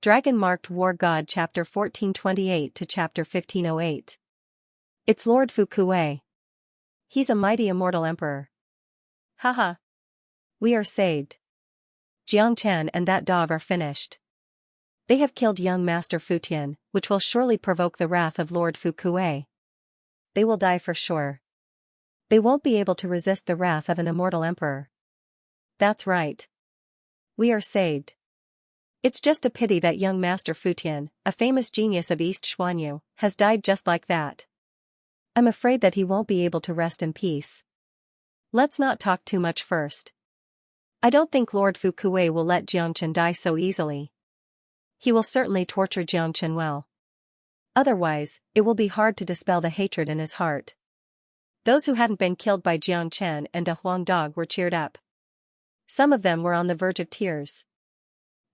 Dragon-Marked War God Chapter 1428 to Chapter 1508. It's Lord Fu Kuei. He's a mighty immortal emperor. Haha. We are saved. Xianxia and that dog are finished. They have killed young Master Fu Tian, which will surely provoke the wrath of Lord Fu Kuei. They will die for sure. They won't be able to resist the wrath of an immortal emperor. That's right. We are saved. It's just a pity that young Master Fu Tian, a famous genius of East Xuanyu, has died just like that. I'm afraid that he won't be able to rest in peace. Let's not talk too much first. I don't think Lord Fu Kuei will let Xianxia die so easily. He will certainly torture Xianxia well. Otherwise, it will be hard to dispel the hatred in his heart. Those who hadn't been killed by Xianxia and a Huang dog were cheered up. Some of them were on the verge of tears.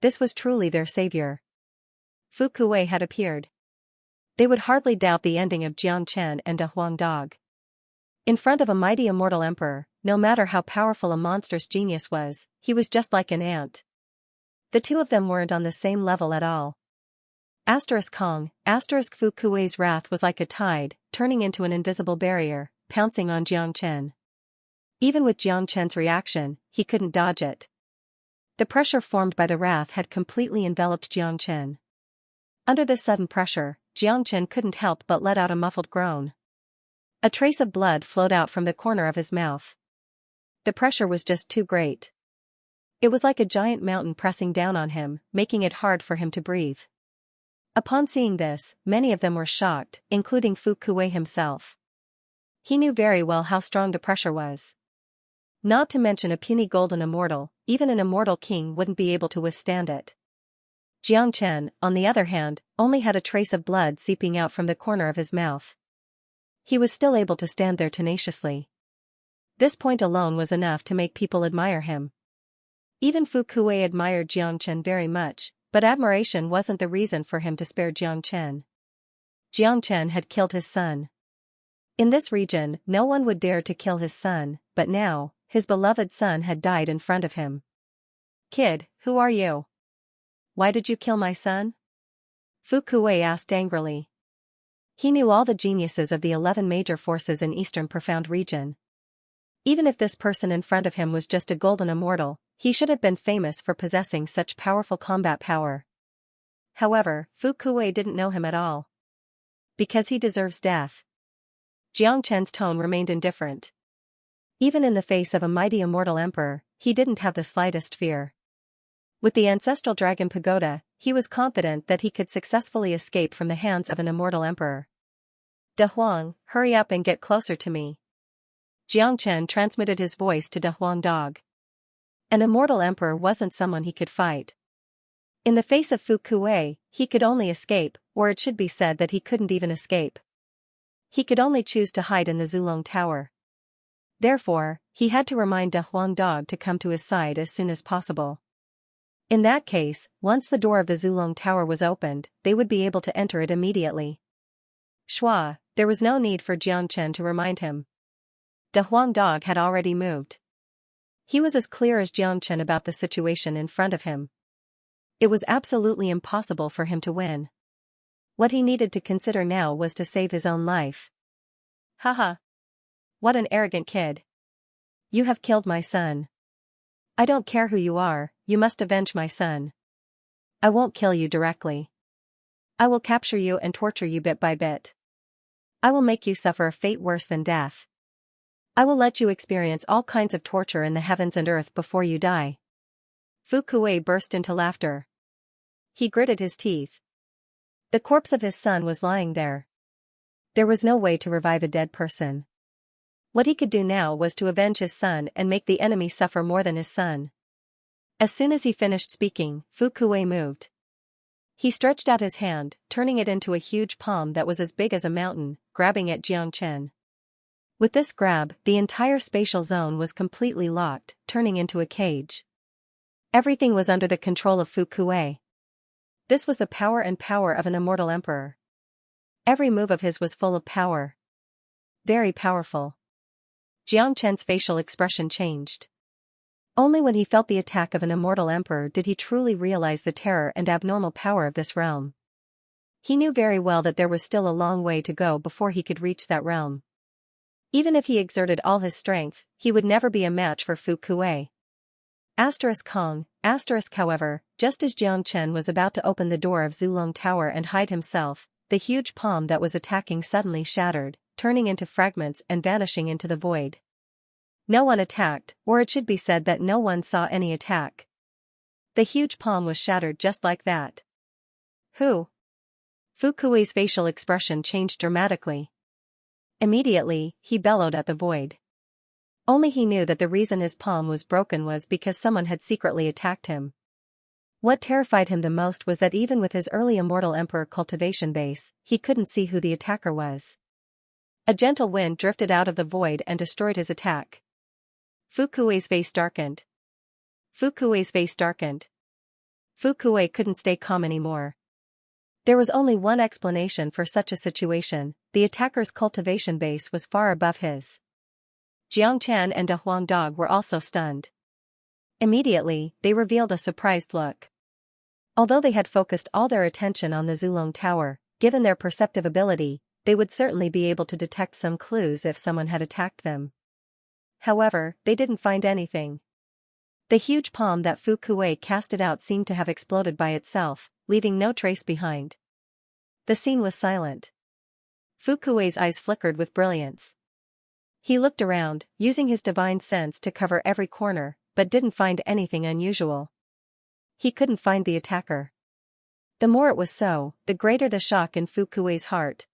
This was truly their savior. Fu Kuei had appeared. They would hardly doubt the ending of Xianxia and a Huang dog. In front of a mighty immortal emperor, no matter how powerful a monstrous genius was, he was just like an ant. The two of them weren't on the same level at all. Fu Kuei's wrath was like a tide, turning into an invisible barrier, pouncing on Xianxia. Even with Xianxia's reaction, he couldn't dodge it. The pressure formed by the wrath had completely enveloped Xianxia. Under this sudden pressure, Xianxia couldn't help but let out a muffled groan. A trace of blood flowed out from the corner of his mouth. The pressure was just too great. It was like a giant mountain pressing down on him, making it hard for him to breathe. Upon seeing this, many of them were shocked, including Fu Kuei himself. He knew very well how strong the pressure was. Not to mention a puny golden immortal, even an immortal king wouldn't be able to withstand it. Xianxia, on the other hand, only had a trace of blood seeping out from the corner of his mouth. He was still able to stand there tenaciously. This point alone was enough to make people admire him. Even Fu Kuei admired Xianxia very much, but admiration wasn't the reason for him to spare Xianxia. Xianxia had killed his son. In this region, no one would dare to kill his son, but now, his beloved son had died in front of him. "Kid, who are you? Why did you kill my son?" Fu Kuei asked angrily. He knew all the geniuses of the 11 major forces in Eastern Profound region. Even if this person in front of him was just a golden immortal, he should have been famous for possessing such powerful combat power. However, Fu Kuei didn't know him at all. Because he deserves death. Xianxia's tone remained indifferent. Even in the face of a mighty immortal emperor, he didn't have the slightest fear. With the ancestral dragon pagoda, he was confident that he could successfully escape from the hands of an immortal emperor. "De Huang, hurry up and get closer to me." Xianxia transmitted his voice to De Huang dog. An immortal emperor wasn't someone he could fight. In the face of Fu Kuei, he could only escape, or it should be said that he couldn't even escape. He could only choose to hide in the Zulong Tower. Therefore, he had to remind De Huang dog to come to his side as soon as possible. In that case, once the door of the Zulong Tower was opened, they would be able to enter it immediately. Shua, there was no need for Xianxia to remind him. De Huang dog had already moved. He was as clear as Xianxia about the situation in front of him. It was absolutely impossible for him to win. What he needed to consider now was to save his own life. Haha. What an arrogant kid. You have killed my son. I don't care who you are, you must avenge my son. I won't kill you directly. I will capture you and torture you bit by bit. I will make you suffer a fate worse than death. I will let you experience all kinds of torture in the heavens and earth before you die. Fu Kuei burst into laughter. He gritted his teeth. The corpse of his son was lying there. There was no way to revive a dead person. What he could do now was to avenge his son and make the enemy suffer more than his son. As soon as he finished speaking, Fu Kuei moved. He stretched out his hand, turning it into a huge palm that was as big as a mountain, grabbing at Xianxia. With this grab, the entire spatial zone was completely locked, turning into a cage. Everything was under the control of Fu Kuei. This was the power of an immortal emperor. Every move of his was full of power. Very powerful. Xianxia's facial expression changed. Only when he felt the attack of an immortal emperor did he truly realize the terror and abnormal power of this realm. He knew very well that there was still a long way to go before he could reach that realm. Even if he exerted all his strength, he would never be a match for Fu Kuei. Kong, however, just as Xianxia was about to open the door of Zulong Tower and hide himself, the huge palm that was attacking suddenly shattered, turning into fragments and vanishing into the void. No one attacked, or it should be said that no one saw any attack. The huge palm was shattered just like that. Who? Fu Kuei's facial expression changed dramatically. Immediately, he bellowed at the void. Only he knew that the reason his palm was broken was because someone had secretly attacked him. What terrified him the most was that even with his early immortal emperor cultivation base, he couldn't see who the attacker was. A gentle wind drifted out of the void and destroyed his attack. Fu Kuei's face darkened. Fu Kuei couldn't stay calm anymore. There was only one explanation for such a situation: the attacker's cultivation base was far above his. Xianxia and De Huang Dog were also stunned. Immediately, they revealed a surprised look. Although they had focused all their attention on the Zulong Tower, given their perceptive ability, they would certainly be able to detect some clues if someone had attacked them. However, they didn't find anything. The huge palm that Fu Kuei casted out seemed to have exploded by itself, leaving no trace behind. The scene was silent. Fu Kuei's eyes flickered with brilliance. He looked around, using his divine sense to cover every corner, but didn't find anything unusual. He couldn't find the attacker. The more it was so, the greater the shock in Fu Kuei's heart.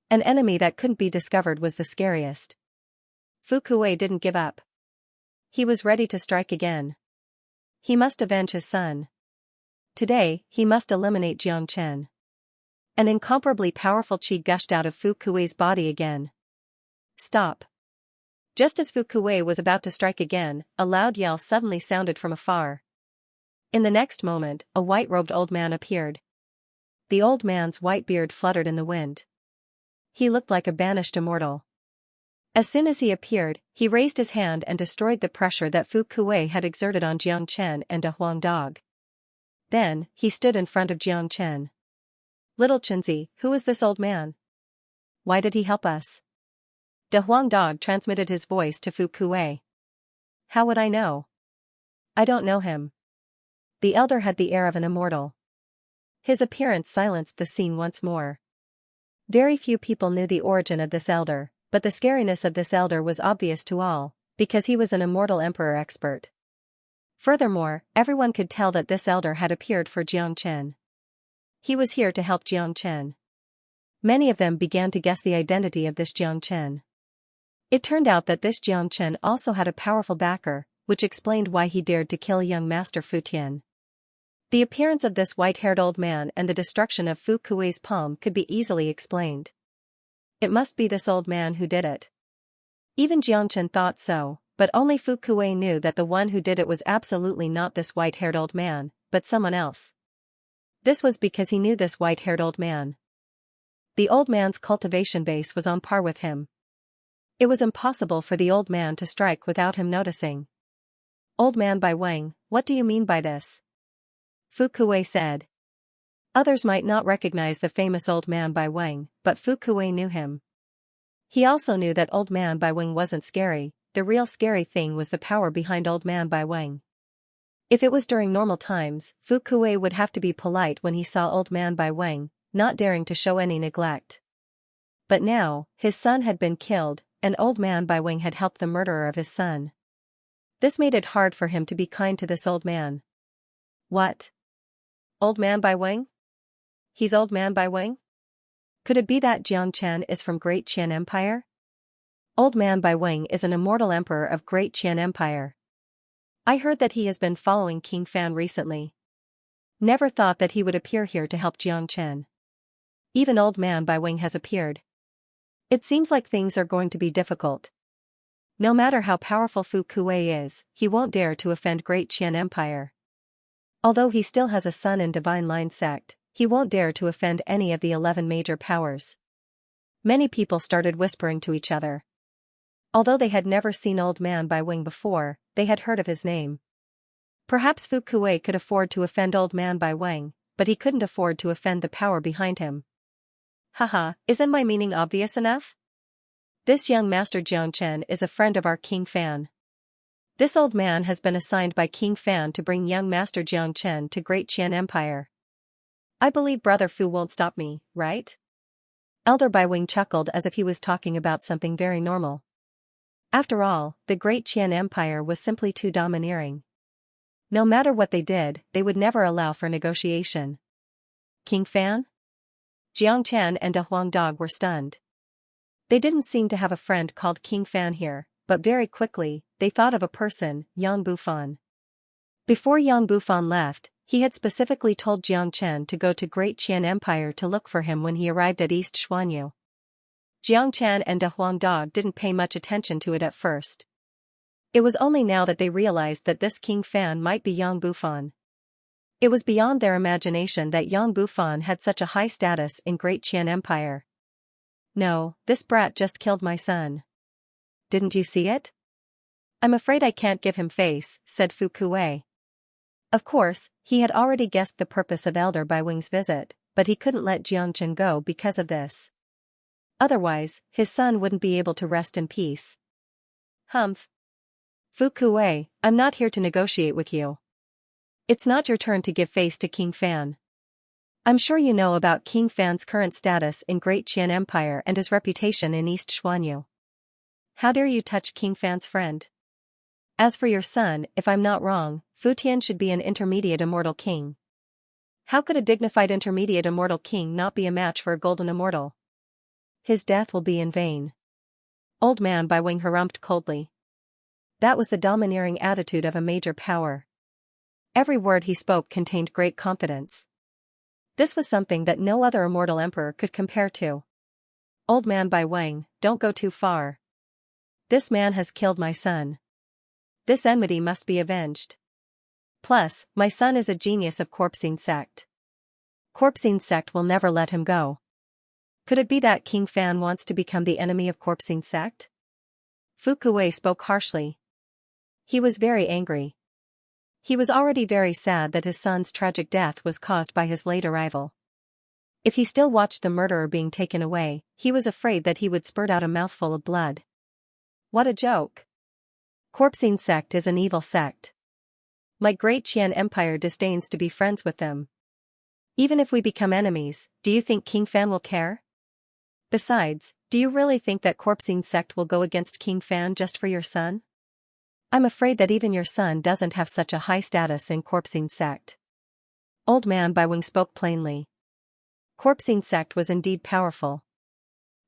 An enemy that couldn't be discovered was the scariest. Fu Kuei didn't give up. He was ready to strike again. He must avenge his son. Today, he must eliminate Xianxia. An incomparably powerful qi gushed out of Fu Kuei's body again. Stop. Just as Fu Kuei was about to strike again, a loud yell suddenly sounded from afar. In the next moment, a white-robed old man appeared. The old man's white beard fluttered in the wind. He looked like a banished immortal. As soon as he appeared, he raised his hand and destroyed the pressure that Fu Kuei had exerted on Xianxia and De Huang Dog. Then, he stood in front of Xianxia. Little Chenzi, who is this old man? Why did he help us? De Huang Dog transmitted his voice to Fu Kuei. How would I know? I don't know him. The elder had the air of an immortal. His appearance silenced the scene once more. Very few people knew the origin of this elder, but the scariness of this elder was obvious to all, because he was an immortal emperor expert. Furthermore, everyone could tell that this elder had appeared for Xianxia. He was here to help Xianxia. Many of them began to guess the identity of this Xianxia. It turned out that this Xianxia also had a powerful backer, which explained why he dared to kill young Master Fu Tian. The appearance of this white-haired old man and the destruction of Fu Kuei's palm could be easily explained. It must be this old man who did it. Even Xianxia thought so, but only Fu Kuei knew that the one who did it was absolutely not this white-haired old man, but someone else. This was because he knew this white-haired old man. The old man's cultivation base was on par with him. It was impossible for the old man to strike without him noticing. Old man Bai Wang, what do you mean by this? Fu Kuei said. Others might not recognize the famous old man Bai Wang, but Fu Kuei knew him. He also knew that old man Bai Wang wasn't scary. The real scary thing was the power behind old man Bai Wang. If it was during normal times, Fu Kuei would have to be polite when he saw old man Bai Wang, not daring to show any neglect. But now, his son had been killed, and old man Bai Wang had helped the murderer of his son. This made it hard for him to be kind to this old man. What? Old man Bai Wang? He's old man Bai Wang? Could it be that Xianxia is from Great Qian Empire? Old man Bai Wang is an immortal emperor of Great Qian Empire. I heard that he has been following King Fan recently. Never thought that he would appear here to help Xianxia. Even old man Bai Wang has appeared. It seems like things are going to be difficult. No matter how powerful Fu Kuei is, he won't dare to offend Great Qian Empire. Although he still has a son in Divine Line sect, he won't dare to offend any of the 11 major powers. Many people started whispering to each other. Although they had never seen Old Man by Wing before, they had heard of his name. Perhaps Fu Kuei could afford to offend Old Man by Wang, but he couldn't afford to offend the power behind him. Haha, isn't my meaning obvious enough? This young Master Jiangchen is a friend of our King Fan. This old man has been assigned by King Fan to bring young Master Jiangchen to Great Qian Empire. I believe Brother Fu won't stop me, right? Elder Bai Wing chuckled as if he was talking about something very normal. After all, the Great Qian Empire was simply too domineering. No matter what they did, they would never allow for negotiation. King Fan? Jiang Chen and a Huang Dog were stunned. They didn't seem to have a friend called King Fan here, but very quickly, they thought of a person, Yang Bufan. Before Yang Bufan left, he had specifically told Jiang Chen to go to Great Qian Empire to look for him when he arrived at East Xuanyu. Jiang Chen and a Huang Dog didn't pay much attention to it at first. It was only now that they realized that this King Fan might be Yang Bufan. It was beyond their imagination that Yang Bufan had such a high status in Great Qian Empire. No, this brat just killed my son. Didn't you see it? I'm afraid I can't give him face, said Fu Kuei. Of course, he had already guessed the purpose of Elder Bai Wing's visit, but he couldn't let Jiangchen go because of this. Otherwise, his son wouldn't be able to rest in peace. Humph. Fu Kuei, I'm not here to negotiate with you. It's not your turn to give face to King Fan. I'm sure you know about King Fan's current status in Great Qian Empire and his reputation in East Xuanyu. How dare you touch King Fan's friend? As for your son, if I'm not wrong, Fu Tian should be an intermediate immortal king. How could a dignified intermediate immortal king not be a match for a golden immortal? His death will be in vain. Old Man Bai Wing harumphed coldly. That was the domineering attitude of a major power. Every word he spoke contained great confidence. This was something that no other immortal emperor could compare to. Old Man Bai Wang, don't go too far. This man has killed my son. This enmity must be avenged. Plus, my son is a genius of Corpsine sect. Corpsine sect will never let him go. Could it be that King Fan wants to become the enemy of Corpsine sect? Fu Kuei spoke harshly. He was very angry. He was already very sad that his son's tragic death was caused by his late arrival. If he still watched the murderer being taken away, he was afraid that he would spurt out a mouthful of blood. What a joke. Corpsine sect is an evil sect. My Great Qian Empire disdains to be friends with them. Even if we become enemies, do you think King Fan will care? Besides, do you really think that Corpsine sect will go against King Fan just for your son? I'm afraid that even your son doesn't have such a high status in Corpsine sect. Old Man Bai Wing spoke plainly. Corpsine sect was indeed powerful.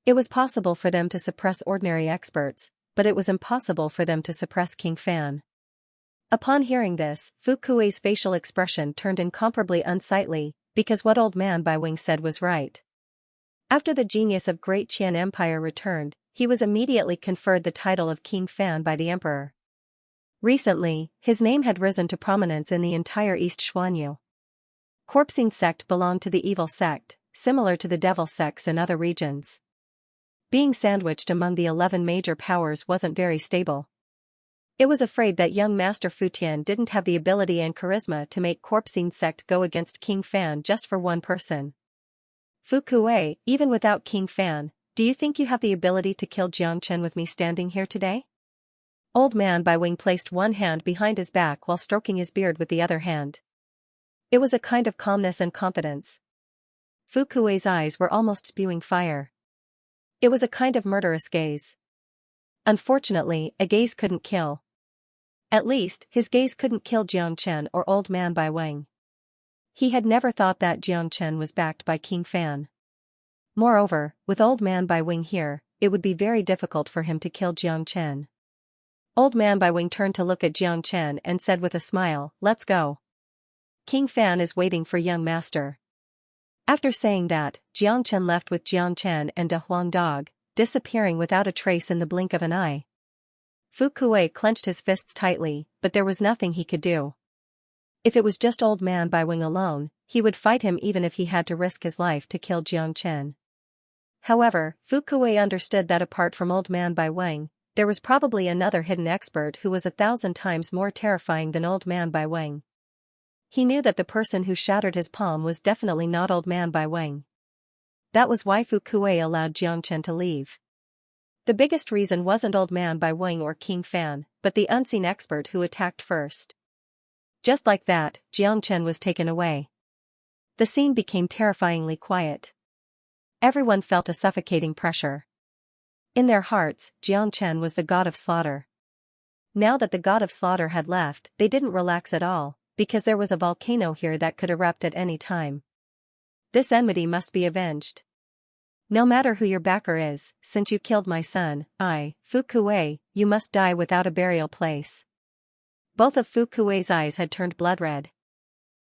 It was possible for them to suppress ordinary experts, but it was impossible for them to suppress King Fan. Upon hearing this, Fu Kuei's facial expression turned incomparably unsightly, because what Old Man Bai Wing said was right. After the genius of Great Qian Empire returned, he was immediately conferred the title of King Fan by the emperor. Recently, his name had risen to prominence in the entire East Xuanyu. Corpsine sect belonged to the evil sect, similar to the devil sects in other regions. Being sandwiched among the 11 major powers wasn't very stable. It was afraid that young Master Fu Tian didn't have the ability and charisma to make Corpsine sect go against King Fan just for one person. Fu Kuei, even without King Fan, do you think you have the ability to kill Jiangchen with me standing here today? Old Man Bai Wing placed one hand behind his back while stroking his beard with the other hand. It was a kind of calmness and confidence. Fu Kuei's eyes were almost spewing fire. It was a kind of murderous gaze. Unfortunately, a gaze couldn't kill. At least, his gaze couldn't kill Jiangchen or Old Man Bai Wang. He had never thought that Jiangchen was backed by King Fan. Moreover, with Old Man Bai Wing here, it would be very difficult for him to kill Jiangchen. Old Man Bai Wing turned to look at Jiangchen and said with a smile, "Let's go. King Fan is waiting for young master." After saying that, Jiangchen left with Jiangchen and a Huang Dog, disappearing without a trace in the blink of an eye. Fu Kuei clenched his fists tightly, but there was nothing he could do. If it was just Old Man Bai Wing alone, he would fight him even if he had to risk his life to kill Jiangchen. However, Fu Kuei understood that apart from Old Man Bai Wang, There was probably another hidden expert who was 1,000 times more terrifying than Old Man Bai Wang. He knew that the person who shattered his palm was definitely not Old Man Bai Wang. That was why Fu Kuei allowed Xianxia to leave. The biggest reason wasn't Old Man Bai Wang or King Fan, but the unseen expert who attacked first. Just like that, Xianxia was taken away. The scene became terrifyingly quiet. Everyone felt a suffocating pressure. In their hearts, Xianxia was the god of slaughter. Now that the god of slaughter had left, they didn't relax at all, because there was a volcano here that could erupt at any time. This enmity must be avenged. No matter who your backer is, since you killed my son, Fu Kuei, you must die without a burial place. Both of Fu Kuei's eyes had turned blood red.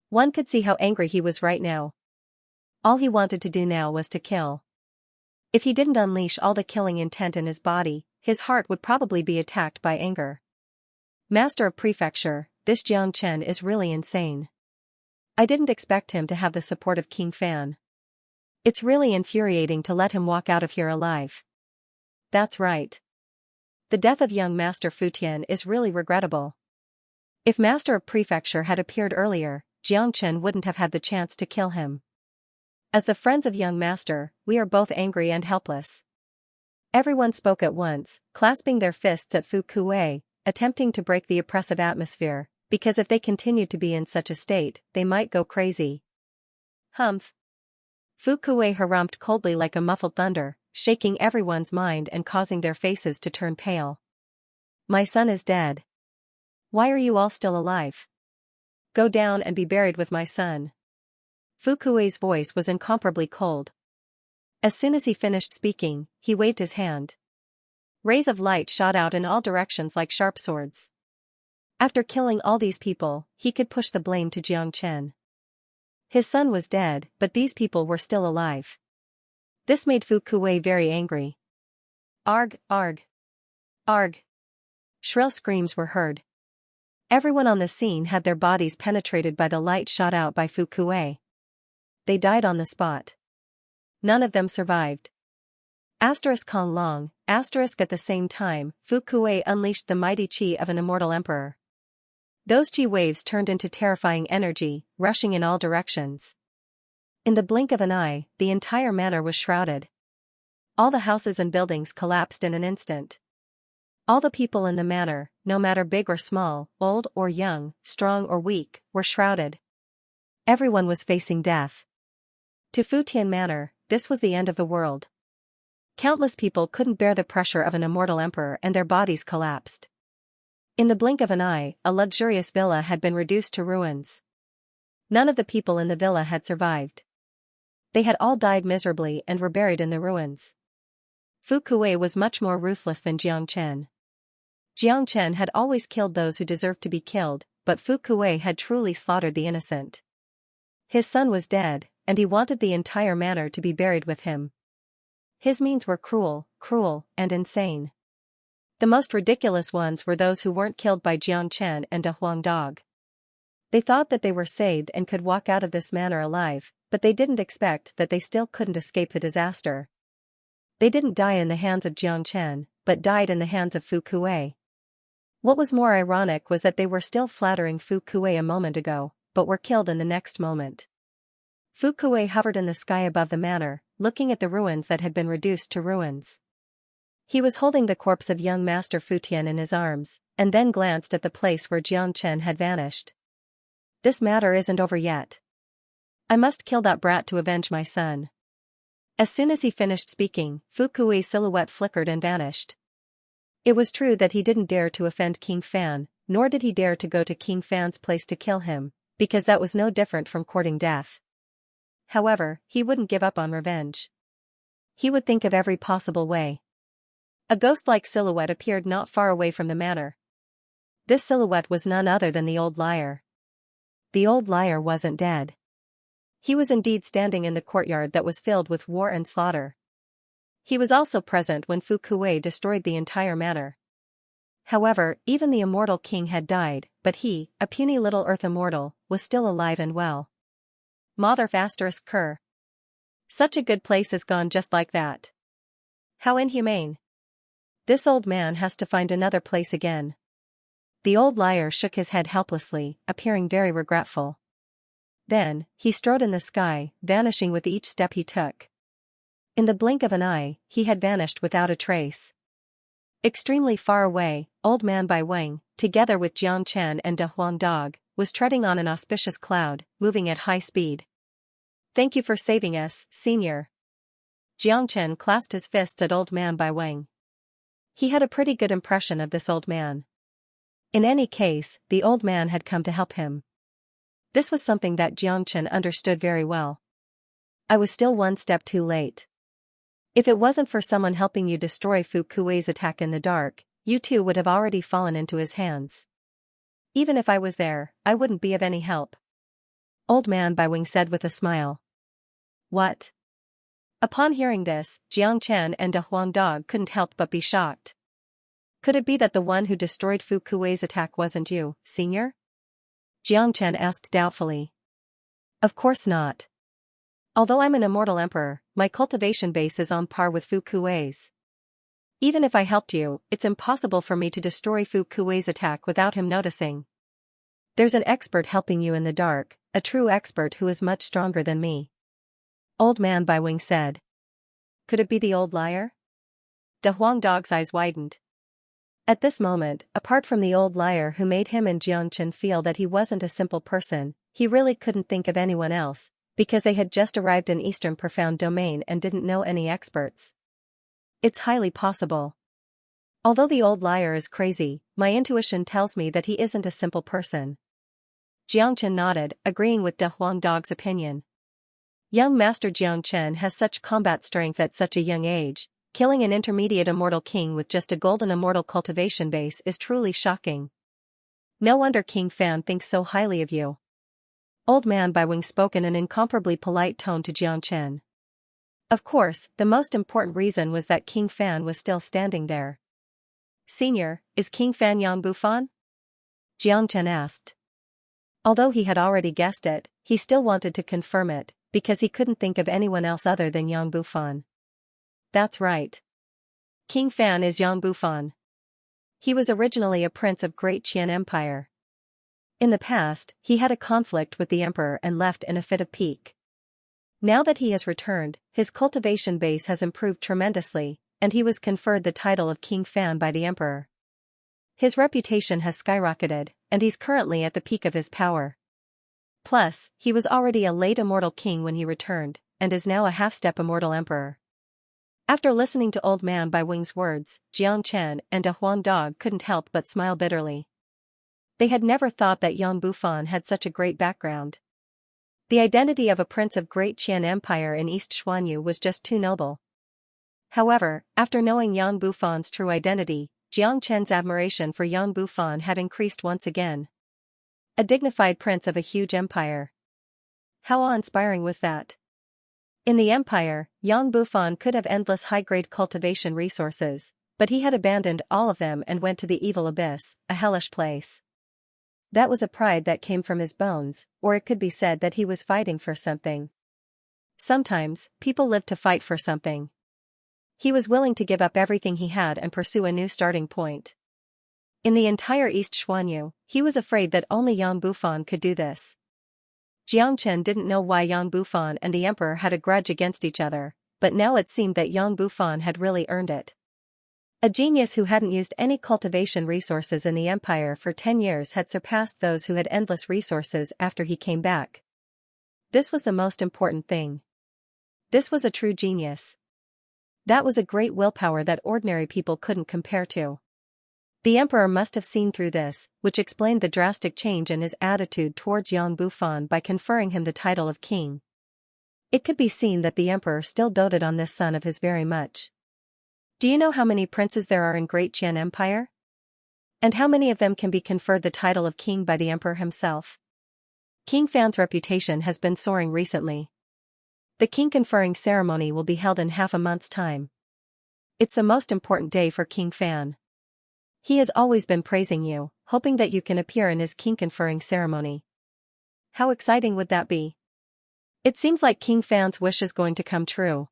One could see how angry he was right now. All he wanted to do now was to kill. If he didn't unleash all the killing intent in his body, his heart would probably be attacked by anger. Master of Prefecture, this Xianxia is really insane. I didn't expect him to have the support of King Fan. It's really infuriating to let him walk out of here alive. That's right. The death of young Master Fu Tian is really regrettable. If Master of Prefecture had appeared earlier, Xianxia wouldn't have had the chance to kill him. As the friends of young Master, we are both angry and helpless. Everyone spoke at once, clasping their fists at Fu Kuei, attempting to break the oppressive atmosphere, because if they continued to be in such a state, they might go crazy. Humph. Fu Kuei harumphed coldly like a muffled thunder, shaking everyone's mind and causing their faces to turn pale. My son is dead. Why are you all still alive? Go down and be buried with my son. Fu Kuei's voice was incomparably cold. As soon as he finished speaking, he waved his hand. Rays of light shot out in all directions like sharp swords. After killing all these people, he could push the blame to Xianxia. His son was dead, but these people were still alive. This made Fu Kuei very angry. Arg, arg. Arg. Shrill screams were heard. Everyone on the scene had their bodies penetrated by the light shot out by Fu Kuei. They died on the spot. None of them survived. Kong Long, at the same time, Fu Kuei unleashed the mighty qi of an immortal emperor. Those qi waves turned into terrifying energy, rushing in all directions. In the blink of an eye, the entire manor was shrouded. All the houses and buildings collapsed in an instant. All the people in the manor, no matter big or small, old or young, strong or weak, were shrouded. Everyone was facing death. To Fu Tian Manor, this was the end of the world. Countless people couldn't bear the pressure of an immortal emperor and their bodies collapsed. In the blink of an eye, a luxurious villa had been reduced to ruins. None of the people in the villa had survived. They had all died miserably and were buried in the ruins. Fu Kuei was much more ruthless than Xianxia. Xianxia had always killed those who deserved to be killed, but Fu Kuei had truly slaughtered the innocent. His son was dead, and he wanted the entire manor to be buried with him. His means were cruel, and insane. The most ridiculous ones were those who weren't killed by Xianxia and a Huang dog. They thought that they were saved and could walk out of this manor alive, but they didn't expect that they still couldn't escape the disaster. They didn't die in the hands of Xianxia, but died in the hands of Fu Kuei. What was more ironic was that they were still flattering Fu Kuei a moment ago, but were killed in the next moment. Fu Kuei hovered in the sky above the manor, looking at the ruins that had been reduced to ruins. He was holding the corpse of young Master Fu Tian in his arms, and then glanced at the place where Xianxia had vanished. This matter isn't over yet. I must kill that brat to avenge my son. As soon as he finished speaking, Fu Kuei's silhouette flickered and vanished. It was true that he didn't dare to offend King Fan, nor did he dare to go to King Fan's place to kill him, because that was no different from courting death. However, he wouldn't give up on revenge. He would think of every possible way. A ghost-like silhouette appeared not far away from the manor. This silhouette was none other than the old liar. The old liar wasn't dead. He was indeed standing in the courtyard that was filled with war and slaughter. He was also present when Fu Kuei destroyed the entire manor. However, even the immortal king had died, but he, a puny little earth immortal, was still alive and well. Mother ****. Such a good place is gone just like that. How inhumane. This old man has to find another place again. The old liar shook his head helplessly, appearing very regretful. Then, he strode in the sky, vanishing with each step he took. In the blink of an eye, he had vanished without a trace. Extremely far away, Old Man Bai Wang, together with Jiang Chen and De Huang Dog, was treading on an auspicious cloud, moving at high speed. "Thank you for saving us, Senior." Jiang Chen clasped his fists at Old Man Bai Wang. He had a pretty good impression of this old man. In any case, the old man had come to help him. This was something that Jiang Chen understood very well. "I was still one step too late. If it wasn't for someone helping you destroy Fu Kuei's attack in the dark, you too would have already fallen into his hands. Even if I was there, I wouldn't be of any help." Old Man Bai Wing said with a smile. "What?" Upon hearing this, Jiang Chen and De Huang Dog couldn't help but be shocked. "Could it be that the one who destroyed Fu Kuei's attack wasn't you, Senior?" Jiang Chen asked doubtfully. "Of course not. Although I'm an immortal emperor, my cultivation base is on par with Fu Kuei's. Even if I helped you, it's impossible for me to destroy Fu Kuei's attack without him noticing. There's an expert helping you in the dark, a true expert who is much stronger than me." Old Man Bai Wing said. "Could it be the old liar?" De Huang Dog's eyes widened. At this moment, apart from the old liar who made him and Jiang Chen feel that he wasn't a simple person, he really couldn't think of anyone else, because they had just arrived in Eastern Profound Domain and didn't know any experts. It's highly possible. Although the old liar is crazy, my intuition tells me that he isn't a simple person. Jiang Chen nodded, agreeing with De Huang Dog's opinion. Young Master Jiang Chen has such combat strength at such a young age. Killing an intermediate immortal king with just a golden immortal cultivation base is truly shocking. No wonder King Fan thinks so highly of you. Old Man Bai Wing spoke in an incomparably polite tone to Jiang Chen. Of course, the most important reason was that King Fan was still standing there. "Senior, is King Fan Yang Bufan?" Jiang Chen asked. Although he had already guessed it, he still wanted to confirm it, because he couldn't think of anyone else other than Yang Bufan. "That's right. King Fan is Yang Bufan. He was originally a prince of Great Qian Empire. In the past, he had a conflict with the emperor and left in a fit of pique. Now that he has returned, his cultivation base has improved tremendously, and he was conferred the title of King Fan by the emperor. His reputation has skyrocketed, and he's currently at the peak of his power. Plus, he was already a late immortal king when he returned, and is now a half-step immortal emperor." After listening to Old Man Bai Wing's words, Jiang Chen and De Huang Dog couldn't help but smile bitterly. They had never thought that Yang Bufan had such a great background. The identity of a prince of Great Qian Empire in East Xuanyu was just too noble. However, after knowing Yang Bufan's true identity, Jiang Chen's admiration for Yang Bufan had increased once again. A dignified prince of a huge empire. How awe-inspiring was that? In the empire, Yang Bufan could have endless high-grade cultivation resources, but he had abandoned all of them and went to the evil abyss, a hellish place. That was a pride that came from his bones, or it could be said that he was fighting for something. Sometimes, people live to fight for something. He was willing to give up everything he had and pursue a new starting point. In the entire East Xuanyu, he was afraid that only Yang Bufan could do this. Jiang Chen didn't know why Yang Bufan and the emperor had a grudge against each other, but now it seemed that Yang Bufan had really earned it. A genius who hadn't used any cultivation resources in the empire for 10 years had surpassed those who had endless resources after he came back. This was the most important thing. This was a true genius. That was a great willpower that ordinary people couldn't compare to. The emperor must have seen through this, which explained the drastic change in his attitude towards Yang Bufan by conferring him the title of king. It could be seen that the emperor still doted on this son of his very much. Do you know how many princes there are in Great Qian Empire? And how many of them can be conferred the title of king by the emperor himself? King Fan's reputation has been soaring recently. The king conferring ceremony will be held in half a month's time. It's the most important day for King Fan. He has always been praising you, hoping that you can appear in his king conferring ceremony. How exciting would that be? It seems like King Fan's wish is going to come true.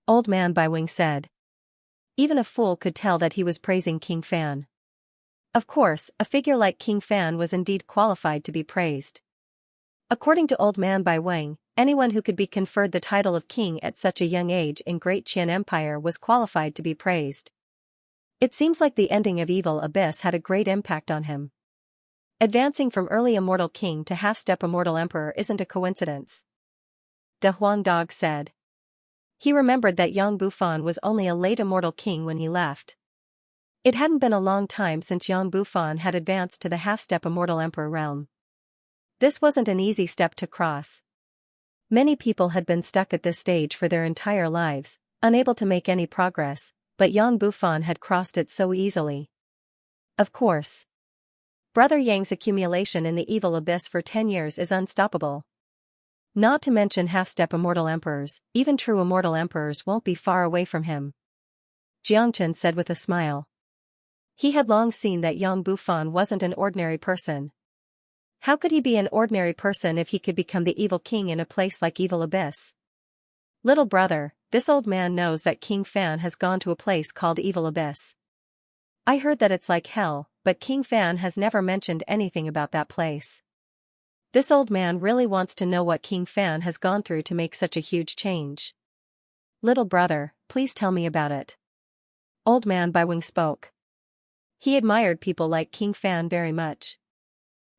Old Man Bai Wing said. Even a fool could tell that he was praising King Fan. Of course, a figure like King Fan was indeed qualified to be praised. According to Old Man Bai Wang, anyone who could be conferred the title of king at such a young age in Great Qian Empire was qualified to be praised. It seems like the ending of Evil Abyss had a great impact on him. Advancing from early immortal king to half-step immortal emperor isn't a coincidence. De Huang Dog said. He remembered that Yang Bufan was only a late immortal king when he left. It hadn't been a long time since Yang Bufan had advanced to the half-step immortal emperor realm. This wasn't an easy step to cross. Many people had been stuck at this stage for their entire lives, unable to make any progress, but Yang Bufan had crossed it so easily. Of course. Brother Yang's accumulation in the evil abyss for 10 years is unstoppable. Not to mention half-step immortal emperors, even true immortal emperors won't be far away from him. Jiangchen said with a smile. He had long seen that Yang Bufan wasn't an ordinary person. How could he be an ordinary person if he could become the evil king in a place like Evil Abyss? Little brother, this old man knows that King Fan has gone to a place called Evil Abyss. I heard that it's like hell, but King Fan has never mentioned anything about that place. This old man really wants to know what King Fan has gone through to make such a huge change. Little brother, please tell me about it. Old Man Bai Wing spoke. He admired people like King Fan very much.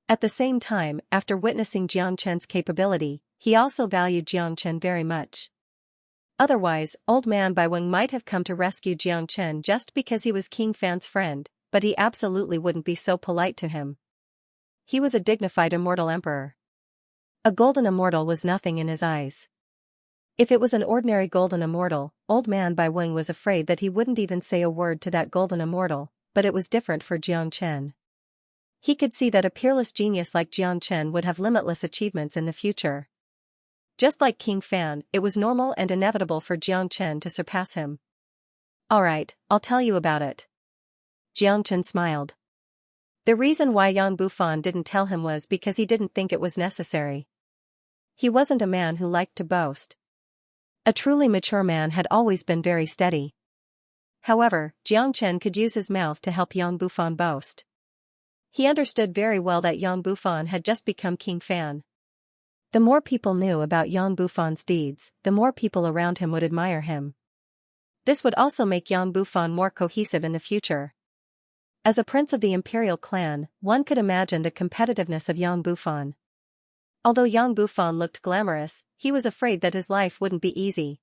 At the same time, after witnessing Jiangchen's capability, he also valued Jiangchen very much. Otherwise, Old Man Bai Wing might have come to rescue Jiangchen just because he was King Fan's friend, but he absolutely wouldn't be so polite to him. He was a dignified immortal emperor. A golden immortal was nothing in his eyes. If it was an ordinary golden immortal, Old Man Bai Wing was afraid that he wouldn't even say a word to that golden immortal, but it was different for Jiangchen. He could see that a peerless genius like Jiangchen would have limitless achievements in the future. Just like King Fan, it was normal and inevitable for Jiangchen to surpass him. Alright, I'll tell you about it. Jiangchen smiled. The reason why Yang Bufan didn't tell him was because he didn't think it was necessary. He wasn't a man who liked to boast. A truly mature man had always been very steady. However, Jiangchen could use his mouth to help Yang Bufan boast. He understood very well that Yang Bufan had just become King Fan. The more people knew about Yang Bufan's deeds, the more people around him would admire him. This would also make Yang Bufan more cohesive in the future. As a prince of the imperial clan, one could imagine the competitiveness of Yang Bufan. Although Yang Bufan looked glamorous, he was afraid that his life wouldn't be easy.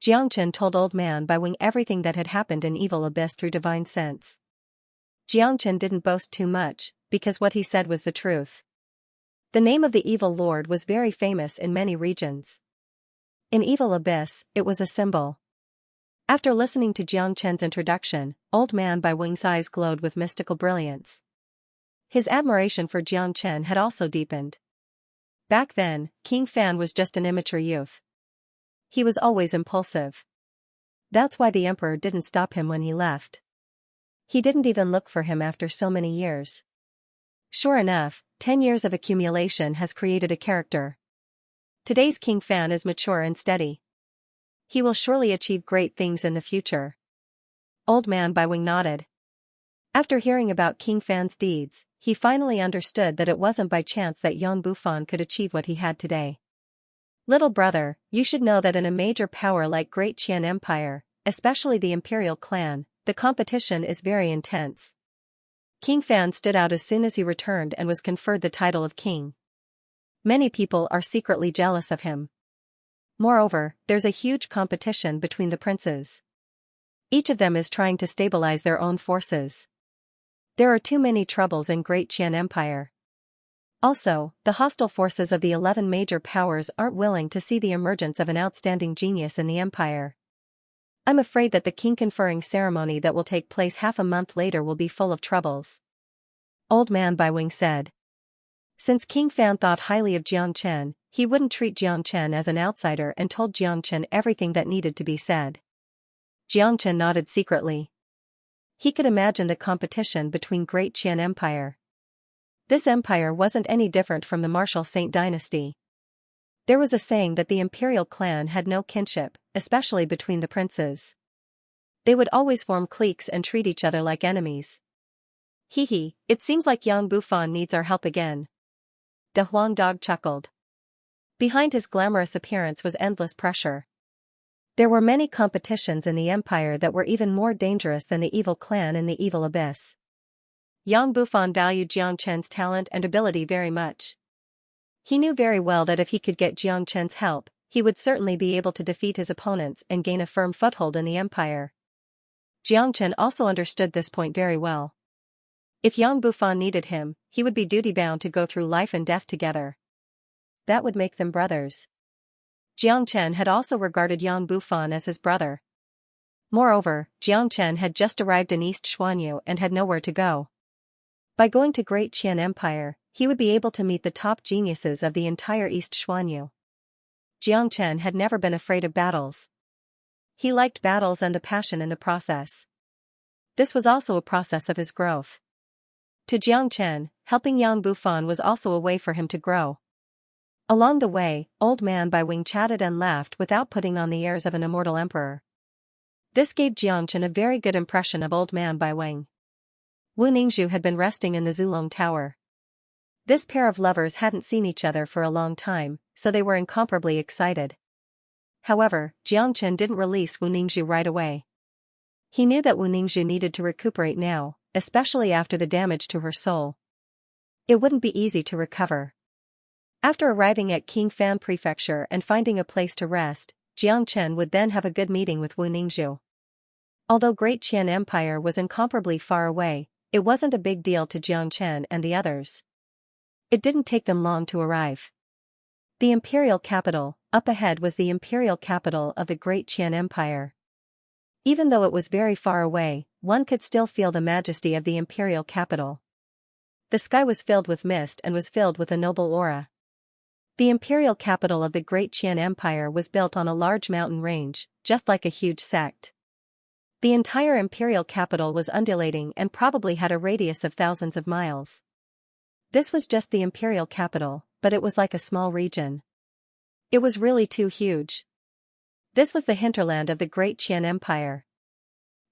Jiangchen told Old Man Bai Wing everything that had happened in Evil Abyss through divine sense. Jiangchen didn't boast too much, because what he said was the truth. The name of the evil lord was very famous in many regions. In Evil Abyss, it was a symbol. After listening to Jiangchen's introduction, Old Man Bai Wing's eyes glowed with mystical brilliance. His admiration for Jiangchen had also deepened. Back then, King Fan was just an immature youth. He was always impulsive. That's why the emperor didn't stop him when he left. He didn't even look for him after so many years. Sure enough, 10 years of accumulation has created a character. Today's King Fan is mature and steady. He will surely achieve great things in the future. Old Man Bai Wing nodded. After hearing about King Fan's deeds, he finally understood that it wasn't by chance that Yang Bufan could achieve what he had today. Little brother, you should know that in a major power like Great Qian Empire, especially the imperial clan, the competition is very intense. King Fan stood out as soon as he returned and was conferred the title of king. Many people are secretly jealous of him. Moreover, there's a huge competition between the princes. Each of them is trying to stabilize their own forces. There are too many troubles in Great Qian Empire. Also, the hostile forces of the 11 major powers aren't willing to see the emergence of an outstanding genius in the empire. I'm afraid that the king conferring ceremony that will take place half a month later will be full of troubles. Old Man Bai Wing said. Since King Fan thought highly of Jiangchen, he wouldn't treat Jiangchen as an outsider and told Jiangchen everything that needed to be said. Jiangchen nodded secretly. He could imagine the competition between Great Qian Empire. This empire wasn't any different from the Martial Saint dynasty. There was a saying that the imperial clan had no kinship, especially between the princes. They would always form cliques and treat each other like enemies. Hee hee, it seems like Yang Bufan needs our help again. De Huang Dog chuckled. Behind his glamorous appearance was endless pressure. There were many competitions in the empire that were even more dangerous than the evil clan in the evil abyss. Yang Bufan valued Jiang Chen's talent and ability very much. He knew very well that if he could get Jiang Chen's help, he would certainly be able to defeat his opponents and gain a firm foothold in the empire. Jiang Chen also understood this point very well. If Yang Bufan needed him, he would be duty-bound to go through life and death together. That would make them brothers. Jiang Chen had also regarded Yang Bufan as his brother. Moreover, Jiang Chen had just arrived in East Xuanyu and had nowhere to go. By going to Great Qian Empire, he would be able to meet the top geniuses of the entire East Xuanyu. Jiang Chen had never been afraid of battles. He liked battles and the passion in the process. This was also a process of his growth. To Jiang Chen, helping Yang Bufan was also a way for him to grow. Along the way, Old Man Bai Wing chatted and laughed without putting on the airs of an immortal emperor. This gave Jiang Chen a very good impression of Old Man Bai Wing. Wu Ningzhu had been resting in the Zulong Tower. This pair of lovers hadn't seen each other for a long time, so they were incomparably excited. However, Jiang Chen didn't release Wu Ningzhu right away. He knew that Wu Ningzhu needed to recuperate now, especially after the damage to her soul. It wouldn't be easy to recover. After arriving at Qingfan Prefecture and finding a place to rest, Jiang Chen would then have a good meeting with Wu Ningzhu. Although Great Qian Empire was incomparably far away, it wasn't a big deal to Jiang Chen and the others. It didn't take them long to arrive. The imperial capital, up ahead was the imperial capital of the Great Qian Empire. Even though it was very far away, one could still feel the majesty of the imperial capital. The sky was filled with mist and was filled with a noble aura. The imperial capital of the Great Qian Empire was built on a large mountain range, just like a huge sect. The entire imperial capital was undulating and probably had a radius of thousands of miles. This was just the imperial capital, but it was like a small region. It was really too huge. This was the hinterland of the Great Qian Empire.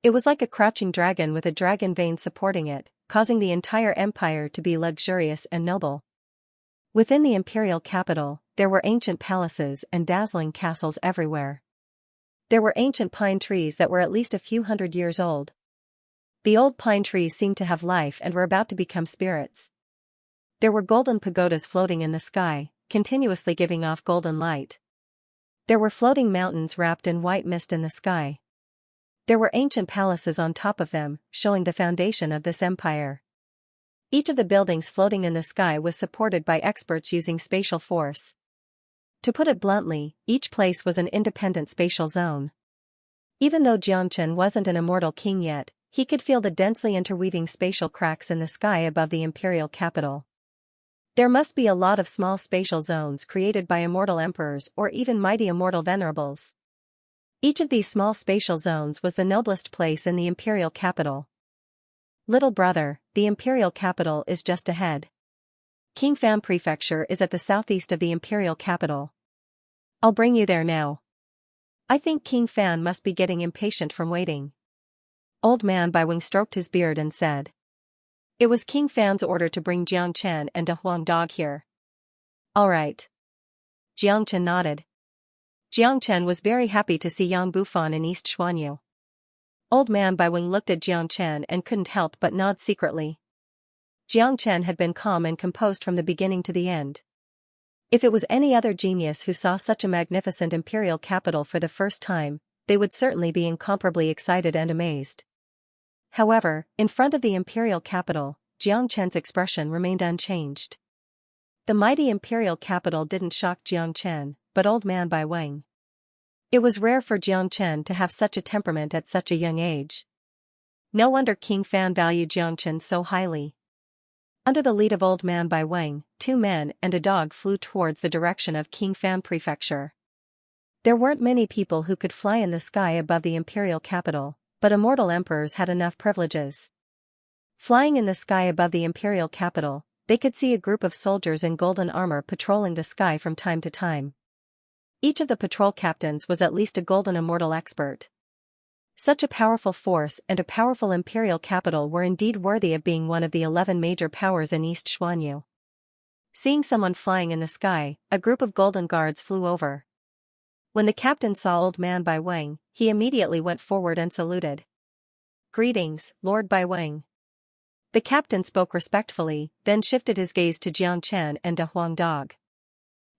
It was like a crouching dragon with a dragon vein supporting it, causing the entire empire to be luxurious and noble. Within the imperial capital, there were ancient palaces and dazzling castles everywhere. There were ancient pine trees that were at least a few hundred years old. The old pine trees seemed to have life and were about to become spirits. There were golden pagodas floating in the sky, continuously giving off golden light. There were floating mountains wrapped in white mist in the sky. There were ancient palaces on top of them, showing the foundation of this empire. Each of the buildings floating in the sky was supported by experts using spatial force. To put it bluntly, each place was an independent spatial zone. Even though Jiang Chen wasn't an immortal king yet, he could feel the densely interweaving spatial cracks in the sky above the imperial capital. There must be a lot of small spatial zones created by immortal emperors or even mighty immortal venerables. Each of these small spatial zones was the noblest place in the imperial capital. Little brother, the imperial capital is just ahead. Qingfan Prefecture is at the southeast of the imperial capital. I'll bring you there now. I think Qingfan must be getting impatient from waiting. Old Man Bai Wing stroked his beard and said. It was Qingfan's order to bring Jiang Chen and De Huang Dog here. All right. Jiang Chen nodded. Jiang Chen was very happy to see Yang Bufan in East Xuanyu. Old Man Bai Wing looked at Jiang Chen and couldn't help but nod secretly. Jiang Chen had been calm and composed from the beginning to the end. If it was any other genius who saw such a magnificent imperial capital for the first time, they would certainly be incomparably excited and amazed. However, in front of the imperial capital, Jiang Chen's expression remained unchanged. The mighty imperial capital didn't shock Jiang Chen, but Old Man Bai Wing. It was rare for Jiang Chen to have such a temperament at such a young age. No wonder Qingfan valued Jiang Chen so highly. Under the lead of Old Man Bai Wing, 2 men and a dog flew towards the direction of Qingfan Prefecture. There weren't many people who could fly in the sky above the imperial capital, but immortal emperors had enough privileges. Flying in the sky above the imperial capital, they could see a group of soldiers in golden armor patrolling the sky from time to time. Each of the patrol captains was at least a golden immortal expert. Such a powerful force and a powerful imperial capital were indeed worthy of being one of the 11 major powers in East Xuanyu. Seeing someone flying in the sky, a group of golden guards flew over. When the captain saw Old Man Bai Wang, he immediately went forward and saluted. "Greetings, Lord Bai Wang." The captain spoke respectfully, then shifted his gaze to Jiang Chen and Da Huang Dog.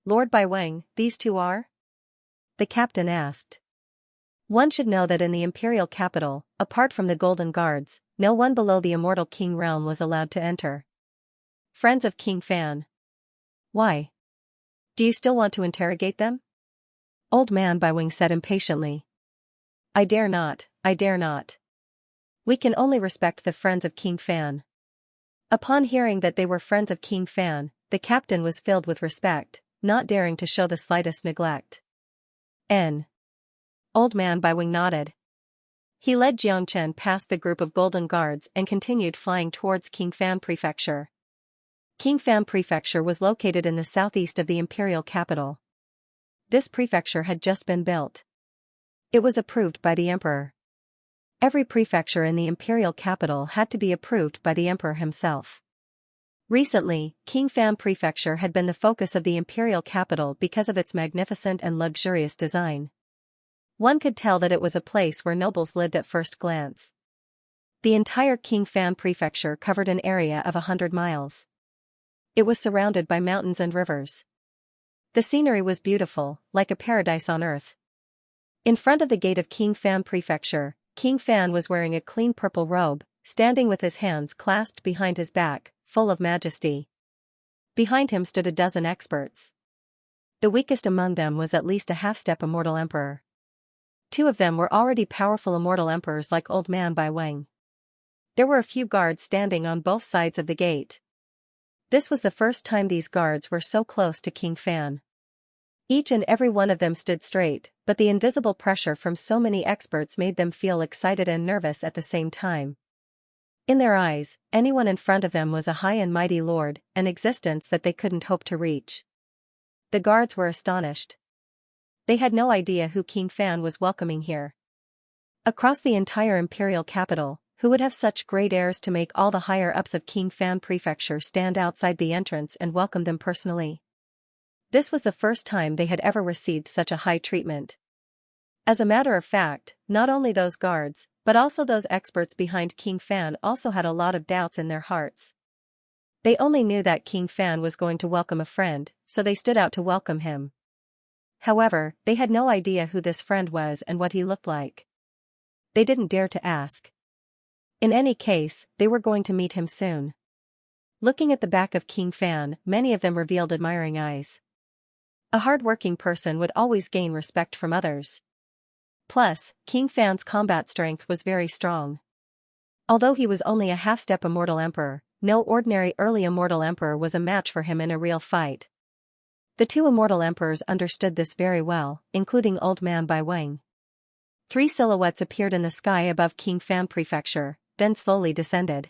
"Lord Bai Wang, these two are?" the captain asked. One should know that in the imperial capital, apart from the golden guards, no one below the immortal king realm was allowed to enter. Friends of King Fan. Why? Do you still want to interrogate them? Old Man Bai Wang said impatiently. I dare not, I dare not. We can only respect the friends of King Fan. Upon hearing that they were friends of King Fan, the captain was filled with respect, not daring to show the slightest neglect. Old Man Bai Wang nodded. He led Jiang Chen past the group of golden guards and continued flying towards King Fan Prefecture. King Fan Prefecture was located in the southeast of the imperial capital. This prefecture had just been built. It was approved by the emperor. Every prefecture in the imperial capital had to be approved by the emperor himself. Recently, King Fan Prefecture had been the focus of the imperial capital because of its magnificent and luxurious design. One could tell that it was a place where nobles lived at first glance. The entire King Fan Prefecture covered an area of 100 miles. It was surrounded by mountains and rivers. The scenery was beautiful, like a paradise on earth. In front of the gate of King Fan Prefecture, King Fan was wearing a clean purple robe, standing with his hands clasped behind his back, full of majesty. Behind him stood a dozen experts. The weakest among them was at least a half-step immortal emperor. Two of them were already powerful immortal emperors like Old Man Bai Wang. There were a few guards standing on both sides of the gate. This was the first time these guards were so close to King Fan. Each and every one of them stood straight, but the invisible pressure from so many experts made them feel excited and nervous at the same time. In their eyes, anyone in front of them was a high and mighty lord, an existence that they couldn't hope to reach. The guards were astonished. They had no idea who King Fan was welcoming here. Across the entire imperial capital, who would have such great airs to make all the higher-ups of King Fan Prefecture stand outside the entrance and welcome them personally? This was the first time they had ever received such a high treatment. As a matter of fact, not only those guards, but also those experts behind King Fan also had a lot of doubts in their hearts. They only knew that King Fan was going to welcome a friend, so they stood out to welcome him. However, they had no idea who this friend was and what he looked like. They didn't dare to ask. In any case, they were going to meet him soon. Looking at the back of King Fan, many of them revealed admiring eyes. A hard-working person would always gain respect from others. Plus, King Fan's combat strength was very strong. Although he was only a half-step immortal emperor, no ordinary early immortal emperor was a match for him in a real fight. The two immortal emperors understood this very well, including Old Man Bai Wang. 3 silhouettes appeared in the sky above King Fan Prefecture, then slowly descended.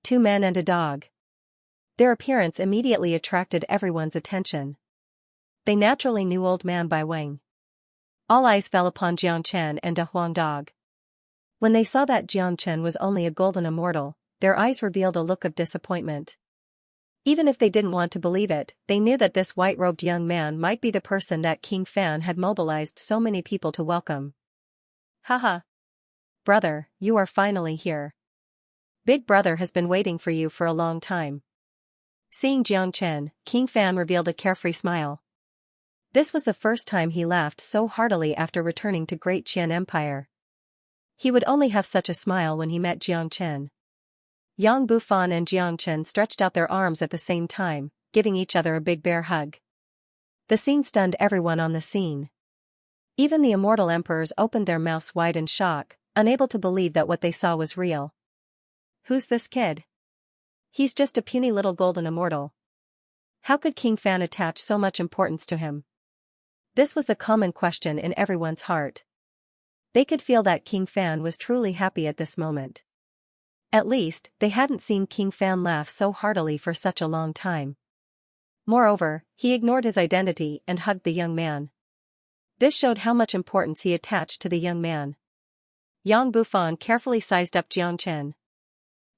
2 men and a dog. Their appearance immediately attracted everyone's attention. They naturally knew Old Man Bai Wang. All eyes fell upon Jiang Chen and Da Huang Dog. When they saw that Jiang Chen was only a golden immortal, their eyes revealed a look of disappointment. Even if they didn't want to believe it, they knew that this white-robed young man might be the person that King Fan had mobilized so many people to welcome. Haha. Brother, you are finally here. Big Brother has been waiting for you for a long time. Seeing Jiang Chen, King Fan revealed a carefree smile. This was the first time he laughed so heartily after returning to Great Qian Empire. He would only have such a smile when he met Jiang Chen. Yang Bufan and Jiang Chen stretched out their arms at the same time, giving each other a big bear hug. The scene stunned everyone on the scene. Even the immortal emperors opened their mouths wide in shock, unable to believe that what they saw was real. Who's this kid? He's just a puny little golden immortal. How could King Fan attach so much importance to him? This was the common question in everyone's heart. They could feel that King Fan was truly happy at this moment. At least, they hadn't seen King Fan laugh so heartily for such a long time. Moreover, he ignored his identity and hugged the young man. This showed how much importance he attached to the young man. Yang Bufan carefully sized up Jiang Chen.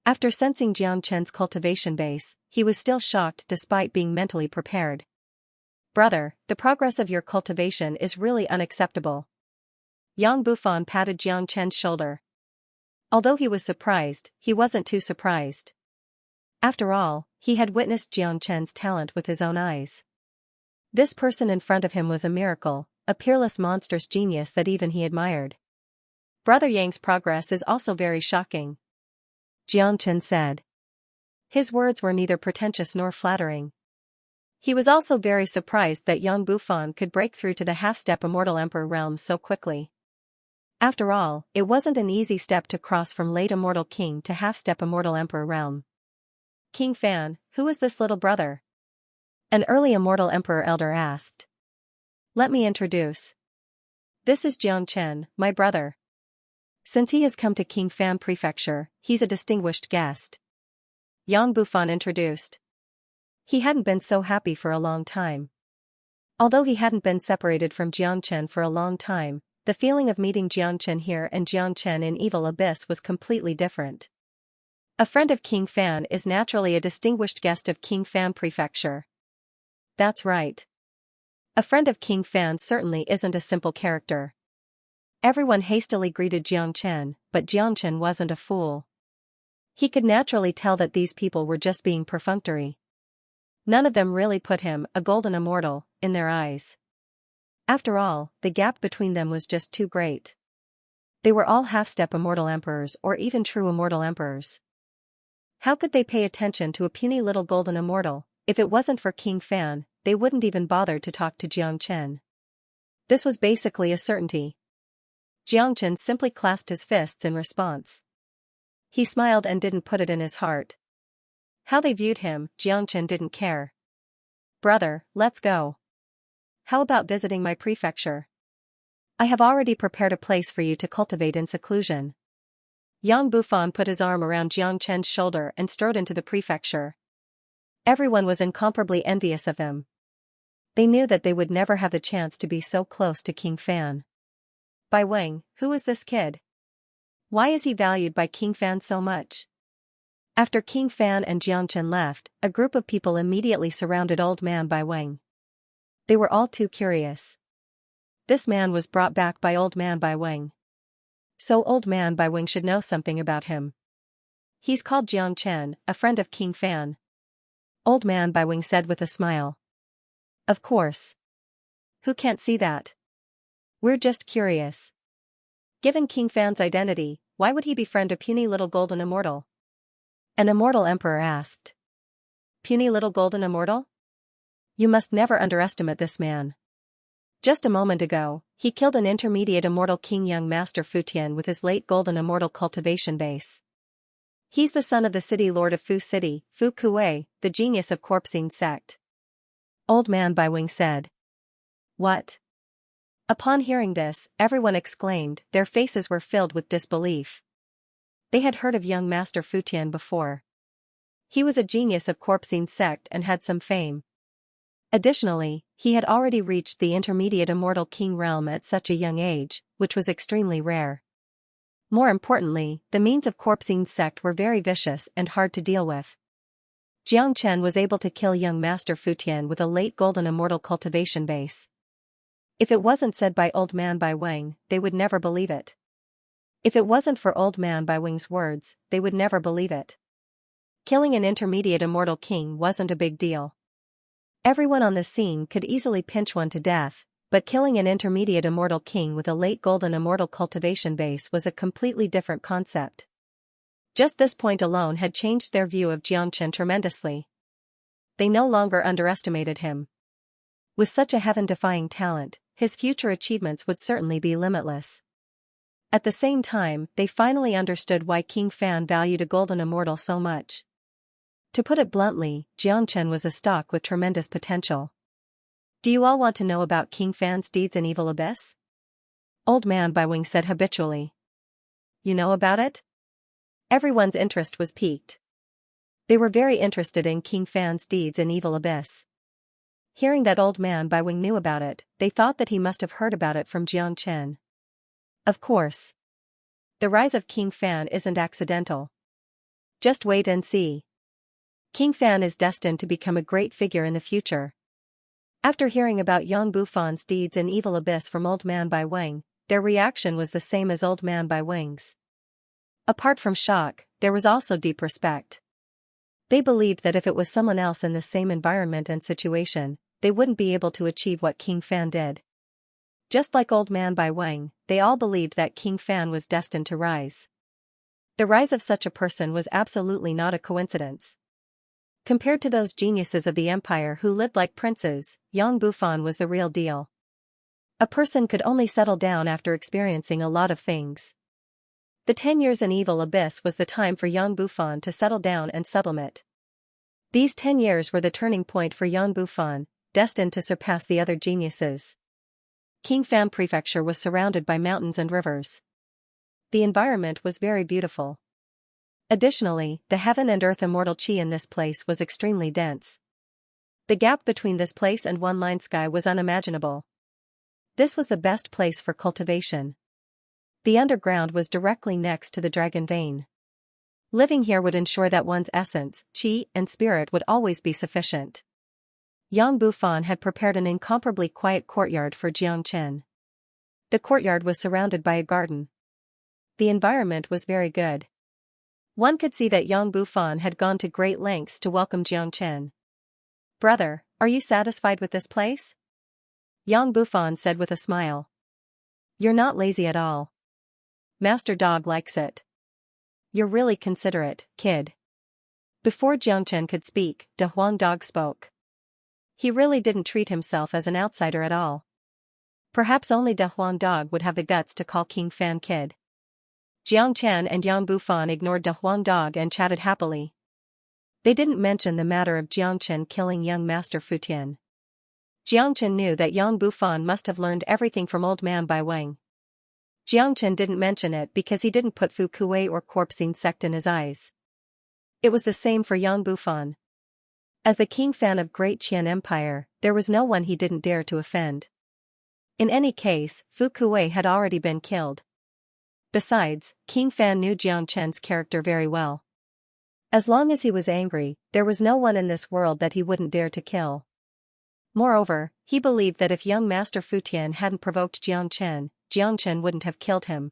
After sensing Jiang Chen's cultivation base, he was still shocked despite being mentally prepared. "Brother, the progress of your cultivation is really unacceptable." Yang Bufan patted Jiang Chen's shoulder. Although he was surprised, he wasn't too surprised. After all, he had witnessed Jiang Chen's talent with his own eyes. This person in front of him was a miracle, a peerless monstrous genius that even he admired. "Brother Yang's progress is also very shocking," Jiang Chen said. His words were neither pretentious nor flattering. He was also very surprised that Yang Bufan could break through to the half-step Immortal Emperor realm so quickly. After all, it wasn't an easy step to cross from late Immortal King to half-step Immortal Emperor realm. "King Fan, who is this little brother?" an early Immortal Emperor elder asked. "Let me introduce. This is Jiang Chen, my brother. Since he has come to King Fan Prefecture, he's a distinguished guest," Yang Bufan introduced. He hadn't been so happy for a long time. Although he hadn't been separated from Jiang Chen for a long time, the feeling of meeting Jiang Chen here and Jiang Chen in Evil Abyss was completely different. A friend of King Fan is naturally a distinguished guest of King Fan Prefecture. That's right. A friend of King Fan certainly isn't a simple character. Everyone hastily greeted Jiang Chen, but Jiang Chen wasn't a fool. He could naturally tell that these people were just being perfunctory. None of them really put him, a golden immortal, in their eyes. After all, the gap between them was just too great. They were all half-step immortal emperors or even true immortal emperors. How could they pay attention to a puny little golden immortal? If it wasn't for King Fan, they wouldn't even bother to talk to Jiang Chen. This was basically a certainty. Jiang Chen simply clasped his fists in response. He smiled and didn't put it in his heart. How they viewed him, Jiang Chen didn't care. "Brother, let's go. How about visiting my prefecture? I have already prepared a place for you to cultivate in seclusion." Yang Bufan put his arm around Jiang Chen's shoulder and strode into the prefecture. Everyone was incomparably envious of him. They knew that they would never have the chance to be so close to King Fan. Bai Weng, who is this kid? Why is he valued by King Fan so much? After King Fan and Jiang Chen left, a group of people immediately surrounded Old Man Bai Weng. They were all too curious. This man was brought back by Old Man Bai Weng. So Old Man Bai Weng should know something about him. "He's called Jiang Chen, a friend of King Fan," Old Man Bai Weng said with a smile. "Of course. Who can't see that? We're just curious. Given King Fan's identity, why would he befriend a puny little golden immortal?" an immortal emperor asked. "Puny little golden immortal? You must never underestimate this man. Just a moment ago, he killed an intermediate immortal king young master Futian with his late golden immortal cultivation base. He's the son of the city lord of Fu City, Fu Kuei, the genius of Corpsine sect," Old Man Bai Weng said. "What?" Upon hearing this, everyone exclaimed, their faces were filled with disbelief. They had heard of young master Futian before. He was a genius of Corpsine sect and had some fame. Additionally, he had already reached the intermediate immortal king realm at such a young age, which was extremely rare. More importantly, the means of Corpsine sect were very vicious and hard to deal with. Jiang Chen was able to kill young master Futian with a late golden immortal cultivation base. If it wasn't said by Old Man Bai Weng, they would never believe it. If it wasn't for Old Man Bai Weng's words, they would never believe it. Killing an intermediate immortal king wasn't a big deal. Everyone on the scene could easily pinch one to death, but killing an intermediate immortal king with a late golden immortal cultivation base was a completely different concept. Just this point alone had changed their view of Jiang Chen tremendously. They no longer underestimated him. With such a heaven-defying talent, his future achievements would certainly be limitless. At the same time, they finally understood why King Fan valued a golden immortal so much. To put it bluntly, Jiang Chen was a stock with tremendous potential. "Do you all want to know about King Fan's deeds in Evil Abyss?" Old Man Bai Weng said habitually. "You know about it?" Everyone's interest was piqued. They were very interested in King Fan's deeds in Evil Abyss. Hearing that Old Man Bai Weng knew about it, they thought that he must have heard about it from Jiang Chen. Of course. The rise of King Fan isn't accidental. Just wait and see. King Fan is destined to become a great figure in the future. After hearing about Yang Bufan's deeds in Evil Abyss from Old Man Bai Wang, their reaction was the same as Old Man Bai Wang's. Apart from shock, there was also deep respect. They believed that if it was someone else in the same environment and situation, they wouldn't be able to achieve what King Fan did. Just like Old Man Bai Wang, they all believed that King Fan was destined to rise. The rise of such a person was absolutely not a coincidence. Compared to those geniuses of the empire who lived like princes, Yang Bufan was the real deal. A person could only settle down after experiencing a lot of things. The 10 years in Evil Abyss was the time for Yang Bufan to settle down and sublimate. These 10 years were the turning point for Yang Bufan, destined to surpass the other geniuses. King Fan Prefecture was surrounded by mountains and rivers. The environment was very beautiful. Additionally, the heaven and earth immortal chi in this place was extremely dense. The gap between this place and one-line sky was unimaginable. This was the best place for cultivation. The underground was directly next to the dragon vein. Living here would ensure that one's essence, chi, and spirit would always be sufficient. Yang Bufan had prepared an incomparably quiet courtyard for Xianxia. The courtyard was surrounded by a garden. The environment was very good. One could see that Yang Bufan had gone to great lengths to welcome Xianxia. "Brother, are you satisfied with this place?" Yang Bufan said with a smile. "You're not lazy at all. Master Dog likes it. You're really considerate, kid." Before Xianxia could speak, De Huang Dog spoke. He really didn't treat himself as an outsider at all. Perhaps only De Huang Dog would have the guts to call King Fan kid. Xianxia and Yang Bufan ignored De Huang Dog and chatted happily. They didn't mention the matter of Xianxia killing young Master Futian. Xianxia knew that Yang Bufan must have learned everything from Old Man Bai Wang. Xianxia didn't mention it because he didn't put Fu Kuei or corpsing sect in his eyes. It was the same for Yang Bufan. As the King Fan of Great Qian Empire, there was no one he didn't dare to offend. In any case, Fu Kuei had already been killed. Besides, King Fan knew Xianxia's character very well. As long as he was angry, there was no one in this world that he wouldn't dare to kill. Moreover, he believed that if young Master Futian hadn't provoked Xianxia, Xianxia wouldn't have killed him.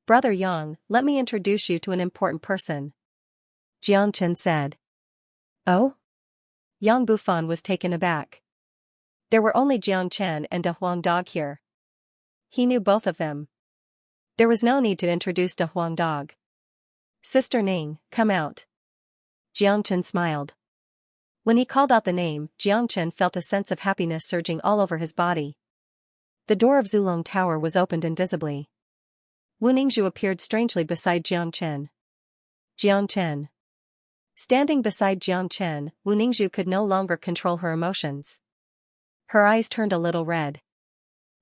"Brother Yang, let me introduce you to an important person," Xianxia said. "Oh?" Yang Bufan was taken aback. There were only Xianxia and De Huang Dog here. He knew both of them. There was no need to introduce De Huang Dog. "Sister Ning, come out." Xianxia smiled. When he called out the name, Xianxia felt a sense of happiness surging all over his body. The door of Zulong Tower was opened invisibly. Wu Ningzhu appeared strangely beside Xianxia. Xianxia. Standing beside Xianxia, Wu Ningzhu could no longer control her emotions. Her eyes turned a little red.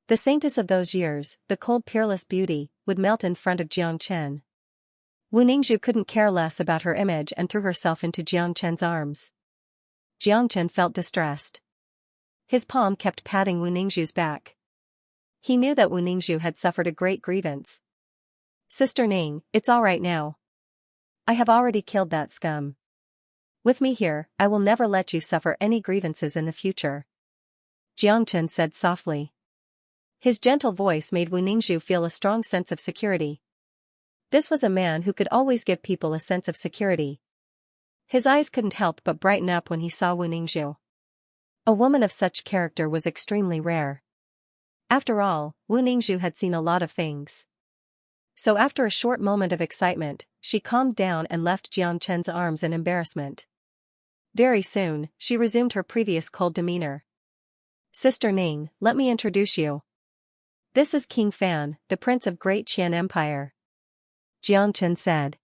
The saintess of those years, the cold peerless beauty, would melt in front of Xianxia. Wu Ningzhu couldn't care less about her image and threw herself into Xianxia's arms. Xianxia felt distressed. His palm kept patting Wu Ningzhu's back. He knew that Wu Ningzhu had suffered a great grievance. "Sister Ning, it's all right now. I have already killed that scum. With me here, I will never let you suffer any grievances in the future," Xianxia said softly. His gentle voice made Wu Ningzhu feel a strong sense of security. This was a man who could always give people a sense of security. His eyes couldn't help but brighten up when he saw Wu Ningzhu. A woman of such character was extremely rare. After all, Wu Ningzhu had seen a lot of things. So after a short moment of excitement, she calmed down and left Xianxia's arms in embarrassment. Very soon, she resumed her previous cold demeanor. "Sister Ning, let me introduce you. This is King Fan, the Prince of Great Qian Empire," Xianxia said.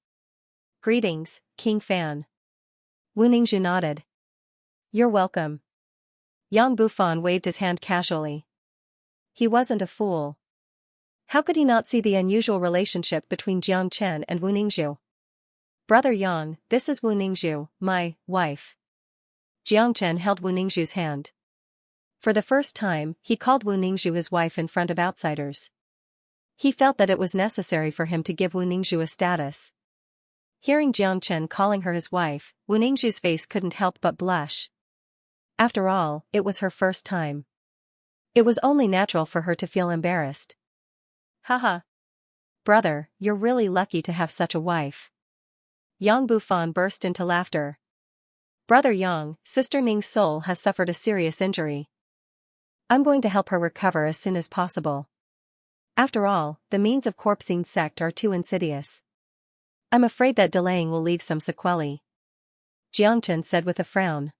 "Greetings, King Fan." Wu Ningzhu nodded. "You're welcome." Yang Bufan waved his hand casually. He wasn't a fool. How could he not see the unusual relationship between Xianxia and Wu Ningzhu? "Brother Yang, this is Wu Ningzhu, my wife." Xianxia held Wu Ningzhu's hand. For the first time, he called Wu Ningzhu his wife in front of outsiders. He felt that it was necessary for him to give Wu Ningzhu a status. Hearing Jiang Chen calling her his wife, Wu Ningzhu's face couldn't help but blush. After all, it was her first time. It was only natural for her to feel embarrassed. Haha. Brother, you're really lucky to have such a wife. Yang Bufan burst into laughter. Brother Yang, Sister Ning's soul has suffered a serious injury. I'm going to help her recover as soon as possible. After all, the means of corpsing sect are too insidious. I'm afraid that delaying will leave some sequelae. Jiang Chen said with a frown.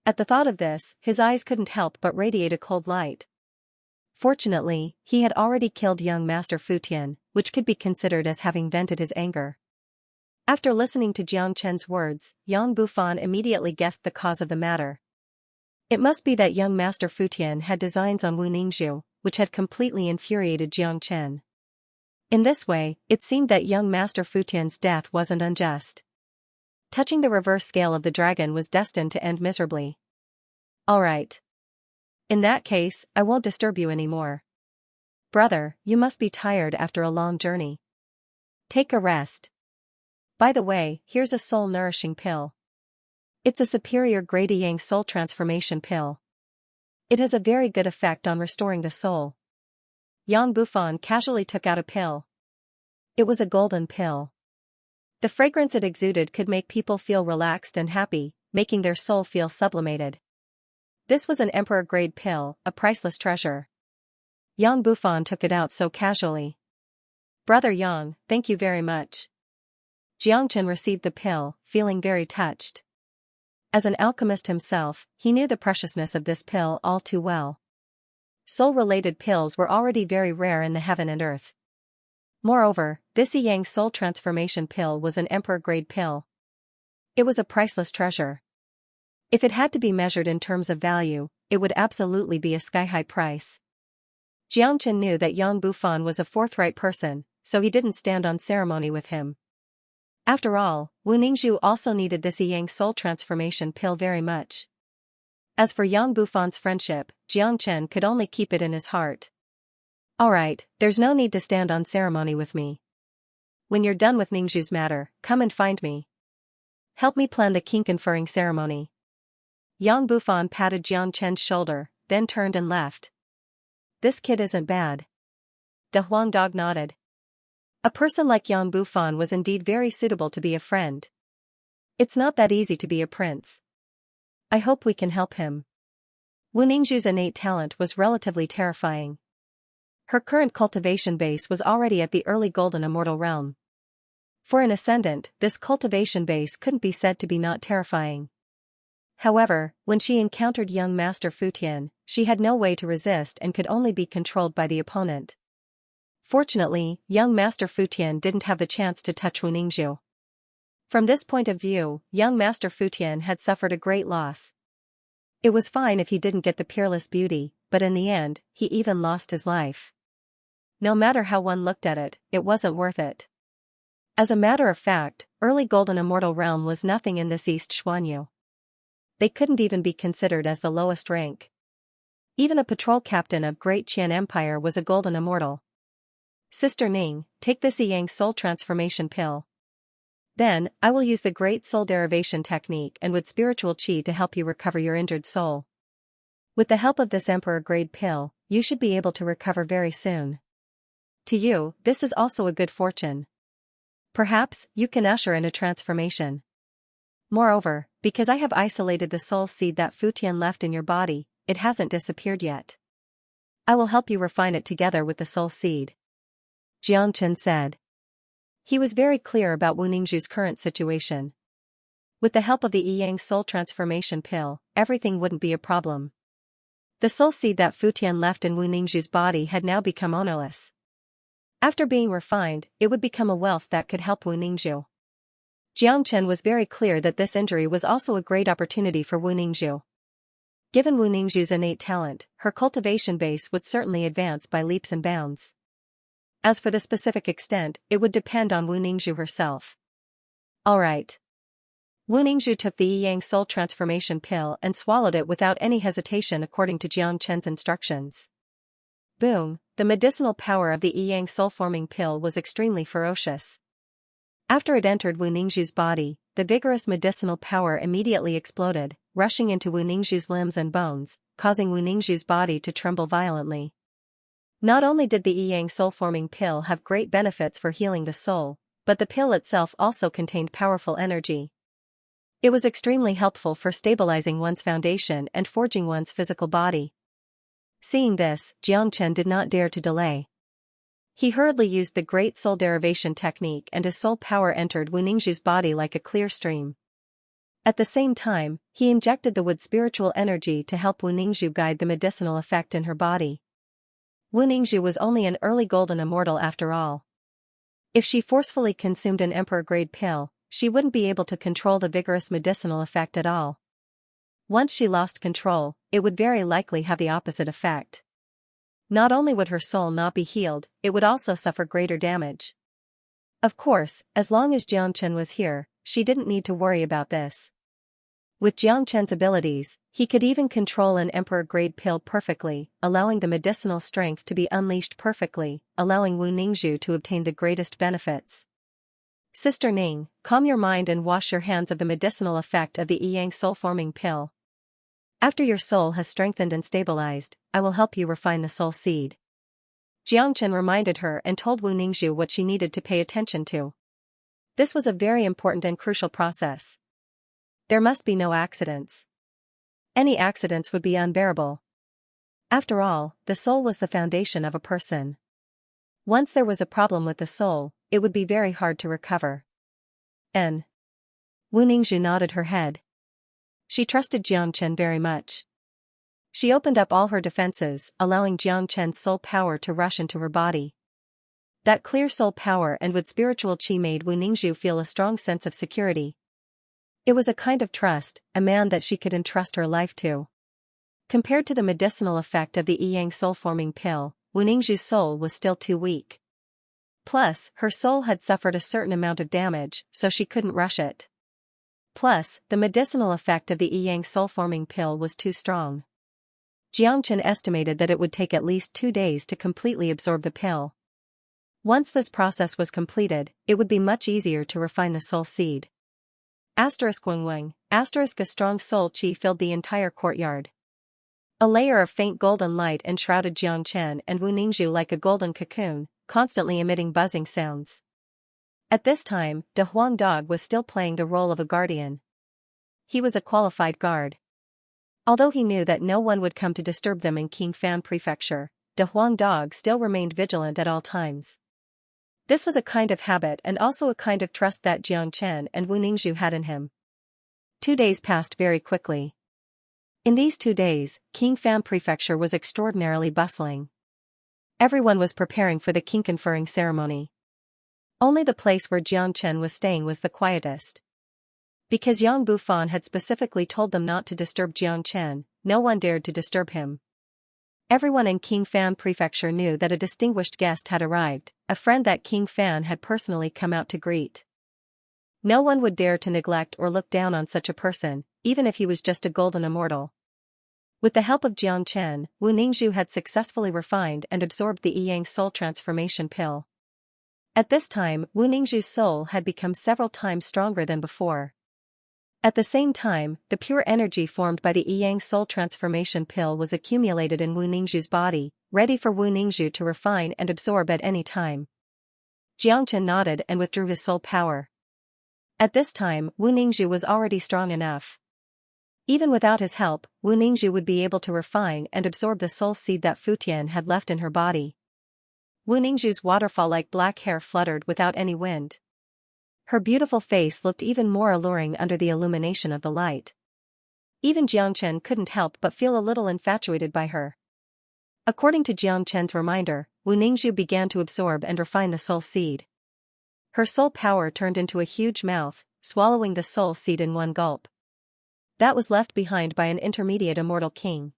At the thought of this, his eyes couldn't help but radiate a cold light. Fortunately, he had already killed young Master Fu Tian, which could be considered as having vented his anger. After listening to Jiang Chen's words, Yang Bufan immediately guessed the cause of the matter. It must be that young Master Fu Tian had designs on Wu Ningzhu, which had completely infuriated Jiang Chen. In this way, it seemed that young Master Fu Tian's death wasn't unjust. Touching the reverse scale of the dragon was destined to end miserably. Alright. In that case, I won't disturb you anymore. Brother, you must be tired after a long journey. Take a rest. By the way, here's a soul-nourishing pill. It's a superior grade Yang soul transformation pill. It has a very good effect on restoring the soul. Yang Bufan casually took out a pill. It was a golden pill. The fragrance it exuded could make people feel relaxed and happy, making their soul feel sublimated. This was an emperor-grade pill, a priceless treasure. Yang Bufan took it out so casually. Brother Yang, thank you very much. Jiang Chen received the pill, feeling very touched. As an alchemist himself, he knew the preciousness of this pill all too well. Soul-related pills were already very rare in the heaven and earth. Moreover, this Yang soul transformation pill was an emperor-grade pill. It was a priceless treasure. If it had to be measured in terms of value, it would absolutely be a sky-high price. Jiang Chen knew that Yang Bufan was a forthright person, so he didn't stand on ceremony with him. After all, Wu Ningzhu also needed this Yang soul transformation pill very much. As for Yang Bufan's friendship, Jiang Chen could only keep it in his heart. Alright, there's no need to stand on ceremony with me. When you're done with Ningzhu's matter, come and find me. Help me plan the king conferring ceremony. Yang Bufan patted Jiang Chen's shoulder, then turned and left. This kid isn't bad. De Huang Dog nodded. A person like Yang Bufan was indeed very suitable to be a friend. It's not that easy to be a prince. I hope we can help him. Wu Ningzhu's innate talent was relatively terrifying. Her current cultivation base was already at the early golden immortal realm. For an ascendant, this cultivation base couldn't be said to be not terrifying. However, when she encountered young Master Fu Tian, she had no way to resist and could only be controlled by the opponent. Fortunately, young Master Fu Tian didn't have the chance to touch Wu Ningzhu. From this point of view, young Master Fu Tian had suffered a great loss. It was fine if he didn't get the peerless beauty, but in the end, he even lost his life. No matter how one looked at it, it wasn't worth it. As a matter of fact, early golden immortal realm was nothing in this East Xuanyu. They couldn't even be considered as the lowest rank. Even a patrol captain of Great Qian Empire was a golden immortal. Sister Ning, take this Yang soul transformation pill. Then, I will use the Great Soul Derivation technique and with spiritual qi to help you recover your injured soul. With the help of this emperor-grade pill, you should be able to recover very soon. To you, this is also a good fortune. Perhaps, you can usher in a transformation. Moreover, because I have isolated the soul seed that Fu Tian left in your body, it hasn't disappeared yet. I will help you refine it together with the soul seed. Jiang Chen said. He was very clear about Wu Ningzhu's current situation. With the help of the Yang soul transformation pill, everything wouldn't be a problem. The soul seed that Fu Tian left in Wu Ningzhu's body had now become ownerless. After being refined, it would become a wealth that could help Wu Ningzhu. Jiang Chen was very clear that this injury was also a great opportunity for Wu Ningzhu. Given Wu Ningzhu's innate talent, her cultivation base would certainly advance by leaps and bounds. As for the specific extent, it would depend on Wu Ningzhu herself. Alright. Wu Ningzhu took the Yang soul transformation pill and swallowed it without any hesitation according to Jiang Chen's instructions. Boom, the medicinal power of the Yang soul-forming pill was extremely ferocious. After it entered Wu Ningzhu's body, the vigorous medicinal power immediately exploded, rushing into Wu Ningzhu's limbs and bones, causing Wu Ningzhu's body to tremble violently. Not only did the Yang soul-forming pill have great benefits for healing the soul, but the pill itself also contained powerful energy. It was extremely helpful for stabilizing one's foundation and forging one's physical body. Seeing this, Xianxia did not dare to delay. He hurriedly used the great soul derivation technique, and his soul power entered Wu Ningzhu's body like a clear stream. At the same time, he injected the wood spiritual energy to help Wu Ningzhu guide the medicinal effect in her body. Wu Ningzhu was only an early golden immortal after all. If she forcefully consumed an emperor-grade pill, she wouldn't be able to control the vigorous medicinal effect at all. Once she lost control, it would very likely have the opposite effect. Not only would her soul not be healed, it would also suffer greater damage. Of course, as long as Xianxia was here, she didn't need to worry about this. With Xianxia's abilities, he could even control an emperor-grade pill perfectly, allowing the medicinal strength to be unleashed perfectly, allowing Wu Ningzhu to obtain the greatest benefits. Sister Ning, calm your mind and wash your hands of the medicinal effect of the Yang soul-forming pill. After your soul has strengthened and stabilized, I will help you refine the soul seed. Xianxia reminded her and told Wu Ningzhu what she needed to pay attention to. This was a very important and crucial process. There must be no accidents. Any accidents would be unbearable. After all, the soul was the foundation of a person. Once there was a problem with the soul, it would be very hard to recover. Wu Ningzhu nodded her head. She trusted Xianxia very much. She opened up all her defenses, allowing Xianxia's soul power to rush into her body. That clear soul power and wood spiritual qi made Wu Ningzhu feel a strong sense of security. It was a kind of trust, a man that she could entrust her life to. Compared to the medicinal effect of the Yang soul-forming pill, Wu Ningzhu's soul was still too weak. Plus, her soul had suffered a certain amount of damage, so she couldn't rush it. Plus, the medicinal effect of the Yang soul-forming pill was too strong. Xianxia estimated that it would take at least 2 days to completely absorb the pill. Once this process was completed, it would be much easier to refine the soul seed. ******* A strong soul qi filled the entire courtyard. A layer of faint golden light enshrouded Xianxia and Wu Ningzhu like a golden cocoon, constantly emitting buzzing sounds. At this time, De Huang Dog was still playing the role of a guardian. He was a qualified guard. Although he knew that no one would come to disturb them in Qingfan Prefecture, De Huang Dog still remained vigilant at all times. This was a kind of habit and also a kind of trust that Xianxia and Wu Ningzhu had in him. 2 days passed very quickly. In these 2 days, Qingfan Prefecture was extraordinarily bustling. Everyone was preparing for the king conferring ceremony. Only the place where Xianxia was staying was the quietest. Because Yang Bufan had specifically told them not to disturb Xianxia, no one dared to disturb him. Everyone in Qingfan Prefecture knew that a distinguished guest had arrived, a friend that King Fan had personally come out to greet. No one would dare to neglect or look down on such a person, even if he was just a golden immortal. With the help of Xianxia, Wu Ningzhu had successfully refined and absorbed the Yang soul transformation pill. At this time, Wu Ningzhu's soul had become several times stronger than before. At the same time, the pure energy formed by the Yang soul transformation pill was accumulated in Wu Ningzhu's body, ready for Wu Ningzhu to refine and absorb at any time. Xianxia nodded and withdrew his soul power. At this time, Wu Ningzhu was already strong enough. Even without his help, Wu Ningzhu would be able to refine and absorb the soul seed that Futian had left in her body. Wu Ningzhu's waterfall-like black hair fluttered without any wind. Her beautiful face looked even more alluring under the illumination of the light. Even Xianxia couldn't help but feel a little infatuated by her. According to Xianxia's reminder, Wu Ningzhu began to absorb and refine the soul seed. Her soul power turned into a huge mouth, swallowing the soul seed in one gulp. That was left behind by an intermediate immortal king.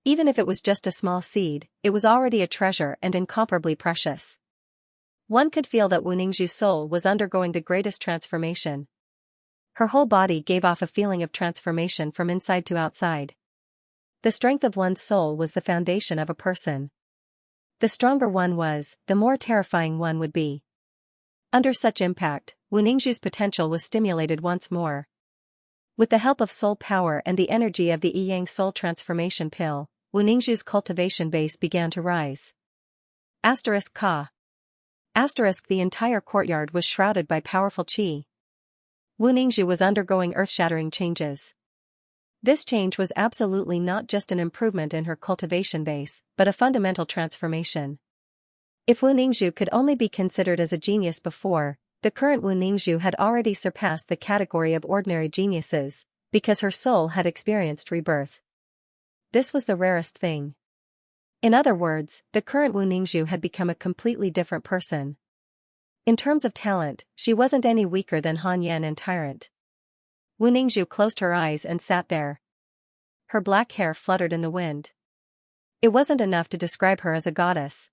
Even if it was just a small seed, it was already a treasure and incomparably precious. One could feel that Wu Ningzhu's soul was undergoing the greatest transformation. Her whole body gave off a feeling of transformation from inside to outside. The strength of one's soul was the foundation of a person. The stronger one was, the more terrifying one would be. Under such impact, Wu Ningzhu's potential was stimulated once more. With the help of soul power and the energy of the Yi-Yang soul transformation pill, Wu Ningzhu's cultivation base began to rise. Ka. The entire courtyard was shrouded by powerful qi. Wu Ningzhu was undergoing earth-shattering changes. This change was absolutely not just an improvement in her cultivation base, but a fundamental transformation. If Wu Ningzhu could only be considered as a genius before, the current Wu Ningzhu had already surpassed the category of ordinary geniuses, because her soul had experienced rebirth. This was the rarest thing. In other words, the current Wu Ningzhu had become a completely different person. In terms of talent, she wasn't any weaker than Han Yan and Tyrant. Wu Ningzhu closed her eyes and sat there. Her black hair fluttered in the wind. It wasn't enough to describe her as a goddess.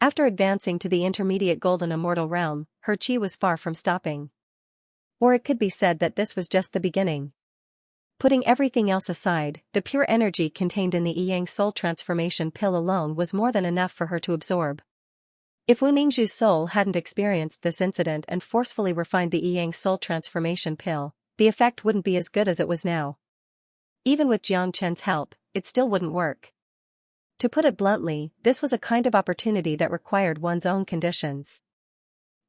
After advancing to the intermediate golden immortal realm, her qi was far from stopping. Or it could be said that this was just the beginning. Putting everything else aside, the pure energy contained in the Yi-Yang soul transformation pill alone was more than enough for her to absorb. If Wu Ningzhu's soul hadn't experienced this incident and forcefully refined the Yi-Yang soul transformation pill, the effect wouldn't be as good as it was now. Even with Jiang Chen's help, it still wouldn't work. To put it bluntly, this was a kind of opportunity that required one's own conditions.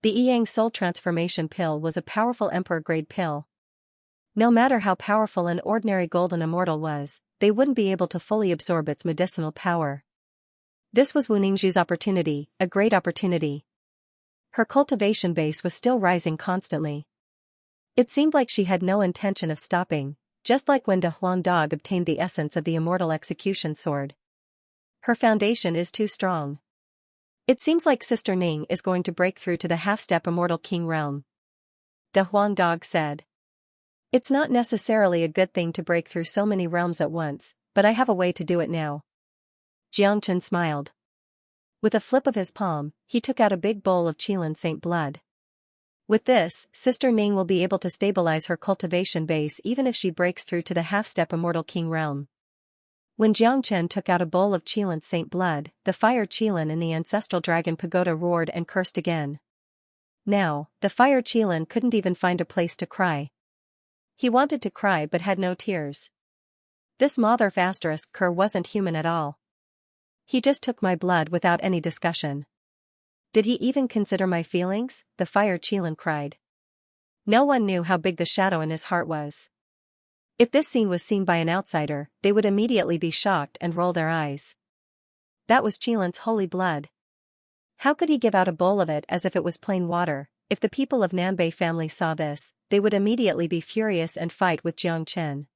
The Yi-Yang soul transformation pill was a powerful emperor-grade pill. No matter how powerful an ordinary golden immortal was, they wouldn't be able to fully absorb its medicinal power. This was Wu Ningzhu's opportunity, a great opportunity. Her cultivation base was still rising constantly. It seemed like she had no intention of stopping, just like when De Huang Dog obtained the essence of the immortal execution sword. Her foundation is too strong. It seems like Sister Ning is going to break through to the half-step immortal king realm. De Huang Dog said. It's not necessarily a good thing to break through so many realms at once, but I have a way to do it now. Jiang Chen smiled. With a flip of his palm, he took out a big bowl of Qilin Saint blood. With this, Sister Ning will be able to stabilize her cultivation base even if she breaks through to the half-step immortal king realm. When Jiang Chen took out a bowl of Qilin Saint blood, the fire Qilin in the ancestral dragon pagoda roared and cursed again. Now, the fire Qilin couldn't even find a place to cry. He wanted to cry but had no tears. This Mother Asterisk cur wasn't human at all. He just took my blood without any discussion. Did he even consider my feelings? The fire Qilin cried. No one knew how big the shadow in his heart was. If this scene was seen by an outsider, they would immediately be shocked and roll their eyes. That was Qilin's holy blood. How could he give out a bowl of it as if it was plain water? If the people of Nanbei family saw this, they would immediately be furious and fight with Jiang Chen.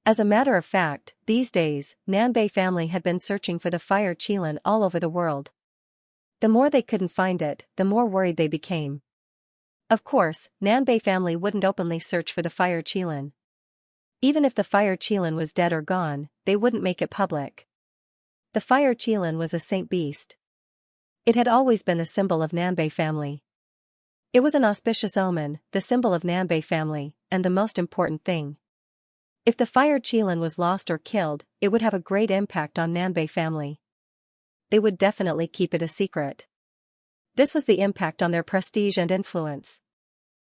As a matter of fact, these days, Nanbei family had been searching for the fire Qilin all over the world. The more they couldn't find it, the more worried they became. Of course, Nanbei family wouldn't openly search for the fire Qilin. Even if the fire Qilin was dead or gone, they wouldn't make it public. The fire Qilin was a saint beast. It had always been the symbol of Nanbei family. It was an auspicious omen, the symbol of Nanbei family, and the most important thing. If the fire Qilin was lost or killed, it would have a great impact on Nanbei family. They would definitely keep it a secret. This was the impact on their prestige and influence.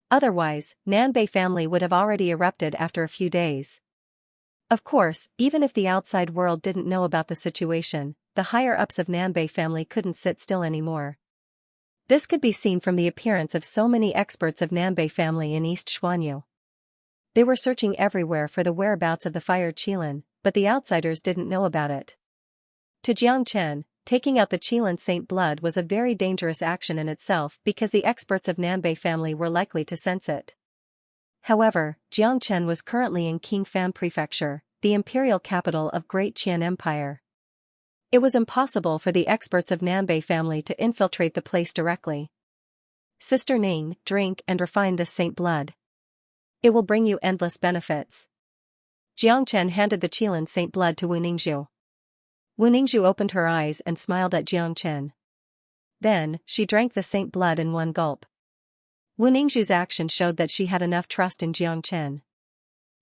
Otherwise, Nanbei family would have already erupted after a few days. Of course, even if the outside world didn't know about the situation, the higher-ups of Nanbei family couldn't sit still anymore. This could be seen from the appearance of so many experts of Nanbei family in East Xuanyu. They were searching everywhere for the whereabouts of the fire Qilin, but the outsiders didn't know about it. To Jiang Chen, taking out the Qilin Saint blood was a very dangerous action in itself because the experts of Nanbei family were likely to sense it. However, Jiang Chen was currently in Qingfan Prefecture, the imperial capital of Great Qian Empire. It was impossible for the experts of Nanbei family to infiltrate the place directly. Sister Ning, drink and refine this saint blood. It will bring you endless benefits. Jiang Chen handed the Qilin Saint blood to Wu Ningzhu. Wu Ningzhu opened her eyes and smiled at Jiang Chen. Then, she drank the saint blood in one gulp. Wu Ningzhu's action showed that she had enough trust in Jiang Chen.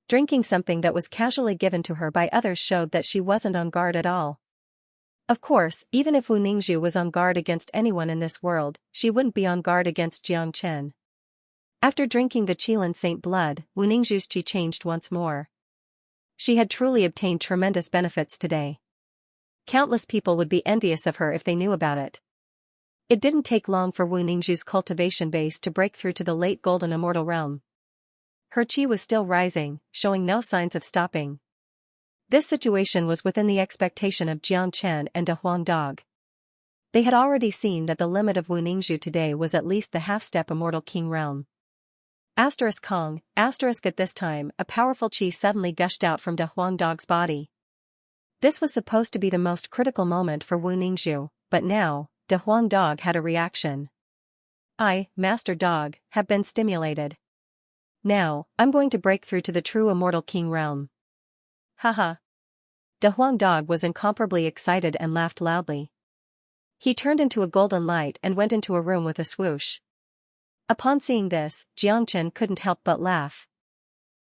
Drinking something that was casually given to her by others showed that she wasn't on guard at all. Of course, even if Wu Ningxu was on guard against anyone in this world, she wouldn't be on guard against Jiang Chen. After drinking the Qilin Saint blood, Wu Ningxu's qi changed once more. She had truly obtained tremendous benefits today. Countless people would be envious of her if they knew about it. It didn't take long for Wu Ningxu's cultivation base to break through to the late golden immortal realm. Her qi was still rising, showing no signs of stopping. This situation was within the expectation of Jiang Chen and De Huang Dog. They had already seen that the limit of Wu Ningxu today was at least the half-step immortal king realm. Kong, at this time, a powerful qi suddenly gushed out from De Huang Dog's body. This was supposed to be the most critical moment for Wu Ningxu, but now, De Huang Dog had a reaction. I, Master Dog, have been stimulated. Now, I'm going to break through to the true immortal king realm. Haha. De Huang Dog was incomparably excited and laughed loudly. He turned into a golden light and went into a room with a swoosh. Upon seeing this, Jiang Chen couldn't help but laugh.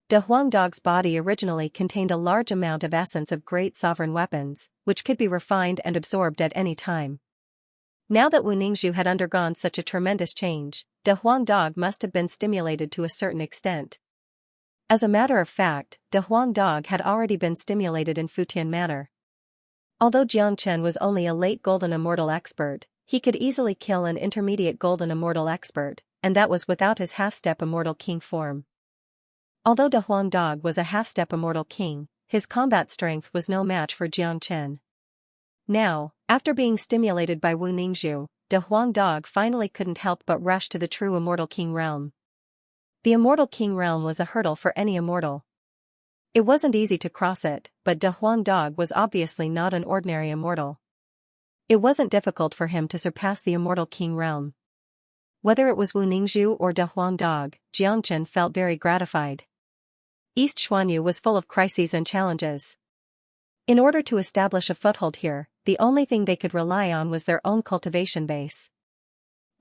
De Huang Dog's body originally contained a large amount of essence of great sovereign weapons, which could be refined and absorbed at any time. Now that Wu Ningxu had undergone such a tremendous change, De Huang Dog must have been stimulated to a certain extent. As a matter of fact, De Huang Dog had already been stimulated in Futian manner. Although Jiang Chen was only a late golden immortal expert, he could easily kill an intermediate golden immortal expert, and that was without his half-step immortal king form. Although De Huang Dog was a half-step immortal king, his combat strength was no match for Jiang Chen. Now, after being stimulated by Wu Ningxu, De Huang Dog finally couldn't help but rush to the true immortal king realm. The immortal king realm was a hurdle for any immortal. It wasn't easy to cross it, but De Huang Dog was obviously not an ordinary immortal. It wasn't difficult for him to surpass the immortal king realm. Whether it was Wu Ningxu or De Huang Dog, Jiang Chen felt very gratified. East Xuanyu was full of crises and challenges. In order to establish a foothold here, the only thing they could rely on was their own cultivation base.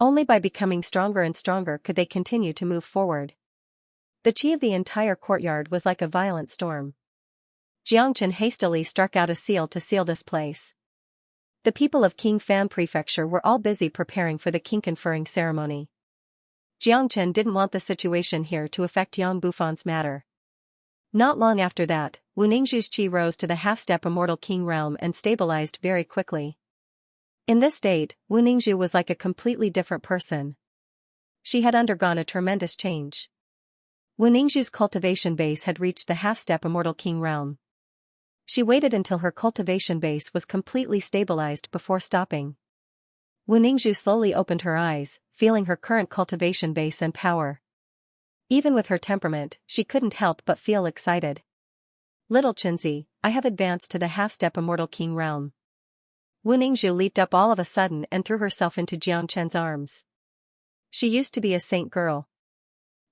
Only by becoming stronger and stronger could they continue to move forward. The qi of the entire courtyard was like a violent storm. Jiang Chen hastily struck out a seal to seal this place. The people of King Fan Prefecture were all busy preparing for the king conferring ceremony. Jiang Chen didn't want the situation here to affect Yang Bufan's matter. Not long after that, Wu Ningxu's qi rose to the half-step immortal king realm and stabilized very quickly. In this state, Wu Ningxu was like a completely different person. She had undergone a tremendous change. Wu Ningxu's cultivation base had reached the half-step immortal king realm. She waited until her cultivation base was completely stabilized before stopping. Wu Ningxu slowly opened her eyes, feeling her current cultivation base and power. Even with her temperament, she couldn't help but feel excited. Little Chenzi, I have advanced to the half-step immortal king realm. Wu Ningxu leaped up all of a sudden and threw herself into Jiang Chen's arms. She used to be a saint girl.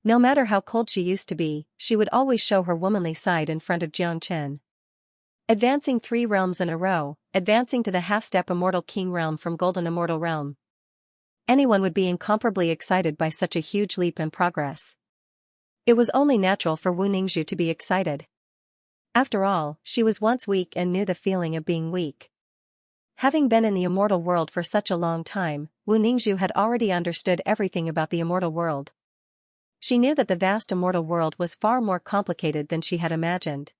No matter how cold she used to be, she would always show her womanly side in front of Jiang Chen. Advancing 3 realms in a row, advancing to the half-step immortal king realm from golden immortal realm. Anyone would be incomparably excited by such a huge leap in progress. It was only natural for Wu Ningxu to be excited. After all, she was once weak and knew the feeling of being weak. Having been in the immortal world for such a long time, Wu Ningxu had already understood everything about the immortal world. She knew that the vast immortal world was far more complicated than she had imagined.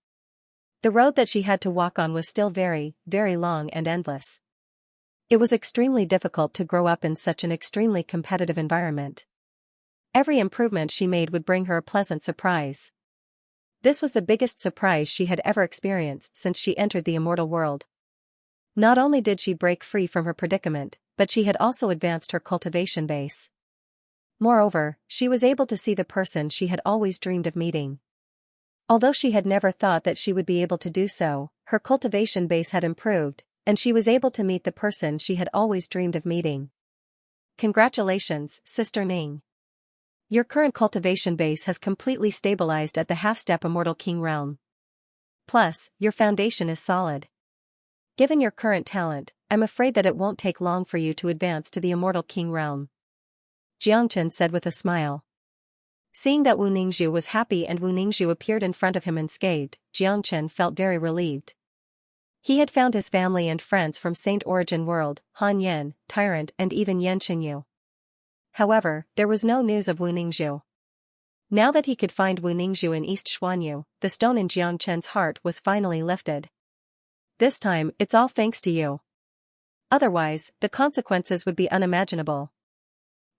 The road that she had to walk on was still very, very long and endless. It was extremely difficult to grow up in such an extremely competitive environment. Every improvement she made would bring her a pleasant surprise. This was the biggest surprise she had ever experienced since she entered the immortal world. Not only did she break free from her predicament, but she had also advanced her cultivation base. Moreover, she was able to see the person she had always dreamed of meeting. Although she had never thought that she would be able to do so, her cultivation base had improved, and she was able to meet the person she had always dreamed of meeting. Congratulations, Sister Ning. Your current cultivation base has completely stabilized at the half-step immortal king realm. Plus, your foundation is solid. Given your current talent, I'm afraid that it won't take long for you to advance to the immortal king realm. Jiang Chen said with a smile. Seeing that Wu Ningxu was happy and Wu Ningxu appeared in front of him unscathed, Jiang Chen felt very relieved. He had found his family and friends from Saint Origin World, Han Yin, Tyrant and even Yan Qinyu. However, there was no news of Wu Ningzhu. Now that he could find Wu Ningzhu in East Xuanyu, the stone in Jiang Chen's heart was finally lifted. This time, it's all thanks to you. Otherwise, the consequences would be unimaginable.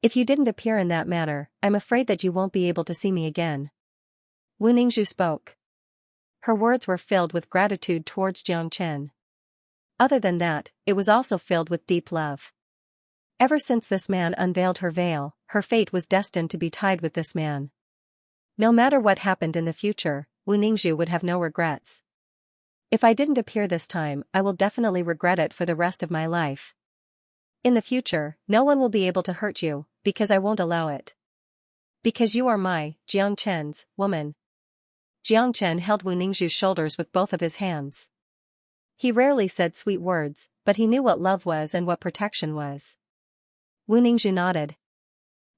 If you didn't appear in that manner, I'm afraid that you won't be able to see me again. Wu Ningzhu spoke. Her words were filled with gratitude towards Jiang Chen. Other than that, it was also filled with deep love. Ever since this man unveiled her veil, her fate was destined to be tied with this man. No matter what happened in the future, Wu Ningzhu would have no regrets. If I didn't appear this time, I will definitely regret it for the rest of my life. In the future, no one will be able to hurt you, because I won't allow it. Because you are my, Jiang Chen's, woman. Jiang Chen held Wu Ningzhu's shoulders with both of his hands. He rarely said sweet words, but he knew what love was and what protection was. Wu Ningzhu nodded.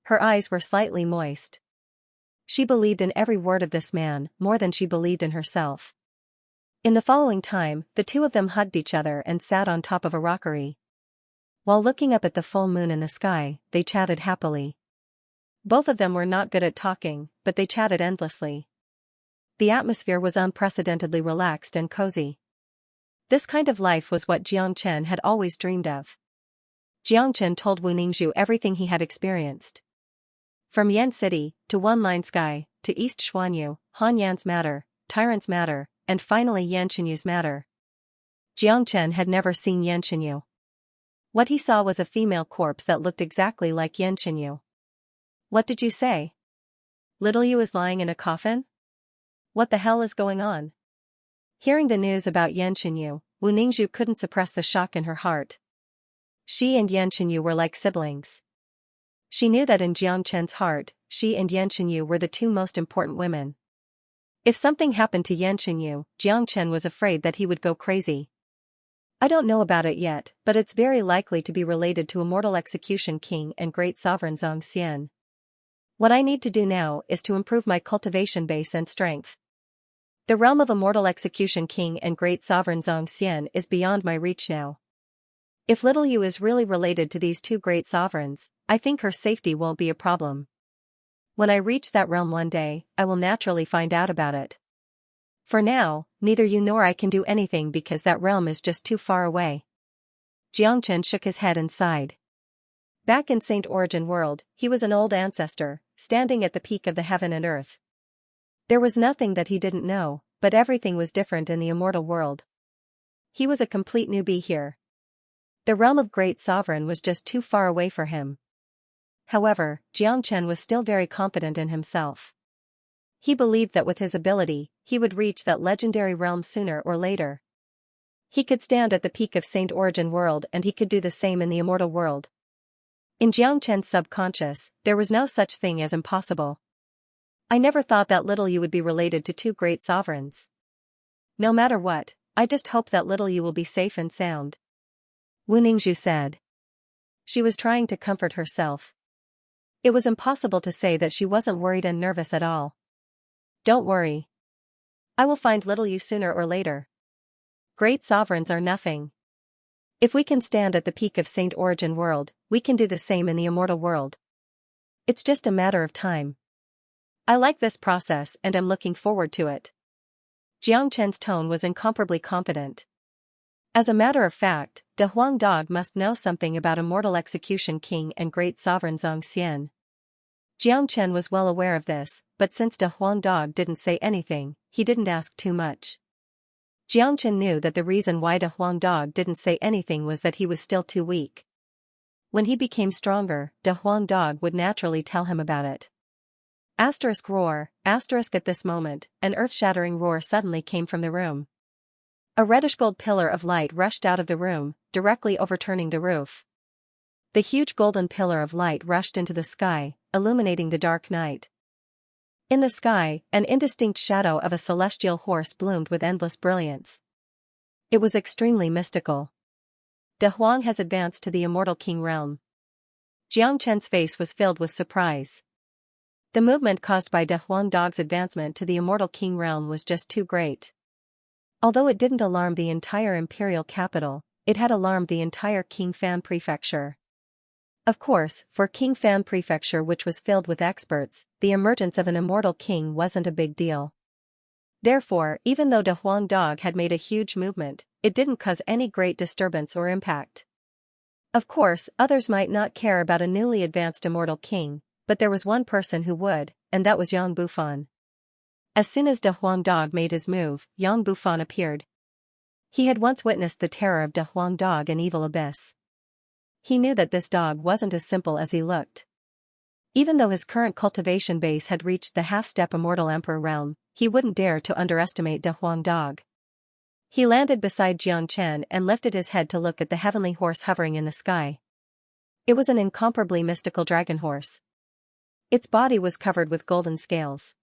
Her eyes were slightly moist. She believed in every word of this man, more than she believed in herself. In the following time, the two of them hugged each other and sat on top of a rockery. While looking up at the full moon in the sky, they chatted happily. Both of them were not good at talking, but they chatted endlessly. The atmosphere was unprecedentedly relaxed and cozy. This kind of life was what Jiang Chen had always dreamed of. Jiang Chen told Wu Ningzhu everything he had experienced. From Yan City, to One Line Sky, to East Xuanyu, Han Yan's matter, Tyrant's matter, and finally Yan Qinyu's matter. Jiang Chen had never seen Yan Qinyu. What he saw was a female corpse that looked exactly like Yan Qinyu. What did you say? Little Yu is lying in a coffin? What the hell is going on? Hearing the news about Yan Qinyu, Wu Ningzhu couldn't suppress the shock in her heart. She and Yan Qinyu were like siblings. She knew that in Jiang Chen's heart, she and Yan Qinyu were the two most important women. If something happened to Yan Qinyu, Jiang Chen was afraid that he would go crazy. I don't know about it yet, but it's very likely to be related to Immortal Execution King and Great Sovereign Xianxia. What I need to do now is to improve my cultivation base and strength. The realm of Immortal Execution King and Great Sovereign Xianxia is beyond my reach now. If Little Yu is really related to these two great sovereigns, I think her safety won't be a problem. When I reach that realm one day, I will naturally find out about it. For now, neither you nor I can do anything because that realm is just too far away. Jiang Chen shook his head and sighed. Back in Saint Origin World, he was an old ancestor, standing at the peak of the heaven and earth. There was nothing that he didn't know, but everything was different in the immortal world. He was a complete newbie here. The realm of Great Sovereign was just too far away for him. However, Jiang Chen was still very confident in himself. He believed that with his ability, he would reach that legendary realm sooner or later. He could stand at the peak of Saint Origin World and he could do the same in the immortal world. In Jiang Chen's subconscious, there was no such thing as impossible. I never thought that Little Yu would be related to two great sovereigns. No matter what, I just hope that Little Yu will be safe and sound. Wu Ningzhu said. She was trying to comfort herself. It was impossible to say that she wasn't worried and nervous at all. Don't worry. I will find Little Yu sooner or later. Great sovereigns are nothing. If we can stand at the peak of Saint Origin World, we can do the same in the immortal world. It's just a matter of time. I like this process and am looking forward to it. Jiang Chen's tone was incomparably confident. As a matter of fact, De Huang Dog must know something about Immortal Execution King and Great Sovereign Xianxia. Jiang Chen was well aware of this, but since De Huang Dog didn't say anything, he didn't ask too much. Jiang Chen knew that the reason why De Huang Dog didn't say anything was that he was still too weak. When he became stronger, De Huang Dog would naturally tell him about it. Asterisk roar, asterisk at this moment, an earth-shattering roar suddenly came from the room. A reddish-gold pillar of light rushed out of the room, directly overturning the roof. The huge golden pillar of light rushed into the sky, illuminating the dark night. In the sky, an indistinct shadow of a celestial horse bloomed with endless brilliance. It was extremely mystical. De Huang has advanced to the Immortal King realm. Jiang Chen's face was filled with surprise. The movement caused by De Huang Dog's advancement to the Immortal King realm was just too great. Although it didn't alarm the entire imperial capital, it had alarmed the entire Qingfan prefecture. Of course, for Qingfan prefecture, which was filled with experts, the emergence of an immortal king wasn't a big deal. Therefore, even though De Huang Dog had made a huge movement, it didn't cause any great disturbance or impact. Of course, others might not care about a newly advanced immortal king, but there was one person who would, and that was Yang Bufan. As soon as De Huang Dog made his move, Yang Bufan appeared. He had once witnessed the terror of De Huang Dog and evil abyss. He knew that this dog wasn't as simple as he looked. Even though his current cultivation base had reached the half-step immortal emperor realm, he wouldn't dare to underestimate De Huang Dog. He landed beside Xianxia and lifted his head to look at the heavenly horse hovering in the sky. It was an incomparably mystical dragon horse. Its body was covered with golden scales.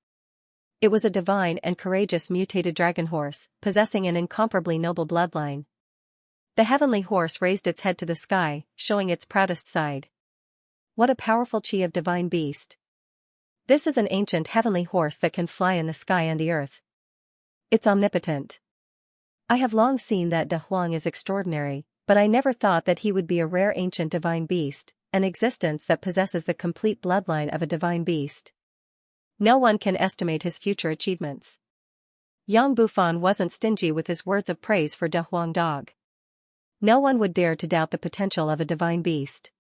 It was a divine and courageous mutated dragon horse, possessing an incomparably noble bloodline. The heavenly horse raised its head to the sky, showing its proudest side. What a powerful chi of divine beast. This is an ancient heavenly horse that can fly in the sky and the earth. It's omnipotent. I have long seen that De Huang is extraordinary, but I never thought that he would be a rare ancient divine beast, an existence that possesses the complete bloodline of a divine beast. No one can estimate his future achievements. Yang Bufan wasn't stingy with his words of praise for De Huang Dog. No one would dare to doubt the potential of a divine beast.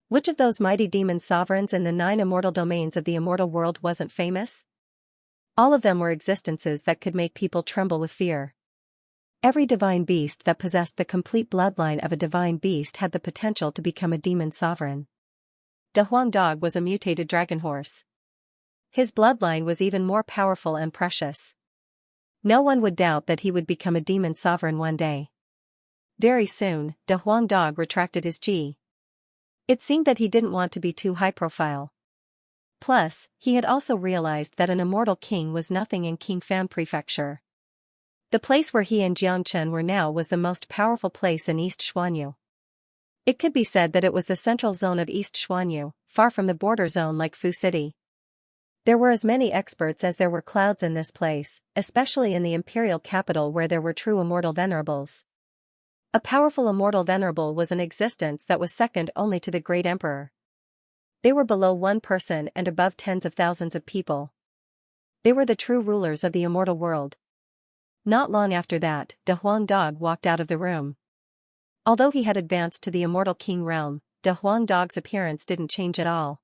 Which of those mighty demon sovereigns in the 9 immortal domains of the immortal world wasn't famous? All of them were existences that could make people tremble with fear. Every divine beast that possessed the complete bloodline of a divine beast had the potential to become a demon sovereign. De Huang Dog was a mutated dragon horse. His bloodline was even more powerful and precious. No one would doubt that he would become a demon sovereign one day. Very soon, De Huang Dog retracted his chi. It seemed that he didn't want to be too high profile. Plus, he had also realized that an immortal king was nothing in Qingfan prefecture. The place where he and Jiangchen were now was the most powerful place in East Xuanyu. It could be said that it was the central zone of East Xuanyu, far from the border zone like Fu City. There were as many experts as there were clouds in this place, especially in the imperial capital where there were true immortal venerables. A powerful immortal venerable was an existence that was second only to the great emperor. They were below one person and above tens of thousands of people. They were the true rulers of the immortal world. Not long after that, De Huang Dog walked out of the room. Although he had advanced to the immortal king realm, De Huang Dog's appearance didn't change at all.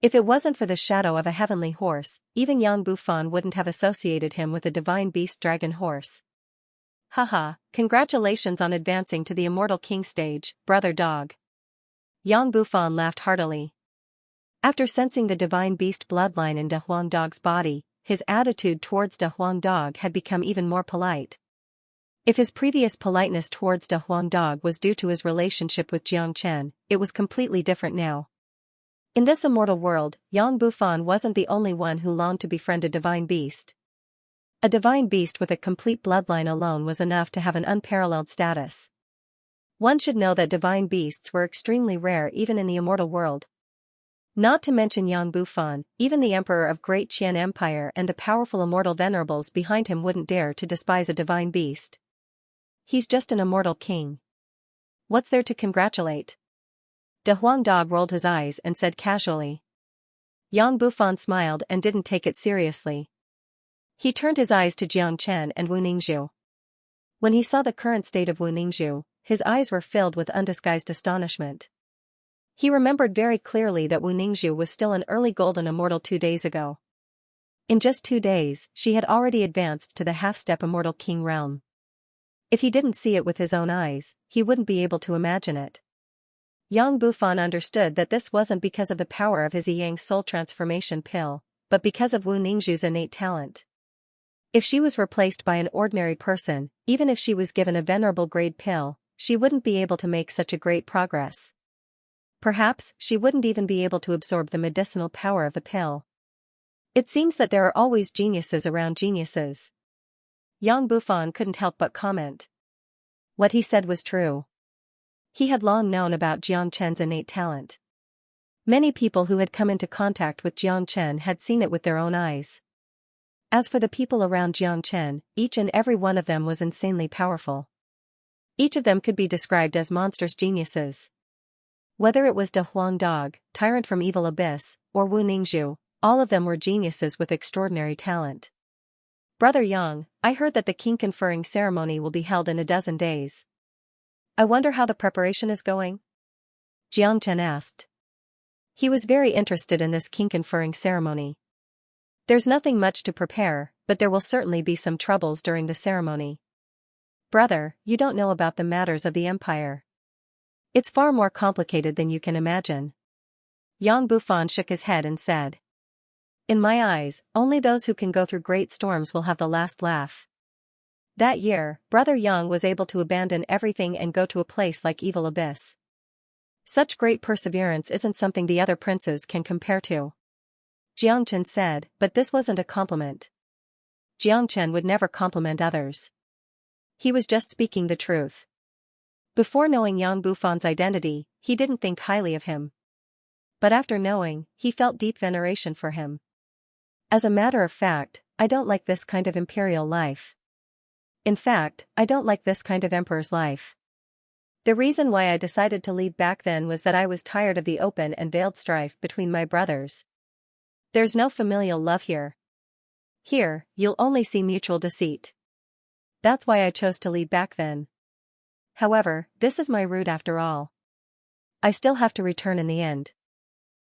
If it wasn't for the shadow of a heavenly horse, even Yang Bufan wouldn't have associated him with a divine beast dragon horse. Haha, congratulations on advancing to the immortal king stage, brother dog. Yang Bufan laughed heartily. After sensing the divine beast bloodline in De Huang Dog's body, his attitude towards De Huang Dog had become even more polite. If his previous politeness towards De Huang Dog was due to his relationship with Jiangchen, it was completely different now. In this immortal world, Yang Bufan wasn't the only one who longed to befriend a divine beast. A divine beast with a complete bloodline alone was enough to have an unparalleled status. One should know that divine beasts were extremely rare even in the immortal world. Not to mention Yang Bufan, even the emperor of Great Qian Empire and the powerful immortal venerables behind him wouldn't dare to despise a divine beast. He's just an immortal king. What's there to congratulate? De Huang Dog rolled his eyes and said casually. Yang Bufan smiled and didn't take it seriously. He turned his eyes to Jiangchen and Wu Ningzhu. When he saw the current state of Wu Ningzhu, his eyes were filled with undisguised astonishment. He remembered very clearly that Wu Ningzhu was still an early golden immortal 2 days ago. In just 2 days, she had already advanced to the half-step immortal king realm. If he didn't see it with his own eyes, he wouldn't be able to imagine it. Yang Bufan understood that this wasn't because of the power of his Yang soul transformation pill, but because of Wu Ningzhu's innate talent. If she was replaced by an ordinary person, even if she was given a venerable grade pill, she wouldn't be able to make such a great progress. Perhaps she wouldn't even be able to absorb the medicinal power of the pill. It seems that there are always geniuses around geniuses. Yang Bufan couldn't help but comment. What he said was true. He had long known about Jiangchen's innate talent. Many people who had come into contact with Jiangchen had seen it with their own eyes. As for the people around Xianxia, each and every one of them was insanely powerful. Each of them could be described as monstrous geniuses. Whether it was De Huang Dog, tyrant from Evil Abyss, or Wu Ningzhu, all of them were geniuses with extraordinary talent. Brother Yang, I heard that the king conferring ceremony will be held in a dozen days. I wonder how the preparation is going? Xianxia asked. He was very interested in this king conferring ceremony. There's nothing much to prepare, but there will certainly be some troubles during the ceremony. Brother, you don't know about the matters of the empire. It's far more complicated than you can imagine. Yang Bufan shook his head and said. In my eyes, only those who can go through great storms will have the last laugh. That year, Brother Yang was able to abandon everything and go to a place like Evil Abyss. Such great perseverance isn't something the other princes can compare to. Jiangchen said, but this wasn't a compliment. Jiangchen would never compliment others. He was just speaking the truth. Before knowing Yang Bufan's identity, he didn't think highly of him. But after knowing, he felt deep veneration for him. As a matter of fact, I don't like this kind of imperial life. In fact, I don't like this kind of emperor's life. The reason why I decided to leave back then was that I was tired of the open and veiled strife between my brothers. There's no familial love here. Here, you'll only see mutual deceit. That's why I chose to leave back then. However, this is my route after all. I still have to return in the end.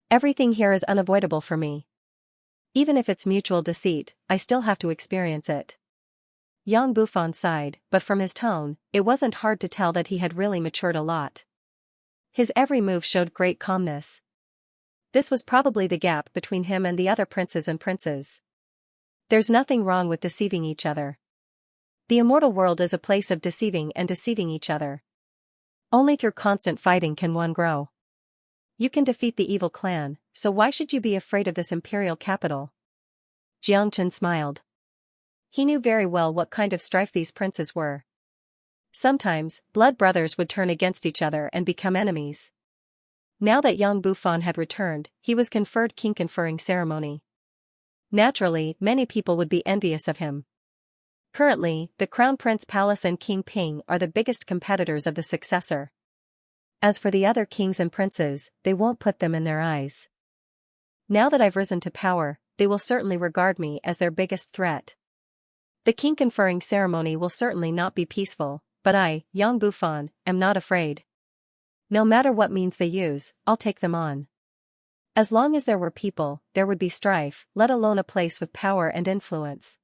Everything here is unavoidable for me. Even if it's mutual deceit, I still have to experience it. Yang Bufan sighed, but from his tone, it wasn't hard to tell that he had really matured a lot. His every move showed great calmness. This was probably the gap between him and the other princes and princes. There's nothing wrong with deceiving each other. The immortal world is a place of deceiving and deceiving each other. Only through constant fighting can one grow. You can defeat the evil clan, so why should you be afraid of this imperial capital? Jiangchen smiled. He knew very well what kind of strife these princes were. Sometimes, blood brothers would turn against each other and become enemies. Now that Yang Bufan had returned, he was conferred king conferring ceremony. Naturally, many people would be envious of him. Currently, the Crown Prince Palace and King Ping are the biggest competitors of the successor. As for the other kings and princes, they won't put them in their eyes. Now that I've risen to power, they will certainly regard me as their biggest threat. The king conferring ceremony will certainly not be peaceful, but I, Yang Bufan, am not afraid. No matter what means they use, I'll take them on. As long as there were people, there would be strife, let alone a place with power and influence.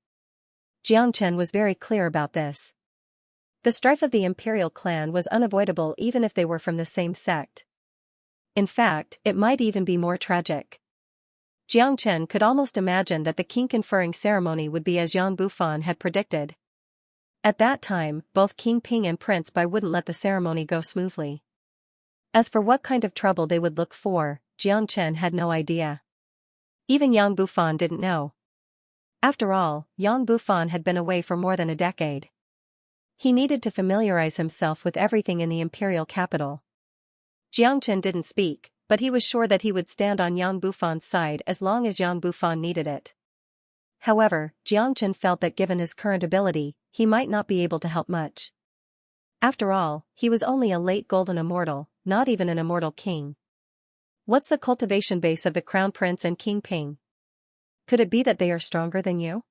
Jiangchen was very clear about this. The strife of the imperial clan was unavoidable even if they were from the same sect. In fact, it might even be more tragic. Jiangchen could almost imagine that the king conferring ceremony would be as Yang Bufan had predicted. At that time, both King Ping and Prince Bai wouldn't let the ceremony go smoothly. As for what kind of trouble they would look for, Jiangchen had no idea. Even Yang Bufan didn't know. After all, Yang Bufan had been away for more than a decade. He needed to familiarize himself with everything in the imperial capital. Jiangchen didn't speak, but he was sure that he would stand on Yang Bufan's side as long as Yang Bufan needed it. However, Jiangchen felt that given his current ability, he might not be able to help much. After all, he was only a late golden immortal, not even an immortal king. What's the cultivation base of the Crown Prince and King Ping? Could it be that they are stronger than you?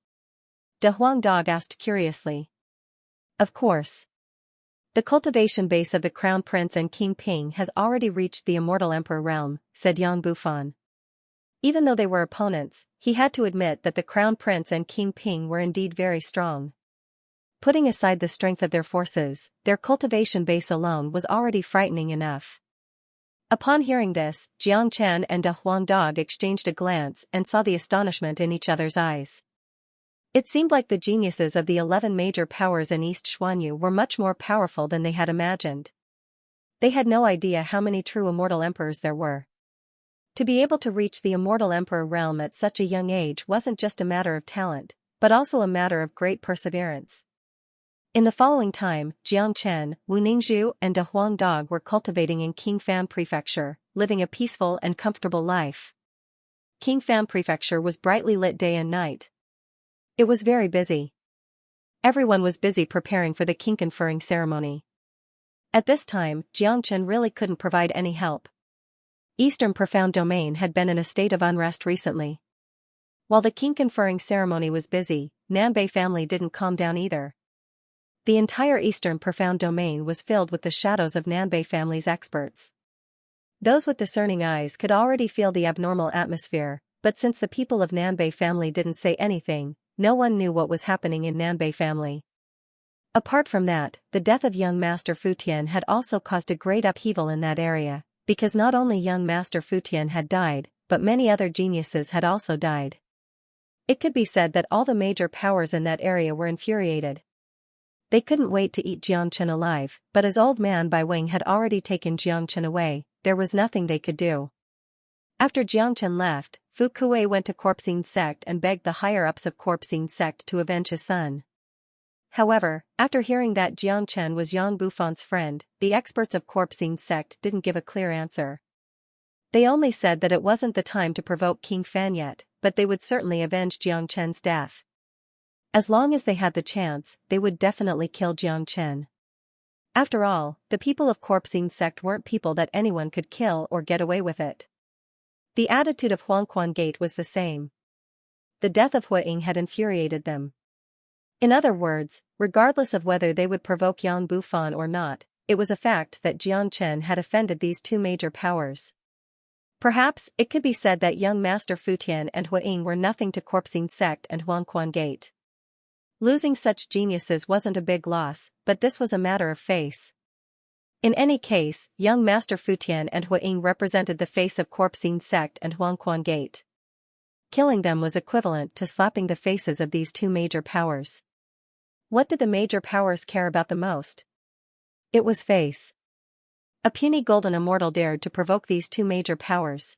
De Huang Dog asked curiously. Of course. The cultivation base of the Crown Prince and King Ping has already reached the immortal emperor realm, said Yang Bufan. Even though they were opponents, he had to admit that the Crown Prince and King Ping were indeed very strong. Putting aside the strength of their forces, their cultivation base alone was already frightening enough. Upon hearing this, Jiangchen and De Huang Dog exchanged a glance and saw the astonishment in each other's eyes. It seemed like the geniuses of the 11 major powers in East Xuanyu were much more powerful than they had imagined. They had no idea how many true immortal emperors there were. To be able to reach the immortal emperor realm at such a young age wasn't just a matter of talent, but also a matter of great perseverance. In the following time, Jiangchen, Wu Ningzhu and De Huang Dog were cultivating in Qingfan Prefecture, living a peaceful and comfortable life. Qingfan Prefecture was brightly lit day and night. It was very busy. Everyone was busy preparing for the king conferring ceremony. At this time, Xianxia really couldn't provide any help. Eastern Profound Domain had been in a state of unrest recently. While the king conferring ceremony was busy, Nanbei family didn't calm down either. The entire Eastern Profound Domain was filled with the shadows of Nanbei family's experts. Those with discerning eyes could already feel the abnormal atmosphere, but since the people of Nanbei family didn't say anything, no one knew what was happening in Nanbei family. Apart from that, the death of young Master Futian had also caused a great upheaval in that area, because not only young Master Futian had died, but many other geniuses had also died. It could be said that all the major powers in that area were infuriated. They couldn't wait to eat Xianxia alive, but as old man Bai Wing had already taken Xianxia away, there was nothing they could do. After Xianxia left, Fu Kuei went to Corpsine sect and begged the higher-ups of Corpsine sect to avenge his son. However, after hearing that Xianxia was Yang Bufan's friend, the experts of Corpsine sect didn't give a clear answer. They only said that it wasn't the time to provoke King Fan yet, but they would certainly avenge Xianxia's death. As long as they had the chance, they would definitely kill Xianxia. After all, the people of Corpsine sect weren't people that anyone could kill or get away with it. The attitude of Huangquan Gate was the same. The death of Huaying had infuriated them. In other words, regardless of whether they would provoke Yang Bufan or not, it was a fact that Xianxia had offended these two major powers. Perhaps it could be said that young Master Futian and Huaying were nothing to Corpsine sect and Huangquan Gate. Losing such geniuses wasn't a big loss, but this was a matter of face. In any case, young Master Futian and Huaying represented the face of Corpsine sect and Huangquan Gate. Killing them was equivalent to slapping the faces of these two major powers. What did the major powers care about the most? It was face. A puny golden immortal dared to provoke these two major powers.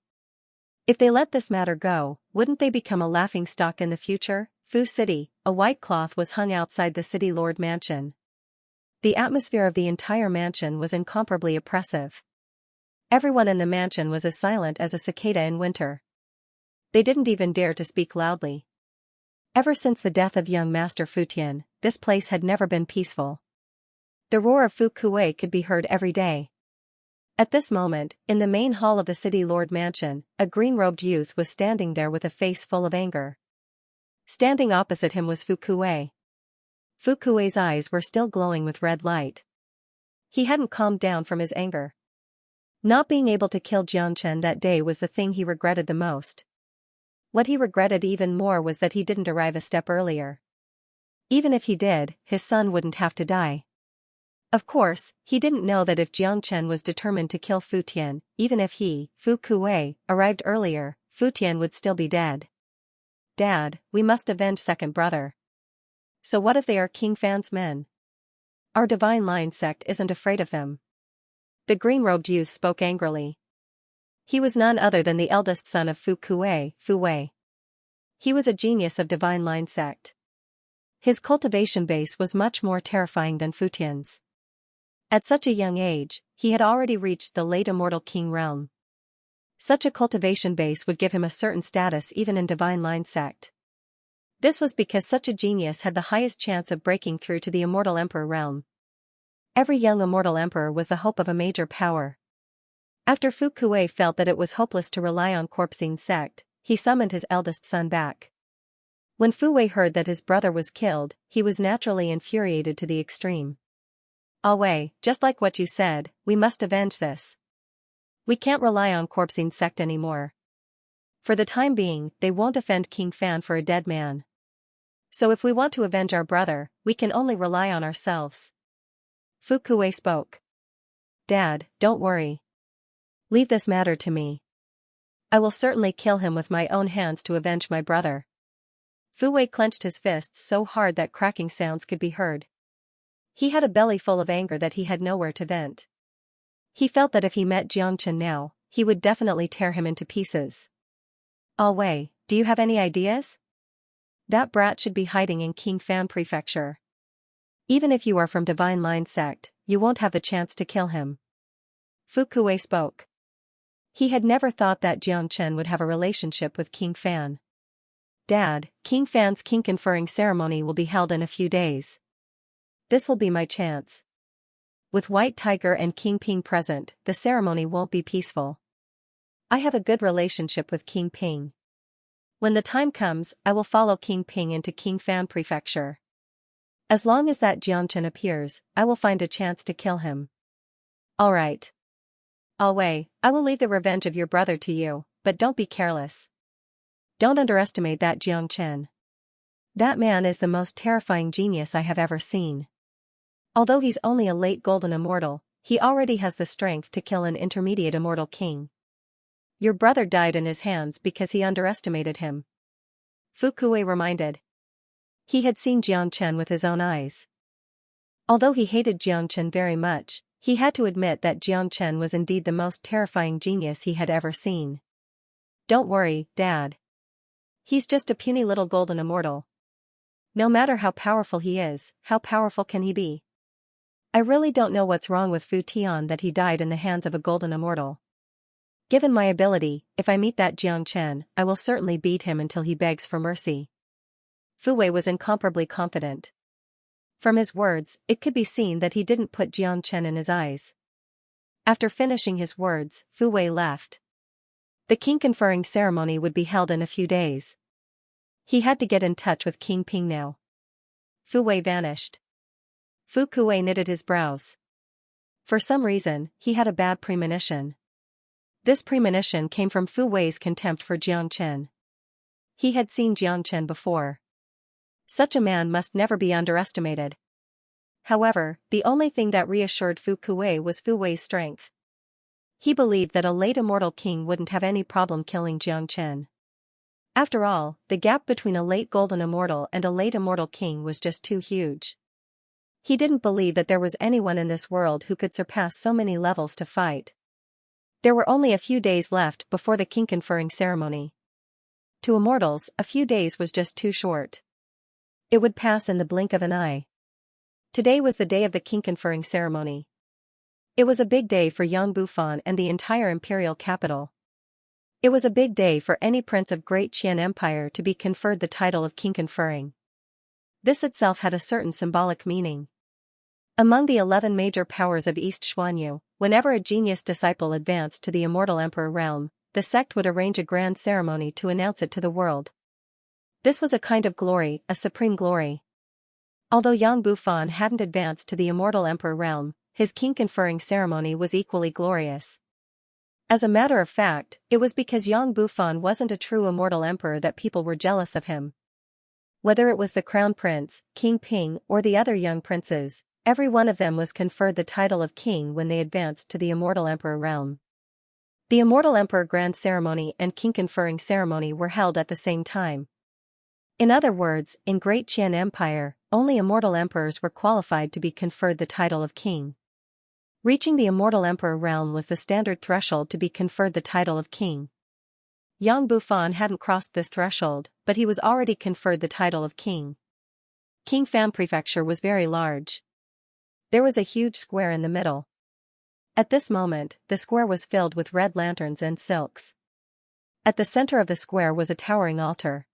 If they let this matter go, wouldn't they become a laughingstock in the future? Fu City, a white cloth was hung outside the city lord mansion. The atmosphere of the entire mansion was incomparably oppressive. Everyone in the mansion was as silent as a cicada in winter. They didn't even dare to speak loudly. Ever since the death of young Master Futian, this place had never been peaceful. The roar of Fu Kuei could be heard every day. At this moment, in the main hall of the city lord mansion, a green-robed youth was standing there with a face full of anger. Standing opposite him was Fu Kuei. Fu Kuei's eyes were still glowing with red light. He hadn't calmed down from his anger. Not being able to kill Xianxia that day was the thing he regretted the most. What he regretted even more was that he didn't arrive a step earlier. Even if he did, his son wouldn't have to die. Of course, he didn't know that if Xianxia was determined to kill Futian, even if he, Fu Kuei, arrived earlier, Futian would still be dead. Dad, we must avenge second brother. So what if they are King Fan's men? Our divine line sect isn't afraid of them. The green-robed youth spoke angrily. He was none other than the eldest son of Fu Kuei, Fu Wei. He was a genius of divine line sect. His cultivation base was much more terrifying than Futian's. At such a young age, he had already reached the late immortal king realm. Such a cultivation base would give him a certain status even in divine line sect. This was because such a genius had the highest chance of breaking through to the immortal emperor realm. Every young immortal emperor was the hope of a major power. After Fu Kuei felt that it was hopeless to rely on Corpsine sect, he summoned his eldest son back. When Fu Wei heard that his brother was killed, he was naturally infuriated to the extreme. "Ah Wei, just like what you said, we must avenge this. We can't rely on Corpsine sect anymore. For the time being, they won't offend King Fan for a dead man. So if we want to avenge our brother, we can only rely on ourselves." Fu Kuei spoke. "Dad, don't worry. Leave this matter to me. I will certainly kill him with my own hands to avenge my brother." Fu Wei clenched his fists so hard that cracking sounds could be heard. He had a belly full of anger that he had nowhere to vent. He felt that if he met Xianxia now, he would definitely tear him into pieces. "Ah Wei, do you have any ideas? That brat should be hiding in King Fan Prefecture. Even if you are from Divine Line sect, you won't have the chance to kill him." Fu Kuei spoke. He had never thought that Xianxia would have a relationship with King Fan. Dad, King Fan's king conferring ceremony will be held in a few days. This will be my chance. With White Tiger and King Ping present, the ceremony won't be peaceful. I have a good relationship with King Ping. When the time comes, I will follow King Ping into King Fan Prefecture. As long as that Xianxia appears, I will find a chance to kill him. Alright. Alway, I will leave the revenge of your brother to you, but don't be careless. Don't underestimate that Xianxia. That man is the most terrifying genius I have ever seen. Although he's only a late golden immortal, he already has the strength to kill an intermediate immortal king. Your brother died in his hands because he underestimated him. Fu Kuei reminded. He had seen Xianxia with his own eyes. Although he hated Xianxia very much, he had to admit that Xianxia was indeed the most terrifying genius he had ever seen. Don't worry, Dad. He's just a puny little golden immortal. No matter how powerful he is, how powerful can he be? I really don't know what's wrong with Fu Tian that he died in the hands of a golden immortal. Given my ability, if I meet that Xianxia, I will certainly beat him until he begs for mercy. Fu Wei was incomparably confident. From his words, it could be seen that he didn't put Xianxia in his eyes. After finishing his words, Fu Wei left. The king conferring ceremony would be held in a few days. He had to get in touch with King Ping now. Fu Wei vanished. Fu Kuei knitted his brows. For some reason, he had a bad premonition. This premonition came from Fu Wei's contempt for Xianxia. He had seen Xianxia before. Such a man must never be underestimated. However, the only thing that reassured Fu Kuei was Fu Wei's strength. He believed that a late immortal king wouldn't have any problem killing Xianxia. After all, the gap between a late golden immortal and a late immortal king was just too huge. He didn't believe that there was anyone in this world who could surpass so many levels to fight. There were only a few days left before the king conferring ceremony. To immortals, a few days was just too short. It would pass in the blink of an eye. Today was the day of the king conferring ceremony. It was a big day for Yang Bufan and the entire imperial capital. It was a big day for any prince of Great Qian Empire to be conferred the title of king conferring. This itself had a certain symbolic meaning. Among the 11 major powers of East Xuanyu, whenever a genius disciple advanced to the immortal emperor realm, the sect would arrange a grand ceremony to announce it to the world. This was a kind of glory, a supreme glory. Although Yang Bufan hadn't advanced to the immortal emperor realm, his king conferring ceremony was equally glorious. As a matter of fact, it was because Yang Bufan wasn't a true immortal emperor that people were jealous of him. Whether it was the crown prince, King Ping, or the other young princes, every one of them was conferred the title of king when they advanced to the immortal emperor realm. The immortal emperor grand ceremony and king conferring ceremony were held at the same time. In other words, in Great Qian Empire, only immortal emperors were qualified to be conferred the title of king. Reaching the immortal emperor realm was the standard threshold to be conferred the title of king. Yang Bufan hadn't crossed this threshold, but he was already conferred the title of king. King Fan Prefecture was very large. There was a huge square in the middle. At this moment, the square was filled with red lanterns and silks. At the center of the square was a towering altar.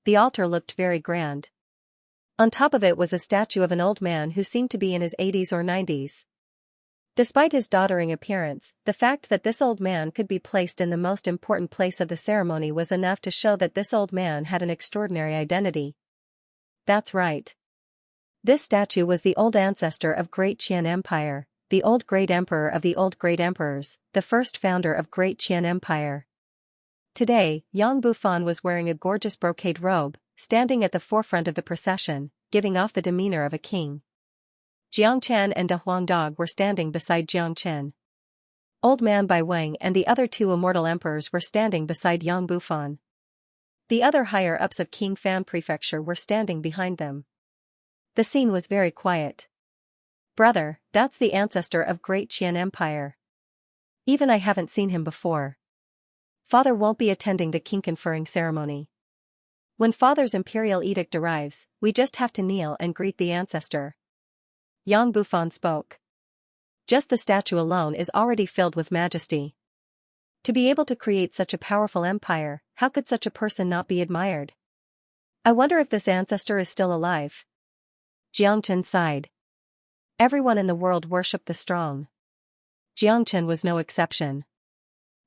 The altar looked very grand. On top of it was a statue of an old man who seemed to be in his 80s or 90s. Despite his doddering appearance, the fact that this old man could be placed in the most important place of the ceremony was enough to show that this old man had an extraordinary identity. That's right. This statue was the old ancestor of Great Qian Empire, the old great emperor of the old great emperors, the first founder of Great Qian Empire. Today, Yang Bufan was wearing a gorgeous brocade robe, standing at the forefront of the procession, giving off the demeanor of a king. Jiang Qian and De Huangdog were standing beside Jiang Qian. Old Man Bai Wang and the other two immortal emperors were standing beside Yang Bufan. The other higher-ups of King Fan Prefecture were standing behind them. The scene was very quiet. Brother, that's the ancestor of Great Qian Empire. Even I haven't seen him before. Father won't be attending the king conferring ceremony. When Father's imperial edict arrives, we just have to kneel and greet the ancestor. Yang Bufan spoke. Just the statue alone is already filled with majesty. To be able to create such a powerful empire, how could such a person not be admired? I wonder if this ancestor is still alive. Xianxia sighed. Everyone in the world worshipped the strong. Xianxia was no exception.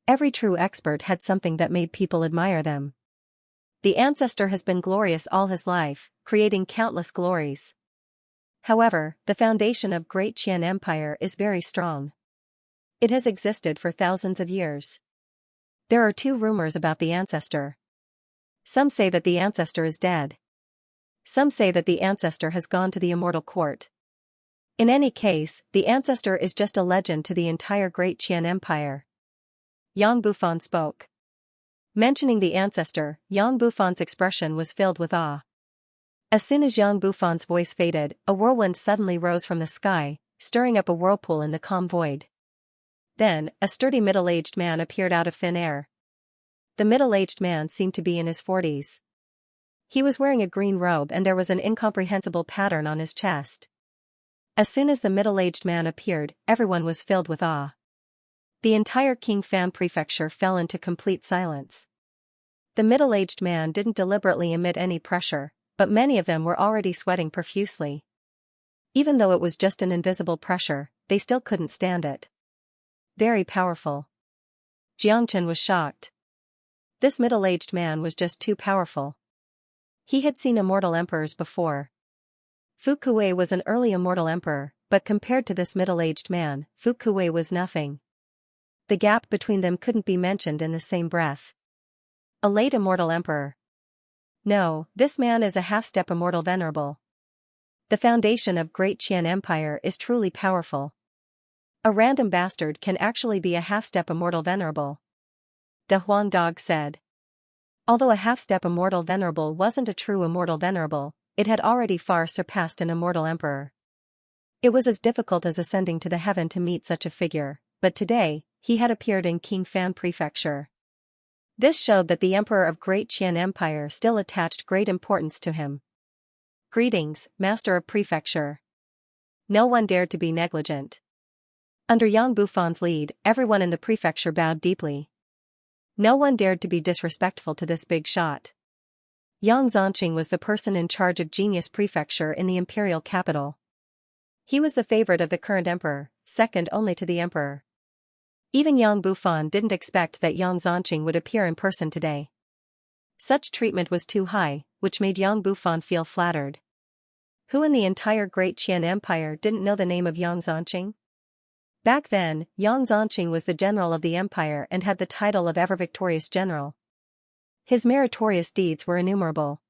Every true expert had something that made people admire them. The ancestor has been glorious all his life, creating countless glories. However, the foundation of Great Qian Empire is very strong. It has existed for thousands of years. There are two rumors about the ancestor. Some say that the ancestor is dead. Some say that the ancestor has gone to the immortal court. In any case, the ancestor is just a legend to the entire Great Qian Empire. Yang Bufan spoke. Mentioning the ancestor, Yang Bufan's expression was filled with awe. As soon as Yang Bufan's voice faded, a whirlwind suddenly rose from the sky, stirring up a whirlpool in the calm void. Then, a sturdy middle-aged man appeared out of thin air. The middle-aged man seemed to be in his 40s. He was wearing a green robe and there was an incomprehensible pattern on his chest. As soon as the middle-aged man appeared, everyone was filled with awe. The entire Qingfan prefecture fell into complete silence. The middle-aged man didn't deliberately emit any pressure, but many of them were already sweating profusely. Even though it was just an invisible pressure, they still couldn't stand it. Very powerful. Xianxia was shocked. This middle-aged man was just too powerful. He had seen immortal emperors before. Fu Kuei was an early immortal emperor, but compared to this middle-aged man, Fu Kuei was nothing. The gap between them couldn't be mentioned in the same breath. A late immortal emperor. No, this man is a half-step immortal venerable. The foundation of Great Qian Empire is truly powerful. A random bastard can actually be a half-step immortal venerable. De Huang Dog said. Although a half-step immortal venerable wasn't a true immortal venerable, it had already far surpassed an immortal emperor. It was as difficult as ascending to the heaven to meet such a figure, but today, he had appeared in Qingfan Prefecture. This showed that the emperor of Great Qian Empire still attached great importance to him. Greetings, Master of Prefecture. No one dared to be negligent. Under Yang Bufan's lead, everyone in the prefecture bowed deeply. No one dared to be disrespectful to this big shot. Yang Zhanqing was the person in charge of Genius Prefecture in the imperial capital. He was the favorite of the current emperor, second only to the emperor. Even Yang Bufan didn't expect that Yang Zhanqing would appear in person today. Such treatment was too high, which made Yang Bufan feel flattered. Who in the entire Great Qian Empire didn't know the name of Yang Zhanqing? Back then, Yang Zhanqing was the general of the empire and had the title of ever-victorious general. His meritorious deeds were innumerable.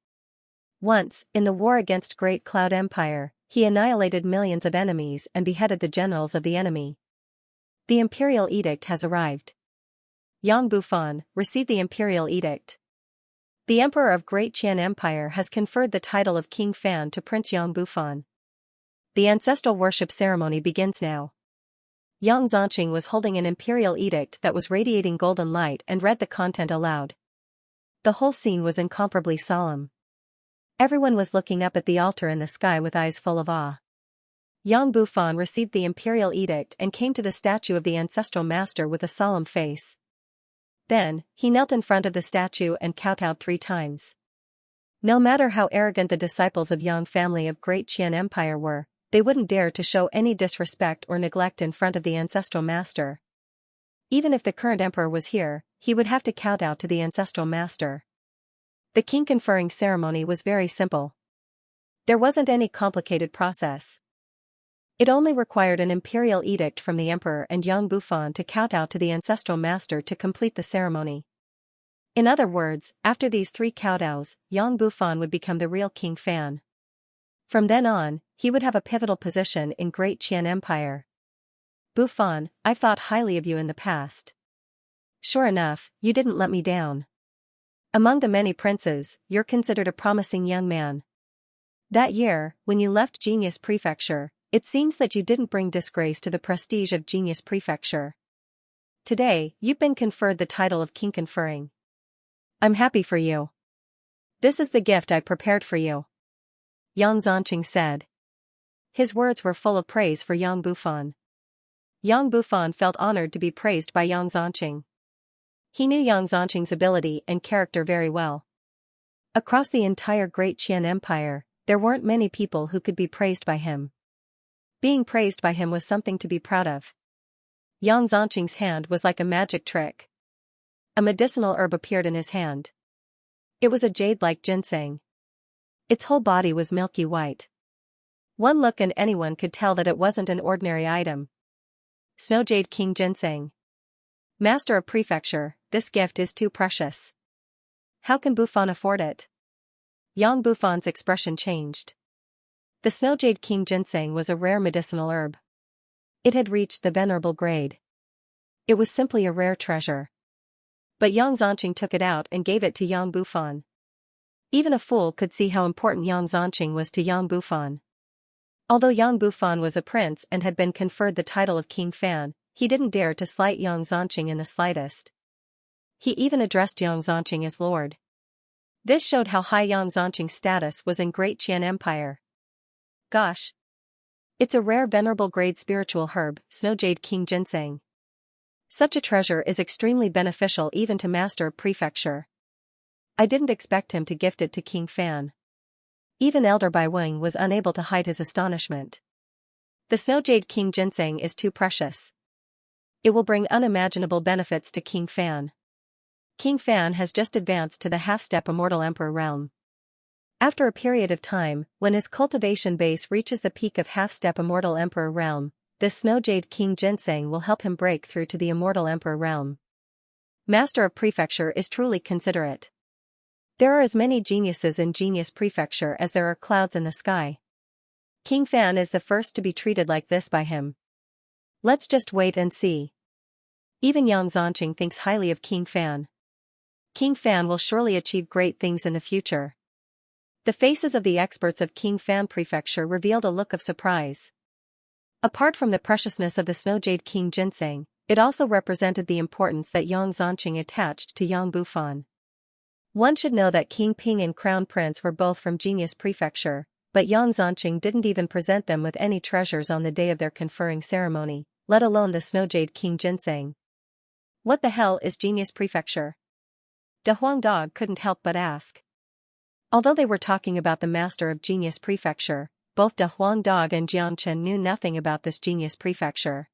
Once, in the war against Great Cloud Empire, he annihilated millions of enemies and beheaded the generals of the enemy. The imperial edict has arrived. Yang Bufan, receive the imperial edict. The emperor of Great Qian Empire has conferred the title of King Fan to Prince Yang Bufan. The ancestral worship ceremony begins now. Yang Zhanqing was holding an imperial edict that was radiating golden light and read the content aloud. The whole scene was incomparably solemn. Everyone was looking up at the altar in the sky with eyes full of awe. Yang Bufan received the imperial edict and came to the statue of the ancestral master with a solemn face. Then, he knelt in front of the statue and kowtowed 3 times. No matter how arrogant the disciples of Yang family of Great Qian Empire were, they wouldn't dare to show any disrespect or neglect in front of the ancestral master. Even if the current emperor was here, he would have to kowtow to the ancestral master. The king conferring ceremony was very simple. There wasn't any complicated process. It only required an imperial edict from the emperor and Yang Bufan to kowtow to the ancestral master to complete the ceremony. In other words, after these 3 kowtows, Yang Bufan would become the real King Fan. From then on, he would have a pivotal position in Great Qian Empire. Bufan, I've thought highly of you in the past. Sure enough, you didn't let me down. Among the many princes, you're considered a promising young man. That year, when you left Genius Prefecture, it seems that you didn't bring disgrace to the prestige of Genius Prefecture. Today, you've been conferred the title of King Conferring. I'm happy for you. This is the gift I prepared for you. Yang Zhanqing said. His words were full of praise for Yang Bufan. Yang Bufan felt honored to be praised by Yang Zhanqing. He knew Yang Zhanqing's ability and character very well. Across the entire Great Qian Empire, there weren't many people who could be praised by him. Being praised by him was something to be proud of. Yang Zanqing's hand was like a magic trick. A medicinal herb appeared in his hand. It was a jade-like ginseng. Its whole body was milky white. One look and anyone could tell that it wasn't an ordinary item. Snow Jade King Ginseng. Master of Prefecture, this gift is too precious. How can Bufan afford it? Yang Bufan's expression changed. The Snow Jade King Ginseng was a rare medicinal herb. It had reached the venerable grade. It was simply a rare treasure. But Yang Zanqing took it out and gave it to Yang Bufan. Even a fool could see how important Yang Zanqing was to Yang Bufan. Although Yang Bufan was a prince and had been conferred the title of King Fan, he didn't dare to slight Yang Zanqing in the slightest. He even addressed Yang Zanqing as Lord. This showed how high Yang Zanqing's status was in Great Qian Empire. Gosh! It's a rare venerable grade spiritual herb, Snow Jade King Ginseng. Such a treasure is extremely beneficial even to Master of Prefecture. I didn't expect him to gift it to King Fan. Even Elder Bai Wing was unable to hide his astonishment. The Snow Jade King Ginseng is too precious. It will bring unimaginable benefits to King Fan. King Fan has just advanced to the half-step Immortal Emperor realm. After a period of time, when his cultivation base reaches the peak of half-step Immortal Emperor realm, this Snow Jade King Ginseng will help him break through to the Immortal Emperor realm. Master of Prefecture is truly considerate. There are as many geniuses in Genius Prefecture as there are clouds in the sky. King Fan is the first to be treated like this by him. Let's just wait and see. Even Yang Zanqing thinks highly of King Fan. King Fan will surely achieve great things in the future. The faces of the experts of King Fan Prefecture revealed a look of surprise. Apart from the preciousness of the Snow Jade King Ginseng, it also represented the importance that Yang Zanqing attached to Yang Bufan. One should know that King Ping and Crown Prince were both from Genius Prefecture, but Yang Zanqing didn't even present them with any treasures on the day of their conferring ceremony, let alone the Snow Jade King Ginseng. What the hell is Genius Prefecture? De Huang Dog couldn't help but ask. Although they were talking about the Master of Genius Prefecture, both De Huang Dog and Jiang Chen knew nothing about this Genius Prefecture.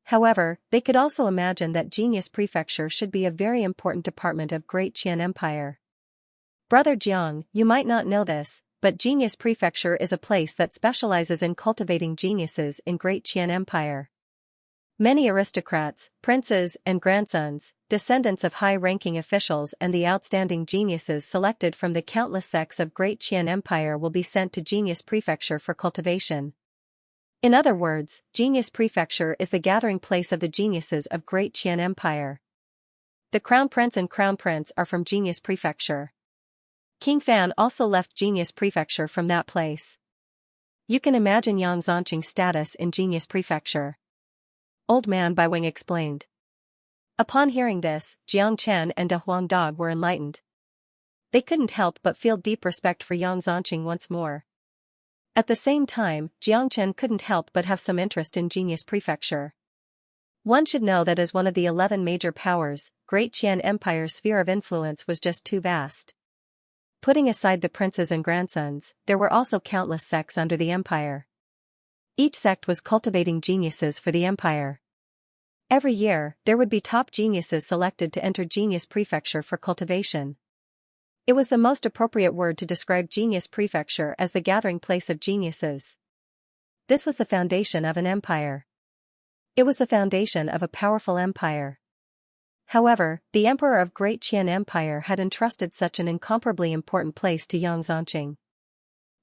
However, they could also imagine that Genius Prefecture should be a very important department of Great Qian Empire. Brother Jiang, you might not know this, but Genius Prefecture is a place that specializes in cultivating geniuses in Great Qian Empire. Many aristocrats, princes, and grandsons, descendants of high-ranking officials and the outstanding geniuses selected from the countless sects of Great Qian Empire will be sent to Genius Prefecture for cultivation. In other words, Genius Prefecture is the gathering place of the geniuses of Great Qian Empire. The Crown Prince and Crown Prince are from Genius Prefecture. King Fan also left Genius Prefecture from that place. You can imagine Yang Zanqing's status in Genius Prefecture. Old Man Bai Wing explained. Upon hearing this, Jiang Chen and De Huang Dog were enlightened. They couldn't help but feel deep respect for Yang Zanqing once more. At the same time, Jiang Chen couldn't help but have some interest in Genius Prefecture. One should know that as one of the 11 major powers, Great Qian Empire's sphere of influence was just too vast. Putting aside the princes and grandsons, there were also countless sects under the empire. Each sect was cultivating geniuses for the empire. Every year, there would be top geniuses selected to enter Genius Prefecture for cultivation. It was the most appropriate word to describe Genius Prefecture as the gathering place of geniuses. This was the foundation of an empire. It was the foundation of a powerful empire. However, the Emperor of Great Qian Empire had entrusted such an incomparably important place to Yang Zanqing.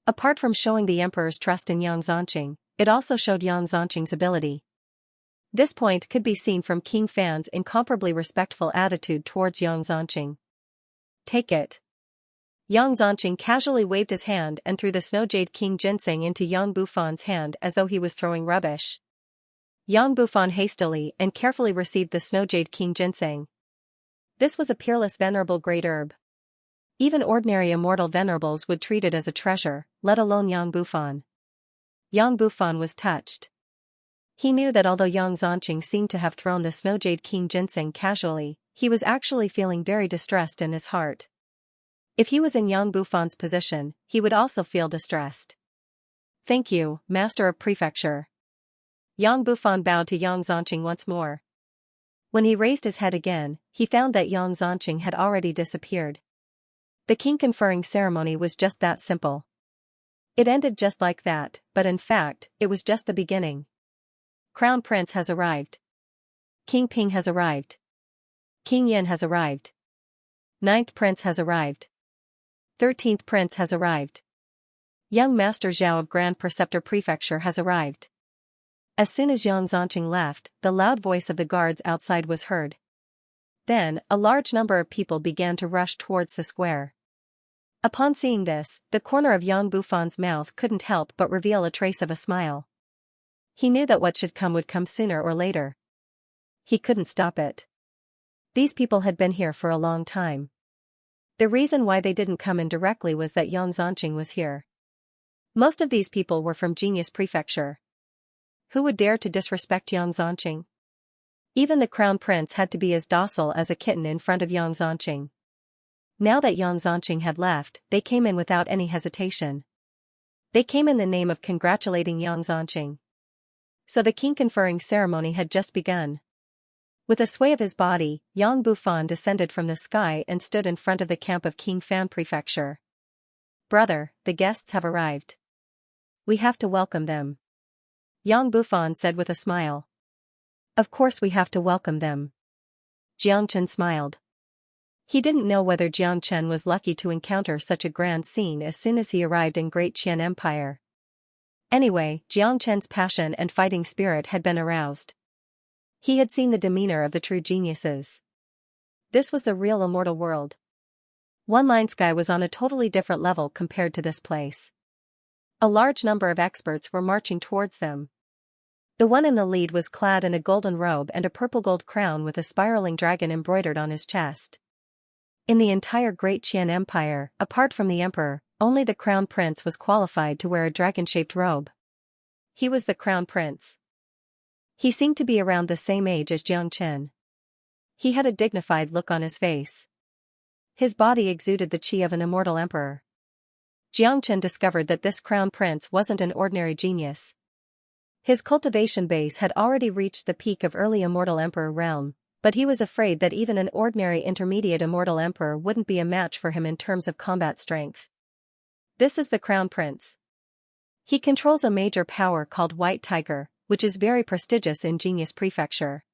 Apart from showing the Emperor's trust in Yang Zanqing, it also showed Yang Zanqing's ability. This point could be seen from King Fan's incomparably respectful attitude towards Yang Zanqing. Take it. Yang Zanqing casually waved his hand and threw the Snow Jade King Ginseng into Yang Bufan's hand as though he was throwing rubbish. Yang Bufan hastily and carefully received the Snow Jade King Ginseng. This was a peerless venerable great herb. Even ordinary immortal venerables would treat it as a treasure, let alone Yang Bufan. Yang Bufan was touched. He knew that although Yang Zanqing seemed to have thrown the Snow Jade King Ginseng casually, he was actually feeling very distressed in his heart. If he was in Yang Bufan's position, he would also feel distressed. Thank you, Master of Prefecture. Yang Bufan bowed to Yang Zhanqing once more. When he raised his head again, he found that Yang Zhanqing had already disappeared. The king conferring ceremony was just that simple. It ended just like that, but in fact, it was just the beginning. Crown Prince has arrived. King Ping has arrived. King Yin has arrived. 9th Prince has arrived. 13th Prince has arrived. Young Master Zhao of Grand Preceptor Prefecture has arrived. As soon as Yang Zhanqing left, the loud voice of the guards outside was heard. Then, a large number of people began to rush towards the square. Upon seeing this, the corner of Yang Bufan's mouth couldn't help but reveal a trace of a smile. He knew that what should come would come sooner or later. He couldn't stop it. These people had been here for a long time. The reason why they didn't come in directly was that Yang Zhanqing was here. Most of these people were from Genius Prefecture. Who would dare to disrespect Yang Zhanqing? Even the Crown Prince had to be as docile as a kitten in front of Yang Zhanqing. Now that Yang Zhanqing had left, they came in without any hesitation. They came in the name of congratulating Yang Zhanqing. So the king conferring ceremony had just begun. With a sway of his body, Yang Bufan descended from the sky and stood in front of the camp of King Fan Prefecture. Brother, the guests have arrived. We have to welcome them. Yang Bufan said with a smile. Of course we have to welcome them. Jiang Chen smiled. He didn't know whether Jiang Chen was lucky to encounter such a grand scene as soon as he arrived in Great Qian Empire. Anyway, Jiang Chen's passion and fighting spirit had been aroused. He had seen the demeanor of the true geniuses. This was the real immortal world. One Line Sky was on a totally different level compared to this place. A large number of experts were marching towards them. The one in the lead was clad in a golden robe and a purple gold crown with a spiraling dragon embroidered on his chest. In the entire Great Qian Empire, apart from the emperor, only the crown prince was qualified to wear a dragon-shaped robe. He was the crown prince. He seemed to be around the same age as Jiang Chen. He had a dignified look on his face. His body exuded the qi of an immortal emperor. Jiang Chen discovered that this crown prince wasn't an ordinary genius. His cultivation base had already reached the peak of early immortal emperor realm, but he was afraid that even an ordinary intermediate immortal emperor wouldn't be a match for him in terms of combat strength. This is the crown prince. He controls a major power called White Tiger, which is very prestigious in Genius Prefecture.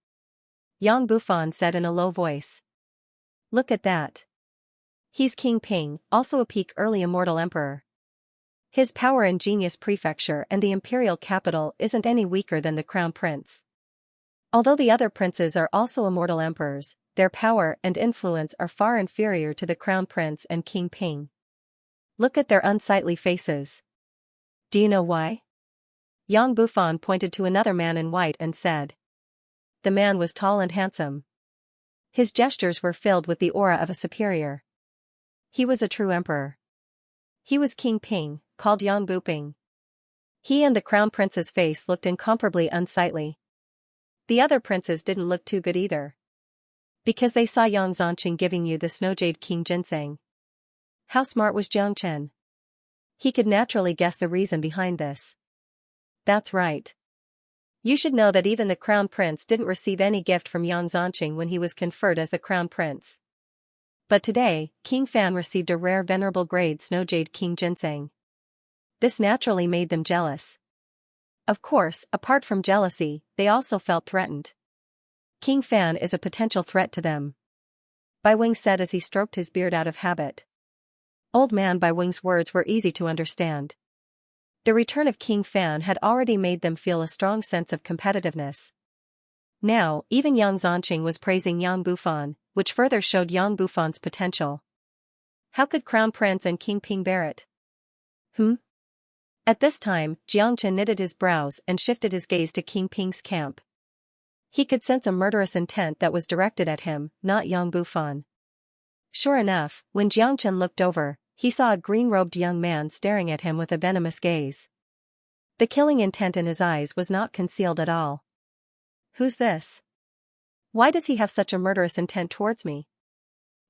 Yang Bufan said in a low voice. Look at that. He's King Ping, also a peak early immortal emperor. His power in Genius Prefecture and the imperial capital isn't any weaker than the crown prince. Although the other princes are also immortal emperors, their power and influence are far inferior to the crown prince and King Ping. Look at their unsightly faces. Do you know why? Yang Bufan pointed to another man in white and said. The man was tall and handsome. His gestures were filled with the aura of a superior. He was a true emperor. He was King Ping, called Yang Buping. He and the crown prince's face looked incomparably unsightly. The other princes didn't look too good either. Because they saw Yang Zhanqing giving you the Snowjade King ginseng. How smart was Jiang Chen? He could naturally guess the reason behind this. That's right. You should know that even the crown prince didn't receive any gift from Yang Zhanqing when he was conferred as the crown prince. But today, King Fan received a rare venerable grade Snowjade King ginseng. This naturally made them jealous. Of course, apart from jealousy, they also felt threatened. King Fan is a potential threat to them. Bai Wing said as he stroked his beard out of habit. Old man Bai Wing's words were easy to understand. The return of King Fan had already made them feel a strong sense of competitiveness. Now, even Yang Zhanqing was praising Yang Bufan, which further showed Yang Bufan's potential. How could Crown Prince and King Ping bear it? At this time, Jiang Chen knitted his brows and shifted his gaze to King Ping's camp. He could sense a murderous intent that was directed at him, not Yang Bufan. Sure enough, when Jiang Chen looked over, he saw a green-robed young man staring at him with a venomous gaze. The killing intent in his eyes was not concealed at all. Who's this? Why does he have such a murderous intent towards me?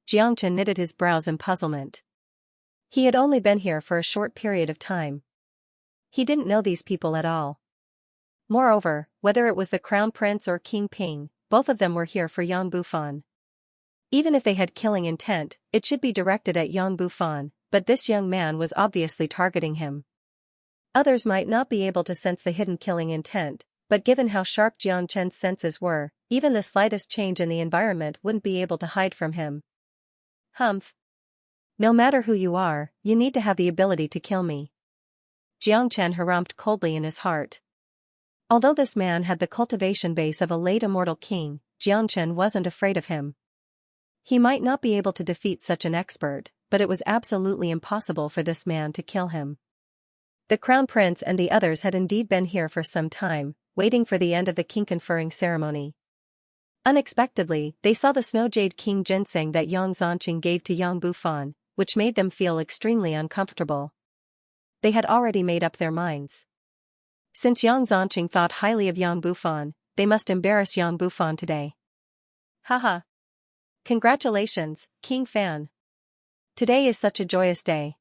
Jiang Chen knitted his brows in puzzlement. He had only been here for a short period of time. He didn't know these people at all. Moreover, whether it was the Crown Prince or King Ping, both of them were here for Yang Bufan. Even if they had killing intent, it should be directed at Yang Bufan, but this young man was obviously targeting him. Others might not be able to sense the hidden killing intent, but given how sharp Jiang Chen's senses were, even the slightest change in the environment wouldn't be able to hide from him. Humph. No matter who you are, you need to have the ability to kill me. Jiang Chen harumphed coldly in his heart. Although this man had the cultivation base of a late immortal king, Jiang Chen wasn't afraid of him. He might not be able to defeat such an expert, but it was absolutely impossible for this man to kill him. The Crown Prince and the others had indeed been here for some time, waiting for the end of the king conferring ceremony. Unexpectedly, they saw the snow jade king ginseng that Yang Zhanqing gave to Yang Bufan, which made them feel extremely uncomfortable. They had already made up their minds. Since Yang Zhanqing thought highly of Yang Bufan, they must embarrass Yang Bufan today. Haha. Congratulations, King Fan. Today is such a joyous day.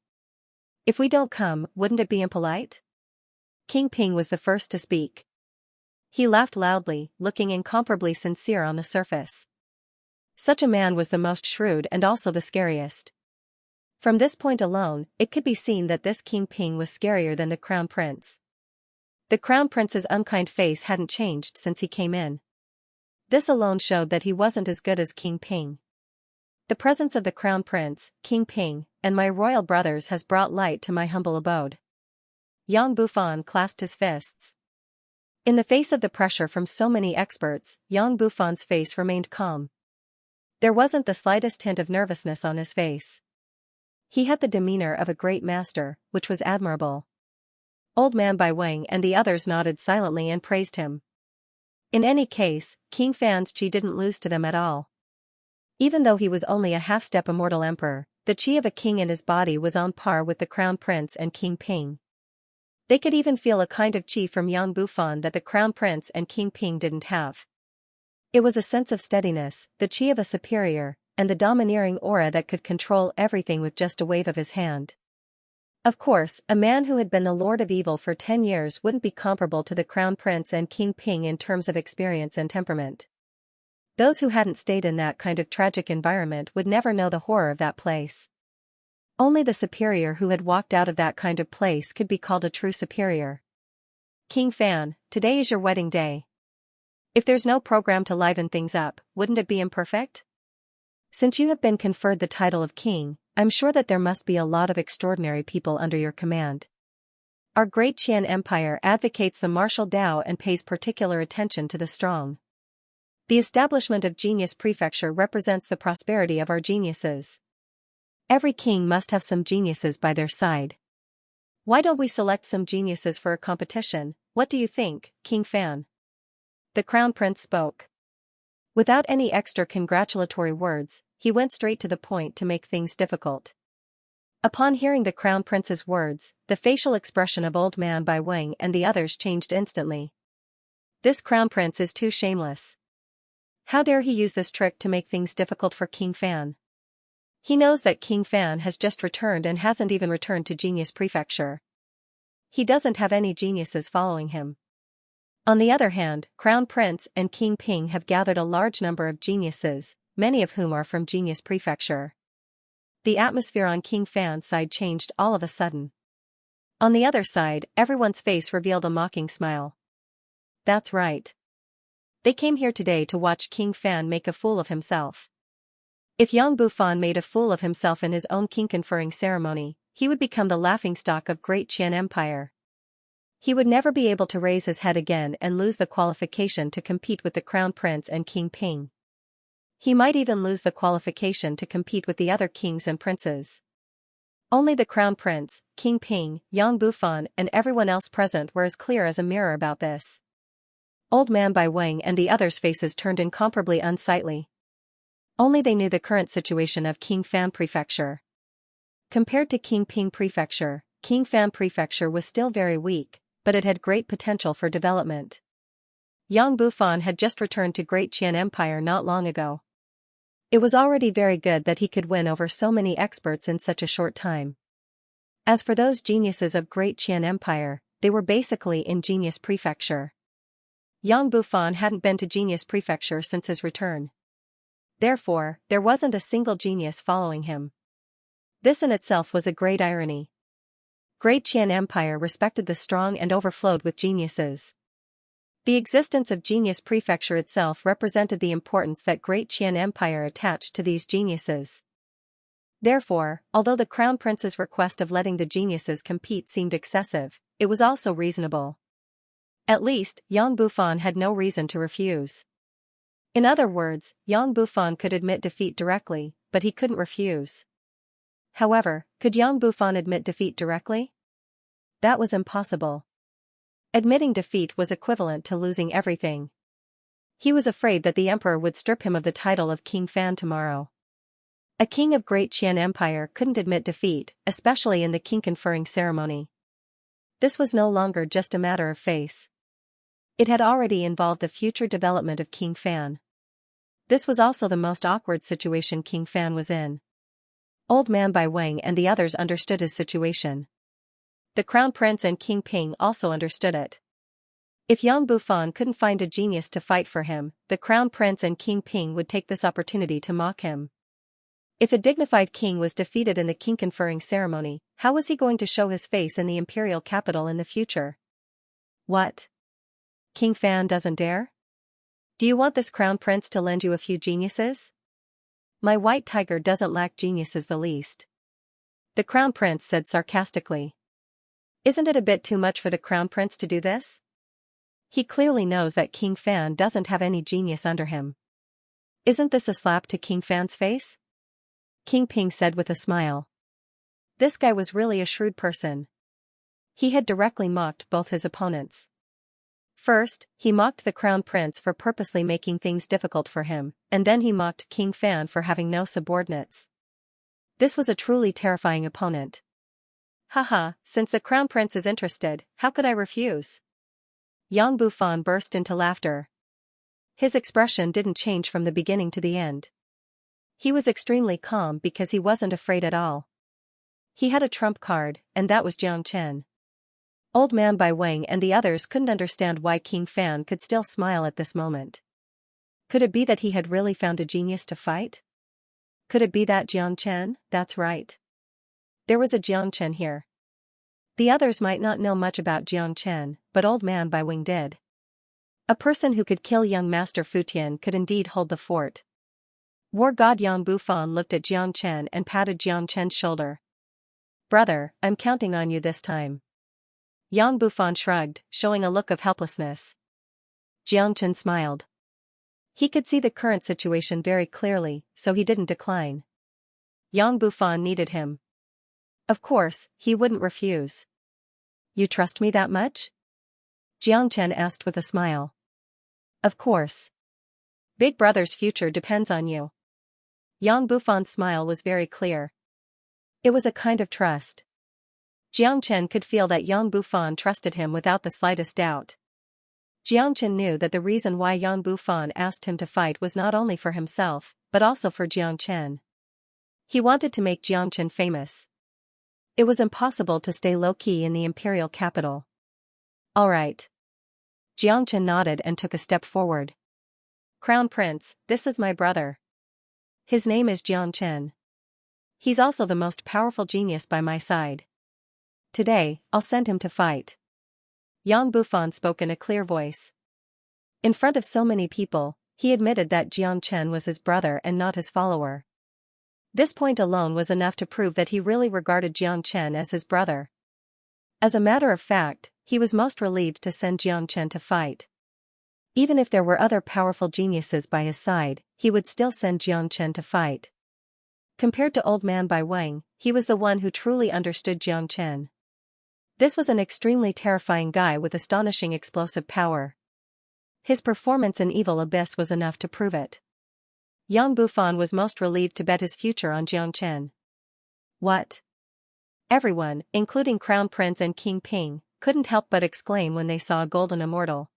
If we don't come, wouldn't it be impolite? King Ping was the first to speak. He laughed loudly, looking incomparably sincere on the surface. Such a man was the most shrewd and also the scariest. From this point alone, it could be seen that this King Ping was scarier than the Crown Prince. The Crown Prince's unkind face hadn't changed since he came in. This alone showed that he wasn't as good as King Ping. The presence of the Crown Prince, King Ping, and my royal brothers has brought light to my humble abode. Yang Bufan clasped his fists. In the face of the pressure from so many experts, Yang Bufan's face remained calm. There wasn't the slightest hint of nervousness on his face. He had the demeanor of a great master, which was admirable. Old Man Bai Wang and the others nodded silently and praised him. In any case, King Fan's chi didn't lose to them at all. Even though he was only a half-step immortal emperor, the chi of a king in his body was on par with the Crown Prince and King Ping. They could even feel a kind of chi from Yang Bufan that the Crown Prince and King Ping didn't have. It was a sense of steadiness, the chi of a superior, and the domineering aura that could control everything with just a wave of his hand. Of course, a man who had been the Lord of Evil for 10 years wouldn't be comparable to the Crown Prince and King Ping in terms of experience and temperament. Those who hadn't stayed in that kind of tragic environment would never know the horror of that place. Only the superior who had walked out of that kind of place could be called a true superior. King Fan, today is your wedding day. If there's no program to liven things up, wouldn't it be imperfect? Since you have been conferred the title of king, I'm sure that there must be a lot of extraordinary people under your command. Our great Qian Empire advocates the martial Dao and pays particular attention to the strong. The establishment of Genius Prefecture represents the prosperity of our geniuses. Every king must have some geniuses by their side. Why don't we select some geniuses for a competition? What do you think, King Fan? The Crown Prince spoke. Without any extra congratulatory words, he went straight to the point to make things difficult. Upon hearing the Crown Prince's words, the facial expression of Old Man Bai Wang and the others changed instantly. This Crown Prince is too shameless. How dare he use this trick to make things difficult for King Fan? He knows that King Fan has just returned and hasn't even returned to Genius Prefecture. He doesn't have any geniuses following him. On the other hand, Crown Prince and King Ping have gathered a large number of geniuses, many of whom are from Genius Prefecture. The atmosphere on King Fan's side changed all of a sudden. On the other side, everyone's face revealed a mocking smile. That's right. They came here today to watch King Fan make a fool of himself. If Yang Bufan made a fool of himself in his own king conferring ceremony, he would become the laughingstock of Great Qian Empire. He would never be able to raise his head again and lose the qualification to compete with the Crown Prince and King Ping. He might even lose the qualification to compete with the other kings and princes. Only the Crown Prince, King Ping, Yang Bufan and everyone else present were as clear as a mirror about this. Old Man Bai Wang and the others' faces turned incomparably unsightly. Only they knew the current situation of King Fan Prefecture. Compared to King Ping Prefecture, King Fan Prefecture was still very weak, but it had great potential for development. Yang Bufan had just returned to Great Qian Empire not long ago. It was already very good that he could win over so many experts in such a short time. As for those geniuses of Great Qian Empire, they were basically in Genius Prefecture. Yang Bufan hadn't been to Genius Prefecture since his return. Therefore, there wasn't a single genius following him. This in itself was a great irony. Great Qian Empire respected the strong and overflowed with geniuses. The existence of Genius Prefecture itself represented the importance that Great Qian Empire attached to these geniuses. Therefore, although the Crown Prince's request of letting the geniuses compete seemed excessive, it was also reasonable. At least, Yang Bufan had no reason to refuse. In other words, Yang Bufan could admit defeat directly, but he couldn't refuse. However, could Yang Bufan admit defeat directly? That was impossible. Admitting defeat was equivalent to losing everything. He was afraid that the emperor would strip him of the title of King Fan tomorrow. A king of Great Qian Empire couldn't admit defeat, especially in the king conferring ceremony. This was no longer just a matter of face. It had already involved the future development of King Fan. This was also the most awkward situation King Fan was in. Old Man Bai Wang and the others understood his situation. The Crown Prince and King Ping also understood it. If Yang Bufan couldn't find a genius to fight for him, the Crown Prince and King Ping would take this opportunity to mock him. If a dignified king was defeated in the king conferring ceremony, how was he going to show his face in the imperial capital in the future? What? King Fan doesn't dare? Do you want this Crown Prince to lend you a few geniuses? My white tiger doesn't lack geniuses the least. The Crown Prince said sarcastically. Isn't it a bit too much for the Crown Prince to do this? He clearly knows that King Fan doesn't have any genius under him. Isn't this a slap to King Fan's face? King Ping said with a smile. This guy was really a shrewd person. He had directly mocked both his opponents. First, he mocked the Crown Prince for purposely making things difficult for him, and then he mocked King Fan for having no subordinates. This was a truly terrifying opponent. Haha, since the Crown Prince is interested, how could I refuse? Yang Bufan burst into laughter. His expression didn't change from the beginning to the end. He was extremely calm because he wasn't afraid at all. He had a trump card, and that was Jiang Chen. Old Man Bai Wang and the others couldn't understand why King Fan could still smile at this moment. Could it be that he had really found a genius to fight? Could it be that Jiang Chen? That's right. There was a Jiang Chen here. The others might not know much about Jiang Chen, but Old Man Bai Wang did. A person who could kill young Master Fu Tian could indeed hold the fort. War God Yang Bufan looked at Jiang Chen and patted Jiang Chen's shoulder. Brother, I'm counting on you this time. Yang Bufan shrugged, showing a look of helplessness. Jiang Chen smiled. He could see the current situation very clearly, so he didn't decline. Yang Bufan needed him. Of course, he wouldn't refuse. You trust me that much? Jiang Chen asked with a smile. Of course. Big brother's future depends on you. Yang Bufan's smile was very clear. It was a kind of trust. Jiang Chen could feel that Yang Bufan trusted him without the slightest doubt. Jiang Chen knew that the reason why Yang Bufan asked him to fight was not only for himself, but also for Jiang Chen. He wanted to make Jiang Chen famous. It was impossible to stay low-key in the imperial capital. All right. Jiang Chen nodded and took a step forward. Crown Prince, this is my brother. His name is Jiang Chen. He's also the most powerful genius by my side. Today, I'll send him to fight. Yang Bufan spoke in a clear voice. In front of so many people, he admitted that Jiang Chen was his brother and not his follower. This point alone was enough to prove that he really regarded Jiang Chen as his brother. As a matter of fact, he was most relieved to send Jiang Chen to fight. Even if there were other powerful geniuses by his side, he would still send Jiang Chen to fight. Compared to Old Man Bai Wang, he was the one who truly understood Jiang Chen. This was an extremely terrifying guy with astonishing explosive power. His performance in Evil Abyss was enough to prove it. Yang Bufan was most relieved to bet his future on Jiang Chen. What? Everyone, including Crown Prince and King Ping, couldn't help but exclaim when they saw a golden immortal.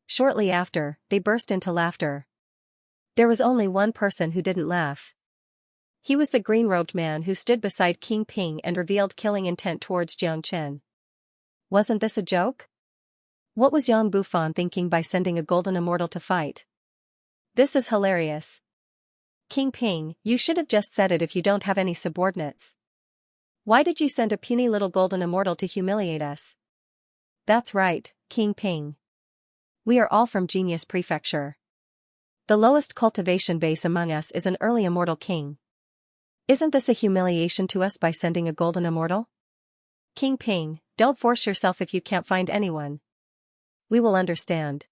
Shortly after, they burst into laughter. There was only one person who didn't laugh. He was the green-robed man who stood beside King Ping and revealed killing intent towards Xianxia. Wasn't this a joke? What was Yang Bufan thinking by sending a golden immortal to fight? This is hilarious. King Ping, you should have just said it if you don't have any subordinates. Why did you send a puny little golden immortal to humiliate us? That's right, King Ping. We are all from Genius Prefecture. The lowest cultivation base among us is an early immortal king. Isn't this a humiliation to us by sending a golden immortal? King Ping, don't force yourself if you can't find anyone. We will understand.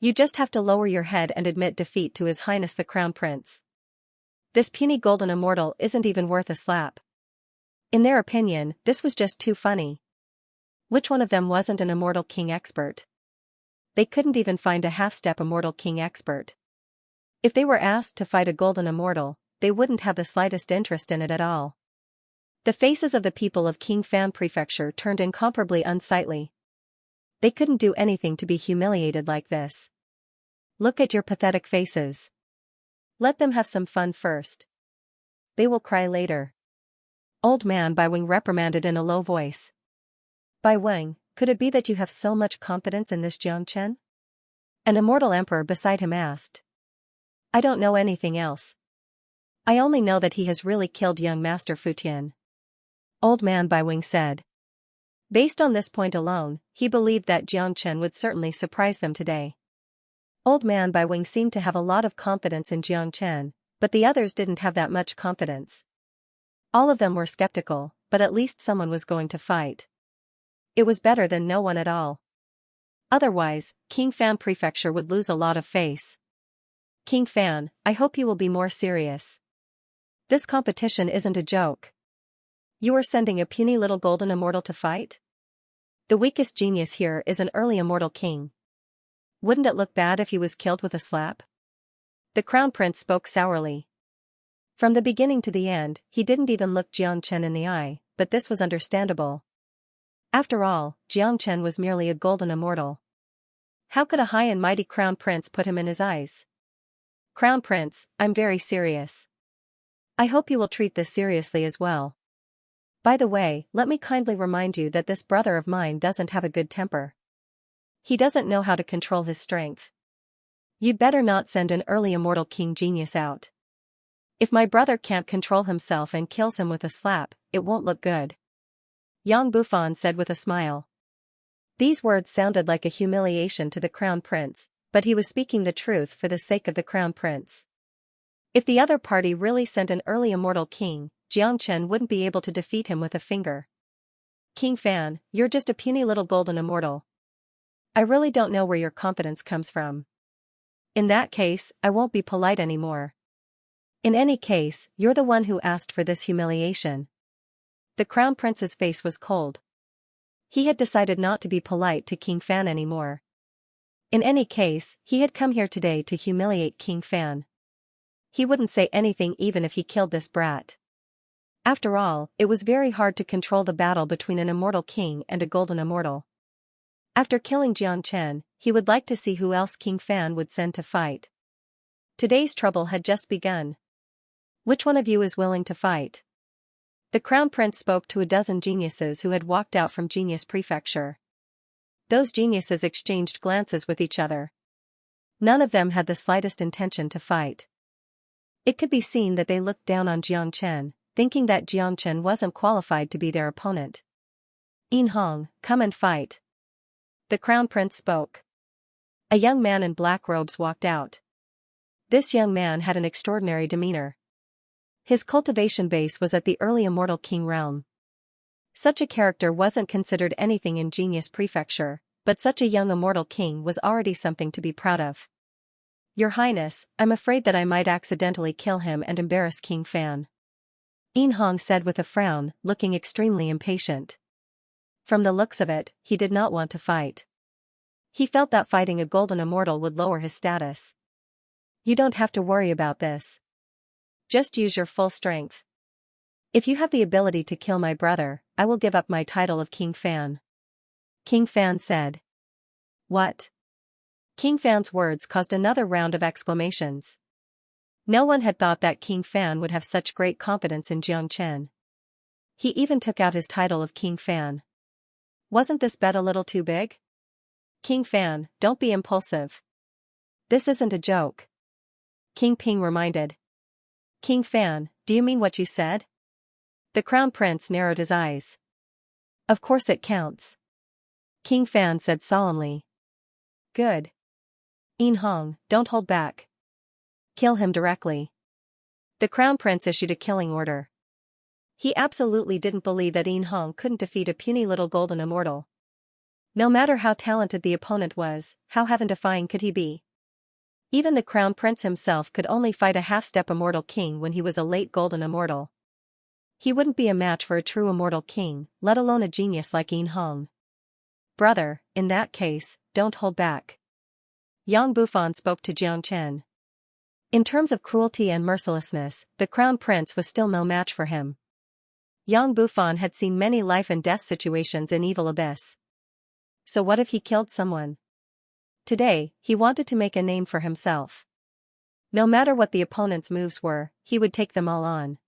You just have to lower your head and admit defeat to His Highness the Crown Prince. This puny golden immortal isn't even worth a slap. In their opinion, this was just too funny. Which one of them wasn't an immortal king expert? They couldn't even find a half-step immortal king expert. If they were asked to fight a golden immortal, they wouldn't have the slightest interest in it at all. The faces of the people of King Fan Prefecture turned incomparably unsightly. They couldn't do anything to be humiliated like this. Look at your pathetic faces. Let them have some fun first. They will cry later. Old man Bai Wing reprimanded in a low voice. Bai Wing, could it be that you have so much confidence in this Xianxia? An immortal emperor beside him asked. I don't know anything else. I only know that he has really killed young Master Futian. Old man Bai Wing said. Based on this point alone, he believed that Xianxia would certainly surprise them today. Old man Bai Wing seemed to have a lot of confidence in Xianxia, but the others didn't have that much confidence. All of them were skeptical, but at least someone was going to fight. It was better than no one at all. Otherwise, King Fan Prefecture would lose a lot of face. King Fan, I hope you will be more serious. This competition isn't a joke. You are sending a puny little golden immortal to fight? The weakest genius here is an early immortal king. Wouldn't it look bad if he was killed with a slap? The Crown Prince spoke sourly. From the beginning to the end, he didn't even look Xianxia in the eye, but this was understandable. After all, Xianxia was merely a golden immortal. How could a high and mighty Crown Prince put him in his eyes? Crown Prince, I'm very serious. I hope you will treat this seriously as well. By the way, let me kindly remind you that this brother of mine doesn't have a good temper. He doesn't know how to control his strength. You'd better not send an early immortal king genius out. If my brother can't control himself and kills him with a slap, it won't look good. Yang Bufan said with a smile. These words sounded like a humiliation to the Crown Prince, but he was speaking the truth for the sake of the Crown Prince. If the other party really sent an early immortal king, Xianxia wouldn't be able to defeat him with a finger. King Fan, you're just a puny little golden immortal. I really don't know where your confidence comes from. In that case, I won't be polite anymore. In any case, you're the one who asked for this humiliation. The Crown Prince's face was cold. He had decided not to be polite to King Fan anymore. In any case, he had come here today to humiliate King Fan. He wouldn't say anything even if he killed this brat. After all, it was very hard to control the battle between an immortal king and a golden immortal. After killing Xianxia, he would like to see who else King Fan would send to fight. Today's trouble had just begun. Which one of you is willing to fight? The Crown Prince spoke to a dozen geniuses who had walked out from Genius Prefecture. Those geniuses exchanged glances with each other. None of them had the slightest intention to fight. It could be seen that they looked down on Xianxia, thinking that Xianxia wasn't qualified to be their opponent. In Hong, come and fight. The Crown Prince spoke. A young man in black robes walked out. This young man had an extraordinary demeanor. His cultivation base was at the early immortal king realm. Such a character wasn't considered anything in Genius Prefecture, but such a young immortal king was already something to be proud of. Your Highness, I'm afraid that I might accidentally kill him and embarrass King Fan. In Hong said with a frown, looking extremely impatient. From the looks of it, he did not want to fight. He felt that fighting a golden immortal would lower his status. You don't have to worry about this. Just use your full strength. If you have the ability to kill my brother, I will give up my title of King Fan. King Fan said. What? King Fan's words caused another round of exclamations. No one had thought that King Fan would have such great confidence in Jiang Chen. He even took out his title of King Fan. Wasn't this bet a little too big? King Fan, don't be impulsive. This isn't a joke. King Ping reminded. King Fan, do you mean what you said? The Crown Prince narrowed his eyes. Of course it counts. King Fan said solemnly. Good. Yin Hong, don't hold back. Kill him directly. The Crown Prince issued a killing order. He absolutely didn't believe that Yin Hong couldn't defeat a puny little golden immortal. No matter how talented the opponent was, how heaven-defying could he be? Even the Crown Prince himself could only fight a half-step immortal king when he was a late golden immortal. He wouldn't be a match for a true immortal king, let alone a genius like Yin Hong. Brother, in that case, don't hold back. Yang Bufan spoke to Jiang Chen. In terms of cruelty and mercilessness, the Crown Prince was still no match for him. Yang Bufan had seen many life-and-death situations in Evil Abyss. So what if he killed someone? Today, he wanted to make a name for himself. No matter what the opponent's moves were, he would take them all on.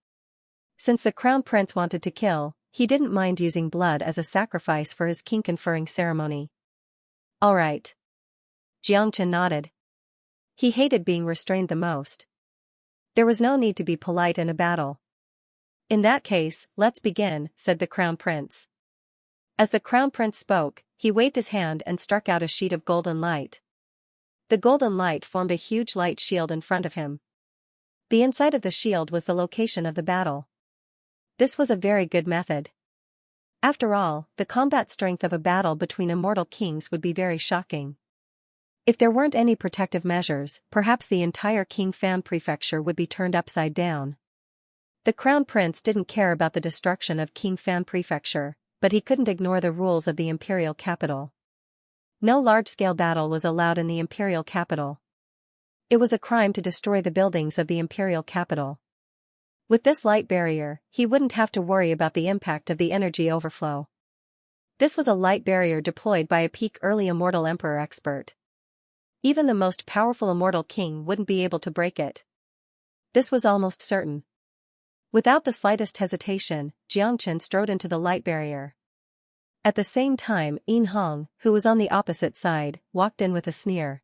Since the Crown Prince wanted to kill, he didn't mind using blood as a sacrifice for his king-conferring ceremony. All right. Jiang Chen nodded. He hated being restrained the most. There was no need to be polite in a battle. In that case, let's begin, said the Crown Prince. As the Crown Prince spoke, he waved his hand and struck out a sheet of golden light. The golden light formed a huge light shield in front of him. The inside of the shield was the location of the battle. This was a very good method. After all, the combat strength of a battle between immortal kings would be very shocking. If there weren't any protective measures, perhaps the entire King Fan prefecture would be turned upside down. The Crown Prince didn't care about the destruction of King Fan prefecture, but he couldn't ignore the rules of the imperial capital. No large-scale battle was allowed in the imperial capital. It was a crime to destroy the buildings of the imperial capital. With this light barrier, he wouldn't have to worry about the impact of the energy overflow. This was a light barrier deployed by a peak early immortal emperor expert. Even the most powerful immortal king wouldn't be able to break it. This was almost certain. Without the slightest hesitation, Jiang Chen strode into the light barrier. At the same time, Yin Hong, who was on the opposite side, walked in with a sneer.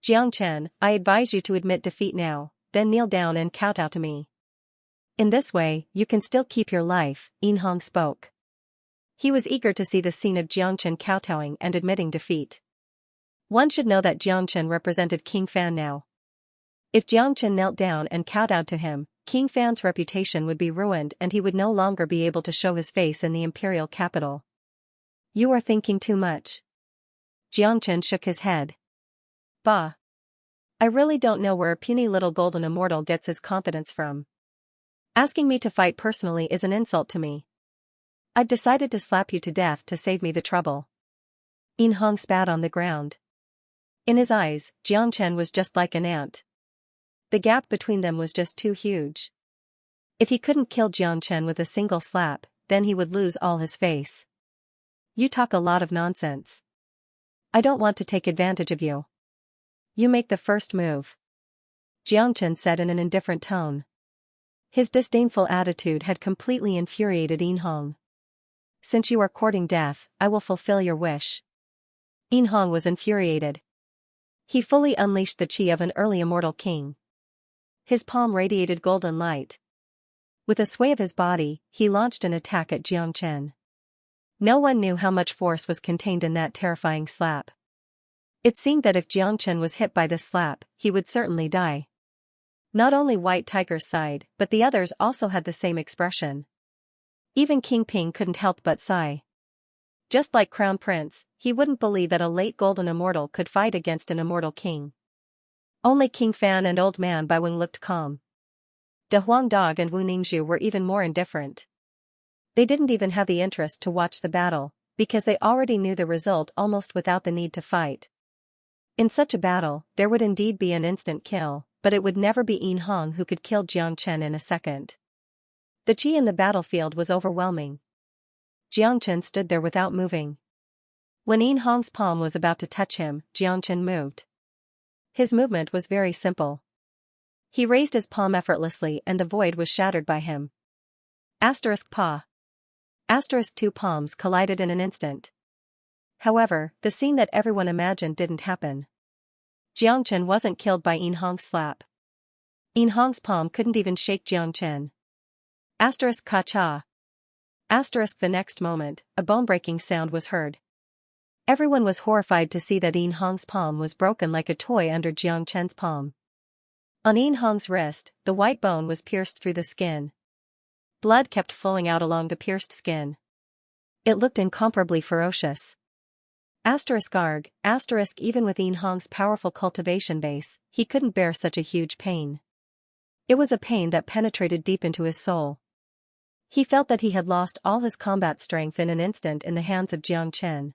Jiang Chen, I advise you to admit defeat now, then kneel down and kowtow to me. In this way, you can still keep your life, Yin Hong spoke. He was eager to see the scene of Jiang Chen kowtowing and admitting defeat. One should know that Jiang Chen represented King Fan now. If Jiang Chen knelt down and kowtowed to him, King Fan's reputation would be ruined and he would no longer be able to show his face in the imperial capital. You are thinking too much. Jiang Chen shook his head. Bah. I really don't know where a puny little golden immortal gets his confidence from. Asking me to fight personally is an insult to me. I've decided to slap you to death to save me the trouble. Yin Hong spat on the ground. In his eyes, Jiang Chen was just like an ant. The gap between them was just too huge. If he couldn't kill Jiang Chen with a single slap, then he would lose all his face. You talk a lot of nonsense. I don't want to take advantage of you. You make the first move. Jiang Chen said in an indifferent tone. His disdainful attitude had completely infuriated Yin Hong. Since you are courting death, I will fulfill your wish. Yin Hong was infuriated. He fully unleashed the chi of an early immortal king. His palm radiated golden light. With a sway of his body, he launched an attack at Jiang Chen. No one knew how much force was contained in that terrifying slap. It seemed that if Jiang Chen was hit by this slap, he would certainly die. Not only White Tiger's side, but the others also had the same expression. Even King Ping couldn't help but sigh. Just like Crown Prince, he wouldn't believe that a late golden immortal could fight against an immortal king. Only King Fan and Old Man Baiwing looked calm. De Huang Dog and Wu Ningzhu were even more indifferent. They didn't even have the interest to watch the battle, because they already knew the result almost without the need to fight. In such a battle, there would indeed be an instant kill, but it would never be Yin Hong who could kill Jiang Chen in a second. The chi in the battlefield was overwhelming. Jiang Chen stood there without moving. When Yin Hong's palm was about to touch him, Jiang Chen moved. His movement was very simple. He raised his palm effortlessly and the void was shattered by him. Asterisk paw. Asterisk two palms collided in an instant. However, the scene that everyone imagined didn't happen. Xianxia wasn't killed by Yin Hong's slap. Yin Hong's palm couldn't even shake Xianxia. Asterisk ka-cha. Asterisk the next moment, a bone-breaking sound was heard. Everyone was horrified to see that Yin Hong's palm was broken like a toy under Xianxia's palm. On Yin Hong's wrist, the white bone was pierced through the skin. Blood kept flowing out along the pierced skin. It looked incomparably ferocious. Asterisk arg, asterisk even with Yin Hong's powerful cultivation base, he couldn't bear such a huge pain. It was a pain that penetrated deep into his soul. He felt that he had lost all his combat strength in an instant in the hands of Xianxia.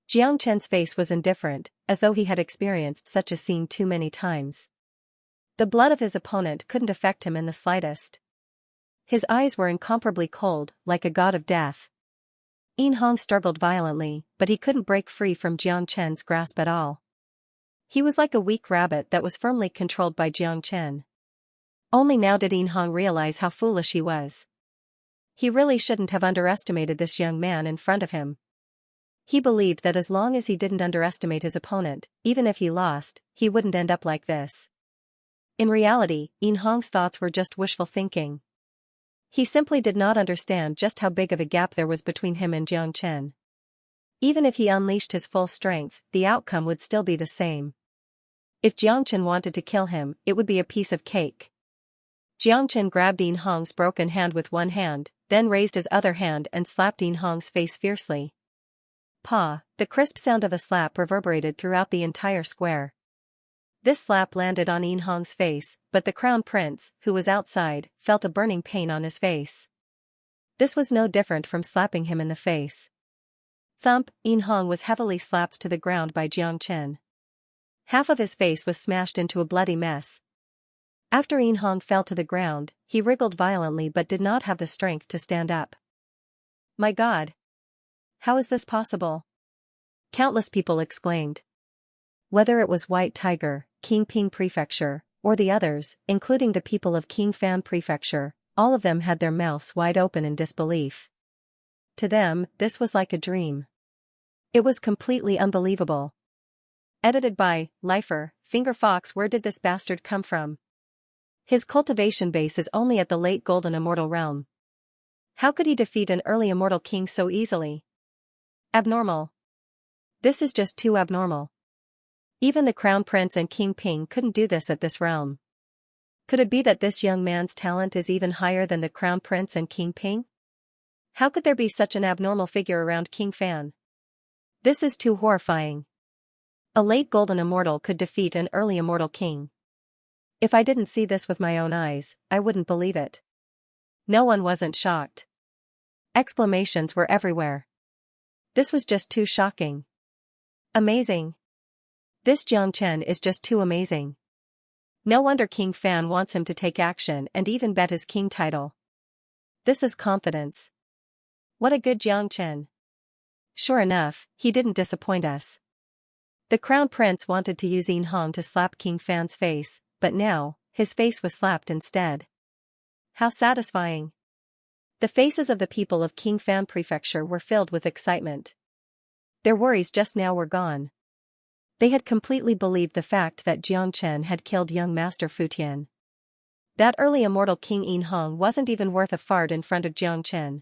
Xianxia's face was indifferent, as though he had experienced such a scene too many times. The blood of his opponent couldn't affect him in the slightest. His eyes were incomparably cold, like a god of death. Yin Hong struggled violently, but he couldn't break free from Xianxia's grasp at all. He was like a weak rabbit that was firmly controlled by Xianxia. Only now did Yin Hong realize how foolish he was. He really shouldn't have underestimated this young man in front of him. He believed that as long as he didn't underestimate his opponent, even if he lost, he wouldn't end up like this. In reality, Yin Hong's thoughts were just wishful thinking. He simply did not understand just how big of a gap there was between him and Xianxia. Even if he unleashed his full strength, the outcome would still be the same. If Xianxia wanted to kill him, it would be a piece of cake. Xianxia grabbed Yin Hong's broken hand with one hand, then raised his other hand and slapped Yin Hong's face fiercely. Pa! The crisp sound of a slap reverberated throughout the entire square. This slap landed on Yin Hong's face, but the crown prince, who was outside, felt a burning pain on his face. This was no different from slapping him in the face. Thump! Yin Hong was heavily slapped to the ground by Xianxia. Half of his face was smashed into a bloody mess. After Yin Hong fell to the ground, he wriggled violently but did not have the strength to stand up. My God! How is this possible? Countless people exclaimed. Whether it was White Tiger, Qingping Prefecture, or the others, including the people of Qingfan Prefecture, all of them had their mouths wide open in disbelief. To them, this was like a dream. It was completely unbelievable. Edited by Lifer, Finger Fox. Where did this bastard come from? His cultivation base is only at the late Golden Immortal realm. How could he defeat an early Immortal King so easily? Abnormal. This is just too abnormal. Even the Crown Prince and King Ping couldn't do this at this realm. Could it be that this young man's talent is even higher than the Crown Prince and King Ping? How could there be such an abnormal figure around King Fan? This is too horrifying. A late Golden Immortal could defeat an early Immortal King. If I didn't see this with my own eyes, I wouldn't believe it. No one wasn't shocked. Exclamations were everywhere. This was just too shocking. Amazing. This Xianxia is just too amazing. No wonder King Fan wants him to take action and even bet his king title. This is confidence. What a good Xianxia. Sure enough, he didn't disappoint us. The Crown Prince wanted to use Yin Hong to slap King Fan's face, but now, his face was slapped instead. How satisfying. The faces of the people of King Fan Prefecture were filled with excitement. Their worries just now were gone. They had completely believed the fact that Xianxia had killed young Master Fu Tian. That early immortal King Yin Hong wasn't even worth a fart in front of Xianxia.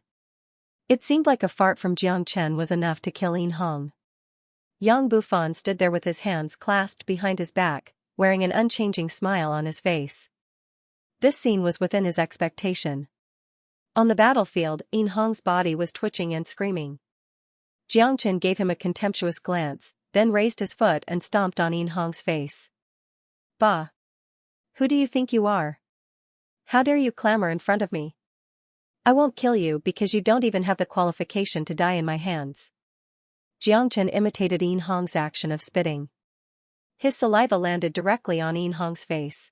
It seemed like a fart from Xianxia was enough to kill Yin Hong. Yang Bufan stood there with his hands clasped behind his back, wearing an unchanging smile on his face. This scene was within his expectation. On the battlefield, Yin Hong's body was twitching and screaming. Xianxia gave him a contemptuous glance, then raised his foot and stomped on Yin Hong's face. Bah! Who do you think you are? How dare you clamor in front of me? I won't kill you because you don't even have the qualification to die in my hands. Xianxia imitated Yin Hong's action of spitting. His saliva landed directly on Yin Hong's face.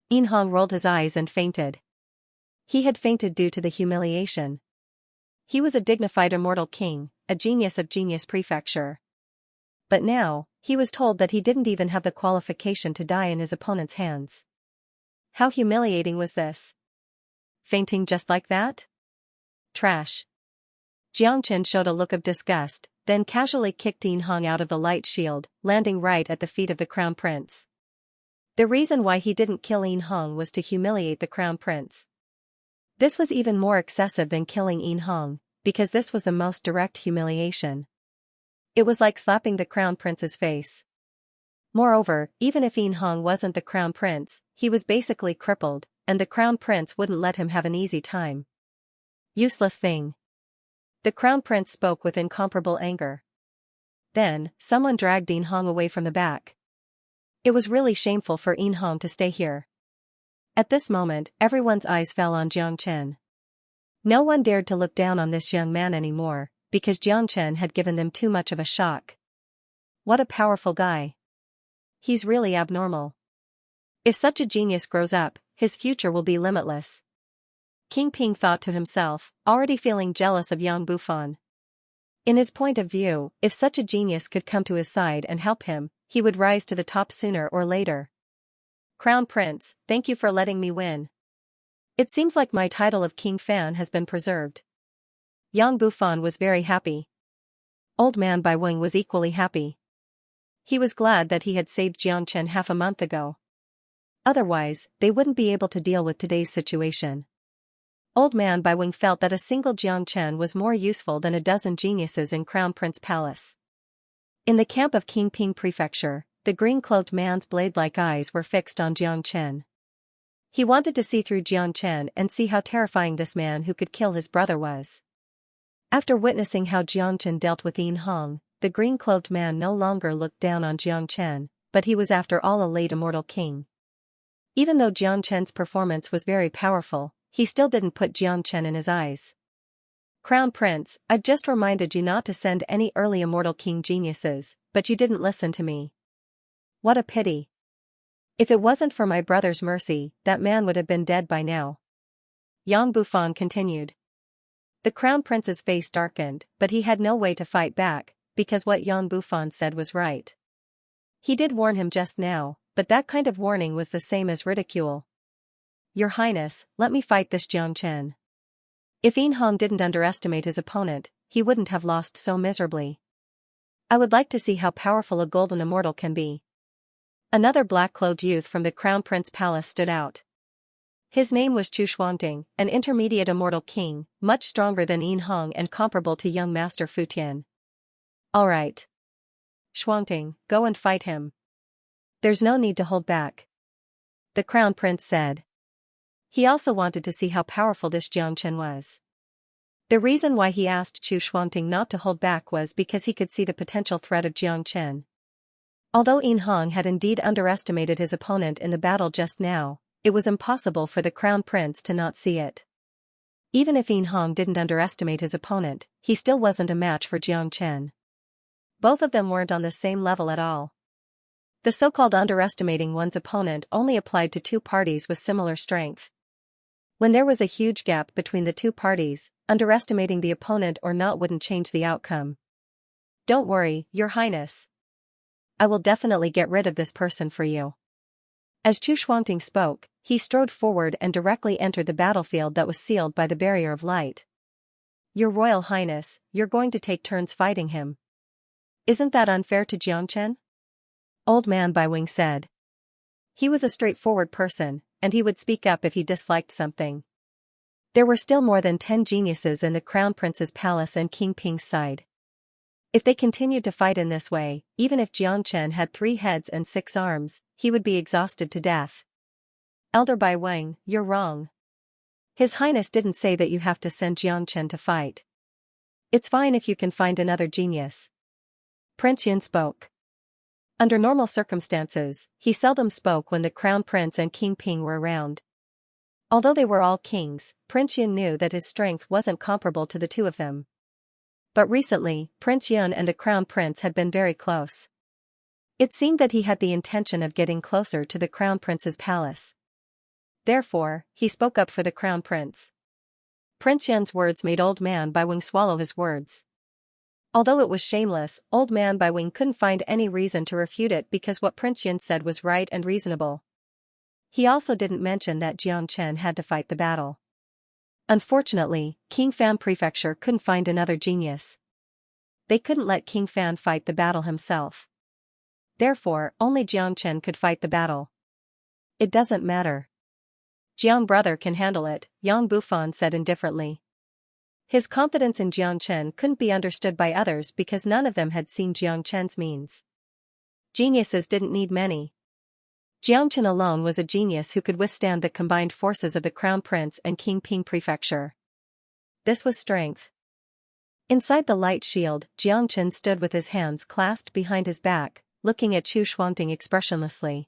Yin Hong rolled his eyes and fainted. He had fainted due to the humiliation. He was a dignified immortal king, a genius of Genius Prefecture. But now, he was told that he didn't even have the qualification to die in his opponent's hands. How humiliating was this? Fainting just like that? Trash. Xianxia showed a look of disgust, then casually kicked Yin Hong out of the light shield, landing right at the feet of the crown prince. The reason why he didn't kill Yin Hong was to humiliate the crown prince. This was even more excessive than killing Yin Hong, because this was the most direct humiliation. It was like slapping the crown prince's face. Moreover, even if Yin Hong wasn't the crown prince, he was basically crippled, and the crown prince wouldn't let him have an easy time. Useless thing. The crown prince spoke with incomparable anger. Then, someone dragged Yin Hong away from the back. It was really shameful for Yin Hong to stay here. At this moment, everyone's eyes fell on Xianxia. No one dared to look down on this young man anymore, because Xianxia had given them too much of a shock. What a powerful guy. He's really abnormal. If such a genius grows up, his future will be limitless. King Ping thought to himself, already feeling jealous of Yang Bufan. In his point of view, if such a genius could come to his side and help him, he would rise to the top sooner or later. Crown Prince, thank you for letting me win. It seems like my title of King Fan has been preserved. Yang Bufan was very happy. Old Man Bai Wing was equally happy. He was glad that he had saved Xianxia half a month ago. Otherwise, they wouldn't be able to deal with today's situation. Old Man Bai Wing felt that a single Xianxia was more useful than a dozen geniuses in Crown Prince Palace. In the camp of King Ping Prefecture, the green-clothed man's blade-like eyes were fixed on Xianxia. He wanted to see through Xianxia and see how terrifying this man who could kill his brother was. After witnessing how Xianxia dealt with Yin Hong, the green-clothed man no longer looked down on Xianxia, but he was after all a late immortal king. Even though Xianxia's performance was very powerful, he still didn't put Xianxia in his eyes. Crown Prince, I've just reminded you not to send any early immortal king geniuses, but you didn't listen to me. What a pity. If it wasn't for my brother's mercy, that man would have been dead by now. Yang Bufan continued. The Crown Prince's face darkened, but he had no way to fight back, because what Yang Bufan said was right. He did warn him just now, but that kind of warning was the same as ridicule. Your Highness, let me fight this Xianxia. If Yin Hong didn't underestimate his opponent, he wouldn't have lost so miserably. I would like to see how powerful a golden immortal can be. Another black-clothed youth from the Crown Prince Palace stood out. His name was Chu Xuanting, an intermediate immortal king, much stronger than Yin Hong and comparable to young Master Fu Tian. All right. Xuanting, go and fight him. There's no need to hold back. The Crown Prince said. He also wanted to see how powerful this Xianxia was. The reason why he asked Chu Xuanting not to hold back was because he could see the potential threat of Xianxia. Although Yin Hong had indeed underestimated his opponent in the battle just now, it was impossible for the Crown Prince to not see it. Even if Yin Hong didn't underestimate his opponent, he still wasn't a match for Xianxia. Both of them weren't on the same level at all. The so-called underestimating one's opponent only applied to two parties with similar strength. When there was a huge gap between the two parties, underestimating the opponent or not wouldn't change the outcome. Don't worry, Your Highness. I will definitely get rid of this person for you. As Chu Xuanting spoke, he strode forward and directly entered the battlefield that was sealed by the barrier of light. Your Royal Highness, you're going to take turns fighting him. Isn't that unfair to Xianxia? Old Man Bai Wing said. He was a straightforward person, and he would speak up if he disliked something. There were still more than 10 geniuses in the Crown Prince's palace and King Ping's side. If they continued to fight in this way, even if Xianxia had 3 heads and 6 arms, he would be exhausted to death. Elder Bai Wang, you're wrong. His Highness didn't say that you have to send Xianxia to fight. It's fine if you can find another genius. Prince Yun spoke. Under normal circumstances, he seldom spoke when the Crown Prince and King Ping were around. Although they were all kings, Prince Yun knew that his strength wasn't comparable to the two of them. But recently, Prince Yun and the Crown Prince had been very close. It seemed that he had the intention of getting closer to the Crown Prince's palace. Therefore, he spoke up for the Crown Prince. Prince Yun's words made Old Man Bai Wing swallow his words. Although it was shameless, Old Man Bai Wing couldn't find any reason to refute it because what Prince Yun said was right and reasonable. He also didn't mention that Xianxia had to fight the battle. Unfortunately, King Fan Prefecture couldn't find another genius. They couldn't let King Fan fight the battle himself. Therefore, only Xianxia could fight the battle. It doesn't matter. Jiang brother can handle it, Yang Bufan said indifferently. His confidence in Xianxia couldn't be understood by others because none of them had seen Xianxia's means. Geniuses didn't need many. Xianxia alone was a genius who could withstand the combined forces of the Crown Prince and King Ping Prefecture. This was strength. Inside the light shield, Xianxia stood with his hands clasped behind his back, looking at Chu Xuanting expressionlessly.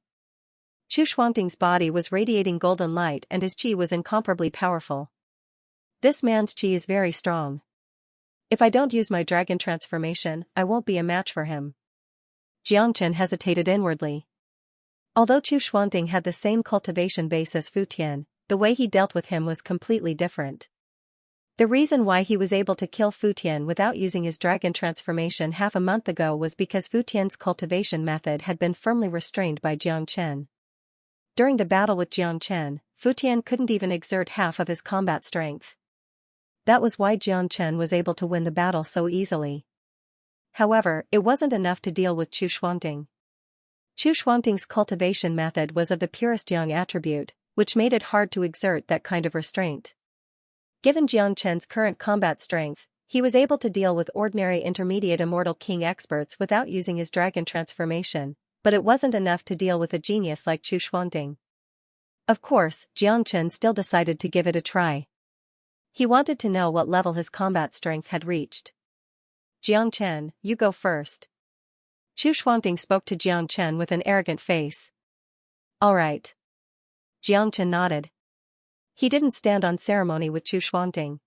Chu Xuanting's body was radiating golden light and his qi was incomparably powerful. This man's qi is very strong. If I don't use my dragon transformation, I won't be a match for him. Xianxia hesitated inwardly. Although Chu Xuanting had the same cultivation base as Fu Tian, the way he dealt with him was completely different. The reason why he was able to kill Fu Tian without using his dragon transformation half a month ago was because Fu Tian's cultivation method had been firmly restrained by Xianxia. During the battle with Xianxia, Fu Tian couldn't even exert half of his combat strength. That was why Xianxia was able to win the battle so easily. However, it wasn't enough to deal with Chu Xuanting. Chu Xuanting's cultivation method was of the purest yang attribute, which made it hard to exert that kind of restraint. Given Xianxia's current combat strength, he was able to deal with ordinary intermediate immortal king experts without using his dragon transformation, but it wasn't enough to deal with a genius like Chu Xuanting. Of course, Xianxia still decided to give it a try. He wanted to know what level his combat strength had reached. Xianxia, you go first. Chu Xuanting spoke to Xianxia with an arrogant face. All right. Xianxia nodded. He didn't stand on ceremony with Chu Xuanting.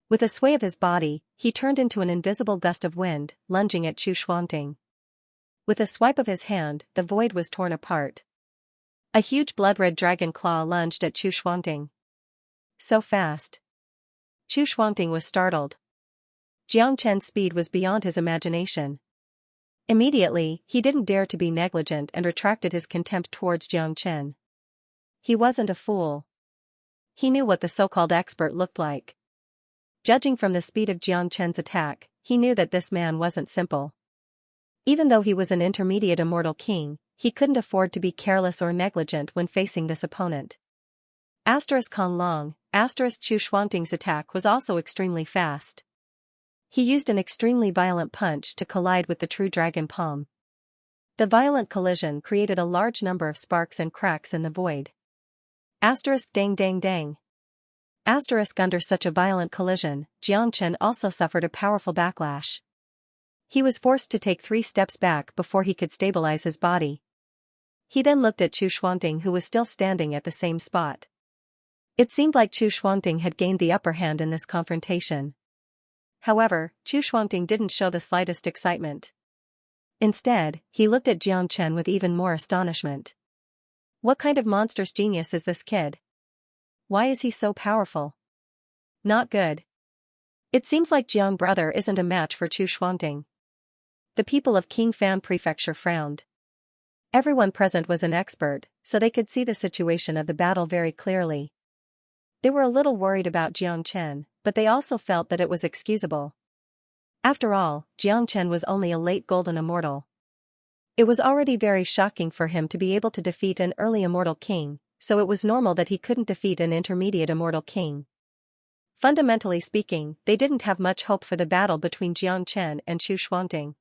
With a sway of his body, he turned into an invisible gust of wind, lunging at Chu Xuanting. With a swipe of his hand, the void was torn apart. A huge blood-red dragon claw lunged at Chu Xuanting. So fast. Chu Xuanting was startled. Xianxia's speed was beyond his imagination. Immediately, he didn't dare to be negligent and retracted his contempt towards Xianxia. He wasn't a fool. He knew what the so-called expert looked like. Judging from the speed of Xianxia's attack, he knew that this man wasn't simple. Even though he was an intermediate immortal king, he couldn't afford to be careless or negligent when facing this opponent. Kong Long, Chu Xuanting's attack was also extremely fast. He used an extremely violent punch to collide with the true dragon palm. The violent collision created a large number of sparks and cracks in the void. Dang dang dang. Under such a violent collision, Xianxia also suffered a powerful backlash. He was forced to take 3 steps back before he could stabilize his body. He then looked at Chu Xuanting, who was still standing at the same spot. It seemed like Chu Xuanting had gained the upper hand in this confrontation. However, Chu Xuanting didn't show the slightest excitement. Instead, he looked at Xianxia with even more astonishment. What kind of monstrous genius is this kid? Why is he so powerful? Not good. It seems like Jiang brother isn't a match for Chu Xuanting. The people of King Fan Prefecture frowned. Everyone present was an expert, so they could see the situation of the battle very clearly. They were a little worried about Xianxia, but they also felt that it was excusable. After all, Xianxia was only a late golden immortal. It was already very shocking for him to be able to defeat an early immortal king, so it was normal that he couldn't defeat an intermediate immortal king. Fundamentally speaking, they didn't have much hope for the battle between Xianxia and Chu Xuanting.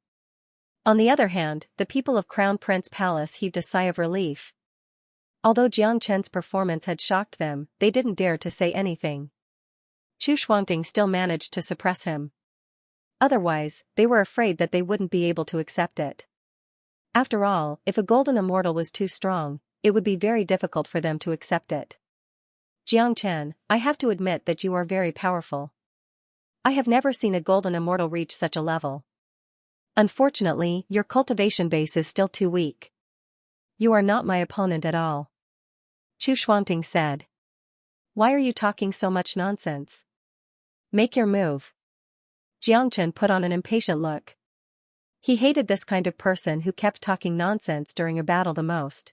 On the other hand, the people of Crown Prince Palace heaved a sigh of relief. Although Xianxia's performance had shocked them, they didn't dare to say anything. Chu Xuanting still managed to suppress him. Otherwise, they were afraid that they wouldn't be able to accept it. After all, if a golden immortal was too strong, it would be very difficult for them to accept it. Xianxia, I have to admit that you are very powerful. I have never seen a golden immortal reach such a level. Unfortunately, your cultivation base is still too weak. You are not my opponent at all. Chu Xuanting said. Why are you talking so much nonsense? Make your move. Xianxia put on an impatient look. He hated this kind of person who kept talking nonsense during a battle the most.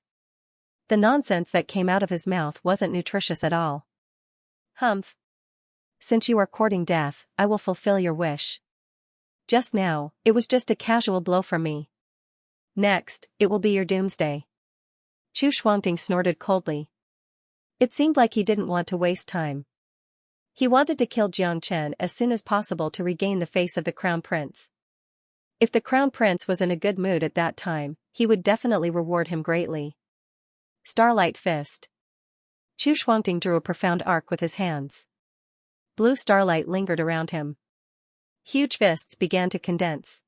The nonsense that came out of his mouth wasn't nutritious at all. Humph. Since you are courting death, I will fulfill your wish. Just now, it was just a casual blow from me. Next, it will be your doomsday. Chu Shuangting snorted coldly. It seemed like he didn't want to waste time. He wanted to kill Jiang Chen as soon as possible to regain the face of the Crown Prince. If the Crown Prince was in a good mood at that time, he would definitely reward him greatly. Starlight Fist. Chu Shuangting drew a profound arc with his hands. Blue starlight lingered around him. Huge fists began to condense.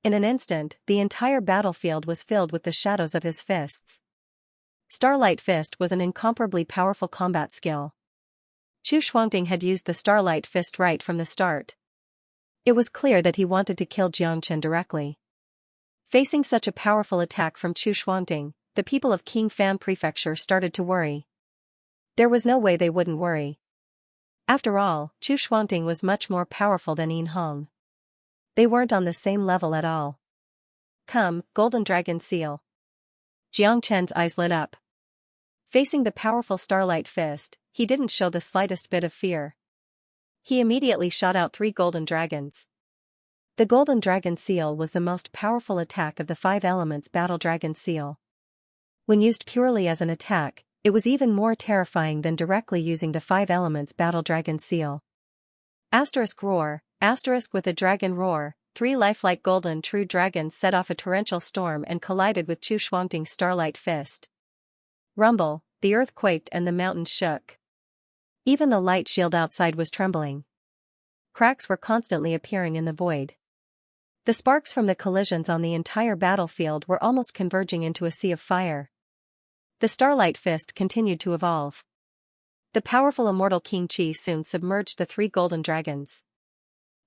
In an instant, the entire battlefield was filled with the shadows of his fists. Starlight Fist was an incomparably powerful combat skill. Chu Shuangting had used the Starlight Fist right from the start. It was clear that he wanted to kill Jiang Chen directly. Facing such a powerful attack from Chu Shuangting, the people of Qingfan Prefecture started to worry. There was no way they wouldn't worry. After all, Chu Shuangting was much more powerful than Yin Hong. They weren't on the same level at all. Come, Golden Dragon Seal. Jiang Chen's eyes lit up. Facing the powerful Starlight Fist, he didn't show the slightest bit of fear. He immediately shot out 3 golden dragons. The Golden Dragon Seal was the most powerful attack of the 5 elements Battle Dragon Seal. When used purely as an attack, it was even more terrifying than directly using the 5 elements Battle Dragon Seal. Asterisk roar, asterisk with a dragon roar, 3 lifelike golden true dragons set off a torrential storm and collided with Chu Shuangting's Starlight Fist. Rumble, the earth quaked and the mountains shook. Even the light shield outside was trembling. Cracks were constantly appearing in the void. The sparks from the collisions on the entire battlefield were almost converging into a sea of fire. The Starlight Fist continued to evolve. The powerful immortal King Qi soon submerged the 3 golden dragons.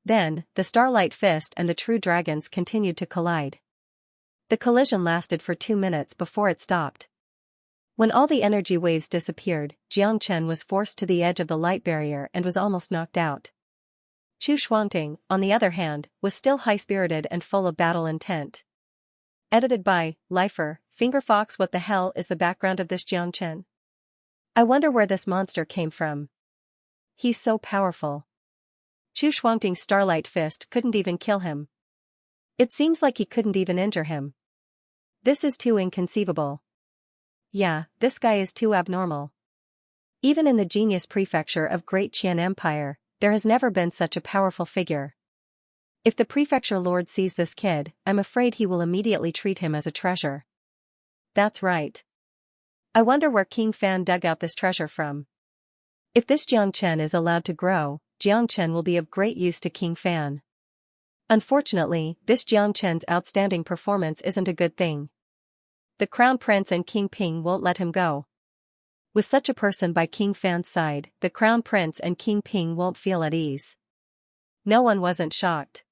Then, the Starlight Fist and the true dragons continued to collide. The collision lasted for 2 minutes before it stopped. When all the energy waves disappeared, Jiang Chen was forced to the edge of the light barrier and was almost knocked out. Chu Shuangting, on the other hand, was still high-spirited and full of battle intent. Edited by Lifer, Fingerfox. What the hell is the background of this Jiang Chen? I wonder where this monster came from. He's so powerful. Chu Shuangting's Starlight Fist couldn't even kill him. It seems like he couldn't even injure him. This is too inconceivable. Yeah, this guy is too abnormal. Even in the genius prefecture of Great Qian Empire, there has never been such a powerful figure. If the prefecture lord sees this kid, I'm afraid he will immediately treat him as a treasure. That's right. I wonder where King Fan dug out this treasure from. If this Jiang Chen is allowed to grow, Jiang Chen will be of great use to King Fan. Unfortunately, this Jiang Chen's outstanding performance isn't a good thing. The Crown Prince and King Ping won't let him go. With such a person by King Fan's side, the Crown Prince and King Ping won't feel at ease. No one wasn't shocked.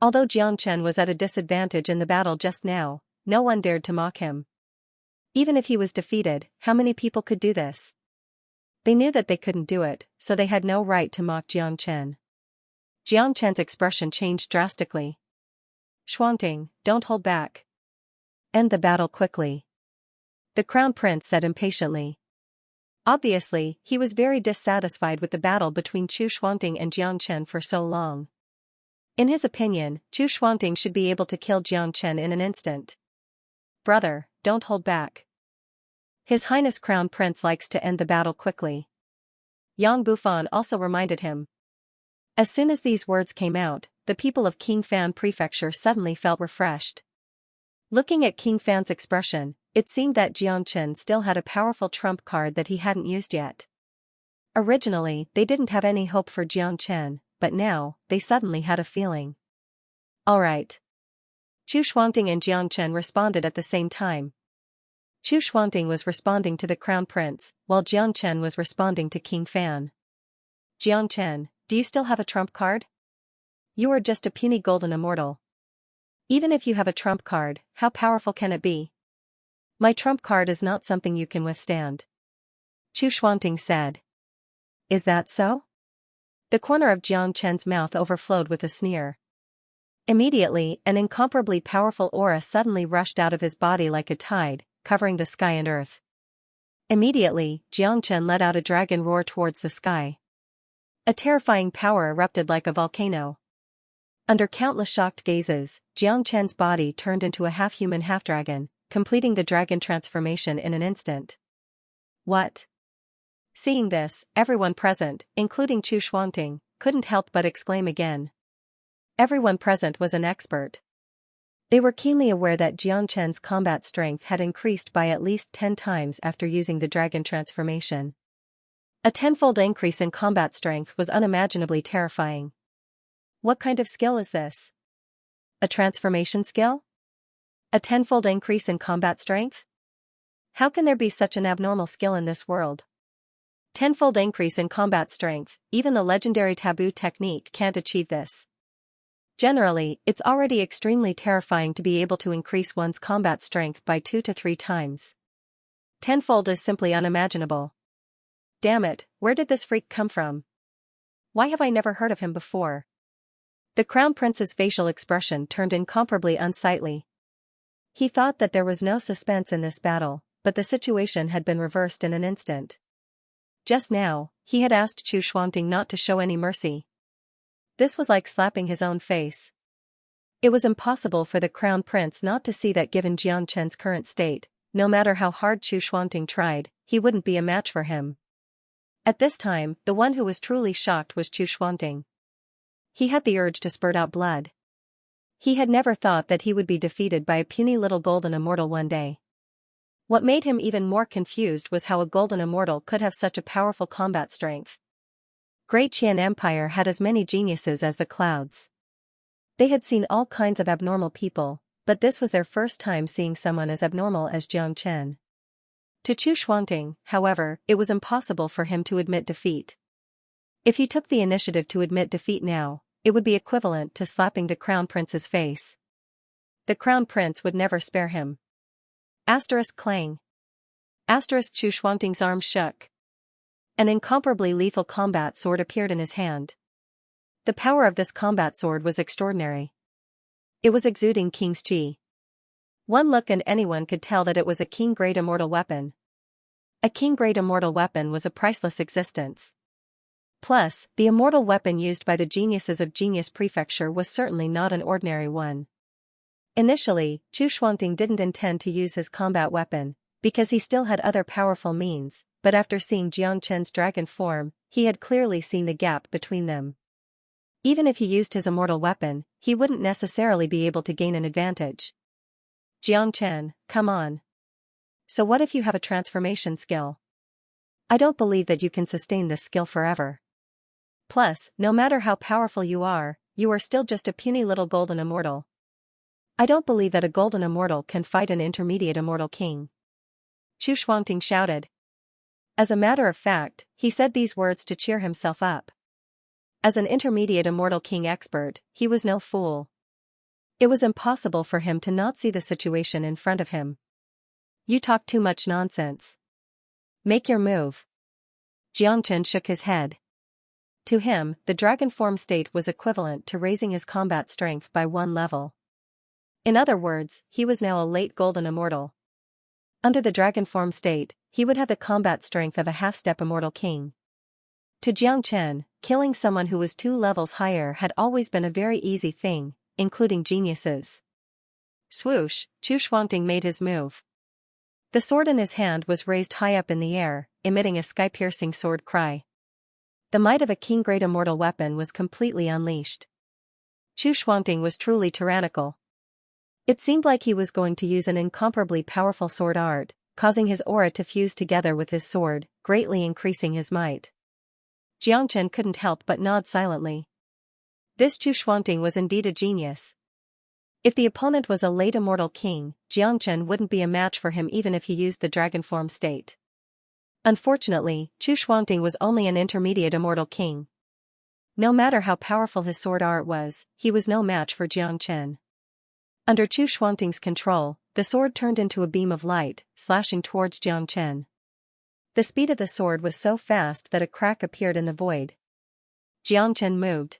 Although Jiang Chen was at a disadvantage in the battle just now, no one dared to mock him. Even if he was defeated, how many people could do this? They knew that they couldn't do it, so they had no right to mock Jiang Chen. Jiang Chen's expression changed drastically. Shuangting, don't hold back. End the battle quickly. The Crown Prince said impatiently. Obviously, he was very dissatisfied with the battle between Chu Shuangting and Jiang Chen for so long. In his opinion, Chu Shuangting should be able to kill Jiang Chen in an instant. Brother, don't hold back. His Highness Crown Prince likes to end the battle quickly. Yang Bufan also reminded him. As soon as these words came out, the people of King Fan Prefecture suddenly felt refreshed. Looking at King Fan's expression, it seemed that Jiang Chen still had a powerful trump card that he hadn't used yet. Originally, they didn't have any hope for Jiang Chen, but now, they suddenly had a feeling. Alright. Chu Shuangting and Jiang Chen responded at the same time. Chu Shuangting was responding to the Crown Prince, while Jiang Chen was responding to King Fan. Jiang Chen, do you still have a trump card? You are just a puny golden immortal. Even if you have a trump card, how powerful can it be? My trump card is not something you can withstand. Chu Shuangting said. Is that so? The corner of Jiang Chen's mouth overflowed with a sneer. Immediately, an incomparably powerful aura suddenly rushed out of his body like a tide, covering the sky and earth. Immediately, Xianxia let out a dragon roar towards the sky. A terrifying power erupted like a volcano. Under countless shocked gazes, Xianxia's body turned into a half-human half-dragon, completing the dragon transformation in an instant. What? Seeing this, everyone present, including Chu Shuangting, couldn't help but exclaim again. Everyone present was an expert. They were keenly aware that Xianxia's combat strength had increased by at least 10 times after using the dragon transformation. A tenfold increase in combat strength was unimaginably terrifying. What kind of skill is this? A transformation skill? A tenfold increase in combat strength? How can there be such an abnormal skill in this world? Tenfold increase in combat strength, even the legendary taboo technique can't achieve this. Generally, it's already extremely terrifying to be able to increase one's combat strength by 2 to 3 times. Tenfold is simply unimaginable. Damn it, where did this freak come from? Why have I never heard of him before? The Crown Prince's facial expression turned incomparably unsightly. He thought that there was no suspense in this battle, but the situation had been reversed in an instant. Just now, he had asked Chu Shuangting not to show any mercy. This was like slapping his own face. It was impossible for the Crown Prince not to see that given Xianxia's current state, no matter how hard Chu Shuangting tried, he wouldn't be a match for him. At this time, the one who was truly shocked was Chu Shuangting. He had the urge to spurt out blood. He had never thought that he would be defeated by a puny little golden immortal one day. What made him even more confused was how a golden immortal could have such a powerful combat strength. Great Qian Empire had as many geniuses as the clouds. They had seen all kinds of abnormal people, but this was their first time seeing someone as abnormal as Jiang Chen. To Chu Shuangting, however, it was impossible for him to admit defeat. If he took the initiative to admit defeat now, it would be equivalent to slapping the Crown Prince's face. The Crown Prince would never spare him. Asterisk clang. Asterisk Chu Shuangting's arm shook. An incomparably lethal combat sword appeared in his hand. The power of this combat sword was extraordinary. It was exuding King's Qi. One look and anyone could tell that it was a king-grade immortal weapon. A king-grade immortal weapon was a priceless existence. Plus, the immortal weapon used by the geniuses of Genius Prefecture was certainly not an ordinary one. Initially, Chu Shuangting didn't intend to use his combat weapon, because he still had other powerful means, but after seeing Jiang Chen's dragon form, he had clearly seen the gap between them. Even if he used his immortal weapon, he wouldn't necessarily be able to gain an advantage. Jiang Chen, come on. So what if you have a transformation skill? I don't believe that you can sustain this skill forever. Plus, no matter how powerful you are still just a puny little golden immortal. I don't believe that a golden immortal can fight an intermediate immortal king. Chu Shuangting shouted. As a matter of fact, he said these words to cheer himself up. As an intermediate immortal king expert, he was no fool. It was impossible for him to not see the situation in front of him. You talk too much nonsense. Make your move. Jiang Chen shook his head. To him, the dragon form state was equivalent to raising his combat strength by 1 level. In other words, he was now a late golden immortal. Under the dragon form state, he would have the combat strength of a half-step immortal king. To Jiang Chen, killing someone who was 2 levels higher had always been a very easy thing, including geniuses. Swoosh, Chu Shuangting made his move. The sword in his hand was raised high up in the air, emitting a sky-piercing sword cry. The might of a king-grade immortal weapon was completely unleashed. Chu Shuangting was truly tyrannical. It seemed like he was going to use an incomparably powerful sword art, causing his aura to fuse together with his sword, greatly increasing his might. Jiang Chen couldn't help but nod silently. This Chu Shuangting was indeed a genius. If the opponent was a late immortal king, Jiang Chen wouldn't be a match for him even if he used the dragon form state. Unfortunately, Chu Shuangting was only an intermediate immortal king. No matter how powerful his sword art was, he was no match for Jiang Chen. Under Chu Shuangting's control, the sword turned into a beam of light, slashing towards Jiang Chen. The speed of the sword was so fast that a crack appeared in the void. Jiang Chen moved.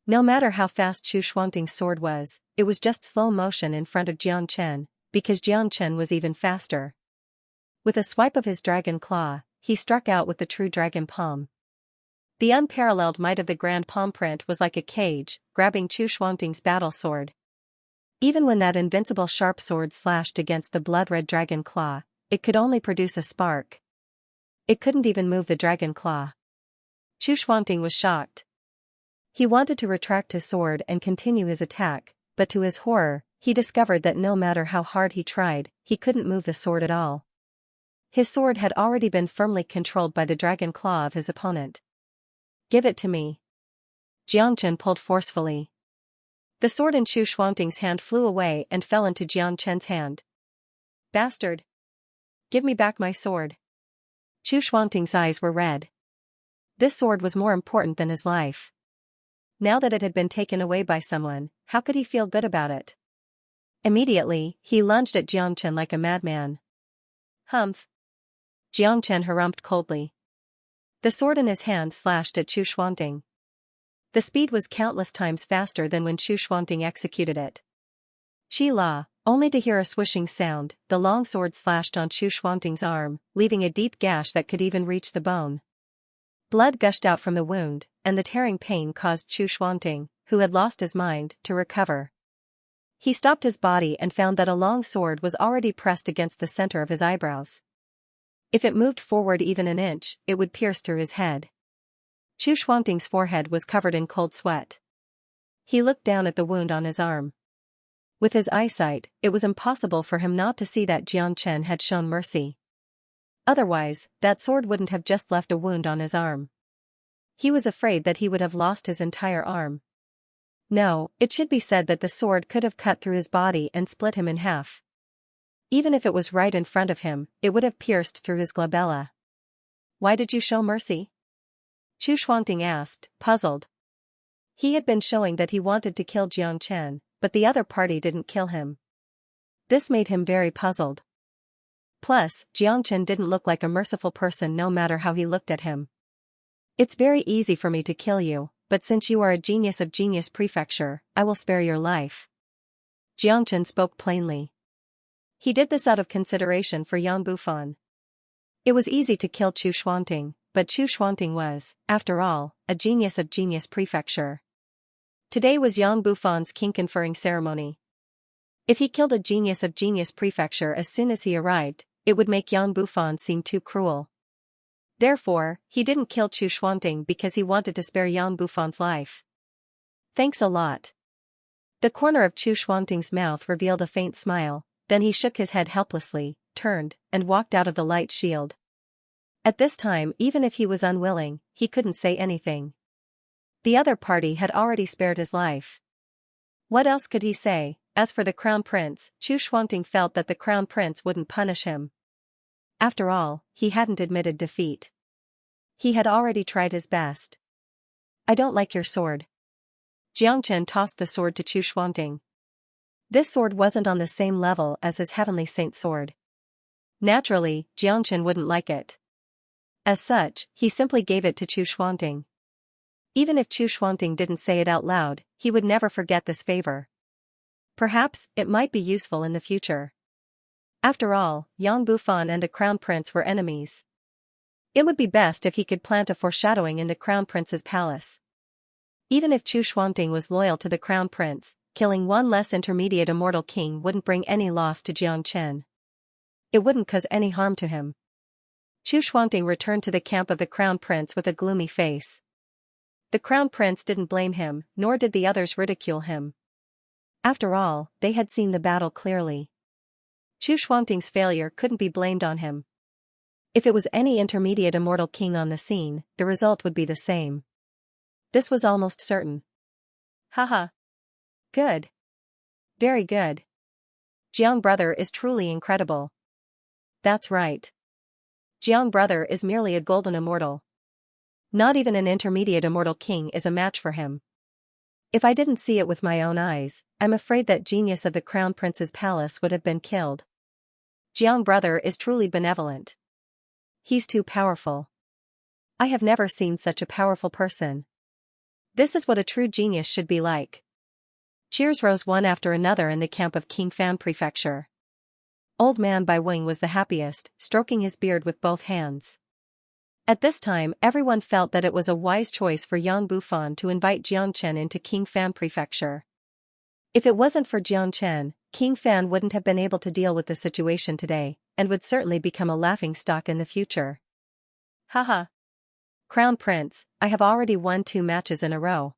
No matter how fast Chu Shuangting's sword was, it was just slow motion in front of Jiang Chen, because Xianxia was even faster. With a swipe of his dragon claw, he struck out with the true dragon palm. The unparalleled might of the grand palm print was like a cage, grabbing Chu Shuangting's battle sword. Even when that invincible sharp sword slashed against the blood-red dragon claw, it could only produce a spark. It couldn't even move the dragon claw. Chu Shuangting was shocked. He wanted to retract his sword and continue his attack, but to his horror, he discovered that no matter how hard he tried, he couldn't move the sword at all. His sword had already been firmly controlled by the dragon claw of his opponent. "Give it to me." Xianxia pulled forcefully. The sword in Chu Shuangting's hand flew away and fell into Xianxia's hand. "Bastard! Give me back my sword." Chu Shuangting's eyes were red. This sword was more important than his life. Now that it had been taken away by someone, how could he feel good about it? Immediately, he lunged at Xianxia like a madman. "Humph!" Xianxia harumphed coldly. The sword in his hand slashed at Chu Shuangting. The speed was countless times faster than when Chu Shuangting executed it. Chi la, only to hear a swishing sound, the long sword slashed on Chu Shuangting's arm, leaving a deep gash that could even reach the bone. Blood gushed out from the wound, and the tearing pain caused Chu Shuangting, who had lost his mind, to recover. He stopped his body and found that a long sword was already pressed against the center of his eyebrows. If it moved forward even an inch, it would pierce through his head. Chu Shuangting's forehead was covered in cold sweat. He looked down at the wound on his arm. With his eyesight, it was impossible for him not to see that Xianxia had shown mercy. Otherwise, that sword wouldn't have just left a wound on his arm. He was afraid that he would have lost his entire arm. No, it should be said that the sword could have cut through his body and split him in half. Even if it was right in front of him, it would have pierced through his glabella. "Why did you show mercy?" Chu Shuangting asked, puzzled. He had been showing that he wanted to kill Xianxia, but the other party didn't kill him. This made him very puzzled. Plus, Xianxia didn't look like a merciful person no matter how he looked at him. "It's very easy for me to kill you, but since you are a genius of Genius Prefecture, I will spare your life." Xianxia spoke plainly. He did this out of consideration for Yang Bufan. It was easy to kill Chu Shuangting, but Chu Shuangting was, after all, a genius of Genius Prefecture. Today was Yang Bufan's king conferring ceremony. If he killed a genius of Genius Prefecture as soon as he arrived, it would make Yang Bufan seem too cruel. Therefore, he didn't kill Chu Shuangting because he wanted to spare Yang Bufan's life. "Thanks a lot." The corner of Chu Shuangting's mouth revealed a faint smile, then he shook his head helplessly, turned, and walked out of the light shield. At this time, even if he was unwilling, he couldn't say anything. The other party had already spared his life. What else could he say? As for the Crown Prince, Chu Shuangting felt that the Crown Prince wouldn't punish him. After all, he hadn't admitted defeat. He had already tried his best. "I don't like your sword." Xianxia tossed the sword to Chu Shuangting. This sword wasn't on the same level as his Heavenly Saint sword. Naturally, Xianxia wouldn't like it. As such, he simply gave it to Chu Shuangting. Even if Chu Shuangting didn't say it out loud, he would never forget this favor. Perhaps, it might be useful in the future. After all, Yang Bufan and the Crown Prince were enemies. It would be best if he could plant a foreshadowing in the Crown Prince's palace. Even if Chu Shuangting was loyal to the Crown Prince, killing one less intermediate immortal king wouldn't bring any loss to Xianxia. It wouldn't cause any harm to him. Chu Shuangting returned to the camp of the Crown Prince with a gloomy face. The Crown Prince didn't blame him, nor did the others ridicule him. After all, they had seen the battle clearly. Chu Shuangting's failure couldn't be blamed on him. If it was any intermediate immortal king on the scene, the result would be the same. This was almost certain. Haha. Good. Very good. Jiang brother is truly incredible. That's right. Jiang brother is merely a golden immortal. Not even an intermediate immortal king is a match for him. If I didn't see it with my own eyes, I'm afraid that genius of the Crown Prince's palace would have been killed. Jiang brother is truly benevolent. He's too powerful. I have never seen such a powerful person. This is what a true genius should be like. Cheers rose one after another in the camp of King Fan Prefecture. Old Man Bai Wing was the happiest, stroking his beard with both hands. At this time everyone felt that it was a wise choice for Yang Bufan to invite Jiang Chen into King Fan Prefecture. If it wasn't for Jiang Chen, King Fan wouldn't have been able to deal with the situation today, and would certainly become a laughingstock in the future. Haha. Crown Prince, I have already won 2 matches in a row.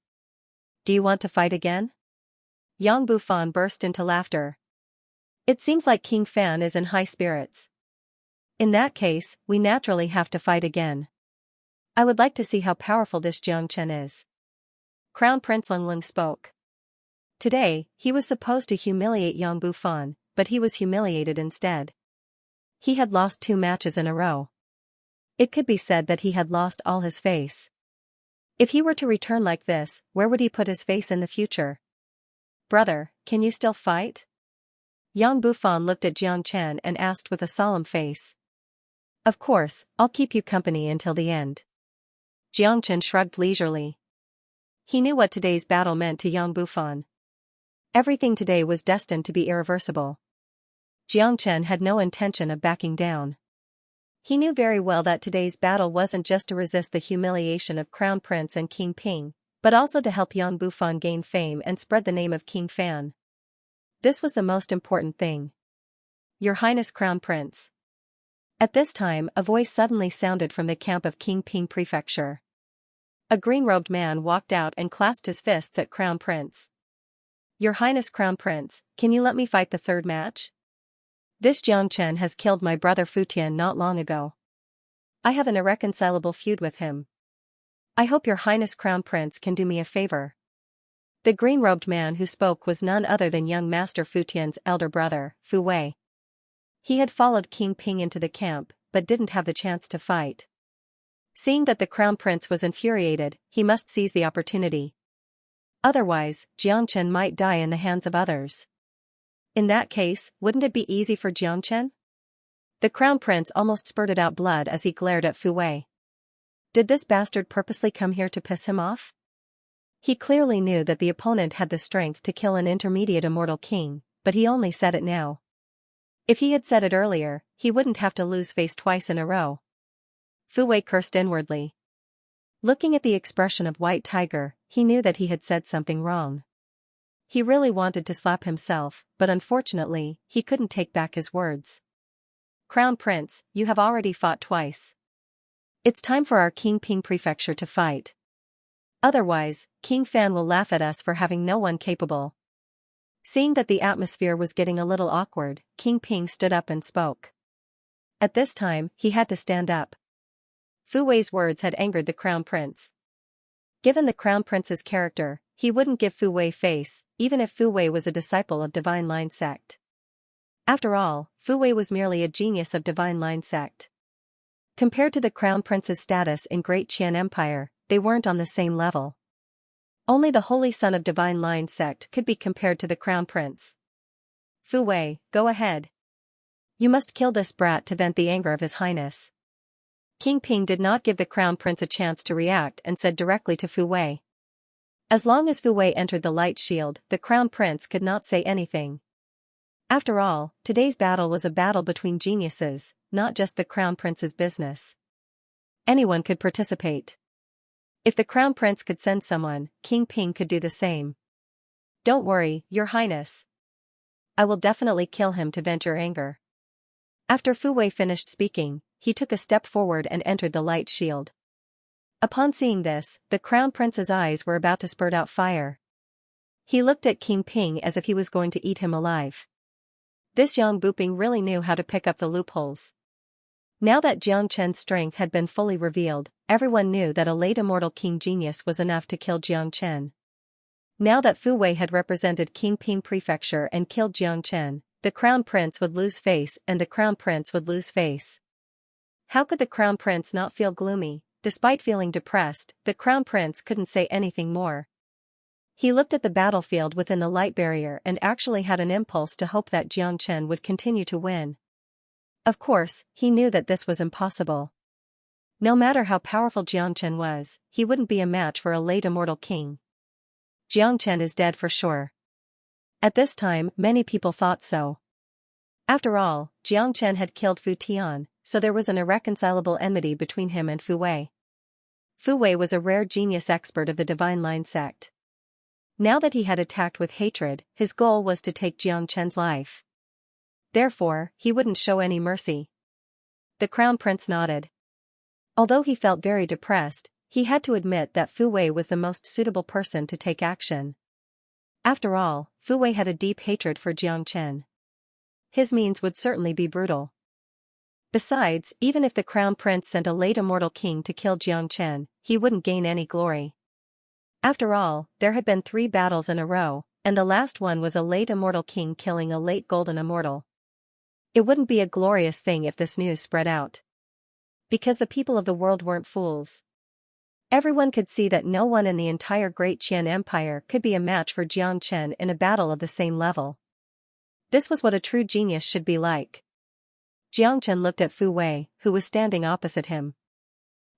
Do you want to fight again? Yang Bufan burst into laughter. It seems like King Fan is in high spirits. In that case, we naturally have to fight again. I would like to see how powerful this Jiang Chen is. Crown Prince Lung spoke. Today, he was supposed to humiliate Yang Bufan, but he was humiliated instead. He had lost 2 matches in a row. It could be said that he had lost all his face. If he were to return like this, where would he put his face in the future? Brother, can you still fight? Yang Bufan looked at Jiang Chen and asked with a solemn face. Of course, I'll keep you company until the end. Jiang Chen shrugged leisurely. He knew what today's battle meant to Yang Bufan. Everything today was destined to be irreversible. Jiang Chen had no intention of backing down. He knew very well that today's battle wasn't just to resist the humiliation of Crown Prince and King Ping, but also to help Yang Bufan gain fame and spread the name of King Fan. This was the most important thing. Your Highness Crown Prince. At this time, a voice suddenly sounded from the camp of King Ping Prefecture. A green-robed man walked out and clasped his fists at Crown Prince. Your Highness Crown Prince, can you let me fight the 3rd match? This Jiang Chen has killed my brother Fu Tian not long ago. I have an irreconcilable feud with him. I hope your Highness Crown Prince can do me a favor. The green-robed man who spoke was none other than young Master Fu Tian's elder brother, Fu Wei. He had followed King Ping into the camp, but didn't have the chance to fight. Seeing that the Crown Prince was infuriated, he must seize the opportunity. Otherwise, Jiang Chen might die in the hands of others. In that case, wouldn't it be easy for Jiang Chen? The Crown Prince almost spurted out blood as he glared at Fu Wei. Did this bastard purposely come here to piss him off? He clearly knew that the opponent had the strength to kill an intermediate immortal king, but he only said it now. If he had said it earlier, he wouldn't have to lose face twice in a row. Fu Wei cursed inwardly. Looking at the expression of White Tiger, he knew that he had said something wrong. He really wanted to slap himself, but unfortunately, he couldn't take back his words. Crown Prince, you have already fought twice. It's time for our King Ping Prefecture to fight. Otherwise, King Fan will laugh at us for having no one capable. Seeing that the atmosphere was getting a little awkward, King Ping stood up and spoke. At this time, he had to stand up. Fu Wei's words had angered the Crown Prince. Given the Crown Prince's character, he wouldn't give Fu Wei face, even if Fu Wei was a disciple of Divine Line Sect. After all, Fu Wei was merely a genius of Divine Line Sect. Compared to the Crown Prince's status in Great Qian Empire, they weren't on the same level. Only the Holy Son of Divine Line Sect could be compared to the Crown Prince. Fu Wei, go ahead. You must kill this brat to vent the anger of His Highness. King Ping did not give the Crown Prince a chance to react and said directly to Fu Wei. As long as Fu Wei entered the light shield, the Crown Prince could not say anything. After all, today's battle was a battle between geniuses, not just the Crown Prince's business. Anyone could participate. If the Crown Prince could send someone, King Ping could do the same. Don't worry, Your Highness. I will definitely kill him to vent your anger. After Fu Wei finished speaking, he took a step forward and entered the light shield. Upon seeing this, the Crown Prince's eyes were about to spurt out fire. He looked at King Ping as if he was going to eat him alive. This Yang Buping really knew how to pick up the loopholes. Now that Jiang Chen's strength had been fully revealed, everyone knew that a late immortal king genius was enough to kill Jiang Chen. Now that Fu Wei had represented King Ping Prefecture and killed Jiang Chen, the Crown Prince would lose face and the Crown Prince would lose face. How could the Crown Prince not feel gloomy? Despite feeling depressed, the Crown Prince couldn't say anything more. He looked at the battlefield within the light barrier and actually had an impulse to hope that Jiang Chen would continue to win. Of course, he knew that this was impossible. No matter how powerful Jiang Chen was, he wouldn't be a match for a late immortal king. Jiang Chen is dead for sure. At this time, many people thought so. After all, Jiang Chen had killed Fu Tian, so there was an irreconcilable enmity between him and Fu Wei. Fu Wei was a rare genius expert of the Divine Line sect. Now that he had attacked with hatred, his goal was to take Jiang Chen's life. Therefore, he wouldn't show any mercy. The Crown Prince nodded. Although he felt very depressed, he had to admit that Fu Wei was the most suitable person to take action. After all, Fu Wei had a deep hatred for Jiang Chen. His means would certainly be brutal. Besides, even if the Crown Prince sent a late immortal king to kill Jiang Chen, he wouldn't gain any glory. After all, there had been 3 battles in a row, and the last one was a late immortal king killing a late golden immortal. It wouldn't be a glorious thing if this news spread out. Because the people of the world weren't fools. Everyone could see that no one in the entire Great Qian Empire could be a match for Jiang Chen in a battle of the same level. This was what a true genius should be like. Jiang Chen looked at Fu Wei, who was standing opposite him.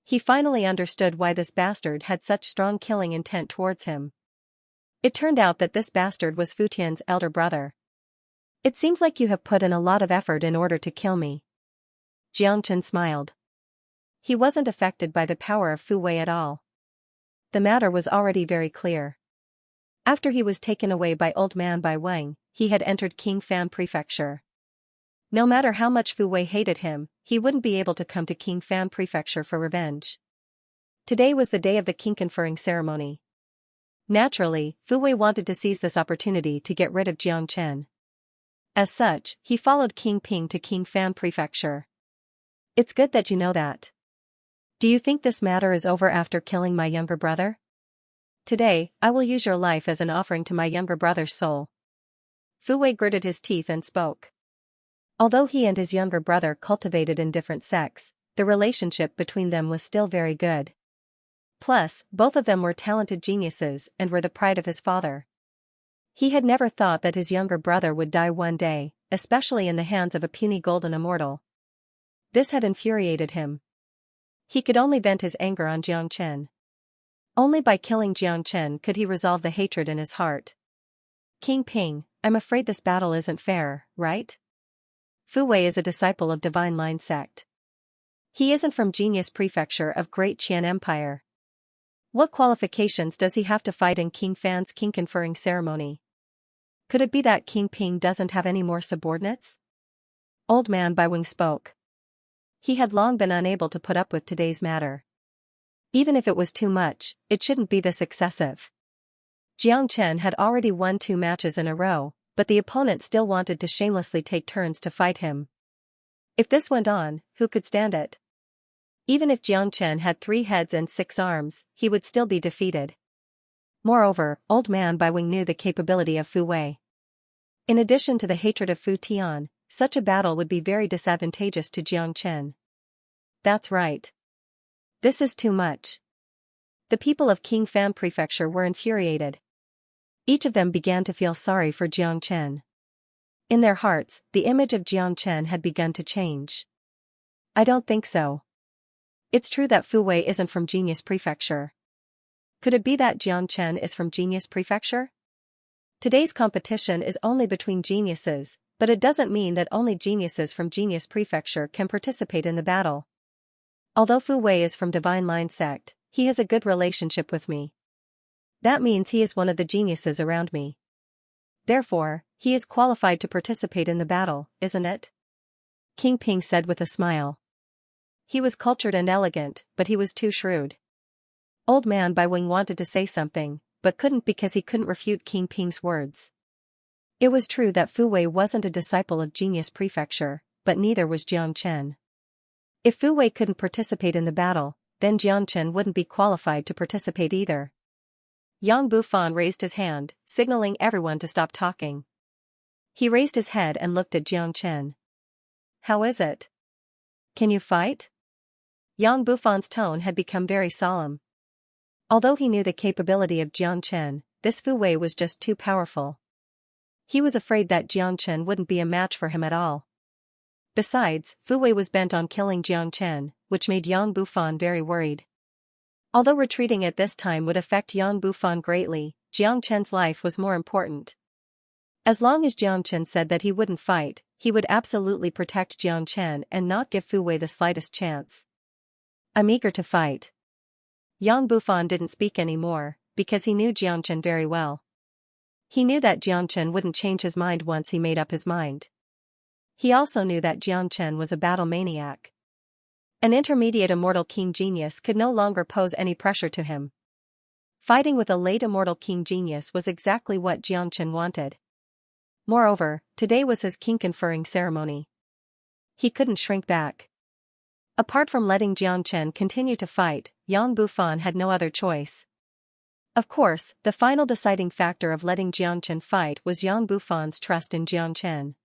He finally understood why this bastard had such strong killing intent towards him. It turned out that this bastard was Fu Tian's elder brother. It seems like you have put in a lot of effort in order to kill me. Jiang Chen smiled. He wasn't affected by the power of Fu Wei at all. The matter was already very clear. After he was taken away by Old Man Bai Wang, he had entered King Fan Prefecture. No matter how much Fu Wei hated him, he wouldn't be able to come to King Fan Prefecture for revenge. Today was the day of the king conferring ceremony. Naturally, Fu Wei wanted to seize this opportunity to get rid of Jiang Chen. As such, he followed King Ping to King Fan Prefecture. It's good that you know that. Do you think this matter is over after killing my younger brother? Today, I will use your life as an offering to my younger brother's soul. Fu Wei gritted his teeth and spoke. Although he and his younger brother cultivated in different sects, the relationship between them was still very good. Plus, both of them were talented geniuses and were the pride of his father. He had never thought that his younger brother would die one day, especially in the hands of a puny golden immortal. This had infuriated him. He could only vent his anger on Jiang Chen. Only by killing Jiang Chen could he resolve the hatred in his heart. King Ping, I'm afraid this battle isn't fair, right? Fu Wei is a disciple of Divine Line sect. He isn't from Genius Prefecture of Great Qian Empire. What qualifications does he have to fight in King Fan's king conferring ceremony? Could it be that King Ping doesn't have any more subordinates? Old Man Bai Wing spoke. He had long been unable to put up with today's matter. Even if it was too much, it shouldn't be this excessive. Jiang Chen had already won 2 matches in a row, but the opponent still wanted to shamelessly take turns to fight him. If this went on, who could stand it? Even if Jiang Chen had 3 heads and 6 arms, he would still be defeated. Moreover, Old Man Bai Wing knew the capability of Fu Wei. In addition to the hatred of Fu Tian, such a battle would be very disadvantageous to Jiang Chen. That's right. This is too much. The people of King Fan Prefecture were infuriated. Each of them began to feel sorry for Jiang Chen. In their hearts, the image of Jiang Chen had begun to change. I don't think so. It's true that Fu Wei isn't from Genius Prefecture. Could it be that Jiang Chen is from Genius Prefecture? Today's competition is only between geniuses, but it doesn't mean that only geniuses from Genius Prefecture can participate in the battle. Although Fu Wei is from Divine Line sect, he has a good relationship with me. That means he is one of the geniuses around me. Therefore, he is qualified to participate in the battle, isn't it? King Ping said with a smile. He was cultured and elegant, but he was too shrewd. Old Man Bai Wing wanted to say something, but couldn't because he couldn't refute King Ping's words. It was true that Fu Wei wasn't a disciple of Genius Prefecture, but neither was Jiang Chen. If Fu Wei couldn't participate in the battle, then Jiang Chen wouldn't be qualified to participate either. Yang Bufan raised his hand, signaling everyone to stop talking. He raised his head and looked at Jiang Chen. How is it? Can you fight? Yang Bufan's tone had become very solemn. Although he knew the capability of Jiang Chen, this Fu Wei was just too powerful. He was afraid that Jiang Chen wouldn't be a match for him at all. Besides, Fu Wei was bent on killing Jiang Chen, which made Yang Bufan very worried. Although retreating at this time would affect Yang Bufan greatly, Jiang Chen's life was more important. As long as Jiang Chen said that he wouldn't fight, he would absolutely protect Jiang Chen and not give Fu Wei the slightest chance. I'm eager to fight. Yang Bufan didn't speak anymore, because he knew Jiang Chen very well. He knew that Jiang Chen wouldn't change his mind once he made up his mind. He also knew that Jiang Chen was a battle maniac. An intermediate immortal king genius could no longer pose any pressure to him. Fighting with a late immortal king genius was exactly what Jiang Chen wanted. Moreover, today was his king conferring ceremony. He couldn't shrink back. Apart from letting Jiang Chen continue to fight, Yang Bufan had no other choice. Of course, the final deciding factor of letting Jiang Chen fight was Yang Bufan's trust in Jiang Chen.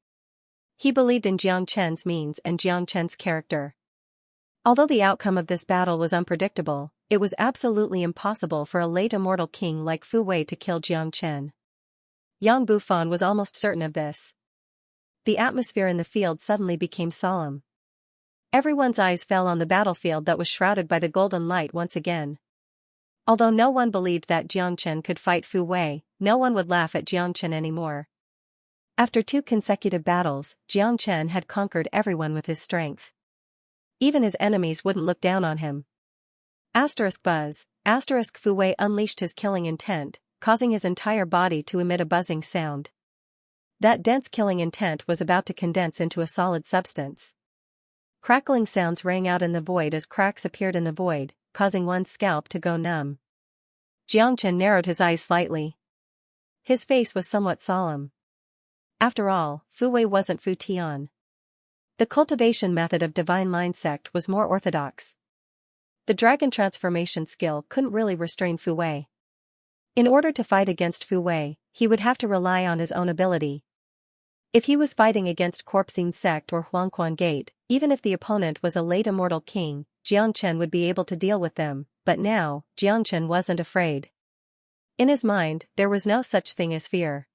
He believed in Jiang Chen's means and Jiang Chen's character. Although the outcome of this battle was unpredictable, it was absolutely impossible for a late immortal king like Fu Wei to kill Jiang Chen. Yang Bufan was almost certain of this. The atmosphere in the field suddenly became solemn. Everyone's eyes fell on the battlefield that was shrouded by the golden light once again. Although no one believed that Jiang Chen could fight Fu Wei, no one would laugh at Jiang Chen anymore. After 2 consecutive battles, Jiang Chen had conquered everyone with his strength. Even his enemies wouldn't look down on him. Buzz, Fu Wei unleashed his killing intent, causing his entire body to emit a buzzing sound. That dense killing intent was about to condense into a solid substance. Crackling sounds rang out in the void as cracks appeared in the void, causing one's scalp to go numb. Jiang Chen narrowed his eyes slightly. His face was somewhat solemn. After all, Fu Wei wasn't Fu Tian. The cultivation method of divine line sect was more orthodox. The dragon transformation skill couldn't really restrain Fu Wei. In order to fight against Fu Wei, he would have to rely on his own ability. If he was fighting against Corpsine sect or Huangquan Gate, even if the opponent was a late immortal king, Jiang Chen would be able to deal with them, but now, Jiang Chen wasn't afraid. In his mind, there was no such thing as fear.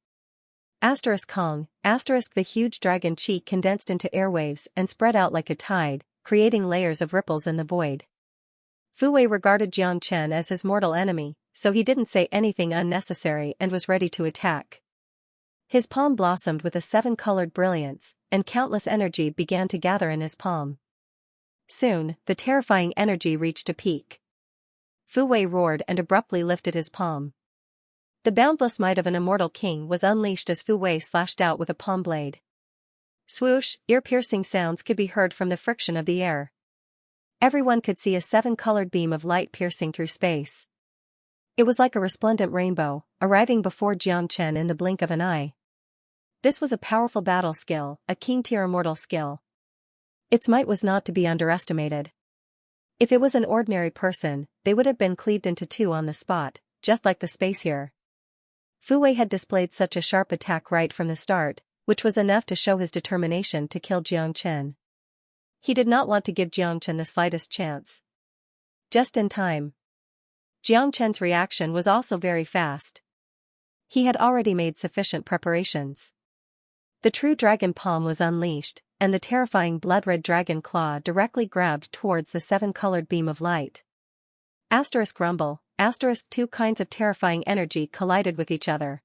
Kong, the huge dragon chi condensed into airwaves and spread out like a tide, creating layers of ripples in the void. Fu Wei regarded Jiang Chen as his mortal enemy, so he didn't say anything unnecessary and was ready to attack. His palm blossomed with a 7-colored brilliance, and countless energy began to gather in his palm. Soon, the terrifying energy reached a peak. Fu Wei roared and abruptly lifted his palm. The boundless might of an immortal king was unleashed as Fu Wei slashed out with a palm blade. Swoosh, ear-piercing sounds could be heard from the friction of the air. Everyone could see a 7-colored beam of light piercing through space. It was like a resplendent rainbow, arriving before Jiang Chen in the blink of an eye. This was a powerful battle skill, a king-tier immortal skill. Its might was not to be underestimated. If it was an ordinary person, they would have been cleaved into 2 on the spot, just like the space here. Fu Wei had displayed such a sharp attack right from the start, which was enough to show his determination to kill Jiang Chen. He did not want to give Jiang Chen the slightest chance. Just in time. Jiang Chen's reaction was also very fast. He had already made sufficient preparations. The true dragon palm was unleashed, and the terrifying blood-red dragon claw directly grabbed towards the 7-colored beam of light. Rumble, 2 kinds of terrifying energy collided with each other.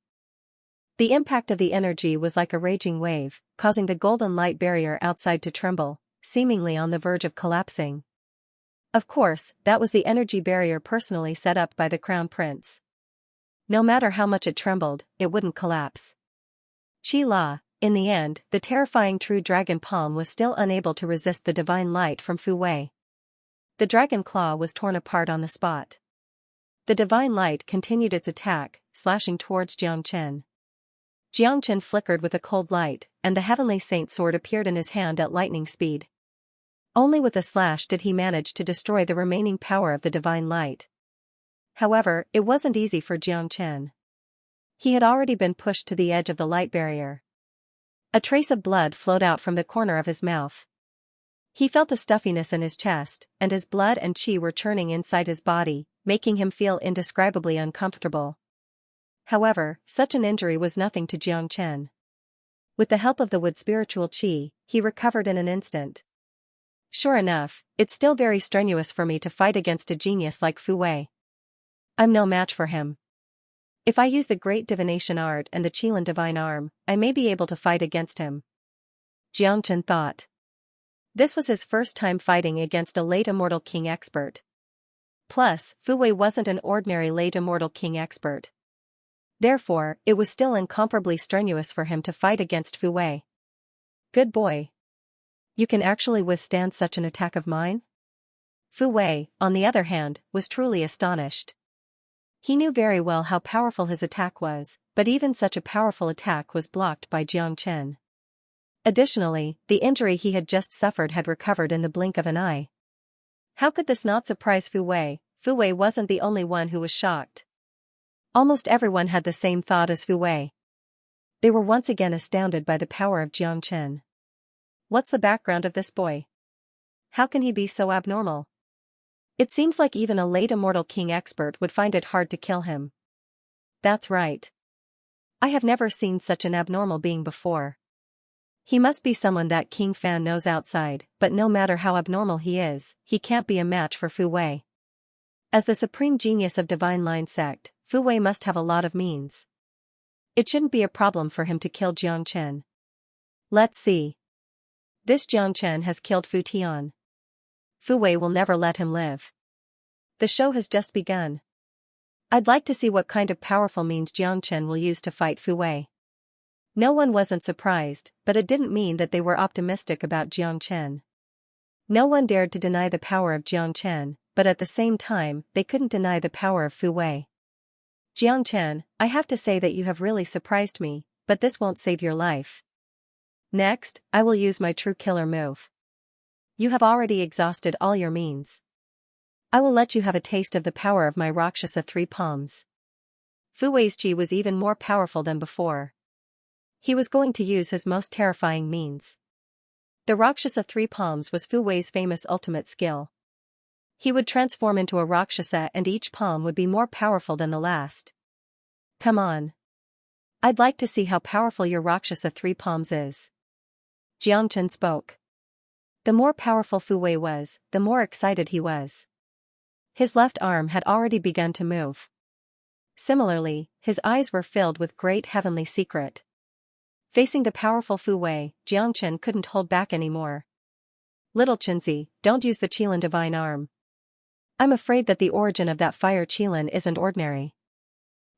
The impact of the energy was like a raging wave, causing the golden light barrier outside to tremble, seemingly on the verge of collapsing. Of course, that was the energy barrier personally set up by the Crown Prince. No matter how much it trembled, it wouldn't collapse. In the end, the terrifying true dragon palm was still unable to resist the divine light from Fu Wei. The dragon claw was torn apart on the spot. The divine light continued its attack, slashing towards Jiang Chen. Jiang Chen flickered with a cold light, and the heavenly saint sword appeared in his hand at lightning speed. Only with a slash did he manage to destroy the remaining power of the divine light. However, it wasn't easy for Jiang Chen. He had already been pushed to the edge of the light barrier. A trace of blood flowed out from the corner of his mouth. He felt a stuffiness in his chest, and his blood and chi were churning inside his body, making him feel indescribably uncomfortable. However, such an injury was nothing to Jiang Chen. With the help of the wood spiritual chi, he recovered in an instant. Sure enough, it's still very strenuous for me to fight against a genius like Fu Wei. I'm no match for him. If I use the great divination art and the Qilin divine arm, I may be able to fight against him. Xianxia thought. This was his first time fighting against a late immortal king expert. Plus, Fu Wei wasn't an ordinary late immortal king expert. Therefore, it was still incomparably strenuous for him to fight against Fu Wei. Good boy. You can actually withstand such an attack of mine? Fu Wei, on the other hand, was truly astonished. He knew very well how powerful his attack was, but even such a powerful attack was blocked by Xianxia. Additionally, the injury he had just suffered had recovered in the blink of an eye. How could this not surprise Fu Wei? Fu Wei wasn't the only one who was shocked. Almost everyone had the same thought as Fu Wei. They were once again astounded by the power of Xianxia. What's the background of this boy? How can he be so abnormal? It seems like even a late immortal king expert would find it hard to kill him. That's right. I have never seen such an abnormal being before. He must be someone that King Fan knows outside, but no matter how abnormal he is, he can't be a match for Fu Wei. As the supreme genius of Divine Line sect, Fu Wei must have a lot of means. It shouldn't be a problem for him to kill Xianxia. Let's see. This Xianxia has killed Fu Tian. Fu Wei will never let him live. The show has just begun. I'd like to see what kind of powerful means Xianxia will use to fight Fu Wei. No one wasn't surprised, but it didn't mean that they were optimistic about Xianxia. No one dared to deny the power of Xianxia, but at the same time, they couldn't deny the power of Fu Wei. Xianxia, I have to say that you have really surprised me, but this won't save your life. Next, I will use my true killer move. You have already exhausted all your means. I will let you have a taste of the power of my Rakshasa three palms. Fu Wei's chi was even more powerful than before. He was going to use his most terrifying means. The Rakshasa three palms was Fu Wei's famous ultimate skill. He would transform into a Rakshasa and each palm would be more powerful than the last. Come on. I'd like to see how powerful your Rakshasa three palms is. Xianxia spoke. The more powerful Fu Wei was, the more excited he was. His left arm had already begun to move. Similarly, his eyes were filled with great heavenly secret. Facing the powerful Fu Wei, Xianxia couldn't hold back anymore. Little Qinzi, don't use the Qilin divine arm. I'm afraid that the origin of that fire Qilin isn't ordinary.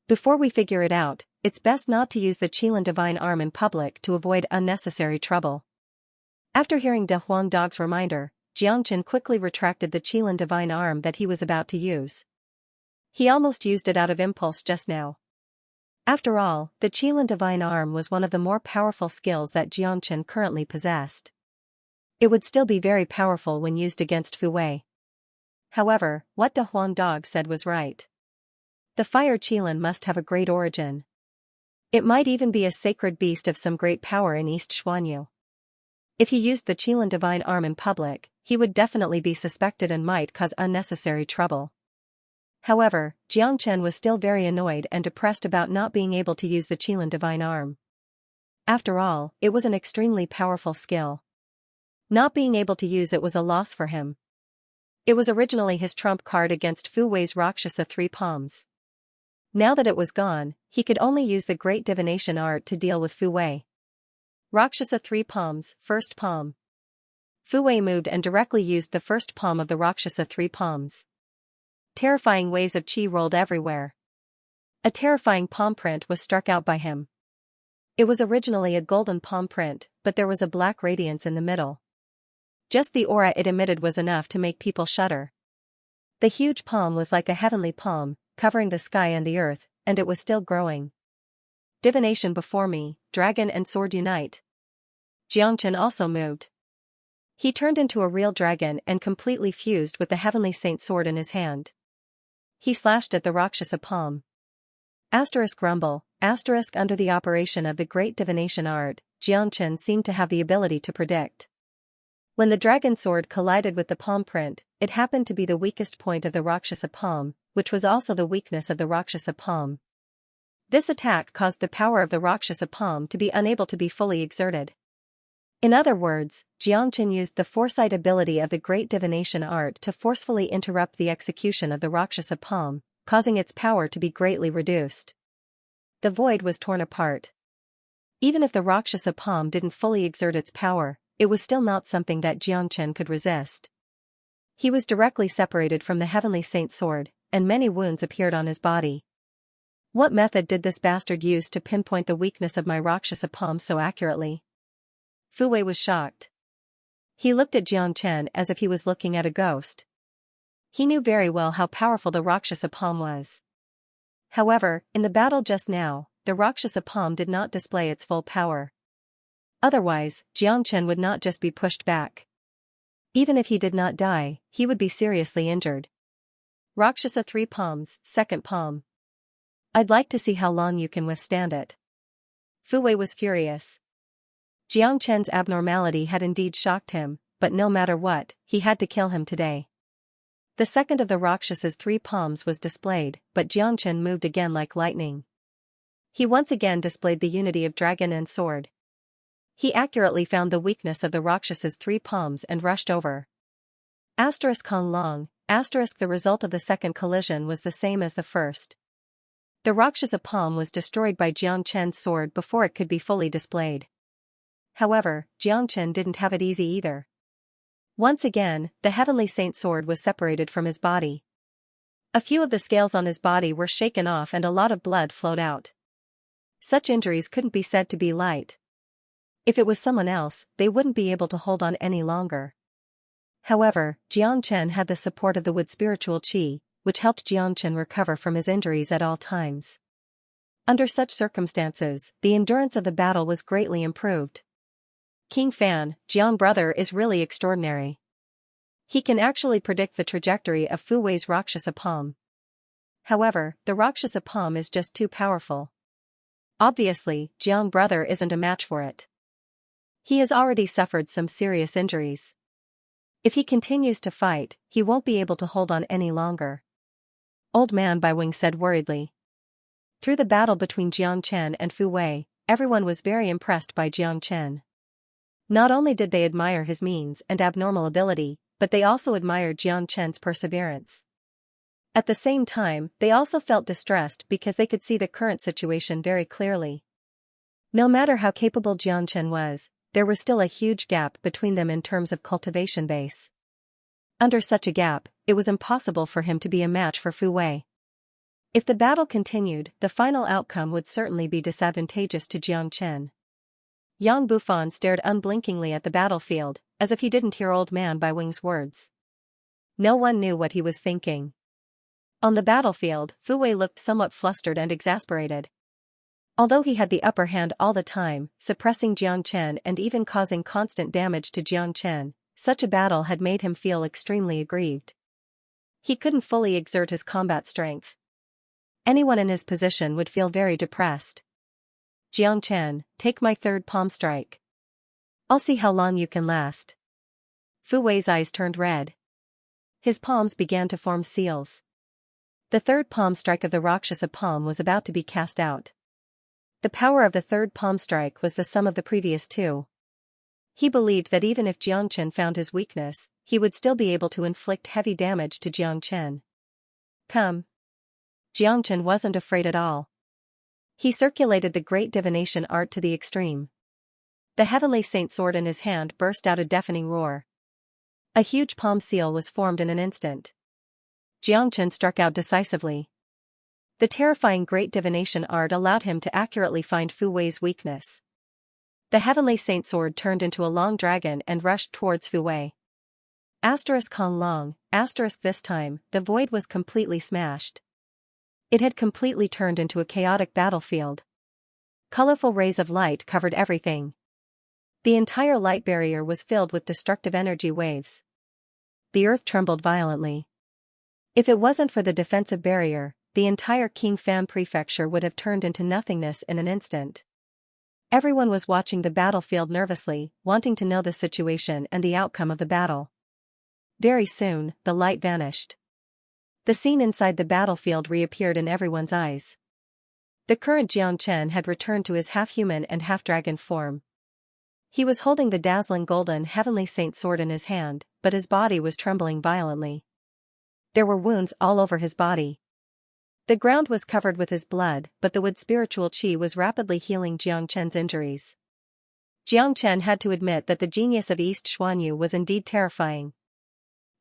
Before we figure it out, it's best not to use the Qilin divine arm in public to avoid unnecessary trouble. After hearing De Huang Dog's reminder, Xianxia quickly retracted the Qilin divine arm that he was about to use. He almost used it out of impulse just now. After all, the Qilin divine arm was one of the more powerful skills that Xianxia currently possessed. It would still be very powerful when used against Fu Wei. However, what De Huang Dog said was right. The fire Qilin must have a great origin. It might even be a sacred beast of some great power in East Xuanyu. If he used the Qilin divine arm in public, he would definitely be suspected and might cause unnecessary trouble. However, Xianxia was still very annoyed and depressed about not being able to use the Qilin divine arm. After all, it was an extremely powerful skill. Not being able to use it was a loss for him. It was originally his trump card against Fu Wei's Rakshasa three palms. Now that it was gone, he could only use the great divination art to deal with Fu Wei. Rakshasa three palms, first palm. Fu Wei moved and directly used the first palm of the Rakshasa three palms. Terrifying waves of chi rolled everywhere. A terrifying palm print was struck out by him. It was originally a golden palm print, but there was a black radiance in the middle. Just the aura it emitted was enough to make people shudder. The huge palm was like a heavenly palm, covering the sky and the earth, and it was still growing. Divination before me, dragon and sword unite. Xianxia also moved. He turned into a real dragon and completely fused with the heavenly saint sword in his hand. He slashed at the Rakshasa palm. Asterisk rumble, asterisk under the operation of the great divination art, Xianxia seemed to have the ability to predict. When the dragon sword collided with the palm print, it happened to be the weakest point of the Rakshasa palm, which was also the weakness of the Rakshasa palm. This attack caused the power of the Rakshasa palm to be unable to be fully exerted. In other words, Xianxia used the foresight ability of the great divination art to forcefully interrupt the execution of the Rakshasa palm, causing its power to be greatly reduced. The void was torn apart. Even if the Rakshasa palm didn't fully exert its power, it was still not something that Xianxia could resist. He was directly separated from the heavenly saint sword, and many wounds appeared on his body. What method did this bastard use to pinpoint the weakness of my Rakshasa palm so accurately? Fu Wei was shocked. He looked at Xianxia as if he was looking at a ghost. He knew very well how powerful the Rakshasa palm was. However, in the battle just now, the Rakshasa palm did not display its full power. Otherwise, Xianxia would not just be pushed back. Even if he did not die, he would be seriously injured. Rakshasa 3 palms, second palm. I'd like to see how long you can withstand it. Fu Wei was furious. Xianxia's abnormality had indeed shocked him, but no matter what, he had to kill him today. The second of the Rakshasa's 3 palms was displayed, but Xianxia moved again like lightning. He once again displayed the unity of dragon and sword. He accurately found the weakness of the Rakshasa's 3 palms and rushed over. Kong Long, the result of the second collision was the same as the first. The Rakshasa palm was destroyed by Xianxia's sword before it could be fully displayed. However, Xianxia didn't have it easy either. Once again, the heavenly saint sword was separated from his body. A few of the scales on his body were shaken off and a lot of blood flowed out. Such injuries couldn't be said to be light. If it was someone else, they wouldn't be able to hold on any longer. However, Xianxia had the support of the wood spiritual qi, which helped Xianxia recover from his injuries at all times. Under such circumstances, the endurance of the battle was greatly improved. King Fan, Jiang brother is really extraordinary. He can actually predict the trajectory of Fu Wei's Rakshasa palm. However, the Rakshasa palm is just too powerful. Obviously, Jiang brother isn't a match for it. He has already suffered some serious injuries. If he continues to fight, he won't be able to hold on any longer. Old man Bai Wing said worriedly. Through the battle between Xianxia and Fu Wei, everyone was very impressed by Xianxia. Not only did they admire his means and abnormal ability, but they also admired Xianxia's perseverance. At the same time, they also felt distressed because they could see the current situation very clearly. No matter how capable Xianxia was, there was still a huge gap between them in terms of cultivation base. Under such a gap, it was impossible for him to be a match for Fu Wei. If the battle continued, the final outcome would certainly be disadvantageous to Xianxia. Yang Bufan stared unblinkingly at the battlefield, as if he didn't hear old man Bai Wing's words. No one knew what he was thinking. On the battlefield, Fu Wei looked somewhat flustered and exasperated. Although he had the upper hand all the time, suppressing Xianxia and even causing constant damage to Xianxia, such a battle had made him feel extremely aggrieved. He couldn't fully exert his combat strength. Anyone in his position would feel very depressed. Xianxia, take my third palm strike. I'll see how long you can last. Fu Wei's eyes turned red. His palms began to form seals. The third palm strike of the Rakshasa palm was about to be cast out. The power of the third palm strike was the sum of the previous 2. He believed that even if Xianxia found his weakness, he would still be able to inflict heavy damage to Xianxia. Come. Xianxia wasn't afraid at all. He circulated the great divination art to the extreme. The heavenly saint sword in his hand burst out a deafening roar. A huge palm seal was formed in an instant. Xianxia struck out decisively. The terrifying great divination art allowed him to accurately find Fu Wei's weakness. The heavenly saint sword turned into a long dragon and rushed towards Fu Wei. Kong Long, this time, the void was completely smashed. It had completely turned into a chaotic battlefield. Colorful rays of light covered everything. The entire light barrier was filled with destructive energy waves. The earth trembled violently. If it wasn't for the defensive barrier, the entire King Fan prefecture would have turned into nothingness in an instant. Everyone was watching the battlefield nervously, wanting to know the situation and the outcome of the battle. Very soon, the light vanished. The scene inside the battlefield reappeared in everyone's eyes. The current Xianxia had returned to his half-human and half-dragon form. He was holding the dazzling golden heavenly saint sword in his hand, but his body was trembling violently. There were wounds all over his body. The ground was covered with his blood, but the wood spiritual qi was rapidly healing Jiang Chen's injuries. Jiang Chen had to admit that the genius of East Xuanyu was indeed terrifying.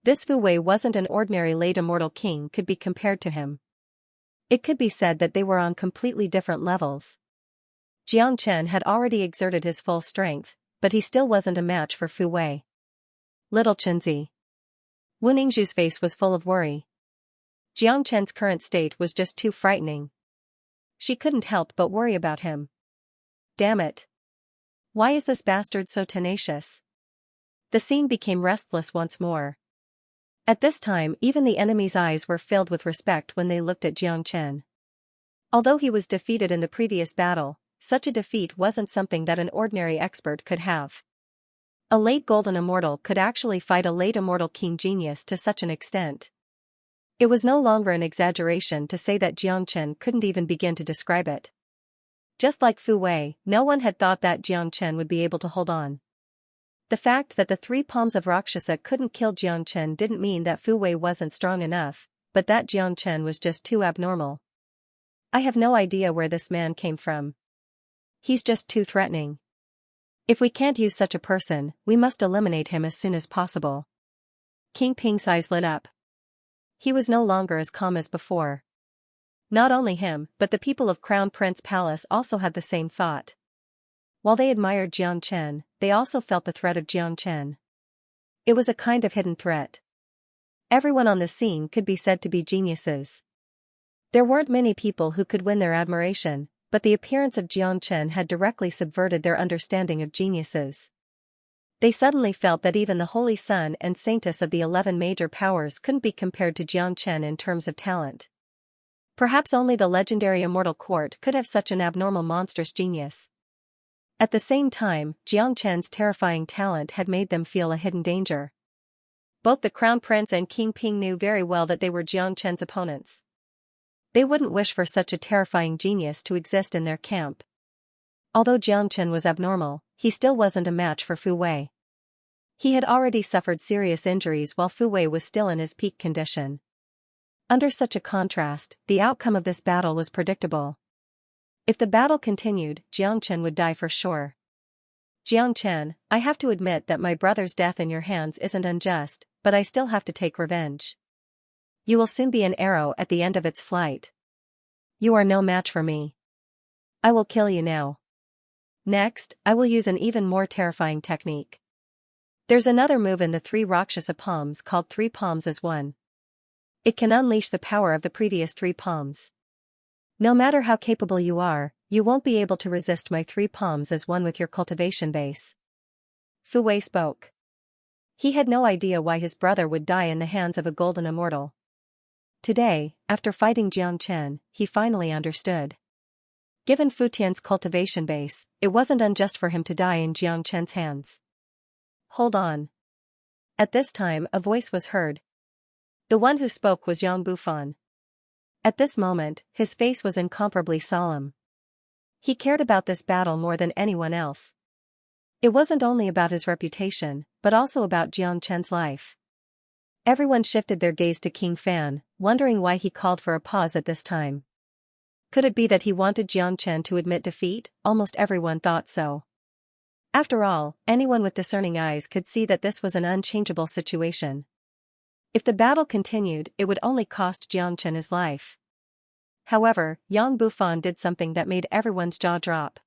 This Fu Wei wasn't an ordinary late immortal king could be compared to him. It could be said that they were on completely different levels. Jiang Chen had already exerted his full strength, but he still wasn't a match for Fu Wei. Little Chenzi. Wu Ningzhu's face was full of worry. Jiang Chen's current state was just too frightening. She couldn't help but worry about him. Damn it. Why is this bastard so tenacious? The scene became restless once more. At this time even the enemy's eyes were filled with respect when they looked at Jiang Chen. Although he was defeated in the previous battle, such a defeat wasn't something that an ordinary expert could have. A late golden immortal could actually fight a late immortal king genius to such an extent. It was no longer an exaggeration to say that Jiang Chen couldn't even begin to describe it. Just like Fu Wei, no one had thought that Jiang Chen would be able to hold on. The fact that the 3 palms of Rakshasa couldn't kill Jiang Chen didn't mean that Fu Wei wasn't strong enough, but that Jiang Chen was just too abnormal. I have no idea where this man came from. He's just too threatening. If we can't use such a person, we must eliminate him as soon as possible. King Ping's eyes lit up. He was no longer as calm as before. Not only him, but the people of Crown Prince Palace also had the same thought. While they admired Jiang Chen, they also felt the threat of Jiang Chen. It was a kind of hidden threat. Everyone on the scene could be said to be geniuses. There weren't many people who could win their admiration, but the appearance of Jiang Chen had directly subverted their understanding of geniuses. They suddenly felt that even the Holy Sun and Saintess of the 11 major powers couldn't be compared to Jiang Chen in terms of talent. Perhaps only the legendary immortal court could have such an abnormal monstrous genius. At the same time, Jiang Chen's terrifying talent had made them feel a hidden danger. Both the Crown Prince and King Ping knew very well that they were Jiang Chen's opponents. They wouldn't wish for such a terrifying genius to exist in their camp. Although Jiang Chen was abnormal, he still wasn't a match for Fu Wei. He had already suffered serious injuries while Fu Wei was still in his peak condition. Under such a contrast, the outcome of this battle was predictable. If the battle continued, Jiang Chen would die for sure. Jiang Chen, I have to admit that my brother's death in your hands isn't unjust, but I still have to take revenge. You will soon be an arrow at the end of its flight. You are no match for me. I will kill you now. Next, I will use an even more terrifying technique. There's another move in the 3 Rakshasa palms called 3 palms as one. It can unleash the power of the previous 3 palms. No matter how capable you are, you won't be able to resist my 3 palms as one with your cultivation base. Fu Wei spoke. He had no idea why his brother would die in the hands of a golden immortal. Today, after fighting Jiang Chen, he finally understood. Given Fu Tian's cultivation base, it wasn't unjust for him to die in Jiang Chen's hands. Hold on. At this time a voice was heard. The one who spoke was Yang Bufan. At this moment, his face was incomparably solemn. He cared about this battle more than anyone else. It wasn't only about his reputation, but also about Jiang Chen's life. Everyone shifted their gaze to King Fan, wondering why he called for a pause at this time. Could it be that he wanted Jiang Chen to admit defeat? Almost everyone thought so. After all, anyone with discerning eyes could see that this was an unchangeable situation. If the battle continued, it would only cost Jiang Chen his life. However, Yang Bufan did something that made everyone's jaw drop.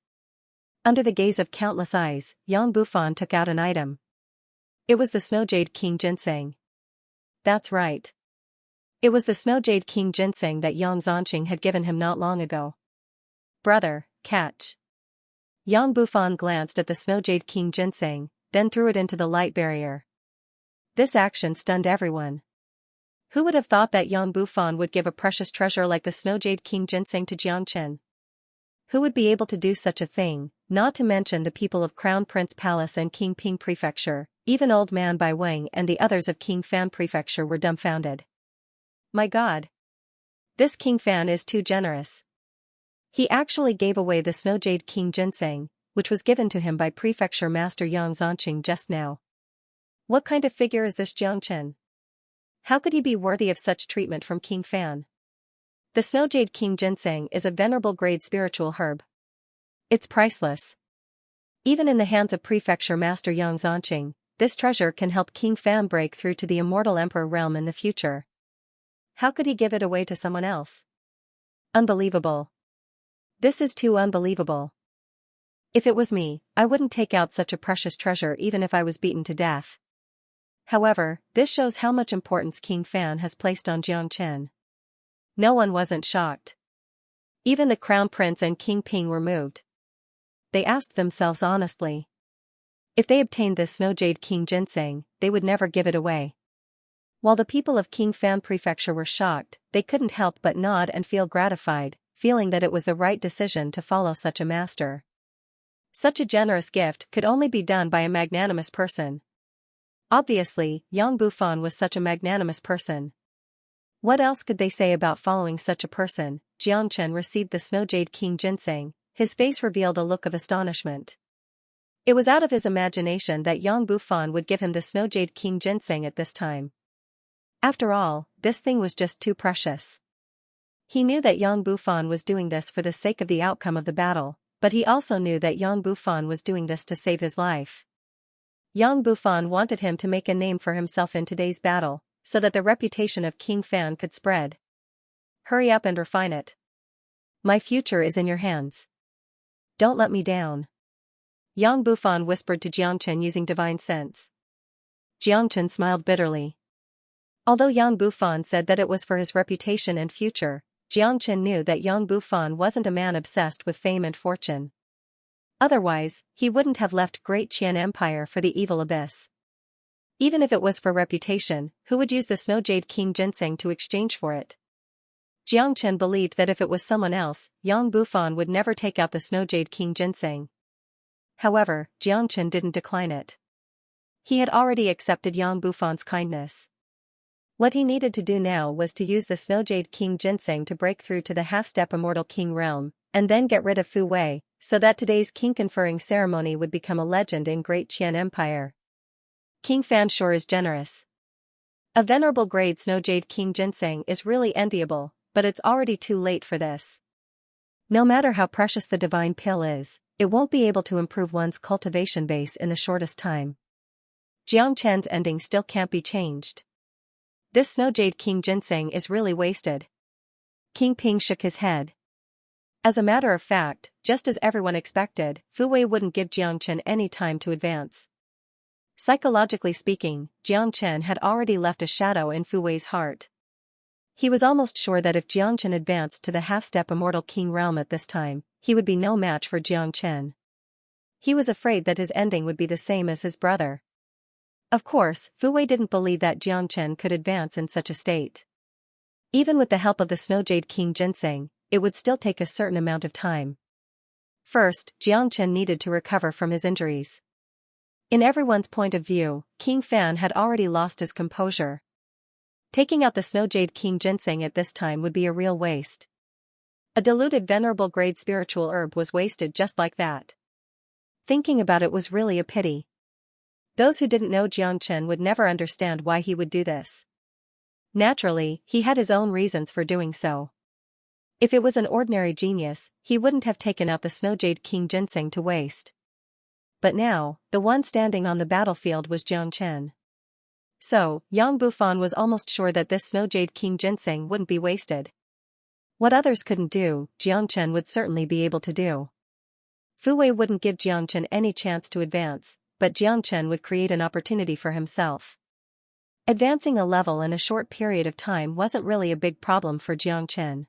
Under the gaze of countless eyes, Yang Bufan took out an item. It was the Snow Jade King Ginseng. That's right. It was the Snow Jade King Ginseng that Yang Zanqing had given him not long ago. Brother, catch. Yang Bufan glanced at the Snow Jade King Ginseng, then threw it into the light barrier. This action stunned everyone. Who would have thought that Yang Bufan would give a precious treasure like the Snow Jade King Ginseng to Jiang Chen? Who would be able to do such a thing, not to mention the people of Crown Prince Palace and King Ping Prefecture? Even Old Man Bai Wang and the others of King Fan Prefecture were dumbfounded. My God! This King Fan is too generous. He actually gave away the Snow Jade King Ginseng, which was given to him by Prefecture Master Yang Zanqing just now. What kind of figure is this Jiang Chen? How could he be worthy of such treatment from King Fan? The Snow Jade King Ginseng is a venerable grade spiritual herb. It's priceless. Even in the hands of Prefecture Master Yang Zanqing, this treasure can help King Fan break through to the immortal Emperor realm in the future. How could he give it away to someone else? Unbelievable. This is too unbelievable. If it was me, I wouldn't take out such a precious treasure even if I was beaten to death. However, this shows how much importance King Fan has placed on Jiangchen. No one wasn't shocked. Even the Crown Prince and King Ping were moved. They asked themselves honestly. If they obtained this Snow Jade King Ginseng, they would never give it away. While the people of King Fan Prefecture were shocked, they couldn't help but nod and feel gratified, feeling that it was the right decision to follow such a master. Such a generous gift could only be done by a magnanimous person. Obviously, Yang Bufan was such a magnanimous person. What else could they say about following such a person? Jiangchen received the Snow Jade King Ginseng. His face revealed a look of astonishment. It was out of his imagination that Yang Bufan would give him the Snow Jade King Ginseng at this time. After all, this thing was just too precious. He knew that Yang Bufan was doing this for the sake of the outcome of the battle, but he also knew that Yang Bufan was doing this to save his life. Yang Bufan wanted him to make a name for himself in today's battle, so that the reputation of King Fan could spread. Hurry up and refine it. My future is in your hands. Don't let me down. Yang Bufan whispered to Jiangchen using divine sense. Jiangchen smiled bitterly. Although Yang Bufan said that it was for his reputation and future, Jiangchen knew that Yang Bufan wasn't a man obsessed with fame and fortune. Otherwise, he wouldn't have left Great Qian Empire for the evil abyss. Even if it was for reputation, who would use the Snow Jade King Ginseng to exchange for it? Jiangchen believed that if it was someone else, Yang Bufan would never take out the Snow Jade King Ginseng. However, Jiangchen didn't decline it. He had already accepted Yang Bufan's kindness. What he needed to do now was to use the Snow Jade King Ginseng to break through to the half-step immortal king realm, and then get rid of Fu Wei, so that today's king conferring ceremony would become a legend in Great Qian Empire. King Fan sure is generous. A venerable grade Snow Jade King Ginseng is really enviable, but it's already too late for this. No matter how precious the divine pill is, it won't be able to improve one's cultivation base in the shortest time. Jiangchen's ending still can't be changed. This Snow Jade King Ginseng is really wasted. King Ping shook his head. As a matter of fact, just as everyone expected, Fu Wei wouldn't give Jiangchen any time to advance. Psychologically speaking, Jiangchen had already left a shadow in Fu Wei's heart. He was almost sure that if Jiangchen advanced to the half-step immortal king realm at this time, he would be no match for Jiangchen. He was afraid that his ending would be the same as his brother. Of course, Fu Wei didn't believe that Jiangchen could advance in such a state. Even with the help of the Snow Jade King Ginseng, it would still take a certain amount of time. First, Jiangchen needed to recover from his injuries. In everyone's point of view, King Fan had already lost his composure. Taking out the Snow Jade King Ginseng at this time would be a real waste. A diluted venerable grade spiritual herb was wasted just like that. Thinking about it was really a pity. Those who didn't know Jiangchen would never understand why he would do this. Naturally, he had his own reasons for doing so. If it was an ordinary genius, he wouldn't have taken out the Snow Jade King Ginseng to waste. But now, the one standing on the battlefield was Jiangchen. So, Yang Bufan was almost sure that this Snow Jade King Ginseng wouldn't be wasted. What others couldn't do, Jiangchen would certainly be able to do. Fu Wei wouldn't give Jiangchen any chance to advance, but Jiangchen would create an opportunity for himself. Advancing a level in a short period of time wasn't really a big problem for Jiangchen.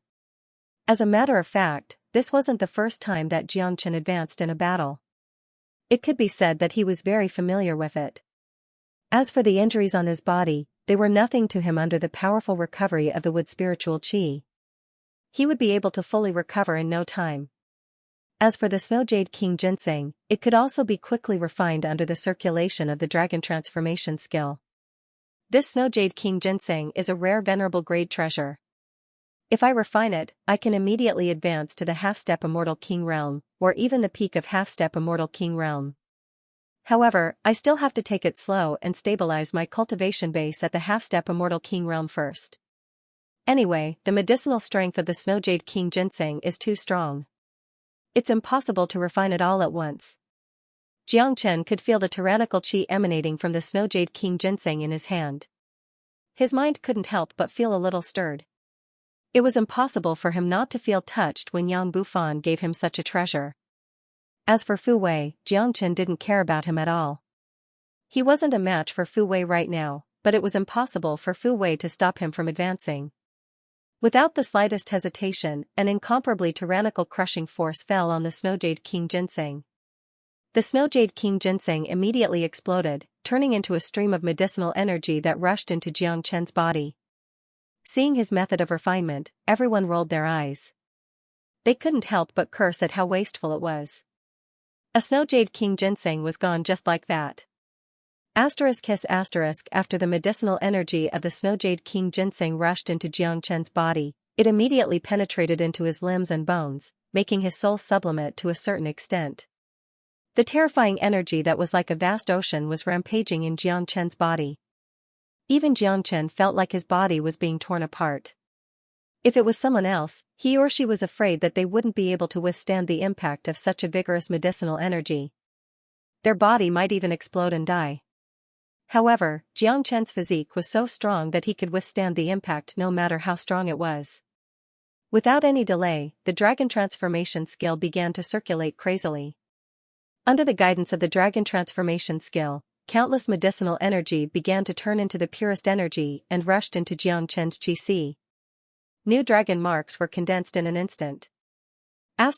As a matter of fact, this wasn't the first time that Jiangchen advanced in a battle. It could be said that he was very familiar with it. As for the injuries on his body, they were nothing to him under the powerful recovery of the wood spiritual qi. He would be able to fully recover in no time. As for the Snow Jade King Ginseng, it could also be quickly refined under the circulation of the dragon transformation skill. This Snow Jade King Ginseng is a rare venerable grade treasure. If I refine it, I can immediately advance to the half-step immortal king realm, or even the peak of half-step immortal king realm. However, I still have to take it slow and stabilize my cultivation base at the half-step immortal king realm first. Anyway, the medicinal strength of the Snow Jade King ginseng is too strong. It's impossible to refine it all at once. Xianxia could feel the tyrannical qi emanating from the Snow Jade King ginseng in his hand. His mind couldn't help but feel a little stirred. It was impossible for him not to feel touched when Yang Bufan gave him such a treasure. As for Fu Wei, Xianxia didn't care about him at all. He wasn't a match for Fu Wei right now, but it was impossible for Fu Wei to stop him from advancing. Without the slightest hesitation, an incomparably tyrannical crushing force fell on the Snow Jade King ginseng. The Snow Jade King ginseng immediately exploded, turning into a stream of medicinal energy that rushed into Xianxia's body. Seeing his method of refinement, everyone rolled their eyes. They couldn't help but curse at how wasteful it was. A Snow Jade King ginseng was gone just like that. After the medicinal energy of the Snow Jade King ginseng rushed into Xianxia's body, it immediately penetrated into his limbs and bones, making his soul sublimate to a certain extent. The terrifying energy that was like a vast ocean was rampaging in Xianxia's body. Even Xianxia felt like his body was being torn apart. If it was someone else, he or she was afraid that they wouldn't be able to withstand the impact of such a vigorous medicinal energy. Their body might even explode and die. However, Xianxia's physique was so strong that he could withstand the impact no matter how strong it was. Without any delay, the dragon transformation skill began to circulate crazily. Under the guidance of the dragon transformation skill, countless medicinal energy began to turn into the purest energy and rushed into Xianxia's qi. New dragon marks were condensed in an instant. A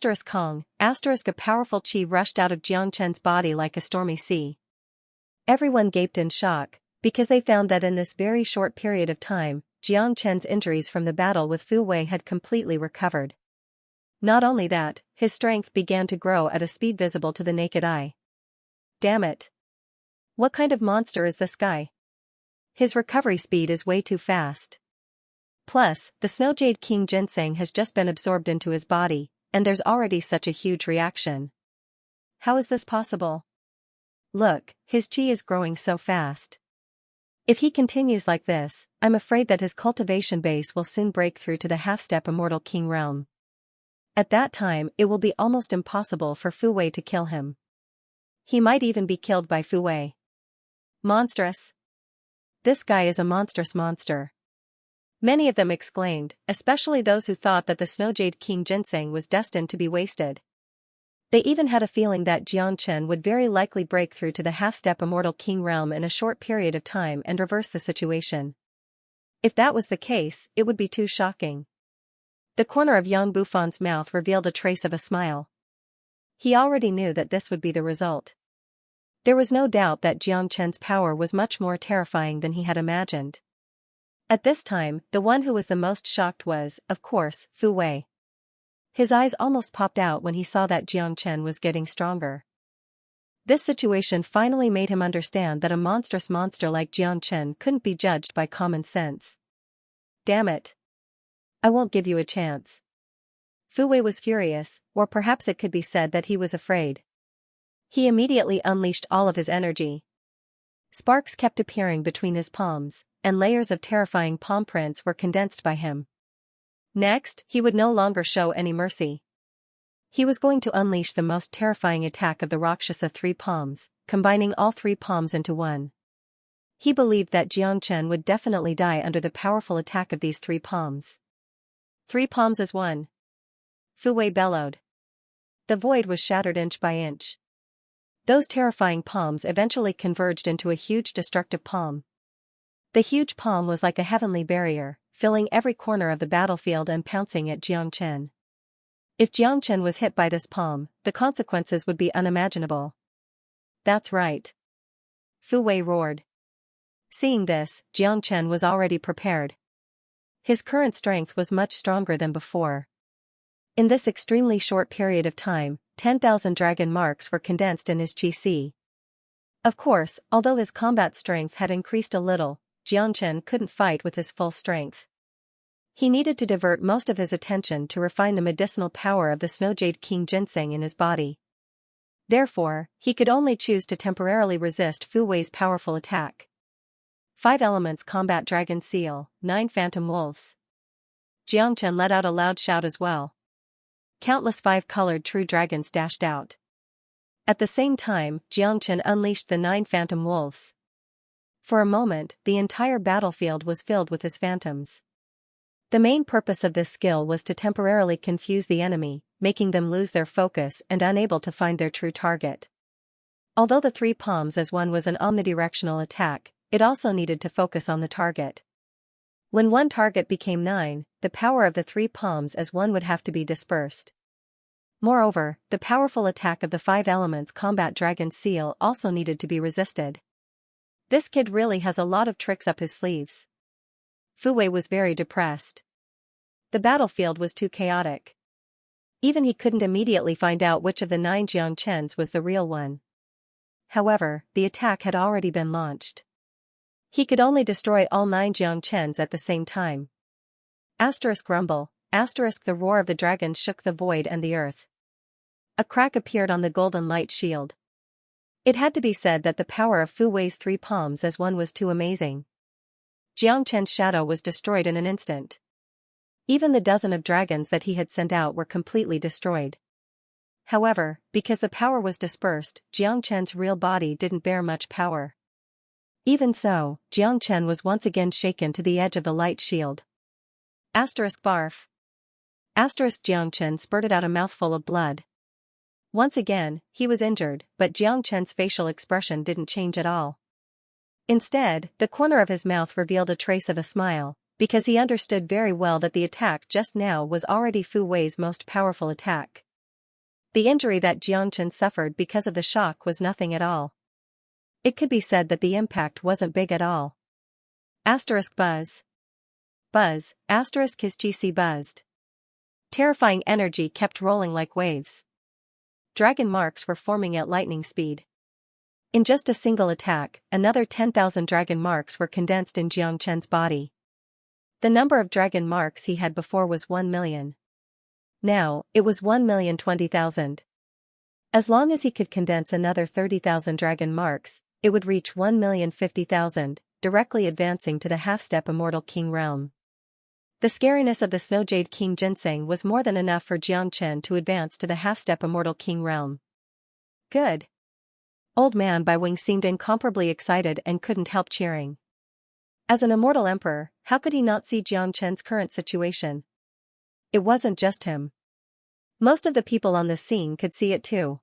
powerful qi rushed out of Xianxia's body like a stormy sea. Everyone gaped in shock, because they found that in this very short period of time, Xianxia's injuries from the battle with Fu Wei had completely recovered. Not only that, his strength began to grow at a speed visible to the naked eye. Damn it! What kind of monster is this guy? His recovery speed is way too fast. Plus, the Snow Jade King ginseng has just been absorbed into his body, and there's already such a huge reaction. How is this possible? Look, his qi is growing so fast. If he continues like this, I'm afraid that his cultivation base will soon break through to the half-step immortal king realm. At that time, it will be almost impossible for Fu Wei to kill him. He might even be killed by Fu Wei. Monstrous. This guy is a monstrous monster. Many of them exclaimed, especially those who thought that the Snow Jade King ginseng was destined to be wasted. They even had a feeling that Xianxia would very likely break through to the half-step immortal king realm in a short period of time and reverse the situation. If that was the case, it would be too shocking. The corner of Yang Bufan's mouth revealed a trace of a smile. He already knew that this would be the result. There was no doubt that Xianxia's power was much more terrifying than he had imagined. At this time, the one who was the most shocked was, of course, Fu Wei. His eyes almost popped out when he saw that Xianxia was getting stronger. This situation finally made him understand that a monstrous monster like Xianxia couldn't be judged by common sense. Damn it! I won't give you a chance. Fu Wei was furious, or perhaps it could be said that he was afraid. He immediately unleashed all of his energy. Sparks kept appearing between his palms, and layers of terrifying palm prints were condensed by him. Next, he would no longer show any mercy. He was going to unleash the most terrifying attack of the Rakshasa three palms, combining all three palms into one. He believed that Xianxia would definitely die under the powerful attack of these three palms. 3 palms as one. Fu Wei bellowed. The void was shattered inch by inch. Those terrifying palms eventually converged into a huge destructive palm. The huge palm was like a heavenly barrier, filling every corner of the battlefield and pouncing at Xianxia. If Xianxia was hit by this palm, the consequences would be unimaginable. That's right. Fu Wei roared. Seeing this, Xianxia was already prepared. His current strength was much stronger than before. In this extremely short period of time, 10,000 dragon marks were condensed in his qi. Of course, although his combat strength had increased a little, Xianxia couldn't fight with his full strength. He needed to divert most of his attention to refine the medicinal power of the Snow Jade King ginseng in his body. Therefore, he could only choose to temporarily resist Fu Wei's powerful attack. 5 elements combat dragon seal, 9 phantom wolves. Xianxia let out a loud shout as well. Countless five-colored true dragons dashed out. At the same time, Xianxia unleashed the 9 phantom wolves. For a moment, the entire battlefield was filled with his phantoms. The main purpose of this skill was to temporarily confuse the enemy, making them lose their focus and unable to find their true target. Although the 3 palms as one was an omnidirectional attack, it also needed to focus on the target. When one target became 9, the power of the 3 palms as one would have to be dispersed. Moreover, the powerful attack of the 5 elements combat dragon seal also needed to be resisted. This kid really has a lot of tricks up his sleeves. Fu Wei was very depressed. The battlefield was too chaotic. Even he couldn't immediately find out which of the 9 Xianxians was the real one. However, the attack had already been launched. He could only destroy all 9 Xianxians at the same time. Rumble, the roar of the dragons shook the void and the earth. A crack appeared on the golden light shield. It had to be said that the power of Fu Wei's 3 palms as one was too amazing. Xianxian's shadow was destroyed in an instant. Even the dozen of dragons that he had sent out were completely destroyed. However, because the power was dispersed, Xianxian's real body didn't bear much power. Even so, Xianxian was once again shaken to the edge of the light shield. Barf. Xianxian spurted out a mouthful of blood. Once again, he was injured, but Xianxian's facial expression didn't change at all. Instead, the corner of his mouth revealed a trace of a smile, because he understood very well that the attack just now was already Fu Wei's most powerful attack. The injury that Xianxian suffered because of the shock was nothing at all. It could be said that the impact wasn't big at all. Buzz. His GC buzzed. Terrifying energy kept rolling like waves. Dragon marks were forming at lightning speed. In just a single attack, another 10,000 dragon marks were condensed in Xianxian's body. The number of dragon marks he had before was 1 million. Now, it was 1,020,000. As long as he could condense another 30,000 dragon marks, it would reach 1,050,000, directly advancing to the half-step Immortal King realm. The scariness of the Snow Jade King ginseng was more than enough for Xianxian to advance to the half-step Immortal King realm. Good. Old Man Bai Wing seemed incomparably excited and couldn't help cheering. As an immortal emperor, how could he not see Xianxian's current situation? It wasn't just him. Most of the people on the scene could see it too.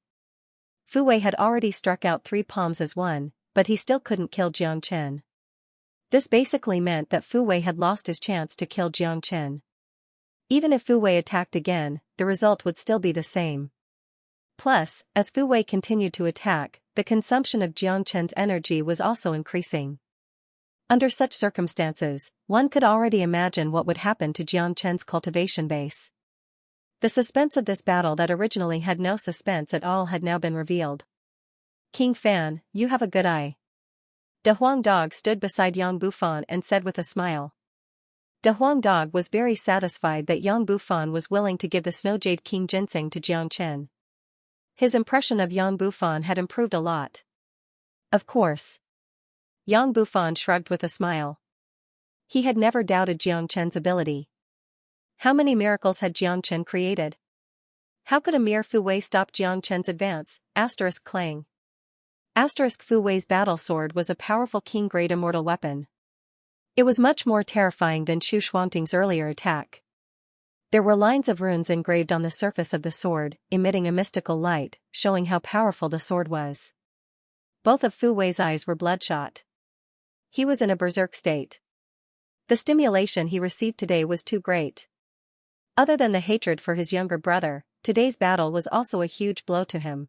Fu Wei had already struck out 3 palms as one, but he still couldn't kill Xianxian. This basically meant that Fu Wei had lost his chance to kill Xianxian. Even if Fu Wei attacked again, the result would still be the same. Plus, as Fu Wei continued to attack, the consumption of Xianxian's energy was also increasing. Under such circumstances, one could already imagine what would happen to Xianxian's cultivation base. The suspense of this battle that originally had no suspense at all had now been revealed. King Fan, you have a good eye. De Huang Dog stood beside Yang Bufan and said with a smile. De Huang Dog was very satisfied that Yang Bufan was willing to give the Snow Jade King ginseng to Xianxian. His impression of Yang Bufan had improved a lot. Of course. Yang Bufan shrugged with a smile. He had never doubted Xianxian's ability. How many miracles had Xianxian created? How could a mere Fu Wei stop Xianxian's advance? Clang. Fu Wei's battle sword was a powerful king-grade immortal weapon. It was much more terrifying than Xu Xuanting's earlier attack. There were lines of runes engraved on the surface of the sword, emitting a mystical light, showing how powerful the sword was. Both of Fu Wei's eyes were bloodshot. He was in a berserk state. The stimulation he received today was too great. Other than the hatred for his younger brother, today's battle was also a huge blow to him.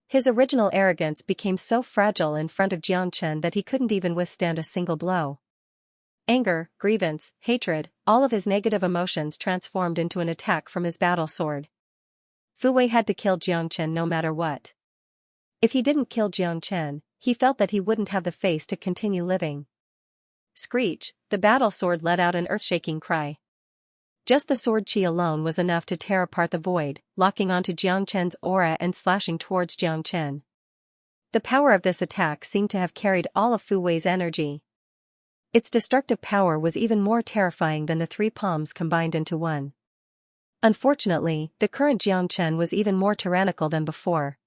His original arrogance became so fragile in front of Xianxian that he couldn't even withstand a single blow. Anger, grievance, hatred, all of his negative emotions transformed into an attack from his battle sword. Fu Wei had to kill Xianxian no matter what. If he didn't kill Xianxian, he felt that he wouldn't have the face to continue living. Screech, the battle sword let out an earth-shaking cry. Just the sword chi alone was enough to tear apart the void, locking onto Xianxian's aura and slashing towards Xianxian. The power of this attack seemed to have carried all of Fu Wei's energy. Its destructive power was even more terrifying than the three palms combined into one. Unfortunately, the current Xianxia was even more tyrannical than before.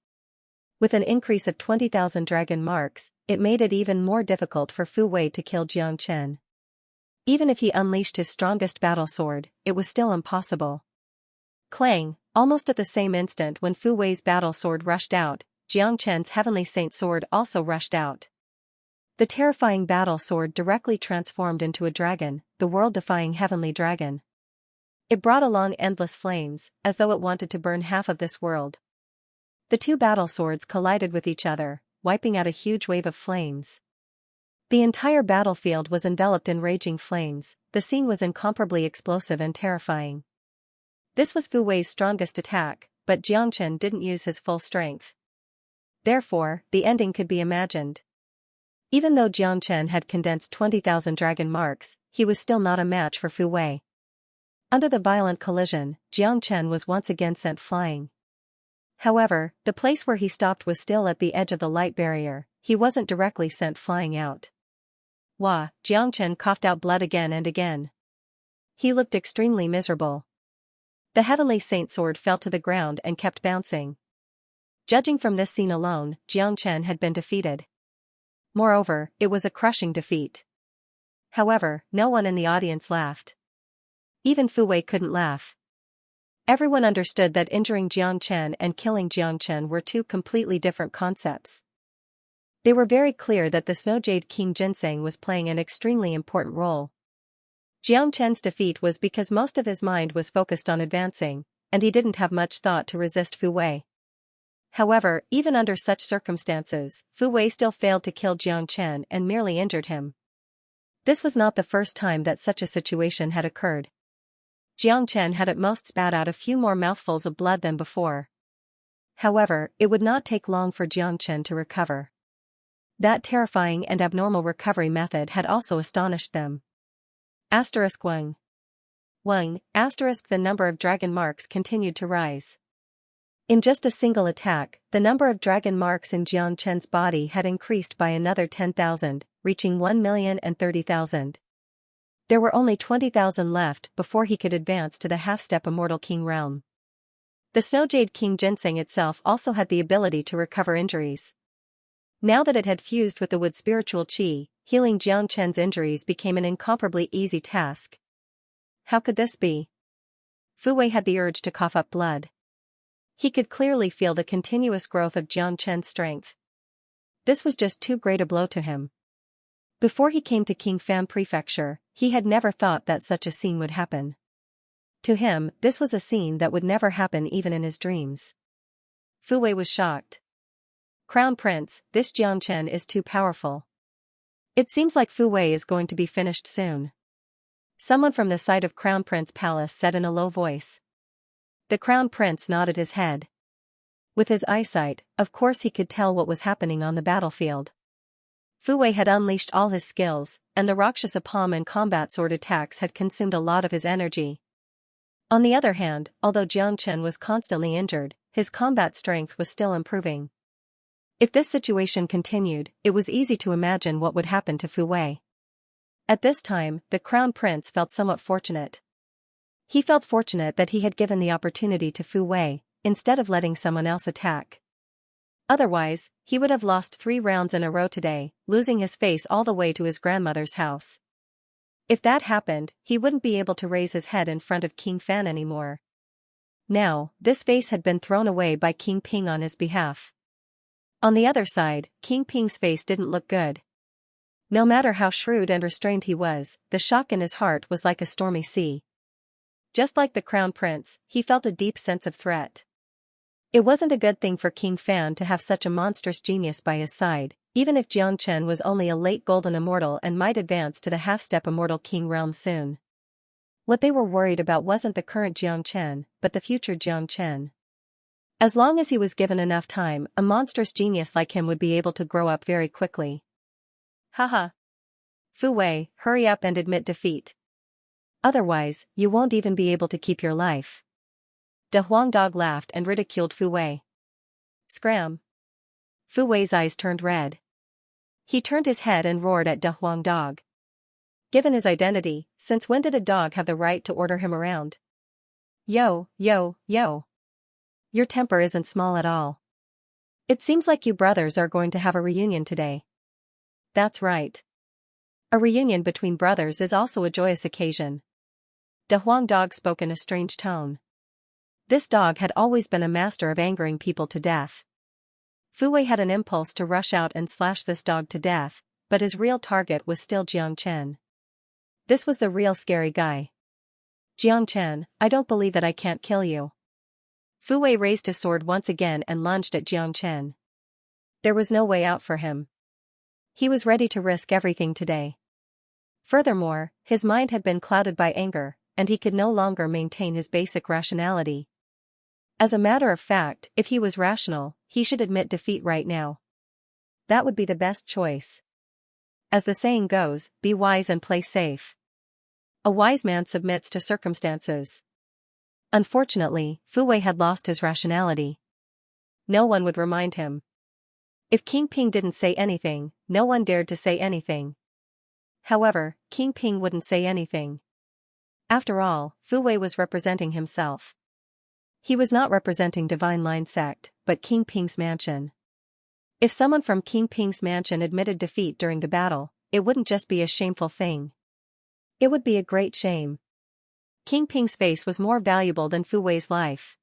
With an increase of 20,000 dragon marks, it made it even more difficult for Fu Wei to kill Xianxia. Even if he unleashed his strongest battle sword, it was still impossible. Clang! Almost at the same instant when Fu Wei's battle sword rushed out, Xianxia's heavenly saint sword also rushed out. The terrifying battle sword directly transformed into a dragon, the world-defying heavenly dragon. It brought along endless flames, as though it wanted to burn half of this world. The two battle swords collided with each other, wiping out a huge wave of flames. The entire battlefield was enveloped in raging flames. The scene was incomparably explosive and terrifying. This was Fu Wei's strongest attack, but Xianxia didn't use his full strength. Therefore, the ending could be imagined. Even though Xianxia had condensed 20,000 dragon marks, he was still not a match for Fu Wei. Under the violent collision, Xianxia was once again sent flying. However, the place where he stopped was still at the edge of the light barrier. He wasn't directly sent flying out. Wah! Xianxia coughed out blood again and again. He looked extremely miserable. The heavenly saint sword fell to the ground and kept bouncing. Judging from this scene alone, Xianxia had been defeated. Moreover, it was a crushing defeat. However, no one in the audience laughed. Even Fu Wei couldn't laugh. Everyone understood that injuring Xianxia and killing Xianxia were two completely different concepts. They were very clear that the Snow Jade King Ginseng was playing an extremely important role. Xianxia's defeat was because most of his mind was focused on advancing, and he didn't have much thought to resist Fu Wei. However, even under such circumstances, Fu Wei still failed to kill Xianxia and merely injured him. This was not the first time that such a situation had occurred. Xianxia had at most spat out a few more mouthfuls of blood than before. However, it would not take long for Xianxia to recover. That terrifying and abnormal recovery method had also astonished them. *1. The number of dragon marks continued to rise. In just a single attack, the number of dragon marks in Xianxia's body had increased by another 10,000, reaching 1,030,000. There were only 20,000 left before he could advance to the half-step Immortal King realm. The Snow Jade King Ginseng itself also had the ability to recover injuries. Now that it had fused with the wood spiritual qi, healing Xianxia's injuries became an incomparably easy task. How could this be? Fu Wei had the urge to cough up blood. He could clearly feel the continuous growth of Xianxia's strength. This was just too great a blow to him. Before he came to King Fan Prefecture, he had never thought that such a scene would happen. To him, this was a scene that would never happen even in his dreams. Fu Wei was shocked. Crown Prince, this Xianxia is too powerful. It seems like Fu Wei is going to be finished soon. Someone from the side of Crown Prince Palace said in a low voice. The Crown Prince nodded his head. With his eyesight, of course he could tell what was happening on the battlefield. Fu Wei had unleashed all his skills, and the Rakshasa palm and combat sword attacks had consumed a lot of his energy. On the other hand, although Xianxia was constantly injured, his combat strength was still improving. If this situation continued, it was easy to imagine what would happen to Fu Wei. At this time, the Crown Prince felt somewhat fortunate. He felt fortunate that he had given the opportunity to Fu Wei, instead of letting someone else attack. Otherwise, he would have lost 3 rounds in a row today, losing his face all the way to his grandmother's house. If that happened, he wouldn't be able to raise his head in front of King Fan anymore. Now, this face had been thrown away by King Ping on his behalf. On the other side, King Ping's face didn't look good. No matter how shrewd and restrained he was, the shock in his heart was like a stormy sea. Just like the Crown Prince, he felt a deep sense of threat. It wasn't a good thing for King Fan to have such a monstrous genius by his side, even if Xianxia was only a late golden immortal and might advance to the half-step Immortal King realm soon. What they were worried about wasn't the current Xianxia, but the future Xianxia. As long as he was given enough time, a monstrous genius like him would be able to grow up very quickly. Haha. Fu Wei, hurry up and admit defeat. Otherwise, you won't even be able to keep your life. De Huang Dog laughed and ridiculed Fu Wei. Scram. Fu Wei's eyes turned red. He turned his head and roared at De Huang Dog. Given his identity, since when did a dog have the right to order him around? Yo, yo, yo. Your temper isn't small at all. It seems like you brothers are going to have a reunion today. That's right. A reunion between brothers is also a joyous occasion. De Huang dog spoke in a strange tone. This dog had always been a master of angering people to death. Fu Wei had an impulse to rush out and slash this dog to death, but his real target was still Jiang Chen. This was the real scary guy. Jiang Chen, I don't believe that I can't kill you. Fu Wei raised his sword once again and lunged at Jiang Chen. There was no way out for him. He was ready to risk everything today. Furthermore, his mind had been clouded by anger, and he could no longer maintain his basic rationality. As a matter of fact, if he was rational, he should admit defeat right now. That would be the best choice. As the saying goes, be wise and play safe. A wise man submits to circumstances. Unfortunately, Fu Wei had lost his rationality. No one would remind him. If King Ping didn't say anything, no one dared to say anything. However, King Ping wouldn't say anything. After all, Fu Wei was representing himself. He was not representing Divine Line Sect, but King Ping's mansion. If someone from King Ping's mansion admitted defeat during the battle, it wouldn't just be a shameful thing. It would be a great shame. King Ping's face was more valuable than Fu Wei's life.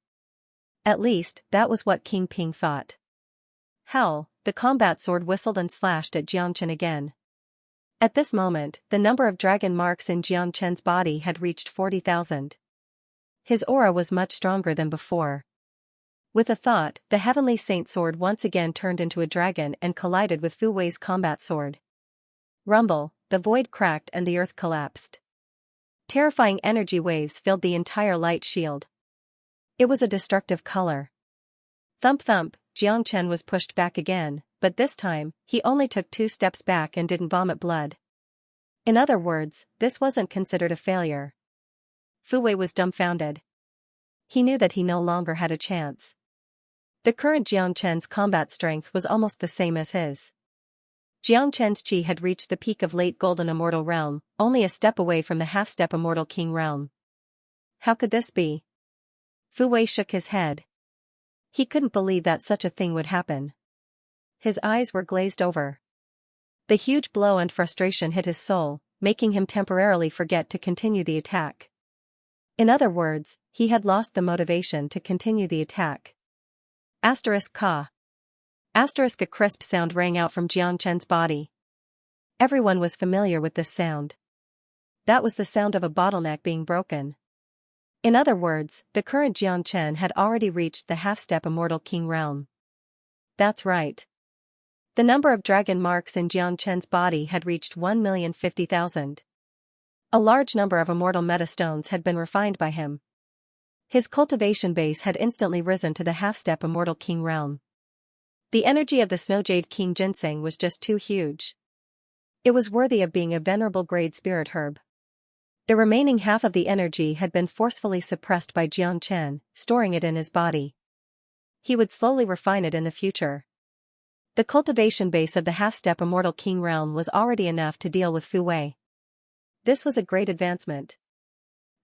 At least, that was what King Ping thought. Hell, the combat sword whistled and slashed at Jiang Chen again. At this moment, the number of dragon marks in Jiang Chen's body had reached 40,000. His aura was much stronger than before. With a thought, the heavenly saint sword once again turned into a dragon and collided with Fu Wei's combat sword. Rumble, the void cracked and the earth collapsed. Terrifying energy waves filled the entire light shield. It was a destructive color. Thump thump, Jiang Chen was pushed back again, but this time, he only took 2 steps back and didn't vomit blood. In other words, this wasn't considered a failure. Fu Wei was dumbfounded. He knew that he no longer had a chance. The current Jiang Chen's combat strength was almost the same as his. Jiang Chen's chi had reached the peak of late golden immortal realm, only a step away from the half-step immortal king realm. How could this be? Fu Wei shook his head. He couldn't believe that such a thing would happen. His eyes were glazed over. The huge blow and frustration hit his soul, making him temporarily forget to continue the attack. In other words, he had lost the motivation to continue the attack. Asterisk ka. Asterisk a crisp sound rang out from Jiang Chen's body. Everyone was familiar with this sound. That was the sound of a bottleneck being broken. In other words, the current Jiang Chen had already reached the half-step immortal king realm. That's right. The number of dragon marks in Jiang Chen's body had reached 1,050,000. A large number of immortal metastones had been refined by him. His cultivation base had instantly risen to the half-step immortal king realm. The energy of the Snow Jade King Ginseng was just too huge. It was worthy of being a venerable grade spirit herb. The remaining half of the energy had been forcefully suppressed by Jiang Chen, storing it in his body. He would slowly refine it in the future. The cultivation base of the half-step immortal king realm was already enough to deal with Fu Wei. This was a great advancement.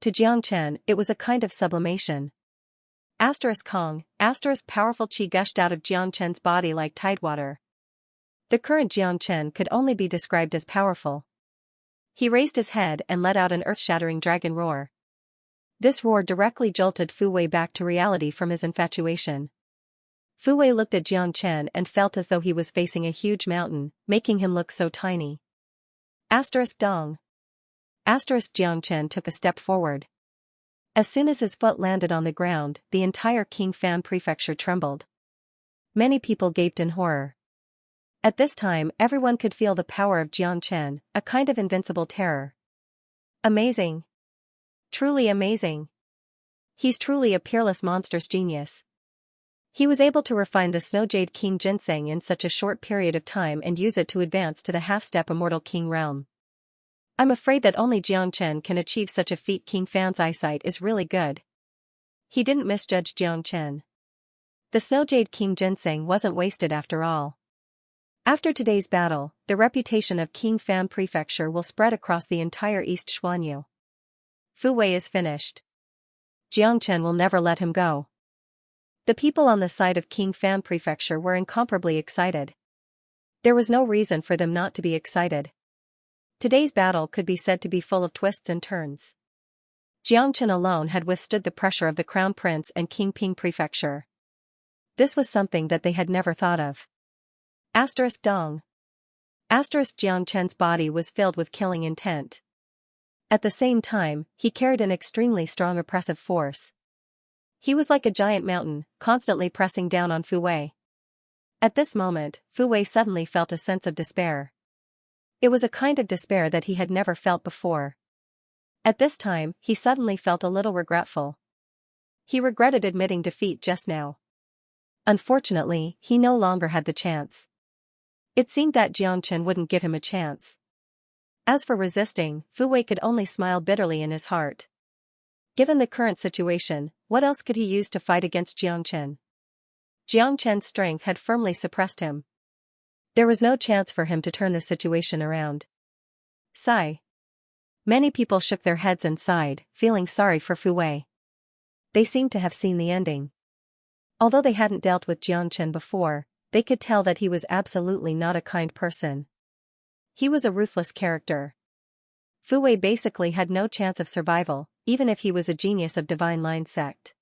To Jiang Chen, it was a kind of sublimation. Asterisk Kong, asterisk powerful qi gushed out of Jiang Chen's body like tidewater. The current Jiang Chen could only be described as powerful. He raised his head and let out an earth-shattering dragon roar. This roar directly jolted Fu Wei back to reality from his infatuation. Fu Wei looked at Jiang Chen and felt as though he was facing a huge mountain, making him look so tiny. Asterisk dong. Asterisk Jiang Chen took a step forward. As soon as his foot landed on the ground, the entire King Fan prefecture trembled. Many people gaped in horror. At this time, everyone could feel the power of Jiang Chen, a kind of invincible terror. Amazing. Truly amazing. He's truly a peerless monstrous genius. He was able to refine the Snow Jade King Ginseng in such a short period of time and use it to advance to the half-step immortal king realm. I'm afraid that only Jiang Chen can achieve such a feat. King Fan's eyesight is really good. He didn't misjudge Jiang Chen. The Snow Jade King Ginseng wasn't wasted after all. After today's battle, the reputation of King Fan Prefecture will spread across the entire East Xuanyu. Fu Wei is finished. Jiangchen will never let him go. The people on the side of King Fan Prefecture were incomparably excited. There was no reason for them not to be excited. Today's battle could be said to be full of twists and turns. Jiangchen alone had withstood the pressure of the Crown Prince and King Ping Prefecture. This was something that they had never thought of. Dong. Jiangchen's body was filled with killing intent. At the same time, he carried an extremely strong oppressive force. He was like a giant mountain, constantly pressing down on Fu Wei. At this moment, Fu Wei suddenly felt a sense of despair. It was a kind of despair that he had never felt before. At this time, he suddenly felt a little regretful. He regretted admitting defeat just now. Unfortunately, he no longer had the chance. It seemed that Jiangchen wouldn't give him a chance. As for resisting, Fu Wei could only smile bitterly in his heart. Given the current situation, what else could he use to fight against Jiangchen? Jiangchen's strength had firmly suppressed him. There was no chance for him to turn the situation around. Sigh. Many people shook their heads and sighed, feeling sorry for Fu Wei. They seemed to have seen the ending. Although they hadn't dealt with Jiangchen before, they could tell that he was absolutely not a kind person. He was a ruthless character. Fu Wei basically had no chance of survival, even if he was a genius of Divine Line sect.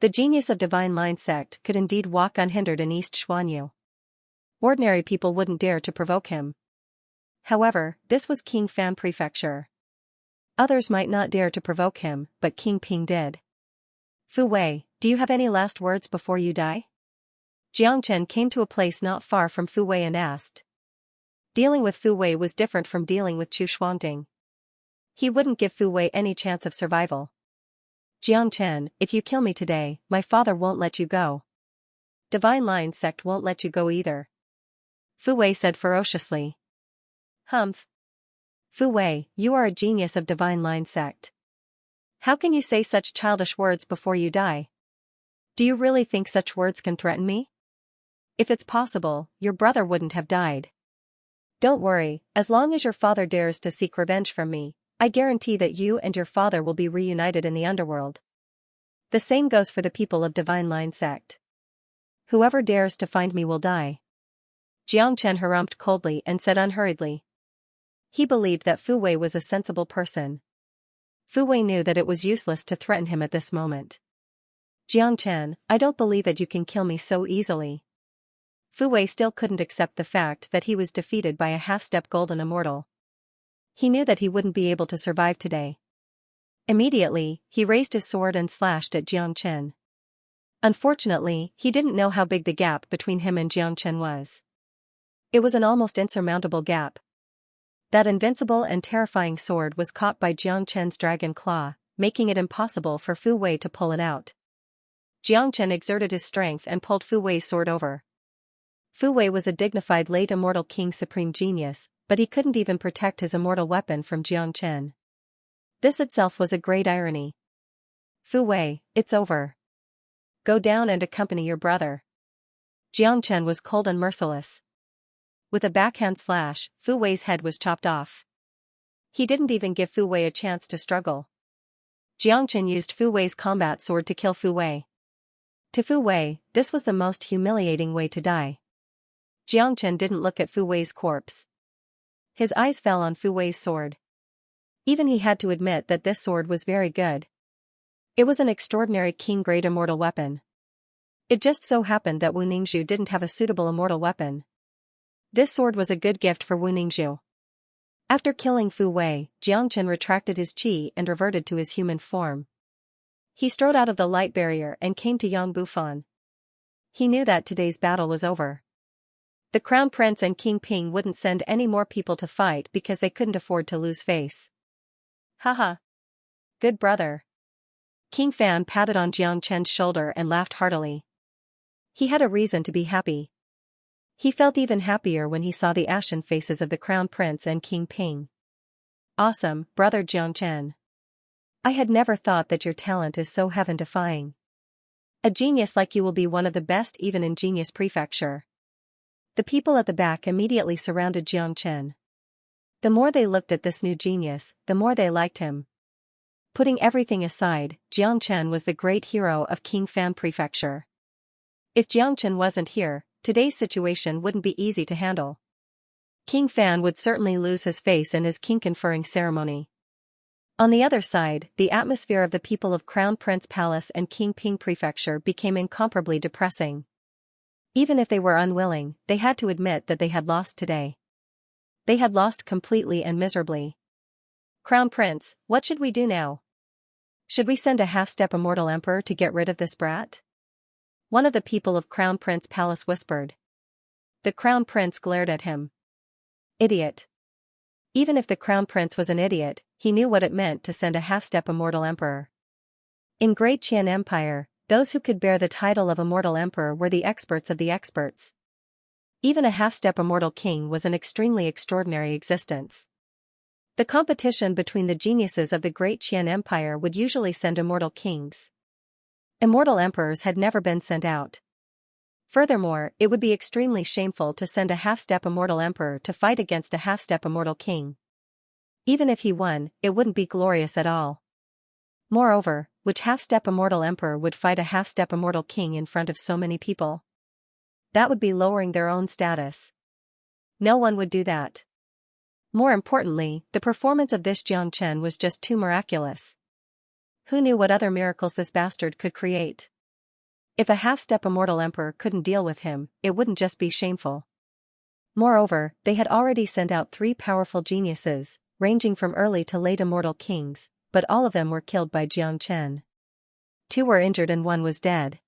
The genius of Divine Line sect could indeed walk unhindered in East Xuanyu. Ordinary people wouldn't dare to provoke him. However, this was King Fan Prefecture. Others might not dare to provoke him, but King Ping did. Fu Wei, do you have any last words before you die? Jiangchen came to a place not far from Fu Wei and asked. Dealing with Fu Wei was different from dealing with Chu Shuangding. He wouldn't give Fu Wei any chance of survival. Jiangchen, if you kill me today, my father won't let you go. Divine Line sect won't let you go either. Fu Wei said ferociously. Humph. Fu Wei, you are a genius of Divine Line sect. How can you say such childish words before you die? Do you really think such words can threaten me? If it's possible, your brother wouldn't have died. Don't worry, as long as your father dares to seek revenge from me, I guarantee that you and your father will be reunited in the underworld. The same goes for the people of Divine Line sect. Whoever dares to find me will die. Jiangchen harumphed coldly and said unhurriedly. He believed that Fu Wei was a sensible person. Fu Wei knew that it was useless to threaten him at this moment. Jiangchen, I don't believe that you can kill me so easily. Fu Wei still couldn't accept the fact that he was defeated by a half-step golden immortal. He knew that he wouldn't be able to survive today. Immediately, he raised his sword and slashed at Jiangchen. Unfortunately, he didn't know how big the gap between him and Jiangchen was. It was an almost insurmountable gap. That invincible and terrifying sword was caught by Jiangchen's dragon claw, making it impossible for Fu Wei to pull it out. Jiangchen exerted his strength and pulled Fu Wei's sword over. Fu Wei was a dignified late immortal king supreme genius, but he couldn't even protect his immortal weapon from Jiangchen. This itself was a great irony. Fu Wei, it's over. Go down and accompany your brother. Jiangchen was cold and merciless. With a backhand slash, Fu Wei's head was chopped off. He didn't even give Fu Wei a chance to struggle. Jiangchen used Fu Wei's combat sword to kill Fu Wei. To Fu Wei, this was the most humiliating way to die. Jiangchen didn't look at Fu Wei's corpse. His eyes fell on Fu Wei's sword. Even he had to admit that this sword was very good. It was an extraordinary king-grade immortal weapon. It just so happened that Wu Ningzhu didn't have a suitable immortal weapon. This sword was a good gift for Wu Ningzhu. After killing Fu Wei, Jiangchen retracted his qi and reverted to his human form. He strode out of the light barrier and came to Yang Bufan. He knew that today's battle was over. The Crown Prince and King Ping wouldn't send any more people to fight because they couldn't afford to lose face. Haha. Good brother. King Fan patted on Jiangchen's shoulder and laughed heartily. He had a reason to be happy. He felt even happier when he saw the ashen faces of the Crown Prince and King Ping. Awesome, brother Jiangchen. I had never thought that your talent is so heaven-defying. A genius like you will be one of the best even in Genius Prefecture. The people at the back immediately surrounded Xianxia. The more they looked at this new genius, the more they liked him. Putting everything aside, Xianxia was the great hero of King Fan Prefecture. If Xianxia wasn't here, today's situation wouldn't be easy to handle. King Fan would certainly lose his face in his king conferring ceremony. On the other side, the atmosphere of the people of Crown Prince Palace and King Ping Prefecture became incomparably depressing. Even if they were unwilling, they had to admit that they had lost today. They had lost completely and miserably. Crown Prince, what should we do now? Should we send a half-step immortal emperor to get rid of this brat? One of the people of Crown Prince Palace whispered. The Crown Prince glared at him. Idiot. Even if the Crown Prince was an idiot, he knew what it meant to send a half-step immortal emperor. In Great Qian Empire, those who could bear the title of immortal emperor were the experts of the experts. Even a half-step immortal king was an extremely extraordinary existence. The competition between the geniuses of the Great Qian Empire would usually send immortal kings. Immortal emperors had never been sent out. Furthermore, it would be extremely shameful to send a half-step immortal emperor to fight against a half-step immortal king. Even if he won, it wouldn't be glorious at all. Moreover, which half-step immortal emperor would fight a half-step immortal king in front of so many people? That would be lowering their own status. No one would do that. More importantly, the performance of this Xianxia was just too miraculous. Who knew what other miracles this bastard could create? If a half-step immortal emperor couldn't deal with him, it wouldn't just be shameful. Moreover, they had already sent out 3 powerful geniuses, ranging from early to late immortal kings, but all of them were killed by Xianxia. 2 were injured and 1 was dead.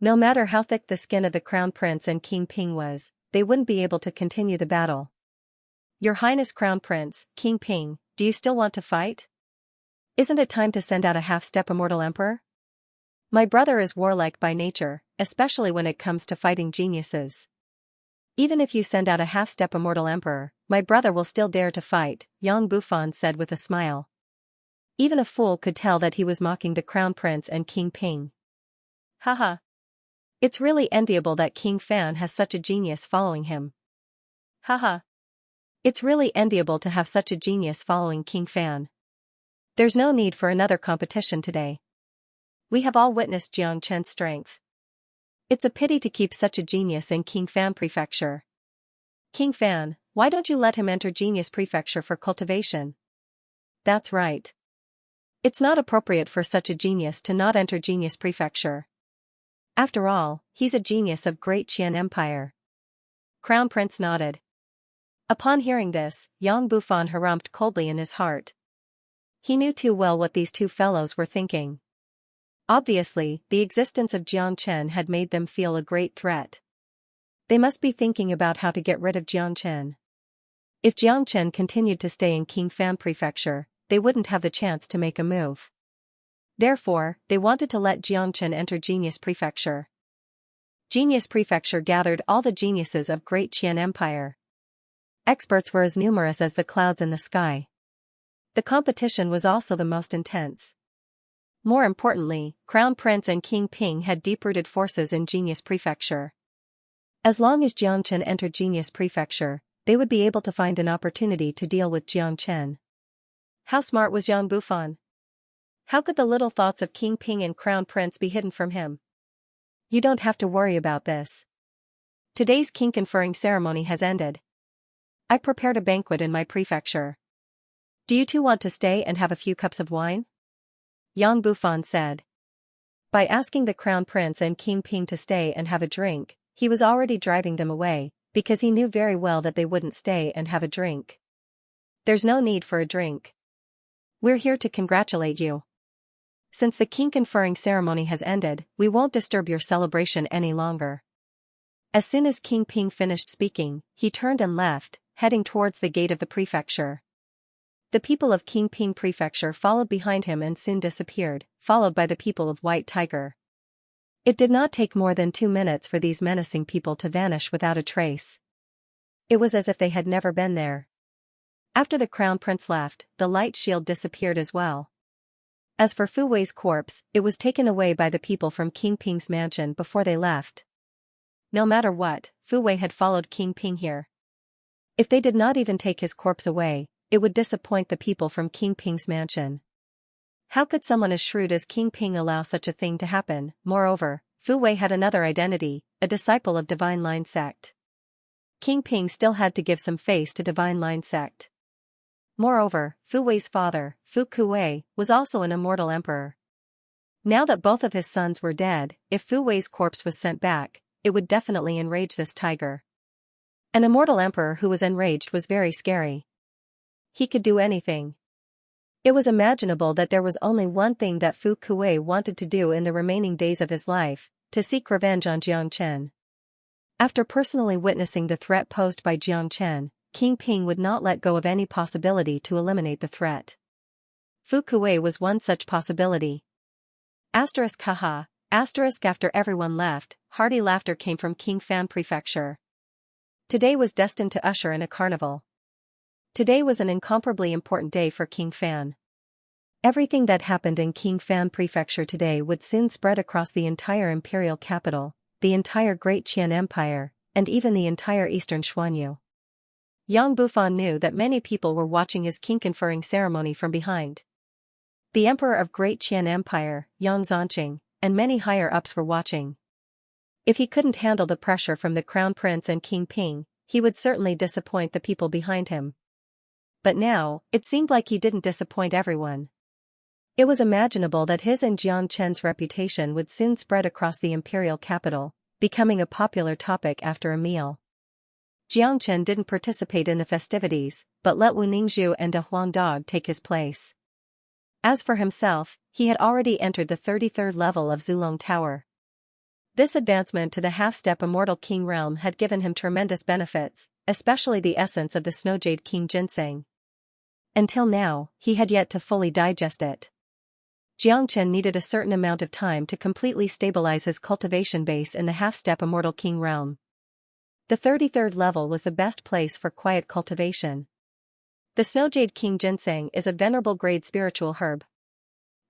No matter how thick the skin of the Crown Prince and King Ping was, they wouldn't be able to continue the battle. Your Highness Crown Prince, King Ping, do you still want to fight? Isn't it time to send out a half-step immortal emperor? My brother is warlike by nature, especially when it comes to fighting geniuses. Even if you send out a half-step immortal emperor, my brother will still dare to fight, Yang Bufan said with a smile. Even a fool could tell that he was mocking the Crown Prince and King Ping. Haha. It's really enviable that King Fan has such a genius following him. Haha. It's really enviable to have such a genius following King Fan. There's no need for another competition today. We have all witnessed Xianxia's strength. It's a pity to keep such a genius in King Fan Prefecture. King Fan, why don't you let him enter Genius Prefecture for cultivation? That's right. It's not appropriate for such a genius to not enter Genius Prefecture. After all, he's a genius of Great Qian Empire. Crown Prince nodded. Upon hearing this, Yang Bufan harumphed coldly in his heart. He knew too well what these 2 fellows were thinking. Obviously, the existence of Xianxia had made them feel a great threat. They must be thinking about how to get rid of Xianxia. If Xianxia continued to stay in King Fan Prefecture, they wouldn't have the chance to make a move. Therefore, they wanted to let Xianxia enter Genius Prefecture. Genius Prefecture gathered all the geniuses of Great Qian Empire. Experts were as numerous as the clouds in the sky. The competition was also the most intense. More importantly, Crown Prince and King Ping had deep-rooted forces in Genius Prefecture. As long as Xianxia entered Genius Prefecture, they would be able to find an opportunity to deal with Xianxia. How smart was Yang Bufan? How could the little thoughts of King Ping and Crown Prince be hidden from him? You don't have to worry about this. Today's king conferring ceremony has ended. I prepared a banquet in my prefecture. Do you 2 want to stay and have a few cups of wine? Yang Bufan said. By asking the Crown Prince and King Ping to stay and have a drink, he was already driving them away, because he knew very well that they wouldn't stay and have a drink. There's no need for a drink. We're here to congratulate you. Since the king conferring ceremony has ended, we won't disturb your celebration any longer. As soon as King Ping finished speaking, he turned and left, heading towards the gate of the prefecture. The people of King Ping Prefecture followed behind him and soon disappeared, followed by the people of White Tiger. It did not take more than 2 minutes for these menacing people to vanish without a trace. It was as if they had never been there. After the Crown Prince left, the light shield disappeared as well. As for Fu Wei's corpse, it was taken away by the people from King Ping's mansion before they left. no matter what, Fu Wei had followed King Ping here. If they did not even take his corpse away, it would disappoint the people from King Ping's mansion. How could someone as shrewd as King Ping allow such a thing to happen? Moreover, Fu Wei had another identity, a disciple of Divine Line sect. King Ping still had to give some face to Divine Line sect. Moreover, Fu Wei's father, Fu Kuwei, was also an immortal emperor. Now that both of his sons were dead, if Fu Wei's corpse was sent back, it would definitely enrage this tiger. An immortal emperor who was enraged was very scary. He could do anything. It was imaginable that there was only one thing that Fu Kuwei wanted to do in the remaining days of his life, to seek revenge on Xianxia. After personally witnessing the threat posed by Xianxia, King Ping would not let go of any possibility to eliminate the threat. Fu Kuwei was one such possibility. Haha. After everyone left, hearty laughter came from King Fan Prefecture. Today was destined to usher in a carnival. Today was an incomparably important day for King Fan. Everything that happened in King Fan Prefecture today would soon spread across the entire imperial capital, the entire Great Qian Empire, and even the entire eastern Xuanyu. Yang Bufan knew that many people were watching his king conferring ceremony from behind. The emperor of Great Qian Empire, Yang Zanqing, and many higher-ups were watching. If he couldn't handle the pressure from the crown prince and King Ping, he would certainly disappoint the people behind him. But now, it seemed like he didn't disappoint everyone. It was imaginable that his and Xianxia's reputation would soon spread across the imperial capital, becoming a popular topic after a meal. Xianxia didn't participate in the festivities, but let Wu Ningzhu and a Huang Dog take his place. As for himself, he had already entered the 33rd level of Zulong Tower. This advancement to the half-step immortal king realm had given him tremendous benefits, especially the essence of the Snow Jade King ginseng. Until now, he had yet to fully digest it. Xianxia needed a certain amount of time to completely stabilize his cultivation base in the half-step immortal king realm. The 33rd level was the best place for quiet cultivation. The Snow Jade King ginseng is a venerable grade spiritual herb.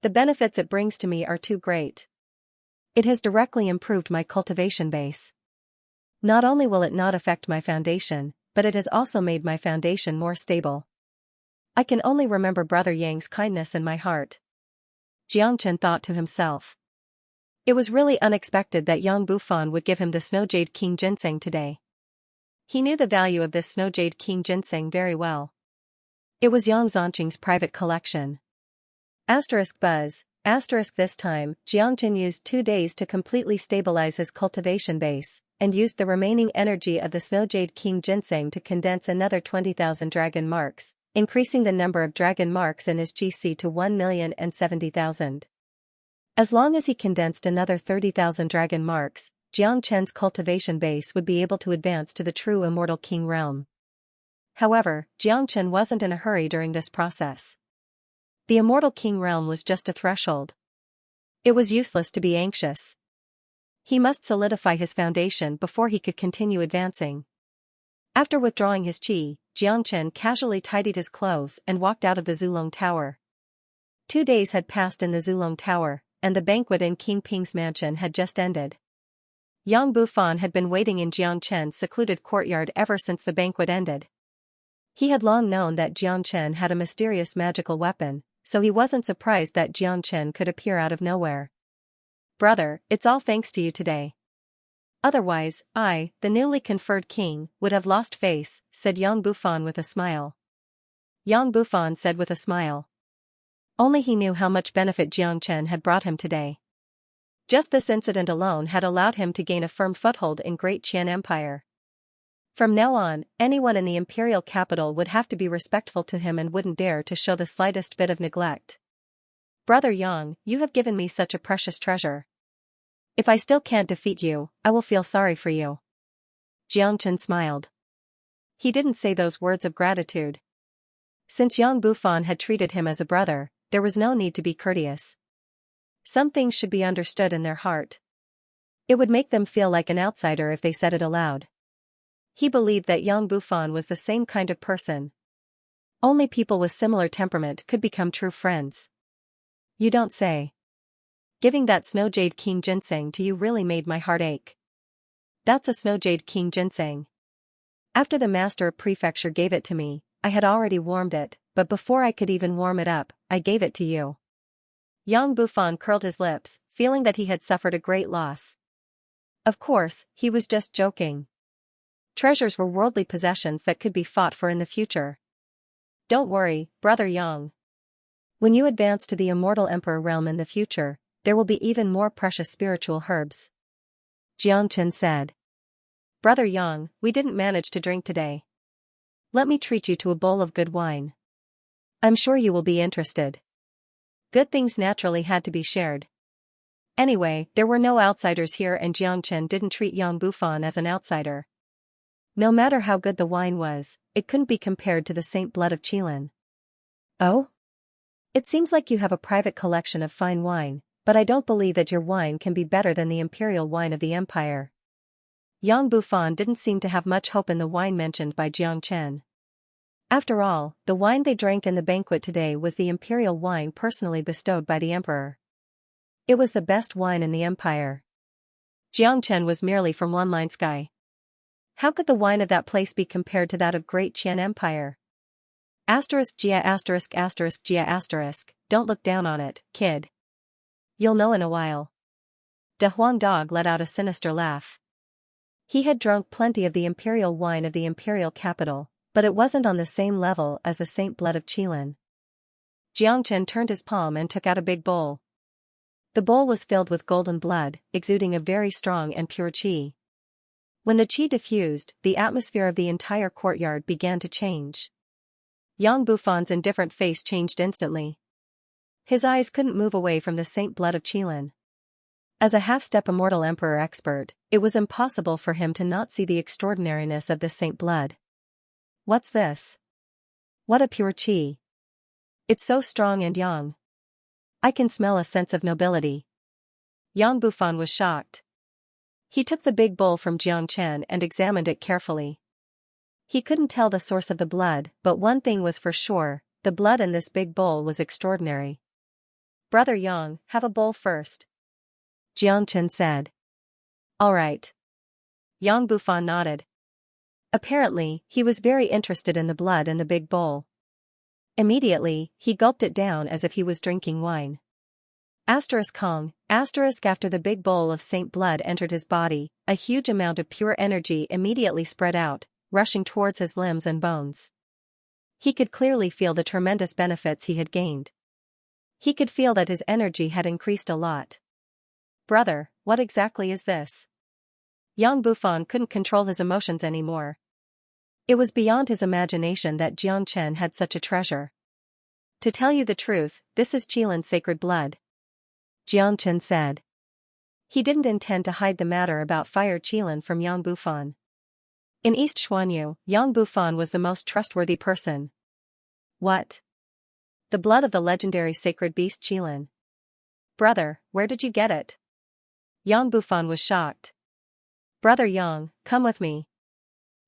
The benefits it brings to me are too great. It has directly improved my cultivation base. Not only will it not affect my foundation, but it has also made my foundation more stable. I can only remember Brother Yang's kindness in my heart. Xianxia thought to himself. It was really unexpected that Yang Bufan would give him the Snow Jade King ginseng today. He knew the value of this Snow Jade King ginseng very well. It was Yang Zanqing's private collection. Buzz. This time, Xianxia used 2 days to completely stabilize his cultivation base, and used the remaining energy of the Snow Jade King ginseng to condense another 20,000 dragon marks, increasing the number of dragon marks in his GC to 1,070,000. As long as he condensed another 30,000 dragon marks, Xianxia's cultivation base would be able to advance to the true immortal king realm. However, Xianxia wasn't in a hurry during this process. The immortal king realm was just a threshold. It was useless to be anxious. He must solidify his foundation before he could continue advancing. After withdrawing his qi, Xianxia casually tidied his clothes and walked out of the Zulong Tower. 2 days had passed in the Zulong Tower, and the banquet in King Ping's mansion had just ended. Yang Bufan had been waiting in Xianxia's secluded courtyard ever since the banquet ended. He had long known that Xianxia had a mysterious magical weapon, so he wasn't surprised that Xianxia could appear out of nowhere. Brother, it's all thanks to you today. Otherwise, I, the newly conferred king, would have lost face, said Yang Bufan with a smile. Yang Bufan said with a smile. Only he knew how much benefit Xianxia had brought him today. Just this incident alone had allowed him to gain a firm foothold in Great Qian Empire. From now on, anyone in the imperial capital would have to be respectful to him and wouldn't dare to show the slightest bit of neglect. Brother Yang, you have given me such a precious treasure. If I still can't defeat you, I will feel sorry for you. Xianxia smiled. He didn't say those words of gratitude. Since Yang Bufan had treated him as a brother, there was no need to be courteous. Some things should be understood in their heart. It would make them feel like an outsider if they said it aloud. He believed that Yang Bufan was the same kind of person. Only people with similar temperament could become true friends. You don't say. Giving that Snow Jade King ginseng to you really made my heart ache. That's a snow jade king ginseng. After the master of prefecture gave it to me, I had already warmed it, but before I could even warm it up, I gave it to you. Yang Bufan curled his lips, feeling that he had suffered a great loss. Of course, he was just joking. Treasures were worldly possessions that could be fought for in the future. Don't worry, Brother Yang. When you advance to the immortal emperor realm in the future, there will be even more precious spiritual herbs. Xianxia said. Brother Yang, we didn't manage to drink today. Let me treat you to a bowl of good wine. I'm sure you will be interested. Good things naturally had to be shared. Anyway, there were no outsiders here and Xianxia didn't treat Yang Bufan as an outsider. No matter how good the wine was, it couldn't be compared to the Saint Blood of Qilin. Oh? It seems like you have a private collection of fine wine, but I don't believe that your wine can be better than the imperial wine of the empire. Yang Bufan didn't seem to have much hope in the wine mentioned by Xianxia. After all, the wine they drank in the banquet today was the imperial wine personally bestowed by the emperor. It was the best wine in the empire. Xianxia was merely from one-line sky. How could the wine of that place be compared to that of Great Qian Empire? Gia*****, don't look down on it, kid. You'll know in a while. De Huang Dog let out a sinister laugh. He had drunk plenty of the imperial wine of the imperial capital, but it wasn't on the same level as the Saint Blood of Qilin. Xianxia turned his palm and took out a big bowl. The bowl was filled with golden blood, exuding a very strong and pure qi. When the qi diffused, the atmosphere of the entire courtyard began to change. Yang Bufan's indifferent face changed instantly. His eyes couldn't move away from the Saint Blood of Qilin. As a half-step immortal emperor expert, it was impossible for him to not see the extraordinariness of this Saint Blood. What's this? What a pure qi. It's so strong and young. I can smell a sense of nobility. Yang Bufan was shocked. He took the big bowl from Xianxia and examined it carefully. He couldn't tell the source of the blood, but one thing was for sure, the blood in this big bowl was extraordinary. Brother Yang, have a bowl first. Xianxia said. All right. Yang Bufan nodded. Apparently, he was very interested in the blood in the big bowl. Immediately, he gulped it down as if he was drinking wine. Kong, after the big bowl of Saint Blood entered his body, a huge amount of pure energy immediately spread out, rushing towards his limbs and bones. He could clearly feel the tremendous benefits he had gained. He could feel that his energy had increased a lot. Brother, what exactly is this? Yang Bufan couldn't control his emotions anymore. It was beyond his imagination that Xianxia had such a treasure. To tell you the truth, this is Qilin's sacred blood. Xianxia said. He didn't intend to hide the matter about Fire Qilin from Yang Bufan. In East Xuanyu, Yang Bufan was the most trustworthy person. What? The blood of the legendary sacred beast Qilin. Brother, where did you get it? Yang Bufan was shocked. Brother Yang, come with me.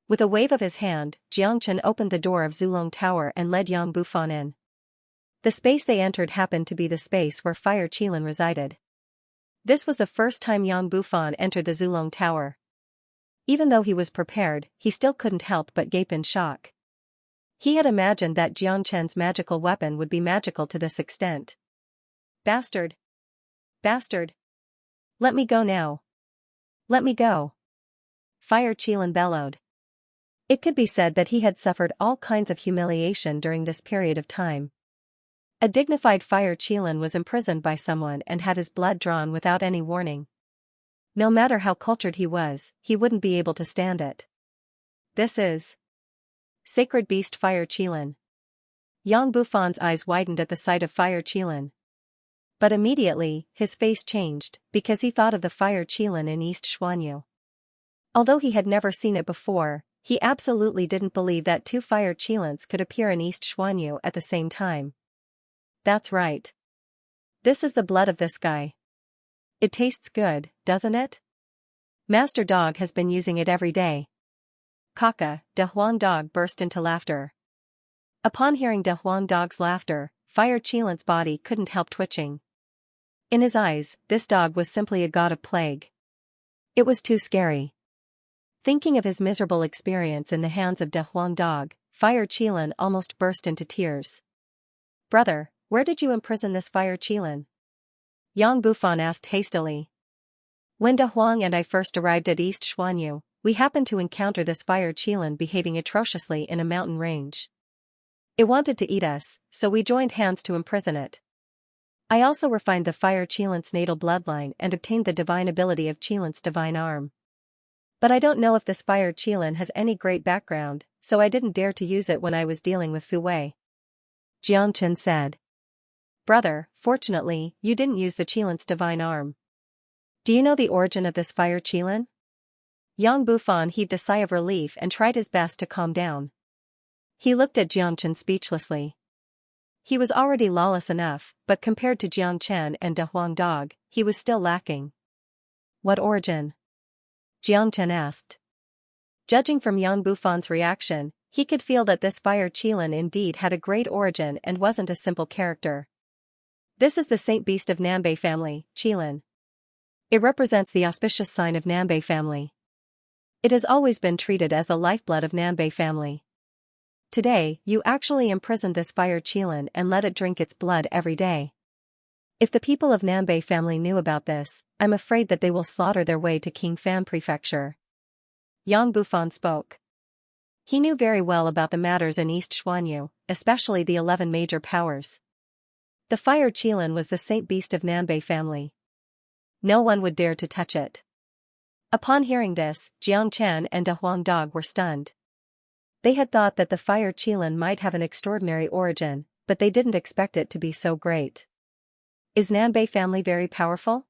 With a wave of his hand, Xianxia opened the door of Zulong Tower and led Yang Bufan in. The space they entered happened to be the space where Fire Qilin resided. This was the first time Yang Bufan entered the Zulong Tower. Even though he was prepared, he still couldn't help but gape in shock. He had imagined that Xianxia's magical weapon would be magical to this extent. Bastard! Bastard! Let me go now! Let me go! Fire Qilin bellowed. It could be said that he had suffered all kinds of humiliation during this period of time. A dignified Fire Qilin was imprisoned by someone and had his blood drawn without any warning. No matter how cultured he was, he wouldn't be able to stand it. This is Sacred Beast Fire Qilin. Yang Bufan's eyes widened at the sight of Fire Qilin. But immediately, his face changed, because he thought of the Fire Qilin in East Xuanyu. Although he had never seen it before, he absolutely didn't believe that two Fire Qilins could appear in East Xuanyu at the same time. That's right. This is the blood of this guy. It tastes good, doesn't it? Master Dog has been using it every day. Kaka, De Huang Dog burst into laughter. Upon hearing De Huang Dog's laughter, Fire Qilin's body couldn't help twitching. In his eyes, this dog was simply a god of plague. It was too scary. Thinking of his miserable experience in the hands of De Huang Dog, Fire Qilin almost burst into tears. "Brother, where did you imprison this Fire Qilin?" Yang Bufan asked hastily. "When De Huang and I first arrived at East Xuanyu, we happened to encounter this Fire Qilin behaving atrociously in a mountain range. It wanted to eat us, so we joined hands to imprison it. I also refined the Fire Qilin's natal bloodline and obtained the divine ability of Qilin's divine arm. But I don't know if this Fire Qilin has any great background, so I didn't dare to use it when I was dealing with Fu Wei." Jiangchen said. "Brother, fortunately, you didn't use the Qilin's divine arm. Do you know the origin of this Fire Qilin?" Yang Bufan heaved a sigh of relief and tried his best to calm down. He looked at Jiangchen speechlessly. He was already lawless enough, but compared to Jiangchen and De Huang Dog, he was still lacking. "What origin?" Jiangchen asked. Judging from Yang Bufan's reaction, he could feel that this Fire Qilin indeed had a great origin and wasn't a simple character. "This is the Saint Beast of Nanbei family, Qilin. It represents the auspicious sign of Nanbei family. It has always been treated as the lifeblood of Nanbei family. Today, you actually imprisoned this Fire Qilin and let it drink its blood every day. If the people of Nanbei family knew about this, I'm afraid that they will slaughter their way to King Fan Prefecture." Yang Bufan spoke. He knew very well about the matters in East Xuanyu, especially the 11 major powers. The Fire Qilin was the Saint Beast of Nanbei family. No one would dare to touch it. Upon hearing this, Jiangchen and De Huang Dog were stunned. They had thought that the Fire Qilin might have an extraordinary origin, but they didn't expect it to be so great. "Is Nanbei family very powerful?"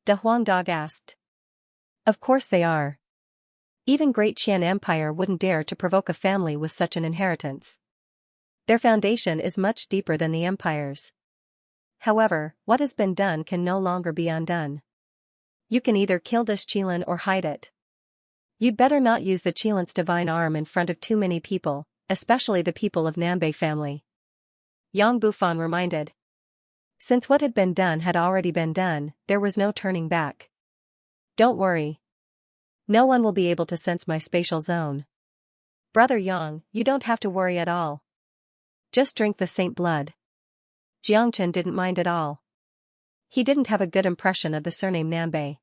De Huang Dog asked. "Of course they are. Even Great Qian Empire wouldn't dare to provoke a family with such an inheritance. Their foundation is much deeper than the empire's. However, what has been done can no longer be undone. You can either kill this Qilin or hide it. You'd better not use the Qilin's divine arm in front of too many people, especially the people of Nanbei family." Yang Bufan reminded. Since what had been done had already been done, there was no turning back. "Don't worry. No one will be able to sense my spatial zone. Brother Yang, you don't have to worry at all. Just drink the saint blood." Jiangchen didn't mind at all. He didn't have a good impression of the surname Nanbei.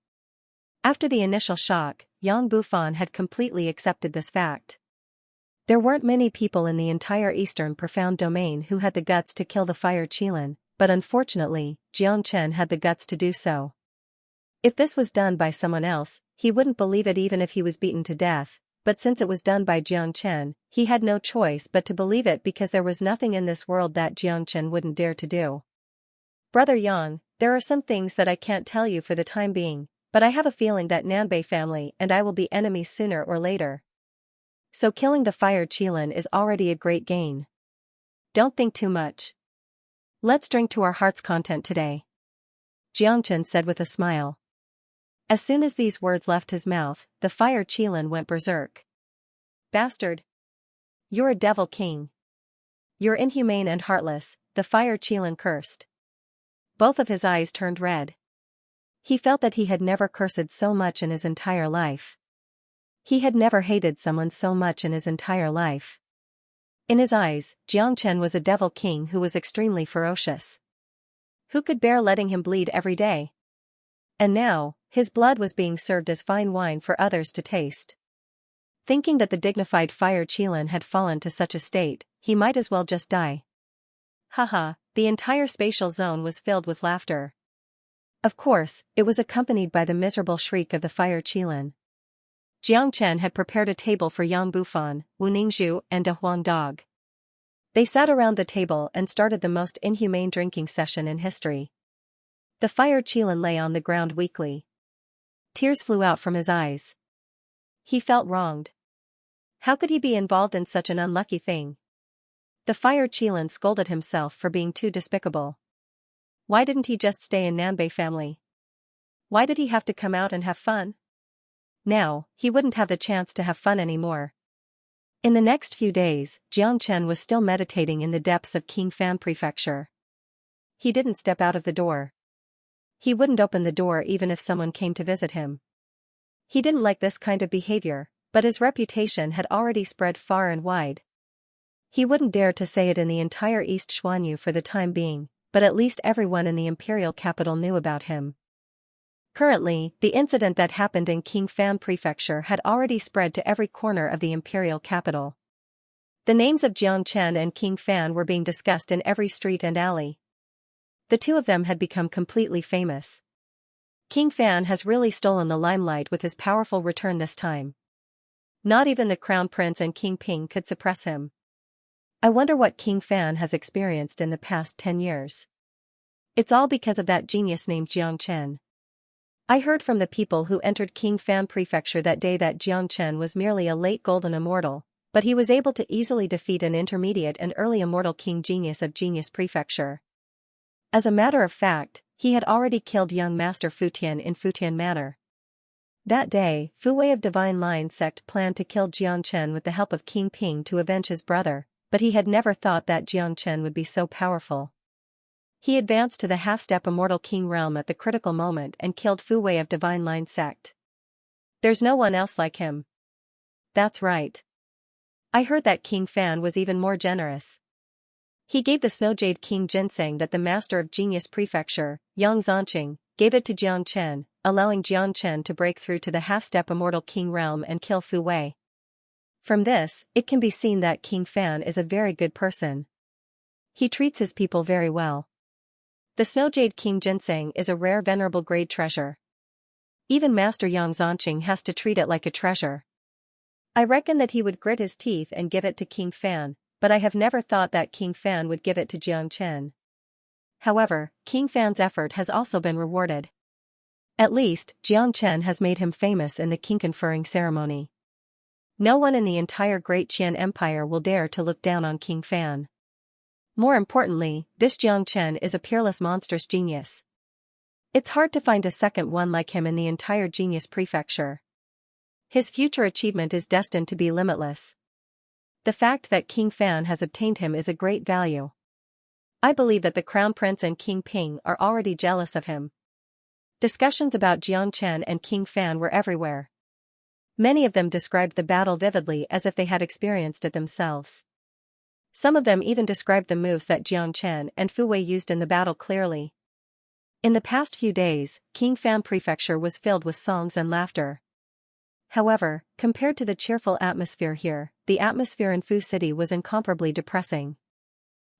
After the initial shock, Yang Bufan had completely accepted this fact. There weren't many people in the entire Eastern Profound Domain who had the guts to kill the Fire Qilin, but unfortunately, Jiangchen had the guts to do so. If this was done by someone else, he wouldn't believe it even if he was beaten to death, but since it was done by Jiangchen, he had no choice but to believe it because there was nothing in this world that Jiangchen wouldn't dare to do. "Brother Yang, there are some things that I can't tell you for the time being, but I have a feeling that Nanbei family and I will be enemies sooner or later. So killing the Fire Qilin is already a great gain. Don't think too much. Let's drink to our heart's content today," Jiangchen said with a smile. As soon as these words left his mouth, the Fire Qilin went berserk. "Bastard! You're a devil king. You're inhumane and heartless," the Fire Qilin cursed. Both of his eyes turned red. He felt that he had never cursed so much in his entire life. He had never hated someone so much in his entire life. In his eyes, Jiangchen was a devil king who was extremely ferocious. Who could bear letting him bleed every day? And now, his blood was being served as fine wine for others to taste. Thinking that the dignified Fire Qilin had fallen to such a state, he might as well just die. Haha, the entire spatial zone was filled with laughter. Of course, it was accompanied by the miserable shriek of the Fire Qilin. Jiangchen had prepared a table for Yang Bufan, Wu Ningzhu, and De Huang Dog. They sat around the table and started the most inhumane drinking session in history. The Fire Qilin lay on the ground weakly. Tears flew out from his eyes. He felt wronged. How could he be involved in such an unlucky thing? The Fire Qilin scolded himself for being too despicable. Why didn't he just stay in Nanbei family? Why did he have to come out and have fun? Now, he wouldn't have the chance to have fun anymore. In the next few days, Jiangchen was still meditating in the depths of King Fan Prefecture. He didn't step out of the door. He wouldn't open the door even if someone came to visit him. He didn't like this kind of behavior, but his reputation had already spread far and wide. He wouldn't dare to say it in the entire East Xuanyu for the time being, but at least everyone in the imperial capital knew about him. Currently, the incident that happened in Qingfan Prefecture had already spread to every corner of the imperial capital. The names of Jiang Chen and Qingfan were being discussed in every street and alley. The two of them had become completely famous. Qingfan has really stolen the limelight with his powerful return this time. Not even the Crown Prince and King Ping could suppress him. I wonder what Qingfan has experienced in the past 10 years. It's all because of that genius named Jiang Chen. I heard from the people who entered Qingfan Prefecture that day that Jiang Chen was merely a late golden immortal, but he was able to easily defeat an intermediate and early immortal king genius of Genius Prefecture. As a matter of fact, he had already killed young Master Fu Tian in Futian Manor. That day, Fu Wei of Divine Line sect planned to kill Jiang Chen with the help of King Ping to avenge his brother, but he had never thought that Jiang Chen would be so powerful. He advanced to the half-step immortal king realm at the critical moment and killed Fu Wei of Divine Line sect. There's no one else like him. That's right. I heard that King Fan was even more generous. He gave the Snow Jade King ginseng that the Master of Genius Prefecture, Yang Zanqing, gave it to Jiang Chen, allowing Jiang Chen to break through to the half-step immortal king realm and kill Fu Wei. From this, it can be seen that King Fan is a very good person. He treats his people very well. The Snow Jade King ginseng is a rare venerable grade treasure. Even Master Yang Zanqing has to treat it like a treasure. I reckon that he would grit his teeth and give it to King Fan, but I have never thought that King Fan would give it to Jiang Chen. However, King Fan's effort has also been rewarded. At least, Jiang Chen has made him famous in the king conferring ceremony. No one in the entire Great Qian Empire will dare to look down on King Fan. More importantly, this Jiang Chen is a peerless monstrous genius. It's hard to find a second one like him in the entire Genius Prefecture. His future achievement is destined to be limitless. The fact that King Fan has obtained him is a great value. I believe that the Crown Prince and King Ping are already jealous of him. Discussions about Jiang Chen and King Fan were everywhere. Many of them described the battle vividly as if they had experienced it themselves. Some of them even described the moves that Jiang Chen and Fu Wei used in the battle clearly. In the past few days, King Fan Prefecture was filled with songs and laughter. However, compared to the cheerful atmosphere here, the atmosphere in Fu City was incomparably depressing.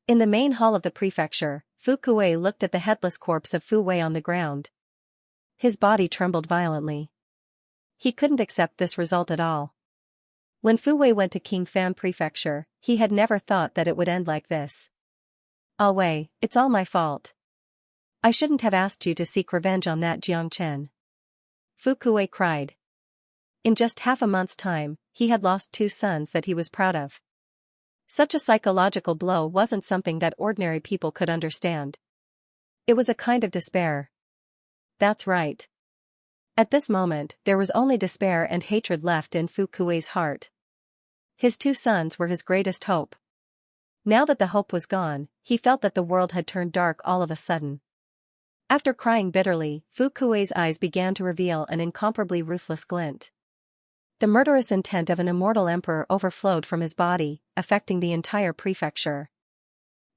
In the main hall of the prefecture, Fu Kuei looked at the headless corpse of Fu Wei on the ground. His body trembled violently. He couldn't accept this result at all. When Fu Wei went to King Fan Prefecture, he had never thought that it would end like this. "Ah Wei, it's all my fault. I shouldn't have asked you to seek revenge on that Jiang Chen." Fu Kuei cried. In just half a month's time, he had lost 2 sons that he was proud of. Such a psychological blow wasn't something that ordinary people could understand. It was a kind of despair. That's right. At this moment, there was only despair and hatred left in Fu Kuei's heart. His 2 sons were his greatest hope. Now that the hope was gone, he felt that the world had turned dark all of a sudden. After crying bitterly, Fu Kuei's eyes began to reveal an incomparably ruthless glint. The murderous intent of an immortal emperor overflowed from his body, affecting the entire prefecture.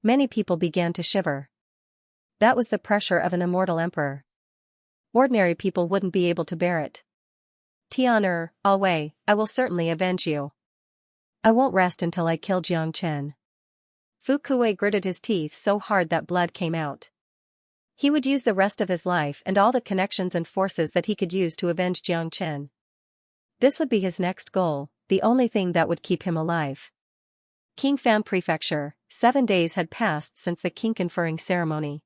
Many people began to shiver. That was the pressure of an immortal emperor. Ordinary people wouldn't be able to bear it. "Tian Ah Wei, I will certainly avenge you. I won't rest until I kill Jiang Chen." Fu Kuei gritted his teeth so hard that blood came out. He would use the rest of his life and all the connections and forces that he could use to avenge Jiang Chen. This would be his next goal, the only thing that would keep him alive. King Fan Prefecture, 7 days had passed since the king conferring ceremony.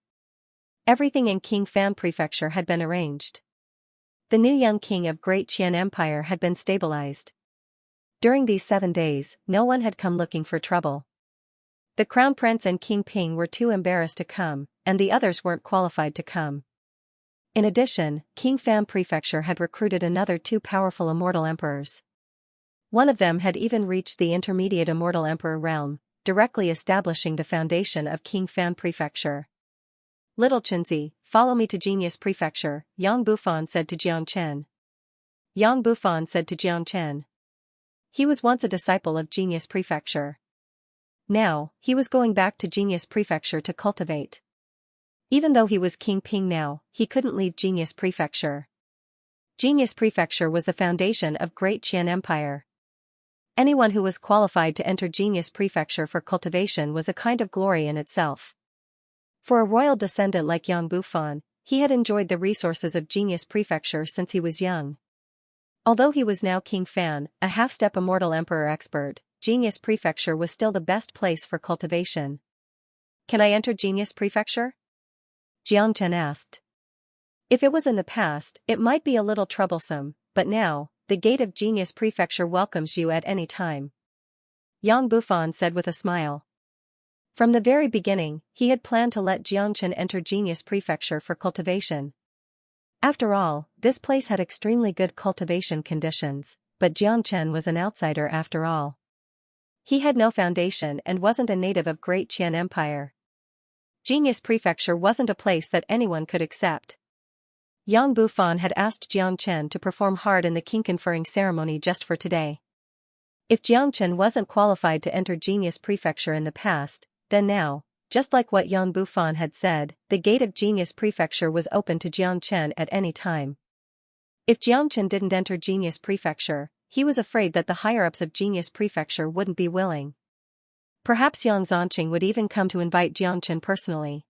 Everything in King Fan Prefecture had been arranged. The new young king of Great Qian Empire had been stabilized. During these 7 days, no one had come looking for trouble. The Crown Prince and King Ping were too embarrassed to come, and the others weren't qualified to come. In addition, King Fan Prefecture had recruited another 2 powerful immortal emperors. One of them had even reached the intermediate immortal emperor realm, directly establishing the foundation of King Fan Prefecture. "Little Chenzi, follow me to Genius Prefecture," Yang Bufan said to Jiang Chen. Yang Bufan said to Jiang Chen. He was once a disciple of Genius Prefecture. Now, he was going back to Genius Prefecture to cultivate. Even though he was King Ping now, he couldn't leave Genius Prefecture. Genius Prefecture was the foundation of Great Qian Empire. Anyone who was qualified to enter Genius Prefecture for cultivation was a kind of glory in itself. For a royal descendant like Yang Bufan, he had enjoyed the resources of Genius Prefecture since he was young. Although he was now King Fan, a half-step immortal emperor expert, Genius Prefecture was still the best place for cultivation. Can I enter Genius Prefecture? Jiang Chen asked. If it was in the past, it might be a little troublesome, but now, the gate of Genius Prefecture welcomes you at any time. Yang Bufan said with a smile. From the very beginning, he had planned to let Jiang Chen enter Genius Prefecture for cultivation. After all, this place had extremely good cultivation conditions, but Jiang Chen was an outsider after all. He had no foundation and wasn't a native of Great Qian Empire. Genius Prefecture wasn't a place that anyone could accept. Yang Bufan had asked Jiang Chen to perform hard in the king conferring ceremony just for today. If Jiang Chen wasn't qualified to enter Genius Prefecture in the past, then now, just like what Yang Bufan had said, the gate of Genius Prefecture was open to Jiang Chen at any time. If Jiang Chen didn't enter Genius Prefecture, he was afraid that the higher-ups of Genius Prefecture wouldn't be willing. Perhaps Yang Zanqing would even come to invite Jiang Chen personally.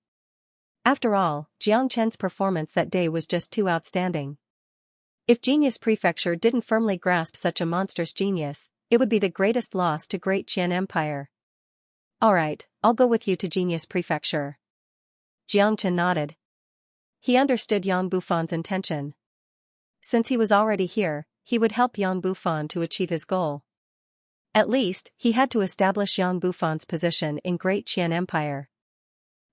After all, Jiang Chen's performance that day was just too outstanding. If Genius Prefecture didn't firmly grasp such a monstrous genius, it would be the greatest loss to Great Qian Empire. Alright, I'll go with you to Genius Prefecture. Jiang Chen nodded. He understood Yang Bufan's intention. Since he was already here, he would help Yang Bufan to achieve his goal. At least, he had to establish Yang Bufan's position in Great Qian Empire.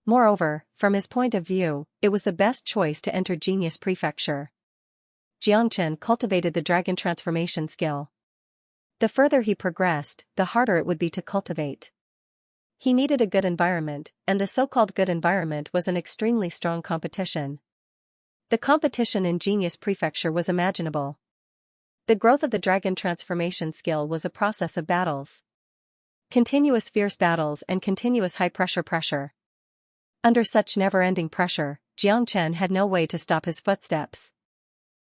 Moreover, from his point of view, it was the best choice to enter Genius Prefecture. Jiang Chen cultivated the dragon transformation skill. The further he progressed, the harder it would be to cultivate. He needed a good environment, and the so-called good environment was an extremely strong competition. The competition in Genius Prefecture was imaginable. The growth of the dragon transformation skill was a process of battles. Continuous fierce battles and continuous high-pressure pressure. Under such never-ending pressure, Jiang Chen had no way to stop his footsteps.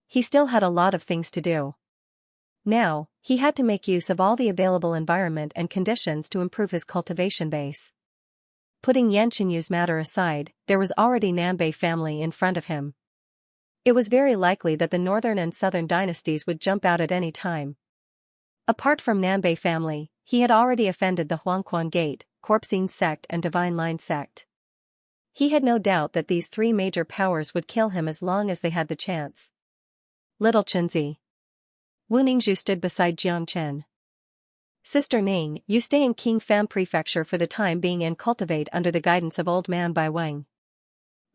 He still had a lot of things to do. Now, he had to make use of all the available environment and conditions to improve his cultivation base. Putting Yan Qinyu's matter aside, there was already Nanbei family in front of him. It was very likely that the northern and southern dynasties would jump out at any time. Apart from Nanbei family, he had already offended the Huangquan Gate, Corpsine sect and Divine Line sect. He had no doubt that these three major powers would kill him as long as they had the chance. Little Chenzi. Wu Ningzhu stood beside Jiang Chen. Sister Ning, you stay in King Fan Prefecture for the time being and cultivate under the guidance of Old Man Bai Wang.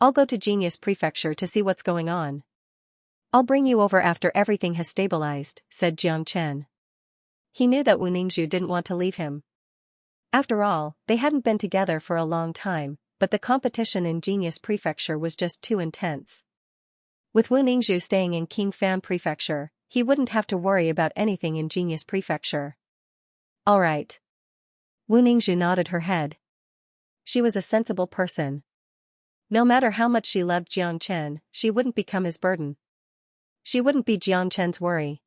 I'll go to Genius Prefecture to see what's going on. I'll bring you over after everything has stabilized, said Jiang Chen. He knew that Wu Ningzhu didn't want to leave him. After all, they hadn't been together for a long time, but the competition in Genius Prefecture was just too intense. With Wu Ningzhu staying in King Fan Prefecture, he wouldn't have to worry about anything in Genius Prefecture. All right. Wu Ningzhu nodded her head. She was a sensible person. No matter how much she loved Jiang Chen, she wouldn't become his burden. She wouldn't be Jiang Chen's worry.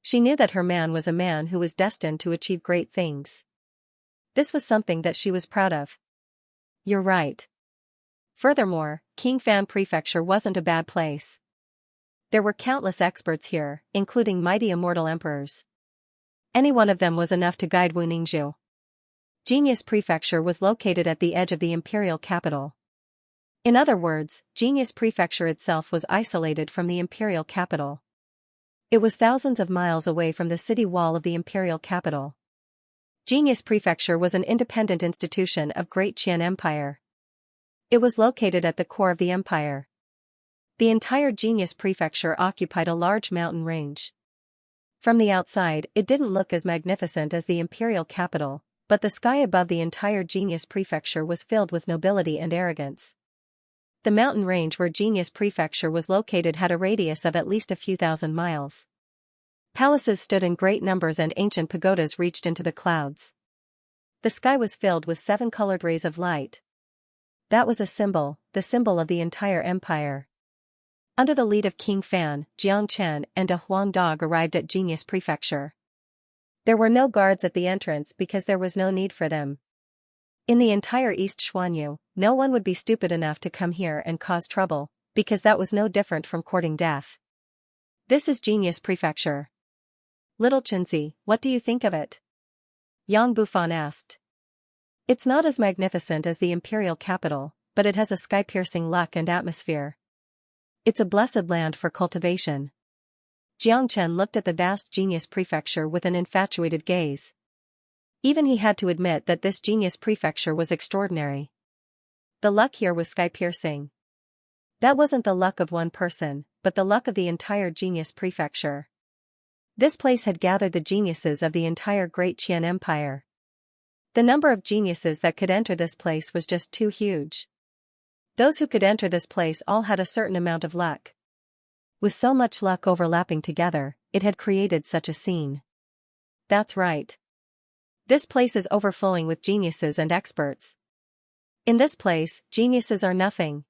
She knew that her man was a man who was destined to achieve great things. This was something that she was proud of. You're right. Furthermore, King Fan Prefecture wasn't a bad place. There were countless experts here, including mighty immortal emperors. Any one of them was enough to guide Wu Ningzhu. Genius Prefecture was located at the edge of the imperial capital. In other words, Genius Prefecture itself was isolated from the imperial capital. It was thousands of miles away from the city wall of the imperial capital. Genius Prefecture was an independent institution of Great Qian Empire. It was located at the core of the empire. The entire Genius Prefecture occupied a large mountain range. From the outside, it didn't look as magnificent as the imperial capital, but the sky above the entire Genius Prefecture was filled with nobility and arrogance. The mountain range where Genius Prefecture was located had a radius of at least a few thousand miles. Palaces stood in great numbers and ancient pagodas reached into the clouds. The sky was filled with 7-colored rays of light. That was a symbol, the symbol of the entire empire. Under the lead of King Fan, Xianxia and a Huang dog arrived at Genius Prefecture. There were no guards at the entrance because there was no need for them. In the entire East Xuanyu, no one would be stupid enough to come here and cause trouble, because that was no different from courting death. This is Genius Prefecture. Little Xianxia, what do you think of it? Yang Bufan asked. It's not as magnificent as the imperial capital, but it has a sky-piercing luck and atmosphere. It's a blessed land for cultivation. Jiangchen looked at the vast Genius Prefecture with an infatuated gaze. Even he had to admit that this Genius Prefecture was extraordinary. The luck here was sky-piercing. That wasn't the luck of one person, but the luck of the entire Genius Prefecture. This place had gathered the geniuses of the entire Great Qian Empire. The number of geniuses that could enter this place was just too huge. Those who could enter this place all had a certain amount of luck. With so much luck overlapping together, it had created such a scene. That's right. This place is overflowing with geniuses and experts. In this place, geniuses are nothing.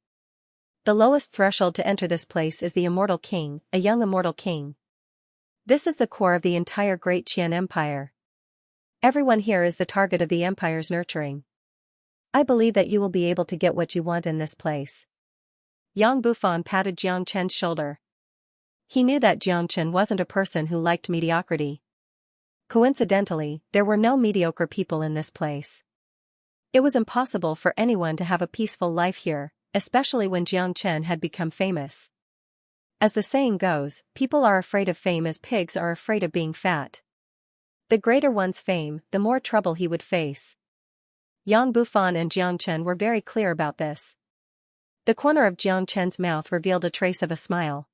The lowest threshold to enter this place is the Immortal King, a young immortal king. This is the core of the entire Great Qian Empire. Everyone here is the target of the empire's nurturing. I believe that you will be able to get what you want in this place. Yang Bufan patted Jiang Chen's shoulder. He knew that Jiang Chen wasn't a person who liked mediocrity. Coincidentally, there were no mediocre people in this place. It was impossible for anyone to have a peaceful life here, especially when Jiang Chen had become famous. As the saying goes, people are afraid of fame as pigs are afraid of being fat. The greater one's fame, the more trouble he would face. Yang Bufan and Jiang Chen were very clear about this. The corner of Jiang Chen's mouth revealed a trace of a smile.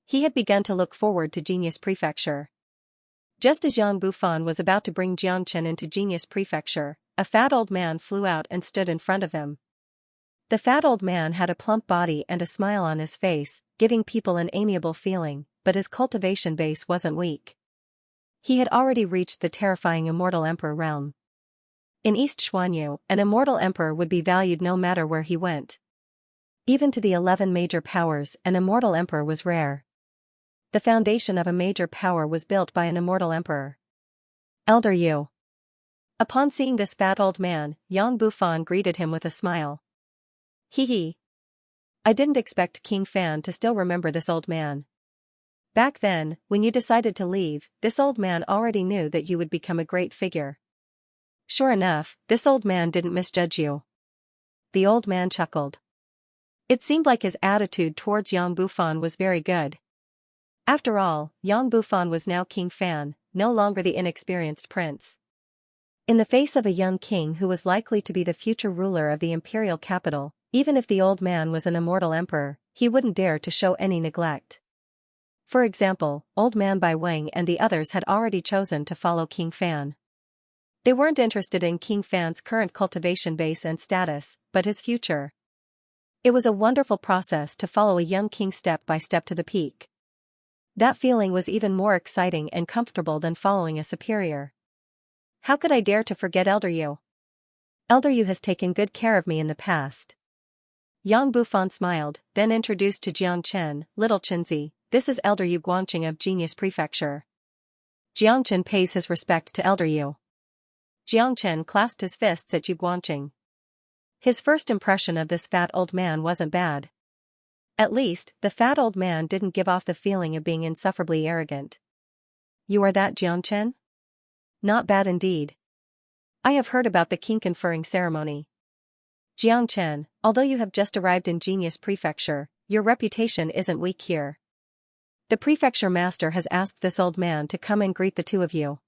He had begun to look forward to Genius Prefecture. Just as Yang Bufan was about to bring Jiang Chen into Genius Prefecture, a fat old man flew out and stood in front of him. The fat old man had a plump body and a smile on his face, giving people an amiable feeling, but his cultivation base wasn't weak. He had already reached the terrifying Immortal Emperor realm. In East Xuanyu, an Immortal Emperor would be valued no matter where he went. Even to the 11 major powers, an Immortal Emperor was rare. The foundation of a major power was built by an Immortal Emperor. Elder Yu. Upon seeing this fat old man, Yang Bufan greeted him with a smile. Hee hee. I didn't expect King Fan to still remember this old man. Back then, when you decided to leave, this old man already knew that you would become a great figure. Sure enough, this old man didn't misjudge you. The old man chuckled. It seemed like his attitude towards Yang Bufan was very good. After all, Yang Bufan was now King Fan, no longer the inexperienced prince. In the face of a young king who was likely to be the future ruler of the imperial capital, even if the old man was an immortal emperor, he wouldn't dare to show any neglect. For example, Old Man Bai Wang and the others had already chosen to follow King Fan. They weren't interested in King Fan's current cultivation base and status, but his future. It was a wonderful process to follow a young king step by step to the peak. That feeling was even more exciting and comfortable than following a superior. How could I dare to forget Elder Yu? Elder Yu has taken good care of me in the past. Yang Bufan smiled, then introduced to Jiang Chen, Little Xianxia, this is Elder Yu Guangqing of Genius Prefecture. Jiang Chen pays his respect to Elder Yu. Jiang Chen clasped his fists at Yu Guangqing. His first impression of this fat old man wasn't bad. At least, the fat old man didn't give off the feeling of being insufferably arrogant. You are that Jiang Chen? Not bad indeed. I have heard about the king conferring ceremony. Jiang Chen, although you have just arrived in Genius Prefecture, your reputation isn't weak here. The prefecture master has asked this old man to come and greet the two of you.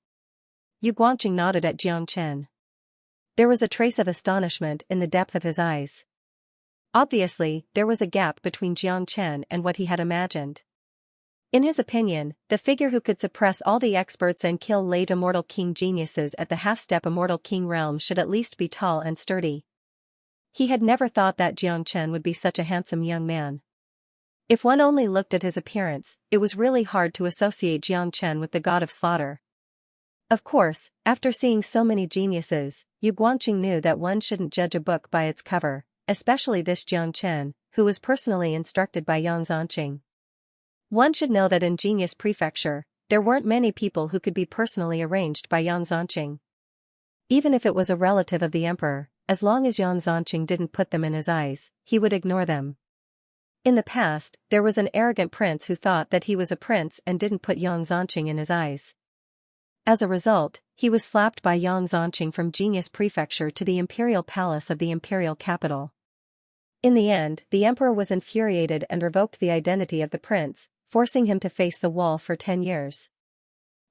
Yu Guangqing nodded at Jiang Chen. There was a trace of astonishment in the depth of his eyes. Obviously, there was a gap between Jiang Chen and what he had imagined. In his opinion, the figure who could suppress all the experts and kill late Immortal King geniuses at the half-step Immortal King realm should at least be tall and sturdy. He had never thought that Jiang Chen would be such a handsome young man. If one only looked at his appearance, it was really hard to associate Xianxia with the god of slaughter. Of course, after seeing so many geniuses, Yu Guangqing knew that one shouldn't judge a book by its cover, especially this Xianxia, who was personally instructed by Yang Zanqing. One should know that in Genius Prefecture, there weren't many people who could be personally arranged by Yang Zanqing. Even if it was a relative of the emperor, as long as Yang Zanqing didn't put them in his eyes, he would ignore them. In the past, there was an arrogant prince who thought that he was a prince and didn't put Yang Zanqing in his eyes. As a result, he was slapped by Yang Zanqing from Genius Prefecture to the imperial palace of the imperial capital. In the end, the emperor was infuriated and revoked the identity of the prince, forcing him to face the wall for 10 years.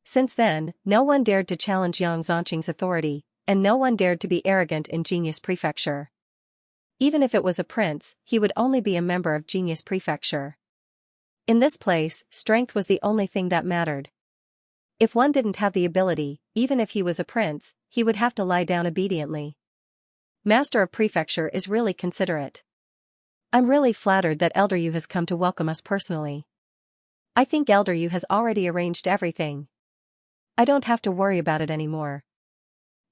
Since then, no one dared to challenge Yang Zanqing's authority, and no one dared to be arrogant in Genius Prefecture. Even if it was a prince, he would only be a member of Genius Prefecture. In this place, strength was the only thing that mattered. If one didn't have the ability, even if he was a prince, he would have to lie down obediently. Master of Prefecture is really considerate. I'm really flattered that Elder Yu has come to welcome us personally. I think Elder Yu has already arranged everything. I don't have to worry about it anymore.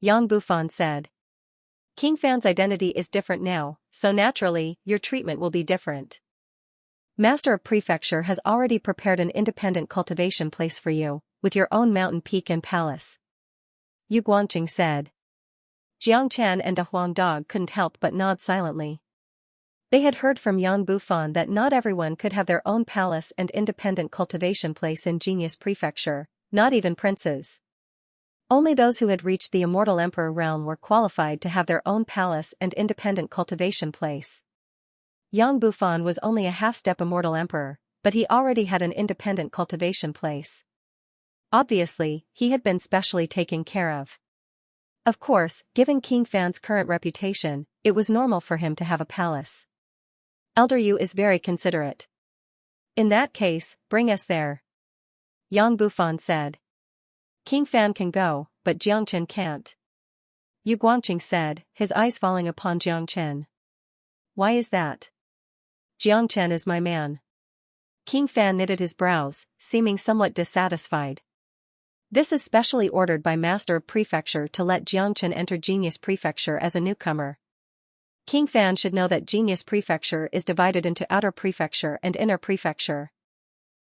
Yang Bufan said. King Fan's identity is different now, so naturally, your treatment will be different. Master of Prefecture has already prepared an independent cultivation place for you, with your own mountain peak and palace. Yu Guangqing said. Jiang Chan and a Huang Dog couldn't help but nod silently. They had heard from Yang Bufan that not everyone could have their own palace and independent cultivation place in Genius Prefecture, not even princes. Only those who had reached the immortal emperor realm were qualified to have their own palace and independent cultivation place. Yang Bufan was only a half-step immortal emperor, but he already had an independent cultivation place. Obviously, he had been specially taken care of. Of course, given King Fan's current reputation, it was normal for him to have a palace. Elder Yu is very considerate. In that case, bring us there. Yang Bufan said. King Fan can go, but Jiangchen can't. Yu Guangqing said, his eyes falling upon Jiangchen. Why is that? Jiangchen is my man. King Fan knitted his brows, seeming somewhat dissatisfied. This is specially ordered by Master of Prefecture to let Jiangchen enter Genius Prefecture as a newcomer. King Fan should know that Genius Prefecture is divided into Outer Prefecture and Inner Prefecture.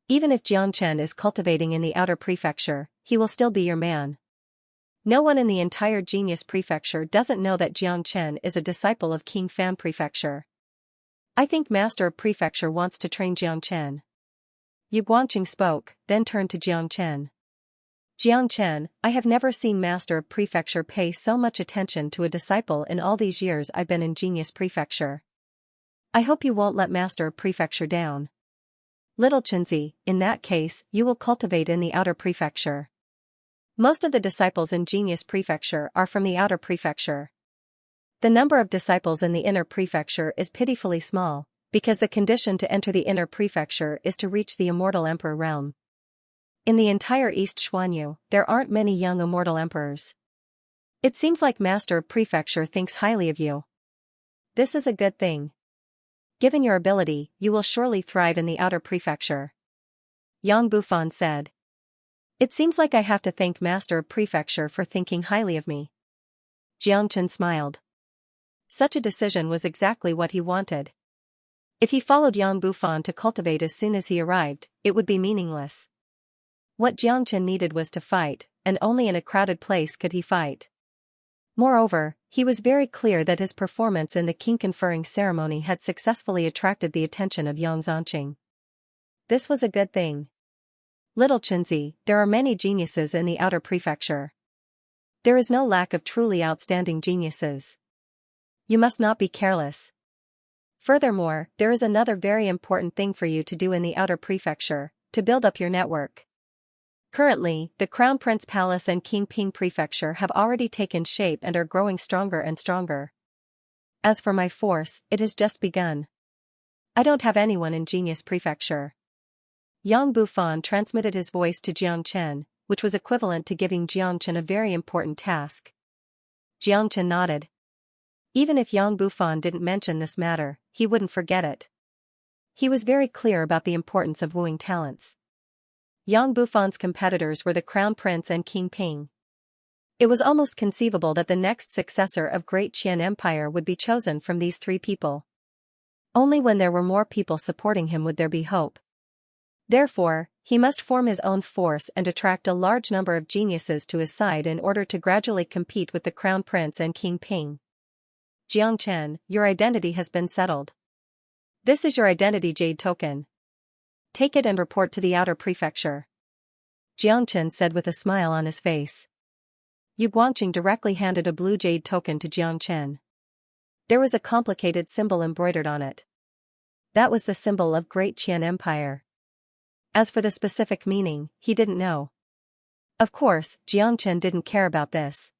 Even if Jiangchen is cultivating in the Outer Prefecture, he will still be your man. No one in the entire Genius Prefecture doesn't know that Jiangchen is a disciple of King Fan Prefecture. I think Master of Prefecture wants to train Jiangchen. Yu Guangqing spoke, then turned to Jiangchen. Jiangchen, I have never seen Master of Prefecture pay so much attention to a disciple in all these years I've been in Genius Prefecture. I hope you won't let Master of Prefecture down. Little Chenzi, in that case, you will cultivate in the Outer Prefecture. Most of the disciples in Genius Prefecture are from the Outer Prefecture. The number of disciples in the Inner Prefecture is pitifully small, because the condition to enter the Inner Prefecture is to reach the Immortal Emperor realm. In the entire East Xuanyu, there aren't many young immortal emperors. It seems like Master of Prefecture thinks highly of you. This is a good thing. Given your ability, you will surely thrive in the Outer Prefecture. Yang Bufan said. It seems like I have to thank Master of Prefecture for thinking highly of me. Jiangchen smiled. Such a decision was exactly what he wanted. If he followed Yang Bufan to cultivate as soon as he arrived, it would be meaningless. What Jiangchen needed was to fight, and only in a crowded place could he fight. Moreover, he was very clear that his performance in the king conferring ceremony had successfully attracted the attention of Yang Zanqing. This was a good thing. Little Chenzi, there are many geniuses in the Outer Prefecture. There is no lack of truly outstanding geniuses. You must not be careless. Furthermore, there is another very important thing for you to do in the Outer Prefecture, to build up your network. Currently, the Crown Prince Palace and King Ping Prefecture have already taken shape and are growing stronger and stronger. As for my force, it has just begun. I don't have anyone in Genius Prefecture. Yang Bufan transmitted his voice to Jiangchen, which was equivalent to giving Jiangchen a very important task. Jiangchen nodded. Even if Yang Bufan didn't mention this matter, he wouldn't forget it. He was very clear about the importance of wooing talents. Yang Bufan's competitors were the Crown Prince and King Ping. It was almost conceivable that the next successor of Great Qian Empire would be chosen from these three people. Only when there were more people supporting him would there be hope. Therefore, he must form his own force and attract a large number of geniuses to his side in order to gradually compete with the Crown Prince and King Ping. Xianxia, your identity has been settled. This is your identity jade token. Take it and report to the outer prefecture. Xianxia said with a smile on his face. Yu Guangqing directly handed a blue jade token to Xianxia. There was a complicated symbol embroidered on it. That was the symbol of Great Qian Empire. As for the specific meaning, he didn't know. Of course, Xianxia didn't care about this.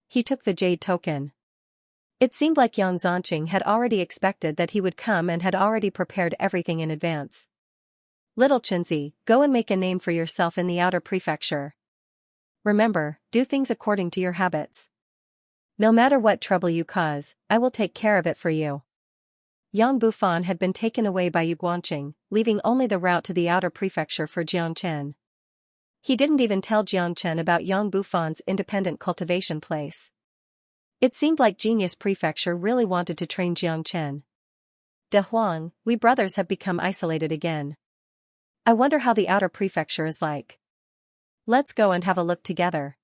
He took the jade token. It seemed like Yang Zanqing had already expected that he would come and had already prepared everything in advance. Little Qinzi, go and make a name for yourself in the outer prefecture. Remember, do things according to your habits. No matter what trouble you cause, I will take care of it for you. Yang Bufan had been taken away by Yu Guangqing, leaving only the route to the outer prefecture for Jiangchen. He didn't even tell Jiangchen about Yang Bufan's independent cultivation place. It seemed like Genius Prefecture really wanted to train Jiangchen. De Huang, we brothers have become isolated again. I wonder how the outer prefecture is like. Let's go and have a look together.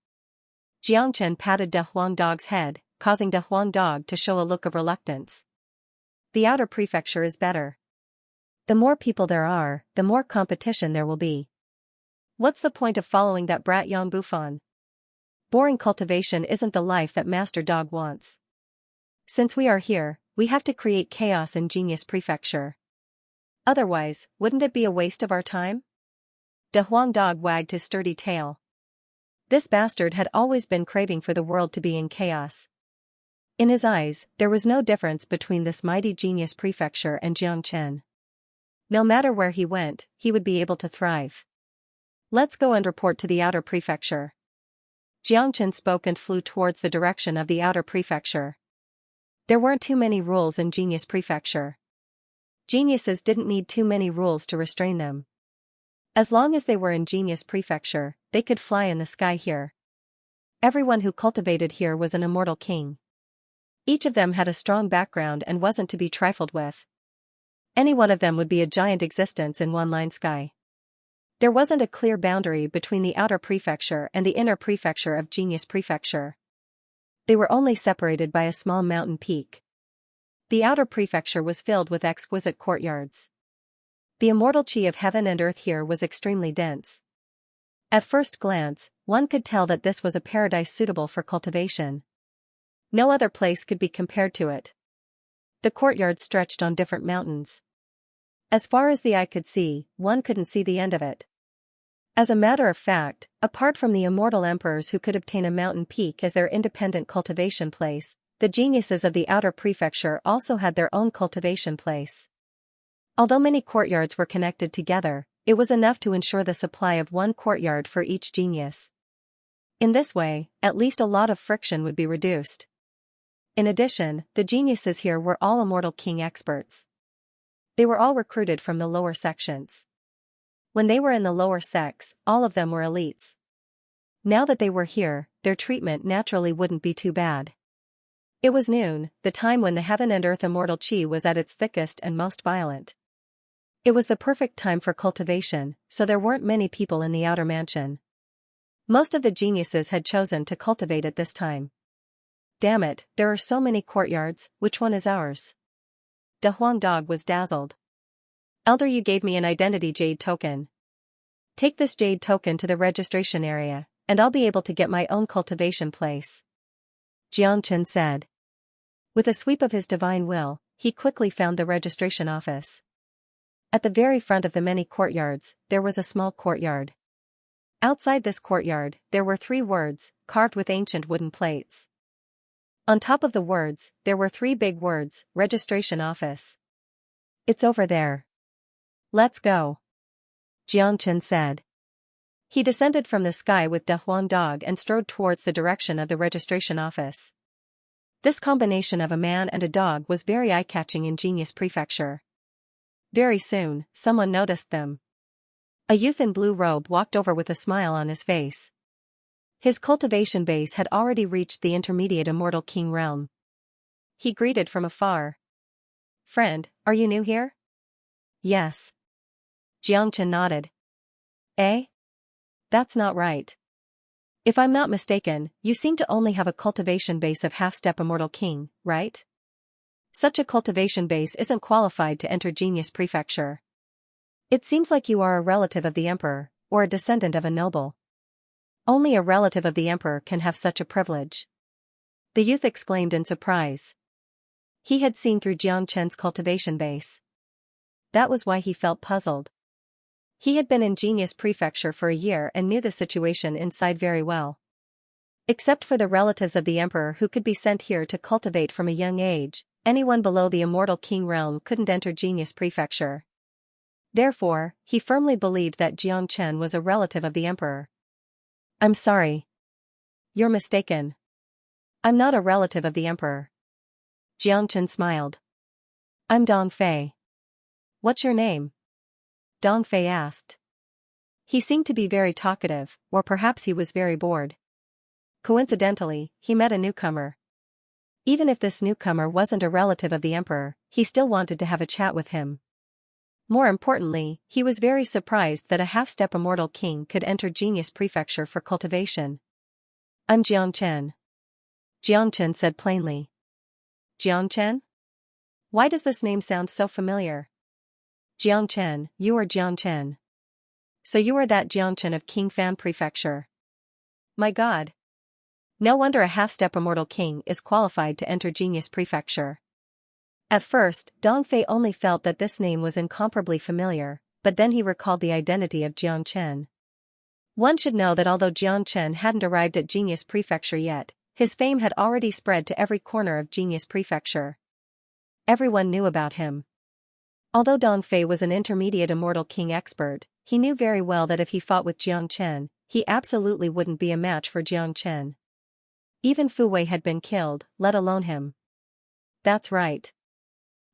Jiangchen patted De Huang Dog's head, causing De Huang Dog to show a look of reluctance. The outer prefecture is better. The more people there are, the more competition there will be. What's the point of following that brat Yang Bufan? Boring cultivation isn't the life that Master Dog wants. Since we are here, we have to create chaos in Genius Prefecture. Otherwise, wouldn't it be a waste of our time? De Huang Dog wagged his sturdy tail. This bastard had always been craving for the world to be in chaos. In his eyes, there was no difference between this mighty Genius Prefecture and Jiangchen. No matter where he went, he would be able to thrive. Let's go and report to the outer prefecture. Jiangchen spoke and flew towards the direction of the outer prefecture. There weren't too many rules in Genius Prefecture. Geniuses didn't need too many rules to restrain them. As long as they were in Genius Prefecture, they could fly in the sky here. Everyone who cultivated here was an immortal king. Each of them had a strong background and wasn't to be trifled with. Any one of them would be a giant existence in one-line sky. There wasn't a clear boundary between the outer prefecture and the inner prefecture of Genius Prefecture. They were only separated by a small mountain peak. The outer prefecture was filled with exquisite courtyards. The immortal qi of heaven and earth here was extremely dense. At first glance, one could tell that this was a paradise suitable for cultivation. No other place could be compared to it. The courtyard stretched on different mountains. As far as the eye could see, one couldn't see the end of it. As a matter of fact, apart from the immortal emperors who could obtain a mountain peak as their independent cultivation place, the geniuses of the outer prefecture also had their own cultivation place. Although many courtyards were connected together, it was enough to ensure the supply of one courtyard for each genius. In this way, at least a lot of friction would be reduced. In addition, the geniuses here were all immortal king experts. They were all recruited from the lower sections. When they were in the lower sects, all of them were elites. Now that they were here, their treatment naturally wouldn't be too bad. It was noon, the time when the heaven and earth immortal qi was at its thickest and most violent. It was the perfect time for cultivation, so there weren't many people in the outer mansion. Most of the geniuses had chosen to cultivate at this time. Damn it, there are so many courtyards, which one is ours? De Huang Dog was dazzled. Elder, you gave me an identity jade token. Take this jade token to the registration area, and I'll be able to get my own cultivation place. Jiangchen said. With a sweep of his divine will, he quickly found the registration office. At the very front of the many courtyards, there was a small courtyard. Outside this courtyard, there were 3 words, carved with ancient wooden plates. On top of the words, there were 3 big words, registration office. It's over there. Let's go. Jiangchen said. He descended from the sky with De Huang Dog and strode towards the direction of the registration office. This combination of a man and a dog was very eye-catching in Genius Prefecture. Very soon, someone noticed them. A youth in blue robe walked over with a smile on his face. His cultivation base had already reached the intermediate immortal king realm. He greeted from afar. "Friend, are you new here?" "Yes." Xianxia nodded. "Eh? That's not right. If I'm not mistaken, you seem to only have a cultivation base of half-step immortal king, right? Such a cultivation base isn't qualified to enter Genius Prefecture. It seems like you are a relative of the emperor, or a descendant of a noble. Only a relative of the emperor can have such a privilege." The youth exclaimed in surprise. He had seen through Xianxia's cultivation base. That was why he felt puzzled. He had been in Genius Prefecture for a year and knew the situation inside very well. Except for the relatives of the emperor who could be sent here to cultivate from a young age, anyone below the immortal king realm couldn't enter Genius Prefecture. Therefore, he firmly believed that Xianxia was a relative of the emperor. "I'm sorry. You're mistaken. I'm not a relative of the emperor." Xianxia smiled. "I'm Dong Fei." "What's your name?" Dong Fei asked. He seemed to be very talkative, or perhaps he was very bored. Coincidentally, he met a newcomer. Even if this newcomer wasn't a relative of the emperor, he still wanted to have a chat with him. More importantly, he was very surprised that a half-step immortal king could enter Genius Prefecture for cultivation. "I'm Xianxia," Xianxia said plainly. "Xianxia? Why does this name sound so familiar?" "Xianxia, you are Xianxia. So you are that Xianxia of King Fan Prefecture. My god. No wonder a half-step immortal king is qualified to enter Genius Prefecture." At first, Dong Fei only felt that this name was incomparably familiar, but then he recalled the identity of Xianxia. One should know that although Xianxia hadn't arrived at Genius Prefecture yet, his fame had already spread to every corner of Genius Prefecture. Everyone knew about him. Although Dong Fei was an intermediate immortal king expert, he knew very well that if he fought with Xianxia, he absolutely wouldn't be a match for Xianxia. Even Fu Wei had been killed, let alone him. "That's right.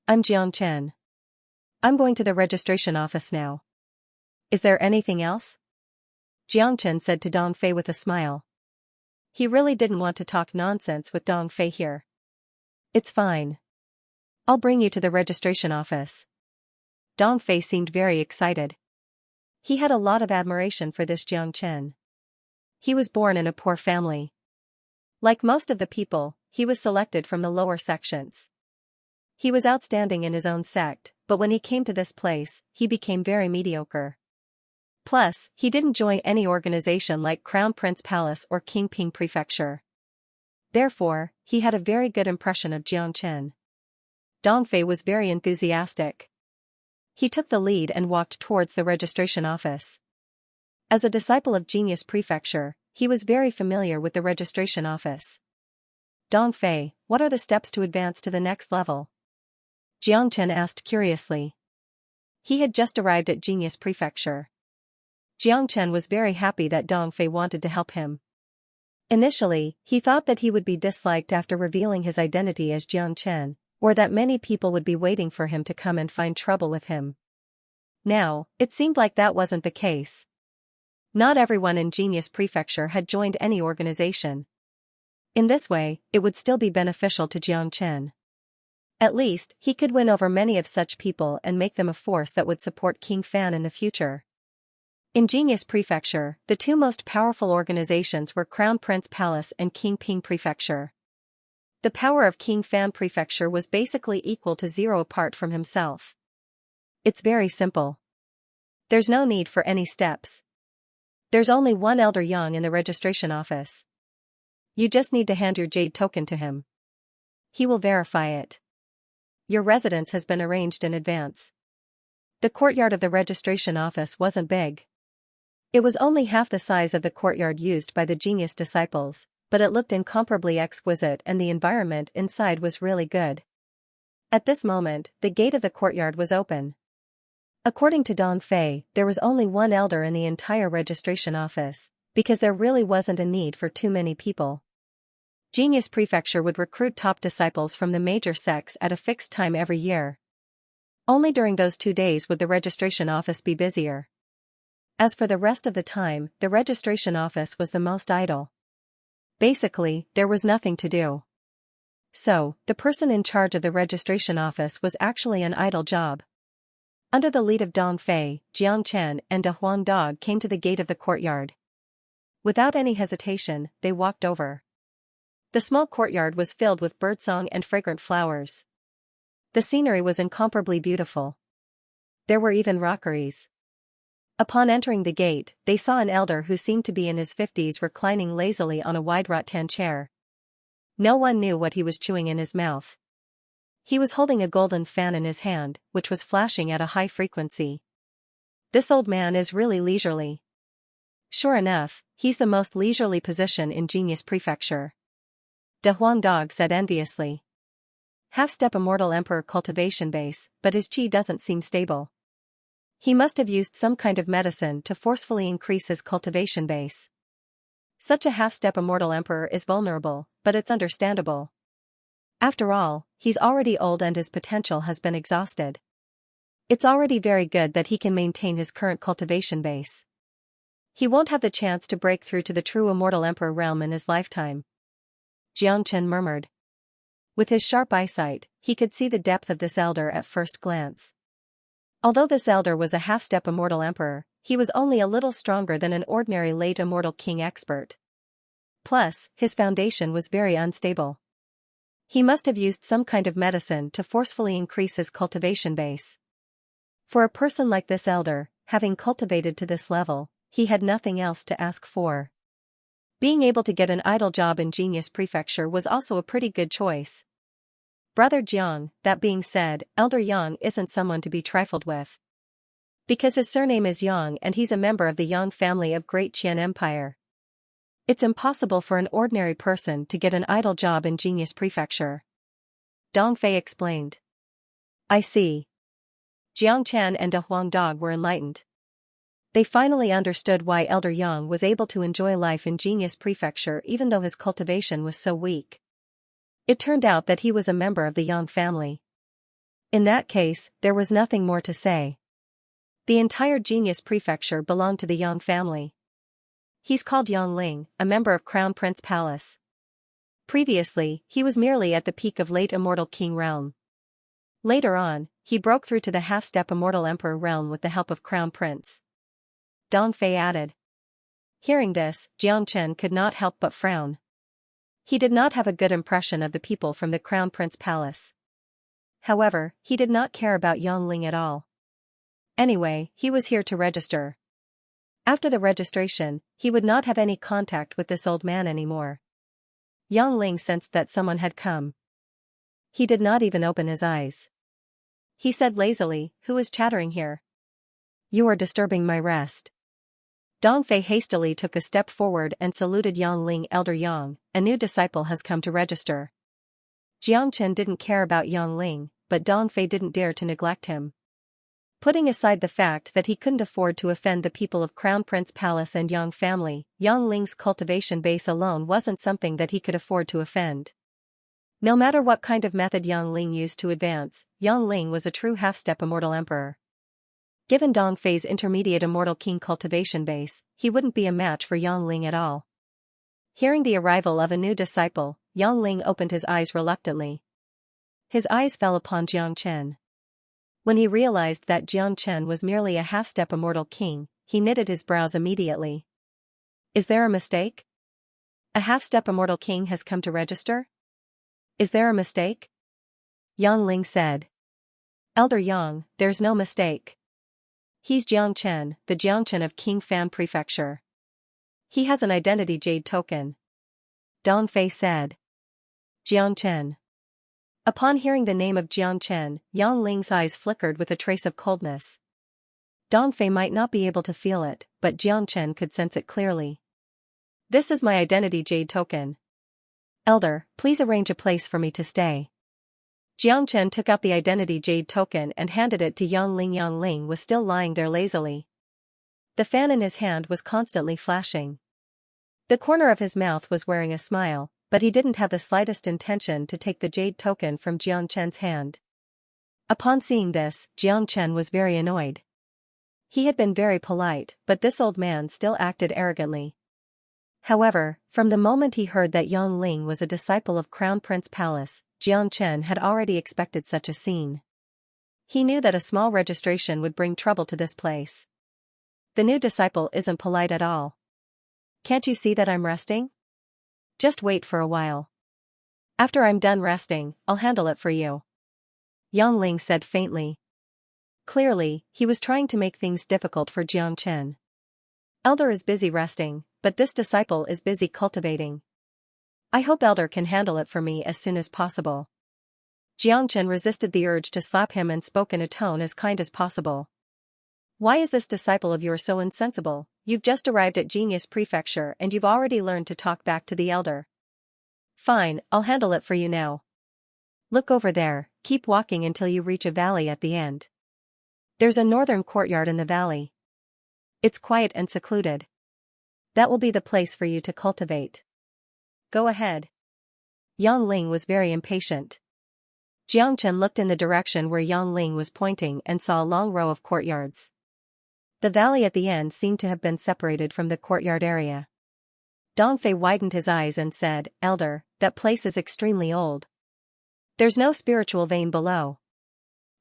I'm Xianxia. I'm going to the registration office now. Is there anything else?" Xianxia said to Dong Fei with a smile. He really didn't want to talk nonsense with Dong Fei here. "It's fine. I'll bring you to the registration office." Dong Fei seemed very excited. He had a lot of admiration for this Xianxia. He was born in a poor family. Like most of the people, he was selected from the lower sections. He was outstanding in his own sect, but when he came to this place, he became very mediocre. Plus, he didn't join any organization like Crown Prince Palace or King Ping Prefecture. Therefore, he had a very good impression of Xianxia. Dong Fei was very enthusiastic. He took the lead and walked towards the registration office. As a disciple of Genius Prefecture, he was very familiar with the registration office. "Dong Fei, what are the steps to advance to the next level?" Xianxia asked curiously. He had just arrived at Genius Prefecture. Xianxia was very happy that Dong Fei wanted to help him. Initially, he thought that he would be disliked after revealing his identity as Xianxia, or that many people would be waiting for him to come and find trouble with him. Now, it seemed like that wasn't the case. Not everyone in Genius Prefecture had joined any organization. In this way, it would still be beneficial to Xianxia. At least, he could win over many of such people and make them a force that would support King Fan in the future. In Genius Prefecture, the two most powerful organizations were Crown Prince Palace and King Ping Prefecture. The power of King Fan Prefecture was basically equal to zero apart from himself. It's very simple. There's no need for any steps. There's only one Elder Yang in the registration office. You just need to hand your jade token to him. He will verify it. Your residence has been arranged in advance. The courtyard of the registration office wasn't big. It was only half the size of the courtyard used by the Genius disciples, but it looked incomparably exquisite and the environment inside was really good. At this moment, the gate of the courtyard was open. According to Dong Fei, there was only one elder in the entire registration office, because there really wasn't a need for too many people. Genius Prefecture would recruit top disciples from the major sects at a fixed time every year. Only during those 2 days would the registration office be busier. As for the rest of the time, the registration office was the most idle. Basically, there was nothing to do. So, the person in charge of the registration office was actually an idle job. Under the lead of Dong Fei, Jiang Chen and a Huang dog came to the gate of the courtyard. Without any hesitation, they walked over. The small courtyard was filled with birdsong and fragrant flowers. The scenery was incomparably beautiful. There were even rockeries. Upon entering the gate, they saw an elder who seemed to be in his 50s reclining lazily on a wide rattan chair. No one knew what he was chewing in his mouth. He was holding a golden fan in his hand, which was flashing at a high frequency. This old man is really leisurely. Sure enough, he's the most leisurely position in Genius Prefecture. De Huang Dog said enviously. Half-step Immortal Emperor Cultivation Base, but his chi doesn't seem stable. He must have used some kind of medicine to forcefully increase his cultivation base. Such a half-step Immortal Emperor is vulnerable, but it's understandable. After all, he's already old and his potential has been exhausted. It's already very good that he can maintain his current cultivation base. He won't have the chance to break through to the true Immortal Emperor realm in his lifetime. Jiang Chen murmured. With his sharp eyesight, he could see the depth of this elder at first glance. Although this elder was a half-step Immortal Emperor, he was only a little stronger than an ordinary late Immortal King expert. Plus, his foundation was very unstable. He must have used some kind of medicine to forcefully increase his cultivation base. For a person like this elder, having cultivated to this level, he had nothing else to ask for. Being able to get an idle job in Genius Prefecture was also a pretty good choice. Brother Jiang, that being said, Elder Yang isn't someone to be trifled with. Because his surname is Yang and he's a member of the Yang family of Great Qian Empire. It's impossible for an ordinary person to get an idle job in Genius Prefecture. Dong Fei explained. I see. Jiang Chen and a Huang Dog were enlightened. They finally understood why Elder Yang was able to enjoy life in Genius Prefecture even though his cultivation was so weak. It turned out that he was a member of the Yang family. In that case, there was nothing more to say. The entire Genius Prefecture belonged to the Yang family. He's called Yang Ling, a member of Crown Prince Palace. Previously, he was merely at the peak of late Immortal King realm. Later on, he broke through to the half-step Immortal Emperor realm with the help of Crown Prince. Dong Fei added. Hearing this, Jiang Chen could not help but frown. He did not have a good impression of the people from the Crown Prince Palace. However, he did not care about Yang Ling at all. Anyway, he was here to register. After the registration, he would not have any contact with this old man anymore. Yang Ling sensed that someone had come. He did not even open his eyes. He said lazily, "Who is chattering here? You are disturbing my rest." Dong Fei hastily took a step forward and saluted Yang Ling. Elder Yang, a new disciple has come to register. Jiang Chen didn't care about Yang Ling, but Dong Fei didn't dare to neglect him. Putting aside the fact that he couldn't afford to offend the people of Crown Prince Palace and Yang family, Yang Ling's cultivation base alone wasn't something that he could afford to offend. No matter what kind of method Yang Ling used to advance, Yang Ling was a true half-step Immortal Emperor. Given Dong Fei's intermediate Immortal King cultivation base, he wouldn't be a match for Yang Ling at all. Hearing the arrival of a new disciple, Yang Ling opened his eyes reluctantly. His eyes fell upon Jiang Chen. When he realized that Jiang Chen was merely a half-step Immortal King, he knitted his brows immediately. Is there a mistake? A half-step Immortal King has come to register? Is there a mistake? Yang Ling said. Elder Yang, there's no mistake. He's Jiang Chen, the Jiang Chen of King Fan Prefecture. He has an identity jade token. Dong Fei said. Jiang Chen. Upon hearing the name of Jiang Chen, Yang Ling's eyes flickered with a trace of coldness. Dong Fei might not be able to feel it, but Jiang Chen could sense it clearly. This is my identity jade token. Elder, please arrange a place for me to stay. Jiang Chen took out the identity jade token and handed it to Yang Ling. Yang Ling was still lying there lazily. The fan in his hand was constantly flashing. The corner of his mouth was wearing a smile, but he didn't have the slightest intention to take the jade token from Jiang Chen's hand. Upon seeing this, Xianxia was very annoyed. He had been very polite, but this old man still acted arrogantly. However, from the moment he heard that Yang Ling was a disciple of Crown Prince Palace, Xianxia had already expected such a scene. He knew that a small registration would bring trouble to this place. The new disciple isn't polite at all. Can't you see that I'm resting? Just wait for a while. After I'm done resting, I'll handle it for you. Yang Ling said faintly. Clearly, he was trying to make things difficult for Xianxia. Elder is busy resting, but this disciple is busy cultivating. I hope Elder can handle it for me as soon as possible. Xianxia resisted the urge to slap him and spoke in a tone as kind as possible. Why is this disciple of yours so insensible? You've just arrived at Genius Prefecture and you've already learned to talk back to the elder. Fine, I'll handle it for you now. Look over there, keep walking until you reach a valley at the end. There's a northern courtyard in the valley. It's quiet and secluded. That will be the place for you to cultivate. Go ahead. Yang Ling was very impatient. Xianxia looked in the direction where Yang Ling was pointing and saw a long row of courtyards. The valley at the end seemed to have been separated from the courtyard area. Dongfei widened his eyes and said, Elder, that place is extremely old. There's no spiritual vein below.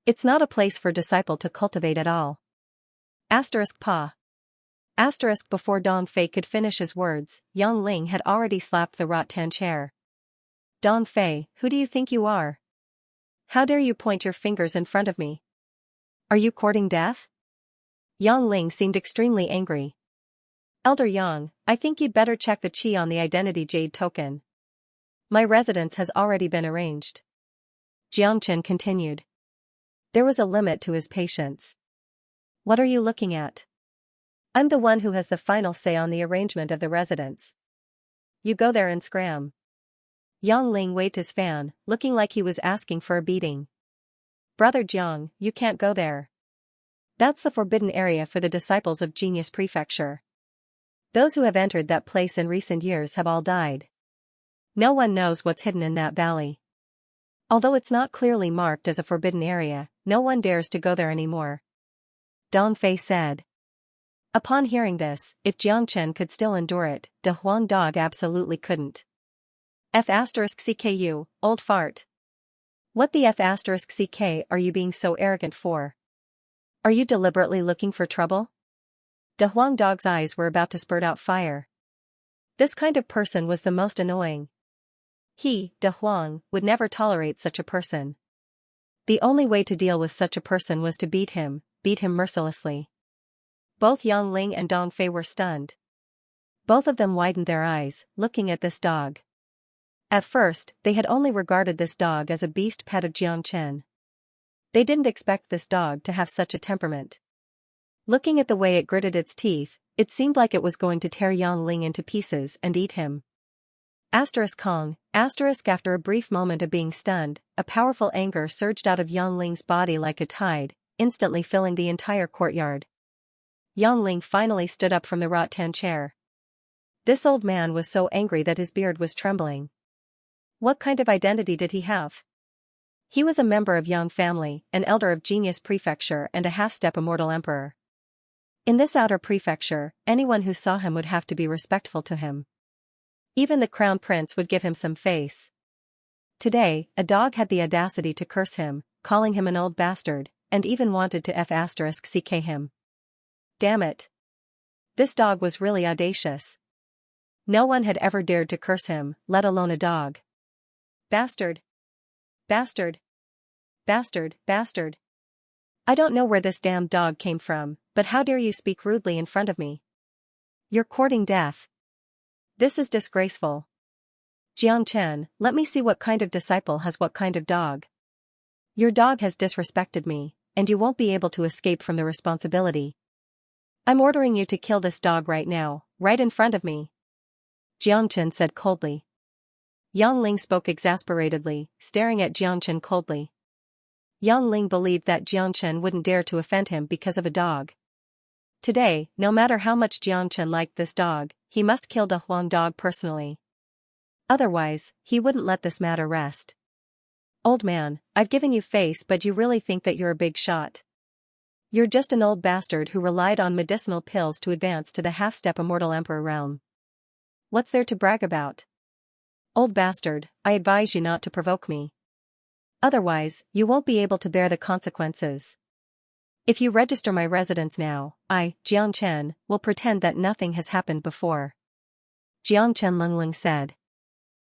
It's not a place for disciple to cultivate at all. Pa. Before Dongfei could finish his words, Yang Ling had already slapped the rattan chair. Dongfei, who do you think you are? How dare you point your fingers in front of me? Are you courting death? Yang Ling seemed extremely angry. Elder Yang, I think you'd better check the qi on the identity jade token. My residence has already been arranged. Xianxia continued. There was a limit to his patience. What are you looking at? I'm the one who has the final say on the arrangement of the residence. You go there and scram. Yang Ling waved his fan, looking like he was asking for a beating. Brother Jiang, you can't go there. That's the forbidden area for the disciples of Genius Prefecture. Those who have entered that place in recent years have all died. No one knows what's hidden in that valley. Although it's not clearly marked as a forbidden area, no one dares to go there anymore. Dongfei said. Upon hearing this, if Xianxia could still endure it, De Huang Dog absolutely couldn't. F*CKU, old fart. What the F*CK are you being so arrogant for? Are you deliberately looking for trouble? De Huang Dog's eyes were about to spurt out fire. This kind of person was the most annoying. He, De Huang, would never tolerate such a person. The only way to deal with such a person was to beat him mercilessly. Both Yang Ling and Dongfei were stunned. Both of them widened their eyes, looking at this dog. At first, they had only regarded this dog as a beast pet of Xianxia. They didn't expect this dog to have such a temperament. Looking at the way it gritted its teeth, it seemed like it was going to tear Yang Ling into pieces and eat him. Kong, after a brief moment of being stunned, a powerful anger surged out of Yang Ling's body like a tide, instantly filling the entire courtyard. Yang Ling finally stood up from the rattan chair. This old man was so angry that his beard was trembling. What kind of identity did he have? He was a member of Yang family, an elder of Genius Prefecture and a half-step immortal emperor. In this outer prefecture, anyone who saw him would have to be respectful to him. Even the crown prince would give him some face. Today, a dog had the audacity to curse him, calling him an old bastard, and even wanted to F*CK him. Damn it. This dog was really audacious. No one had ever dared to curse him, let alone a dog. Bastard. Bastard. Bastard, bastard. I don't know where this damned dog came from, but how dare you speak rudely in front of me? You're courting death. This is disgraceful. Xianxia, let me see what kind of disciple has what kind of dog. Your dog has disrespected me, and you won't be able to escape from the responsibility. I'm ordering you to kill this dog right now, right in front of me. Xianxia said coldly. Yang Ling spoke exasperatedly, staring at Xianxia coldly. Yang Ling believed that Xianxia wouldn't dare to offend him because of a dog. Today, no matter how much Xianxia liked this dog, he must kill De Huang Dog personally. Otherwise, he wouldn't let this matter rest. Old man, I've given you face but you really think that you're a big shot. You're just an old bastard who relied on medicinal pills to advance to the half-step immortal emperor realm. What's there to brag about? Old bastard, I advise you not to provoke me. Otherwise, you won't be able to bear the consequences. If you register my residence now, I, Xianxia, will pretend that nothing has happened before. Xianxia Lingling said.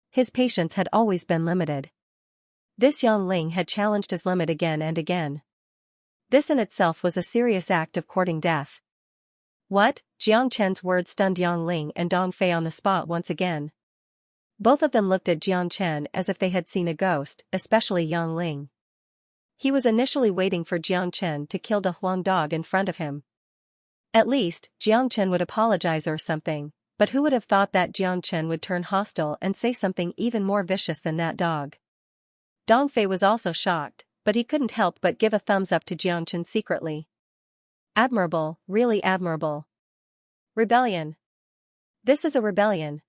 His patience had always been limited. This Yang Ling had challenged his limit again and again. This in itself was a serious act of courting death. What? Xianxia's words stunned Yang Ling and Dong Fei on the spot once again. Both of them looked at Xianxia as if they had seen a ghost, especially Yang Ling. He was initially waiting for Xianxia to kill the Huang dog in front of him. At least, Xianxia would apologize or something, but who would have thought that Xianxia would turn hostile and say something even more vicious than that dog? Dong Fei was also shocked, but he couldn't help but give a thumbs up to Xianxia secretly. Admirable, really admirable. Rebellion. This is a rebellion.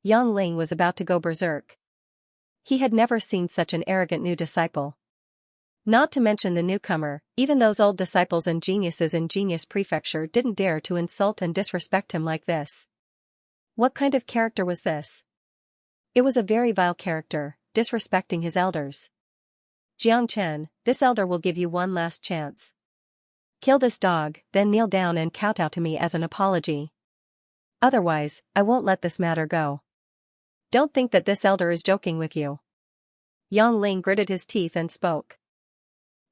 Yang Ling was about to go berserk. He had never seen such an arrogant new disciple. Not to mention the newcomer, even those old disciples and geniuses in Genius Prefecture didn't dare to insult and disrespect him like this. What kind of character was this? It was a very vile character, disrespecting his elders. Xianxia, this elder will give you one last chance. Kill this dog, then kneel down and kowtow to me as an apology. Otherwise, I won't let this matter go. Don't think that this elder is joking with you. Yang Ling gritted his teeth and spoke.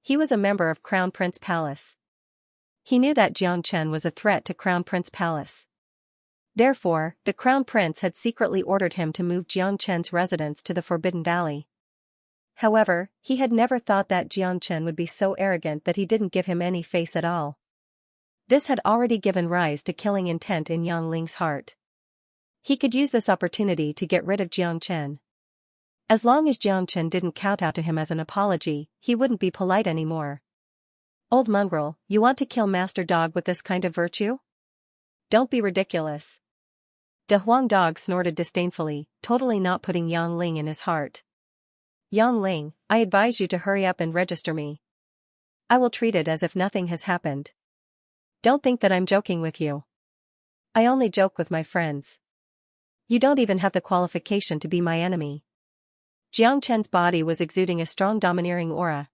He was a member of Crown Prince Palace. He knew that Xianxia was a threat to Crown Prince Palace. Therefore, the Crown Prince had secretly ordered him to move Xianxia's residence to the Forbidden Valley. However, he had never thought that Xianxia would be so arrogant that he didn't give him any face at all. This had already given rise to killing intent in Yang Ling's heart. He could use this opportunity to get rid of Xianxia. As long as Xianxia didn't kowtow to him as an apology, he wouldn't be polite anymore. Old mongrel, you want to kill Master Dog with this kind of virtue? Don't be ridiculous. De Huang Dog snorted disdainfully, totally not putting Yang Ling in his heart. Yang Ling, I advise you to hurry up and register me. I will treat it as if nothing has happened. Don't think that I'm joking with you. I only joke with my friends. You don't even have the qualification to be my enemy. Xianxia's body was exuding a strong domineering aura.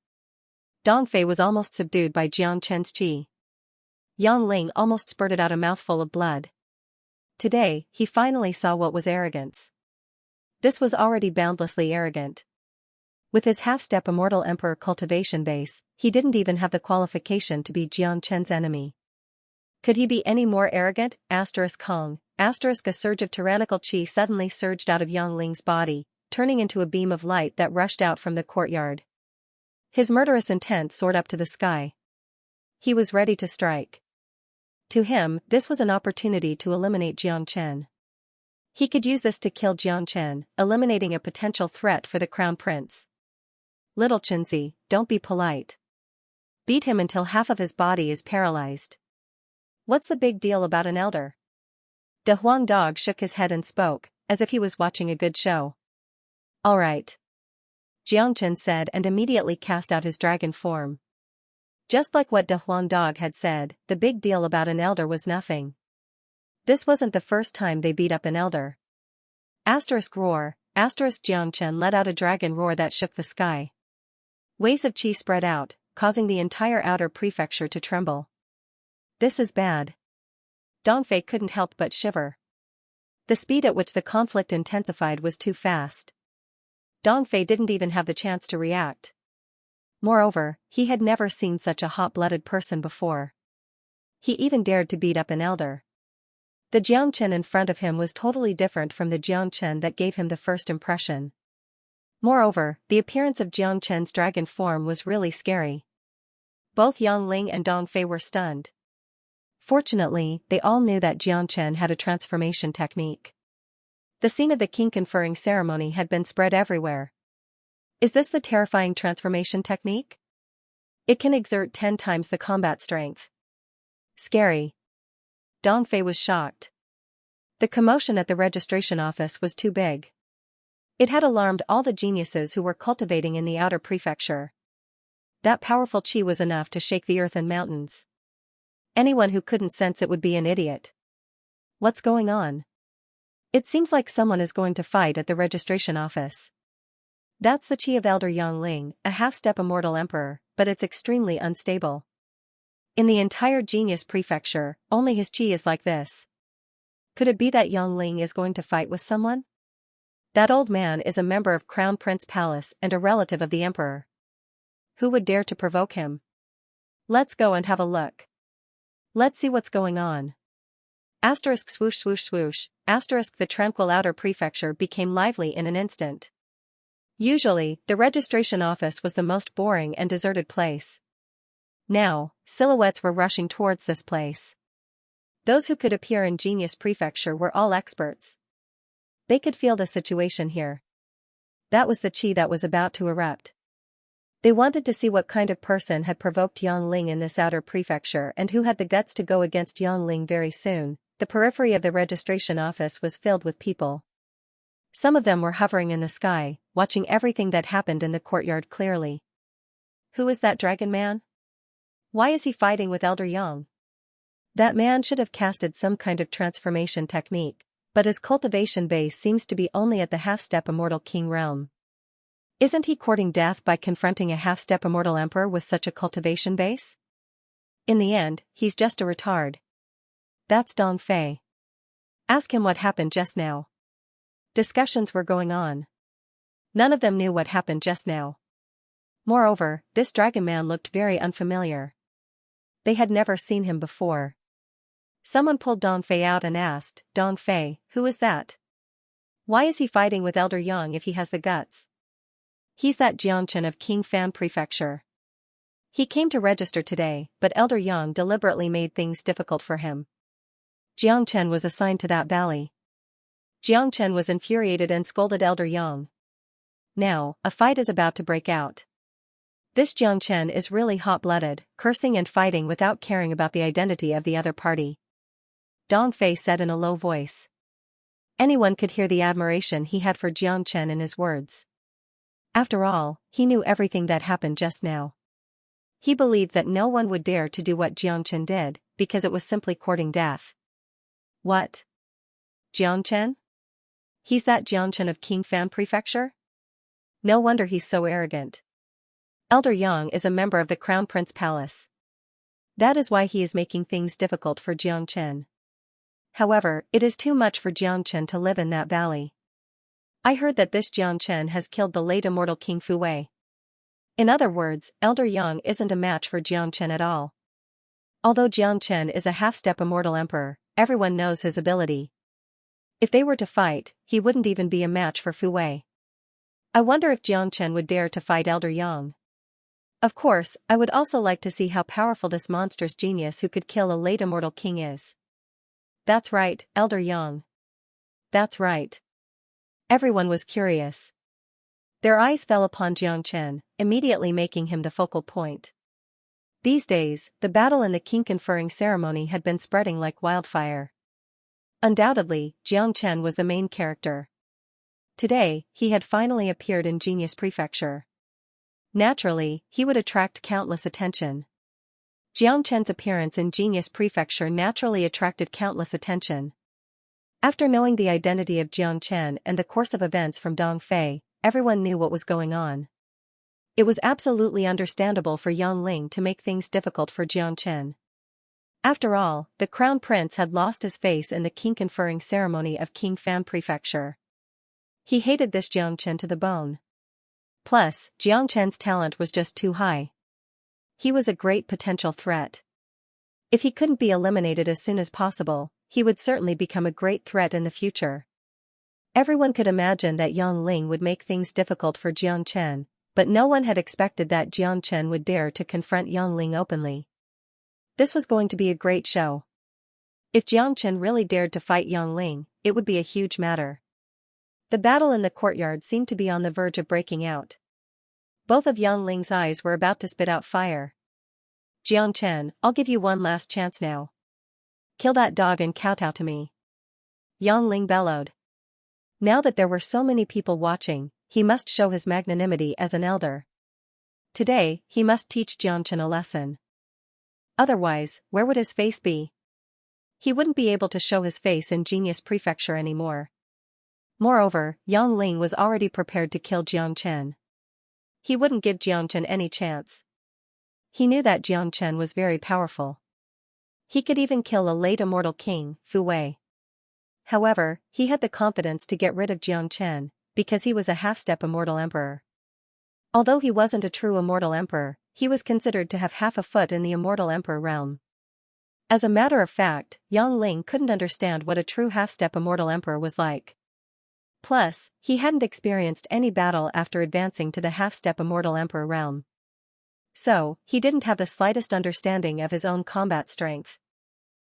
Dong Fei was almost subdued by Xianxia's qi. Yang Ling almost spurted out a mouthful of blood. Today, he finally saw what was arrogance. This was already boundlessly arrogant. With his half-step immortal emperor cultivation base, he didn't even have the qualification to be Xianxia's enemy. Could he be any more arrogant? Kong. A surge of tyrannical qi suddenly surged out of Yang Ling's body, turning into a beam of light that rushed out from the courtyard. His murderous intent soared up to the sky. He was ready to strike. To him, this was an opportunity to eliminate Xianxia. He could use this to kill Xianxia, eliminating a potential threat for the Crown Prince. Little Chinzi, don't be polite. Beat him until half of his body is paralyzed. What's the big deal about an elder? De Huang Dog shook his head and spoke, as if he was watching a good show. All right. Xianxia said and immediately cast out his dragon form. Just like what De Huang Dog had said, the big deal about an elder was nothing. This wasn't the first time they beat up an elder. Roar, Xianxia let out a dragon roar that shook the sky. Waves of qi spread out, causing the entire outer prefecture to tremble. This is bad. Dong Fei couldn't help but shiver. The speed at which the conflict intensified was too fast. Dong Fei didn't even have the chance to react. Moreover, he had never seen such a hot-blooded person before. He even dared to beat up an elder. The Xianxia in front of him was totally different from the Xianxia that gave him the first impression. Moreover, the appearance of Xianxia's dragon form was really scary. Both Yang Ling and Dong Fei were stunned. Fortunately, they all knew that Xianxia had a transformation technique. The scene of the king conferring ceremony had been spread everywhere. Is this the terrifying transformation technique? It can exert 10 times the combat strength. Scary. Dong Fei was shocked. The commotion at the registration office was too big. It had alarmed all the geniuses who were cultivating in the outer prefecture. That powerful qi was enough to shake the earth and mountains. Anyone who couldn't sense it would be an idiot. What's going on? It seems like someone is going to fight at the registration office. That's the qi of Elder Yangling, a half-step immortal emperor, but it's extremely unstable. In the entire genius prefecture, only his qi is like this. Could it be that Yangling is going to fight with someone? That old man is a member of Crown Prince Palace and a relative of the emperor. Who would dare to provoke him? Let's go and have a look. Let's see what's going on. Asterisk swoosh swoosh swoosh, asterisk the tranquil outer prefecture became lively in an instant. Usually, the registration office was the most boring and deserted place. Now, silhouettes were rushing towards this place. Those who could appear in Genius Prefecture were all experts. They could feel the situation here. That was the qi that was about to erupt. They wanted to see what kind of person had provoked Yangling in this outer prefecture and who had the guts to go against Yangling very soon. The periphery of the registration office was filled with people. Some of them were hovering in the sky, watching everything that happened in the courtyard clearly. Who is that dragon man? Why is he fighting with Elder Yang? That man should have casted some kind of transformation technique, but his cultivation base seems to be only at the half-step immortal king realm. Isn't he courting death by confronting a half-step immortal emperor with such a cultivation base? In the end, he's just a retard. That's Dong Fei. Ask him what happened just now. Discussions were going on. None of them knew what happened just now. Moreover, this dragon man looked very unfamiliar. They had never seen him before. Someone pulled Dong Fei out and asked, Dong Fei, who is that? Why is he fighting with Elder Yang if he has the guts? He's that Jiangchen of King Fan Prefecture. He came to register today, but Elder Yang deliberately made things difficult for him. Jiangchen was assigned to that valley. Jiangchen was infuriated and scolded Elder Yang. Now, a fight is about to break out. This Jiangchen is really hot-blooded, cursing and fighting without caring about the identity of the other party. Dong Fei said in a low voice. Anyone could hear the admiration he had for Jiangchen in his words. After all, he knew everything that happened just now. He believed that no one would dare to do what Jiangchen did, because it was simply courting death. What? Jiangchen? He's that Jiangchen of King Fan Prefecture? No wonder he's so arrogant. Elder Yang is a member of the Crown Prince Palace. That is why he is making things difficult for Jiangchen. However, it is too much for Jiangchen to live in that valley. I heard that this Jiangchen has killed the late immortal King Fu Wei. In other words, Elder Yang isn't a match for Jiangchen at all. Although Jiangchen is a half-step immortal emperor, everyone knows his ability. If they were to fight, he wouldn't even be a match for Fu Wei. I wonder if Jiangchen would dare to fight Elder Yang. Of course, I would also like to see how powerful this monstrous genius who could kill a late immortal king is. That's right, Elder Yang. That's right. Everyone was curious. Their eyes fell upon Jiangchen, immediately making him the focal point. These days, the battle in the king conferring ceremony had been spreading like wildfire. Undoubtedly, Jiangchen was the main character. Today, he had finally appeared in Genius Prefecture. Naturally, he would attract countless attention. Jiangchen's appearance in Genius Prefecture naturally attracted countless attention. After knowing the identity of Jiangchen and the course of events from Dong Fei, everyone knew what was going on. It was absolutely understandable for Yangling to make things difficult for Jiangchen. After all, the crown prince had lost his face in the king conferring ceremony of King Fan Prefecture. He hated this Jiangchen to the bone. Plus, Jiangchen's talent was just too high. He was a great potential threat. If he couldn't be eliminated as soon as possible, he would certainly become a great threat in the future. Everyone could imagine that Yangling would make things difficult for Jiangchen, but no one had expected that Jiangchen would dare to confront Yangling openly. This was going to be a great show. If Jiangchen really dared to fight Yangling, it would be a huge matter. The battle in the courtyard seemed to be on the verge of breaking out. Both of Yangling's eyes were about to spit out fire. Jiangchen, I'll give you one last chance now. Kill that dog and kowtow to me. Yangling bellowed. Now that there were so many people watching, he must show his magnanimity as an elder. Today, he must teach Xianxia a lesson. Otherwise, where would his face be? He wouldn't be able to show his face in Genius Prefecture anymore. Moreover, Yang Ling was already prepared to kill Xianxia. He wouldn't give Xianxia any chance. He knew that Xianxia was very powerful. He could even kill a late immortal king, Fu Wei. However, he had the confidence to get rid of Xianxia, because he was a half-step immortal emperor. Although he wasn't a true immortal emperor, he was considered to have half a foot in the immortal emperor realm. As a matter of fact, Yang Ling couldn't understand what a true half-step immortal emperor was like. Plus, he hadn't experienced any battle after advancing to the half-step immortal emperor realm. So, he didn't have the slightest understanding of his own combat strength.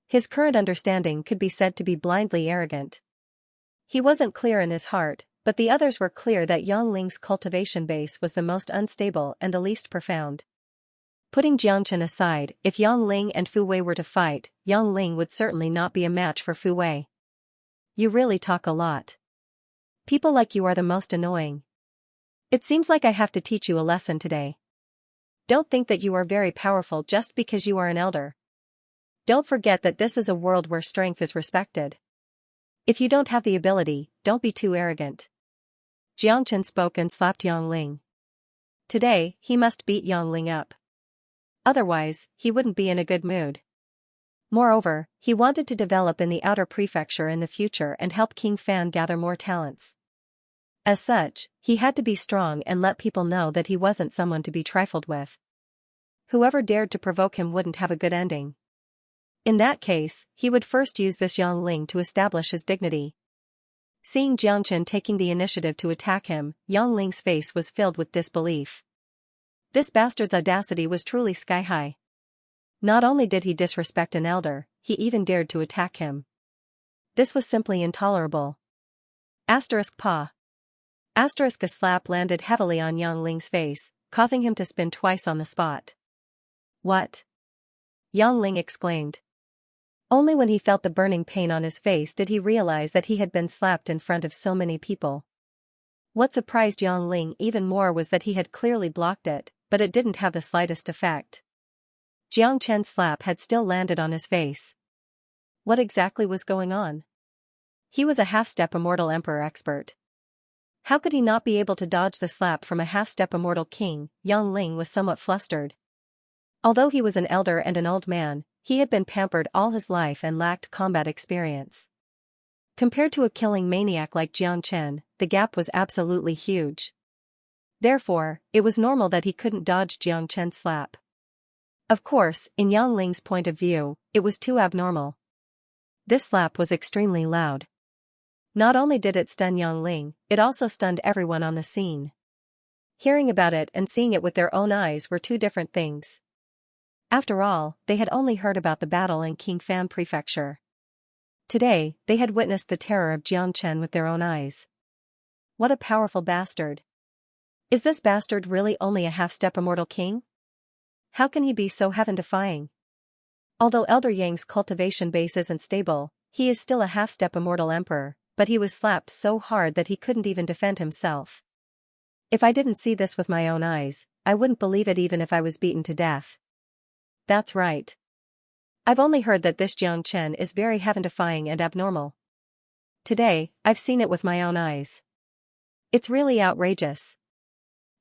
His current understanding could be said to be blindly arrogant. He wasn't clear in his heart, but the others were clear that Yang Ling's cultivation base was the most unstable and the least profound. Putting Xianxia aside, if Yang Ling and Fu Wei were to fight, Yang Ling would certainly not be a match for Fu Wei. You really talk a lot. People like you are the most annoying. It seems like I have to teach you a lesson today. Don't think that you are very powerful just because you are an elder. Don't forget that this is a world where strength is respected. If you don't have the ability, don't be too arrogant. Xianxia spoke and slapped Yang Ling. Today, he must beat Yang Ling up. Otherwise, he wouldn't be in a good mood. Moreover, he wanted to develop in the outer prefecture in the future and help King Fan gather more talents. As such, he had to be strong and let people know that he wasn't someone to be trifled with. Whoever dared to provoke him wouldn't have a good ending. In that case, he would first use this Yang Ling to establish his dignity. Seeing Xianxia taking the initiative to attack him, Yang Ling's face was filled with disbelief. This bastard's audacity was truly sky-high. Not only did he disrespect an elder, he even dared to attack him. This was simply intolerable. *Pa. A slap landed heavily on Yang Ling's face, causing him to spin twice on the spot. What? Yang Ling exclaimed. Only when he felt the burning pain on his face did he realize that he had been slapped in front of so many people. What surprised Yang Ling even more was that he had clearly blocked it, but it didn't have the slightest effect. Xianxia's slap had still landed on his face. What exactly was going on? He was a half-step immortal emperor expert. How could he not be able to dodge the slap from a half-step immortal king? Yang Ling was somewhat flustered. Although he was an elder and an old man, he had been pampered all his life and lacked combat experience. Compared to a killing maniac like Xianxia, the gap was absolutely huge. Therefore, it was normal that he couldn't dodge Xianxia's slap. Of course, in Yang Ling's point of view, it was too abnormal. This slap was extremely loud. Not only did it stun Yang Ling, it also stunned everyone on the scene. Hearing about it and seeing it with their own eyes were two different things. After all, they had only heard about the battle in King Fan Prefecture. Today, they had witnessed the terror of Xianxia with their own eyes. What a powerful bastard. Is this bastard really only a half-step immortal king? How can he be so heaven-defying? Although Elder Yang's cultivation base isn't stable, he is still a half-step immortal emperor, but he was slapped so hard that he couldn't even defend himself. If I didn't see this with my own eyes, I wouldn't believe it even if I was beaten to death. That's right. I've only heard that this Xianxia is very heaven-defying and abnormal. Today, I've seen it with my own eyes. It's really outrageous.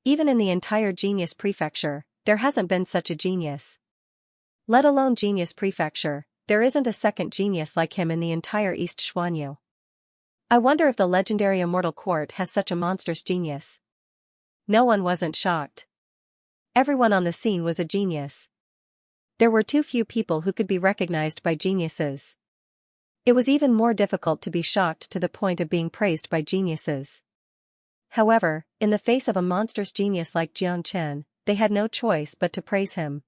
Even in the entire Genius Prefecture, there hasn't been such a genius. Let alone Genius Prefecture, there isn't a second genius like him in the entire East Xuanyu. I wonder if the legendary Immortal Court has such a monstrous genius. No one wasn't shocked. Everyone on the scene was a genius. There were too few people who could be recognized by geniuses. It was even more difficult to be shocked to the point of being praised by geniuses. However, in the face of a monstrous genius like Xianxia, they had no choice but to praise him.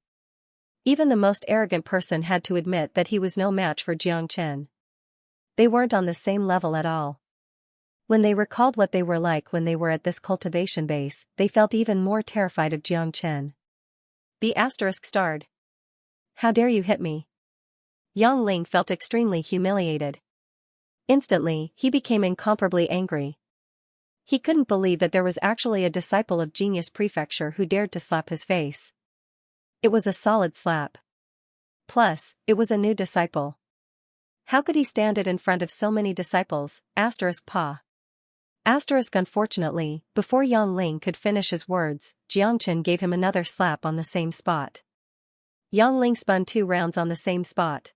Even the most arrogant person had to admit that he was no match for Xianxia. They weren't on the same level at all. When they recalled what they were like when they were at this cultivation base, they felt even more terrified of Xianxia. ****. How dare you hit me? Yang Ling felt extremely humiliated. Instantly, he became incomparably angry. He couldn't believe that there was actually a disciple of Genius Prefecture who dared to slap his face. It was a solid slap. Plus, it was a new disciple. How could he stand it in front of so many disciples? Pa. Unfortunately, before Yang Ling could finish his words, Jiangchen gave him another slap on the same spot. Yang Ling spun 2 rounds on the same spot.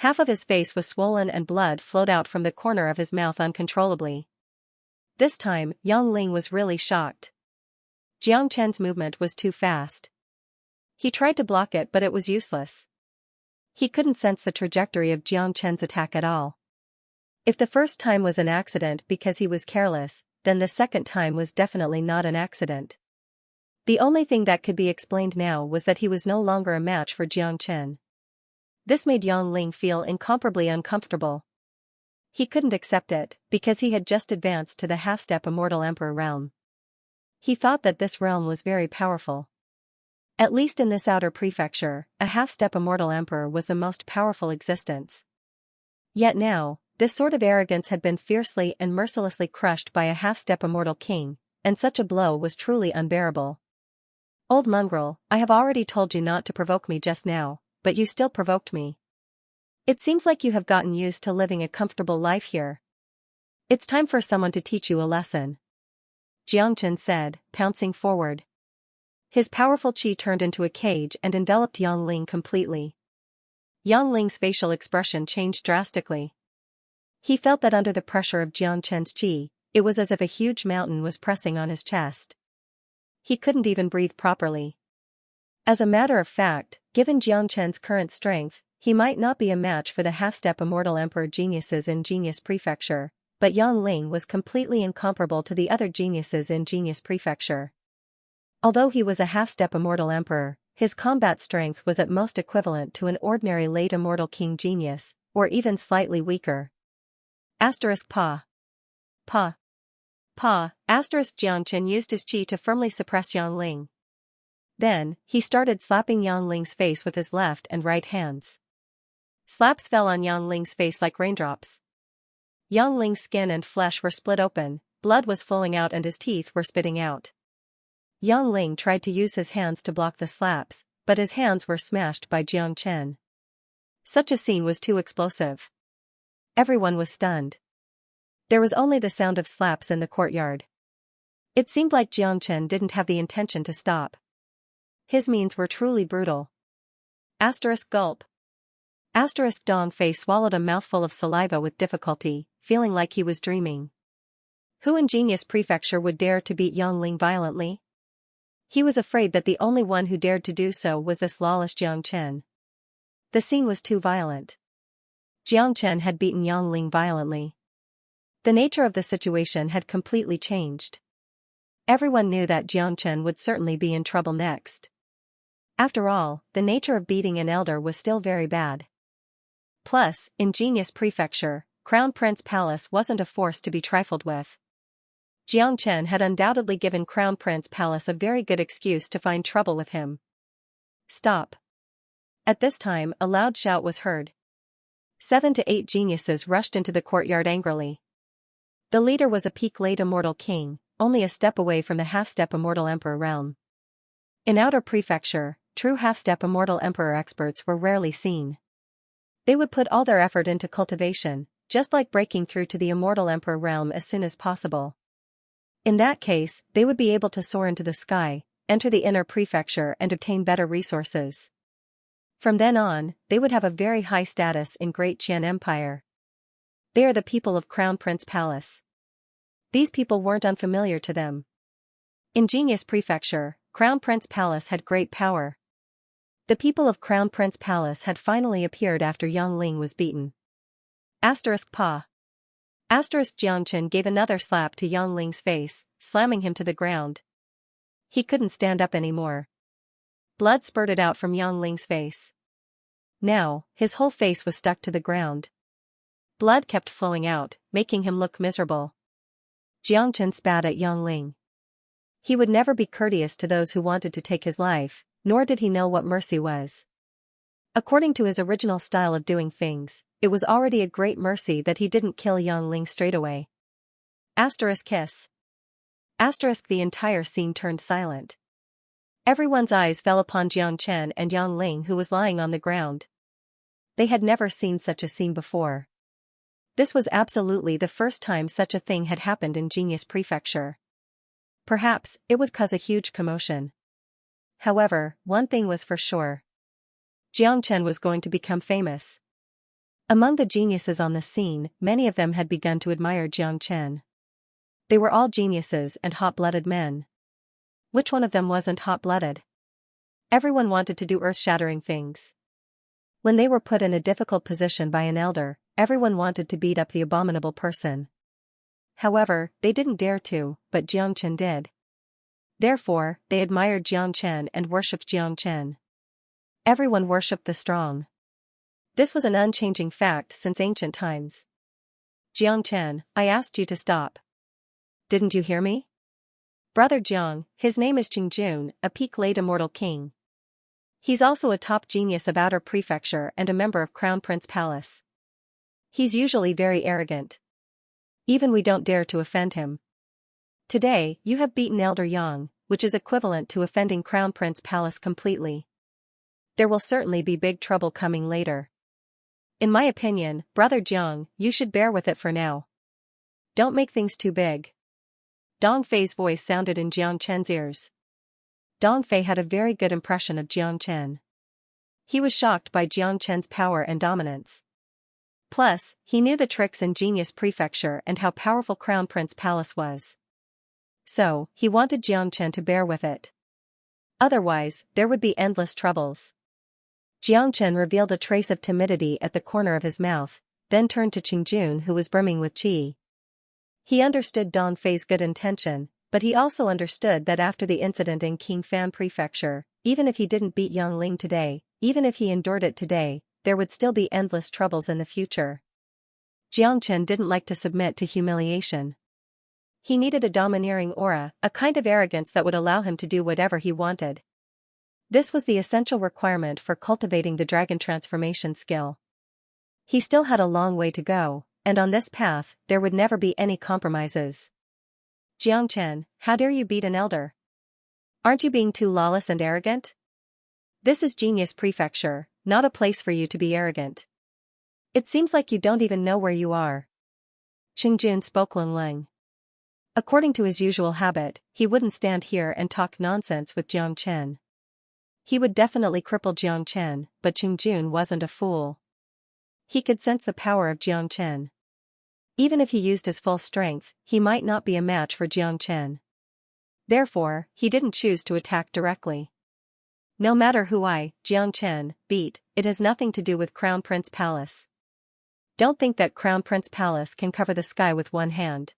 Half of his face was swollen and blood flowed out from the corner of his mouth uncontrollably. This time, Yang Ling was really shocked. Jiangchen's movement was too fast. He tried to block it, but it was useless. He couldn't sense the trajectory of Jiangchen's attack at all. If the first time was an accident because he was careless, then the second time was definitely not an accident. The only thing that could be explained now was that he was no longer a match for Jiangchen. This made Yang Ling feel incomparably uncomfortable. He couldn't accept it, because he had just advanced to the half-step Immortal Emperor realm. He thought that this realm was very powerful. At least in this outer prefecture, a half-step Immortal Emperor was the most powerful existence. Yet now, this sort of arrogance had been fiercely and mercilessly crushed by a half-step Immortal King, and such a blow was truly unbearable. Old mongrel, I have already told you not to provoke me just now, but you still provoked me. It seems like you have gotten used to living a comfortable life here. It's time for someone to teach you a lesson. Jiangchen said, pouncing forward. His powerful qi turned into a cage and enveloped Yang Ling completely. Yang Ling's facial expression changed drastically. He felt that under the pressure of Jiangchen's qi, it was as if a huge mountain was pressing on his chest. He couldn't even breathe properly. As a matter of fact, given Jiangchen's current strength, he might not be a match for the half-step Immortal Emperor geniuses in Genius Prefecture, but Yang Ling was completely incomparable to the other geniuses in Genius Prefecture. Although he was a half-step Immortal Emperor, his combat strength was at most equivalent to an ordinary late Immortal King genius, or even slightly weaker. Pa. Jiangchen used his qi to firmly suppress Yang Ling. Then, he started slapping Yang Ling's face with his left and right hands. Slaps fell on Yang Ling's face like raindrops. Yang Ling's skin and flesh were split open, blood was flowing out and his teeth were spitting out. Yang Ling tried to use his hands to block the slaps, but his hands were smashed by Jiangchen. Such a scene was too explosive. Everyone was stunned. There was only the sound of slaps in the courtyard. It seemed like Jiangchen didn't have the intention to stop. His means were truly brutal. Gulp. Dong Fei swallowed a mouthful of saliva with difficulty, feeling like he was dreaming. Who in Genius Prefecture would dare to beat Yang Ling violently? He was afraid that the only one who dared to do so was this lawless Jiangchen. The scene was too violent. Jiangchen had beaten Yang Ling violently. The nature of the situation had completely changed. Everyone knew that Jiangchen would certainly be in trouble next. After all, the nature of beating an elder was still very bad. Plus, in Genius Prefecture, Crown Prince Palace wasn't a force to be trifled with. Jiangchen had undoubtedly given Crown Prince Palace a very good excuse to find trouble with him. Stop. At this time, a loud shout was heard. 7 to 8 geniuses rushed into the courtyard angrily. The leader was a peak late Immortal King, only a step away from the half-step Immortal Emperor realm. In Outer Prefecture, true half-step Immortal Emperor experts were rarely seen. They would put all their effort into cultivation, just like breaking through to the Immortal Emperor realm as soon as possible. In that case, they would be able to soar into the sky, enter the Inner Prefecture and obtain better resources. From then on, they would have a very high status in Great Qian Empire. They are the people of Crown Prince Palace. These people weren't unfamiliar to them. In Genius Prefecture, Crown Prince Palace had great power. The people of Crown Prince Palace had finally appeared after Yang Ling was beaten. Pa. Jiangchen gave another slap to Yang Ling's face, slamming him to the ground. He couldn't stand up anymore. Blood spurted out from Yang Ling's face. Now, his whole face was stuck to the ground. Blood kept flowing out, making him look miserable. Jiangchen spat at Yang Ling. He would never be courteous to those who wanted to take his life, nor did he know what mercy was. According to his original style of doing things, it was already a great mercy that he didn't kill Yang Ling straight away. Asterisk kiss. Asterisk the entire scene turned silent. Everyone's eyes fell upon Jiang Chen and Yang Ling, who was lying on the ground. They had never seen such a scene before. This was absolutely the first time such a thing had happened in Genius Prefecture. Perhaps it would cause a huge commotion. However, one thing was for sure. Jiang Chen was going to become famous. Among the geniuses on the scene, many of them had begun to admire Jiang Chen. They were all geniuses and hot-blooded men. Which one of them wasn't hot-blooded? Everyone wanted to do earth-shattering things. When they were put in a difficult position by an elder, everyone wanted to beat up the abominable person. However, they didn't dare to, but Jiang Chen did. Therefore, they admired Jiang Chen and worshipped Jiang Chen. Everyone worshipped the strong. This was an unchanging fact since ancient times. Jiang Chen, I asked you to stop. Didn't you hear me? Brother Jiang, his name is Qingjun, a peak-late immortal king. He's also a top genius of Outer Prefecture and a member of Crown Prince Palace. He's usually very arrogant. Even we don't dare to offend him. Today, you have beaten Elder Yang, which is equivalent to offending Crown Prince Palace completely. There will certainly be big trouble coming later. In my opinion, Brother Jiang, you should bear with it for now. Don't make things too big. Dong Fei's voice sounded in Jiang Chen's ears. Dong Fei had a very good impression of Jiang Chen. He was shocked by Jiang Chen's power and dominance. Plus, he knew the tricks in Genius Prefecture and how powerful Crown Prince Palace was. So, he wanted Jiang Chen to bear with it. Otherwise, there would be endless troubles. Jiang Chen revealed a trace of timidity at the corner of his mouth, then turned to Qingjun, who was brimming with qi. He understood Dong Fei's good intention, but he also understood that after the incident in Qingfan Prefecture, even if he didn't beat Yang Ling today, even if he endured it today, there would still be endless troubles in the future. Jiang Chen didn't like to submit to humiliation. He needed a domineering aura, a kind of arrogance that would allow him to do whatever he wanted. This was the essential requirement for cultivating the dragon transformation skill. He still had a long way to go, and on this path, there would never be any compromises. Jiang Chen, how dare you beat an elder? Aren't you being too lawless and arrogant? This is Genius Prefecture, not a place for you to be arrogant. It seems like you don't even know where you are. Qingjun spoke Leng. According to his usual habit, he wouldn't stand here and talk nonsense with Jiang Chen. He would definitely cripple Jiang Chen, but Qingjun wasn't a fool. He could sense the power of Jiang Chen. Even if he used his full strength, he might not be a match for Jiang Chen. Therefore, he didn't choose to attack directly. No matter who Jiang Chen, beat, it has nothing to do with Crown Prince Palace. Don't think that Crown Prince Palace can cover the sky with one hand.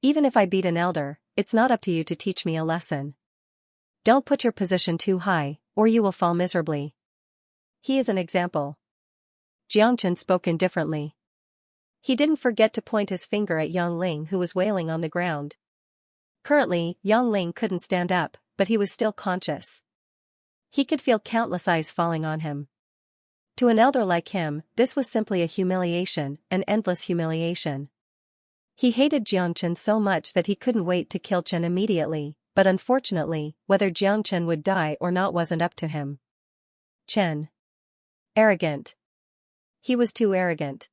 Even if I beat an elder, it's not up to you to teach me a lesson. Don't put your position too high, or you will fall miserably. He is an example. Jiang Chen spoke indifferently. He didn't forget to point his finger at Yang Ling, who was wailing on the ground. Currently, Yang Ling couldn't stand up, but he was still conscious. He could feel countless eyes falling on him. To an elder like him, this was simply a humiliation, an endless humiliation. He hated Jiang Chen so much that he couldn't wait to kill Chen immediately, but unfortunately, whether Jiang Chen would die or not wasn't up to him. Chen. Arrogant. He was too arrogant.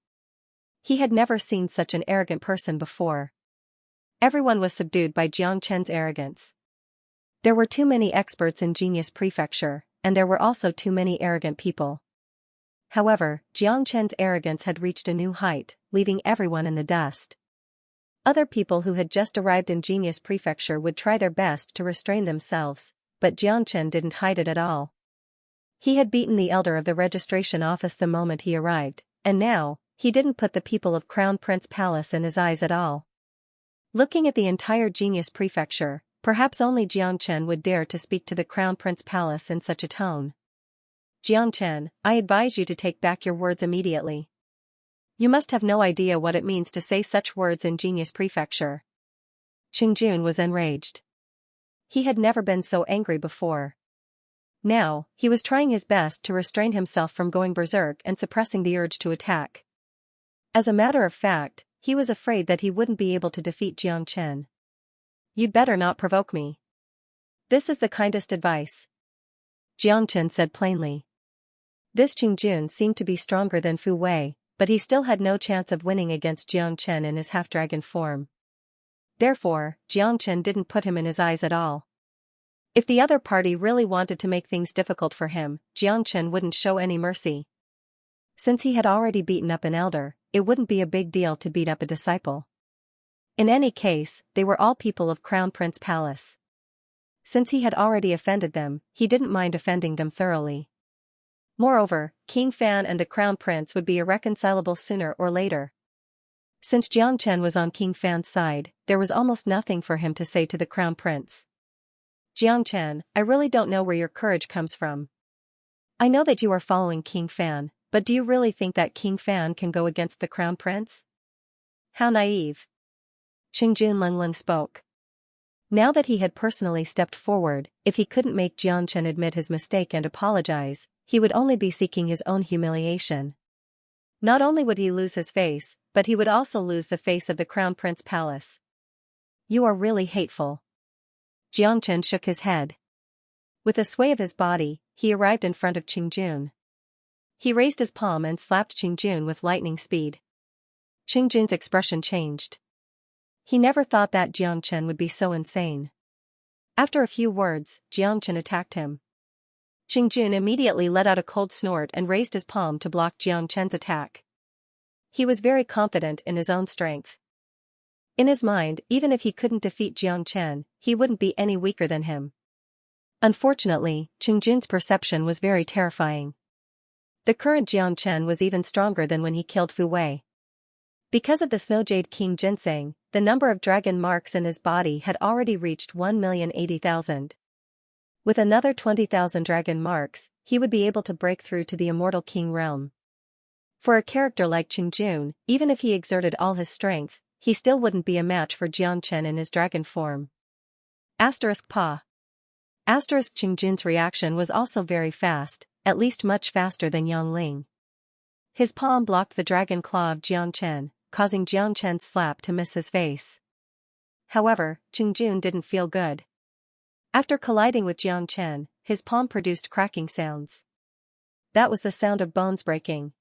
He had never seen such an arrogant person before. Everyone was subdued by Jiang Chen's arrogance. There were too many experts in Genius Prefecture, and there were also too many arrogant people. However, Jiang Chen's arrogance had reached a new height, leaving everyone in the dust. Other people who had just arrived in Genius Prefecture would try their best to restrain themselves, but Jiang Chen didn't hide it at all. He had beaten the elder of the registration office the moment he arrived, and now, he didn't put the people of Crown Prince Palace in his eyes at all. Looking at the entire Genius Prefecture, perhaps only Jiang Chen would dare to speak to the Crown Prince Palace in such a tone. Jiang Chen, I advise you to take back your words immediately. You must have no idea what it means to say such words in Genius Prefecture. Qingjun was enraged. He had never been so angry before. Now, he was trying his best to restrain himself from going berserk and suppressing the urge to attack. As a matter of fact, he was afraid that he wouldn't be able to defeat Xianxia. "You'd better not provoke me. This is the kindest advice," Xianxia said plainly. This Qingjun seemed to be stronger than Fu Wei, but he still had no chance of winning against Xianxia in his half-dragon form. Therefore, Xianxia didn't put him in his eyes at all. If the other party really wanted to make things difficult for him, Xianxia wouldn't show any mercy. Since he had already beaten up an elder, it wouldn't be a big deal to beat up a disciple. In any case, they were all people of Crown Prince Palace. Since he had already offended them, he didn't mind offending them thoroughly. Moreover, King Fan and the Crown Prince would be irreconcilable sooner or later. Since Xianxia was on King Fan's side, there was almost nothing for him to say to the Crown Prince. "Xianxia, I really don't know where your courage comes from. I know that you are following King Fan, but do you really think that King Fan can go against the Crown Prince? How naive." Qingjun Linglin spoke. Now that he had personally stepped forward, if he couldn't make Xianxia admit his mistake and apologize, he would only be seeking his own humiliation. Not only would he lose his face, but he would also lose the face of the Crown Prince Palace. "You are really hateful." Xianxia shook his head. With a sway of his body, he arrived in front of Qingjun. He raised his palm and slapped Qingjun with lightning speed. Qingjun's expression changed. He never thought that Xianxia would be so insane. After a few words, Xianxia attacked him. Qingjun immediately let out a cold snort and raised his palm to block Xianxia's attack. He was very confident in his own strength. In his mind, even if he couldn't defeat Xianxia, he wouldn't be any weaker than him. Unfortunately, Qingjun's perception was very terrifying. The current Xianxia was even stronger than when he killed Fu Wei. Because of the Snow Jade King ginseng, the number of dragon marks in his body had already reached 1,080,000. With another 20,000 dragon marks, he would be able to break through to the Immortal King realm. For a character like Qingjun, even if he exerted all his strength, he still wouldn't be a match for Xianxia in his dragon form. Pa. Qingjun's reaction was also very fast, at least much faster than Yangling. His palm blocked the dragon claw of Xianxia, causing Xianxia's slap to miss his face. However, Qingjun didn't feel good. After colliding with Xianxia, his palm produced cracking sounds. That was the sound of bones breaking.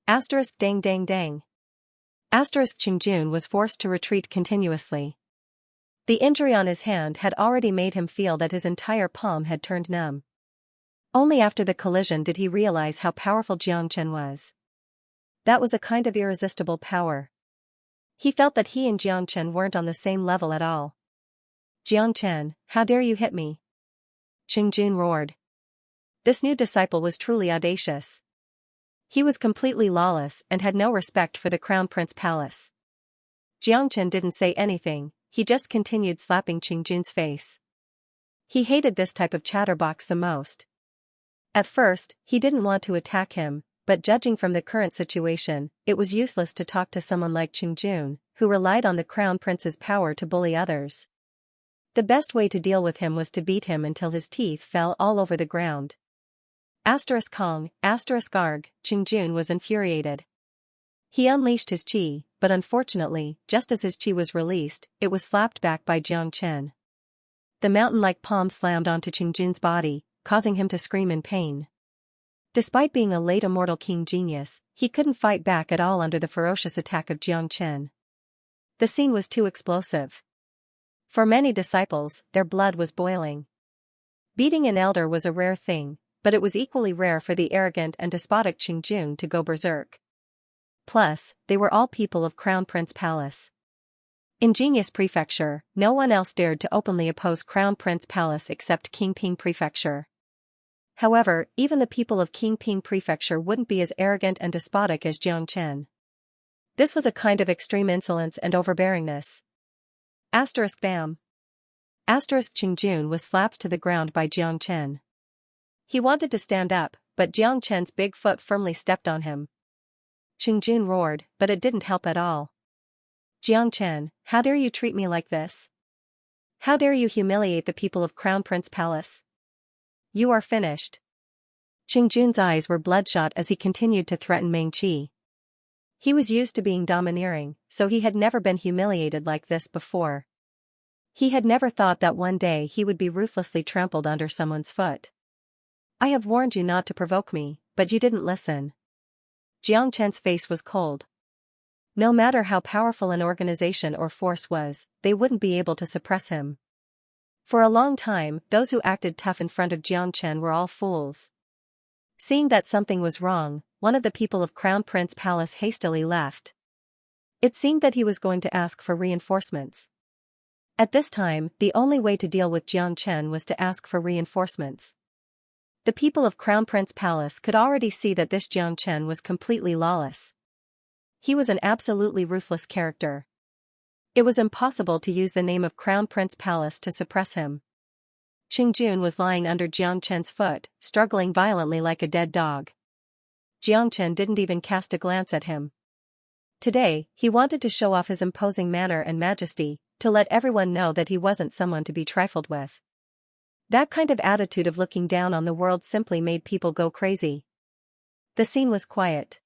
Dang dang dang. Qingjun was forced to retreat continuously. The injury on his hand had already made him feel that his entire palm had turned numb. Only after the collision did he realize how powerful Xianxia was. That was a kind of irresistible power. He felt that he and Xianxia weren't on the same level at all. "Xianxia, how dare you hit me?" Qingjun roared. This new disciple was truly audacious. He was completely lawless and had no respect for the Crown Prince Palace. Xianxia didn't say anything, he just continued slapping Qingjun's face. He hated this type of chatterbox the most. At first, he didn't want to attack him, but judging from the current situation, it was useless to talk to someone like Qingjun, who relied on the Crown Prince's power to bully others. The best way to deal with him was to beat him until his teeth fell all over the ground. Kong, arg, Qingjun was infuriated. He unleashed his qi, but unfortunately, just as his qi was released, it was slapped back by Xianxia. The mountain-like palm slammed onto Qingjun's body, causing him to scream in pain. Despite being a late Immortal King genius, he couldn't fight back at all under the ferocious attack of Xianxia. The scene was too explosive. For many disciples, their blood was boiling. Beating an elder was a rare thing, but it was equally rare for the arrogant and despotic Qingjun to go berserk. Plus, they were all people of Crown Prince Palace. In Genius Prefecture, no one else dared to openly oppose Crown Prince Palace except Qingping Prefecture. However, even the people of Qingping Prefecture wouldn't be as arrogant and despotic as Xianxia. This was a kind of extreme insolence and overbearingness. Bam. Qingjun was slapped to the ground by Xianxia. He wanted to stand up, but Xianxia's big foot firmly stepped on him. Qingjun roared, but it didn't help at all. "Xianxia, how dare you treat me like this? How dare you humiliate the people of Crown Prince Palace? You are finished. Qingjun's eyes were bloodshot as he continued to threaten Meng Qi. He was used to being domineering, so he had never been humiliated like this before. He had never thought that one day he would be ruthlessly trampled under someone's foot. I have warned you not to provoke me, but you didn't listen. Jiang Chen's face was cold. No matter how powerful an organization or force was, they wouldn't be able to suppress him. For a long time, those who acted tough in front of Jiang Chen were all fools. Seeing that something was wrong, one of the people of Crown Prince Palace hastily left. It seemed that he was going to ask for reinforcements. At this time, the only way to deal with Jiang Chen was to ask for reinforcements. The people of Crown Prince Palace could already see that this Jiang Chen was completely lawless. He was an absolutely ruthless character. It was impossible to use the name of Crown Prince Palace to suppress him. Qingjun was lying under Jiang Chen's foot, struggling violently like a dead dog. Jiang Chen didn't even cast a glance at him. Today, he wanted to show off his imposing manner and majesty, to let everyone know that he wasn't someone to be trifled with. That kind of attitude of looking down on the world simply made people go crazy. The scene was quiet.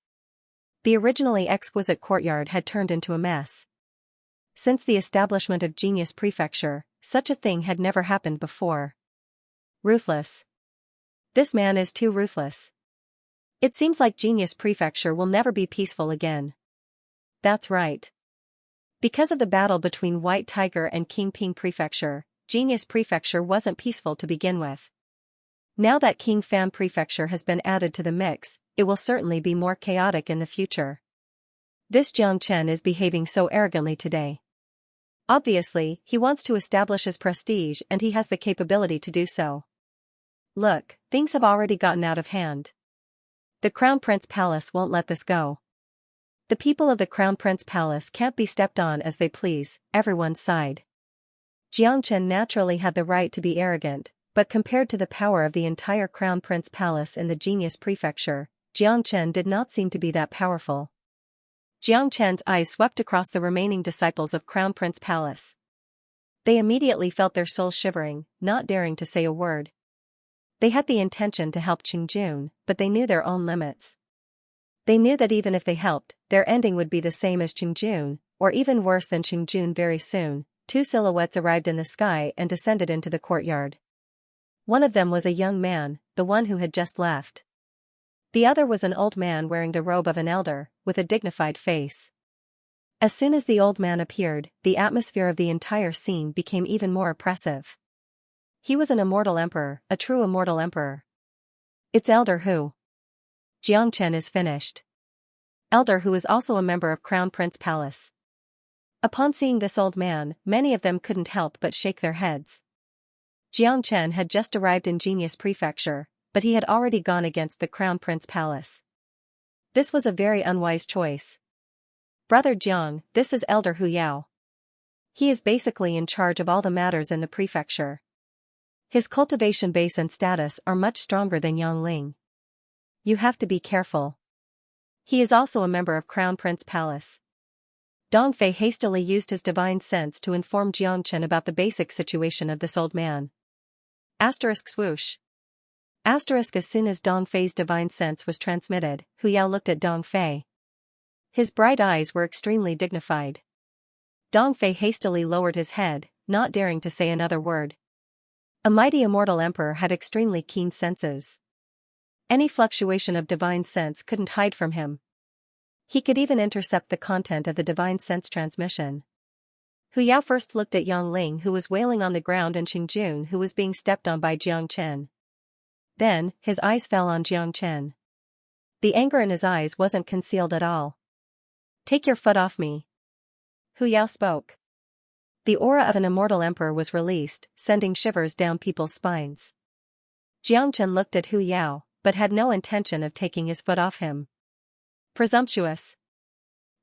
The originally exquisite courtyard had turned into a mess. Since the establishment of Genius Prefecture, such a thing had never happened before. Ruthless. This man is too ruthless. It seems like Genius Prefecture will never be peaceful again. That's right. Because of the battle between White Tiger and Qingping Prefecture, Genius Prefecture wasn't peaceful to begin with. Now that King Fan Prefecture has been added to the mix, it will certainly be more chaotic in the future. This Jiang Chen is behaving so arrogantly today. Obviously, he wants to establish his prestige and he has the capability to do so. Look, things have already gotten out of hand. The Crown Prince Palace won't let this go. The people of the Crown Prince Palace can't be stepped on as they please, everyone sighed. Jiang Chen naturally had the right to be arrogant, but compared to the power of the entire Crown Prince Palace in the Genius Prefecture, Jiang Chen did not seem to be that powerful. Jiang Chen's eyes swept across the remaining disciples of Crown Prince Palace. They immediately felt their souls shivering, not daring to say a word. They had the intention to help Qingjun, but they knew their own limits. They knew that even if they helped, their ending would be the same as Qingjun, or even worse than Qingjun. Very soon, two silhouettes arrived in the sky and descended into the courtyard. One of them was a young man, the one who had just left. The other was an old man wearing the robe of an elder, with a dignified face. As soon as the old man appeared, the atmosphere of the entire scene became even more oppressive. He was an immortal emperor, a true immortal emperor. It's Elder Hu. Jiang Chen is finished. Elder Hu is also a member of Crown Prince Palace. Upon seeing this old man, many of them couldn't help but shake their heads. Jiang Chen had just arrived in Genius Prefecture, but he had already gone against the Crown Prince Palace. This was a very unwise choice. Brother Jiang, this is Elder Hu Yao. He is basically in charge of all the matters in the prefecture. His cultivation base and status are much stronger than Yangling. You have to be careful. He is also a member of Crown Prince Palace. Dongfei hastily used his divine sense to inform Jiang Chen about the basic situation of this old man. Asterisk swoosh. Asterisk. As soon as Dongfei's divine sense was transmitted, Hu Yao looked at Dongfei. His bright eyes were extremely dignified. Dongfei hastily lowered his head, not daring to say another word. A mighty immortal emperor had extremely keen senses. Any fluctuation of divine sense couldn't hide from him. He could even intercept the content of the divine sense transmission. Hu Yao first looked at Yangling, who was wailing on the ground, and Qingjun, who was being stepped on by Jiang Chen. Then, his eyes fell on Jiang Chen. The anger in his eyes wasn't concealed at all. Take your foot off me. Hu Yao spoke. The aura of an immortal emperor was released, sending shivers down people's spines. Jiang Chen looked at Hu Yao, but had no intention of taking his foot off him. Presumptuous.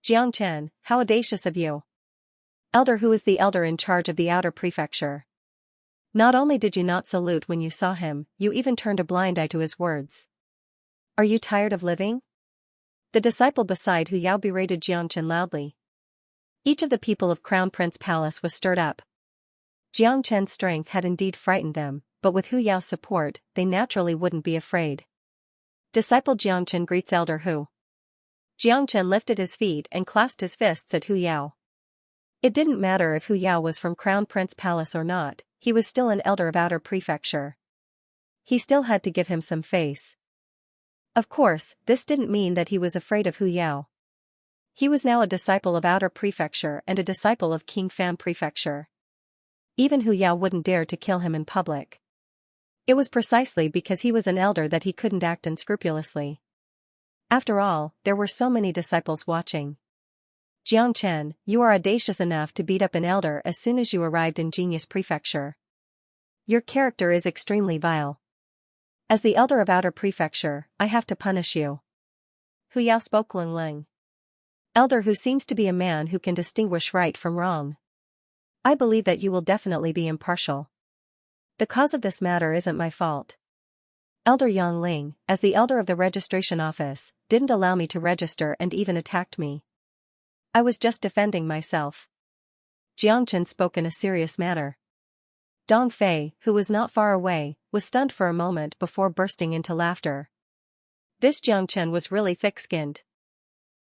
Jiang Chen, how audacious of you. Elder Hu is the elder in charge of the outer prefecture. Not only did you not salute when you saw him, you even turned a blind eye to his words. Are you tired of living? The disciple beside Hu Yao berated Jiang Chen loudly. Each of the people of Crown Prince Palace was stirred up. Jiang Chen's strength had indeed frightened them, but with Hu Yao's support, they naturally wouldn't be afraid. Disciple Xianxia greets Elder Hu. Xianxia lifted his feet and clasped his fists at Hu Yao. It didn't matter if Hu Yao was from Crown Prince Palace or not, he was still an elder of Outer Prefecture. He still had to give him some face. Of course, this didn't mean that he was afraid of Hu Yao. He was now a disciple of Outer Prefecture and a disciple of King Fan Prefecture. Even Hu Yao wouldn't dare to kill him in public. It was precisely because he was an elder that he couldn't act unscrupulously. After all, there were so many disciples watching. Xianxia, you are audacious enough to beat up an elder as soon as you arrived in Genius Prefecture. Your character is extremely vile. As the elder of Outer Prefecture, I have to punish you. Hu Yao spoke Ling. Elder Hu seems to be a man who can distinguish right from wrong. I believe that you will definitely be impartial. The cause of this matter isn't my fault. Elder Yang Ling, as the elder of the registration office, didn't allow me to register and even attacked me. I was just defending myself. Xianxia spoke in a serious manner. Dong Fei, who was not far away, was stunned for a moment before bursting into laughter. This Xianxia was really thick-skinned.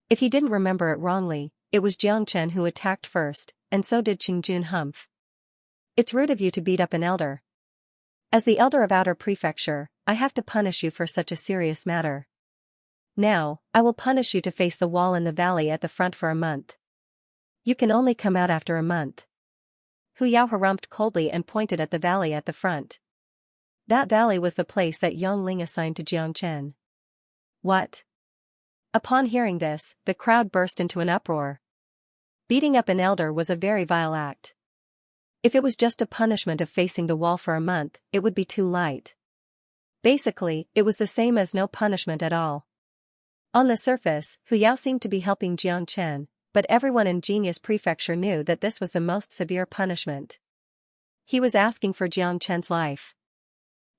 If he didn't remember it wrongly, it was Xianxia who attacked first, and so did Qingjun Humph. It's rude of you to beat up an elder. As the elder of Outer Prefecture, I have to punish you for such a serious matter. Now, I will punish you to face the wall in the valley at the front for a month. You can only come out after a month. Hu Yao harumphed coldly and pointed at the valley at the front. That valley was the place that Yang Ling assigned to Xianxia. What? Upon hearing this, the crowd burst into an uproar. Beating up an elder was a very vile act. If it was just a punishment of facing the wall for a month, it would be too light. Basically, it was the same as no punishment at all. On the surface, Hu Yao seemed to be helping Xianxia, but everyone in Genius Prefecture knew that this was the most severe punishment. He was asking for Xianxia's life.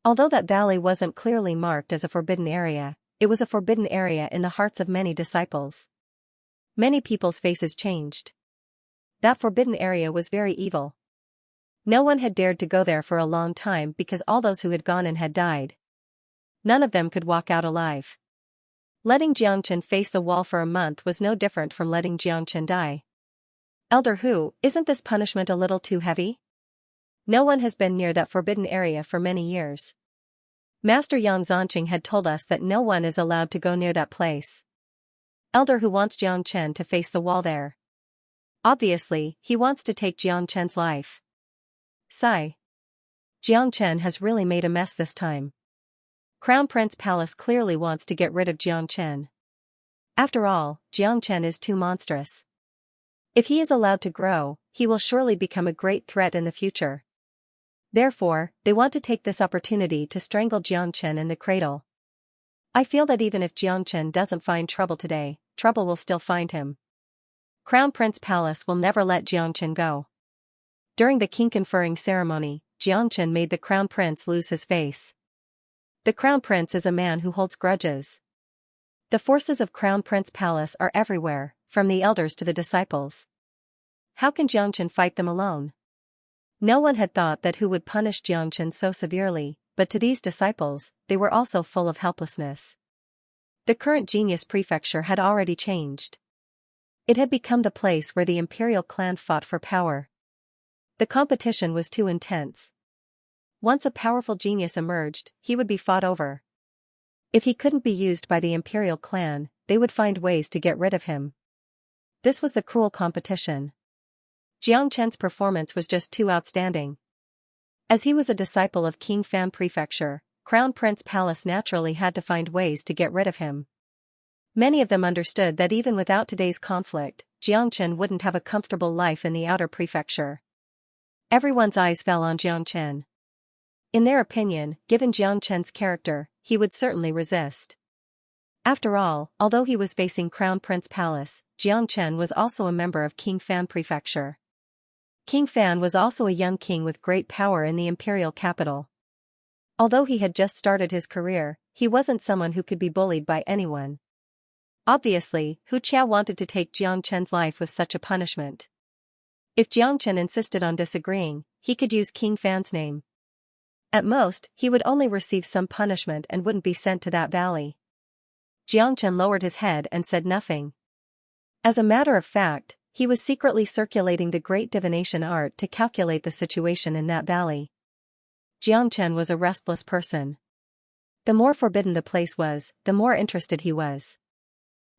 Although that valley wasn't clearly marked as a forbidden area, it was a forbidden area in the hearts of many disciples. Many people's faces changed. That forbidden area was very evil. No one had dared to go there for a long time because all those who had gone in had died. None of them could walk out alive. Letting Xianxia face the wall for a month was no different from letting Xianxia die. Elder Hu, isn't this punishment a little too heavy? No one has been near that forbidden area for many years. Master Yang Zanqing had told us that no one is allowed to go near that place. Elder Hu wants Xianxia to face the wall there. Obviously, he wants to take Xianxia's life. Sigh. Xianxia has really made a mess this time. Crown Prince Palace clearly wants to get rid of Xianxia. After all, Xianxia is too monstrous. If he is allowed to grow, he will surely become a great threat in the future. Therefore, they want to take this opportunity to strangle Xianxia in the cradle. I feel that even if Xianxia doesn't find trouble today, trouble will still find him. Crown Prince Palace will never let Xianxia go. During the king conferring ceremony, Xianxia made the Crown Prince lose his face. The Crown Prince is a man who holds grudges. The forces of Crown Prince Palace are everywhere, from the elders to the disciples. How can Xianxia fight them alone? No one had thought that Hu would punish Xianxia so severely, but to these disciples, they were also full of helplessness. The current Genius Prefecture had already changed. It had become the place where the imperial clan fought for power. The competition was too intense. Once a powerful genius emerged, he would be fought over. If he couldn't be used by the imperial clan, they would find ways to get rid of him. This was the cruel competition. Xianxia's performance was just too outstanding. As he was a disciple of King Fan Prefecture, Crown Prince Palace naturally had to find ways to get rid of him. Many of them understood that even without today's conflict, Xianxia wouldn't have a comfortable life in the Outer Prefecture. Everyone's eyes fell on Xianxia. In their opinion, given Xianxia's character, he would certainly resist. After all, although he was facing Crown Prince Palace, Xianxia was also a member of King Fan Prefecture. King Fan was also a young king with great power in the imperial capital. Although he had just started his career, he wasn't someone who could be bullied by anyone. Obviously, Hu Qiao wanted to take Xianxia's life with such a punishment. If Xianxia insisted on disagreeing, he could use King Fan's name. At most, he would only receive some punishment and wouldn't be sent to that valley. Xianxia lowered his head and said nothing. As a matter of fact, he was secretly circulating the great divination art to calculate the situation in that valley. Xianxia was a restless person. The more forbidden the place was, the more interested he was.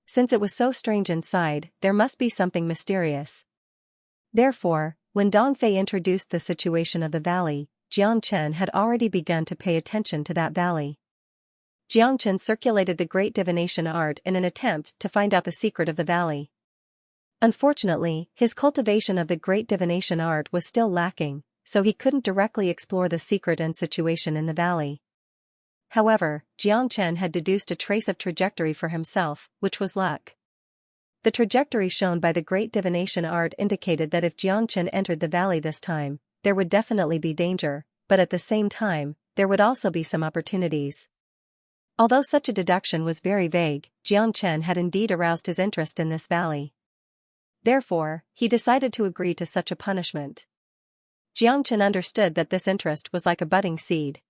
Since it was so strange inside, there must be something mysterious. Therefore, when Dongfei introduced the situation of the valley, Xianxia had already begun to pay attention to that valley. Xianxia circulated the great divination art in an attempt to find out the secret of the valley. Unfortunately, his cultivation of the great divination art was still lacking, so he couldn't directly explore the secret and situation in the valley. However, Xianxia had deduced a trace of trajectory for himself, which was luck. The trajectory shown by the great divination art indicated that if Xianxia entered the valley this time, there would definitely be danger, but at the same time, there would also be some opportunities. Although such a deduction was very vague, Xianxia had indeed aroused his interest in this valley. Therefore, he decided to agree to such a punishment. Xianxia understood that this interest was like a budding seed.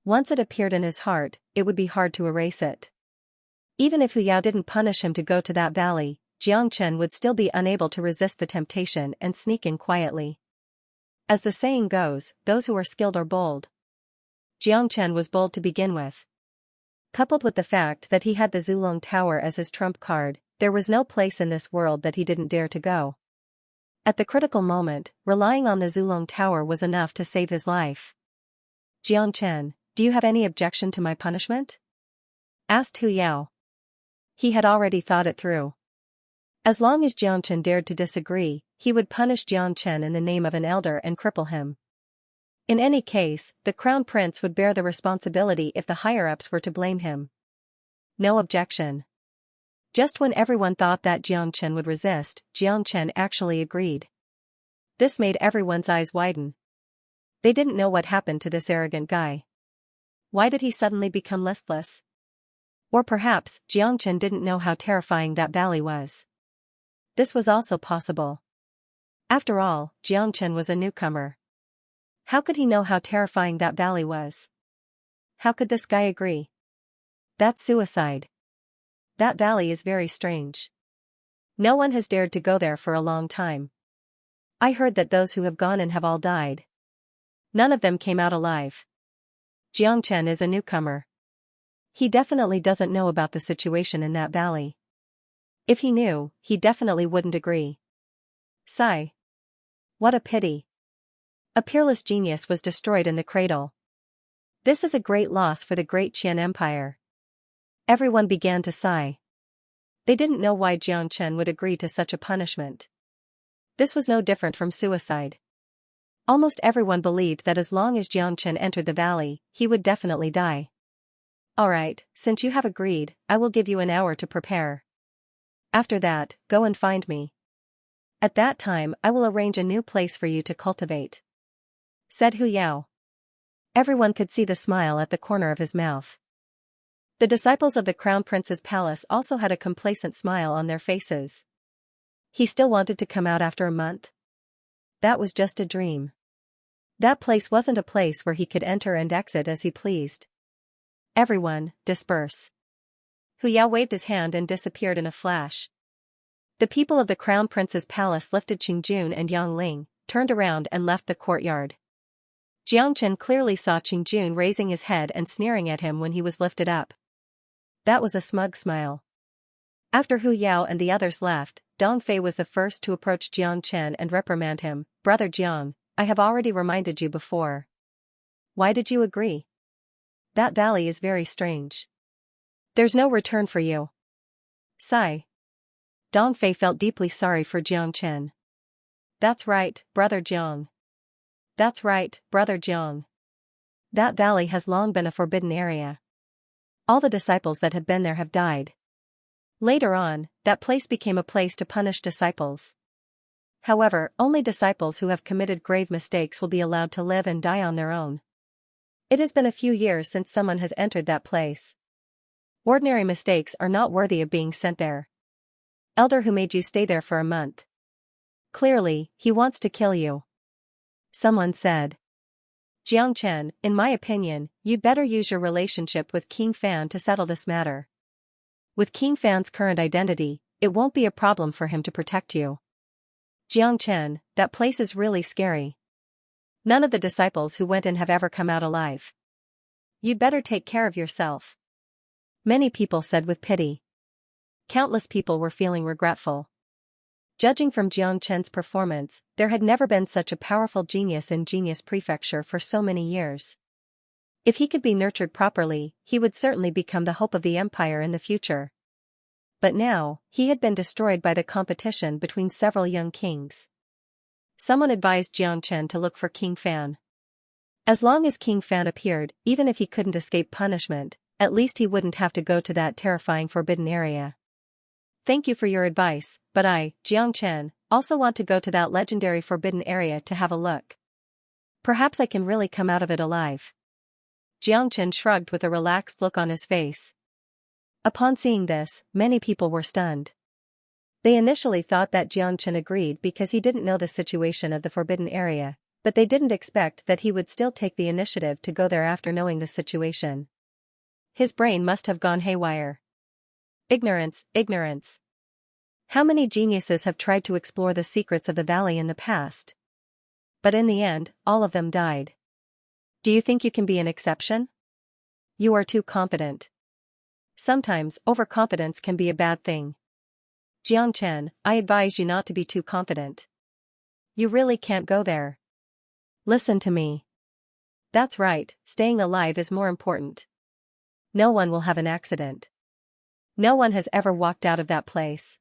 Once it appeared in his heart, it would be hard to erase it. Even if Hu Yao didn't punish him to go to that valley, Xianxia would still be unable to resist the temptation and sneak in quietly. As the saying goes, those who are skilled are bold. Xianxia was bold to begin with. Coupled with the fact that he had the Zulong Tower as his trump card, there was no place in this world that he didn't dare to go. At the critical moment, relying on the Zulong Tower was enough to save his life. Xianxia, do you have any objection to my punishment? Asked Hu Yao. He had already thought it through. As long as Xianxia dared to disagree, he would punish Xianxia in the name of an elder and cripple him. In any case, the crown prince would bear the responsibility if the higher-ups were to blame him. No objection. Just when everyone thought that Xianxia would resist, Xianxia actually agreed. This made everyone's eyes widen. They didn't know what happened to this arrogant guy. Why did he suddenly become listless? Or perhaps, Xianxia didn't know how terrifying that valley was. This was also possible. After all, Xianxia was a newcomer. How could he know how terrifying that valley was? How could this guy agree? That's suicide. That valley is very strange. No one has dared to go there for a long time. I heard that those who have gone in have all died. None of them came out alive. Xianxia is a newcomer. He definitely doesn't know about the situation in that valley. If he knew, he definitely wouldn't agree. Sigh. What a pity. A peerless genius was destroyed in the cradle. This is a great loss for the great Qian Empire. Everyone began to sigh. They didn't know why Xianxia would agree to such a punishment. This was no different from suicide. Almost everyone believed that as long as Xianxia entered the valley, he would definitely die. Alright, since you have agreed, I will give you an hour to prepare. After that, go and find me. At that time I will arrange a new place for you to cultivate. Said Hu Yao. Everyone could see the smile at the corner of his mouth. The disciples of the Crown Prince's palace also had a complacent smile on their faces. He still wanted to come out after a month? That was just a dream. That place wasn't a place where he could enter and exit as he pleased. Everyone, disperse. Hu Yao waved his hand and disappeared in a flash. The people of the Crown Prince's palace lifted Qingjun and Yang Ling, turned around and left the courtyard. Xianxia clearly saw Qingjun raising his head and sneering at him when he was lifted up. That was a smug smile. After Hu Yao and the others left, Dongfei was the first to approach Xianxia and reprimand him. Brother Jiang, I have already reminded you before. Why did you agree? That valley is very strange. There's no return for you. Sigh. Dongfei felt deeply sorry for Xianxia. That's right, Brother Jiang. That's right, Brother Jiang. That valley has long been a forbidden area. All the disciples that have been there have died. Later on, that place became a place to punish disciples. However, only disciples who have committed grave mistakes will be allowed to live and die on their own. It has been a few years since someone has entered that place. Ordinary mistakes are not worthy of being sent there. Elder who made you stay there for a month. Clearly, he wants to kill you. Someone said. Jiang Chen, in my opinion, you'd better use your relationship with King Fan to settle this matter. With King Fan's current identity, it won't be a problem for him to protect you. Jiang Chen, that place is really scary. None of the disciples who went in have ever come out alive. You'd better take care of yourself. Many people said with pity. Countless people were feeling regretful. Judging from Jiang Chen's performance, there had never been such a powerful genius in Genius Prefecture for so many years. If he could be nurtured properly, he would certainly become the hope of the empire in the future. But now, he had been destroyed by the competition between several young kings. Someone advised Jiang Chen to look for King Fan. As long as King Fan appeared, even if he couldn't escape punishment, at least he wouldn't have to go to that terrifying forbidden area. Thank you for your advice, but I, Jiang Chen, also want to go to that legendary forbidden area to have a look. Perhaps I can really come out of it alive. Jiang Chen shrugged with a relaxed look on his face. Upon seeing this, many people were stunned. They initially thought that Jiang Chen agreed because he didn't know the situation of the forbidden area, but they didn't expect that he would still take the initiative to go there after knowing the situation. His brain must have gone haywire. Ignorance, ignorance. How many geniuses have tried to explore the secrets of the valley in the past? But in the end, all of them died. Do you think you can be an exception? You are too confident. Sometimes, overconfidence can be a bad thing. Jiang Chen, I advise you not to be too confident. You really can't go there. Listen to me. That's right, staying alive is more important. No one will have an accident. No one has ever walked out of that place.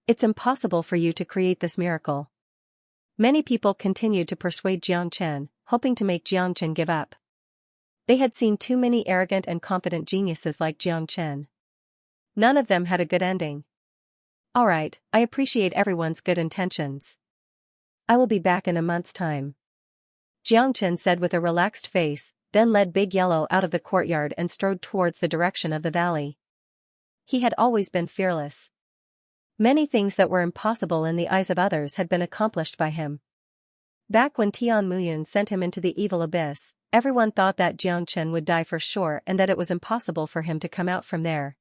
It's impossible for you to create this miracle. Many people continued to persuade Jiang Chen, hoping to make Jiang Chen give up. They had seen too many arrogant and confident geniuses like Jiang Chen. None of them had a good ending. Alright, I appreciate everyone's good intentions. I will be back in a month's time. Jiang Chen said with a relaxed face, then led Big Yellow out of the courtyard and strode towards the direction of the valley. He had always been fearless. Many things that were impossible in the eyes of others had been accomplished by him. Back when Tian Muyun sent him into the evil abyss, everyone thought that Jiang Chen would die for sure and that it was impossible for him to come out from there.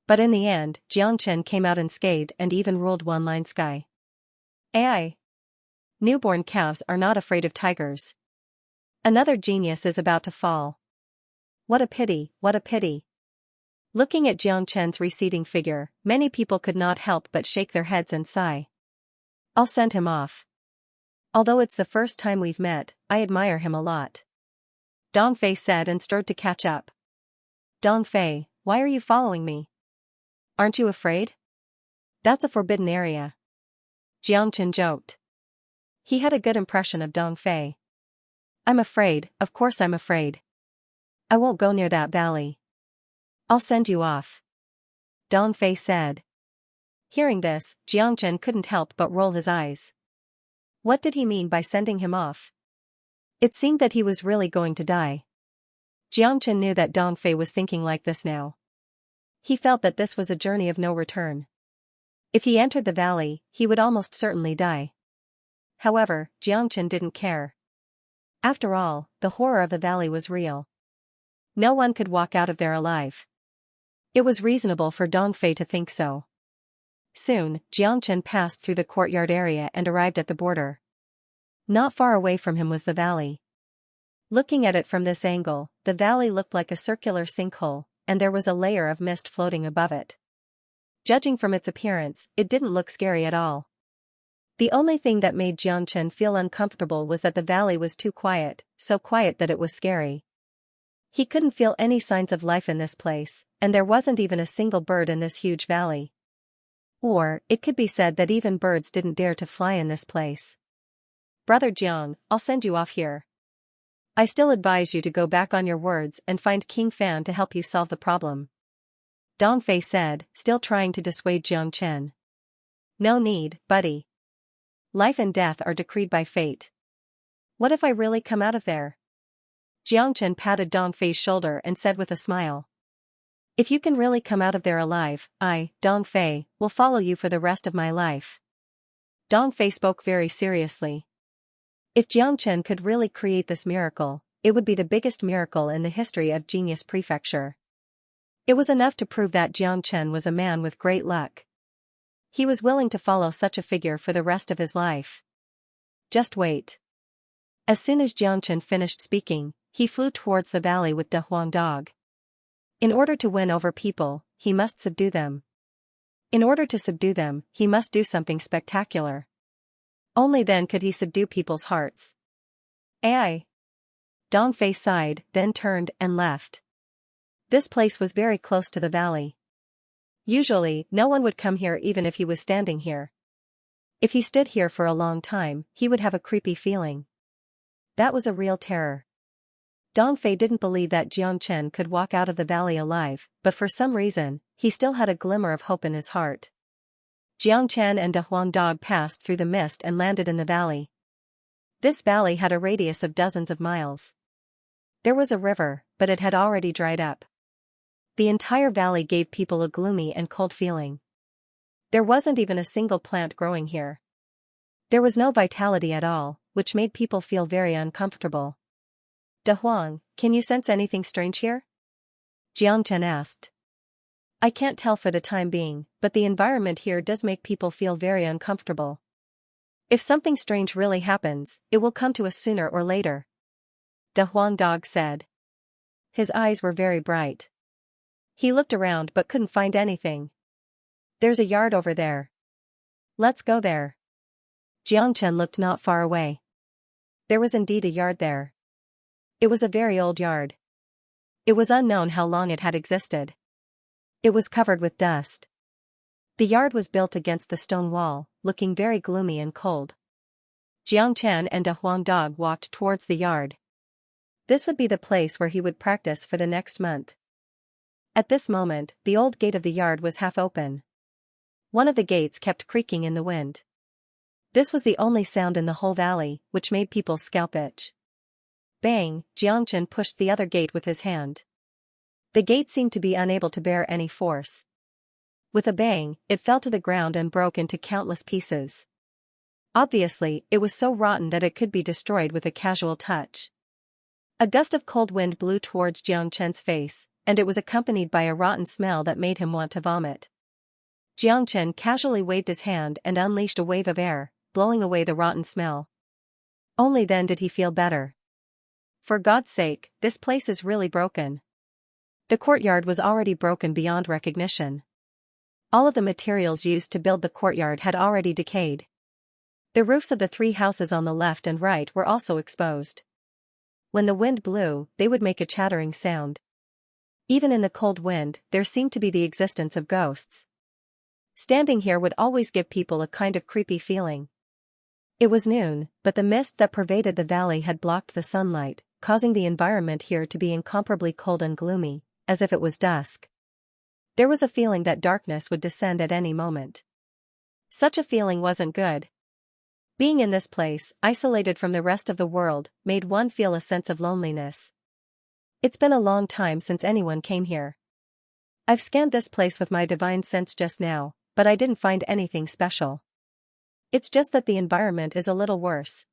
But in the end, Jiang Chen came out unscathed and even ruled One Line Sky. AI. Newborn calves are not afraid of tigers. Another genius is about to fall. What a pity, what a pity. Looking at Jiang Chen's receding figure, many people could not help but shake their heads and sigh. I'll send him off. Although it's the first time we've met, I admire him a lot. Dong Fei said and strode to catch up. Dong Fei, why are you following me? Aren't you afraid? That's a forbidden area. Jiang Chen joked. He had a good impression of Dong Fei. I'm afraid, of course I'm afraid. I won't go near that valley. I'll send you off. Dong Fei said. Hearing this, Jiang Chen couldn't help but roll his eyes. What did he mean by sending him off? It seemed that he was really going to die. Jiang Chen knew that Dong Fei was thinking like this now. He felt that this was a journey of no return. If he entered the valley, he would almost certainly die. However, Jiang Chen didn't care. After all, the horror of the valley was real. No one could walk out of there alive. It was reasonable for Dong Fei to think so. Soon, Jiang Chen passed through the courtyard area and arrived at the border. Not far away from him was the valley. Looking at it from this angle, the valley looked like a circular sinkhole, and there was a layer of mist floating above it. Judging from its appearance, it didn't look scary at all. The only thing that made Jiang Chen feel uncomfortable was that the valley was too quiet, so quiet that it was scary. He couldn't feel any signs of life in this place, and there wasn't even a single bird in this huge valley. Or, it could be said that even birds didn't dare to fly in this place. Brother Jiang, I'll send you off here. I still advise you to go back on your words and find King Fan to help you solve the problem. Dong Fei said, still trying to dissuade Jiang Chen. No need, buddy. Life and death are decreed by fate. What if I really come out of there? Jiang Chen patted Dong Fei's shoulder and said with a smile. If you can really come out of there alive, I, Dong Fei, will follow you for the rest of my life. Dong Fei spoke very seriously. If Xianxia could really create this miracle, it would be the biggest miracle in the history of Genius Prefecture. It was enough to prove that Xianxia was a man with great luck. He was willing to follow such a figure for the rest of his life. Just wait. As soon as Xianxia finished speaking, he flew towards the valley with De Huang Dog. In order to win over people, he must subdue them. In order to subdue them, he must do something spectacular. Only then could he subdue people's hearts. Ai. Dongfei sighed, then turned and left. This place was very close to the valley. Usually, no one would come here even if he was standing here. If he stood here for a long time, he would have a creepy feeling. That was a real terror. Dongfei didn't believe that Xianxia could walk out of the valley alive, but for some reason, he still had a glimmer of hope in his heart. Xianxia and De Huang Dog passed through the mist and landed in the valley. This valley had a radius of dozens of miles. There was a river, but it had already dried up. The entire valley gave people a gloomy and cold feeling. There wasn't even a single plant growing here. There was no vitality at all, which made people feel very uncomfortable. De Huang, can you sense anything strange here? Xianxia asked. I can't tell for the time being, but the environment here does make people feel very uncomfortable. If something strange really happens, it will come to us sooner or later. De Huang Dog said. His eyes were very bright. He looked around but couldn't find anything. There's a yard over there. Let's go there. Xianxia looked not far away. There was indeed a yard there. It was a very old yard. It was unknown how long it had existed. It was covered with dust. The yard was built against the stone wall, looking very gloomy and cold. Xianxia and De Huang Dog walked towards the yard. This would be the place where he would practice for the next month. At this moment, the old gate of the yard was half open. One of the gates kept creaking in the wind. This was the only sound in the whole valley, which made people's scalp itch. Bang, Xianxia pushed the other gate with his hand. The gate seemed to be unable to bear any force. With a bang, it fell to the ground and broke into countless pieces. Obviously, it was so rotten that it could be destroyed with a casual touch. A gust of cold wind blew towards Xianxia's face, and it was accompanied by a rotten smell that made him want to vomit. Xianxia casually waved his hand and unleashed a wave of air, blowing away the rotten smell. Only then did he feel better. For God's sake, this place is really broken. The courtyard was already broken beyond recognition. All of the materials used to build the courtyard had already decayed. The roofs of the 3 houses on the left and right were also exposed. When the wind blew, they would make a chattering sound. Even in the cold wind, there seemed to be the existence of ghosts. Standing here would always give people a kind of creepy feeling. It was noon, but the mist that pervaded the valley had blocked the sunlight, causing the environment here to be incomparably cold and gloomy, as if it was dusk. There was a feeling that darkness would descend at any moment. Such a feeling wasn't good. Being in this place, isolated from the rest of the world, made one feel a sense of loneliness. It's been a long time since anyone came here. I've scanned this place with my divine sense just now, but I didn't find anything special. It's just that the environment is a little worse.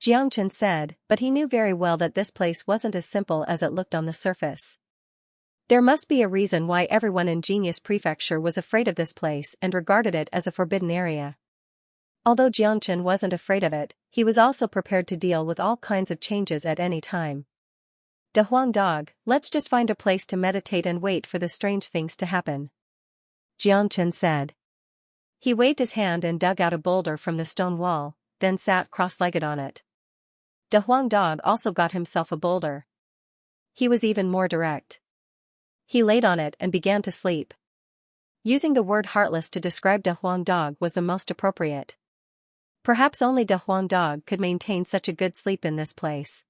Xianxia said, but he knew very well that this place wasn't as simple as it looked on the surface. There must be a reason why everyone in Genius Prefecture was afraid of this place and regarded it as a forbidden area. Although Xianxia wasn't afraid of it, he was also prepared to deal with all kinds of changes at any time. De Huang Dog, let's just find a place to meditate and wait for the strange things to happen. Xianxia said. He waved his hand and dug out a boulder from the stone wall, then sat cross-legged on it. De Huang Dog also got himself a boulder. He was even more direct. He laid on it and began to sleep. Using the word heartless to describe De Huang Dog was the most appropriate. Perhaps only De Huang Dog could maintain such a good sleep in this place.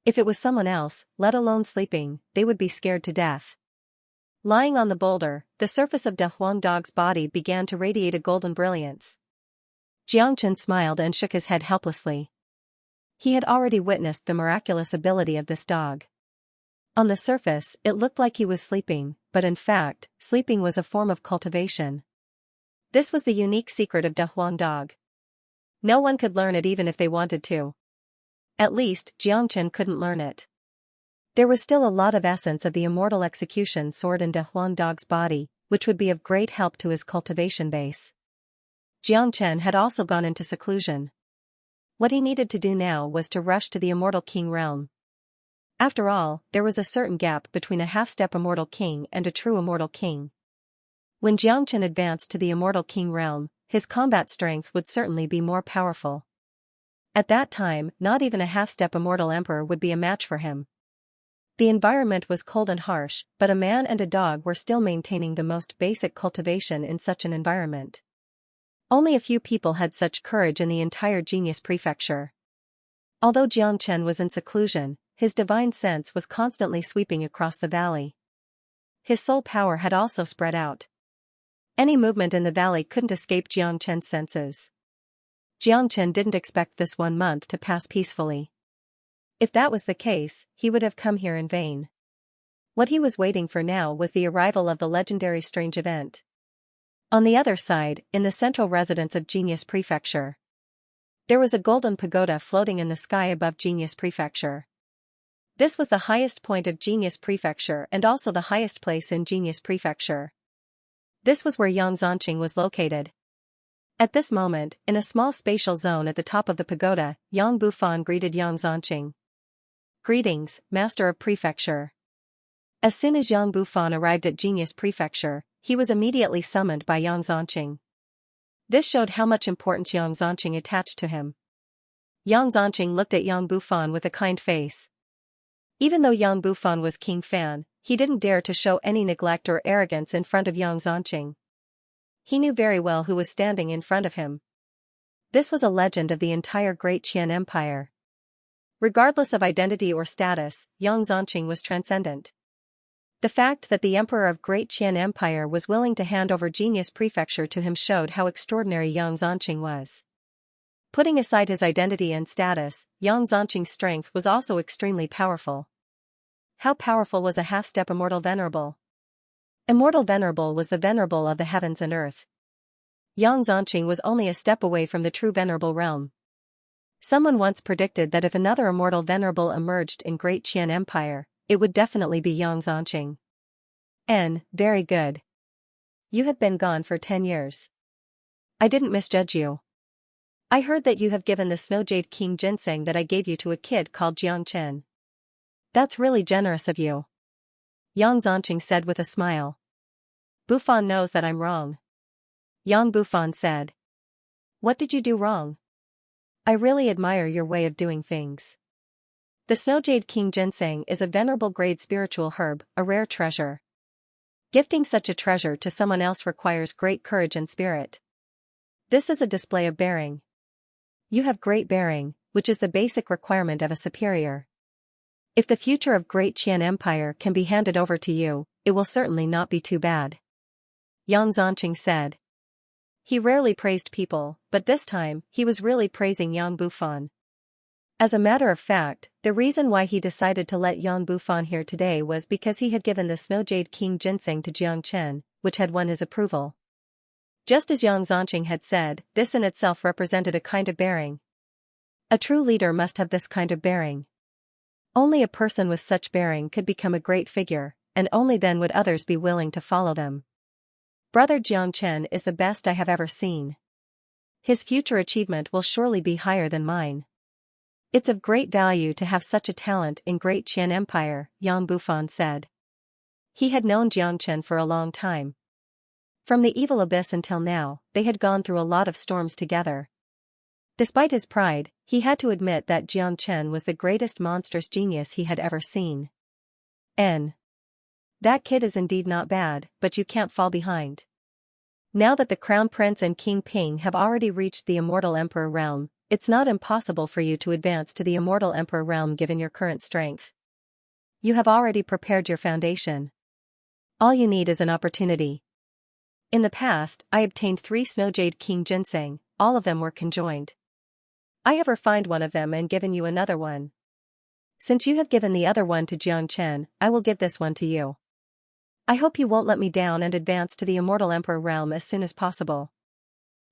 If it was someone else, let alone sleeping, they would be scared to death. Lying on the boulder, the surface of De Huang Dog's body began to radiate a golden brilliance. Xianxia smiled and shook his head helplessly. He had already witnessed the miraculous ability of this dog. On the surface, it looked like he was sleeping, but in fact, sleeping was a form of cultivation. This was the unique secret of De Huang Dog. No one could learn it even if they wanted to. At least, Xianxia couldn't learn it. There was still a lot of essence of the immortal execution sword in De Huang Dog's body, which would be of great help to his cultivation base. Xianxia had also gone into seclusion. What he needed to do now was to rush to the immortal king realm. After all, there was a certain gap between a half-step immortal king and a true immortal king. When Xianxia advanced to the immortal king realm, his combat strength would certainly be more powerful. At that time, not even a half-step immortal emperor would be a match for him. The environment was cold and harsh, but a man and a dog were still maintaining the most basic cultivation in such an environment. Only a few people had such courage in the entire Genius Prefecture. Although Xianxia was in seclusion, his divine sense was constantly sweeping across the valley. His soul power had also spread out. Any movement in the valley couldn't escape Xianxia's senses. Xianxia didn't expect this 1 month to pass peacefully. If that was the case, he would have come here in vain. What he was waiting for now was the arrival of the legendary strange event. On the other side, in the central residence of Genius Prefecture, there was a golden pagoda floating in the sky above Genius Prefecture. This was the highest point of Genius Prefecture and also the highest place in Genius Prefecture. This was where Yang Zanqing was located. At this moment, in a small spatial zone at the top of the pagoda, Yang Bufan greeted Yang Zanqing. Greetings, Master of Prefecture. As soon as Yang Bufan arrived at Genius Prefecture, he was immediately summoned by Yang Zanqing. This showed how much importance Yang Zanqing attached to him. Yang Zanqing looked at Yang Bufan with a kind face. Even though Yang Bufan was King Fan, he didn't dare to show any neglect or arrogance in front of Yang Zanqing. He knew very well who was standing in front of him. This was a legend of the entire Great Qian Empire. Regardless of identity or status, Yang Zanqing was transcendent. The fact that the Emperor of Great Qian Empire was willing to hand over Genius Prefecture to him showed how extraordinary Yang Zanqing was. Putting aside his identity and status, Yang Zanqing's strength was also extremely powerful. How powerful was a half-step Immortal Venerable? Immortal Venerable was the Venerable of the heavens and earth. Yang Zanqing was only a step away from the true Venerable realm. Someone once predicted that if another Immortal Venerable emerged in Great Qian Empire, it would definitely be Yang Zanqing. Very good. You have been gone for 10 years. I didn't misjudge you. I heard that you have given the Snow Jade King ginseng that I gave you to a kid called Jiangchen. That's really generous of you. Yang Zanqing said with a smile. Bufan knows that I'm wrong. Yang Bufan said. What did you do wrong? I really admire your way of doing things. The Snow Jade King ginseng is a venerable grade spiritual herb, a rare treasure. Gifting such a treasure to someone else requires great courage and spirit. This is a display of bearing. You have great bearing, which is the basic requirement of a superior. If the future of Great Qian Empire can be handed over to you, it will certainly not be too bad. Yang Zanqing said. He rarely praised people, but this time, he was really praising Yang Bufan. As a matter of fact, the reason why he decided to let Yang Bufan here today was because he had given the Snow Jade King ginseng to Jiangchen, which had won his approval. Just as Yang Zanqing had said, this in itself represented a kind of bearing. A true leader must have this kind of bearing. Only a person with such bearing could become a great figure, and only then would others be willing to follow them. Brother Jiangchen is the best I have ever seen. His future achievement will surely be higher than mine. It's of great value to have such a talent in Great Qian Empire, Yang Bufan said. He had known Jiangchen for a long time. From the evil abyss until now, they had gone through a lot of storms together. Despite his pride, he had to admit that Jiangchen was the greatest monstrous genius he had ever seen. That kid is indeed not bad, but you can't fall behind. Now that the Crown Prince and King Ping have already reached the Immortal Emperor realm, it's not impossible for you to advance to the Immortal Emperor realm given your current strength. You have already prepared your foundation. All you need is an opportunity. In the past, I obtained 3 Snow Jade King ginseng, all of them were conjoined. I have refined one of them and given you another one. Since you have given the other one to Jiangchen, I will give this one to you. I hope you won't let me down and advance to the Immortal Emperor realm as soon as possible.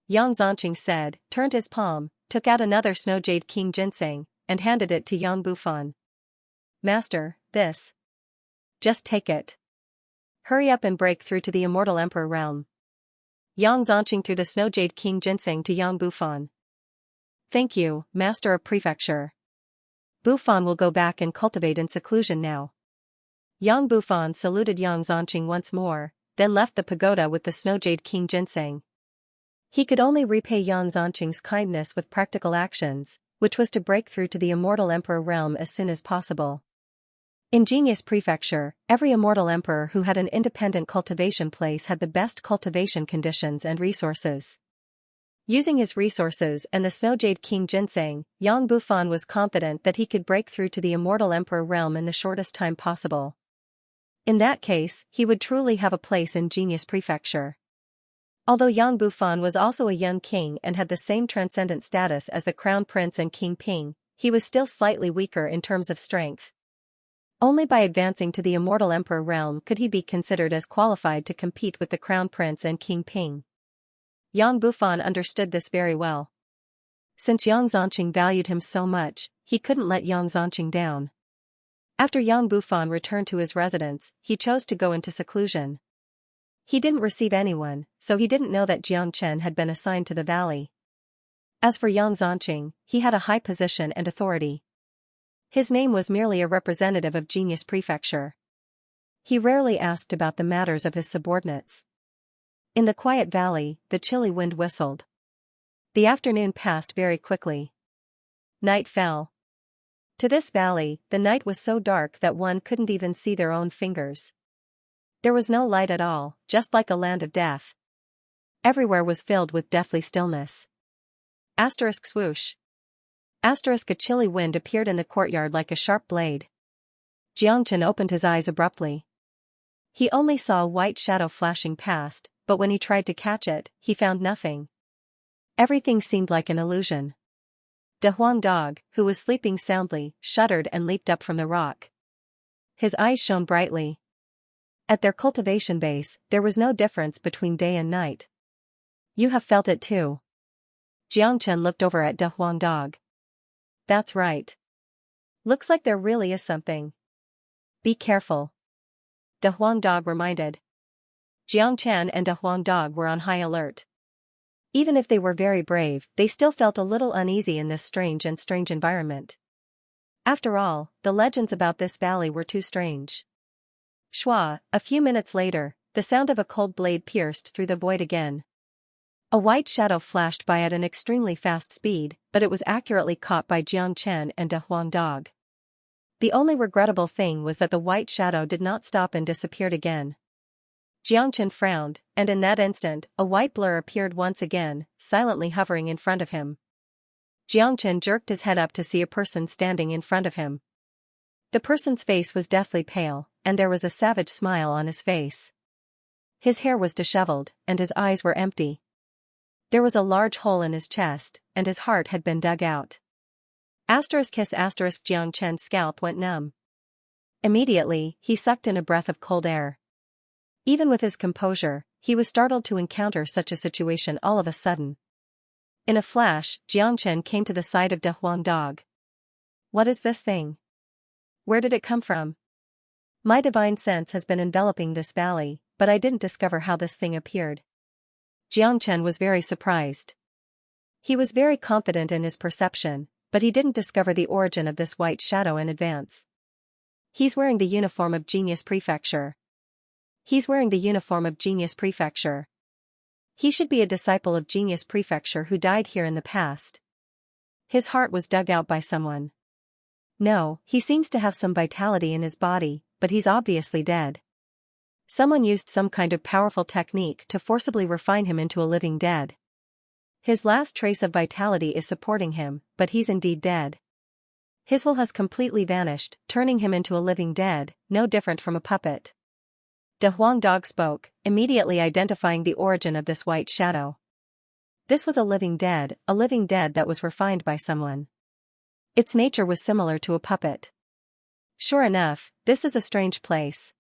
Yang Zanqing said, turned his palm, took out another Snow Jade King ginseng, and handed it to Yang Bufan. Master, this. Just take it. Hurry up and break through to the Immortal Emperor realm. Yang Zonqing threw the Snow Jade King ginseng to Yang Bufan. Thank you, Master of Prefecture. Bufan will go back and cultivate in seclusion now. Yang Bufan saluted Yang Zonqing once more, then left the pagoda with the Snow Jade King ginseng. He could only repay Yang Zonqing's kindness with practical actions, which was to break through to the Immortal Emperor realm as soon as possible. In Genius Prefecture, every Immortal Emperor who had an independent cultivation place had the best cultivation conditions and resources. Using his resources and the Snow Jade King ginseng, Yang Bufan was confident that he could break through to the Immortal Emperor realm in the shortest time possible. In that case, he would truly have a place in Genius Prefecture. Although Yang Bufan was also a young king and had the same transcendent status as the Crown Prince and King Ping, he was still slightly weaker in terms of strength. Only by advancing to the Immortal Emperor realm could he be considered as qualified to compete with the Crown Prince and King Ping. Yang Bufan understood this very well. Since Yang Zonqing valued him so much, he couldn't let Yang Zonqing down. After Yang Bufan returned to his residence, he chose to go into seclusion. He didn't receive anyone, so he didn't know that Jiang Chen had been assigned to the valley. As for Yang Zonqing, he had a high position and authority. His name was merely a representative of Genius Prefecture. He rarely asked about the matters of his subordinates. In the quiet valley, the chilly wind whistled. The afternoon passed very quickly. Night fell. To this valley, the night was so dark that one couldn't even see their own fingers. There was no light at all, just like a land of death. Everywhere was filled with deathly stillness. Asterisk swoosh. Asterisk a chilly wind appeared in the courtyard like a sharp blade. Jiangchen opened his eyes abruptly. He only saw a white shadow flashing past, but when he tried to catch it, he found nothing. Everything seemed like an illusion. De Huang Dog, who was sleeping soundly, shuddered and leaped up from the rock. His eyes shone brightly. At their cultivation base, there was no difference between day and night. You have felt it too. Jiangchen looked over at De Huang Dog. That's right. Looks like there really is something. Be careful. De Huang Dog reminded. Jiang Chen and De Huang Dog were on high alert. Even if they were very brave, they still felt a little uneasy in this strange environment. After all, the legends about this valley were too strange. Schwa, a few minutes later, the sound of a cold blade pierced through the void again. A white shadow flashed by at an extremely fast speed, but it was accurately caught by Jiang Chen and De Huang Dog. The only regrettable thing was that the white shadow did not stop and disappeared again. Jiang Chen frowned, and in that instant, a white blur appeared once again, silently hovering in front of him. Jiang Chen jerked his head up to see a person standing in front of him. The person's face was deathly pale, and there was a savage smile on his face. His hair was disheveled, and his eyes were empty. There was a large hole in his chest, and his heart had been dug out. Asterisk kiss asterisk Jiang Chen's scalp went numb. Immediately, he sucked in a breath of cold air. Even with his composure, he was startled to encounter such a situation all of a sudden. In a flash, Jiang Chen came to the side of De Huang Dog. What is this thing? Where did it come from? My divine sense has been enveloping this valley, but I didn't discover how this thing appeared. Jiang Chen was very surprised. He was very confident in his perception, but he didn't discover the origin of this white shadow in advance. He's wearing the uniform of Genius Prefecture. He's wearing the uniform of Genius Prefecture. He should be a disciple of Genius Prefecture who died here in the past. His heart was dug out by someone. No, he seems to have some vitality in his body, but he's obviously dead. Someone used some kind of powerful technique to forcibly refine him into a living dead. His last trace of vitality is supporting him, but he's indeed dead. His will has completely vanished, turning him into a living dead, no different from a puppet. De Huang Dog spoke, immediately identifying the origin of this white shadow. This was a living dead that was refined by someone. Its nature was similar to a puppet. Sure enough, this is a strange place.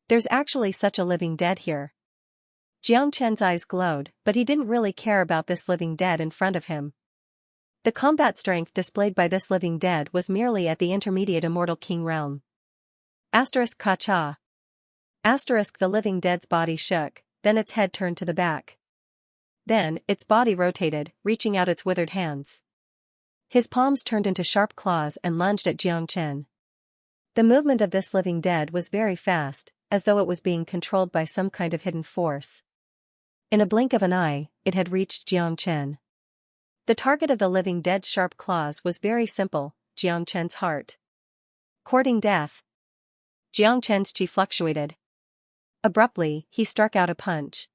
There's actually such a living dead here. Jiang Chen's eyes glowed, but he didn't really care about this living dead in front of him. The combat strength displayed by this living dead was merely at the intermediate immortal king realm. Ka-cha. The living dead's body shook, then its head turned to the back. Then, its body rotated, reaching out its withered hands. His palms turned into sharp claws and lunged at Xianxia. The movement of this living dead was very fast, as though it was being controlled by some kind of hidden force. In a blink of an eye, it had reached Xianxia. The target of the living dead's sharp claws was very simple, Xianxia's heart. Courting death. Xianxia's chi fluctuated. Abruptly, he struck out a punch.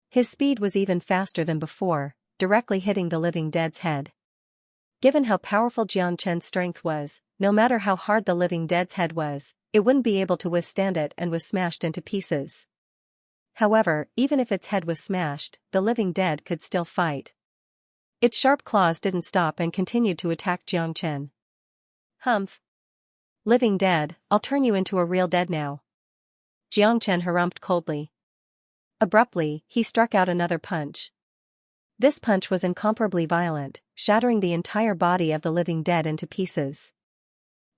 His speed was even faster than before, directly hitting the living dead's head. Given how powerful Xianxia's strength was, no matter how hard the living dead's head was, it wouldn't be able to withstand it and was smashed into pieces. However, even if its head was smashed, the living dead could still fight. Its sharp claws didn't stop and continued to attack Xianxia. Humph. Living dead, I'll turn you into a real dead now. Xianxia harumphed coldly. Abruptly, he struck out another punch. This punch was incomparably violent, shattering the entire body of the living dead into pieces.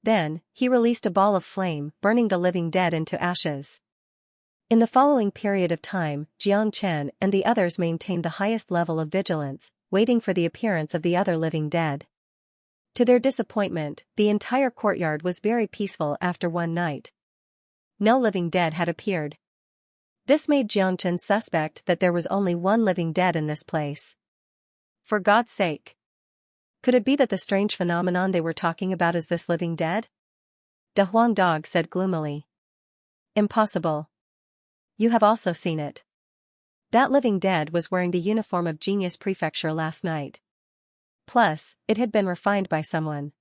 Then, he released a ball of flame, burning the living dead into ashes. In the following period of time, Xianxia and the others maintained the highest level of vigilance, waiting for the appearance of the other living dead. To their disappointment, the entire courtyard was very peaceful after one night. No living dead had appeared. This made Xianxia suspect that there was only one living dead in this place. For God's sake! Could it be that the strange phenomenon they were talking about is this living dead? Da Huang Dog said gloomily. Impossible. You have also seen it. That living dead was wearing the uniform of Genius Prefecture last night. Plus, it had been refined by someone.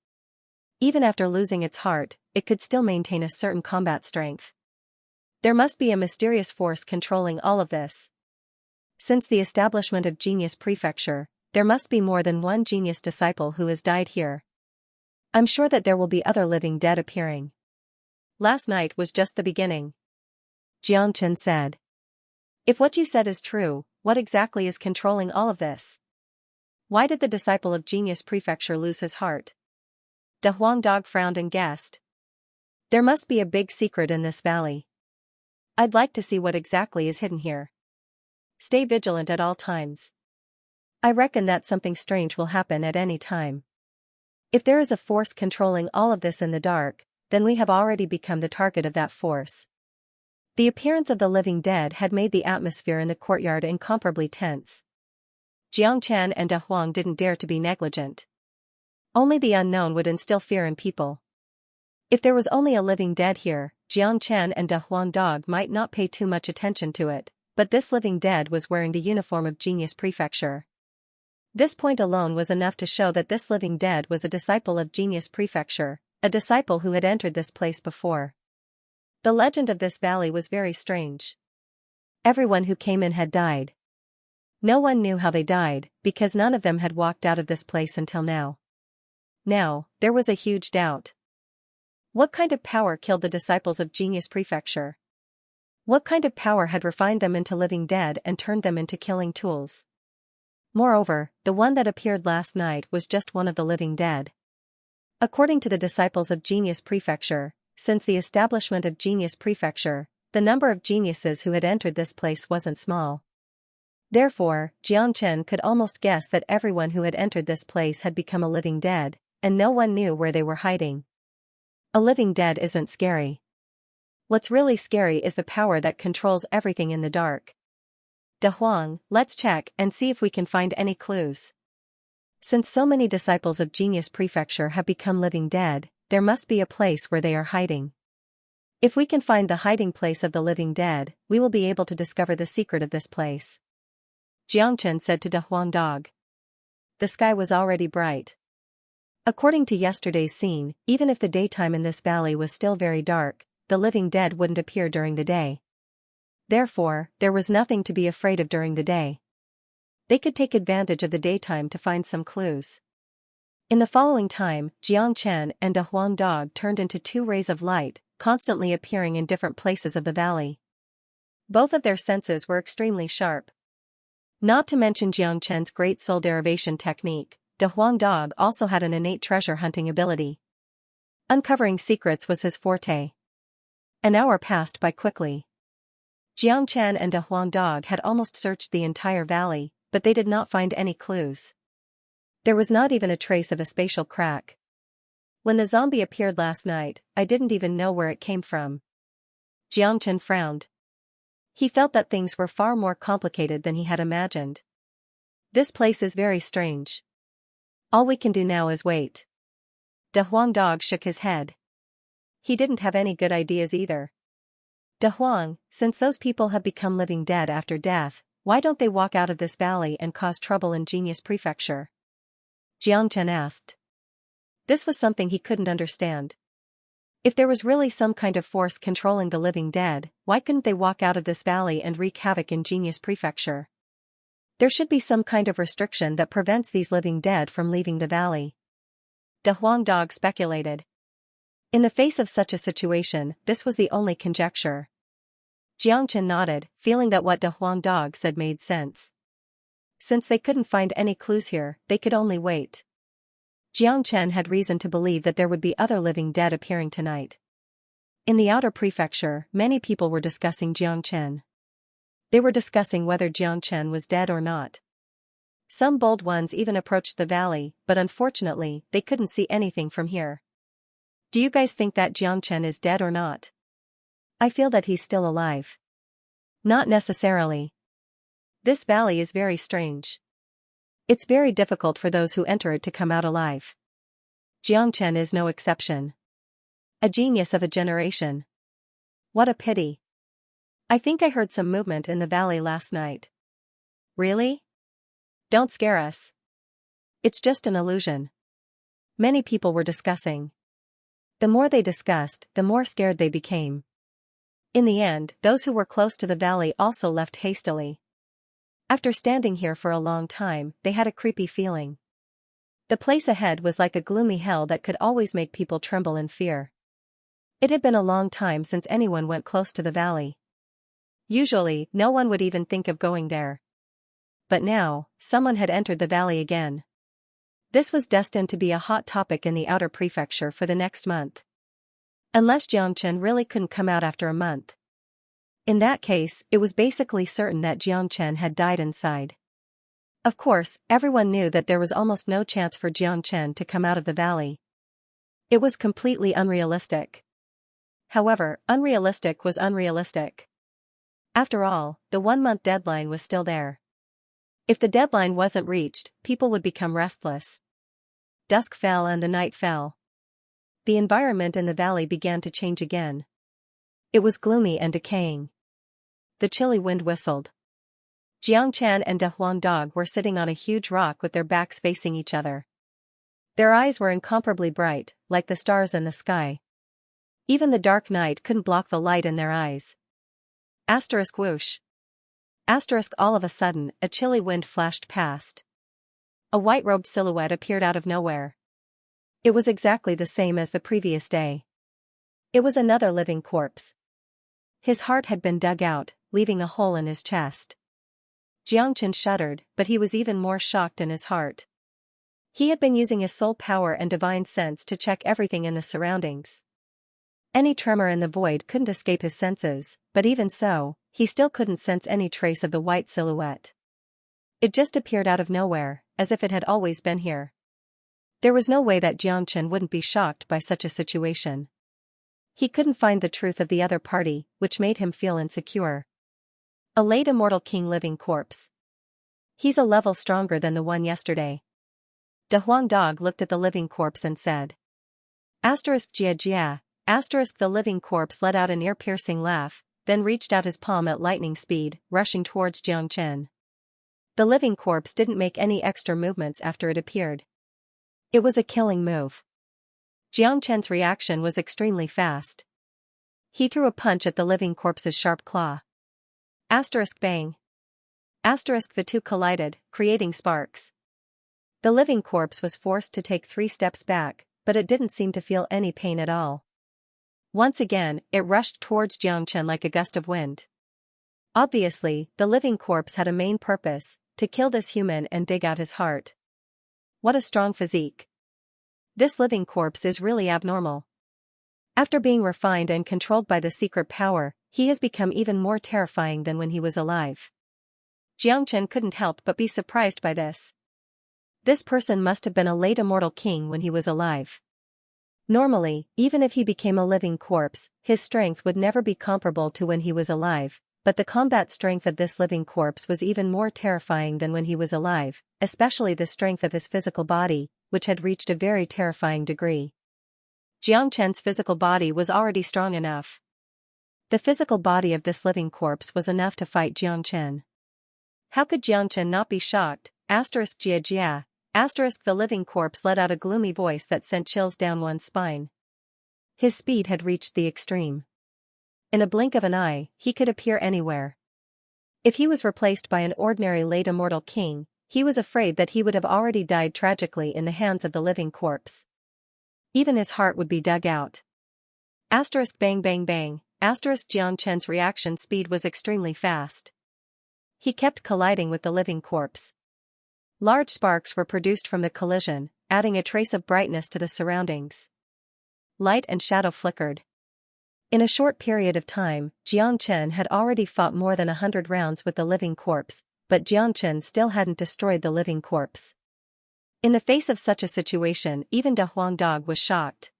Even after losing its heart, it could still maintain a certain combat strength. There must be a mysterious force controlling all of this. Since the establishment of Genius Prefecture, there must be more than one genius disciple who has died here. I'm sure that there will be other living dead appearing. Last night was just the beginning. Xianxia said. If what you said is true, what exactly is controlling all of this? Why did the disciple of Genius Prefecture lose his heart? Da Huang Dog frowned and guessed. There must be a big secret in this valley. I'd like to see what exactly is hidden here. Stay vigilant at all times. I reckon that something strange will happen at any time. If there is a force controlling all of this in the dark, then we have already become the target of that force. The appearance of the living dead had made the atmosphere in the courtyard incomparably tense. Xianxia and Da Huang didn't dare to be negligent. Only the unknown would instill fear in people. If there was only a living dead here, Xianxia and Da Huang Dog might not pay too much attention to it, but this living dead was wearing the uniform of Genius Prefecture. This point alone was enough to show that this living dead was a disciple of Genius Prefecture, a disciple who had entered this place before. The legend of this valley was very strange. Everyone who came in had died. No one knew how they died, because none of them had walked out of this place until now. Now, there was a huge doubt. What kind of power killed the disciples of Genius Prefecture? What kind of power had refined them into living dead and turned them into killing tools? Moreover, the one that appeared last night was just one of the living dead. According to the disciples of Genius Prefecture, since the establishment of Genius Prefecture, the number of geniuses who had entered this place wasn't small. Therefore, Xianxia could almost guess that everyone who had entered this place had become a living dead, and no one knew where they were hiding. A living dead isn't scary. What's really scary is the power that controls everything in the dark. Da Huang, let's check and see if we can find any clues. Since so many disciples of Genius Prefecture have become living dead, there must be a place where they are hiding. If we can find the hiding place of the living dead, we will be able to discover the secret of this place. Xianxia said to Da Huang Dog. The sky was already bright. According to yesterday's scene, even if the daytime in this valley was still very dark, the living dead wouldn't appear during the day. Therefore, there was nothing to be afraid of during the day. They could take advantage of the daytime to find some clues. In the following time, Xianxia and Da Huang Dog turned into two rays of light, constantly appearing in different places of the valley. Both of their senses were extremely sharp. Not to mention Xianxia's great soul derivation technique, De Huang Dog also had an innate treasure hunting ability. Uncovering secrets was his forte. An hour passed by quickly. Xianxia and De Huang Dog had almost searched the entire valley, but they did not find any clues. There was not even a trace of a spatial crack. When the zombie appeared last night, I didn't even know where it came from. Xianxia frowned. He felt that things were far more complicated than he had imagined. This place is very strange. All we can do now is wait. De Huang Dog shook his head. He didn't have any good ideas either. De Huang, since those people have become living dead after death, why don't they walk out of this valley and cause trouble in Genius Prefecture? Xianxia asked. This was something he couldn't understand. If there was really some kind of force controlling the living dead, why couldn't they walk out of this valley and wreak havoc in Genius Prefecture? There should be some kind of restriction that prevents these living dead from leaving the valley. De Huang Dog speculated. In the face of such a situation, this was the only conjecture. Xianxia nodded, feeling that what De Huang Dog said made sense. Since they couldn't find any clues here, they could only wait. Xianxia had reason to believe that there would be other living dead appearing tonight. In the outer prefecture, many people were discussing Xianxia. They were discussing whether Xianxia was dead or not. Some bold ones even approached the valley, but unfortunately, they couldn't see anything from here. Do you guys think that Xianxia is dead or not? I feel that he's still alive. Not necessarily. This valley is very strange. It's very difficult for those who enter it to come out alive. Xianxia is no exception. A genius of a generation. What a pity. I think I heard some movement in the valley last night. Really? Don't scare us. It's just an illusion. Many people were discussing. The more they discussed, the more scared they became. In the end, those who were close to the valley also left hastily. After standing here for a long time, they had a creepy feeling. The place ahead was like a gloomy hell that could always make people tremble in fear. It had been a long time since anyone went close to the valley. Usually, no one would even think of going there. But now, someone had entered the valley again. This was destined to be a hot topic in the outer prefecture for the next month. Unless Xianxia really couldn't come out after a month. In that case, it was basically certain that Xianxia had died inside. Of course, everyone knew that there was almost no chance for Xianxia to come out of the valley. It was completely unrealistic. However, unrealistic was unrealistic. After all, the 1-month deadline was still there. If the deadline wasn't reached, people would become restless. Dusk fell and the night fell. The environment in the valley began to change again. It was gloomy and decaying. The chilly wind whistled. Xianxia and De Huang Dog were sitting on a huge rock with their backs facing each other. Their eyes were incomparably bright, like the stars in the sky. Even the dark night couldn't block the light in their eyes. Asterisk whoosh. Asterisk all of a sudden, a chilly wind flashed past. A white-robed silhouette appeared out of nowhere. It was exactly the same as the previous day. It was another living corpse. His heart had been dug out, leaving a hole in his chest. Xianxia shuddered, but he was even more shocked in his heart. He had been using his soul power and divine sense to check everything in the surroundings. Any tremor in the void couldn't escape his senses, but even so, he still couldn't sense any trace of the white silhouette. It just appeared out of nowhere, as if it had always been here. There was no way that Xianxia wouldn't be shocked by such a situation. He couldn't find the truth of the other party, which made him feel insecure. A late immortal king living corpse. He's a level stronger than the one yesterday. De Huang Dog looked at the living corpse and said. Asterisk jia jia, asterisk the living corpse let out an ear-piercing laugh, then reached out his palm at lightning speed, rushing towards Xianxia. The living corpse didn't make any extra movements after it appeared. It was a killing move. Xianxia's reaction was extremely fast. He threw a punch at the living corpse's sharp claw. Asterisk bang. Asterisk the two collided, creating sparks. The living corpse was forced to take 3 steps back, but it didn't seem to feel any pain at all. Once again, it rushed towards Xianxia like a gust of wind. Obviously, the living corpse had a main purpose, to kill this human and dig out his heart. what a strong physique. This living corpse is really abnormal. After being refined and controlled by the secret power, he has become even more terrifying than when he was alive. Xianxia couldn't help but be surprised by this. This person must have been a late immortal king when he was alive. Normally, even if he became a living corpse, his strength would never be comparable to when he was alive, but the combat strength of this living corpse was even more terrifying than when he was alive, especially the strength of his physical body, which had reached a very terrifying degree. Xianxia's physical body was already strong enough. The physical body of this living corpse was enough to fight Xianxia. How could Xianxia not be shocked? Jia. The living corpse let out a gloomy voice that sent chills down one's spine. His speed had reached the extreme. In a blink of an eye, he could appear anywhere. If he was replaced by an ordinary late immortal king, he was afraid that he would have already died tragically in the hands of the living corpse. Even his heart would be dug out. Bang bang bang. Xianxia's reaction speed was extremely fast. He kept colliding with the living corpse. Large sparks were produced from the collision, adding a trace of brightness to the surroundings. Light and shadow flickered. In a short period of time, Xianxia had already fought more than 100 rounds with the living corpse, but Xianxia still hadn't destroyed the living corpse. In the face of such a situation, even De Huangdog was shocked.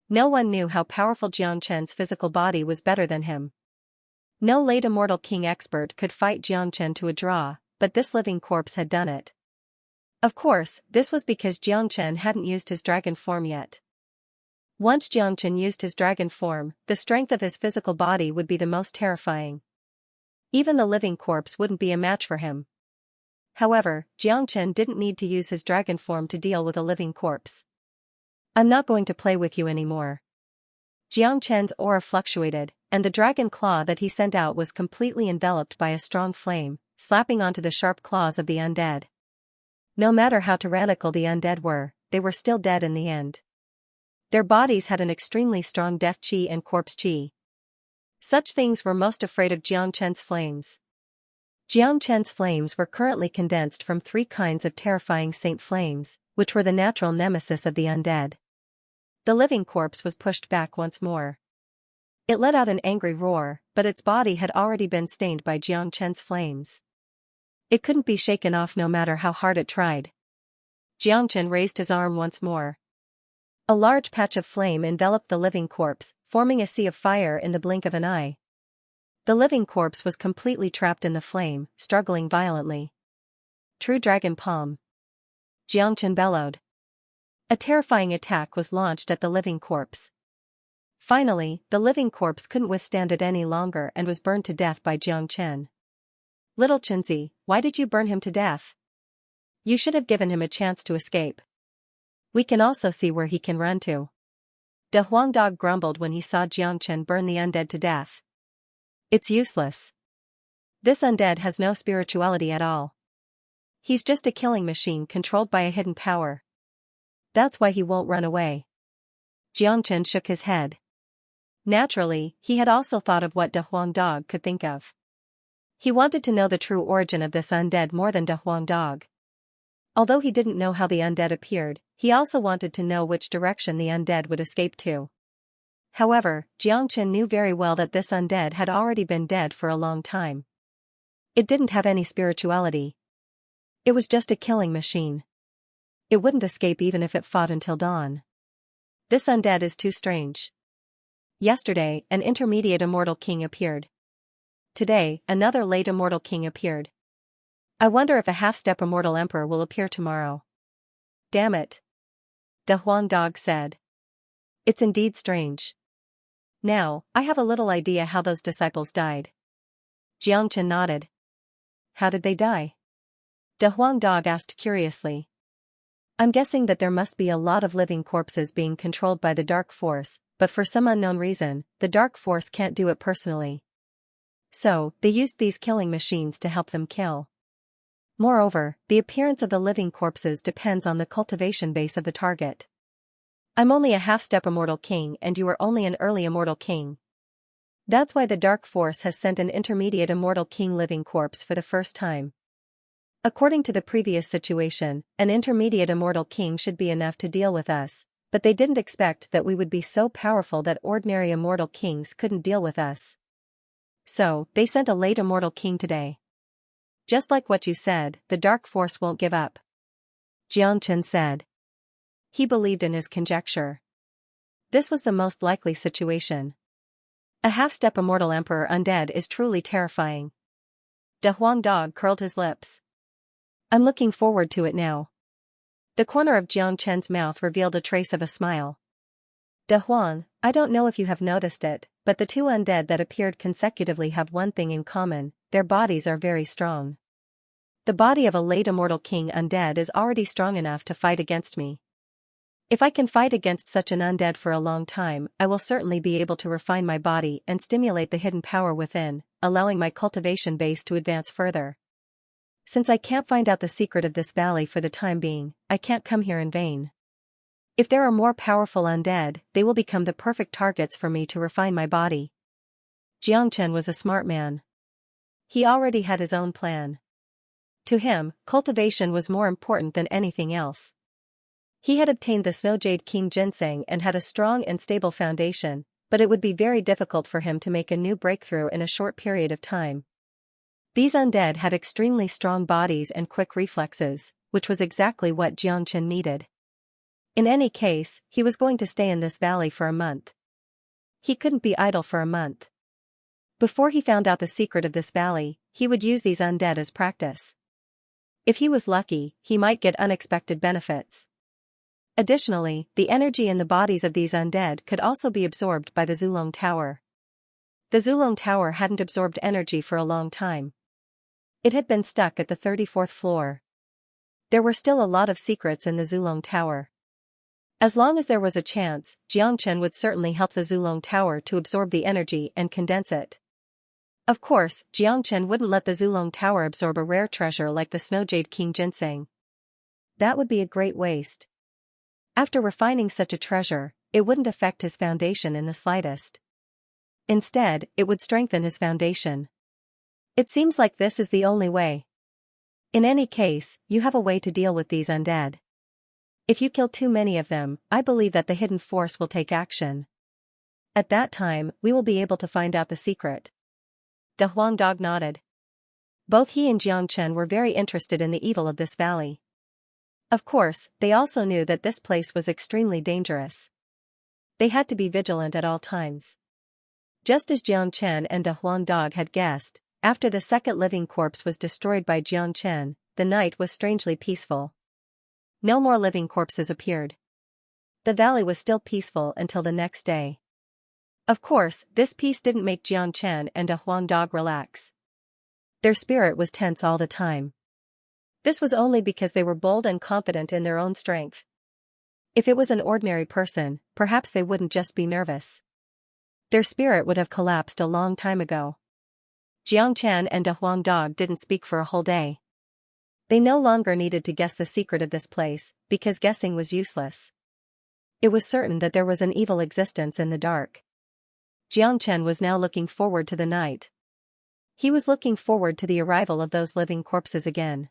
No one knew how powerful Xianxia's physical body was better than him. No late immortal king expert could fight Xianxia to a draw, but this living corpse had done it. Of course, this was because Xianxia hadn't used his dragon form yet. Once Xianxia used his dragon form, the strength of his physical body would be the most terrifying. Even the living corpse wouldn't be a match for him. However, Xianxia didn't need to use his dragon form to deal with a living corpse. I'm not going to play with you anymore. Xianxia's aura fluctuated, and the dragon claw that he sent out was completely enveloped by a strong flame, slapping onto the sharp claws of the undead. No matter how tyrannical the undead were, they were still dead in the end. Their bodies had an extremely strong death chi and corpse chi. Such things were most afraid of Xianxia's flames. Xianxia's flames were currently condensed from 3 kinds of terrifying saint flames, which were the natural nemesis of the undead. The living corpse was pushed back once more. It let out an angry roar, but its body had already been stained by Xianxia's flames. It couldn't be shaken off no matter how hard it tried. Xianxia raised his arm once more. A large patch of flame enveloped the living corpse, forming a sea of fire in the blink of an eye. The living corpse was completely trapped in the flame, struggling violently. True dragon palm. Xianxia bellowed. A terrifying attack was launched at the living corpse. Finally, the living corpse couldn't withstand it any longer and was burned to death by Xianxia. Little Qinzi, why did you burn him to death? You should have given him a chance to escape. We can also see where he can run to. De Huangdog grumbled when he saw Xianxia burn the undead to death. It's useless. This undead has no spirituality at all. He's just a killing machine controlled by a hidden power. That's why he won't run away. Xianxia shook his head. Naturally, he had also thought of what De Huangdog could think of. He wanted to know the true origin of this undead more than De Huangdog. Although he didn't know how the undead appeared, he also wanted to know which direction the undead would escape to. However, Xianxia knew very well that this undead had already been dead for a long time. It didn't have any spirituality. It was just a killing machine. It wouldn't escape even if it fought until dawn. This undead is too strange. Yesterday, an intermediate immortal king appeared. Today, another late immortal king appeared. I wonder if a half-step immortal emperor will appear tomorrow. Damn it. De Huangdog said. It's indeed strange. Now, I have a little idea how those disciples died. Xianxia nodded. How did they die? De Huangdog asked curiously. I'm guessing that there must be a lot of living corpses being controlled by the dark force, but for some unknown reason, the dark force can't do it personally. So, they used these killing machines to help them kill. Moreover, the appearance of the living corpses depends on the cultivation base of the target. I'm only a half-step immortal king and you are only an early immortal king. That's why the dark force has sent an intermediate immortal king living corpse for the first time. According to the previous situation, an intermediate immortal king should be enough to deal with us, but they didn't expect that we would be so powerful that ordinary immortal kings couldn't deal with us. So, they sent a late immortal king today. Just like what you said, the dark force won't give up. Xianxia said. He believed in his conjecture. This was the most likely situation. A half-step immortal emperor undead is truly terrifying. De Huang Dog curled his lips. I'm looking forward to it now. The corner of Xianxia's mouth revealed a trace of a smile. De Huang, I don't know if you have noticed it, but the two undead that appeared consecutively have one thing in common: their bodies are very strong. The body of a late immortal king undead is already strong enough to fight against me. If I can fight against such an undead for a long time, I will certainly be able to refine my body and stimulate the hidden power within, allowing my cultivation base to advance further. Since I can't find out the secret of this valley for the time being, I can't come here in vain. If there are more powerful undead, they will become the perfect targets for me to refine my body. Xianxia was a smart man. He already had his own plan. To him, cultivation was more important than anything else. He had obtained the Snow Jade King ginseng and had a strong and stable foundation, but it would be very difficult for him to make a new breakthrough in a short period of time. These undead had extremely strong bodies and quick reflexes, which was exactly what Xianxia needed. In any case, he was going to stay in this valley for a month. He couldn't be idle for a month. Before he found out the secret of this valley, he would use these undead as practice. If he was lucky, he might get unexpected benefits. Additionally, the energy in the bodies of these undead could also be absorbed by the Zulong Tower. The Zulong Tower hadn't absorbed energy for a long time. It had been stuck at the 34th floor. There were still a lot of secrets in the Zulong Tower. As long as there was a chance, Xianxia would certainly help the Zulong Tower to absorb the energy and condense it. Of course, Xianxia wouldn't let the Zulong Tower absorb a rare treasure like the Snow Jade King ginseng. That would be a great waste. After refining such a treasure, it wouldn't affect his foundation in the slightest. Instead, it would strengthen his foundation. It seems like this is the only way. In any case, you have a way to deal with these undead. If you kill too many of them, I believe that the hidden force will take action. At that time, we will be able to find out the secret. De Huang Dog nodded. Both he and Xianxia were very interested in the evil of this valley. Of course, they also knew that this place was extremely dangerous. They had to be vigilant at all times. Just as Xianxia and De Huang Dog had guessed, after the second living corpse was destroyed by Xianxia, the night was strangely peaceful. No more living corpses appeared. The valley was still peaceful until the next day. Of course, this peace didn't make Xianxia and De Huang Dog relax. Their spirit was tense all the time. This was only because they were bold and confident in their own strength. If it was an ordinary person, perhaps they wouldn't just be nervous. Their spirit would have collapsed a long time ago. Xianxia and De Huang Dog didn't speak for a whole day. They no longer needed to guess the secret of this place, because guessing was useless. It was certain that there was an evil existence in the dark. Xianxia was now looking forward to the night. He was looking forward to the arrival of those living corpses again.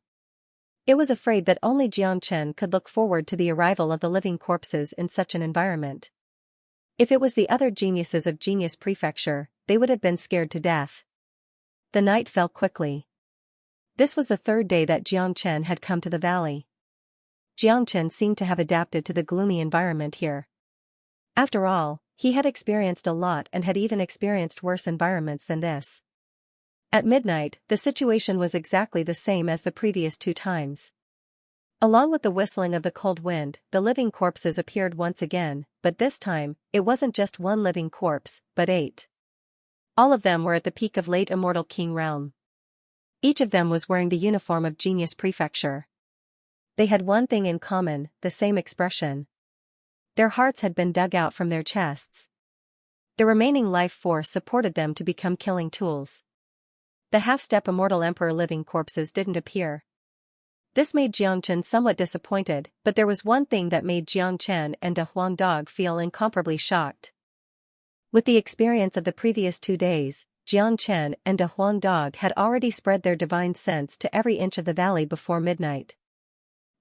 It was afraid that only Xianxia could look forward to the arrival of the living corpses in such an environment. If it was the other geniuses of Genius Prefecture, they would have been scared to death. The night fell quickly. This was the third day that Xianxia had come to the valley. Xianxia seemed to have adapted to the gloomy environment here. After all, he had experienced a lot and had even experienced worse environments than this. At midnight, the situation was exactly the same as the previous two times. Along with the whistling of the cold wind, the living corpses appeared once again, but this time, it wasn't just one living corpse, but 8. All of them were at the peak of late immortal king realm. Each of them was wearing the uniform of Genius Prefecture. They had one thing in common, the same expression. Their hearts had been dug out from their chests. The remaining life force supported them to become killing tools. The half-step immortal emperor living corpses didn't appear. This made Xianxia somewhat disappointed, but there was one thing that made Xianxia and De Huang Dog feel incomparably shocked. With the experience of the previous 2 days, Jiang Chen and De Huang Dog had already spread their divine sense to every inch of the valley before midnight.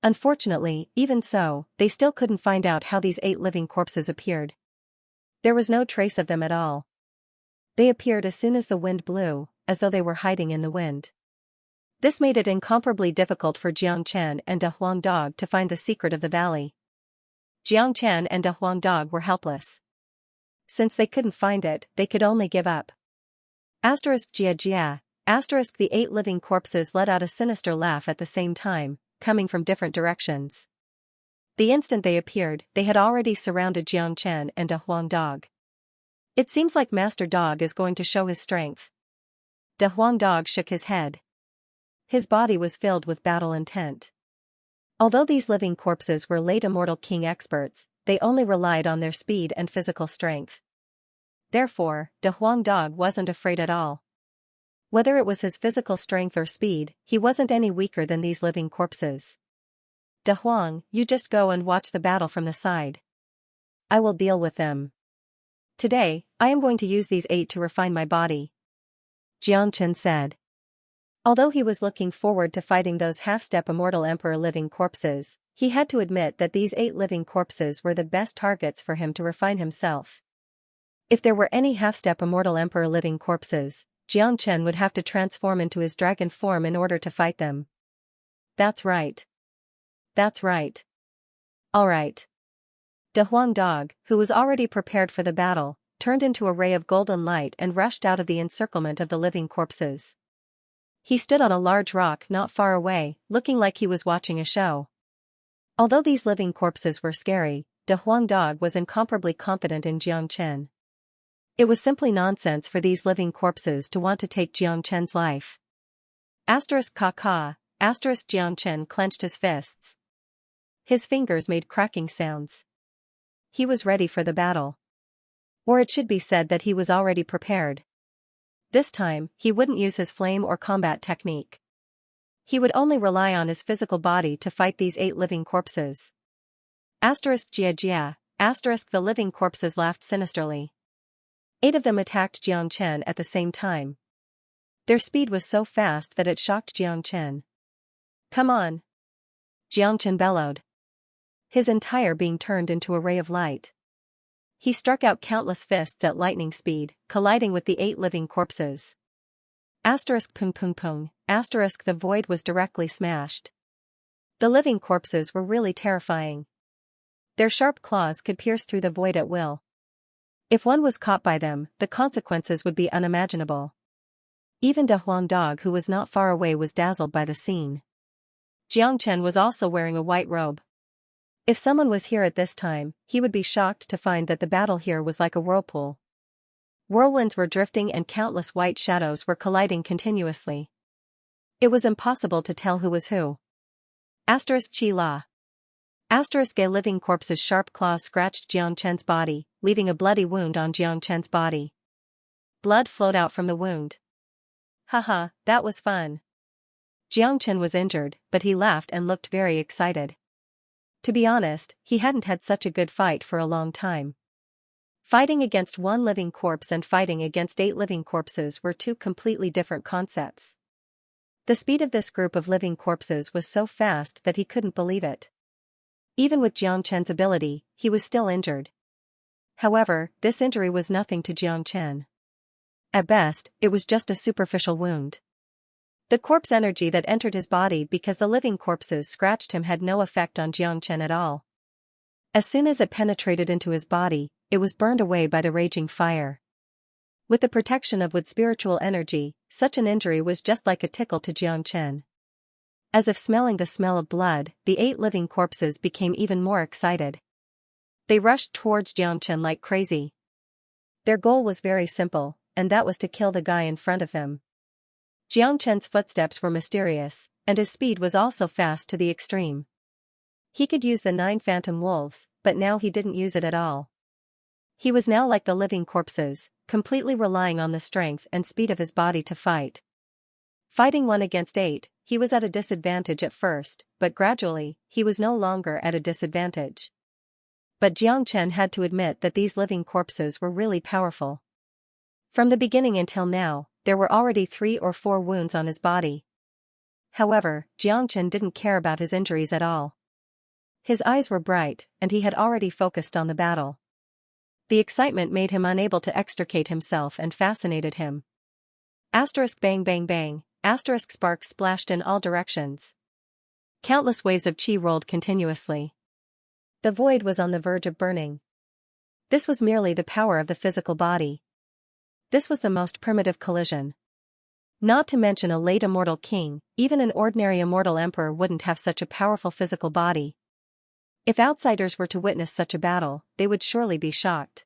Unfortunately, even so, they still couldn't find out how these 8 living corpses appeared. There was no trace of them at all. They appeared as soon as the wind blew, as though they were hiding in the wind. This made it incomparably difficult for Jiang Chen and De Huang Dog to find the secret of the valley. Jiang Chen and De Huang Dog were helpless. Since they couldn't find it, they could only give up. Jia. The 8 living corpses let out a sinister laugh at the same time, coming from different directions. The instant they appeared, they had already surrounded Jiang Chen and De Huang Dog. It seems like Master Dog is going to show his strength. De Huang Dog shook his head. His body was filled with battle intent. Although these living corpses were late immortal king experts, they only relied on their speed and physical strength. Therefore, De Huang Dog wasn't afraid at all. Whether it was his physical strength or speed, he wasn't any weaker than these living corpses. De Huang, you just go and watch the battle from the side. I will deal with them. Today, I am going to use these 8 to refine my body. Jiang Chen said. Although he was looking forward to fighting those half-step immortal emperor living corpses, he had to admit that these 8 living corpses were the best targets for him to refine himself. If there were any half-step immortal emperor living corpses, Jiang Chen would have to transform into his dragon form in order to fight them. That's right. That's right. All right. De Huang Dog, who was already prepared for the battle, turned into a ray of golden light and rushed out of the encirclement of the living corpses. He stood on a large rock not far away, looking like he was watching a show. Although these living corpses were scary, De Huang Dog was incomparably confident in Jiang Chen. It was simply nonsense for these living corpses to want to take Jiang Chen's life. Jiang Chen clenched his fists. His fingers made cracking sounds. He was ready for the battle. Or it should be said that he was already prepared. This time, he wouldn't use his flame or combat technique. He would only rely on his physical body to fight these 8 living corpses. Jia. The living corpses laughed sinisterly. 8 of them attacked Jiang Chen at the same time. Their speed was so fast that it shocked Jiang Chen. Come on! Jiang Chen bellowed. His entire being turned into a ray of light. He struck out countless fists at lightning speed, colliding with the 8 living corpses. Pung pung pung. The void was directly smashed. The living corpses were really terrifying. Their sharp claws could pierce through the void at will. If one was caught by them, the consequences would be unimaginable. Even De Huang Dog, who was not far away, was dazzled by the scene. Jiang Chen was also wearing a white robe. If someone was here at this time, he would be shocked to find that the battle here was like a whirlpool. Whirlwinds were drifting and countless white shadows were colliding continuously. It was impossible to tell who was who. Chi La. A living corpse's sharp claws scratched Jiang Chen's body, leaving a bloody wound on Jiang Chen's body. Blood flowed out from the wound. Haha, that was fun. Jiang Chen was injured, but he laughed and looked very excited. To be honest, he hadn't had such a good fight for a long time. Fighting against 1 living corpse and fighting against 8 living corpses were 2 completely different concepts. The speed of this group of living corpses was so fast that he couldn't believe it. Even with Jiang Chen's ability, he was still injured. However, this injury was nothing to Jiang Chen. At best, it was just a superficial wound. The corpse energy that entered his body because the living corpses scratched him had no effect on Jiang Chen at all. As soon as it penetrated into his body, it was burned away by the raging fire. With the protection of wood spiritual energy, such an injury was just like a tickle to Jiang Chen. As if smelling the smell of blood, the 8 living corpses became even more excited. They rushed towards Jiang Chen like crazy. Their goal was very simple, and that was to kill the guy in front of them. Jiang Chen's footsteps were mysterious, and his speed was also fast to the extreme. He could use the 9 phantom wolves, but now he didn't use it at all. He was now like the living corpses, completely relying on the strength and speed of his body to fight. Fighting 1 against 8, he was at a disadvantage at first, but gradually, he was no longer at a disadvantage. But Jiang Chen had to admit that these living corpses were really powerful. From the beginning until now, there were already 3 or 4 wounds on his body. However, Xianxia didn't care about his injuries at all. His eyes were bright, and he had already focused on the battle. The excitement made him unable to extricate himself and fascinated him. Asterisk bang bang bang, asterisk sparks splashed in all directions. Countless waves of chi rolled continuously. The void was on the verge of burning. This was merely the power of the physical body. This was the most primitive collision. Not to mention a late immortal king, even an ordinary immortal emperor wouldn't have such a powerful physical body. If outsiders were to witness such a battle, they would surely be shocked.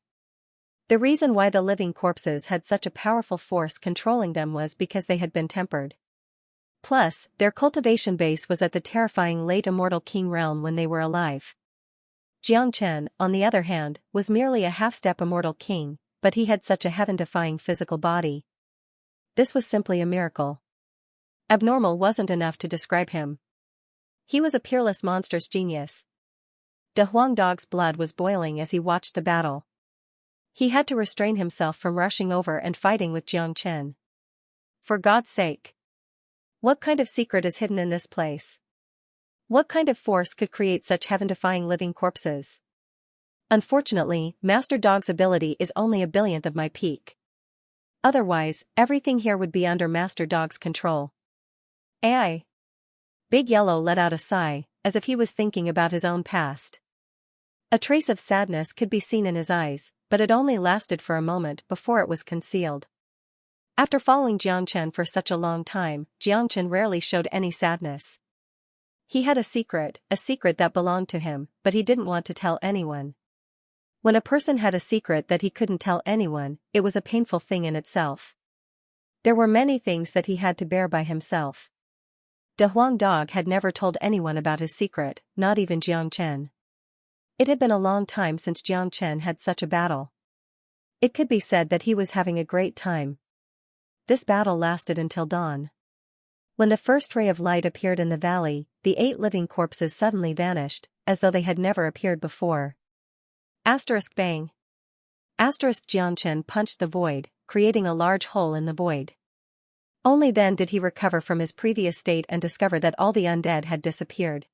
The reason why the living corpses had such a powerful force controlling them was because they had been tempered. Plus, their cultivation base was at the terrifying late immortal king realm when they were alive. Xianxia, on the other hand, was merely a half-step immortal king, but he had such a heaven-defying physical body. This was simply a miracle. Abnormal wasn't enough to describe him. He was a peerless monstrous genius. De Huangdog's blood was boiling as he watched the battle. He had to restrain himself from rushing over and fighting with Xianxia. For God's sake! What kind of secret is hidden in this place? What kind of force could create such heaven-defying living corpses? Unfortunately, Master Dog's ability is only a billionth of my peak. Otherwise, everything here would be under Master Dog's control. AI. Big Yellow let out a sigh, as if he was thinking about his own past. A trace of sadness could be seen in his eyes, but it only lasted for a moment before it was concealed. After following Xianxia for such a long time, Xianxia rarely showed any sadness. He had a secret that belonged to him, but he didn't want to tell anyone. When a person had a secret that he couldn't tell anyone, it was a painful thing in itself. There were many things that he had to bear by himself. De Huangdog had never told anyone about his secret, not even Xianxia. It had been a long time since Xianxia had such a battle. It could be said that he was having a great time. This battle lasted until dawn. When the first ray of light appeared in the valley, the 8 living corpses suddenly vanished, as though they had never appeared before. Asterisk bang. Asterisk Xianxia punched the void, creating a large hole in the void. Only then did he recover from his previous state and discover that all the undead had disappeared.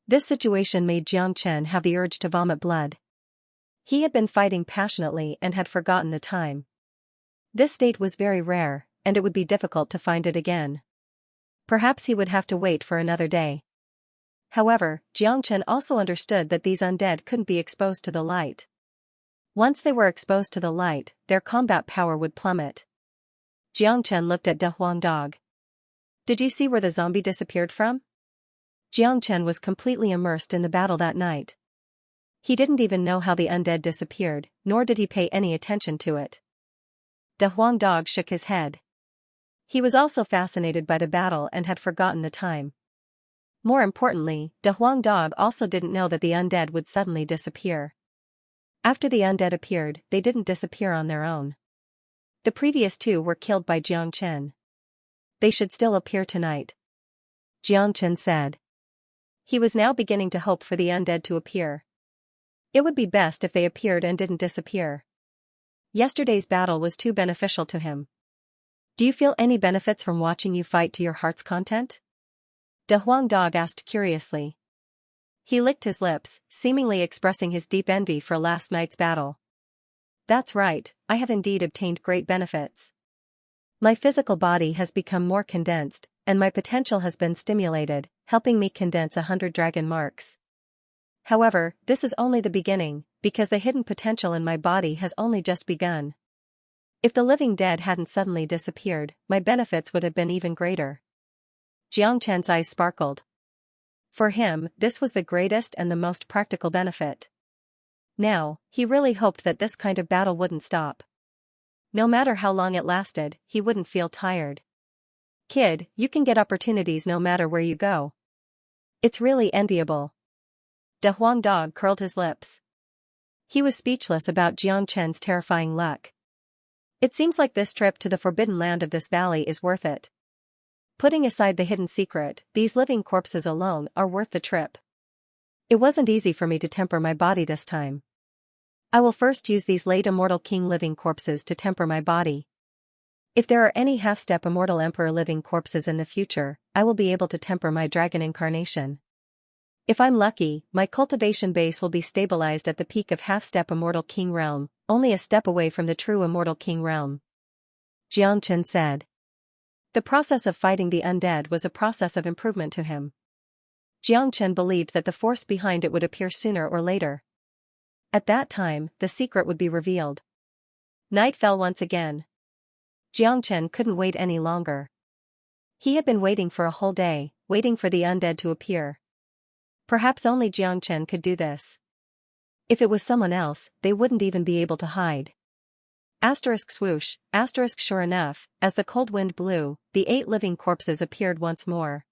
This situation made Xianxia have the urge to vomit blood. He had been fighting passionately and had forgotten the time. This state was very rare, and it would be difficult to find it again. Perhaps he would have to wait for another day. However, Xianxia also understood that these undead couldn't be exposed to the light. Once they were exposed to the light, their combat power would plummet. Xianxia looked at De Huangdog. Did you see where the zombie disappeared from? Xianxia was completely immersed in the battle that night. He didn't even know how the undead disappeared, nor did he pay any attention to it. De Huangdog shook his head. He was also fascinated by the battle and had forgotten the time. More importantly, De Huangdog also didn't know that the undead would suddenly disappear. After the undead appeared, they didn't disappear on their own. The previous 2 were killed by Xianxia. They should still appear tonight, Xianxia said. He was now beginning to hope for the undead to appear. It would be best if they appeared and didn't disappear. Yesterday's battle was too beneficial to him. Do you feel any benefits from watching you fight to your heart's content? De Huangdog asked curiously. He licked his lips, seemingly expressing his deep envy for last night's battle. That's right, I have indeed obtained great benefits. My physical body has become more condensed, and my potential has been stimulated, helping me condense 100 dragon marks. However, this is only the beginning, because the hidden potential in my body has only just begun. If the living dead hadn't suddenly disappeared, my benefits would have been even greater. Xianxia's eyes sparkled. For him, this was the greatest and the most practical benefit. Now, he really hoped that this kind of battle wouldn't stop. No matter how long it lasted, he wouldn't feel tired. Kid, you can get opportunities no matter where you go. It's really enviable. De Huangdog curled his lips. He was speechless about Xianxia's terrifying luck. It seems like this trip to the forbidden land of this valley is worth it. Putting aside the hidden secret, these living corpses alone are worth the trip. It wasn't easy for me to temper my body this time. I will first use these late immortal king living corpses to temper my body. If there are any half-step immortal emperor living corpses in the future, I will be able to temper my dragon incarnation. If I'm lucky, my cultivation base will be stabilized at the peak of half-step immortal king realm, only a step away from the true immortal king realm. Xianxia said. The process of fighting the undead was a process of improvement to him. Xianxia believed that the force behind it would appear sooner or later. At that time, the secret would be revealed. Night fell once again. Xianxia couldn't wait any longer. He had been waiting for a whole day, waiting for the undead to appear. Perhaps only Xianxia could do this. If it was someone else, they wouldn't even be able to hide. Asterisk swoosh, asterisk sure enough, as the cold wind blew, the 8 living corpses appeared once more.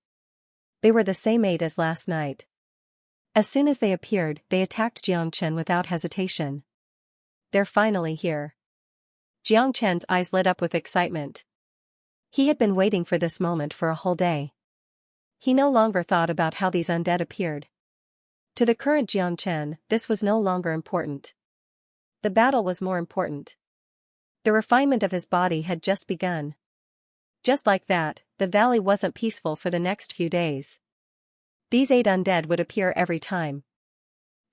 They were the same 8 as last night. As soon as they appeared, they attacked Xianxia without hesitation. They're finally here. Xianxia's eyes lit up with excitement. He had been waiting for this moment for a whole day. He no longer thought about how these undead appeared. To the current Xianxia, this was no longer important. The battle was more important. The refinement of his body had just begun. Just like that, the valley wasn't peaceful for the next few days. These 8 undead would appear every time.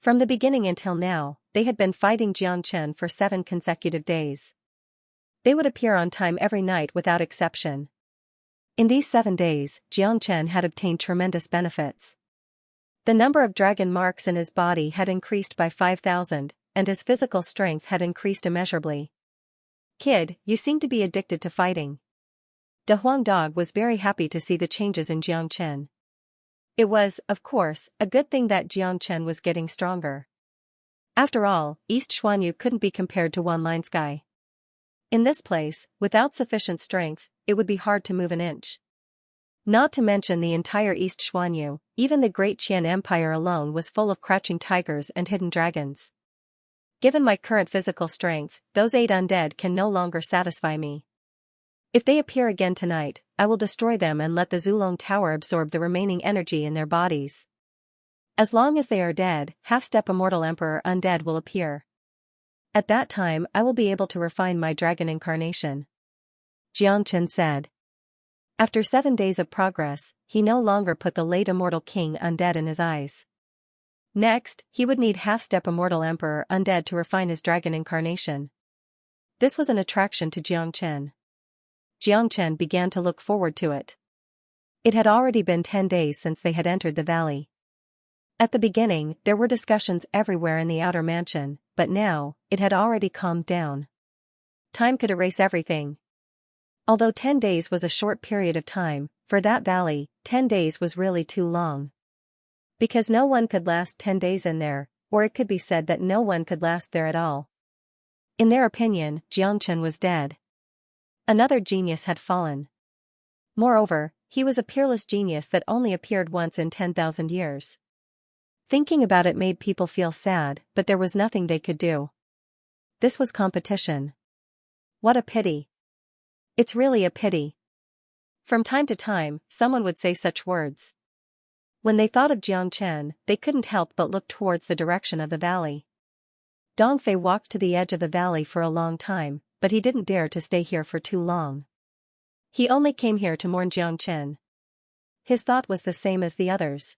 From the beginning until now, they had been fighting Xianxia for 7 consecutive days. They would appear on time every night without exception. In these 7 days, Xianxia had obtained tremendous benefits. The number of dragon marks in his body had increased by 5,000, and his physical strength had increased immeasurably. Kid, you seem to be addicted to fighting. De Huang Dog was very happy to see the changes in Xianxia. It was, of course, a good thing that Xianxia was getting stronger. After all, East Xuanyu couldn't be compared to Wanline Sky. In this place, without sufficient strength, it would be hard to move an inch. Not to mention the entire East Xuanyu, even the Great Qian Empire alone was full of crouching tigers and hidden dragons. Given my current physical strength, those 8 undead can no longer satisfy me. If they appear again tonight, I will destroy them and let the Zulong Tower absorb the remaining energy in their bodies. As long as they are dead, half-step immortal emperor undead will appear. At that time I will be able to refine my dragon incarnation. Xianxia said. After 7 days of progress, he no longer put the late immortal king undead in his eyes. Next, he would need half-step immortal emperor undead to refine his dragon incarnation. This was an attraction to Xianxia. Xianxia began to look forward to it. It had already been 10 days since they had entered the valley. At the beginning, there were discussions everywhere in the outer mansion, but now, it had already calmed down. Time could erase everything. Although 10 days was a short period of time, for that valley, 10 days was really too long. Because no one could last 10 days in there, or it could be said that no one could last there at all. In their opinion, Xianxia was dead. Another genius had fallen. Moreover, he was a peerless genius that only appeared once in 10,000 years. Thinking about it made people feel sad, but there was nothing they could do. This was competition. What a pity. It's really a pity. From time to time, someone would say such words. When they thought of Xianxia, they couldn't help but look towards the direction of the valley. Dongfei walked to the edge of the valley for a long time, but he didn't dare to stay here for too long. He only came here to mourn Xianxia. His thought was the same as the others.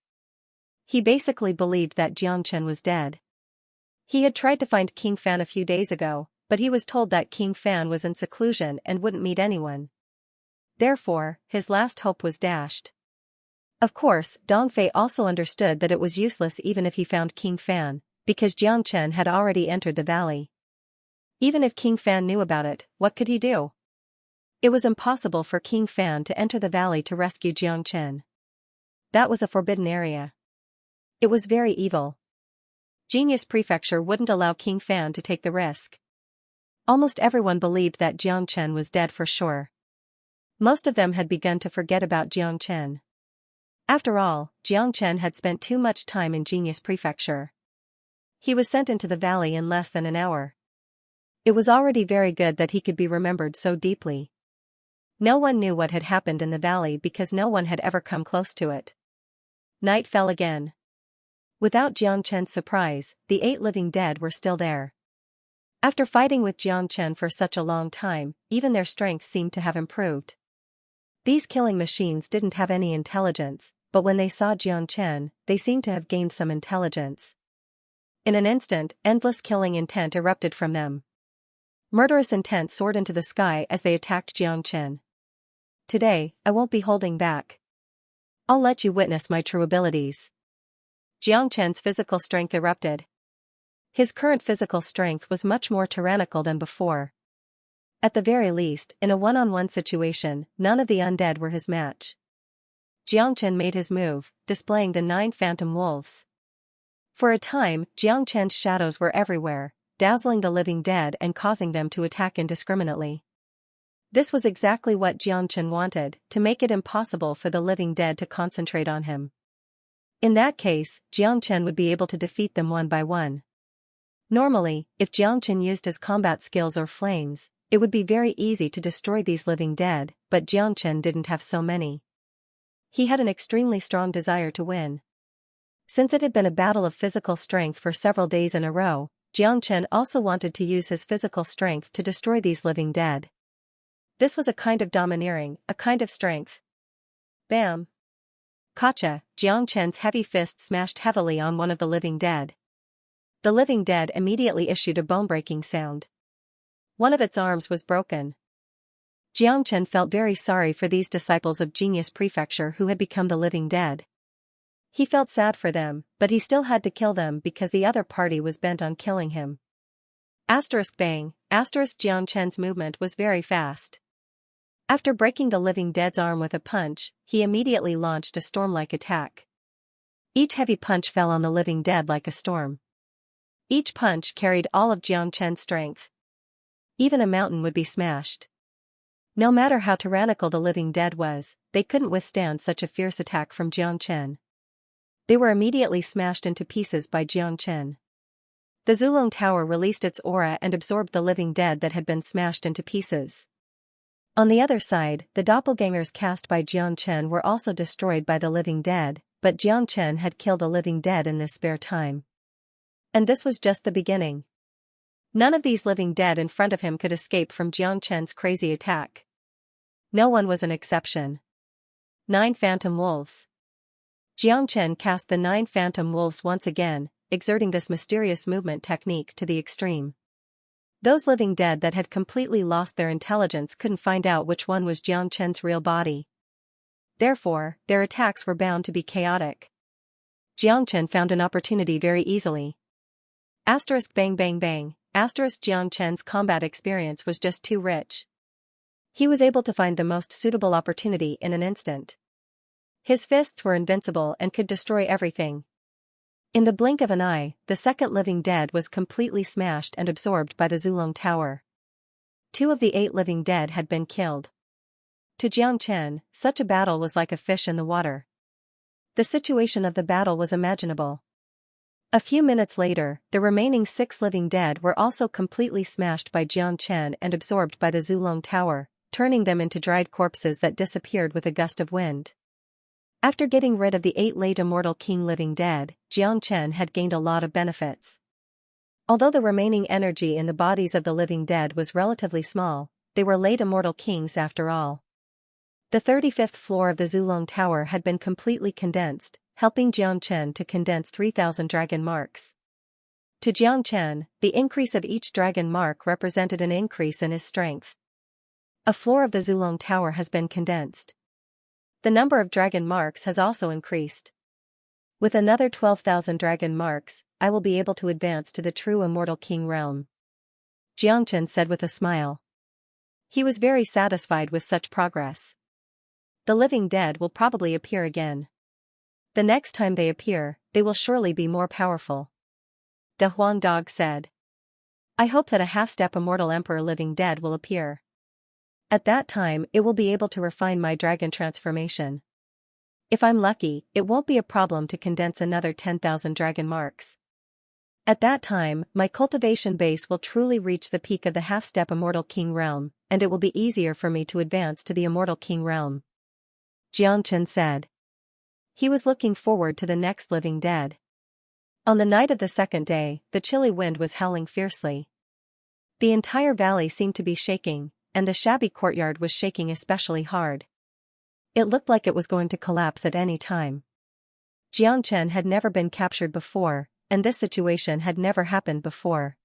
He basically believed that Xianxia was dead. He had tried to find King Fan a few days ago, but he was told that King Fan was in seclusion and wouldn't meet anyone. Therefore, his last hope was dashed. Of course, Dongfei also understood that it was useless even if he found King Fan, because Xianxia had already entered the valley. Even if King Fan knew about it, what could he do? It was impossible for King Fan to enter the valley to rescue Xianxia. That was a forbidden area. It was very evil. Genius Prefecture wouldn't allow King Fan to take the risk. Almost everyone believed that Xianxia was dead for sure. Most of them had begun to forget about Xianxia. After all, Xianxia had spent too much time in Genius Prefecture. He was sent into the valley in less than an hour. It was already very good that he could be remembered so deeply. No one knew what had happened in the valley because no one had ever come close to it. Night fell again. Without Xianxia's surprise, the 8 living dead were still there. After fighting with Xianxia for such a long time, even their strength seemed to have improved. These killing machines didn't have any intelligence, but when they saw Xianxia, they seemed to have gained some intelligence. In an instant, endless killing intent erupted from them. Murderous intent soared into the sky as they attacked Xianxia. Today, I won't be holding back. I'll let you witness my true abilities. Xianxia's physical strength erupted. His current physical strength was much more tyrannical than before. At the very least, in a one-on-one situation, none of the undead were his match. Xianxia made his move, displaying the 9 phantom wolves. For a time, Xianxia's shadows were everywhere, dazzling the living dead and causing them to attack indiscriminately. This was exactly what Xianxia wanted, to make it impossible for the living dead to concentrate on him. In that case, Xianxia would be able to defeat them one by one. Normally, if Xianxia used his combat skills or flames, it would be very easy to destroy these living dead, but Xianxia didn't have so many. He had an extremely strong desire to win. Since it had been a battle of physical strength for several days in a row, Xianxia also wanted to use his physical strength to destroy these living dead. This was a kind of domineering, a kind of strength. Bam! Gotcha! Xianxia's heavy fist smashed heavily on one of the living dead. The living dead immediately issued a bone-breaking sound. One of its arms was broken. Xianxia felt very sorry for these disciples of Genius Prefecture who had become the living dead. He felt sad for them, but he still had to kill them because the other party was bent on killing him. Bang! Xianxia's movement was very fast. After breaking the living dead's arm with a punch, he immediately launched a storm-like attack. Each heavy punch fell on the living dead like a storm. Each punch carried all of Xianxia's strength. Even a mountain would be smashed. No matter how tyrannical the living dead was, they couldn't withstand such a fierce attack from Xianxia. They were immediately smashed into pieces by Xianxia. The Zulong Tower released its aura and absorbed the living dead that had been smashed into pieces. On the other side, the doppelgangers cast by Xianxia were also destroyed by the living dead, but Xianxia had killed a living dead in this spare time. And this was just the beginning. None of these living dead in front of him could escape from Xianxia's crazy attack. No one was an exception. 9 phantom wolves. Xianxia cast the 9 phantom wolves once again, exerting this mysterious movement technique to the extreme. Those living dead that had completely lost their intelligence couldn't find out which one was Xianxia's real body. Therefore, their attacks were bound to be chaotic. Xianxia found an opportunity very easily. Bang bang bang. Xianxia's combat experience was just too rich. He was able to find the most suitable opportunity in an instant. His fists were invincible and could destroy everything. In the blink of an eye, the second living dead was completely smashed and absorbed by the Zulong Tower. 2 of the 8 living dead had been killed. To Xianxia, such a battle was like a fish in the water. The situation of the battle was imaginable. A few minutes later, the remaining 6 living dead were also completely smashed by Xianxia and absorbed by the Zulong Tower, turning them into dried corpses that disappeared with a gust of wind. After getting rid of the 8 late immortal king living dead, Xianxia had gained a lot of benefits. Although the remaining energy in the bodies of the living dead was relatively small, they were late immortal kings after all. The 35th floor of the Zulong Tower had been completely condensed, helping Xianxia to condense 3,000 dragon marks. To Xianxia, the increase of each dragon mark represented an increase in his strength. A floor of the Zulong Tower has been condensed. The number of dragon marks has also increased. With another 12,000 dragon marks, I will be able to advance to the true immortal king realm. Xianxia said with a smile. He was very satisfied with such progress. The living dead will probably appear again. The next time they appear, they will surely be more powerful. Da Huang Dog said. I hope that a half-step immortal emperor living dead will appear. At that time it will be able to refine my dragon transformation. If I'm lucky, it won't be a problem to condense another 10,000 dragon marks. At that time, my cultivation base will truly reach the peak of the half-step immortal king realm, and it will be easier for me to advance to the immortal king realm. Xianxia said. He was looking forward to the next living dead. On the night of the second day, the chilly wind was howling fiercely. The entire valley seemed to be shaking, and the shabby courtyard was shaking especially hard. It looked like it was going to collapse at any time. Xianxia had never been captured before, and this situation had never happened before.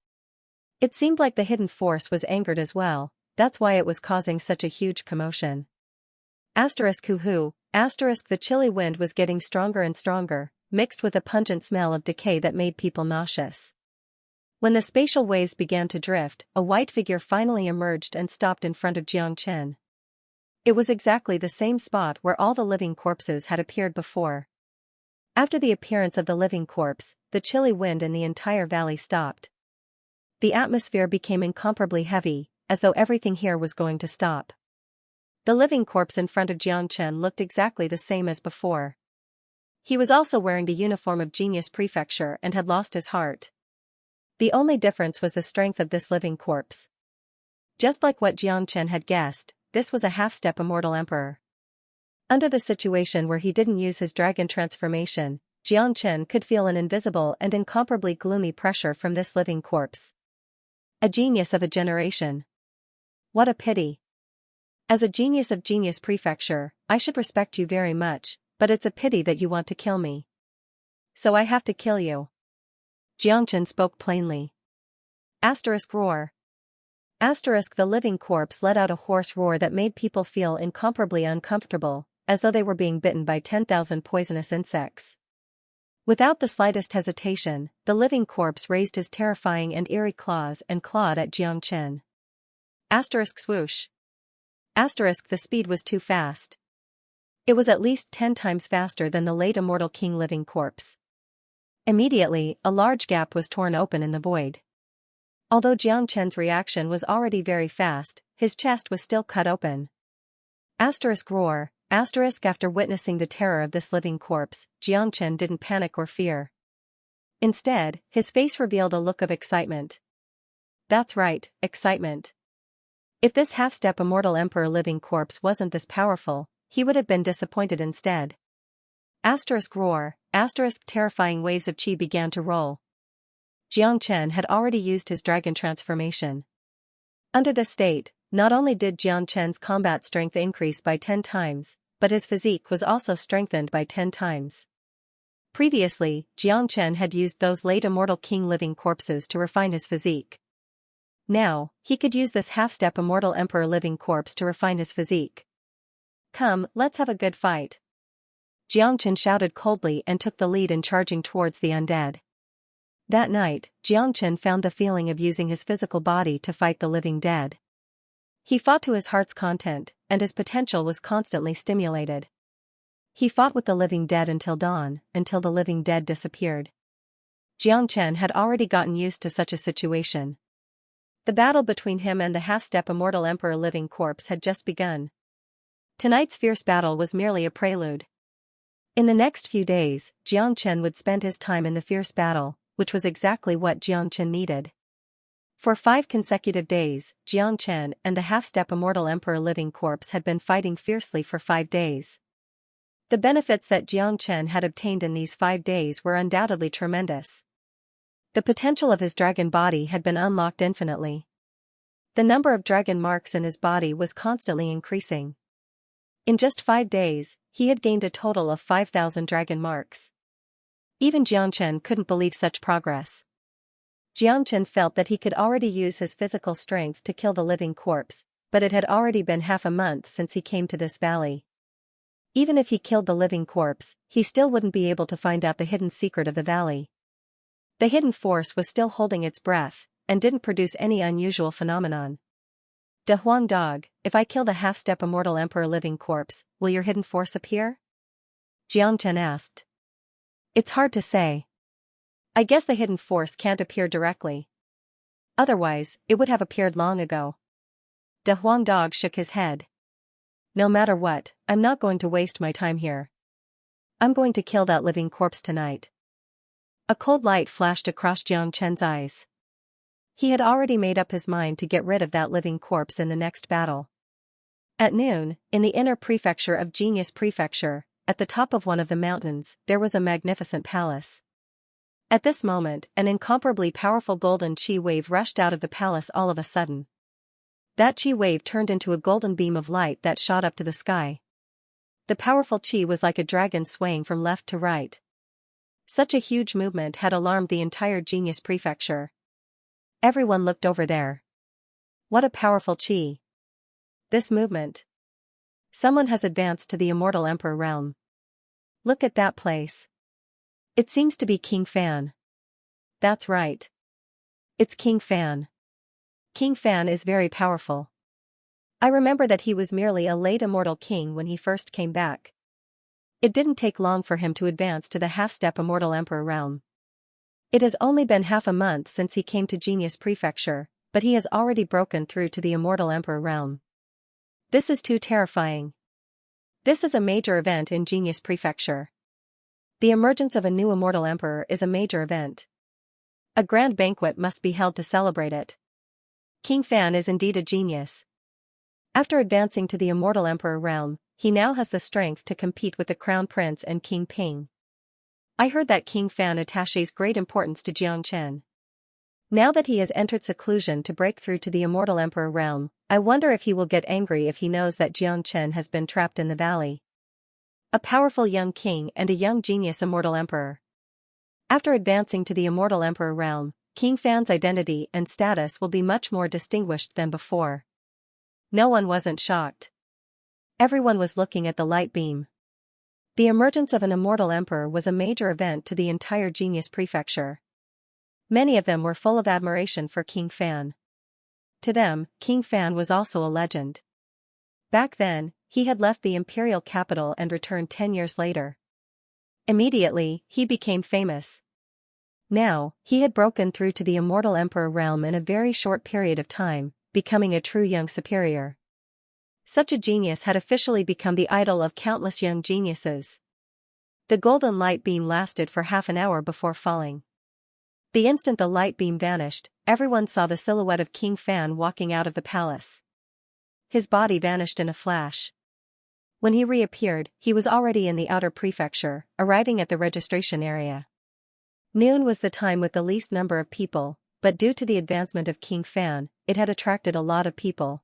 It seemed like the hidden force was angered as well, that's why it was causing such a huge commotion. Hoo-hoo, the chilly wind was getting stronger and stronger, mixed with a pungent smell of decay that made people nauseous. When the spatial waves began to drift, a white figure finally emerged and stopped in front of Xianxia. It was exactly the same spot where all the living corpses had appeared before. After the appearance of the living corpse, the chilly wind in the entire valley stopped. The atmosphere became incomparably heavy, as though everything here was going to stop. The living corpse in front of Xianxia looked exactly the same as before. He was also wearing the uniform of Genius Prefecture and had lost his heart. The only difference was the strength of this living corpse. Just like what Xianxia had guessed, this was a half-step immortal emperor. Under the situation where he didn't use his dragon transformation, Xianxia could feel an invisible and incomparably gloomy pressure from this living corpse. A genius of a generation. What a pity. As a genius of Genius Prefecture, I should respect you very much, but it's a pity that you want to kill me. So I have to kill you. Xianxia spoke plainly. Roar. The living corpse let out a hoarse roar that made people feel incomparably uncomfortable, as though they were being bitten by 10,000 poisonous insects. Without the slightest hesitation, the living corpse raised his terrifying and eerie claws and clawed at Xianxia. Swoosh. The speed was too fast. It was at least 10 times faster than the late immortal king living corpse. Immediately, a large gap was torn open in the void. Although Xianxia's reaction was already very fast, his chest was still cut open. Roar. After witnessing the terror of this living corpse, Xianxia didn't panic or fear. Instead, his face revealed a look of excitement. That's right, excitement. If this half-step immortal emperor living corpse wasn't this powerful, he would have been disappointed instead. Roar. Terrifying waves of qi began to roll. Xianxia had already used his dragon transformation. Under this state, not only did Xianxia's combat strength increase by 10 times, but his physique was also strengthened by 10 times. Previously, Xianxia had used those late immortal king living corpses to refine his physique. Now, he could use this half-step immortal emperor living corpse to refine his physique. Come, let's have a good fight. Xianxia shouted coldly and took the lead in charging towards the undead. That night, Xianxia found the feeling of using his physical body to fight the living dead. He fought to his heart's content, and his potential was constantly stimulated. He fought with the living dead until dawn, until the living dead disappeared. Xianxia had already gotten used to such a situation. The battle between him and the half-step immortal emperor living corpse had just begun. Tonight's fierce battle was merely a prelude. In the next few days, Xianxia would spend his time in the fierce battle, which was exactly what Xianxia needed. For 5 consecutive days, Xianxia and the half-step immortal emperor living corpse had been fighting fiercely for 5 days. The benefits that Xianxia had obtained in these 5 days were undoubtedly tremendous. The potential of his dragon body had been unlocked infinitely. The number of dragon marks in his body was constantly increasing. In just 5 days, he had gained a total of 5,000 dragon marks. Even Xianxia couldn't believe such progress. Xianxia felt that he could already use his physical strength to kill the living corpse, but it had already been half a month since he came to this valley. Even if he killed the living corpse, he still wouldn't be able to find out the hidden secret of the valley. The hidden force was still holding its breath, and didn't produce any unusual phenomenon. De Huang Dog, if I kill the half-step immortal emperor living corpse, will your hidden force appear? Xianxia asked. It's hard to say. I guess the hidden force can't appear directly. Otherwise, it would have appeared long ago. De Huang Dog shook his head. No matter what, I'm not going to waste my time here. I'm going to kill that living corpse tonight. A cold light flashed across Xianxia's eyes. He had already made up his mind to get rid of that living corpse in the next battle. At noon, in the inner prefecture of Genius Prefecture, at the top of one of the mountains, there was a magnificent palace. At this moment, an incomparably powerful golden chi wave rushed out of the palace all of a sudden. That chi wave turned into a golden beam of light that shot up to the sky. The powerful chi was like a dragon swaying from left to right. Such a huge movement had alarmed the entire Genius Prefecture. Everyone looked over there. What a powerful chi! This movement. Someone has advanced to the Immortal Emperor realm. Look at that place. It seems to be King Fan. That's right. It's King Fan. King Fan is very powerful. I remember that he was merely a late immortal king when he first came back. It didn't take long for him to advance to the half-step Immortal Emperor realm. It has only been half a month since he came to Genius Prefecture, but he has already broken through to the Immortal Emperor realm. This is too terrifying. This is a major event in Genius Prefecture. The emergence of a new Immortal Emperor is a major event. A grand banquet must be held to celebrate it. King Fan is indeed a genius. After advancing to the Immortal Emperor realm, he now has the strength to compete with the Crown Prince and King Ping. I heard that King Fan attaches great importance to Xianxia. Now that he has entered seclusion to break through to the Immortal Emperor realm, I wonder if he will get angry if he knows that Xianxia has been trapped in the valley. A powerful young king and a young genius Immortal Emperor. After advancing to the Immortal Emperor realm, King Fan's identity and status will be much more distinguished than before. No one wasn't shocked. Everyone was looking at the light beam. The emergence of an Immortal Emperor was a major event to the entire Genius Prefecture. Many of them were full of admiration for King Fan. To them, King Fan was also a legend. Back then, he had left the imperial capital and returned 10 years later. Immediately, he became famous. Now, he had broken through to the Immortal Emperor realm in a very short period of time, becoming a true young superior. Such a genius had officially become the idol of countless young geniuses. The golden light beam lasted for half an hour before falling. The instant the light beam vanished, everyone saw the silhouette of King Fan walking out of the palace. His body vanished in a flash. When he reappeared, he was already in the outer prefecture, arriving at the registration area. Noon was the time with the least number of people, but due to the advancement of King Fan, it had attracted a lot of people.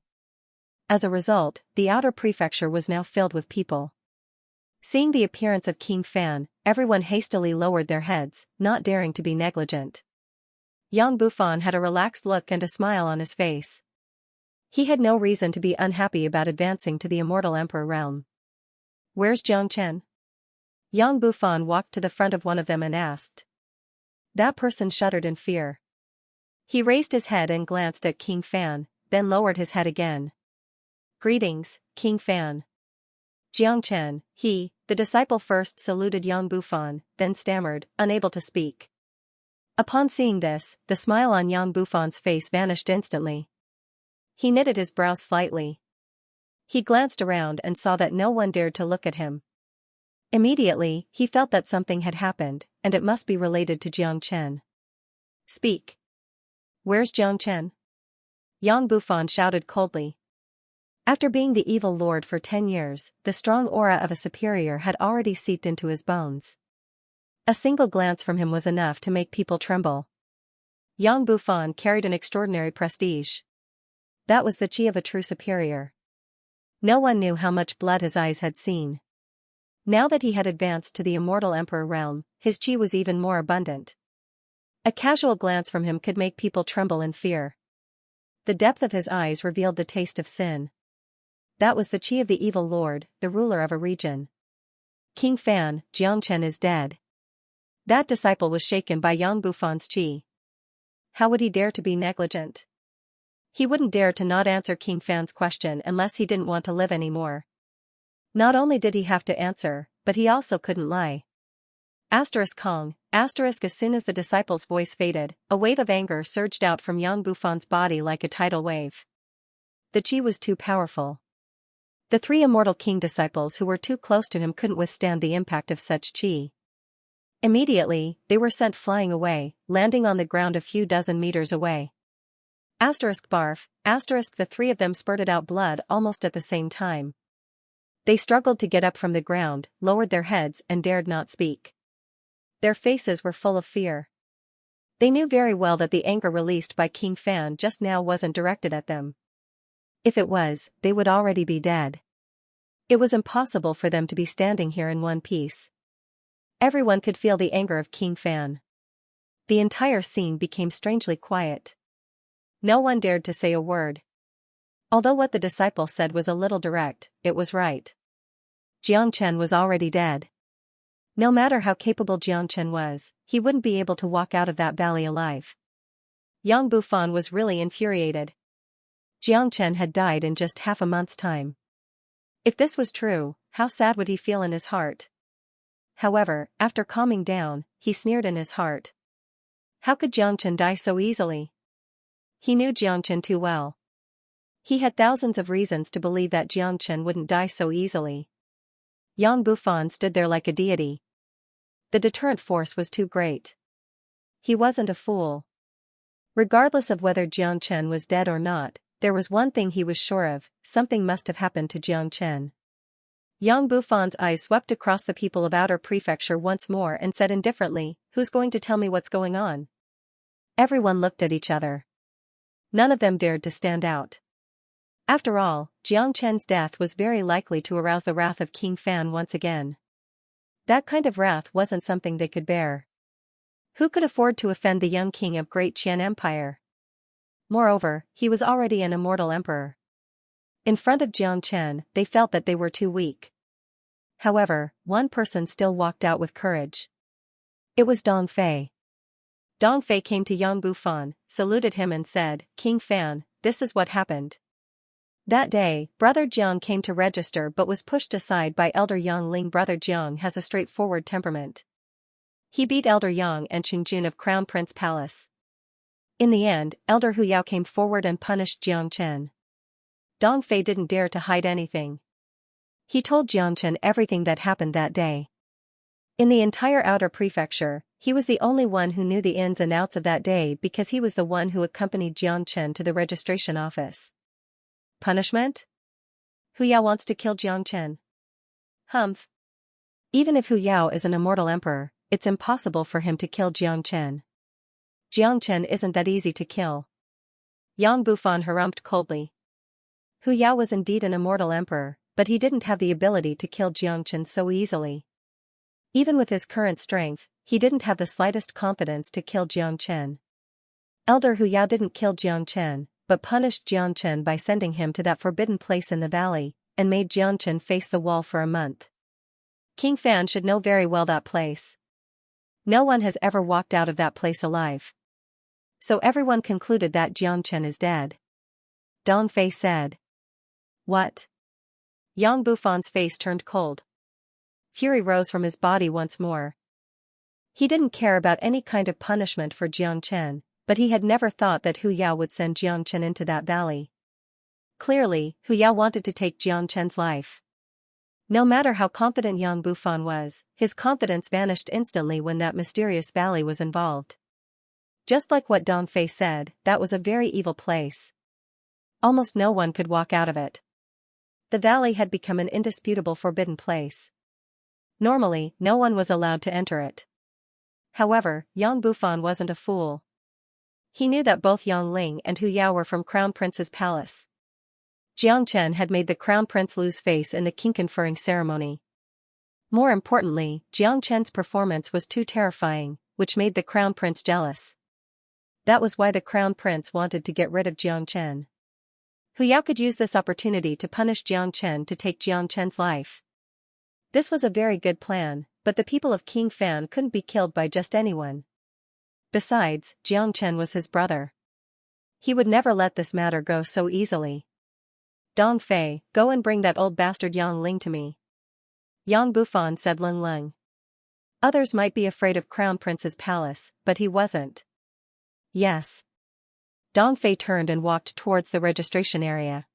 As a result, the outer prefecture was now filled with people. Seeing the appearance of King Fan, everyone hastily lowered their heads, not daring to be negligent. Yang Bufan had a relaxed look and a smile on his face. He had no reason to be unhappy about advancing to the Immortal Emperor realm. Where's Xianxia? Yang Bufan walked to the front of one of them and asked. That person shuddered in fear. He raised his head and glanced at King Fan, then lowered his head again. Greetings, King Fan. Xianxia, the disciple first saluted Yang Bufan, then stammered, unable to speak. Upon seeing this, the smile on Yang Bufan's face vanished instantly. He knitted his brows slightly. He glanced around and saw that no one dared to look at him. Immediately, he felt that something had happened, and it must be related to Xianxia. Speak. Where's Xianxia? Yang Bufan shouted coldly. After being the evil lord for 10 years, the strong aura of a superior had already seeped into his bones. A single glance from him was enough to make people tremble. Yang Bufan carried an extraordinary prestige. That was the chi of a true superior. No one knew how much blood his eyes had seen. Now that he had advanced to the Immortal Emperor realm, his chi was even more abundant. A casual glance from him could make people tremble in fear. The depth of his eyes revealed the taste of sin. That was the chi of the evil lord, the ruler of a region. King Fan, Xianxia is dead. That disciple was shaken by Yang Bufan's chi. How would he dare to be negligent? He wouldn't dare to not answer King Fan's question unless he didn't want to live anymore. Not only did he have to answer, but he also couldn't lie. Kong, as soon as the disciple's voice faded, a wave of anger surged out from Yang Bufan's body like a tidal wave. The chi was too powerful. The 3 immortal king disciples who were too close to him couldn't withstand the impact of such chi. Immediately, they were sent flying away, landing on the ground a few dozen meters away. Barf, the 3 of them spurted out blood almost at the same time. They struggled to get up from the ground, lowered their heads and dared not speak. Their faces were full of fear. They knew very well that the anger released by King Fan just now wasn't directed at them. If it was, they would already be dead. It was impossible for them to be standing here in one piece. Everyone could feel the anger of King Fan. The entire scene became strangely quiet. No one dared to say a word. Although what the disciple said was a little direct, it was right. Xianxia was already dead. No matter how capable Xianxia was, he wouldn't be able to walk out of that valley alive. Yang Bufan was really infuriated. Xianxia had died in just half a month's time. If this was true, how sad would he feel in his heart? However, after calming down, he sneered in his heart. How could Xianxia die so easily? He knew Xianxia too well. He had thousands of reasons to believe that Xianxia wouldn't die so easily. Yang Bufan stood there like a deity. The deterrent force was too great. He wasn't a fool. Regardless of whether Xianxia was dead or not, there was one thing he was sure of: something must have happened to Xianxia. Yang Bufan's eyes swept across the people of Outer Prefecture once more and said indifferently, "Who's going to tell me what's going on?" Everyone looked at each other. None of them dared to stand out. After all, Xianxia's death was very likely to arouse the wrath of King Fan once again. That kind of wrath wasn't something they could bear. Who could afford to offend the young king of Great Qian Empire? Moreover, he was already an immortal emperor. In front of Xianxia, they felt that they were too weak. However, one person still walked out with courage. It was Dong Fei. Dong Fei came to Yang Bufan, saluted him and said, "King Fan, this is what happened. That day, Brother Jiang came to register but was pushed aside by Elder Yang Ling. Brother Jiang has a straightforward temperament. He beat Elder Yang and Qingjun of Crown Prince Palace. In the end, Elder Hu Yao came forward and punished Xianxia. Dong Fei didn't dare to hide anything. He told Xianxia everything that happened that day. In the entire Outer Prefecture, he was the only one who knew the ins and outs of that day because he was the one who accompanied Xianxia to the registration office. Punishment? Hu Yao wants to kill Xianxia. Humph. Even if Hu Yao is an immortal emperor, it's impossible for him to kill Xianxia. Xianxia isn't that easy to kill. Yang Bufan harumphed coldly. Hu Yao was indeed an immortal emperor, but he didn't have the ability to kill Xianxia so easily. Even with his current strength, he didn't have the slightest confidence to kill Xianxia. Elder Hu Yao didn't kill Xianxia, but punished Xianxia by sending him to that forbidden place in the valley, and made Xianxia face the wall for a month. King Fan should know very well that place. No one has ever walked out of that place alive. So everyone concluded that Xianxia is dead. Dong Fei said. What? Yang Bufan's face turned cold. Fury rose from his body once more. He didn't care about any kind of punishment for Xianxia, but he had never thought that Hu Yao would send Xianxia into that valley. Clearly, Hu Yao wanted to take Xianxia's life. No matter how confident Yang Bufan was, his confidence vanished instantly when that mysterious valley was involved. Just like what Dong Fei said, that was a very evil place. Almost no one could walk out of it. The valley had become an indisputable forbidden place. Normally, no one was allowed to enter it. However, Yang Bufan wasn't a fool. He knew that both Yang Ling and Hu Yao were from Crown Prince's palace. Xianxia had made the Crown Prince lose face in the king conferring ceremony. More importantly, Xianxia's performance was too terrifying, which made the Crown Prince jealous. That was why the Crown Prince wanted to get rid of Xianxia. Hu Yao could use this opportunity to punish Xianxia to take Xianxia's life. This was a very good plan, but the people of King Fan couldn't be killed by just anyone. Besides, Xianxia was his brother. He would never let this matter go so easily. Dong Fei, go and bring that old bastard Yang Ling to me. Yang Bufan said Ling Ling. Others might be afraid of Crown Prince's palace, but he wasn't. Yes. Dong Fei turned and walked towards the registration area.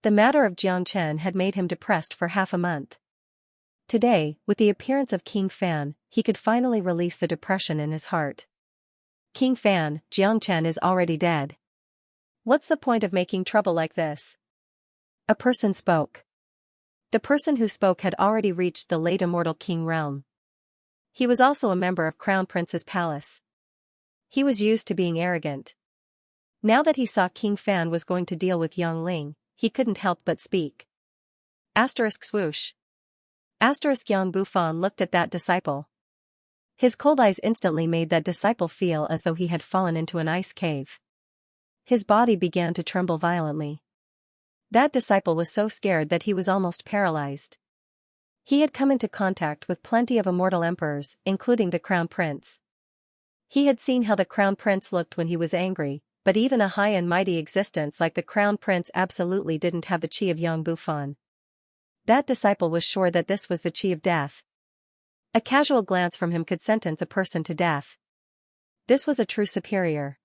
The matter of Xianxia had made him depressed for half a month. Today, with the appearance of King Fan, he could finally release the depression in his heart. King Fan, Xianxia is already dead. What's the point of making trouble like this? A person spoke. The person who spoke had already reached the late immortal king realm. He was also a member of Crown Prince's palace. He was used to being arrogant. Now that he saw King Fan was going to deal with Yang Ling, he couldn't help but speak. Asterisk swoosh. Asterisk Yang Bufan looked at that disciple. His cold eyes instantly made that disciple feel as though he had fallen into an ice cave. His body began to tremble violently. That disciple was so scared that he was almost paralyzed. He had come into contact with plenty of immortal emperors, including the Crown Prince. He had seen how the Crown Prince looked when he was angry, but even a high and mighty existence like the Crown Prince absolutely didn't have the chi of Yang Bufan. That disciple was sure that this was the chi of death. A casual glance from him could sentence a person to death. This was a true superior.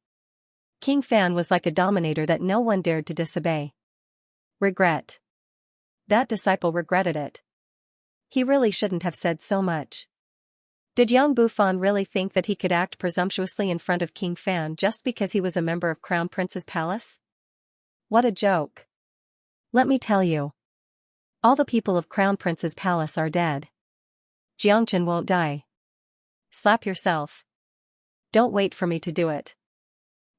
King Fan was like a dominator that no one dared to disobey. Regret. That disciple regretted it. He really shouldn't have said so much. Did Yang Bufan really think that he could act presumptuously in front of King Fan just because he was a member of Crown Prince's palace? What a joke. Let me tell you. All the people of Crown Prince's palace are dead. Xianxia won't die. Slap yourself. Don't wait for me to do it.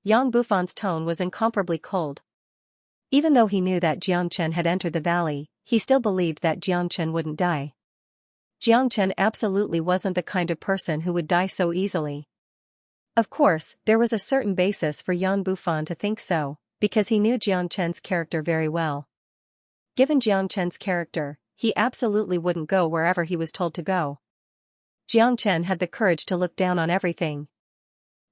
Yang Bufan's tone was incomparably cold. Even though he knew that Xianxia had entered the valley, he still believed that Xianxia wouldn't die. Xianxia absolutely wasn't the kind of person who would die so easily. Of course, there was a certain basis for Yang Bufan to think so, because he knew Xianxia's character very well. Given Xianxia's character, he absolutely wouldn't go wherever he was told to go. Xianxia had the courage to look down on everything.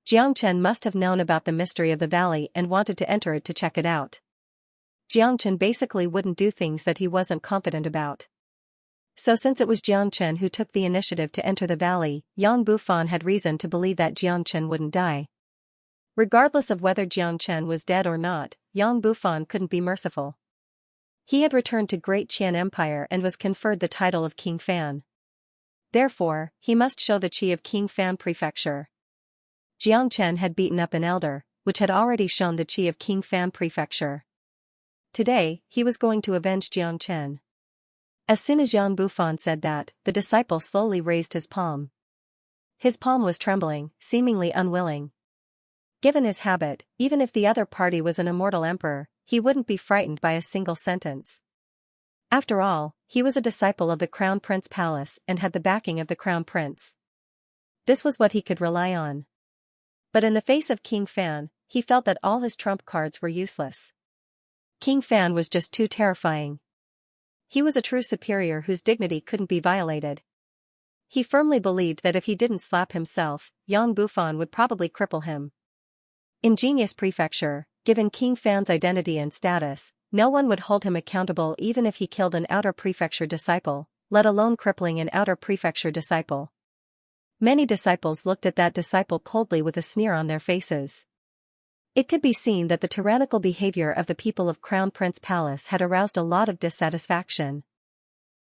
Xianxia must have known about the mystery of the valley and wanted to enter it to check it out. Xianxia basically wouldn't do things that he wasn't confident about. So since it was Xianxia who took the initiative to enter the valley, Yang Bufan had reason to believe that Xianxia wouldn't die. Regardless of whether Xianxia was dead or not, Yang Bufan couldn't be merciful. He had returned to Great Qian Empire and was conferred the title of King Fan. Therefore, he must show the chi of King Fan Prefecture. Xianxia had beaten up an elder, which had already shown the chi of King Fan Prefecture. Today, he was going to avenge Xianxia. As soon as Yang Bufan said that, the disciple slowly raised his palm. His palm was trembling, seemingly unwilling. Given his habit, even if the other party was an immortal emperor, he wouldn't be frightened by a single sentence. After all, he was a disciple of the Crown Prince Palace and had the backing of the Crown Prince. This was what he could rely on. But in the face of King Fan, he felt that all his trump cards were useless. King Fan was just too terrifying. He was a true superior whose dignity couldn't be violated. He firmly believed that if he didn't slap himself, Yang Bufan would probably cripple him. In Genius Prefecture, given King Fan's identity and status, no one would hold him accountable even if he killed an outer prefecture disciple, let alone crippling an outer prefecture disciple. Many disciples looked at that disciple coldly with a sneer on their faces. It could be seen that the tyrannical behavior of the people of Crown Prince Palace had aroused a lot of dissatisfaction.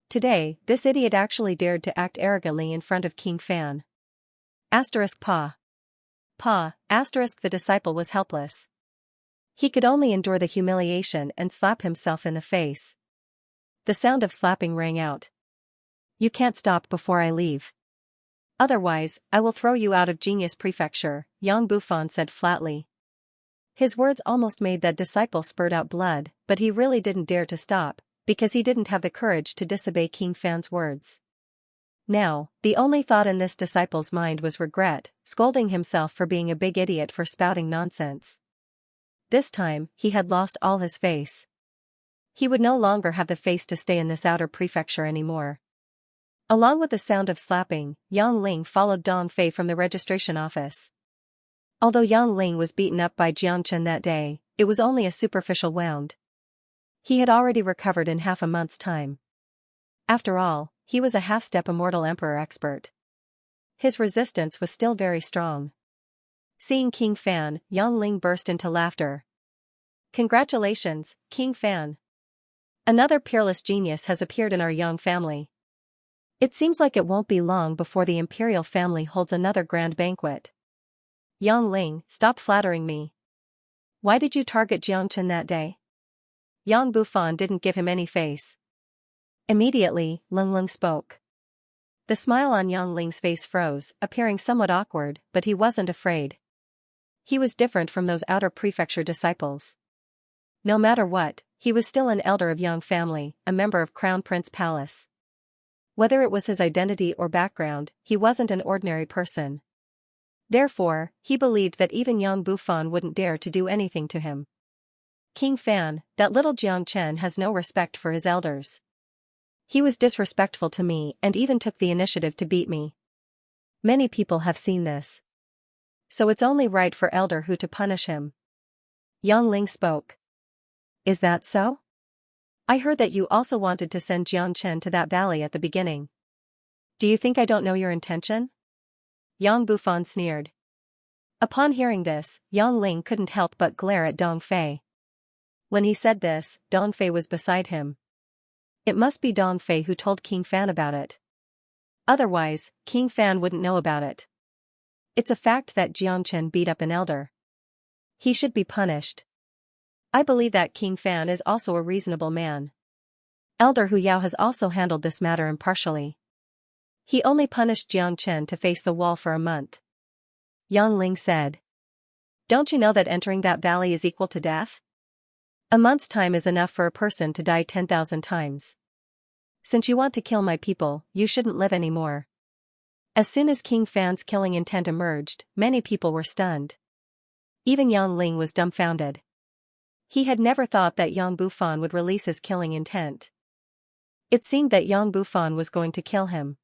Today, this idiot actually dared to act arrogantly in front of King Fan. Asterisk Pa. Asterisk the disciple was helpless. He could only endure the humiliation and slap himself in the face. The sound of slapping rang out. You can't stop before I leave. Otherwise, I will throw you out of Genius Prefecture, Yang Bufan said flatly. His words almost made that disciple spurt out blood, but he really didn't dare to stop, because he didn't have the courage to disobey King Fan's words. Now, the only thought in this disciple's mind was regret, scolding himself for being a big idiot for spouting nonsense. This time, he had lost all his face. He would no longer have the face to stay in this outer prefecture anymore. Along with the sound of slapping, Yang Ling followed Dong Fei from the registration office. Although Yang Ling was beaten up by Xianxia that day, it was only a superficial wound. He had already recovered in half a month's time. After all, he was a half-step immortal emperor expert. His resistance was still very strong. Seeing King Fan, Yang Ling burst into laughter. Congratulations, King Fan. Another peerless genius has appeared in our Yang family. It seems like it won't be long before the imperial family holds another grand banquet. Yang Ling, stop flattering me. Why did you target Xianxia that day? Yang Bufan didn't give him any face. Immediately, Ling spoke. The smile on Yang Ling's face froze, appearing somewhat awkward, but he wasn't afraid. he was different from those outer prefecture disciples. No matter what, he was still an elder of Yang family, a member of Crown Prince Palace. Whether it was his identity or background, he wasn't an ordinary person. Therefore, he believed that even Yang Bufan wouldn't dare to do anything to him. King Fan, that little Xianxia has no respect for his elders. He was disrespectful to me and even took the initiative to beat me. Many people have seen this. So it's only right for Elder Hu to punish him. Yang Ling spoke. Is that so? I heard that you also wanted to send Jiang Chen to that valley at the beginning. Do you think I don't know your intention? Yang Bufan sneered. Upon hearing this, Yang Ling couldn't help but glare at Dong Fei. When he said this, Dong Fei was beside him. It must be Dong Fei who told King Fan about it. Otherwise, King Fan wouldn't know about it. It's a fact that Jiang Chen beat up an elder. He should be punished. I believe that King Fan is also a reasonable man. Elder Hu Yao has also handled this matter impartially. He only punished Jiang Chen to face the wall for a month. Yang Ling said. Don't you know that entering that valley is equal to death? A month's time is enough for a person to die 10,000 times. Since you want to kill my people, you shouldn't live anymore. As soon as King Fan's killing intent emerged, many people were stunned. Even Yang Ling was dumbfounded. He had never thought that Yang Bufan would release his killing intent. It seemed that Yang Bufan was going to kill him.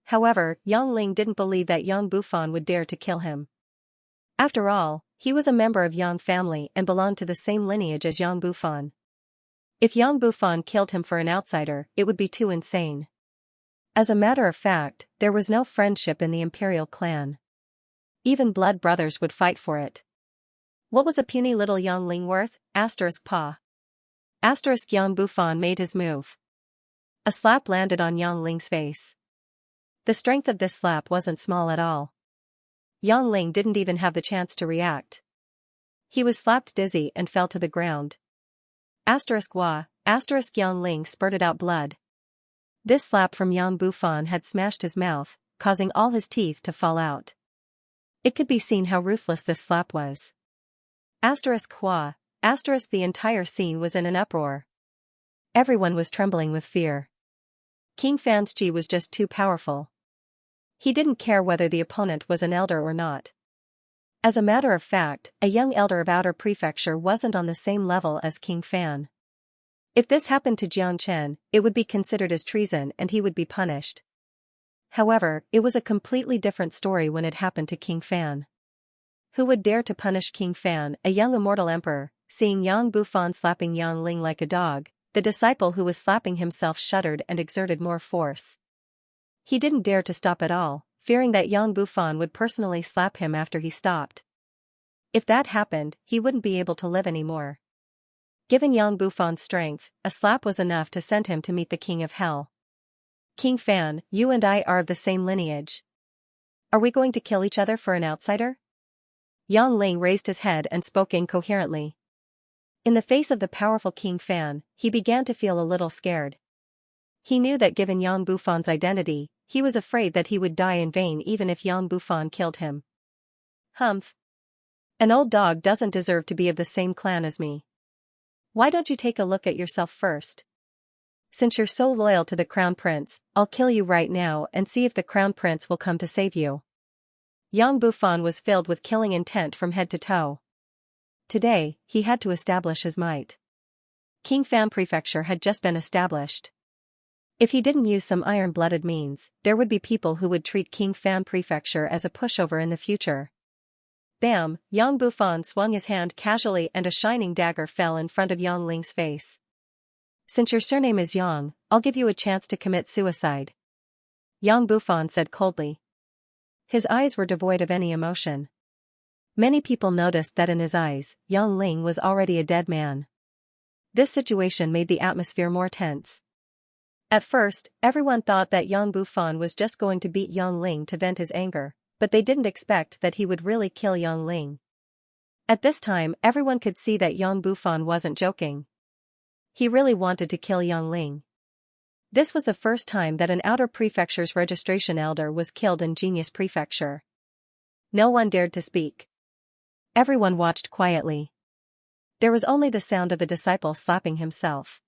However, Yang Ling didn't believe that Yang Bufan would dare to kill him. After all, he was a member of Yang family and belonged to the same lineage as Yang Bufan. If Yang Bufan killed him for an outsider, it would be too insane. As a matter of fact, there was no friendship in the imperial clan. Even blood brothers would fight for it. What was a puny little Yang Ling worth? Pa. Yang Bufan made his move. A slap landed on Yang Ling's face. The strength of this slap wasn't small at all. Yang Ling didn't even have the chance to react. He was slapped dizzy and fell to the ground. Yang Ling spurted out blood. This slap from Yang Bufan had smashed his mouth, causing all his teeth to fall out. It could be seen how ruthless this slap was. The entire scene was in an uproar. Everyone was trembling with fear. King Fan's chi was just too powerful. He didn't care whether the opponent was an elder or not. As a matter of fact, a young elder of Outer Prefecture wasn't on the same level as King Fan. If this happened to Jiang Chen, it would be considered as treason and he would be punished. However, it was a completely different story when it happened to King Fan. Who would dare to punish King Fan, a young immortal emperor? Seeing Yang Bufan slapping Yang Ling like a dog, the disciple who was slapping himself shuddered and exerted more force. He didn't dare to stop at all, fearing that Yang Bufan would personally slap him after he stopped. If that happened, he wouldn't be able to live anymore. Given Yang Bufan's strength, a slap was enough to send him to meet the King of Hell. King Fan, you and I are of the same lineage. Are we going to kill each other for an outsider? Yang Ling raised his head and spoke incoherently. In the face of the powerful King Fan, he began to feel a little scared. He knew that given Yang Bufan's identity, he was afraid that he would die in vain even if Yang Bufan killed him. Humph. An old dog doesn't deserve to be of the same clan as me. Why don't you take a look at yourself first? Since you're so loyal to the Crown Prince, I'll kill you right now and see if the Crown Prince will come to save you. Yang Bufan was filled with killing intent from head to toe. Today, he had to establish his might. King Fan Prefecture had just been established. If he didn't use some iron-blooded means, there would be people who would treat King Fan Prefecture as a pushover in the future. Bam! Yang Bufan swung his hand casually and a shining dagger fell in front of Yang Ling's face. Since your surname is Yang, I'll give you a chance to commit suicide. Yang Bufan said coldly. His eyes were devoid of any emotion. Many people noticed that in his eyes, Yang Ling was already a dead man. This situation made the atmosphere more tense. At first, everyone thought that Yang Bufan was just going to beat Yang Ling to vent his anger, but they didn't expect that he would really kill Yang Ling. At this time, everyone could see that Yang Bufan wasn't joking. He really wanted to kill Yang Ling. This was the first time that an Outer Prefecture's registration elder was killed in Genius Prefecture. No one dared to speak. Everyone watched quietly. There was only the sound of the disciple slapping himself.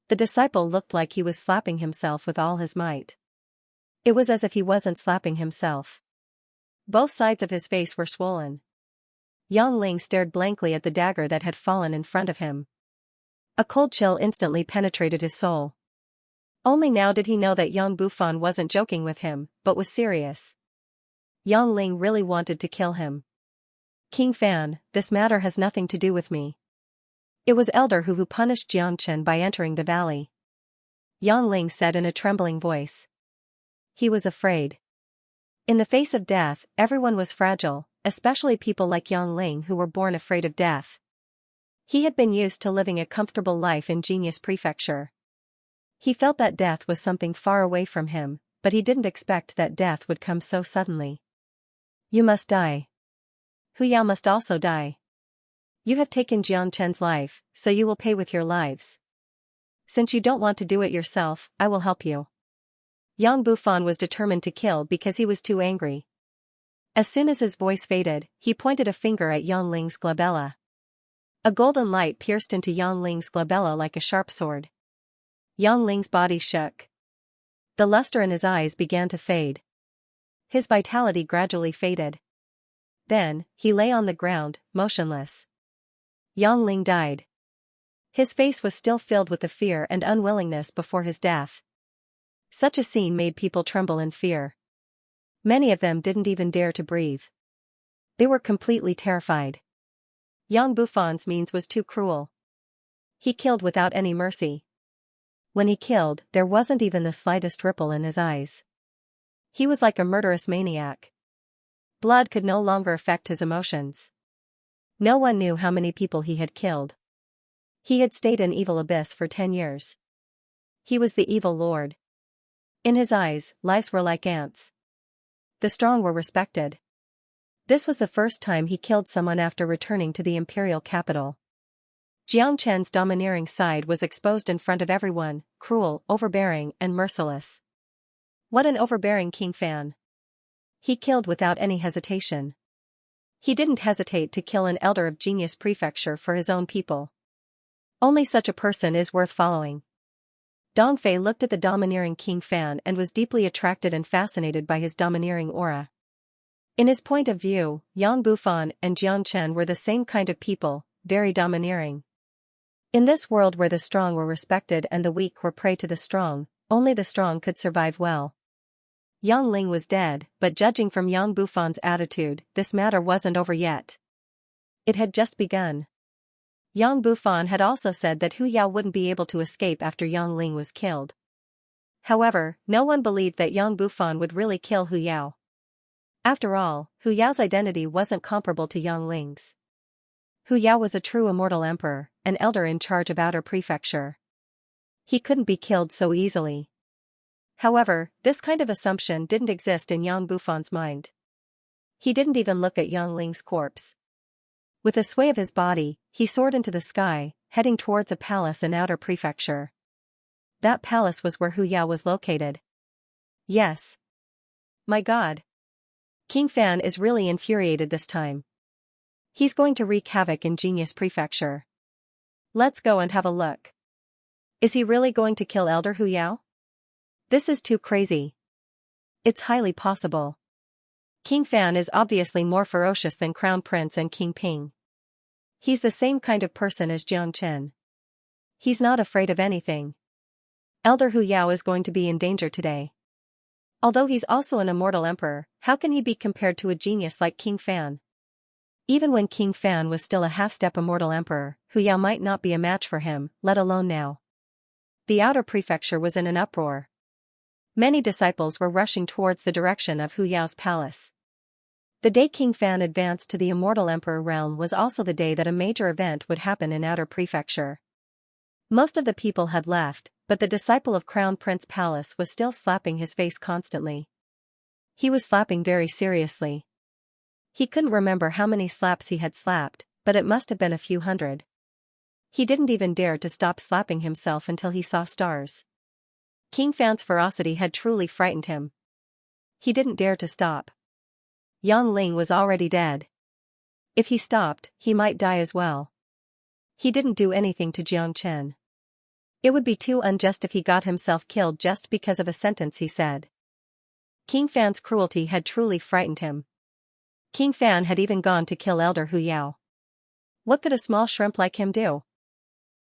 The disciple looked like he was slapping himself with all his might. It was as if he wasn't slapping himself. Both sides of his face were swollen. Yang Ling stared blankly at the dagger that had fallen in front of him. A cold chill instantly penetrated his soul. Only now did he know that Yang Bufan wasn't joking with him, but was serious. Yang Ling really wanted to kill him. King Fan, this matter has nothing to do with me. It was Elder who punished Jiangchen by entering the valley. Yang Ling said in a trembling voice. He was afraid. In the face of death, everyone was fragile, especially people like Yang Ling who were born afraid of death. He had been used to living a comfortable life in Genius Prefecture. He felt that death was something far away from him, but he didn't expect that death would come so suddenly. You must die. Hu Yao must also die. You have taken Jiangchen's life, so you will pay with your lives. Since you don't want to do it yourself, I will help you. Yang Bufan was determined to kill because he was too angry. As soon as his voice faded, he pointed a finger at Yang Ling's glabella. A golden light pierced into Yang Ling's glabella like a sharp sword. Yang Ling's body shook. The luster in his eyes began to fade. His vitality gradually faded. Then, he lay on the ground, motionless. Yang Ling died. His face was still filled with the fear and unwillingness before his death. Such a scene made people tremble in fear. Many of them didn't even dare to breathe. They were completely terrified. Yang Bufan's means was too cruel. He killed without any mercy. When he killed, there wasn't even the slightest ripple in his eyes. He was like a murderous maniac. Blood could no longer affect his emotions. No one knew how many people he had killed. He had stayed in Evil Abyss for 10 years. He was the evil lord. In his eyes, lives were like ants. The strong were respected. This was the first time he killed someone after returning to the imperial capital. Jiangchen's domineering side was exposed in front of everyone, cruel, overbearing, and merciless. What an overbearing King Fan. He killed without any hesitation. He didn't hesitate to kill an elder of Genius Prefecture for his own people. Only such a person is worth following. Dongfei looked at the domineering King Fan and was deeply attracted and fascinated by his domineering aura. In his point of view, Yang Bufan and Jiangchen were the same kind of people, very domineering. In this world where the strong were respected and the weak were prey to the strong, only the strong could survive well. Yang Ling was dead, but judging from Yang Bufan's attitude, this matter wasn't over yet. It had just begun. Yang Bufan had also said that Hu Yao wouldn't be able to escape after Yang Ling was killed. However, no one believed that Yang Bufan would really kill Hu Yao. After all, Hu Yao's identity wasn't comparable to Yang Ling's. Hu Yao was a true immortal emperor, an elder in charge of Outer Prefecture. He couldn't be killed so easily. However, this kind of assumption didn't exist in Yang Bufan's mind. He didn't even look at Yang Ling's corpse. With a sway of his body, he soared into the sky, heading towards a palace in Outer Prefecture. That palace was where Hu Yao was located. Yes. My God. King Fan is really infuriated this time. He's going to wreak havoc in Genius Prefecture. Let's go and have a look. Is he really going to kill Elder Hu Yao? This is too crazy. It's highly possible. King Fan is obviously more ferocious than Crown Prince and King Ping. He's the same kind of person as Jiang Chen. He's not afraid of anything. Elder Hu Yao is going to be in danger today. Although he's also an immortal emperor, how can he be compared to a genius like King Fan? Even when King Fan was still a half-step immortal emperor, Hu Yao might not be a match for him, let alone now. The outer prefecture was in an uproar. Many disciples were rushing towards the direction of Hu Yao's palace. The day King Fan advanced to the immortal emperor realm was also the day that a major event would happen in outer prefecture. Most of the people had left, but the disciple of Crown Prince Palace was still slapping his face constantly. He was slapping very seriously. He couldn't remember how many slaps he had slapped, but it must have been a few hundred. He didn't even dare to stop slapping himself until he saw stars. King Fan's ferocity had truly frightened him. He didn't dare to stop. Yang Ling was already dead. If he stopped, he might die as well. He didn't do anything to Xianxia. It would be too unjust if he got himself killed just because of a sentence he said. King Fan's cruelty had truly frightened him. King Fan had even gone to kill Elder Hu Yao. What could a small shrimp like him do?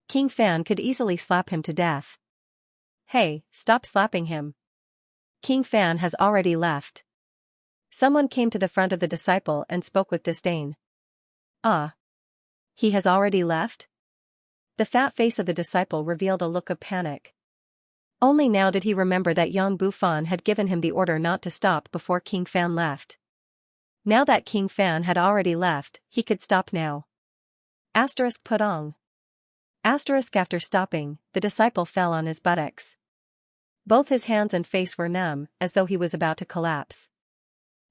King Fan could easily slap him to death. Hey, stop slapping him. King Fan has already left. Someone came to the front of the disciple and spoke with disdain. Ah. He has already left? The fat face of the disciple revealed a look of panic. Only now did he remember that Yang Bufan had given him the order not to stop before King Fan left. Now that King Fan had already left, he could stop now. Put on. After stopping, the disciple fell on his buttocks. Both his hands and face were numb, as though he was about to collapse.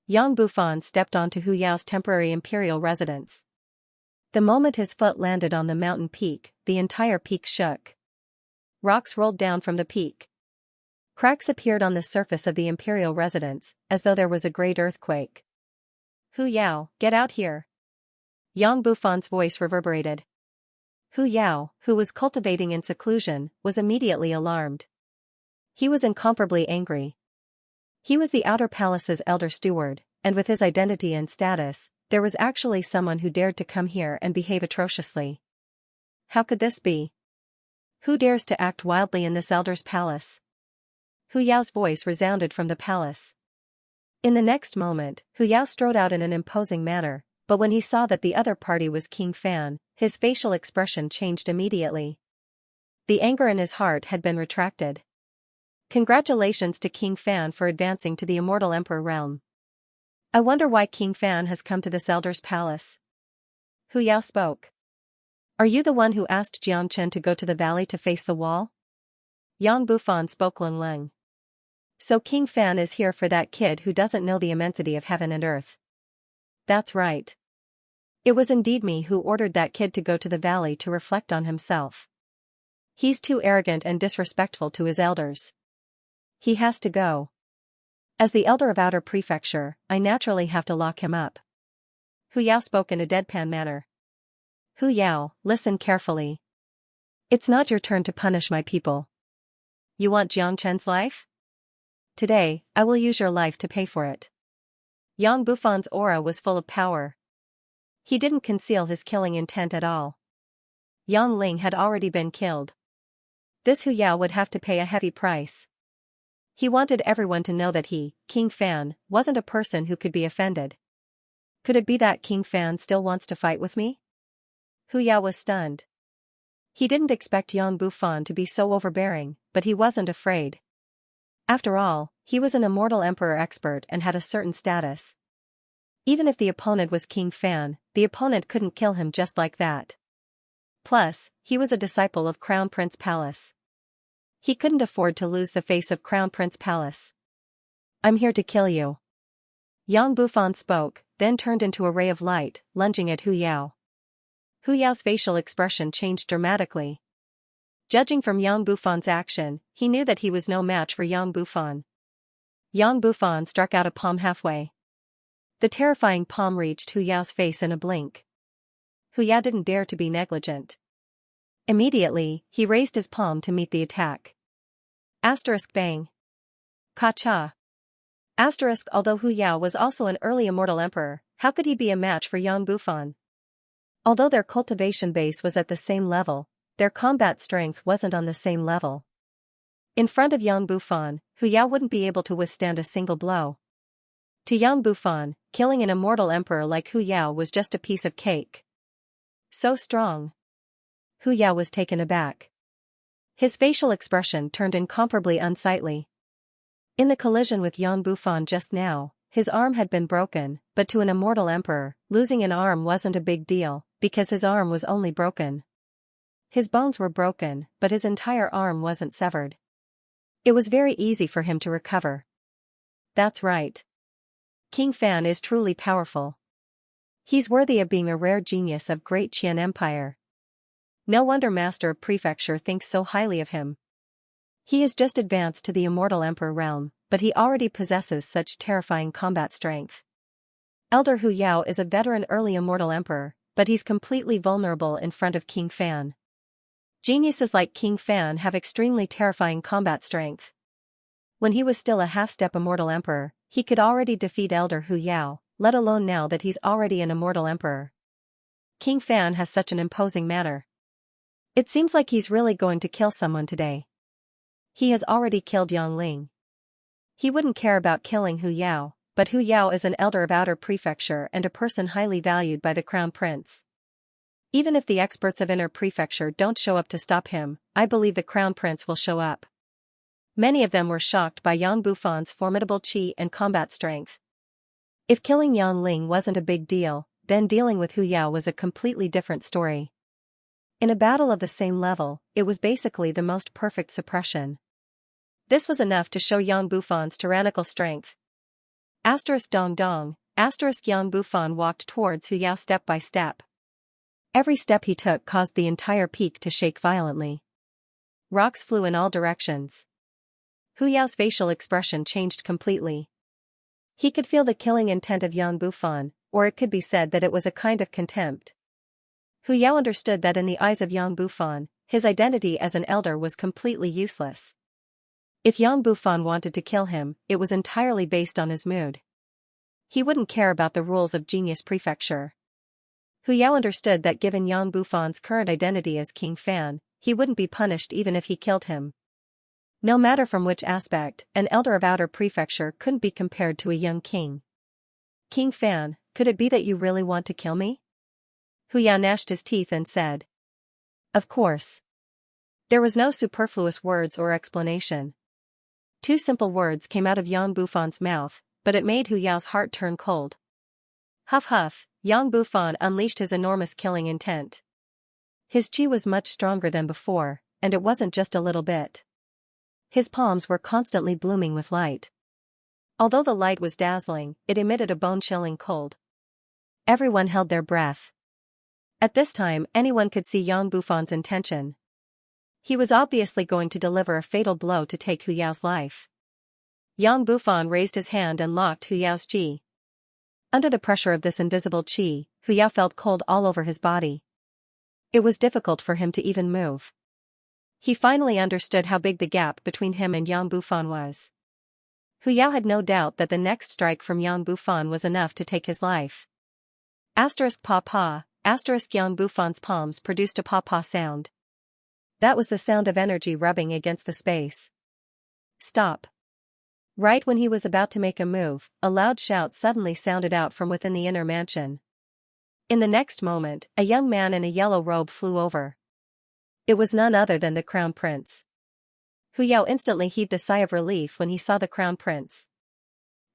Yang Bufan stepped onto Hu Yao's temporary imperial residence. The moment his foot landed on the mountain peak, the entire peak shook. Rocks rolled down from the peak. Cracks appeared on the surface of the imperial residence, as though there was a great earthquake. Hu Yao, get out here. Yang Bufan's voice reverberated. Hu Yao, who was cultivating in seclusion, was immediately alarmed. He was incomparably angry. He was the outer palace's elder steward, and with his identity and status, there was actually someone who dared to come here and behave atrociously. How could this be? Who dares to act wildly in this elder's palace? Hu Yao's voice resounded from the palace. In the next moment, Hu Yao strode out in an imposing manner, but when he saw that the other party was King Fan, his facial expression changed immediately. The anger in his heart had been retracted. Congratulations to King Fan for advancing to the Immortal Emperor realm. I wonder why King Fan has come to this elder's palace. Hu Yao spoke. Are you the one who asked Xianxia to go to the valley to face the wall? Yang Bufan spoke Leng. So King Fan is here for that kid who doesn't know the immensity of heaven and earth. That's right. It was indeed me who ordered that kid to go to the valley to reflect on himself. He's too arrogant and disrespectful to his elders. He has to go. As the elder of Outer Prefecture, I naturally have to lock him up. Hu Yao spoke in a deadpan manner. Hu Yao, listen carefully. It's not your turn to punish my people. You want Jiangchen's life? Today, I will use your life to pay for it. Yang Bufan's aura was full of power. He didn't conceal his killing intent at all. Yang Ling had already been killed. This Hu Yao would have to pay a heavy price. He wanted everyone to know that he, King Fan, wasn't a person who could be offended. Could it be that King Fan still wants to fight with me? Hu Yao was stunned. He didn't expect Yang Bufan to be so overbearing, but he wasn't afraid. After all, he was an immortal emperor expert and had a certain status. Even if the opponent was King Fan, the opponent couldn't kill him just like that. Plus, he was a disciple of Crown Prince Palace. He couldn't afford to lose the face of Crown Prince Palace. I'm here to kill you. Yang Bufan spoke, then turned into a ray of light, lunging at Hu Yao. Hu Yao's facial expression changed dramatically. Judging from Yang Bufan's action, he knew that he was no match for Yang Bufan. Yang Bufan struck out a palm halfway. The terrifying palm reached Hu Yao's face in a blink. Hu Yao didn't dare to be negligent. Immediately, he raised his palm to meet the attack. Bang. Ka-cha. Although Hu Yao was also an early immortal emperor, how could he be a match for Yang Bufan? Although their cultivation base was at the same level, their combat strength wasn't on the same level. In front of Yang Bufan, Hu Yao wouldn't be able to withstand a single blow. To Yang Bufan, killing an immortal emperor like Hu Yao was just a piece of cake. So strong. Hu Yao was taken aback. His facial expression turned incomparably unsightly. In the collision with Yang Bufan just now, his arm had been broken, but to an immortal emperor, losing an arm wasn't a big deal, because his arm was only broken. His bones were broken, but his entire arm wasn't severed. It was very easy for him to recover. That's right. King Fan is truly powerful. He's worthy of being a rare genius of Great Qian Empire. No wonder Master of Prefecture thinks so highly of him. He has just advanced to the Immortal Emperor realm, but he already possesses such terrifying combat strength. Elder Hu Yao is a veteran early immortal emperor, but he's completely vulnerable in front of King Fan. Geniuses like King Fan have extremely terrifying combat strength. When he was still a half-step immortal emperor, he could already defeat Elder Hu Yao, let alone now that he's already an immortal emperor. King Fan has such an imposing manner. It seems like he's really going to kill someone today. He has already killed Yang Ling. He wouldn't care about killing Hu Yao, but Hu Yao is an elder of Outer Prefecture and a person highly valued by the Crown Prince. Even if the experts of Inner Prefecture don't show up to stop him, I believe the Crown Prince will show up. Many of them were shocked by Yang Bufan's formidable qi and combat strength. If killing Yang Ling wasn't a big deal, then dealing with Hu Yao was a completely different story. In a battle of the same level, it was basically the most perfect suppression. This was enough to show Yang Bufan's tyrannical strength. Dong dong, Yang Bufan walked towards Hu Yao step by step. Every step he took caused the entire peak to shake violently. Rocks flew in all directions. Hu Yao's facial expression changed completely. He could feel the killing intent of Yang Bufan, or it could be said that it was a kind of contempt. Hu Yao understood that in the eyes of Yang Bufan, his identity as an elder was completely useless. If Yang Bufan wanted to kill him, it was entirely based on his mood. He wouldn't care about the rules of Genius Prefecture. Hu Yao understood that given Yang Bufan's current identity as King Fan, he wouldn't be punished even if he killed him. No matter from which aspect, an elder of Outer Prefecture couldn't be compared to a young king. King Fan, could it be that you really want to kill me? Hu Yao gnashed his teeth and said. Of course. There was no superfluous words or explanation. 2 simple words came out of Yang Bufan's mouth, but it made Hu Yao's heart turn cold. Huff huff, Yang Bufan unleashed his enormous killing intent. His qi was much stronger than before, and it wasn't just a little bit. His palms were constantly blooming with light. Although the light was dazzling, it emitted a bone-chilling cold. Everyone held their breath. At this time, anyone could see Yang Bufan's intention. He was obviously going to deliver a fatal blow to take Hu Yao's life. Yang Bufan raised his hand and locked Hu Yao's qi. Under the pressure of this invisible qi, Hu Yao felt cold all over his body. It was difficult for him to even move. He finally understood how big the gap between him and Yang Bufan was. Hu Yao had no doubt that the next strike from Yang Bufan was enough to take his life. Pa pa, Yang Bufan's palms produced a pa pa sound. That was the sound of energy rubbing against the space. Stop. Right when he was about to make a move, a loud shout suddenly sounded out from within the inner mansion. In the next moment, a young man in a yellow robe flew over. It was none other than the Crown Prince. Hu Yao instantly heaved a sigh of relief when he saw the Crown Prince.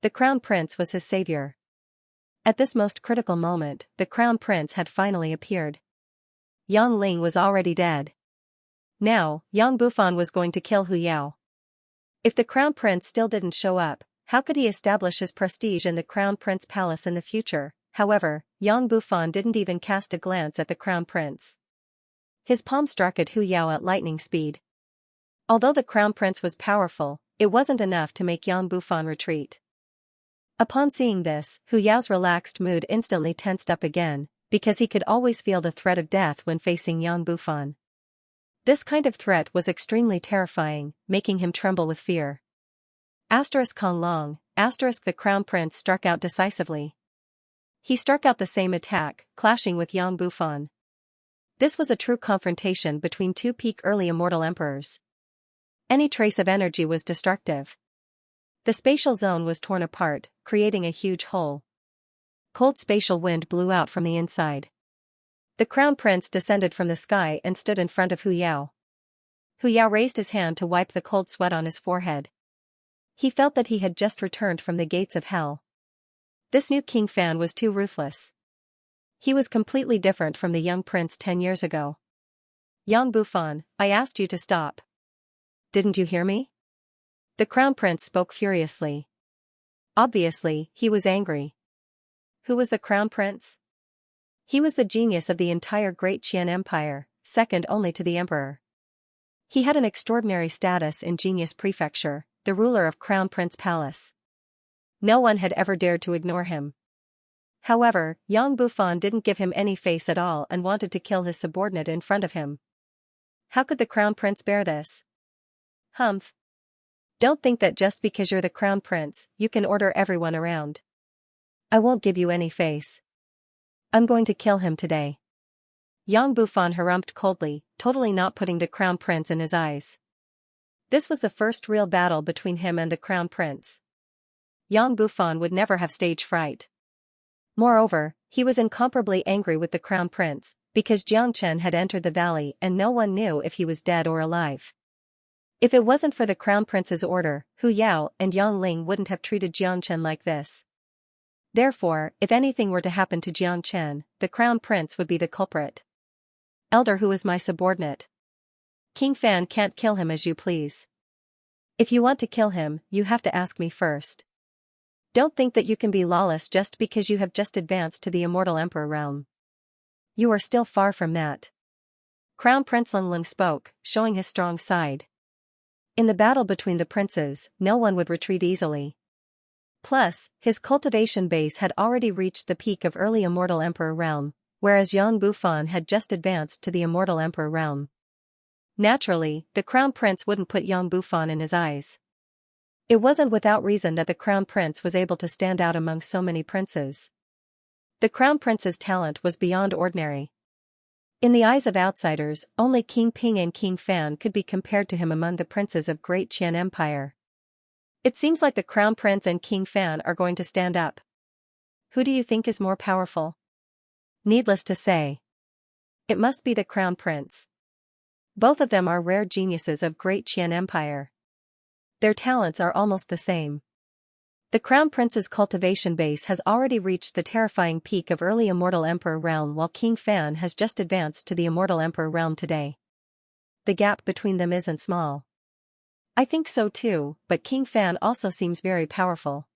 The Crown Prince was his savior. At this most critical moment, the Crown Prince had finally appeared. Yang Ling was already dead. Now, Yang Bufan was going to kill Hu Yao. If the Crown Prince still didn't show up, how could he establish his prestige in the Crown Prince Palace in the future? However, Yang Bufan didn't even cast a glance at the Crown Prince. His palm struck at Hu Yao at lightning speed. Although the Crown Prince was powerful, it wasn't enough to make Yang Bufan retreat. Upon seeing this, Hu Yao's relaxed mood instantly tensed up again, because he could always feel the threat of death when facing Yang Bufan. This kind of threat was extremely terrifying, making him tremble with fear. Kong Long, the Crown Prince struck out decisively. He struck out the same attack, clashing with Yang Bufan. This was a true confrontation between 2 peak early immortal emperors. Any trace of energy was destructive. The spatial zone was torn apart, creating a huge hole. Cold spatial wind blew out from the inside. The Crown Prince descended from the sky and stood in front of Hu Yao. Hu Yao raised his hand to wipe the cold sweat on his forehead. He felt that he had just returned from the gates of hell. This new King Fan was too ruthless. He was completely different from the young prince 10 years ago. Yang Bufan, I asked you to stop. Didn't you hear me? The Crown Prince spoke furiously. Obviously, he was angry. Who was the Crown Prince? He was the genius of the entire Great Qian Empire, second only to the Emperor. He had an extraordinary status in Genius Prefecture, the ruler of Crown Prince Palace. No one had ever dared to ignore him. However, Yang Bufan didn't give him any face at all and wanted to kill his subordinate in front of him. How could the crown prince bear this? Humph. Don't think that just because you're the crown prince, you can order everyone around. I won't give you any face. I'm going to kill him today. Yang Bufan harumphed coldly, totally not putting the crown prince in his eyes. This was the first real battle between him and the crown prince. Yang Bufan would never have stage fright. Moreover, he was incomparably angry with the crown prince, because Xianxia had entered the valley and no one knew if he was dead or alive. If it wasn't for the crown prince's order, Hu Yao and Yang Ling wouldn't have treated Xianxia like this. Therefore, if anything were to happen to Xianxia, the crown prince would be the culprit. Elder Hu is my subordinate. King Fan can't kill him as you please. If you want to kill him, you have to ask me first. Don't think that you can be lawless just because you have just advanced to the immortal emperor realm. You are still far from that. Crown Prince Lin spoke, showing his strong side. In the battle between the princes, no one would retreat easily. Plus, his cultivation base had already reached the peak of early immortal emperor realm, whereas Yang Bufan had just advanced to the immortal emperor realm. Naturally, the crown prince wouldn't put Yang Bufan in his eyes. It wasn't without reason that the crown prince was able to stand out among so many princes. The crown prince's talent was beyond ordinary. In the eyes of outsiders, only King Ping and King Fan could be compared to him among the princes of Great Qian Empire. It seems like the crown prince and King Fan are going to stand up. Who do you think is more powerful? Needless to say, it must be the crown prince. Both of them are rare geniuses of Great Qian Empire. Their talents are almost the same. The crown prince's cultivation base has already reached the terrifying peak of early immortal emperor realm while King Fan has just advanced to the immortal emperor realm today. The gap between them isn't small. I think so too, but King Fan also seems very powerful.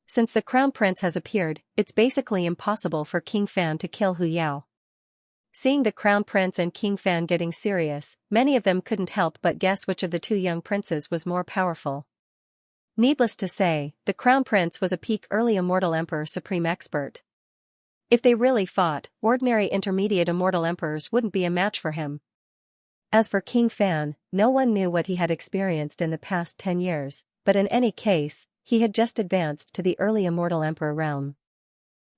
Since the crown prince has appeared, it's basically impossible for King Fan to kill Hu Yao. Seeing the crown prince and King Fan getting serious, many of them couldn't help but guess which of the two young princes was more powerful. Needless to say, the crown prince was a peak early immortal emperor supreme expert. If they really fought, ordinary intermediate immortal emperors wouldn't be a match for him. As for King Fan, no one knew what he had experienced in the past 10 years, but in any case, he had just advanced to the early immortal emperor realm.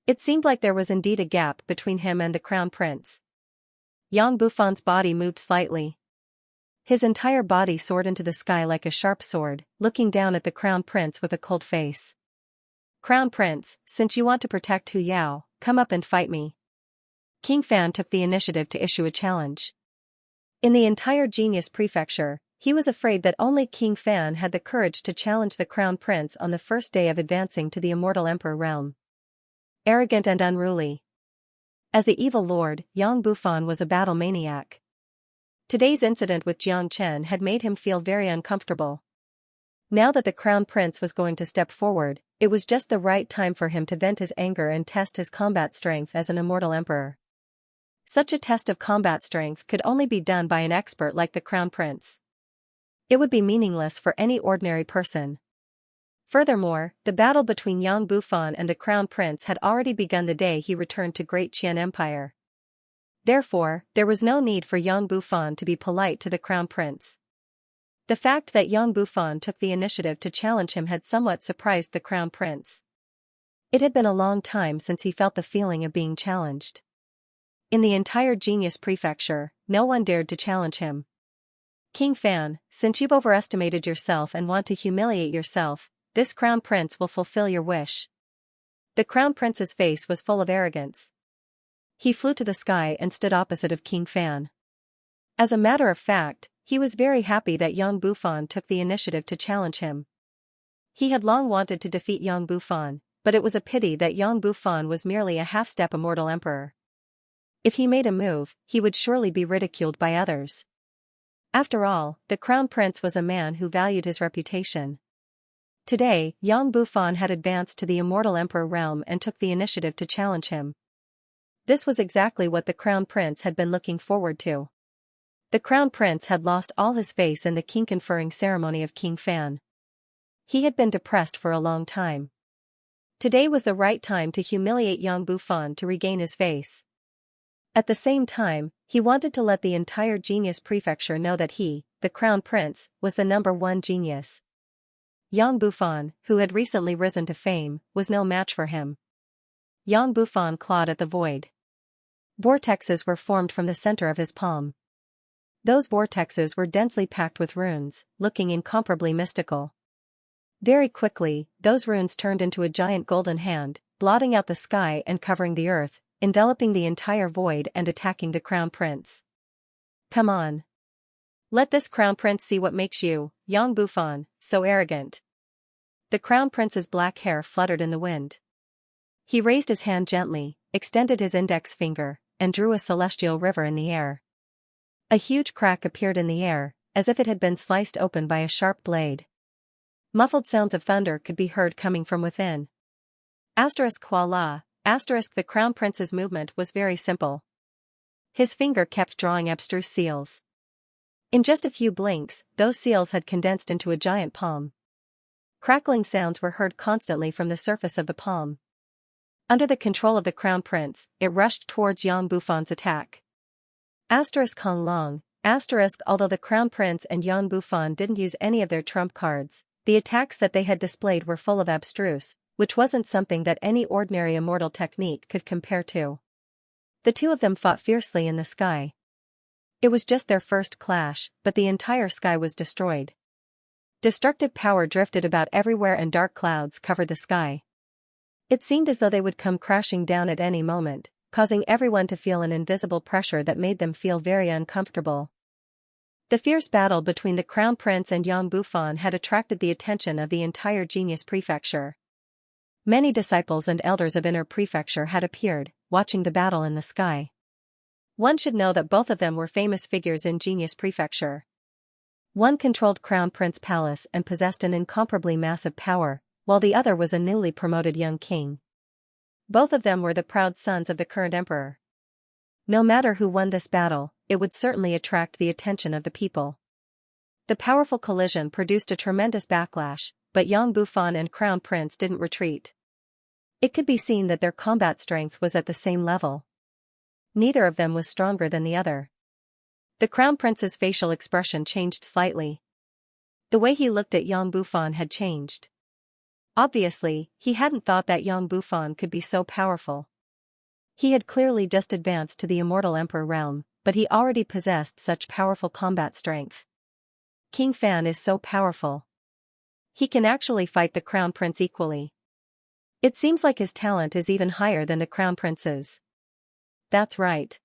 It seemed like there was indeed a gap between him and the crown prince. Yang Bufan's body moved slightly. His entire body soared into the sky like a sharp sword, looking down at the crown prince with a cold face. Crown Prince, since you want to protect Hu Yao, come up and fight me. King Fan took the initiative to issue a challenge. In the entire Genius Prefecture, he was afraid that only King Fan had the courage to challenge the crown prince on the first day of advancing to the immortal emperor realm. Arrogant and unruly. As the evil lord, Yang Bufan was a battle maniac. Today's incident with Xianxia had made him feel very uncomfortable. Now that the crown prince was going to step forward, it was just the right time for him to vent his anger and test his combat strength as an immortal emperor. Such a test of combat strength could only be done by an expert like the crown prince. It would be meaningless for any ordinary person. Furthermore, the battle between Yang Bufan and the crown prince had already begun the day he returned to Great Qian Empire. Therefore, there was no need for Yang Bufan to be polite to the crown prince. The fact that Yang Bufan took the initiative to challenge him had somewhat surprised the crown prince. It had been a long time since he felt the feeling of being challenged. In the entire Genius Prefecture, no one dared to challenge him. King Fan, since you've overestimated yourself and want to humiliate yourself, this crown prince will fulfill your wish. The crown prince's face was full of arrogance. He flew to the sky and stood opposite of King Fan. As a matter of fact, he was very happy that Yang Bufan took the initiative to challenge him. He had long wanted to defeat Yang Bufan, but it was a pity that Yang Bufan was merely a half-step immortal emperor. If he made a move, he would surely be ridiculed by others. After all, the crown prince was a man who valued his reputation. Today, Yang Bufan had advanced to the immortal emperor realm and took the initiative to challenge him. This was exactly what the crown prince had been looking forward to. The crown prince had lost all his face in the king conferring ceremony of King Fan. He had been depressed for a long time. Today was the right time to humiliate Yang Bufan to regain his face. At the same time, he wanted to let the entire genius prefecture know that he, the crown prince, was the #1 genius. Yang Bufan, who had recently risen to fame, was no match for him. Yang Bufan clawed at the void. Vortexes were formed from the center of his palm. Those vortexes were densely packed with runes, looking incomparably mystical. Very quickly, those runes turned into a giant golden hand, blotting out the sky and covering the earth, enveloping the entire void and attacking the crown prince. Come on. Let this crown prince see what makes you, Yang Bufan, so arrogant. The crown prince's black hair fluttered in the wind. He raised his hand gently, extended his index finger, and drew a celestial river in the air. A huge crack appeared in the air, as if it had been sliced open by a sharp blade. Muffled sounds of thunder could be heard coming from within. Voila! The crown prince's movement was very simple. His finger kept drawing abstruse seals. In just a few blinks, those seals had condensed into a giant palm. Crackling sounds were heard constantly from the surface of the palm. Under the control of the crown prince, it rushed towards Yang Bufan's attack. Kong Long, although the crown prince and Yang Bufan didn't use any of their trump cards, the attacks that they had displayed were full of abstruse, which wasn't something that any ordinary immortal technique could compare to. The two of them fought fiercely in the sky. It was just their first clash, but the entire sky was destroyed. Destructive power drifted about everywhere and dark clouds covered the sky. It seemed as though they would come crashing down at any moment, causing everyone to feel an invisible pressure that made them feel very uncomfortable. The fierce battle between the crown prince and Yang Bufan had attracted the attention of the entire genius prefecture. Many disciples and elders of inner prefecture had appeared, watching the battle in the sky. One should know that both of them were famous figures in genius prefecture. One controlled crown prince palace and possessed an incomparably massive power, while the other was a newly promoted young king. Both of them were the proud sons of the current emperor. No matter who won this battle, it would certainly attract the attention of the people. The powerful collision produced a tremendous backlash, but Yang Bufan and Crown Prince didn't retreat. It could be seen that their combat strength was at the same level. Neither of them was stronger than the other. The Crown Prince's facial expression changed slightly. The way he looked at Yang Bufan had changed. Obviously, he hadn't thought that Yang Bufan could be so powerful. He had clearly just advanced to the immortal emperor realm, but he already possessed such powerful combat strength. King Fan is so powerful. He can actually fight the Crown Prince equally. It seems like his talent is even higher than the Crown Prince's. That's right.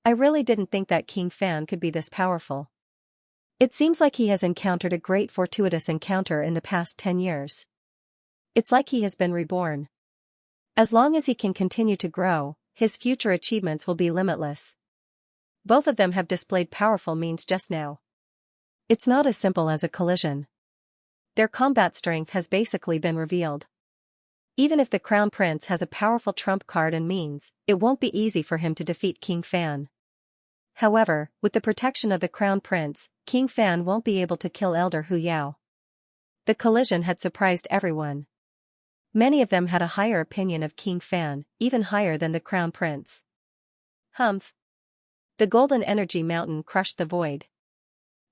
I really didn't think that King Fan could be this powerful. It seems like he has encountered a great fortuitous encounter in the past 10 years. It's like he has been reborn. As long as he can continue to grow, his future achievements will be limitless. Both of them have displayed powerful means just now. It's not as simple as a collision. Their combat strength has basically been revealed. Even if the Crown Prince has a powerful trump card and means, it won't be easy for him to defeat King Fan. However, with the protection of the Crown Prince, King Fan won't be able to kill Elder Hu Yao. The collision had surprised everyone. Many of them had a higher opinion of King Fan, even higher than the Crown Prince. Humph! The golden energy mountain crushed the void.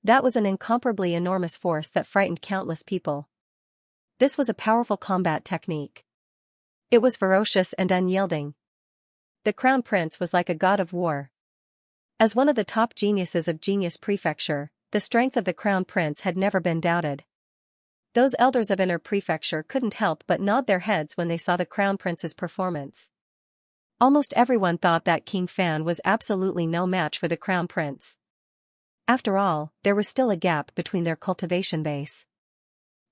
That was an incomparably enormous force that frightened countless people. This was a powerful combat technique. It was ferocious and unyielding. The Crown Prince was like a god of war. As one of the top geniuses of Genius Prefecture, the strength of the Crown Prince had never been doubted. Those elders of Inner Prefecture couldn't help but nod their heads when they saw the Crown Prince's performance. Almost everyone thought that King Fan was absolutely no match for the Crown Prince. After all, there was still a gap between their cultivation base.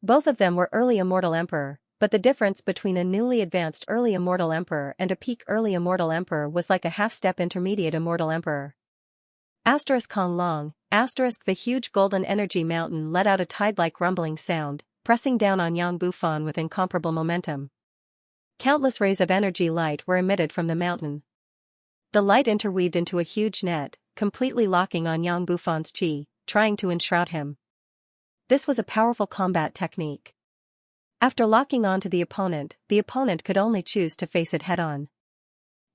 Both of them were early Immortal Emperor, but the difference between a newly advanced early Immortal Emperor and a peak early Immortal Emperor was like a half-step intermediate Immortal Emperor. Kong Long, the huge golden energy mountain let out a tide-like rumbling sound, pressing down on Yang Bufan with incomparable momentum. Countless rays of energy light were emitted from the mountain. The light interweaved into a huge net, completely locking on Yang Bufan's chi, trying to enshroud him. This was a powerful combat technique. After locking onto the opponent could only choose to face it head-on.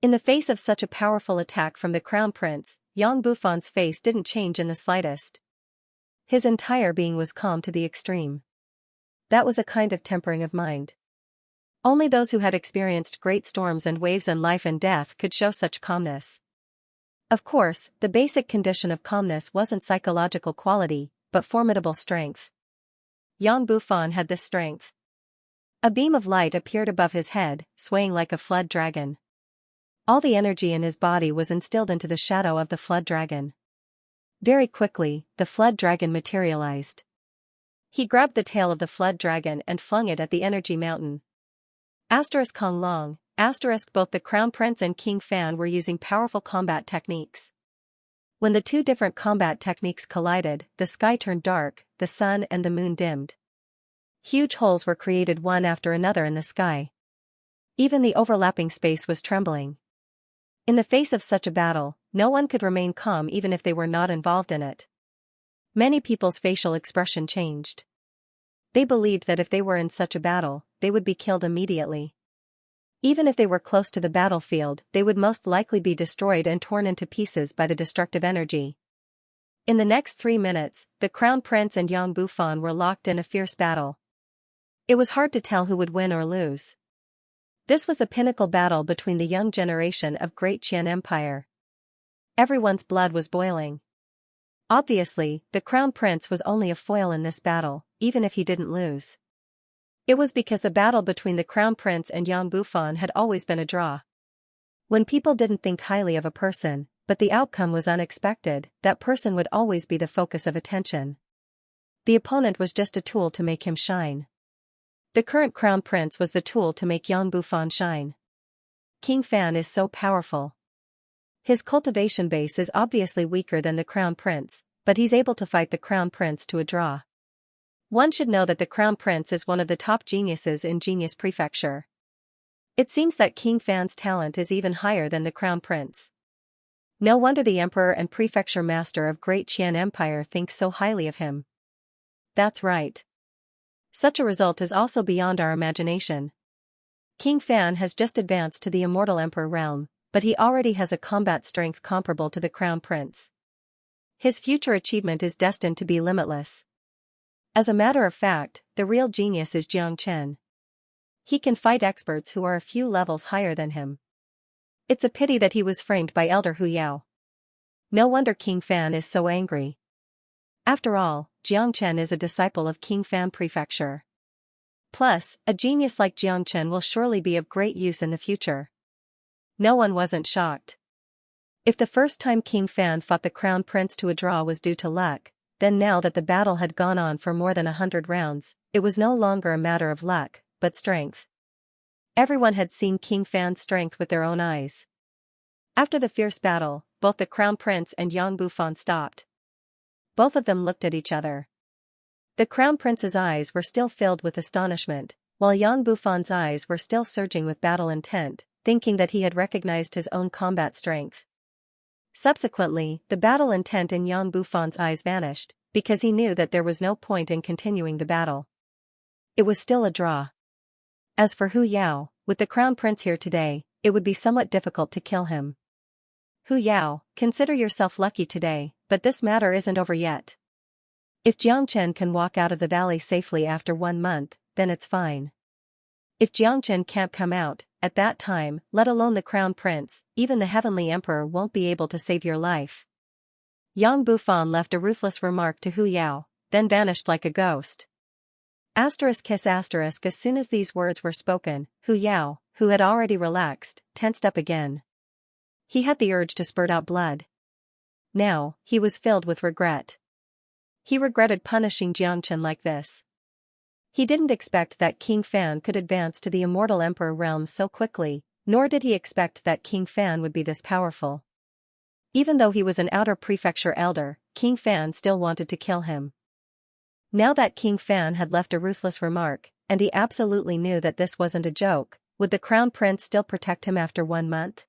In the face of such a powerful attack from the Crown Prince, Yang Bufan's face didn't change in the slightest. His entire being was calm to the extreme. That was a kind of tempering of mind. Only those who had experienced great storms and waves and life and death could show such calmness. Of course, the basic condition of calmness wasn't psychological quality, but formidable strength. Yang Bufan had this strength. A beam of light appeared above his head, swaying like a flood dragon. All the energy in his body was instilled into the shadow of the flood dragon. Very quickly, the flood dragon materialized. He grabbed the tail of the flood dragon and flung it at the energy mountain. Kong Long, both the Crown Prince and King Fan were using powerful combat techniques. When the two different combat techniques collided, the sky turned dark, the sun and the moon dimmed. Huge holes were created one after another in the sky. Even the overlapping space was trembling. In the face of such a battle, no one could remain calm even if they were not involved in it. Many people's facial expression changed. They believed that if they were in such a battle, they would be killed immediately. Even if they were close to the battlefield, they would most likely be destroyed and torn into pieces by the destructive energy. In the next 3 minutes, the Crown Prince and Yang Bufan were locked in a fierce battle. It was hard to tell who would win or lose. This was the pinnacle battle between the young generation of Great Qian Empire. Everyone's blood was boiling. Obviously, the Crown Prince was only a foil in this battle, even if he didn't lose. It was because the battle between the Crown Prince and Yang Bufan had always been a draw. When people didn't think highly of a person, but the outcome was unexpected, that person would always be the focus of attention. The opponent was just a tool to make him shine. The current Crown Prince was the tool to make Yang Bufan shine. King Fan is so powerful. His cultivation base is obviously weaker than the Crown Prince, but he's able to fight the Crown Prince to a draw. One should know that the Crown Prince is one of the top geniuses in Genius Prefecture. It seems that King Fan's talent is even higher than the Crown Prince. No wonder the Emperor and Prefecture Master of Great Qian Empire think so highly of him. That's right. Such a result is also beyond our imagination. King Fan has just advanced to the Immortal Emperor realm, but he already has a combat strength comparable to the Crown Prince. His future achievement is destined to be limitless. As a matter of fact, the real genius is Jiang Chen. He can fight experts who are a few levels higher than him. It's a pity that he was framed by Elder Hu Yao. No wonder King Fan is so angry. After all, Jiang Chen is a disciple of King Fan Prefecture. Plus, a genius like Jiang Chen will surely be of great use in the future. No one wasn't shocked. If the first time King Fan fought the Crown Prince to a draw was due to luck, then now that the battle had gone on for more than 100 rounds, it was no longer a matter of luck, but strength. Everyone had seen King Fan's strength with their own eyes. After the fierce battle, both the Crown Prince and Yang Bufan stopped. Both of them looked at each other. The Crown Prince's eyes were still filled with astonishment, while Yang Bufan's eyes were still surging with battle intent, thinking that he had recognized his own combat strength. Subsequently, the battle intent in Yang Bufan's eyes vanished, because he knew that there was no point in continuing the battle. It was still a draw. As for Hu Yao, with the Crown Prince here today, it would be somewhat difficult to kill him. Hu Yao, consider yourself lucky today, but this matter isn't over yet. If Jiang Chen can walk out of the valley safely after 1 month, then it's fine. If Jiang Chen can't come out, at that time, let alone the Crown Prince, even the Heavenly Emperor won't be able to save your life. Yang Bufan left a ruthless remark to Hu Yao, then vanished like a ghost. As soon as these words were spoken, Hu Yao, who had already relaxed, tensed up again. He had the urge to spurt out blood. Now, he was filled with regret. He regretted punishing Jiang Chen like this. He didn't expect that King Fan could advance to the Immortal Emperor realm so quickly, nor did he expect that King Fan would be this powerful. Even though he was an outer prefecture elder, King Fan still wanted to kill him. Now that King Fan had left a ruthless remark, and he absolutely knew that this wasn't a joke, would the Crown Prince still protect him after 1 month?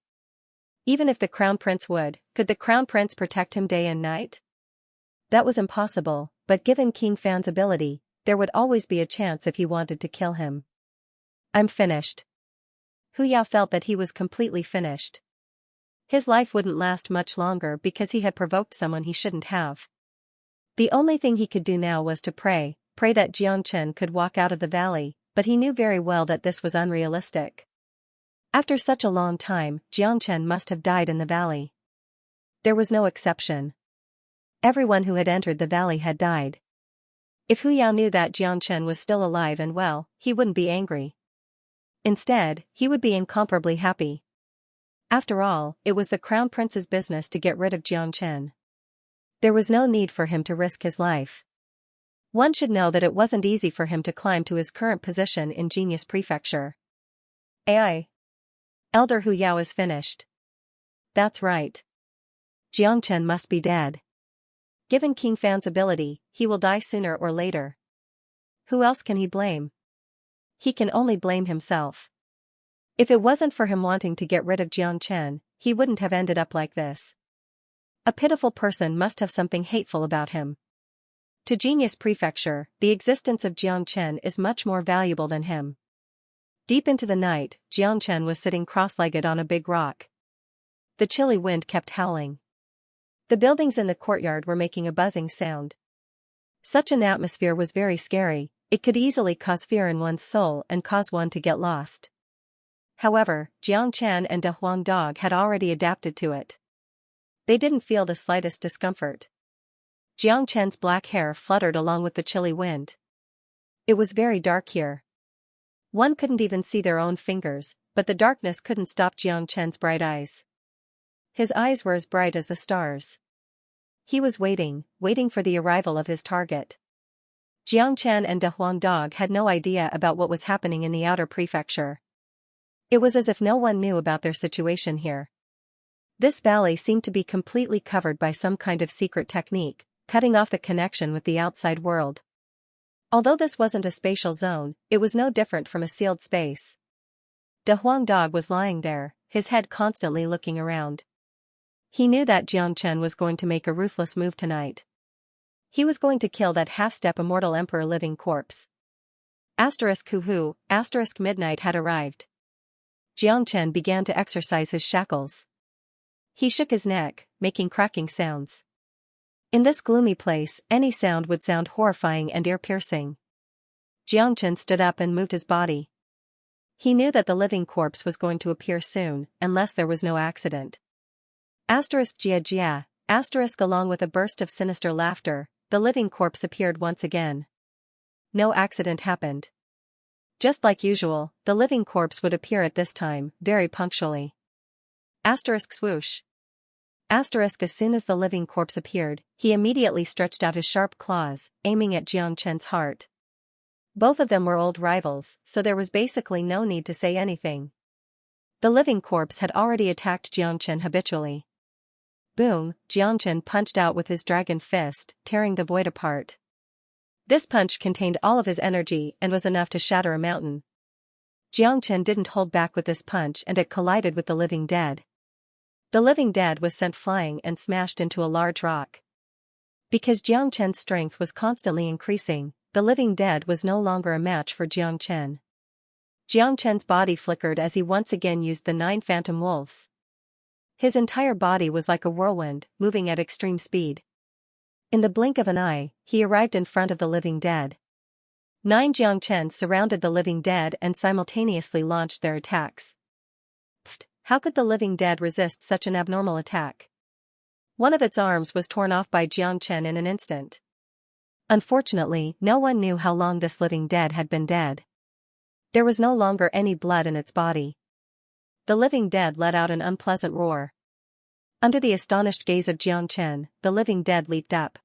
Even if the Crown Prince would, could the Crown Prince protect him day and night? That was impossible, but given King Fan's ability, there would always be a chance if he wanted to kill him. I'm finished. Hu Yao felt that he was completely finished. His life wouldn't last much longer because he had provoked someone he shouldn't have. The only thing he could do now was to pray that Xianxia could walk out of the valley, but he knew very well that this was unrealistic. After such a long time, Xianxia must have died in the valley. There was no exception. Everyone who had entered the valley had died. If Hu Yao knew that Xianxia was still alive and well, he wouldn't be angry. Instead, he would be incomparably happy. After all, it was the crown prince's business to get rid of Xianxia. There was no need for him to risk his life. One should know that it wasn't easy for him to climb to his current position in Genius Prefecture. AI. Elder Hu Yao is finished. That's right. Xianxia must be dead. Given King Fan's ability, he will die sooner or later. Who else can he blame? He can only blame himself. If it wasn't for him wanting to get rid of Xianxia, he wouldn't have ended up like this. A pitiful person must have something hateful about him. To Genius Prefecture, the existence of Xianxia is much more valuable than him. Deep into the night, Xianxia was sitting cross-legged on a big rock. The chilly wind kept howling. The buildings in the courtyard were making a buzzing sound. Such an atmosphere was very scary. It could easily cause fear in one's soul and cause one to get lost. However, Xianxia and De Huang Dog had already adapted to it. They didn't feel the slightest discomfort. Xianxia's black hair fluttered along with the chilly wind. It was very dark here. One couldn't even see their own fingers, but the darkness couldn't stop Xianxia's bright eyes. His eyes were as bright as the stars. He was waiting for the arrival of his target. Xianxia and De Huang Dog had no idea about what was happening in the outer prefecture. It was as if no one knew about their situation here. This valley seemed to be completely covered by some kind of secret technique, cutting off the connection with the outside world. Although this wasn't a spatial zone, it was no different from a sealed space. De Huang Dog was lying there, his head constantly looking around. He knew that Xianxia was going to make a ruthless move tonight. He was going to kill that half-step immortal emperor living corpse. *Huhu, *midnight had arrived. Xianxia began to exercise his shackles. He shook his neck, making cracking sounds. In this gloomy place, any sound would sound horrifying and ear-piercing. Xianxia stood up and moved his body. He knew that the living corpse was going to appear soon, unless there was no accident. Jia, along with a burst of sinister laughter, the living corpse appeared once again. No accident happened. Just like usual, the living corpse would appear at this time, very punctually. Swoosh. As soon as the living corpse appeared, he immediately stretched out his sharp claws, aiming at Xianxia's heart. Both of them were old rivals, so there was basically no need to say anything. The living corpse had already attacked Xianxia habitually. Boom, Xianxia punched out with his dragon fist, tearing the void apart. This punch contained all of his energy and was enough to shatter a mountain. Xianxia didn't hold back with this punch and it collided with the living dead. The living dead was sent flying and smashed into a large rock. Because Xianxia's strength was constantly increasing, the living dead was no longer a match for Xianxia. Xianxia's body flickered as he once again used the 9 phantom wolves. His entire body was like a whirlwind, moving at extreme speed. In the blink of an eye, he arrived in front of the living dead. 9 Xianxians surrounded the living dead and simultaneously launched their attacks. Pfft, how could the living dead resist such an abnormal attack? One of its arms was torn off by Xianxia in an instant. Unfortunately, no one knew how long this living dead had been dead. There was no longer any blood in its body. The living dead let out an unpleasant roar. Under the astonished gaze of Xianxia, the living dead leaped up.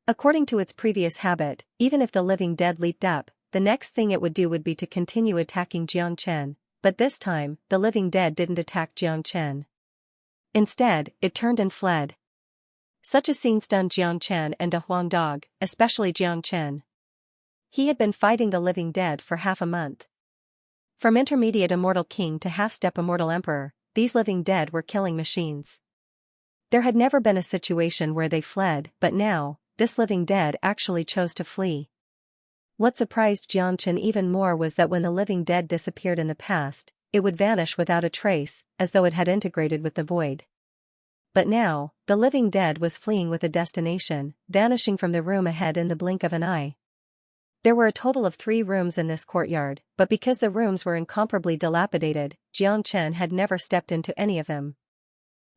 According to its previous habit, even if the living dead leaped up, the next thing it would do would be to continue attacking Xianxia, but this time, the living dead didn't attack Xianxia. Instead, it turned and fled. Such a scene stunned Xianxia and De Huang Dog, especially Xianxia. He had been fighting the living dead for half a month. From intermediate immortal king to half-step immortal emperor, these living dead were killing machines. There had never been a situation where they fled, but now, this living dead actually chose to flee. What surprised Xianxia even more was that when the living dead disappeared in the past, it would vanish without a trace, as though it had integrated with the void. But now, the living dead was fleeing with a destination, vanishing from the room ahead in the blink of an eye. There were a total of 3 rooms in this courtyard, but because the rooms were incomparably dilapidated, Xianxia had never stepped into any of them.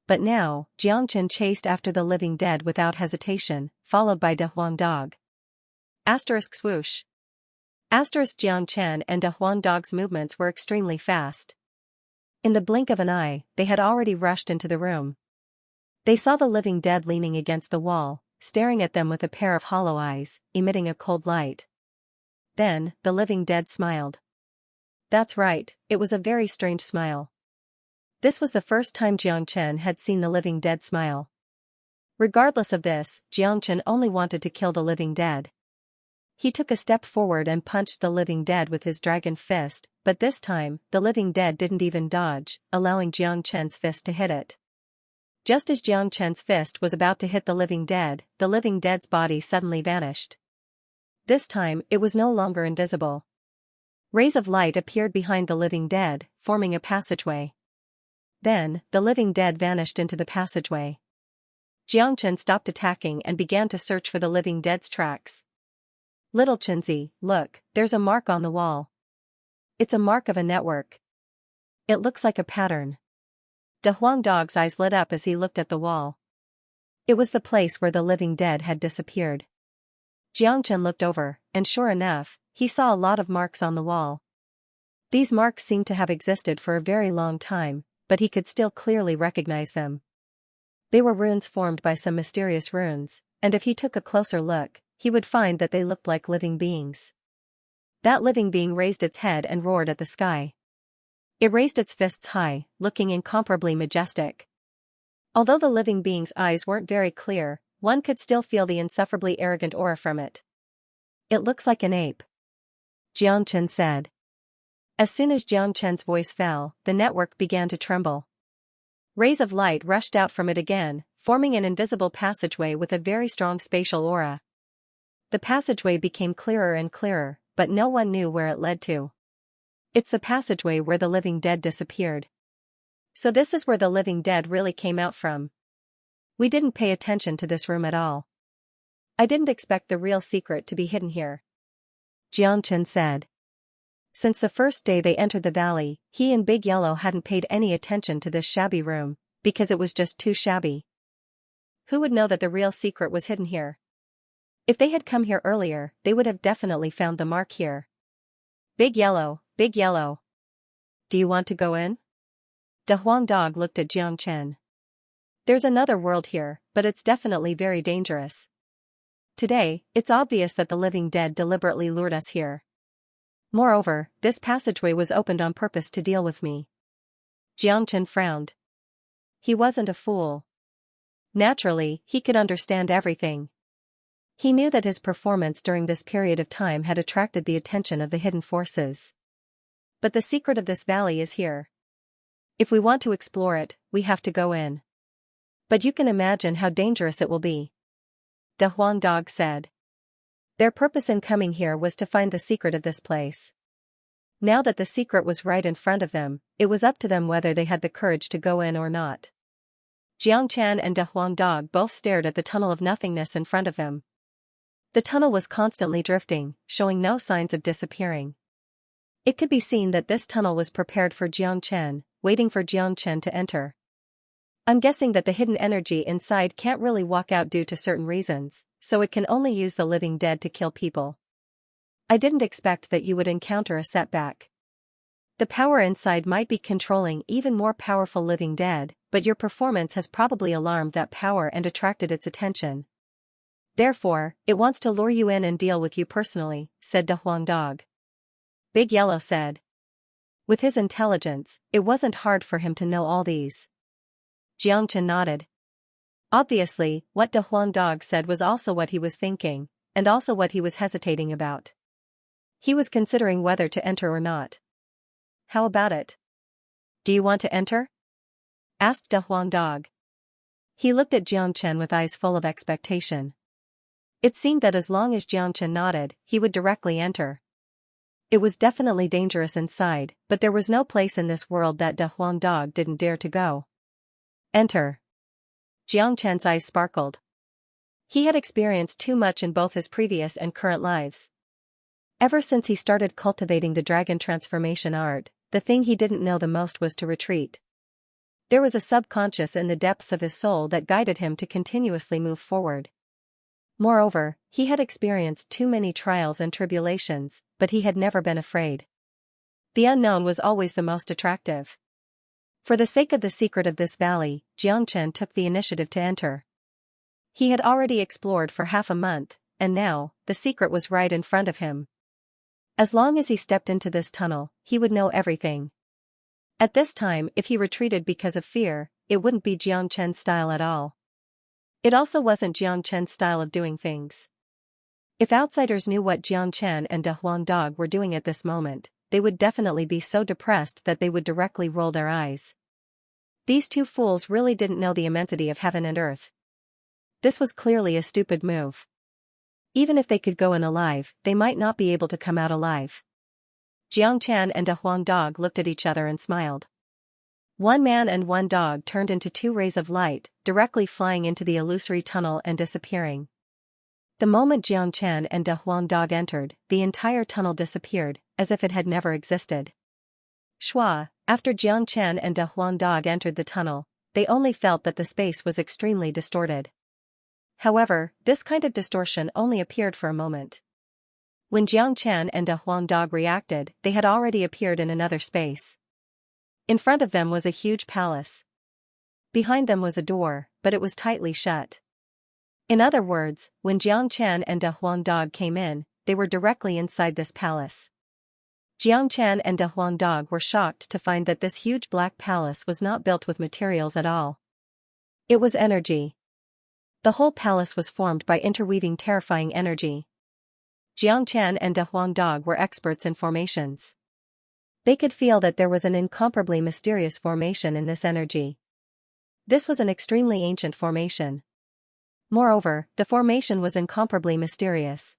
But now, Xianxia chased after the living dead without hesitation, followed by De Huang Dog. Asterisk swoosh. Asterisk Xianxia and De Huang Dog's movements were extremely fast. In the blink of an eye, they had already rushed into the room. They saw the living dead leaning against the wall, staring at them with a pair of hollow eyes, emitting a cold light. Then, the living dead smiled. That's right, it was a very strange smile. This was the first time Xianxia had seen the living dead smile. Regardless of this, Xianxia only wanted to kill the living dead. He took a step forward and punched the living dead with his dragon fist, but this time, the living dead didn't even dodge, allowing Xianxia's fist to hit it. Just as Xianxia's fist was about to hit the living dead's body suddenly vanished. This time, it was no longer invisible. Rays of light appeared behind the living dead, forming a passageway. Then, the living dead vanished into the passageway. Xianxia stopped attacking and began to search for the living dead's tracks. Little Xianxia, look, there's a mark on the wall. It's a mark of a network. It looks like a pattern. De Huang Dog's eyes lit up as he looked at the wall. It was the place where the living dead had disappeared. Xianxia looked over, and sure enough, he saw a lot of marks on the wall. These marks seemed to have existed for a very long time, but he could still clearly recognize them. They were runes formed by some mysterious runes, and if he took a closer look, he would find that they looked like living beings. That living being raised its head and roared at the sky. It raised its fists high, looking incomparably majestic. Although the living being's eyes weren't very clear, one could still feel the insufferably arrogant aura from it. It looks like an ape, Xianxia said. As soon as Xianxia's voice fell, the network began to tremble. Rays of light rushed out from it again, forming an invisible passageway with a very strong spatial aura. The passageway became clearer and clearer, but no one knew where it led to. It's the passageway where the living dead disappeared. So this is where the living dead really came out from. We didn't pay attention to this room at all. I didn't expect the real secret to be hidden here, Xianxia said. Since the first day they entered the valley, he and Big Yellow hadn't paid any attention to this shabby room, because it was just too shabby. Who would know that the real secret was hidden here? If they had come here earlier, they would have definitely found the mark here. Big Yellow, Big Yellow. Do you want to go in? De Huang Dog looked at Xianxia. There's another world here, but it's definitely very dangerous. Today, it's obvious that the living dead deliberately lured us here. Moreover, this passageway was opened on purpose to deal with me. Xianxia frowned. He wasn't a fool. Naturally, he could understand everything. He knew that his performance during this period of time had attracted the attention of the hidden forces. But the secret of this valley is here. If we want to explore it, we have to go in. But you can imagine how dangerous it will be, De Huang Dog said. Their purpose in coming here was to find the secret of this place. Now that the secret was right in front of them, it was up to them whether they had the courage to go in or not. Xianxia and De Huang Dog both stared at the tunnel of nothingness in front of them. The tunnel was constantly drifting, showing no signs of disappearing. It could be seen that this tunnel was prepared for Xianxia, waiting for Xianxia to enter. I'm guessing that the hidden energy inside can't really walk out due to certain reasons, so it can only use the living dead to kill people. I didn't expect that you would encounter a setback. The power inside might be controlling even more powerful living dead, but your performance has probably alarmed that power and attracted its attention. Therefore, it wants to lure you in and deal with you personally, said De Huang Dog. Big Yellow said. With his intelligence, it wasn't hard for him to know all these. Xianxia nodded. Obviously, what De Huang Dog said was also what he was thinking, and also what he was hesitating about. He was considering whether to enter or not. How about it? Do you want to enter? Asked De Huang Dog. He looked at Xianxia with eyes full of expectation. It seemed that as long as Xianxia nodded, he would directly enter. It was definitely dangerous inside, but there was no place in this world that De Huang Dog didn't dare to go. Enter. Jiangchen's eyes sparkled. He had experienced too much in both his previous and current lives. Ever since he started cultivating the dragon transformation art, the thing he didn't know the most was to retreat. There was a subconscious in the depths of his soul that guided him to continuously move forward. Moreover, he had experienced too many trials and tribulations, but he had never been afraid. The unknown was always the most attractive. For the sake of the secret of this valley, Jiangchen took the initiative to enter. He had already explored for half a month, and now, the secret was right in front of him. As long as he stepped into this tunnel, he would know everything. At this time, if he retreated because of fear, it wouldn't be Jiangchen's style at all. It also wasn't Jiangchen's style of doing things. If outsiders knew what Jiangchen and De Huang Dog were doing at this moment, they would definitely be so depressed that they would directly roll their eyes. These two fools really didn't know the immensity of heaven and earth. This was clearly a stupid move. Even if they could go in alive, they might not be able to come out alive. Jiangchen and De Huang Dog looked at each other and smiled. One man and one dog turned into two rays of light, directly flying into the illusory tunnel and disappearing. The moment Jiangchen and De Huang Dog entered, the entire tunnel disappeared, as if it had never existed. Shua, after Jiangchen and De Huang Dog entered the tunnel, they only felt that the space was extremely distorted. However, this kind of distortion only appeared for a moment. When Jiangchen and De Huang Dog reacted, they had already appeared in another space. In front of them was a huge palace. Behind them was a door, but it was tightly shut. In other words, when Jiangchen and De Huang Dog came in, they were directly inside this palace. Jiangchen and De Huang Dog were shocked to find that this huge black palace was not built with materials at all. It was energy. The whole palace was formed by interweaving terrifying energy. Jiangchen and De Huang Dog were experts in formations. They could feel that there was an incomparably mysterious formation in this energy. This was an extremely ancient formation. Moreover, the formation was incomparably mysterious.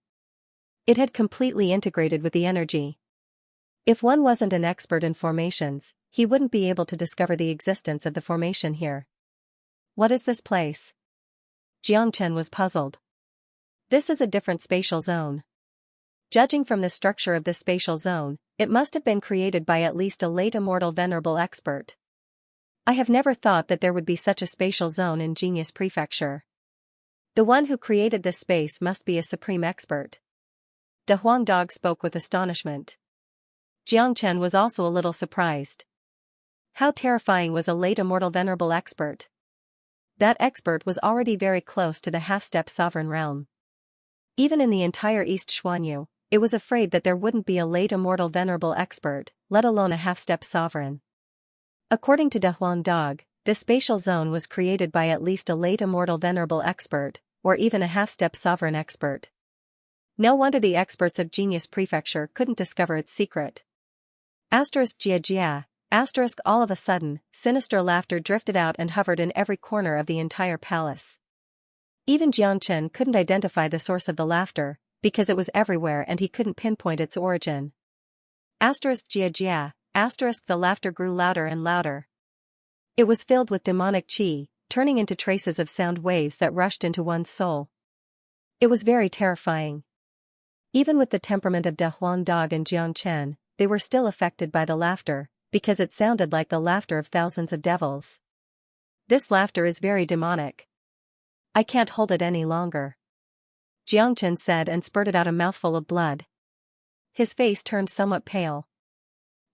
It had completely integrated with the energy. If one wasn't an expert in formations, he wouldn't be able to discover the existence of the formation here. What is this place? Jiangchen was puzzled. This is a different spatial zone. Judging from the structure of this spatial zone, it must have been created by at least a late immortal venerable expert. I have never thought that there would be such a spatial zone in Genius Prefecture. The one who created this space must be a supreme expert. De Huang Dog spoke with astonishment. Jiangchen was also a little surprised. How terrifying was a late immortal venerable expert? That expert was already very close to the half-step sovereign realm. Even in the entire East Xuanyu, it was afraid that there wouldn't be a late immortal venerable expert, let alone a half-step sovereign. According to De Huang Dog, this spatial zone was created by at least a late immortal venerable expert, or even a half-step sovereign expert. No wonder the experts of Genius Prefecture couldn't discover its secret. Jia. All of a sudden, sinister laughter drifted out and hovered in every corner of the entire palace. Even Jiangchen couldn't identify the source of the laughter, because it was everywhere and he couldn't pinpoint its origin. Jia. The laughter grew louder and louder. It was filled with demonic qi, turning into traces of sound waves that rushed into one's soul. It was very terrifying. Even with the temperament of De Huang Dog and Jiangchen, they were still affected by the laughter, because it sounded like the laughter of thousands of devils. This laughter is very demonic. I can't hold it any longer, Jiangchen said and spurted out a mouthful of blood. His face turned somewhat pale.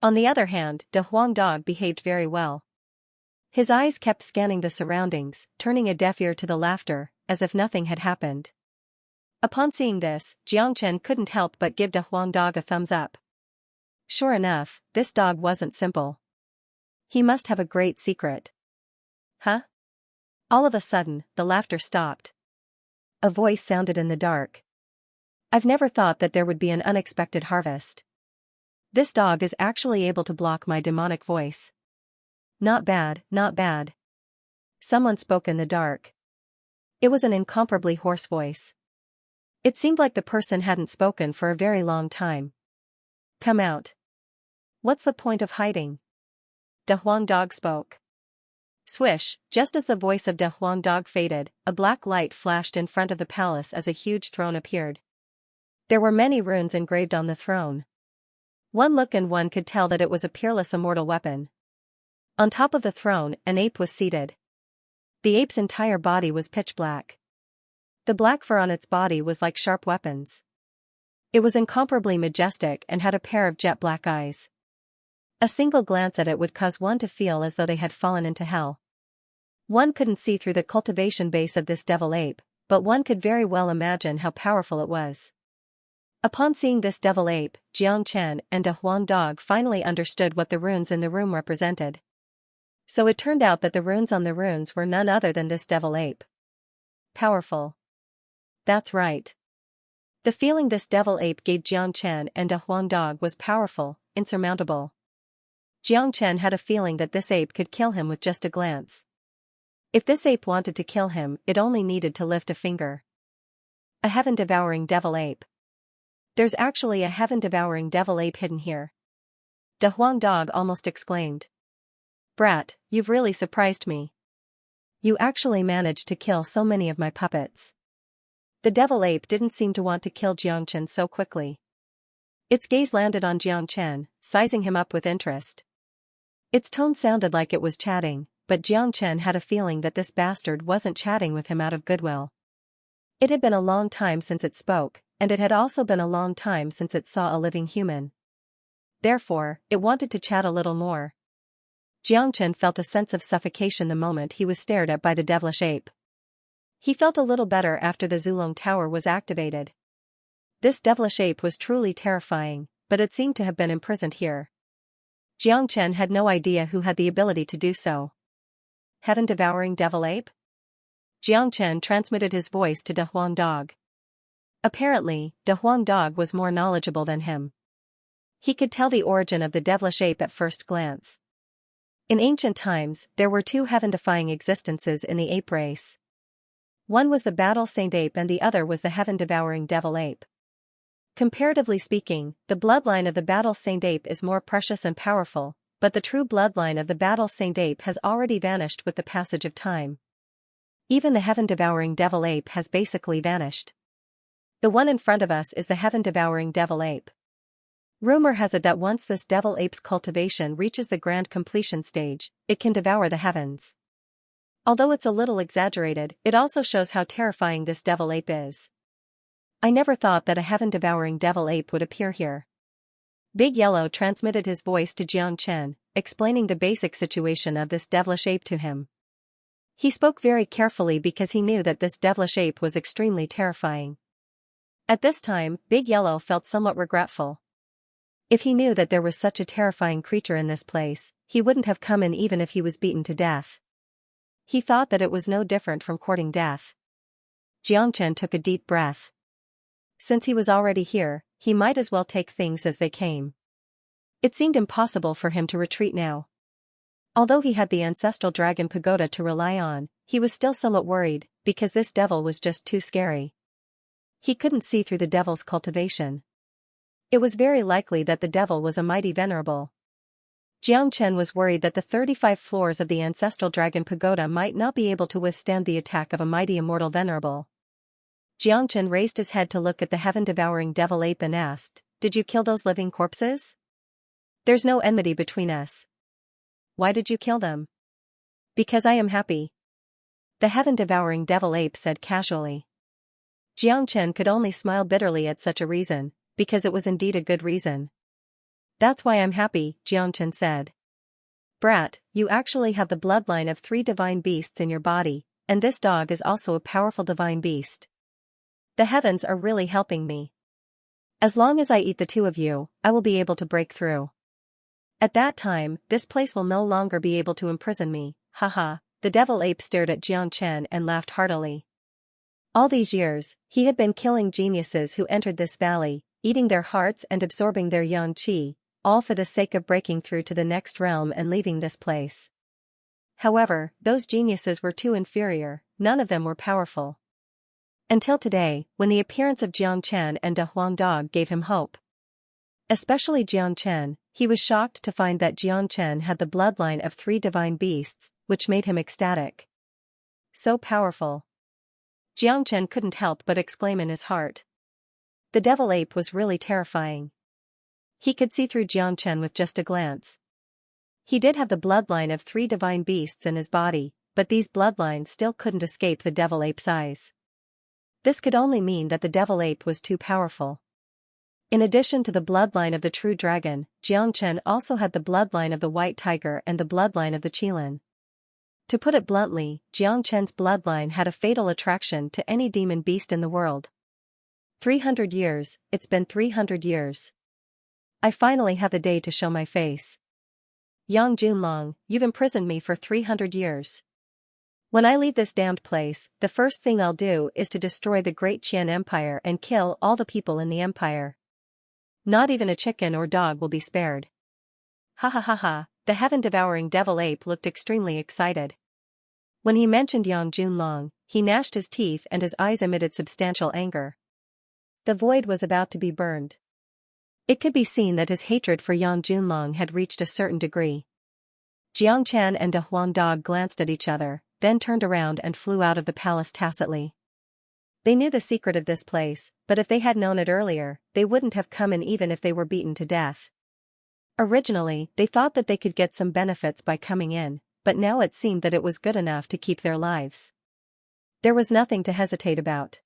On the other hand, De Huang Dog behaved very well. His eyes kept scanning the surroundings, turning a deaf ear to the laughter, as if nothing had happened. Upon seeing this, Jiangchen couldn't help but give De Huang Dog a thumbs up. Sure enough, this dog wasn't simple. He must have a great secret. Huh? All of a sudden, the laughter stopped. A voice sounded in the dark. I've never thought that there would be an unexpected harvest. This dog is actually able to block my demonic voice. Not bad, not bad. Someone spoke in the dark. It was an incomparably hoarse voice. It seemed like the person hadn't spoken for a very long time. Come out. What's the point of hiding? De Huang Dog spoke. Swish, just as the voice of De Huang Dog faded, a black light flashed in front of the palace as a huge throne appeared. There were many runes engraved on the throne. One look and one could tell that it was a peerless immortal weapon. On top of the throne, an ape was seated. The ape's entire body was pitch black. The black fur on its body was like sharp weapons. It was incomparably majestic and had a pair of jet black eyes. A single glance at it would cause one to feel as though they had fallen into hell. One couldn't see through the cultivation base of this devil ape, but one could very well imagine how powerful it was. Upon seeing this devil ape, Xianxia and De Huang Dog finally understood what the runes in the room represented. So it turned out that the runes on the runes were none other than this devil ape. Powerful. That's right. The feeling this devil ape gave Xianxia and De Huang Dog was powerful, insurmountable. Xianxia had a feeling that this ape could kill him with just a glance. If this ape wanted to kill him, it only needed to lift a finger. A heaven-devouring devil ape. There's actually a heaven-devouring devil ape hidden here. De Huang Dog almost exclaimed. Brat, you've really surprised me. You actually managed to kill so many of my puppets. The devil ape didn't seem to want to kill Xianxia so quickly. Its gaze landed on Xianxia, sizing him up with interest. Its tone sounded like it was chatting, but Xianxia had a feeling that this bastard wasn't chatting with him out of goodwill. It had been a long time since it spoke, and it had also been a long time since it saw a living human. Therefore, it wanted to chat a little more. Xianxia felt a sense of suffocation the moment he was stared at by the devilish ape. He felt a little better after the Zulong Tower was activated. This devilish ape was truly terrifying, but it seemed to have been imprisoned here. Xianxia had no idea who had the ability to do so. Heaven-devouring devil ape? Xianxia transmitted his voice to De Huang Dog. Apparently, De Huang Dog was more knowledgeable than him. He could tell the origin of the devilish ape at first glance. In ancient times, there were two heaven-defying existences in the ape race. One was the battle saint ape and the other was the heaven-devouring devil ape. Comparatively speaking, the bloodline of the battle saint ape is more precious and powerful, but the true bloodline of the battle saint ape has already vanished with the passage of time. Even the heaven-devouring devil ape has basically vanished. The one in front of us is the heaven-devouring devil ape. Rumor has it that once this devil ape's cultivation reaches the grand completion stage, it can devour the heavens. Although it's a little exaggerated, it also shows how terrifying this devil ape is. I never thought that a heaven-devouring devil ape would appear here. Big Yellow transmitted his voice to Xianxia, explaining the basic situation of this devilish ape to him. He spoke very carefully because he knew that this devilish ape was extremely terrifying. At this time, Big Yellow felt somewhat regretful. If he knew that there was such a terrifying creature in this place, he wouldn't have come in even if he was beaten to death. He thought that it was no different from courting death. Xianxia took a deep breath. Since he was already here, he might as well take things as they came. It seemed impossible for him to retreat now. Although he had the ancestral dragon pagoda to rely on, he was still somewhat worried, because this devil was just too scary. He couldn't see through the devil's cultivation. It was very likely that the devil was a mighty venerable. Xianxia was worried that the 35 floors of the ancestral dragon pagoda might not be able to withstand the attack of a mighty immortal venerable. Xianxia raised his head to look at the heaven-devouring devil ape and asked, "Did you kill those living corpses? There's no enmity between us." "Why did you kill them?" "Because I am happy," the heaven-devouring devil ape said casually. Xianxia could only smile bitterly at such a reason, because it was indeed a good reason. "That's why I'm happy," Xianxia said. "Brat, you actually have the bloodline of 3 divine beasts in your body, and this dog is also a powerful divine beast. The heavens are really helping me. As long as I eat the 2 of you, I will be able to break through. At that time, this place will no longer be able to imprison me, haha." The devil ape stared at Xianxia and laughed heartily. All these years, he had been killing geniuses who entered this valley, eating their hearts and absorbing their yang qi, all for the sake of breaking through to the next realm and leaving this place. However, those geniuses were too inferior, none of them were powerful. Until today, when the appearance of Xianxia and De Huang Dog gave him hope. Especially Xianxia, he was shocked to find that Xianxia had the bloodline of 3 divine beasts, which made him ecstatic. So powerful. Xianxia couldn't help but exclaim in his heart. The devil ape was really terrifying. He could see through Xianxia with just a glance. He did have the bloodline of 3 divine beasts in his body, but these bloodlines still couldn't escape the devil ape's eyes. This could only mean that the devil ape was too powerful. In addition to the bloodline of the true dragon, Xianxia also had the bloodline of the white tiger and the bloodline of the qilin. To put it bluntly, Xianxia's bloodline had a fatal attraction to any demon beast in the world. 300 years, it's been 300 years. I finally have the day to show my face. Yang Junlong, you've imprisoned me for 300 years. When I leave this damned place, the first thing I'll do is to destroy the great Qian Empire and kill all the people in the empire. Not even a chicken or dog will be spared. Ha ha ha ha, the heaven-devouring devil ape looked extremely excited. When he mentioned Yang Junlong, he gnashed his teeth and his eyes emitted substantial anger. The void was about to be burned. It could be seen that his hatred for Yang Junlong had reached a certain degree. Xianxia and De Huang Dog glanced at each other, then turned around and flew out of the palace tacitly. They knew the secret of this place, but if they had known it earlier, they wouldn't have come in even if they were beaten to death. Originally, they thought that they could get some benefits by coming in, but now it seemed that it was good enough to keep their lives. There was nothing to hesitate about.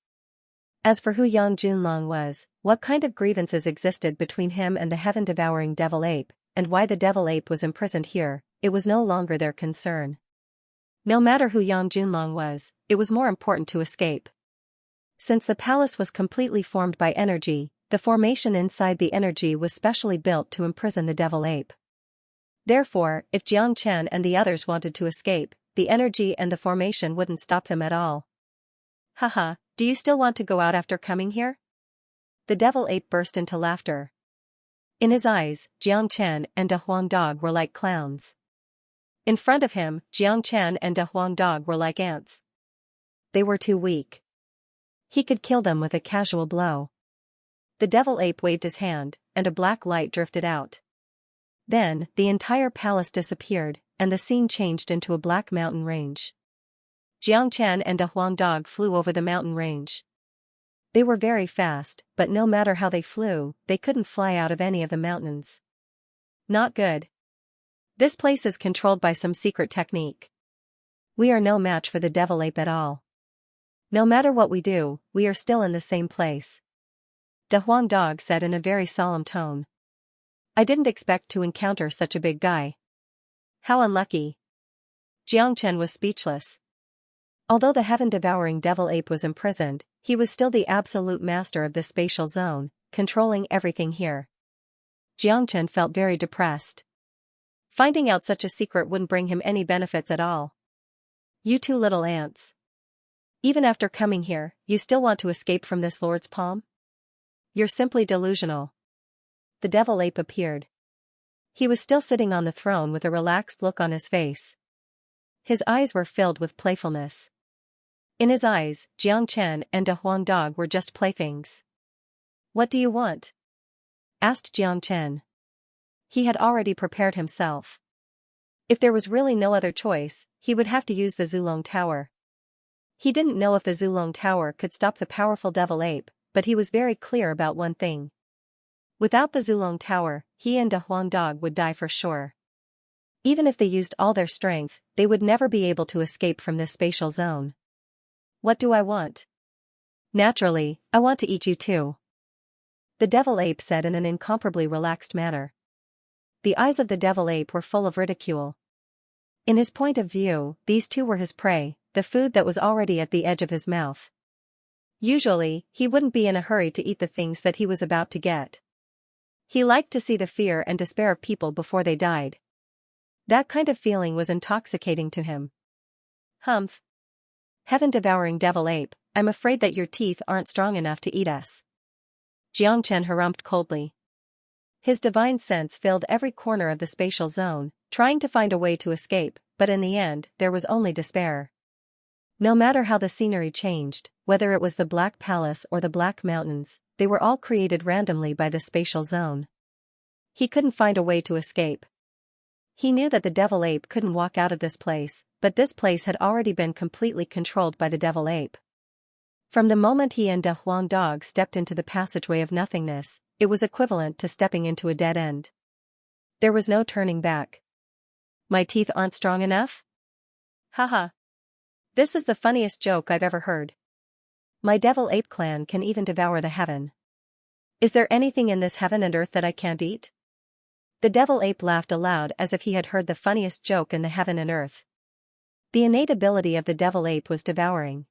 As for who Yang Junlong was, what kind of grievances existed between him and the heaven-devouring devil ape, and why the devil ape was imprisoned here, it was no longer their concern. No matter who Yang Junlong was, it was more important to escape. Since the palace was completely formed by energy, the formation inside the energy was specially built to imprison the devil ape. Therefore, if Xianxia and the others wanted to escape, the energy and the formation wouldn't stop them at all. Haha, do you still want to go out after coming here? The devil ape burst into laughter. In his eyes, Xianxia and De Huang Dog were like clowns. In front of him, Xianxia and De Huang Dog were like ants. They were too weak. He could kill them with a casual blow. The devil ape waved his hand, and a black light drifted out. Then, the entire palace disappeared, and the scene changed into a black mountain range. Xianxia and De Huang Dog flew over the mountain range. They were very fast, but no matter how they flew, they couldn't fly out of any of the mountains. Not good. This place is controlled by some secret technique. We are no match for the devil ape at all. No matter what we do, we are still in the same place. De Huang Dog said in a very solemn tone. I didn't expect to encounter such a big guy. How unlucky. Xianxia was speechless. Although the heaven-devouring devil ape was imprisoned, he was still the absolute master of this spatial zone, controlling everything here. Xianxia felt very depressed. Finding out such a secret wouldn't bring him any benefits at all. You two little ants. Even after coming here, you still want to escape from this lord's palm? You're simply delusional. The devil ape appeared. He was still sitting on the throne with a relaxed look on his face. His eyes were filled with playfulness. In his eyes, Xianxia and De Huang Dog were just playthings. What do you want? Asked Xianxia. He had already prepared himself. If there was really no other choice, he would have to use the Zulong Tower. He didn't know if the Zulong Tower could stop the powerful devil ape, but he was very clear about one thing. Without the Zulong Tower, he and De Huang Dog would die for sure. Even if they used all their strength, they would never be able to escape from this spatial zone. What do I want? Naturally, I want to eat you too. The devil ape said in an incomparably relaxed manner. The eyes of the devil ape were full of ridicule. In his point of view, these two were his prey, the food that was already at the edge of his mouth. Usually, he wouldn't be in a hurry to eat the things that he was about to get. He liked to see the fear and despair of people before they died. That kind of feeling was intoxicating to him. Humph. Heaven-devouring devil ape, I'm afraid that your teeth aren't strong enough to eat us. Xianxia harumphed coldly. His divine sense filled every corner of the spatial zone, trying to find a way to escape, but in the end, there was only despair. No matter how the scenery changed, whether it was the Black Palace or the Black Mountains, they were all created randomly by the spatial zone. He couldn't find a way to escape. He knew that the devil ape couldn't walk out of this place, but this place had already been completely controlled by the devil ape. From the moment he and De Huang Dog stepped into the passageway of nothingness, it was equivalent to stepping into a dead end. There was no turning back. My teeth aren't strong enough? Haha. This is the funniest joke I've ever heard. My devil ape clan can even devour the heaven. Is there anything in this heaven and earth that I can't eat? The devil ape laughed aloud as if he had heard the funniest joke in the heaven and earth. The innate ability of the devil ape was devouring.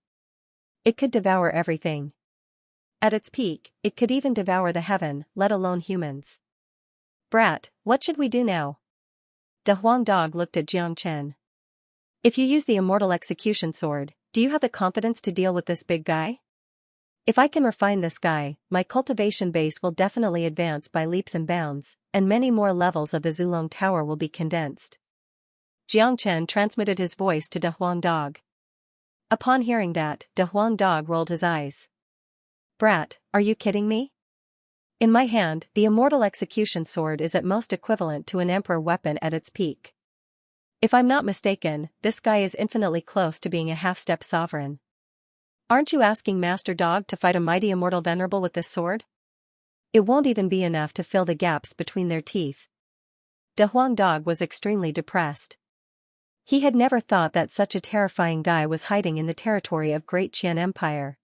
It could devour everything. At its peak, it could even devour the heaven, let alone humans. Brat, what should we do now? De Huang Dog looked at Xianxia. If you use the immortal execution sword, do you have the confidence to deal with this big guy? If I can refine this guy, my cultivation base will definitely advance by leaps and bounds, and many more levels of the Zulong Tower will be condensed. Xianxia transmitted his voice to De Huang Dog. Upon hearing that, De Huang Dog rolled his eyes. Brat, are you kidding me? In my hand, the immortal execution sword is at most equivalent to an emperor weapon at its peak. If I'm not mistaken, this guy is infinitely close to being a half-step sovereign. Aren't you asking Master Dog to fight a mighty immortal venerable with this sword? It won't even be enough to fill the gaps between their teeth. De Huang Dog was extremely depressed. He had never thought that such a terrifying guy was hiding in the territory of Great Qian Empire.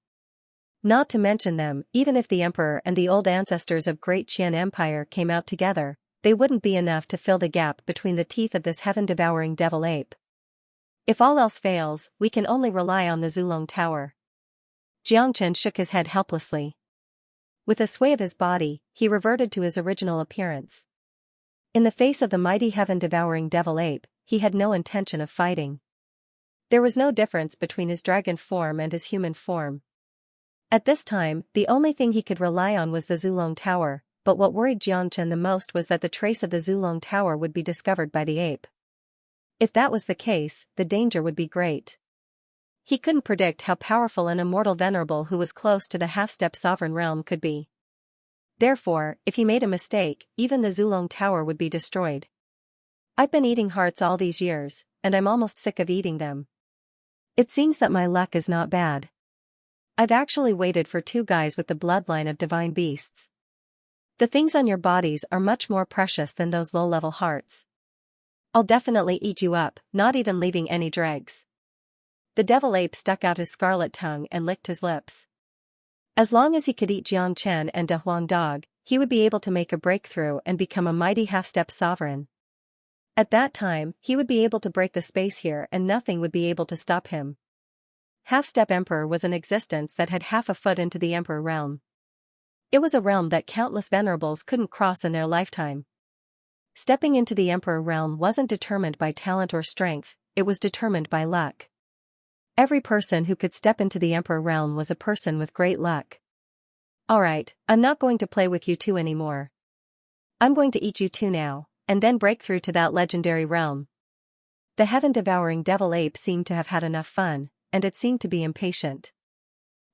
Not to mention them, even if the Emperor and the old ancestors of Great Qian Empire came out together, they wouldn't be enough to fill the gap between the teeth of this heaven-devouring devil ape. If all else fails, we can only rely on the Zulong Tower. Xianxia shook his head helplessly. With a sway of his body, he reverted to his original appearance. In the face of the mighty heaven-devouring devil ape, he had no intention of fighting. There was no difference between his dragon form and his human form. At this time, the only thing he could rely on was the Zulong Tower, but what worried Xianxia the most was that the trace of the Zulong Tower would be discovered by the ape. If that was the case, the danger would be great. He couldn't predict how powerful an immortal venerable who was close to the half-step sovereign realm could be. Therefore, if he made a mistake, even the Zulong Tower would be destroyed. I've been eating hearts all these years, and I'm almost sick of eating them. It seems that my luck is not bad. I've actually waited for 2 guys with the bloodline of divine beasts. The things on your bodies are much more precious than those low-level hearts. I'll definitely eat you up, not even leaving any dregs. The devil ape stuck out his scarlet tongue and licked his lips. As long as he could eat Xianxia and De Huang Dog, he would be able to make a breakthrough and become a mighty half-step sovereign. At that time, he would be able to break the space here and nothing would be able to stop him. Half-step Emperor was an existence that had half a foot into the Emperor realm. It was a realm that countless venerables couldn't cross in their lifetime. Stepping into the Emperor realm wasn't determined by talent or strength, it was determined by luck. Every person who could step into the Emperor realm was a person with great luck. Alright, I'm not going to play with you 2 anymore. I'm going to eat you 2 now, and then break through to that legendary realm. The heaven-devouring devil ape seemed to have had enough fun, and it seemed to be impatient.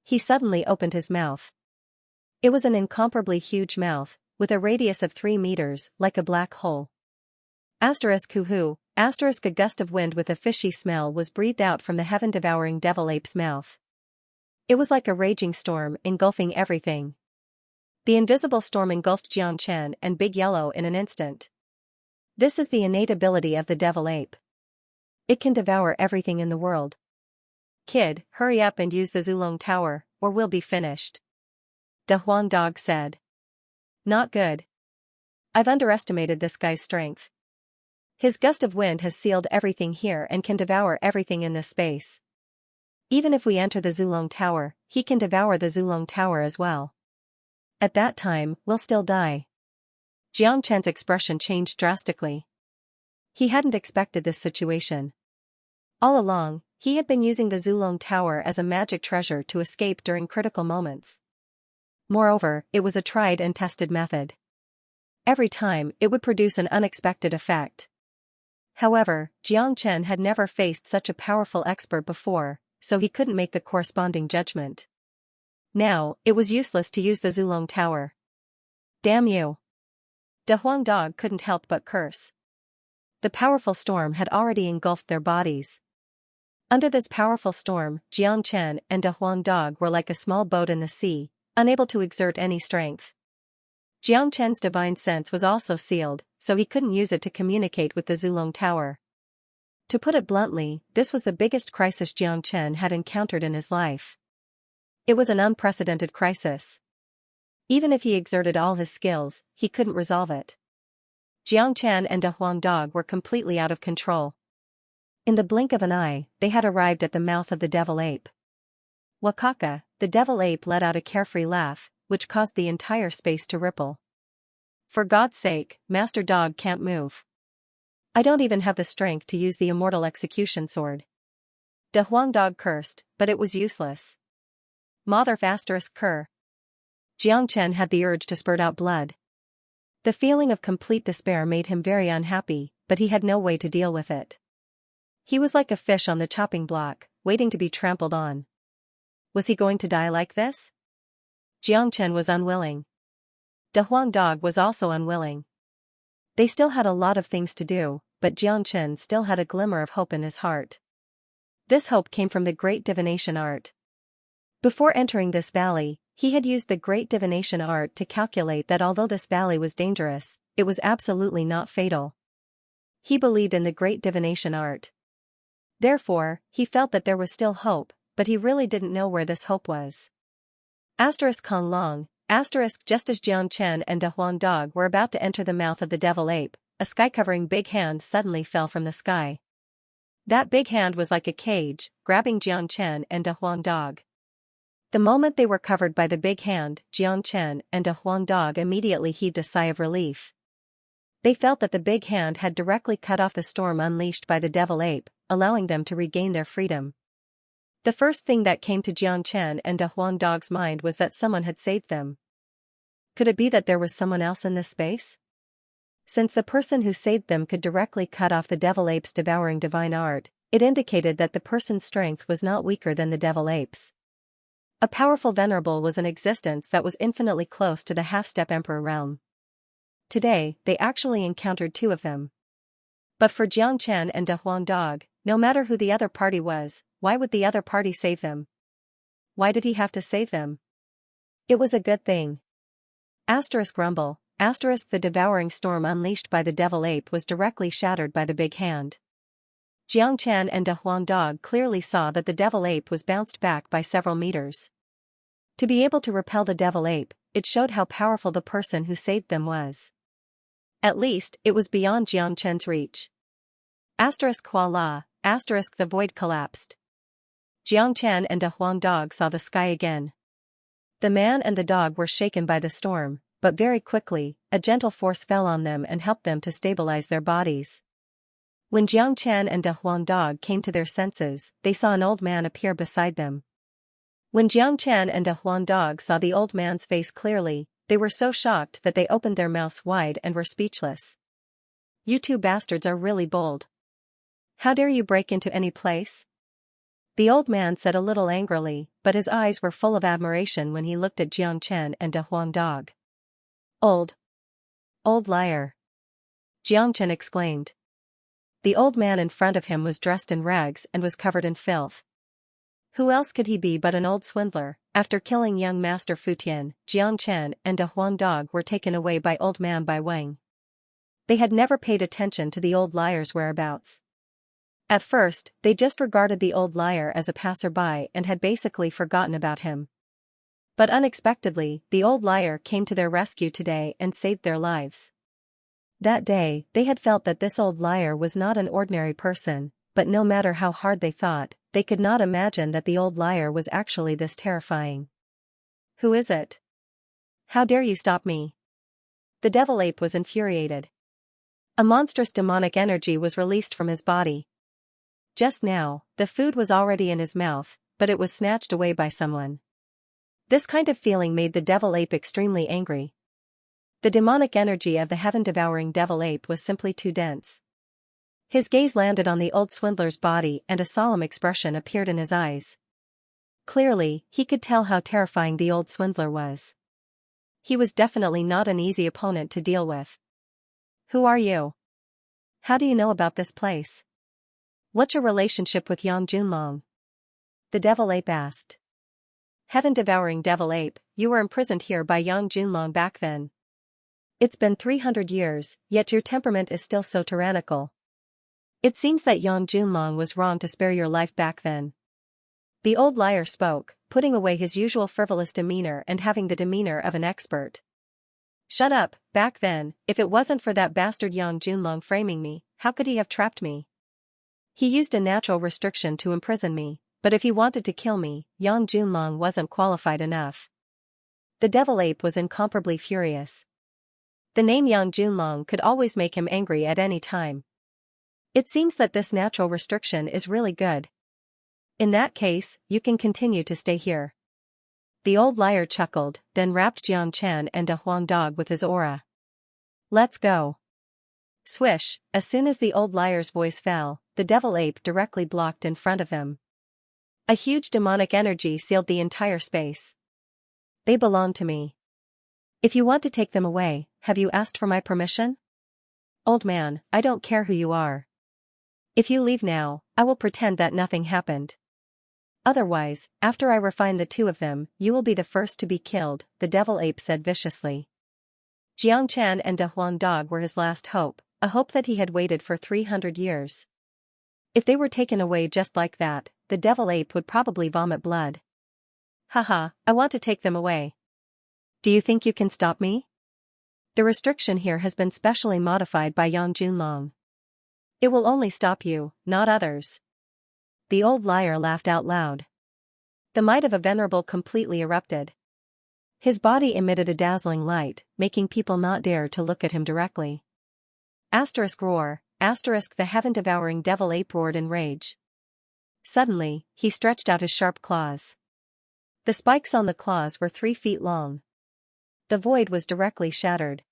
He suddenly opened his mouth. It was an incomparably huge mouth, with a radius of 3 meters, like a black hole. Asterisk hoo-hoo, asterisk a gust of wind with a fishy smell was breathed out from the heaven-devouring devil ape's mouth. It was like a raging storm engulfing everything. The invisible storm engulfed Xianxia and Big Yellow in an instant. This is the innate ability of the devil ape. It can devour everything in the world. Kid, hurry up and use the Zulong Tower, or we'll be finished. De Huang Dog said. Not good. I've underestimated this guy's strength. His gust of wind has sealed everything here and can devour everything in this space. Even if we enter the Zulong Tower, he can devour the Zulong Tower as well. At that time, we'll still die. Xianxia's expression changed drastically. He hadn't expected this situation. All along, he had been using the Zulong Tower as a magic treasure to escape during critical moments. Moreover, it was a tried and tested method. Every time, it would produce an unexpected effect. However, Xianxia had never faced such a powerful expert before, so he couldn't make the corresponding judgment. Now, it was useless to use the Zulong Tower. Damn you! De Huang Dog couldn't help but curse. The powerful storm had already engulfed their bodies. Under this powerful storm, Jiang Chen and De Huang Dog were like a small boat in the sea, unable to exert any strength. Jiang Chen's divine sense was also sealed, so he couldn't use it to communicate with the Zulong Tower. To put it bluntly, this was the biggest crisis Jiang Chen had encountered in his life. It was an unprecedented crisis. Even if he exerted all his skills, he couldn't resolve it. Jiang Chen and De Huang Dog were completely out of control. In the blink of an eye, they had arrived at the mouth of the devil ape. Wakaka, the devil ape let out a carefree laugh, which caused the entire space to ripple. For God's sake, Master Dog can't move. I don't even have the strength to use the immortal execution sword. De Huang Dog cursed, but it was useless. Mother **cur. Jiang Chen had the urge to spurt out blood. The feeling of complete despair made him very unhappy, but he had no way to deal with it. He was like a fish on the chopping block, waiting to be trampled on. Was he going to die like this? Jiang Chen was unwilling. De Huang Dog was also unwilling. They still had a lot of things to do, but Jiang Chen still had a glimmer of hope in his heart. This hope came from the great divination art. Before entering this valley, he had used the great divination art to calculate that although this valley was dangerous, it was absolutely not fatal. He believed in the great divination art. Therefore, he felt that there was still hope, but he really didn't know where this hope was. Kong Long, just as Jiang Chen and De Huang Dog were about to enter the mouth of the devil ape, a sky-covering big hand suddenly fell from the sky. That big hand was like a cage, grabbing Jiang Chen and De Huang Dog. The moment they were covered by the big hand, Jiang Chen and De Huang Dog immediately heaved a sigh of relief. They felt that the big hand had directly cut off the storm unleashed by the devil ape, allowing them to regain their freedom. The first thing that came to Jiang Chen and De Huang Dog's mind was that someone had saved them. Could it be that there was someone else in this space? Since the person who saved them could directly cut off the devil ape's devouring divine art, it indicated that the person's strength was not weaker than the devil ape's. A powerful venerable was in existence that was infinitely close to the half-step emperor realm. Today, they actually encountered two of them. But for Jiang Chen and De Huang Dog, no matter who the other party was, why would the other party save them? Why did he have to save them? It was a good thing. Rumble, the devouring storm unleashed by the devil ape was directly shattered by the big hand. Jiang Chen and De Huang Dog clearly saw that the devil ape was bounced back by several meters. To be able to repel the devil ape, it showed how powerful the person who saved them was. At least, it was beyond Jiang Chen's reach. Voila, the void collapsed. Jiang Chen and De Huang Dog saw the sky again. The man and the dog were shaken by the storm, but very quickly, a gentle force fell on them and helped them to stabilize their bodies. When Jiang Chen and De Huang Dog came to their senses, they saw an old man appear beside them. When Jiang Chen and De Huang Dog saw the old man's face clearly, they were so shocked that they opened their mouths wide and were speechless. You two bastards are really bold. How dare you break into any place? The old man said a little angrily, but his eyes were full of admiration when he looked at Jiang Chen and De Huang Dog. Old liar! Jiang Chen exclaimed. The old man in front of him was dressed in rags and was covered in filth. Who else could he be but an old swindler? After killing young Master Futian, Jiang Chen and De Huang Dog were taken away by Old Man Bai Wang. They had never paid attention to the old liar's whereabouts. At first, they just regarded the old liar as a passerby and had basically forgotten about him. But unexpectedly, the old liar came to their rescue today and saved their lives. That day, they had felt that this old liar was not an ordinary person, but no matter how hard they thought, they could not imagine that the old liar was actually this terrifying. Who is it? How dare you stop me? The devil ape was infuriated. A monstrous demonic energy was released from his body. Just now, the food was already in his mouth, but it was snatched away by someone. This kind of feeling made the devil ape extremely angry. The demonic energy of the heaven-devouring devil ape was simply too dense. His gaze landed on the old swindler's body and a solemn expression appeared in his eyes. Clearly, he could tell how terrifying the old swindler was. He was definitely not an easy opponent to deal with. Who are you? How do you know about this place? What's your relationship with Yang Junlong? The devil ape asked. Heaven-devouring devil ape, you were imprisoned here by Yang Junlong back then. It's been 300 years, yet your temperament is still so tyrannical. It seems that Yang Junlong was wrong to spare your life back then. The old liar spoke, putting away his usual frivolous demeanor and having the demeanor of an expert. Shut up, back then, if it wasn't for that bastard Yang Junlong framing me, how could he have trapped me? He used a natural restriction to imprison me, but if he wanted to kill me, Yang Junlong wasn't qualified enough. The devil ape was incomparably furious. The name Yang Junlong could always make him angry at any time. It seems that this natural restriction is really good. In that case, you can continue to stay here. The old liar chuckled, then wrapped Jiang Chen and a Huang dog with his aura. Let's go. Swish, as soon as the old liar's voice fell, the devil ape directly blocked in front of him. A huge demonic energy sealed the entire space. They belong to me. If you want to take them away, have you asked for my permission? Old man, I don't care who you are. If you leave now, I will pretend that nothing happened. Otherwise, after I refine the two of them, you will be the first to be killed, the devil ape said viciously. Jiang Chen and a Huang dog were his last hope, a hope that he had waited for 300 years. If they were taken away just like that, the devil ape would probably vomit blood. Haha, I want to take them away. Do you think you can stop me? The restriction here has been specially modified by Yang Junlong. It will only stop you, not others. The old liar laughed out loud. The might of a venerable completely erupted. His body emitted a dazzling light, making people not dare to look at him directly. Asterisk roar, asterisk the heaven-devouring devil ape roared in rage. Suddenly, he stretched out his sharp claws. The spikes on the claws were 3 feet long. The void was directly shattered.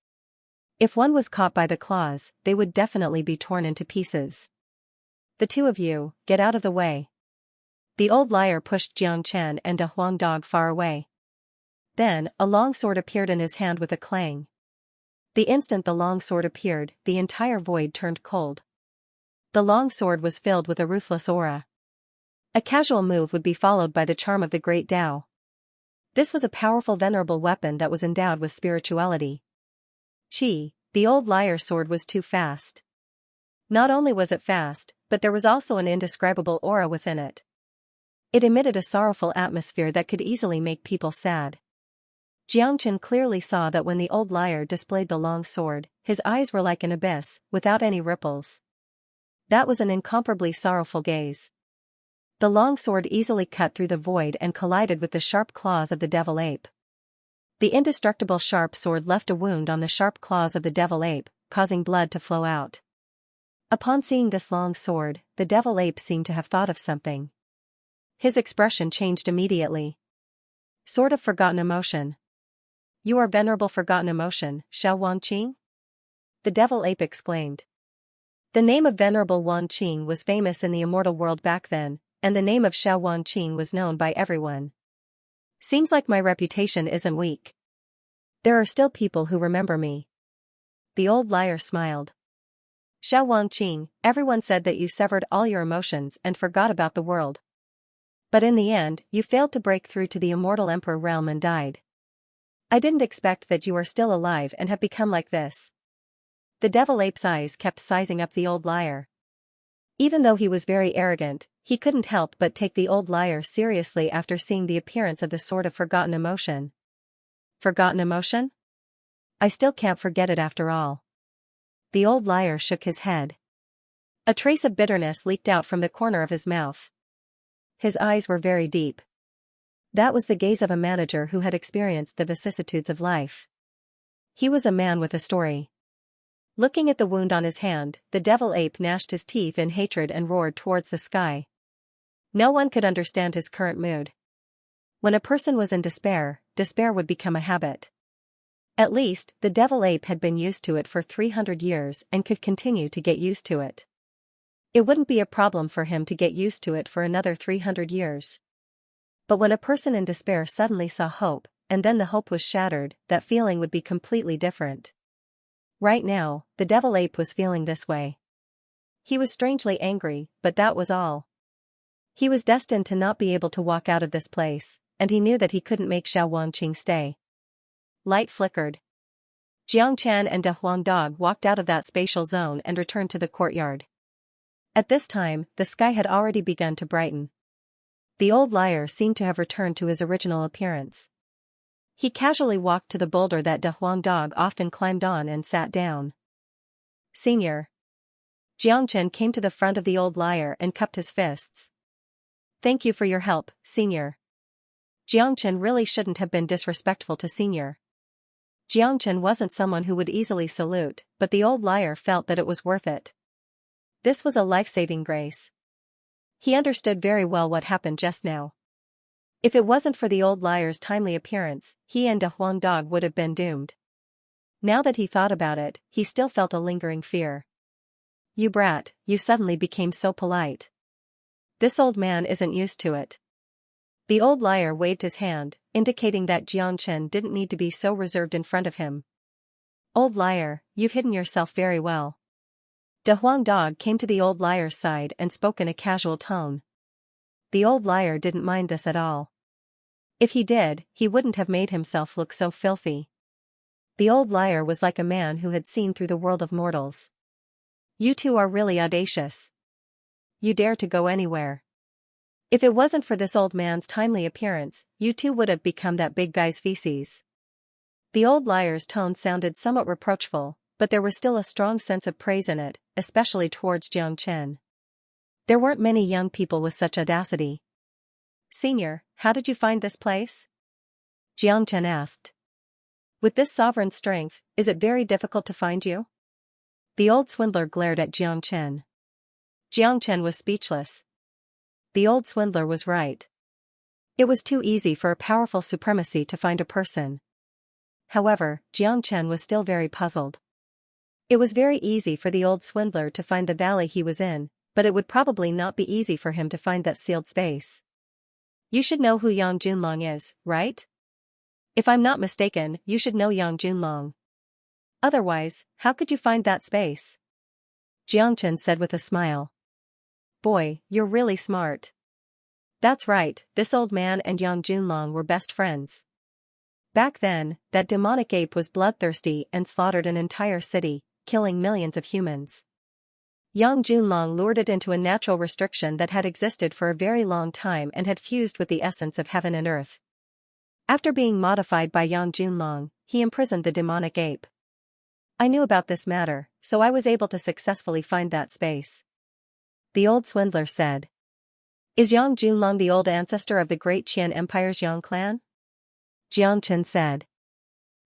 If one was caught by the claws, they would definitely be torn into pieces. The two of you, get out of the way. The old liar pushed Jiang Chen and a Huang dog far away. Then, a long sword appeared in his hand with a clang. The instant the long sword appeared, the entire void turned cold. The long sword was filled with a ruthless aura. A casual move would be followed by the charm of the great Tao. This was a powerful venerable weapon that was endowed with spirituality. Chi, the old liar's sword was too fast. Not only was it fast, but there was also an indescribable aura within it. It emitted a sorrowful atmosphere that could easily make people sad. Jiang Chen clearly saw that when the old liar displayed the long sword, his eyes were like an abyss, without any ripples. That was an incomparably sorrowful gaze. The long sword easily cut through the void and collided with the sharp claws of the devil ape. The indestructible sharp sword left a wound on the sharp claws of the devil ape, causing blood to flow out. Upon seeing this long sword, the devil ape seemed to have thought of something. His expression changed immediately. Sword of forgotten emotion. You are venerable forgotten emotion, Xiao Wangqing? The devil ape exclaimed. The name of venerable Wangqing was famous in the immortal world back then, and the name of Xiao Wangqing was known by everyone. Seems like my reputation isn't weak. There are still people who remember me. The old liar smiled. Xiao Wangqing, everyone said that you severed all your emotions and forgot about the world. But in the end, you failed to break through to the immortal emperor realm and died. I didn't expect that you are still alive and have become like this. The devil ape's eyes kept sizing up the old liar. Even though he was very arrogant, he couldn't help but take the old liar seriously after seeing the appearance of the sword of forgotten emotion. Forgotten emotion? I still can't forget it after all. The old liar shook his head. A trace of bitterness leaked out from the corner of his mouth. His eyes were very deep. That was the gaze of a manager who had experienced the vicissitudes of life. He was a man with a story. Looking at the wound on his hand, the devil ape gnashed his teeth in hatred and roared towards the sky. No one could understand his current mood. When a person was in despair, despair would become a habit. At least, the devil ape had been used to it for 300 years and could continue to get used to it. It wouldn't be a problem for him to get used to it for another 300 years. But when a person in despair suddenly saw hope, and then the hope was shattered, that feeling would be completely different. Right now, the devil ape was feeling this way. He was strangely angry, but that was all. He was destined to not be able to walk out of this place, and he knew that he couldn't make Xiao Wangqing stay. Light flickered. Jiang Chen and De Huang Dog walked out of that spatial zone and returned to the courtyard. At this time, the sky had already begun to brighten. The old liar seemed to have returned to his original appearance. He casually walked to the boulder that De Huang Dog often climbed on and sat down. Senior. Jiang Chen came to the front of the old liar and cupped his fists. Thank you for your help, Senior. Jiang Chen really shouldn't have been disrespectful to Senior. Jiang Chen wasn't someone who would easily salute, but the old liar felt that it was worth it. This was a life-saving grace. He understood very well what happened just now. If it wasn't for the old liar's timely appearance, he and De Huang Dog would have been doomed. Now that he thought about it, he still felt a lingering fear. You brat, you suddenly became so polite. This old man isn't used to it. The old liar waved his hand, indicating that Jiang Chen didn't need to be so reserved in front of him. Old liar, you've hidden yourself very well. De Huang Dog came to the old liar's side and spoke in a casual tone. The old liar didn't mind this at all. If he did, he wouldn't have made himself look so filthy. The old liar was like a man who had seen through the world of mortals. You two are really audacious. You dare to go anywhere. If it wasn't for this old man's timely appearance, you two would have become that big guy's feces. The old liar's tone sounded somewhat reproachful, but there was still a strong sense of praise in it, especially towards Jiang Chen. There weren't many young people with such audacity. Senior, how did you find this place? Jiang Chen asked. With this sovereign strength, is it very difficult to find you? The old swindler glared at Jiang Chen. Jiang Chen was speechless. The old swindler was right. It was too easy for a powerful supremacy to find a person. However, Jiang Chen was still very puzzled. It was very easy for the old swindler to find the valley he was in, but it would probably not be easy for him to find that sealed space. You should know who Yang Junlong is, right? If I'm not mistaken, you should know Yang Junlong. Otherwise, how could you find that space? Jiang Chen said with a smile. Boy, you're really smart. That's right, this old man and Yang Junlong were best friends. Back then, that demonic ape was bloodthirsty and slaughtered an entire city, killing millions of humans. Yang Junlong lured it into a natural restriction that had existed for a very long time and had fused with the essence of heaven and earth. After being modified by Yang Junlong, he imprisoned the demonic ape. I knew about this matter, so I was able to successfully find that space. The old swindler said. Is Yang Junlong the old ancestor of the great Qian Empire's Yang clan? Jiang Chen said.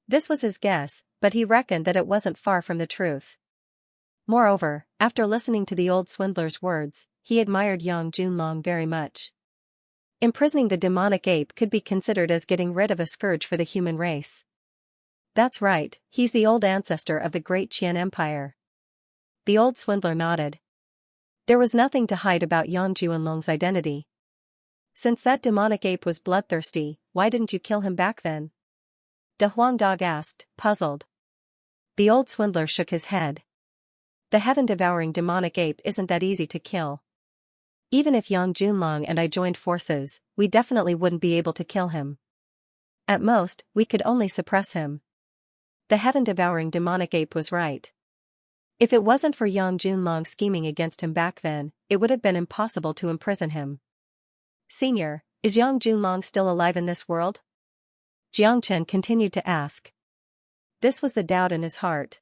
This was his guess, but he reckoned that it wasn't far from the truth. Moreover, after listening to the old swindler's words, he admired Yang Junlong very much. Imprisoning the demonic ape could be considered as getting rid of a scourge for the human race. That's right, he's the old ancestor of the great Qian Empire. The old swindler nodded. There was nothing to hide about Yang Junlong's identity. Since that demonic ape was bloodthirsty, why didn't you kill him back then? De Huang Dog asked, puzzled. The old swindler shook his head. The heaven-devouring demonic ape isn't that easy to kill. Even if Yang Junlong and I joined forces, we definitely wouldn't be able to kill him. At most, we could only suppress him. The heaven-devouring demonic ape was right. If it wasn't for Yang Junlong scheming against him back then, it would have been impossible to imprison him. Senior, is Yang Junlong still alive in this world? Jiang Chen continued to ask. This was the doubt in his heart.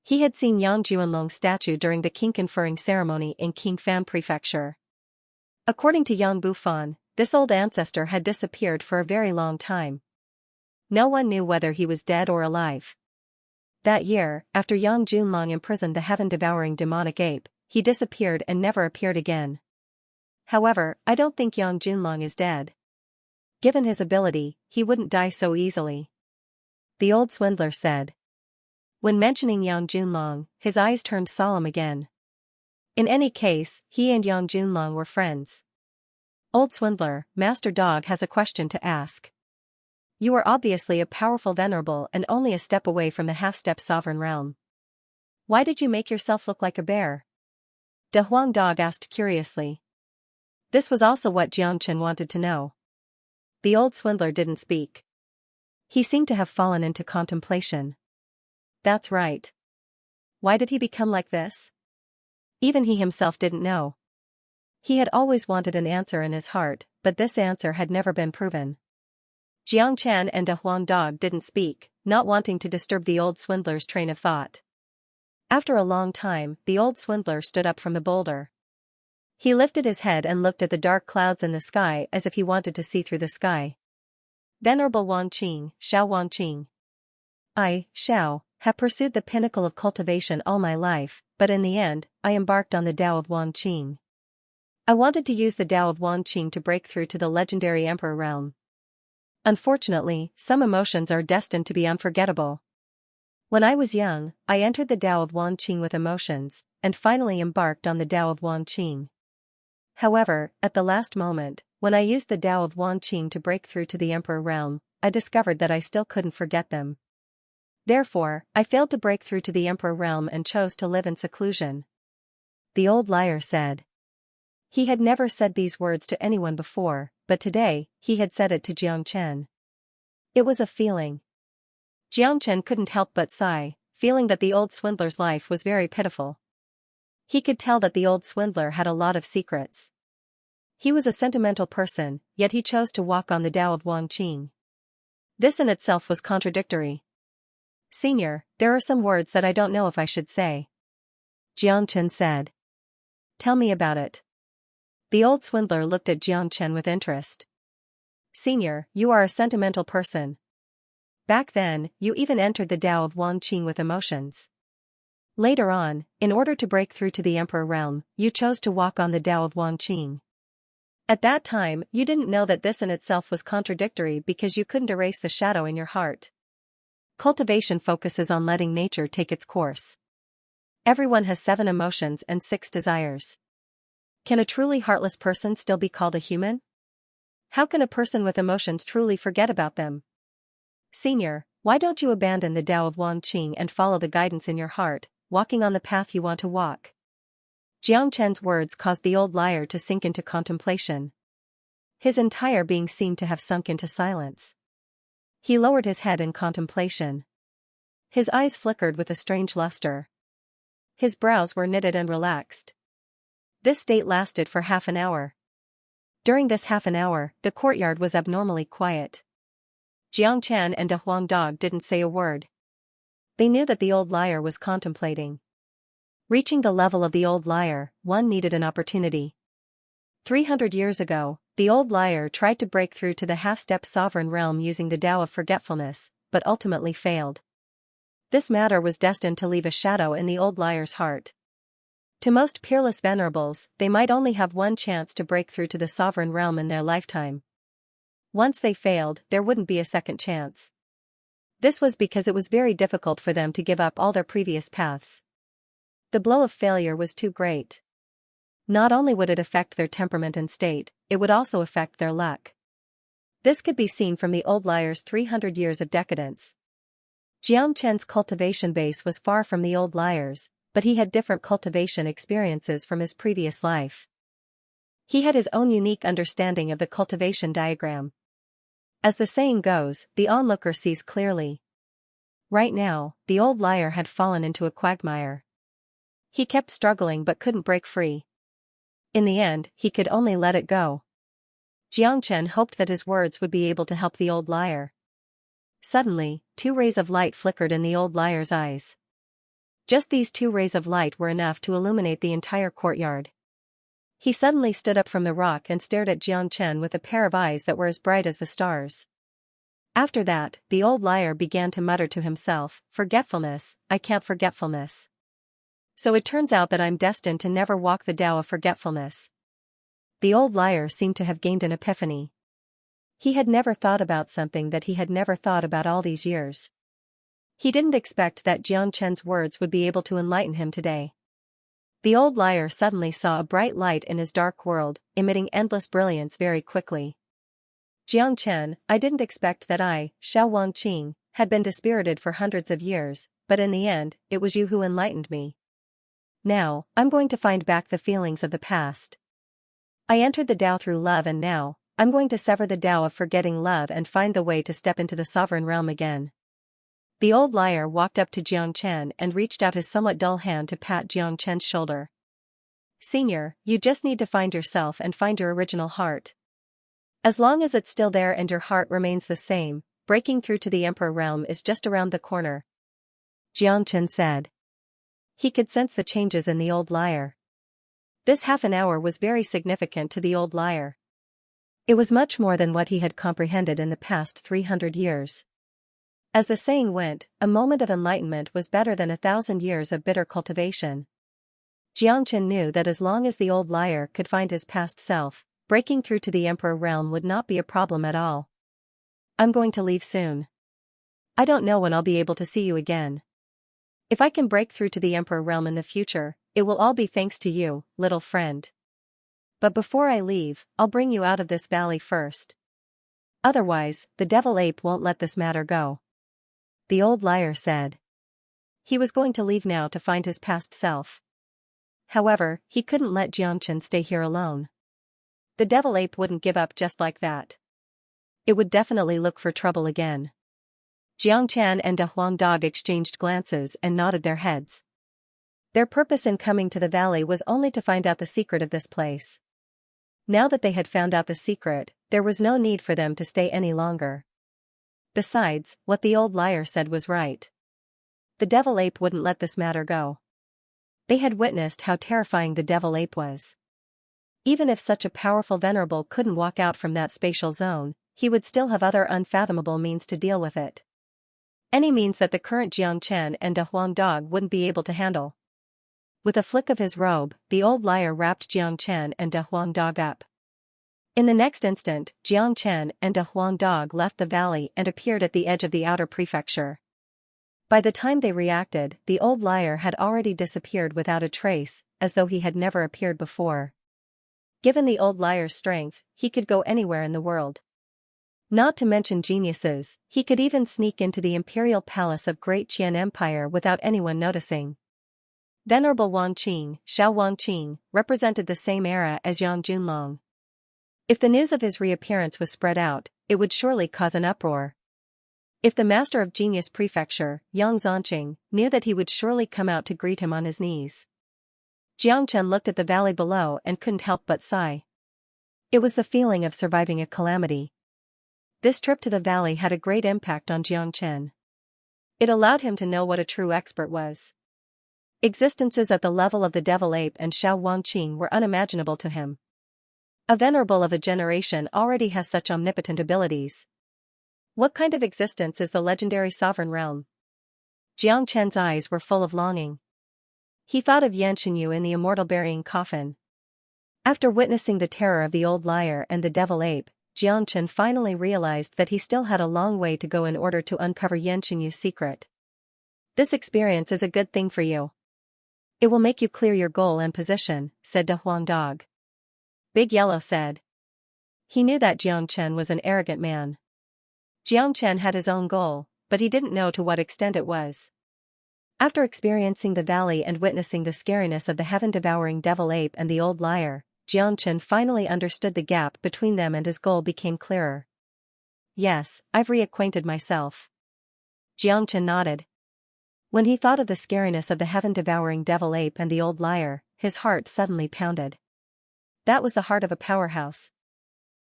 He had seen Yang Junlong's statue during the king conferring ceremony in Qingfan Prefecture. According to Yang Bufan, this old ancestor had disappeared for a very long time. No one knew whether he was dead or alive. That year, after Yang Junlong imprisoned the heaven-devouring demonic ape, he disappeared and never appeared again. However, I don't think Yang Junlong is dead. Given his ability, he wouldn't die so easily. The old swindler said. When mentioning Yang Junlong, his eyes turned solemn again. In any case, he and Yang Junlong were friends. Old swindler, Master Dog has a question to ask. You are obviously a powerful venerable and only a step away from the half-step sovereign realm. Why did you make yourself look like a bear? De Huang Dog asked curiously. This was also what Jiangchen wanted to know. The old swindler didn't speak. He seemed to have fallen into contemplation. That's right. Why did he become like this? Even he himself didn't know. He had always wanted an answer in his heart, but this answer had never been proven. Jiang Chen and De Huang Dog didn't speak, not wanting to disturb the old swindler's train of thought. After a long time, the old swindler stood up from the boulder. He lifted his head and looked at the dark clouds in the sky as if he wanted to see through the sky. Venerable Wang Qing, Xiao Wang Qing. I, Xiao, have pursued the pinnacle of cultivation all my life, but in the end, I embarked on the Tao of Wang Qing. I wanted to use the Tao of Wang Qing to break through to the legendary Emperor realm. Unfortunately, some emotions are destined to be unforgettable. When I was young, I entered the Tao of Wang Qing with emotions, and finally embarked on the Tao of Wang Qing. However, at the last moment, when I used the Tao of Wang Qing to break through to the Emperor realm, I discovered that I still couldn't forget them. Therefore, I failed to break through to the Emperor realm and chose to live in seclusion. The old liar said. He had never said these words to anyone before, but today, he had said it to Jiang Chen. It was a feeling. Jiang Chen couldn't help but sigh, feeling that the old swindler's life was very pitiful. He could tell that the old swindler had a lot of secrets. He was a sentimental person, yet he chose to walk on the Tao of Wang Qing. This in itself was contradictory. Senior, there are some words that I don't know if I should say. Jiang Chen said. Tell me about it. The old swindler looked at Jiang Chen with interest. Senior, you are a sentimental person. Back then, you even entered the Tao of Wang Qing with emotions. Later on, in order to break through to the Emperor realm, you chose to walk on the Tao of Wang Qing. At that time, you didn't know that this in itself was contradictory because you couldn't erase the shadow in your heart. Cultivation focuses on letting nature take its course. Everyone has 7 emotions and 6 desires. Can a truly heartless person still be called a human? How can a person with emotions truly forget about them? Senior, why don't you abandon the Tao of Wang Qing and follow the guidance in your heart, walking on the path you want to walk? Jiang Chen's words caused the old liar to sink into contemplation. His entire being seemed to have sunk into silence. He lowered his head in contemplation. His eyes flickered with a strange luster. His brows were knitted and relaxed. This state lasted for half an hour. During this half an hour, the courtyard was abnormally quiet. Jiang Chen and De Huang Dog didn't say a word. They knew that the old liar was contemplating. Reaching the level of the old liar, one needed an opportunity. 300 years ago, the old liar tried to break through to the half-step sovereign realm using the Tao of forgetfulness, but ultimately failed. This matter was destined to leave a shadow in the old liar's heart. To most peerless venerables, they might only have one chance to break through to the sovereign realm in their lifetime. Once they failed, there wouldn't be a second chance. This was because it was very difficult for them to give up all their previous paths. The blow of failure was too great. Not only would it affect their temperament and state, it would also affect their luck. This could be seen from the old liar's 300 years of decadence. Jiang Chen's cultivation base was far from the old liar's, but he had different cultivation experiences from his previous life. He had his own unique understanding of the cultivation diagram. As the saying goes, the onlooker sees clearly. Right now, the old liar had fallen into a quagmire. He kept struggling but couldn't break free. In the end, he could only let it go. Jiang Chen hoped that his words would be able to help the old liar. Suddenly, 2 rays of light flickered in the old liar's eyes. Just these 2 rays of light were enough to illuminate the entire courtyard. He suddenly stood up from the rock and stared at Jiang Chen with a pair of eyes that were as bright as the stars. After that, the old liar began to mutter to himself, "Forgetfulness, I can't forgetfulness. So it turns out that I'm destined to never walk the Tao of forgetfulness." The old liar seemed to have gained an epiphany. He had never thought about something that he had never thought about all these years. He didn't expect that Jiang Chen's words would be able to enlighten him today. The old liar suddenly saw a bright light in his dark world, emitting endless brilliance very quickly. Xianxia, I didn't expect that I, Xiao Wangqing, had been dispirited for hundreds of years, but in the end, it was you who enlightened me. Now, I'm going to find back the feelings of the past. I entered the Tao through love, and now, I'm going to sever the Tao of forgetting love and find the way to step into the sovereign realm again. The old liar walked up to Xianxia and reached out his somewhat dull hand to pat Xianxia's shoulder. Senior, you just need to find yourself and find your original heart. As long as it's still there and your heart remains the same, breaking through to the Emperor realm is just around the corner. Xianxia said. He could sense the changes in the old liar. This half an hour was very significant to the old liar. It was much more than what he had comprehended in the past 300 years. As the saying went, a moment of enlightenment was better than 1,000 years of bitter cultivation. Xianxia knew that as long as the old liar could find his past self, breaking through to the Emperor realm would not be a problem at all. I'm going to leave soon. I don't know when I'll be able to see you again. If I can break through to the Emperor realm in the future, it will all be thanks to you, little friend. But before I leave, I'll bring you out of this valley first. Otherwise, the devil ape won't let this matter go. The old liar said. He was going to leave now to find his past self. However, he couldn't let Xianxia stay here alone. The devil ape wouldn't give up just like that. It would definitely look for trouble again. Xianxia and Da Huang Dog exchanged glances and nodded their heads. Their purpose in coming to the valley was only to find out the secret of this place. Now that they had found out the secret, there was no need for them to stay any longer. Besides, what the old liar said was right. The devil ape wouldn't let this matter go. They had witnessed how terrifying the devil ape was. Even if such a powerful venerable couldn't walk out from that spatial zone, he would still have other unfathomable means to deal with it. Any means that the current Xianxia and Da Huang Dog wouldn't be able to handle. With a flick of his robe, the old liar wrapped Xianxia and Da Huang Dog up. In the next instant, Xianxia and Da Huang Dog left the valley and appeared at the edge of the outer prefecture. By the time they reacted, the old liar had already disappeared without a trace, as though he had never appeared before. Given the old liar's strength, he could go anywhere in the world. Not to mention geniuses, he could even sneak into the imperial palace of Great Qian Empire without anyone noticing. Venerable Wangqing, Xiao Wangqing, represented the same era as Yang Junlong. If the news of his reappearance was spread out, it would surely cause an uproar. If the master of Genius Prefecture, Yang Zonqing, knew that he would surely come out to greet him on his knees. Xianxia looked at the valley below and couldn't help but sigh. It was the feeling of surviving a calamity. This trip to the valley had a great impact on Xianxia. It allowed him to know what a true expert was. Existences at the level of the devil ape and Xiao Wangqing were unimaginable to him. A venerable of a generation already has such omnipotent abilities. What kind of existence is the legendary sovereign realm? Xianxia's eyes were full of longing. He thought of Yanxinyu in the immortal burying coffin. After witnessing the terror of the old liar and the devil ape, Xianxia finally realized that he still had a long way to go in order to uncover Yanxinyu's secret. This experience is a good thing for you. It will make you clear your goal and position, said Da Huang Dog. Big Yellow said. He knew that Xianxia was an arrogant man. Xianxia had his own goal, but he didn't know to what extent it was. After experiencing the valley and witnessing the scariness of the heaven-devouring devil ape and the old liar, Xianxia finally understood the gap between them and his goal became clearer. Yes, I've reacquainted myself. Xianxia nodded. When he thought of the scariness of the heaven-devouring devil ape and the old liar, his heart suddenly pounded. That was the heart of a powerhouse.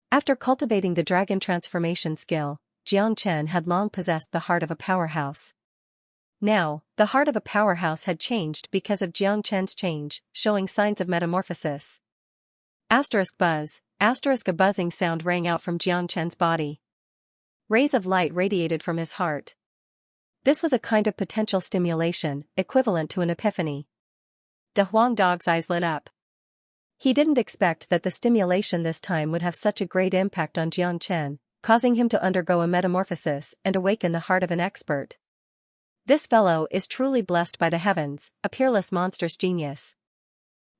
After cultivating the dragon transformation skill, Xianxia had long possessed the heart of a powerhouse. Now, the heart of a powerhouse had changed because of Xianxia's change, showing signs of metamorphosis. Buzz, a buzzing sound rang out from Xianxia's body. Rays of light radiated from his heart. This was a kind of potential stimulation, equivalent to an epiphany. Da Huang Dog's eyes lit up. He didn't expect that the stimulation this time would have such a great impact on Xianxia, causing him to undergo a metamorphosis and awaken the heart of an expert. This fellow is truly blessed by the heavens, a peerless monstrous genius.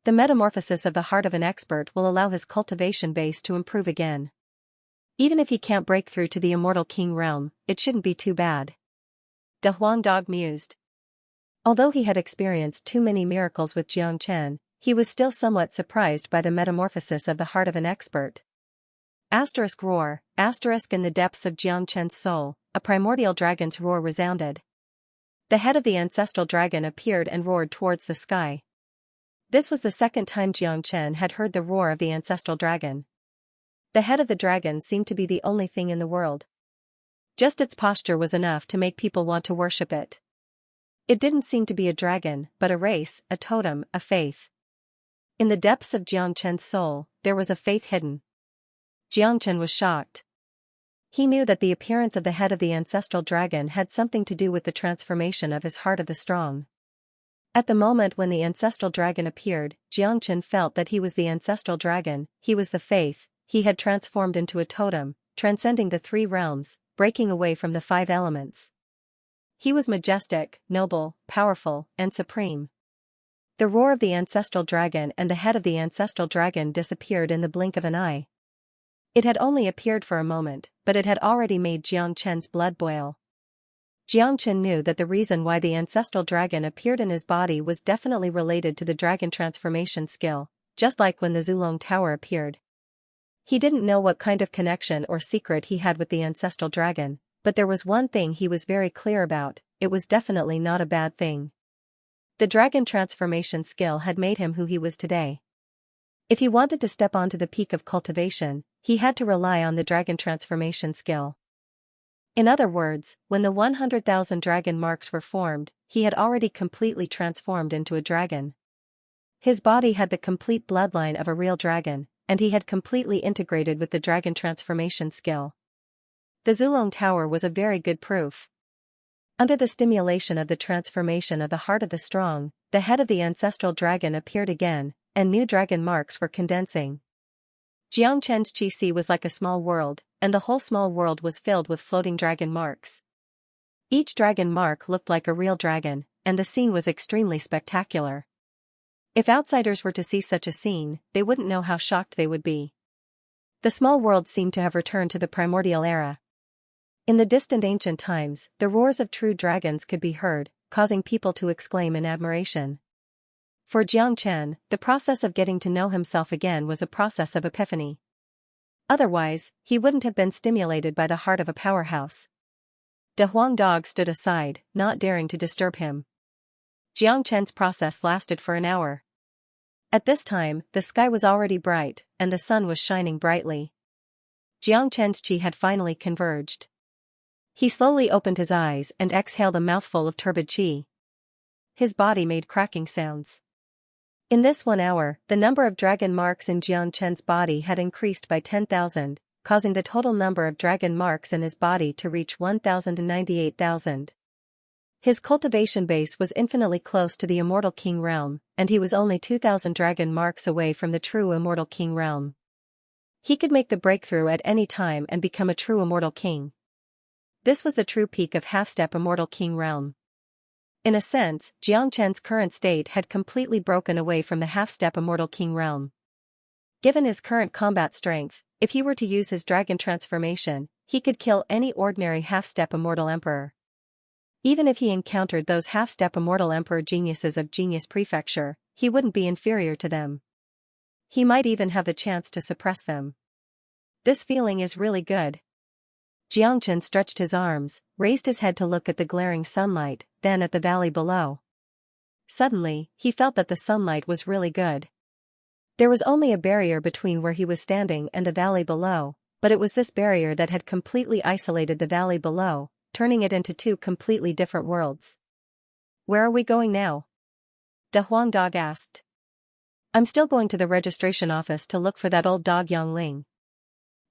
The metamorphosis of the heart of an expert will allow his cultivation base to improve again. Even if he can't break through to the immortal king realm, it shouldn't be too bad. De Huang Dog mused. Although he had experienced too many miracles with Xianxia, he was still somewhat surprised by the metamorphosis of the heart of an expert. Asterisk roar, asterisk in the depths of Xianxia's soul, a primordial dragon's roar resounded. The head of the ancestral dragon appeared and roared towards the sky. This was the second time Xianxia had heard the roar of the ancestral dragon. The head of the dragon seemed to be the only thing in the world. Just its posture was enough to make people want to worship it. It didn't seem to be a dragon, but a race, a totem, a faith. In the depths of Xianxia's soul, there was a faith hidden. Xianxia was shocked. He knew that the appearance of the head of the ancestral dragon had something to do with the transformation of his heart of the strong. At the moment when the ancestral dragon appeared, Xianxia felt that he was the ancestral dragon, he was the faith, he had transformed into a totem, transcending the three realms, breaking away from the five elements. He was majestic, noble, powerful, and supreme. The roar of the ancestral dragon and the head of the ancestral dragon disappeared in the blink of an eye. It had only appeared for a moment, but it had already made Xianxia's blood boil. Xianxia knew that the reason why the ancestral dragon appeared in his body was definitely related to the dragon transformation skill, just like when the Zulong Tower appeared. He didn't know what kind of connection or secret he had with the ancestral dragon, but there was one thing he was very clear about, it was definitely not a bad thing. The dragon transformation skill had made him who he was today. If he wanted to step onto the peak of cultivation, he had to rely on the dragon transformation skill. In other words, when the 100,000 dragon marks were formed, he had already completely transformed into a dragon. His body had the complete bloodline of a real dragon, and he had completely integrated with the dragon transformation skill. The Zulong Tower was a very good proof. Under the stimulation of the transformation of the heart of the strong, the head of the ancestral dragon appeared again, and new dragon marks were condensing. Xianxia's Qi was like a small world, and the whole small world was filled with floating dragon marks. Each dragon mark looked like a real dragon, and the scene was extremely spectacular. If outsiders were to see such a scene, they wouldn't know how shocked they would be. The small world seemed to have returned to the primordial era. In the distant ancient times, the roars of true dragons could be heard, causing people to exclaim in admiration. For Xianxia, the process of getting to know himself again was a process of epiphany. Otherwise, he wouldn't have been stimulated by the heart of a powerhouse. De Huang Dog stood aside, not daring to disturb him. Xianxia's process lasted for an hour. At this time, the sky was already bright, and the sun was shining brightly. Xianxia's qi had finally converged. He slowly opened his eyes and exhaled a mouthful of turbid qi. His body made cracking sounds. In this 1 hour, the number of dragon marks in Xianxia's body had increased by 10,000, causing the total number of dragon marks in his body to reach 1,098,000. His cultivation base was infinitely close to the immortal king realm, and he was only 2,000 dragon marks away from the true immortal king realm. He could make the breakthrough at any time and become a true immortal king. This was the true peak of half-step immortal king realm. In a sense, Xianxia's current state had completely broken away from the half-step immortal king realm. Given his current combat strength, if he were to use his dragon transformation, he could kill any ordinary half-step immortal emperor. Even if he encountered those half-step immortal emperor geniuses of Genius Prefecture, he wouldn't be inferior to them. He might even have the chance to suppress them. This feeling is really good. Xianxia stretched his arms, raised his head to look at the glaring sunlight, then at the valley below. Suddenly, he felt that the sunlight was really good. There was only a barrier between where he was standing and the valley below, but it was this barrier that had completely isolated the valley below, turning it into two completely different worlds. "Where are we going now?" De Huang Dog asked. "I'm still going to the registration office to look for that old dog Yongling.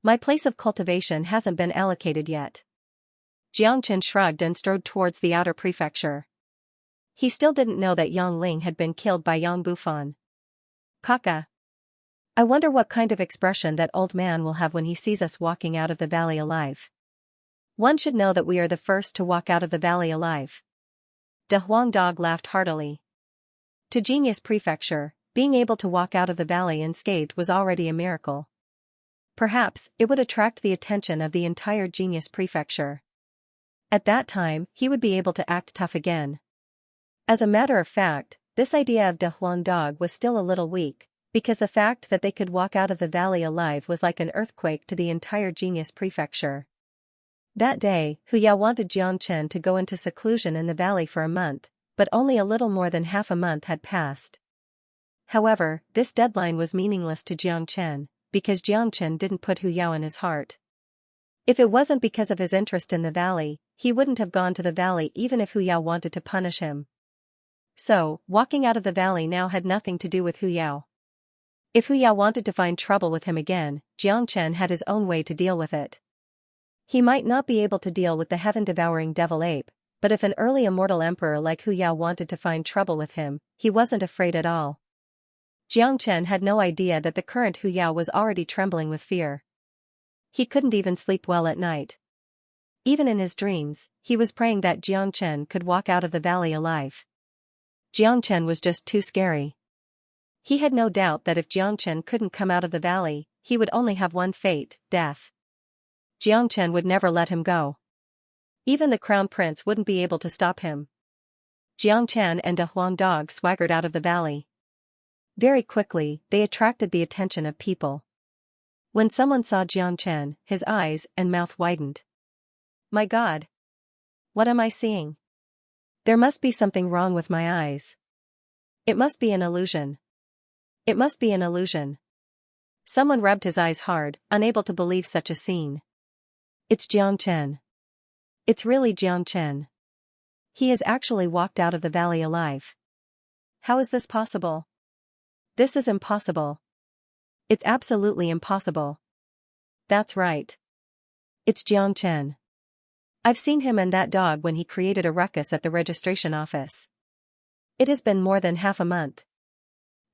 My place of cultivation hasn't been allocated yet." Xianxia shrugged and strode towards the outer prefecture. He still didn't know that Yongling had been killed by Yang Bufan. Kaka. I wonder what kind of expression that old man will have when he sees us walking out of the valley alive. One should know that we are the first to walk out of the valley alive. De Huang Dog laughed heartily. To Genius Prefecture, being able to walk out of the valley unscathed was already a miracle. Perhaps it would attract the attention of the entire Genius Prefecture. At that time, he would be able to act tough again. As a matter of fact, this idea of De Huang Dog was still a little weak, because the fact that they could walk out of the valley alive was like an earthquake to the entire Genius Prefecture. That day, Hu Yao wanted Jiang Chen to go into seclusion in the valley for a month, but only a little more than half a month had passed. However, this deadline was meaningless to Jiang Chen, because Jiang Chen didn't put Hu Yao in his heart. If it wasn't because of his interest in the valley, he wouldn't have gone to the valley even if Hu Yao wanted to punish him. So, walking out of the valley now had nothing to do with Hu Yao. If Hu Yao wanted to find trouble with him again, Jiang Chen had his own way to deal with it. He might not be able to deal with the heaven-devouring devil ape, but if an early immortal emperor like Hu Yao wanted to find trouble with him, he wasn't afraid at all. Jiang Chen had no idea that the current Hu Yao was already trembling with fear. He couldn't even sleep well at night. Even in his dreams, he was praying that Jiang Chen could walk out of the valley alive. Jiang Chen was just too scary. He had no doubt that if Jiang Chen couldn't come out of the valley, he would only have one fate, death. Jiang Chen would never let him go. Even the crown prince wouldn't be able to stop him. Jiang Chen and De Huang Dog swaggered out of the valley. Very quickly, they attracted the attention of people. When someone saw Jiang Chen, his eyes and mouth widened. My God! What am I seeing? There must be something wrong with my eyes. It must be an illusion. It must be an illusion. Someone rubbed his eyes hard, unable to believe such a scene. It's Jiang Chen. It's really Jiang Chen. He has actually walked out of the valley alive. How is this possible? This is impossible. It's absolutely impossible. That's right. It's Jiang Chen. I've seen him and that dog when he created a ruckus at the registration office. It has been more than half a month.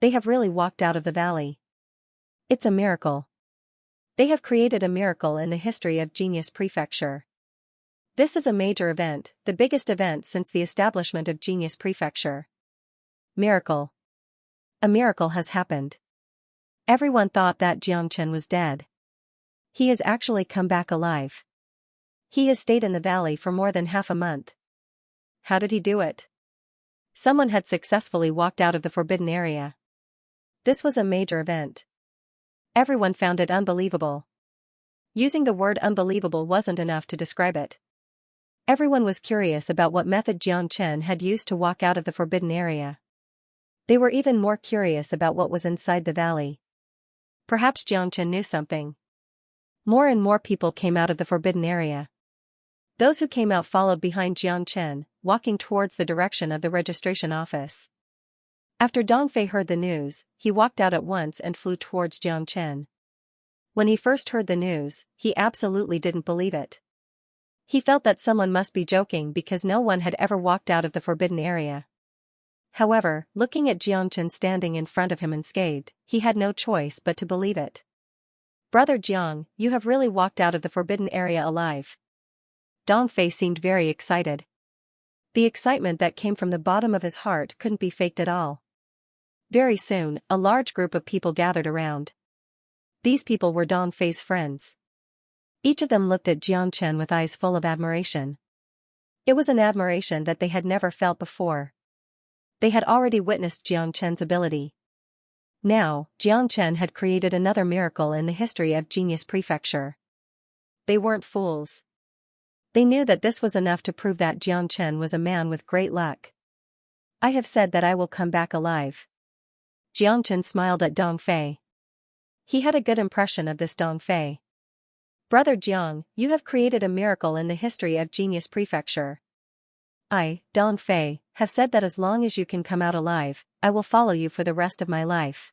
They have really walked out of the valley. It's a miracle. They have created a miracle in the history of Genius Prefecture. This is a major event, the biggest event since the establishment of Genius Prefecture. Miracle. A miracle has happened. Everyone thought that Jiang Chen was dead. He has actually come back alive. He has stayed in the valley for more than half a month. How did he do it? Someone had successfully walked out of the forbidden area. This was a major event. Everyone found it unbelievable. Using the word unbelievable wasn't enough to describe it. Everyone was curious about what method Jiang Chen had used to walk out of the forbidden area. They were even more curious about what was inside the valley. Perhaps Jiang Chen knew something. More and more people came out of the forbidden area. Those who came out followed behind Jiang Chen, walking towards the direction of the registration office. After Dongfei heard the news, he walked out at once and flew towards Jiang Chen. When he first heard the news, he absolutely didn't believe it. He felt that someone must be joking because no one had ever walked out of the forbidden area. However, looking at Jiang Chen standing in front of him unscathed, he had no choice but to believe it. Brother Jiang, you have really walked out of the forbidden area alive. Dongfei seemed very excited. The excitement that came from the bottom of his heart couldn't be faked at all. Very soon, a large group of people gathered around. These people were Dongfei's friends. Each of them looked at Jiang Chen with eyes full of admiration. It was an admiration that they had never felt before. They had already witnessed Jiang Chen's ability. Now, Jiang Chen had created another miracle in the history of Genius Prefecture. They weren't fools. They knew that this was enough to prove that Jiang Chen was a man with great luck. I have said that I will come back alive. Jiang Chen smiled at Dongfei. He had a good impression of this Dongfei. Brother Jiang, you have created a miracle in the history of Genius Prefecture. I, Dongfei, have said that as long as you can come out alive, I will follow you for the rest of my life.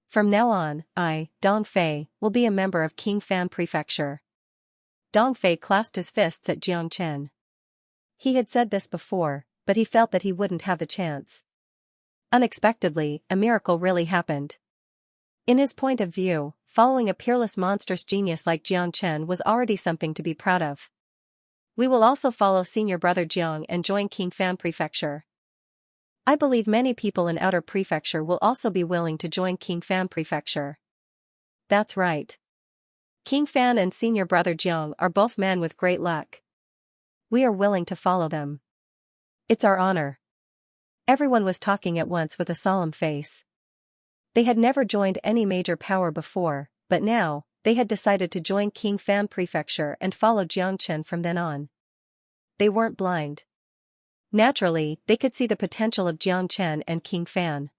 From now on, I, Dongfei, will be a member of King Fan Prefecture. Dongfei clasped his fists at Jiang Chen. He had said this before, but he felt that he wouldn't have the chance. Unexpectedly, a miracle really happened. In his point of view, following a peerless monstrous genius like Jiang Chen was already something to be proud of. We will also follow senior brother Jiang and join King Fan Prefecture. I believe many people in Outer Prefecture will also be willing to join King Fan Prefecture. That's right. King Fan and senior brother Jiang are both men with great luck. We are willing to follow them. It's our honor. Everyone was talking at once with a solemn face. They had never joined any major power before, but now, they had decided to join King Fan Prefecture and follow Jiangchen from then on. They weren't blind. Naturally, they could see the potential of Jiangchen and King Fan.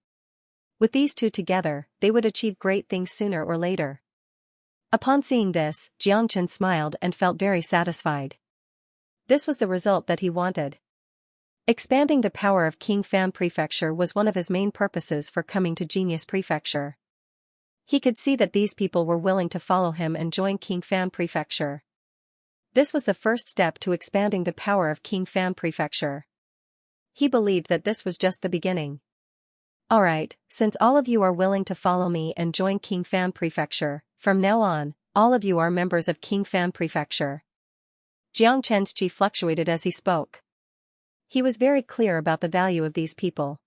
With these two together, they would achieve great things sooner or later. Upon seeing this, Jiangchen smiled and felt very satisfied. This was the result that he wanted. Expanding the power of King Fan Prefecture was one of his main purposes for coming to Genius Prefecture. He could see that these people were willing to follow him and join King Fan Prefecture. This was the first step to expanding the power of King Fan Prefecture. He believed that this was just the beginning. Alright, since all of you are willing to follow me and join King Fan Prefecture, from now on, all of you are members of King Fan Prefecture. Jiang Chen's chi fluctuated as he spoke. He was very clear about the value of these people.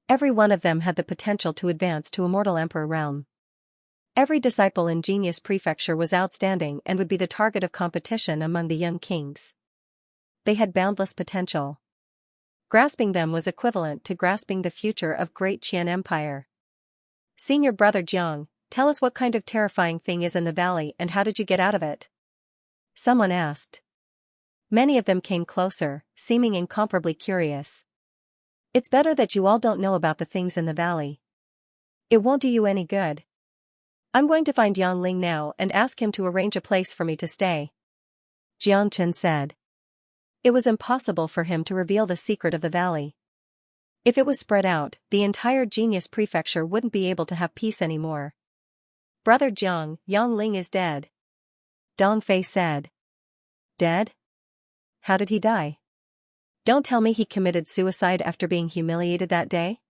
Every one of them had the potential to advance to Immortal Emperor realm. Every disciple in Genius Prefecture was outstanding and would be the target of competition among the young kings. They had boundless potential. Grasping them was equivalent to grasping the future of Great Qian Empire. Senior brother Jiang, tell us what kind of terrifying thing is in the valley and how did you get out of it? Someone asked. Many of them came closer, seeming incomparably curious. It's better that you all don't know about the things in the valley. It won't do you any good. I'm going to find Yang Ling now and ask him to arrange a place for me to stay. Jiang Chen said. It was impossible for him to reveal the secret of the valley. If it was spread out, the entire Genius Prefecture wouldn't be able to have peace anymore. Brother Jiang, Yang Ling is dead. Dong Fei said. Dead? How did he die? Don't tell me he committed suicide after being humiliated that day?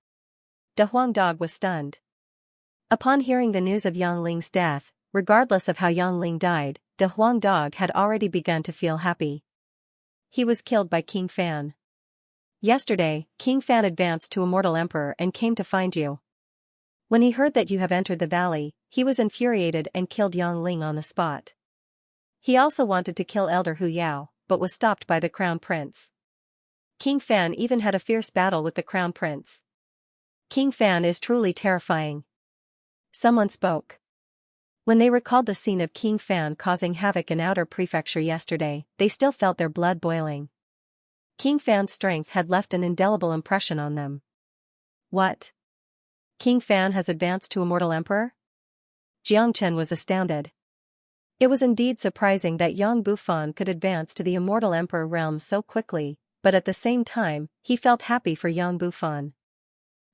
De Huang Dog was stunned. Upon hearing the news of Yang Ling's death, regardless of how Yang Ling died, De Huang Dog had already begun to feel happy. He was killed by King Fan. Yesterday, King Fan advanced to Immortal Emperor and came to find you. When he heard that you have entered the valley, he was infuriated and killed Yang Ling on the spot. He also wanted to kill Elder Hu Yao, but was stopped by the Crown Prince. King Fan even had a fierce battle with the Crown Prince. King Fan is truly terrifying. Someone spoke. When they recalled the scene of King Fan causing havoc in Outer Prefecture yesterday, they still felt their blood boiling. King Fan's strength had left an indelible impression on them. What? King Fan has advanced to Immortal Emperor? Jiang Chen was astounded. It was indeed surprising that Yang Bufan could advance to the Immortal Emperor realm so quickly, but at the same time, he felt happy for Yang Bufan.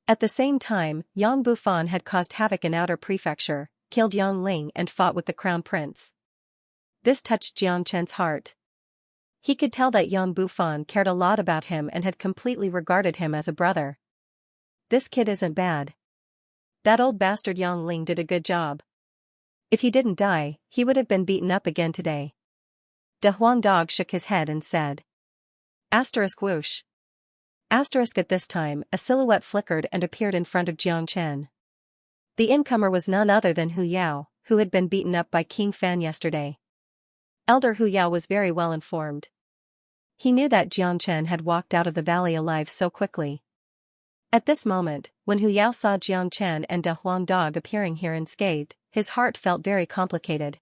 At the same time, Yang Bufan had caused havoc in Outer Prefecture, killed Yang Ling and fought with the Crown Prince. This touched Jiang Chen's heart. He could tell that Yang Bufan cared a lot about him and had completely regarded him as a brother. This kid isn't bad. That old bastard Yang Ling did a good job. If he didn't die, he would have been beaten up again today. De Huang Dog shook his head and said. Asterisk whoosh. Asterisk at this time, a silhouette flickered and appeared in front of Jiang Chen. The incomer was none other than Hu Yao, who had been beaten up by King Fan yesterday. Elder Hu Yao was very well informed. He knew that Jiang Chen had walked out of the valley alive so quickly. At this moment, when Hu Yao saw Jiang Chen and De Huang Dog appearing here unscathed, his heart felt very complicated.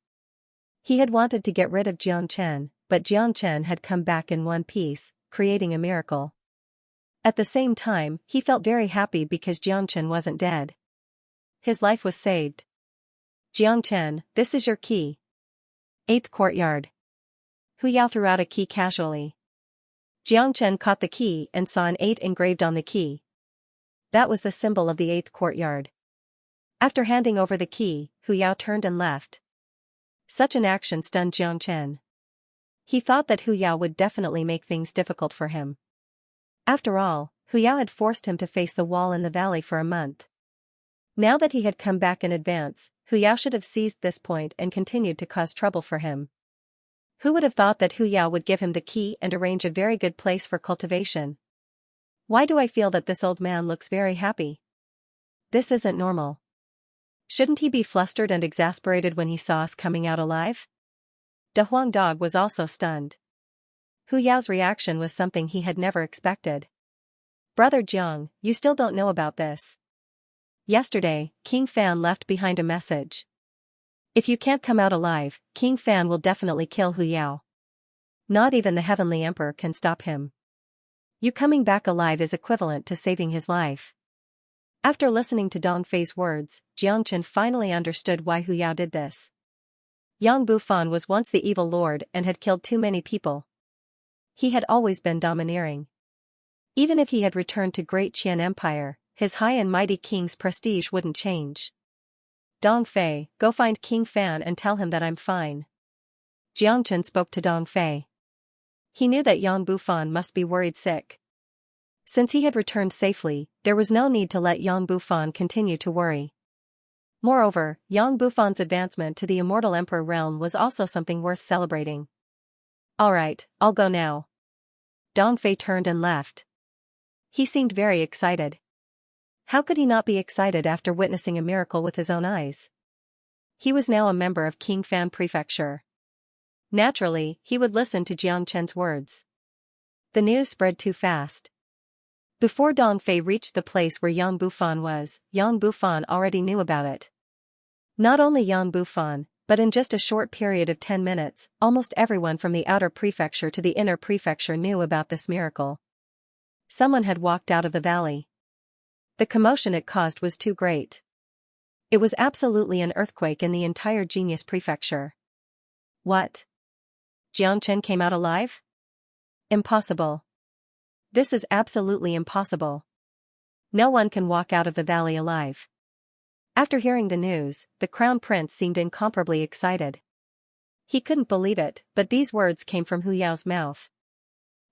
He had wanted to get rid of Jiang Chen, but Jiang Chen had come back in one piece, creating a miracle. At the same time, he felt very happy because Jiang Chen wasn't dead. His life was saved. Jiang Chen, this is your key. 8th courtyard. Hu Yao threw out a key casually. Jiang Chen caught the key and saw an 8 engraved on the key. That was the symbol of the 8th courtyard. After handing over the key, Hu Yao turned and left. Such an action stunned Jiang Chen. He thought that Hu Yao would definitely make things difficult for him. After all, Hu Yao had forced him to face the wall in the valley for a month. Now that he had come back in advance, Hu Yao should have seized this point and continued to cause trouble for him. Who would have thought that Hu Yao would give him the key and arrange a very good place for cultivation? Why do I feel that this old man looks very happy? This isn't normal. Shouldn't he be flustered and exasperated when he saw us coming out alive? De Huang Dog was also stunned. Hu Yao's reaction was something he had never expected. Brother Jiang, you still don't know about this. Yesterday, King Fan left behind a message. If you can't come out alive, King Fan will definitely kill Hu Yao. Not even the Heavenly Emperor can stop him. You coming back alive is equivalent to saving his life. After listening to Dong Fei's words, Jiang Chen finally understood why Hu Yao did this. Yang Bufan was once the evil lord and had killed too many people. He had always been domineering. Even if he had returned to Great Qian Empire, his high and mighty king's prestige wouldn't change. Dong Fei, go find King Fan and tell him that I'm fine. Jiang Chen spoke to Dong Fei. He knew that Yang Bufan must be worried sick. Since he had returned safely, there was no need to let Yang Bufan continue to worry. Moreover, Yang Bufan's advancement to the Immortal Emperor realm was also something worth celebrating. Alright, I'll go now. Dong Fei turned and left. He seemed very excited. How could he not be excited after witnessing a miracle with his own eyes? He was now a member of King Fan Prefecture. Naturally, he would listen to Jiang Chen's words. The news spread too fast. Before Dong Fei reached the place where Yang Bufan was, Yang Bufan already knew about it. Not only Yang Bufan, but in just a short period of 10 minutes, almost everyone from the outer prefecture to the inner prefecture knew about this miracle. Someone had walked out of the valley. The commotion it caused was too great. It was absolutely an earthquake in the entire Genius Prefecture. What? Jiang Chen came out alive? Impossible. This is absolutely impossible. No one can walk out of the valley alive. After hearing the news, the Crown Prince seemed incomparably excited. He couldn't believe it, but these words came from Hu Yao's mouth.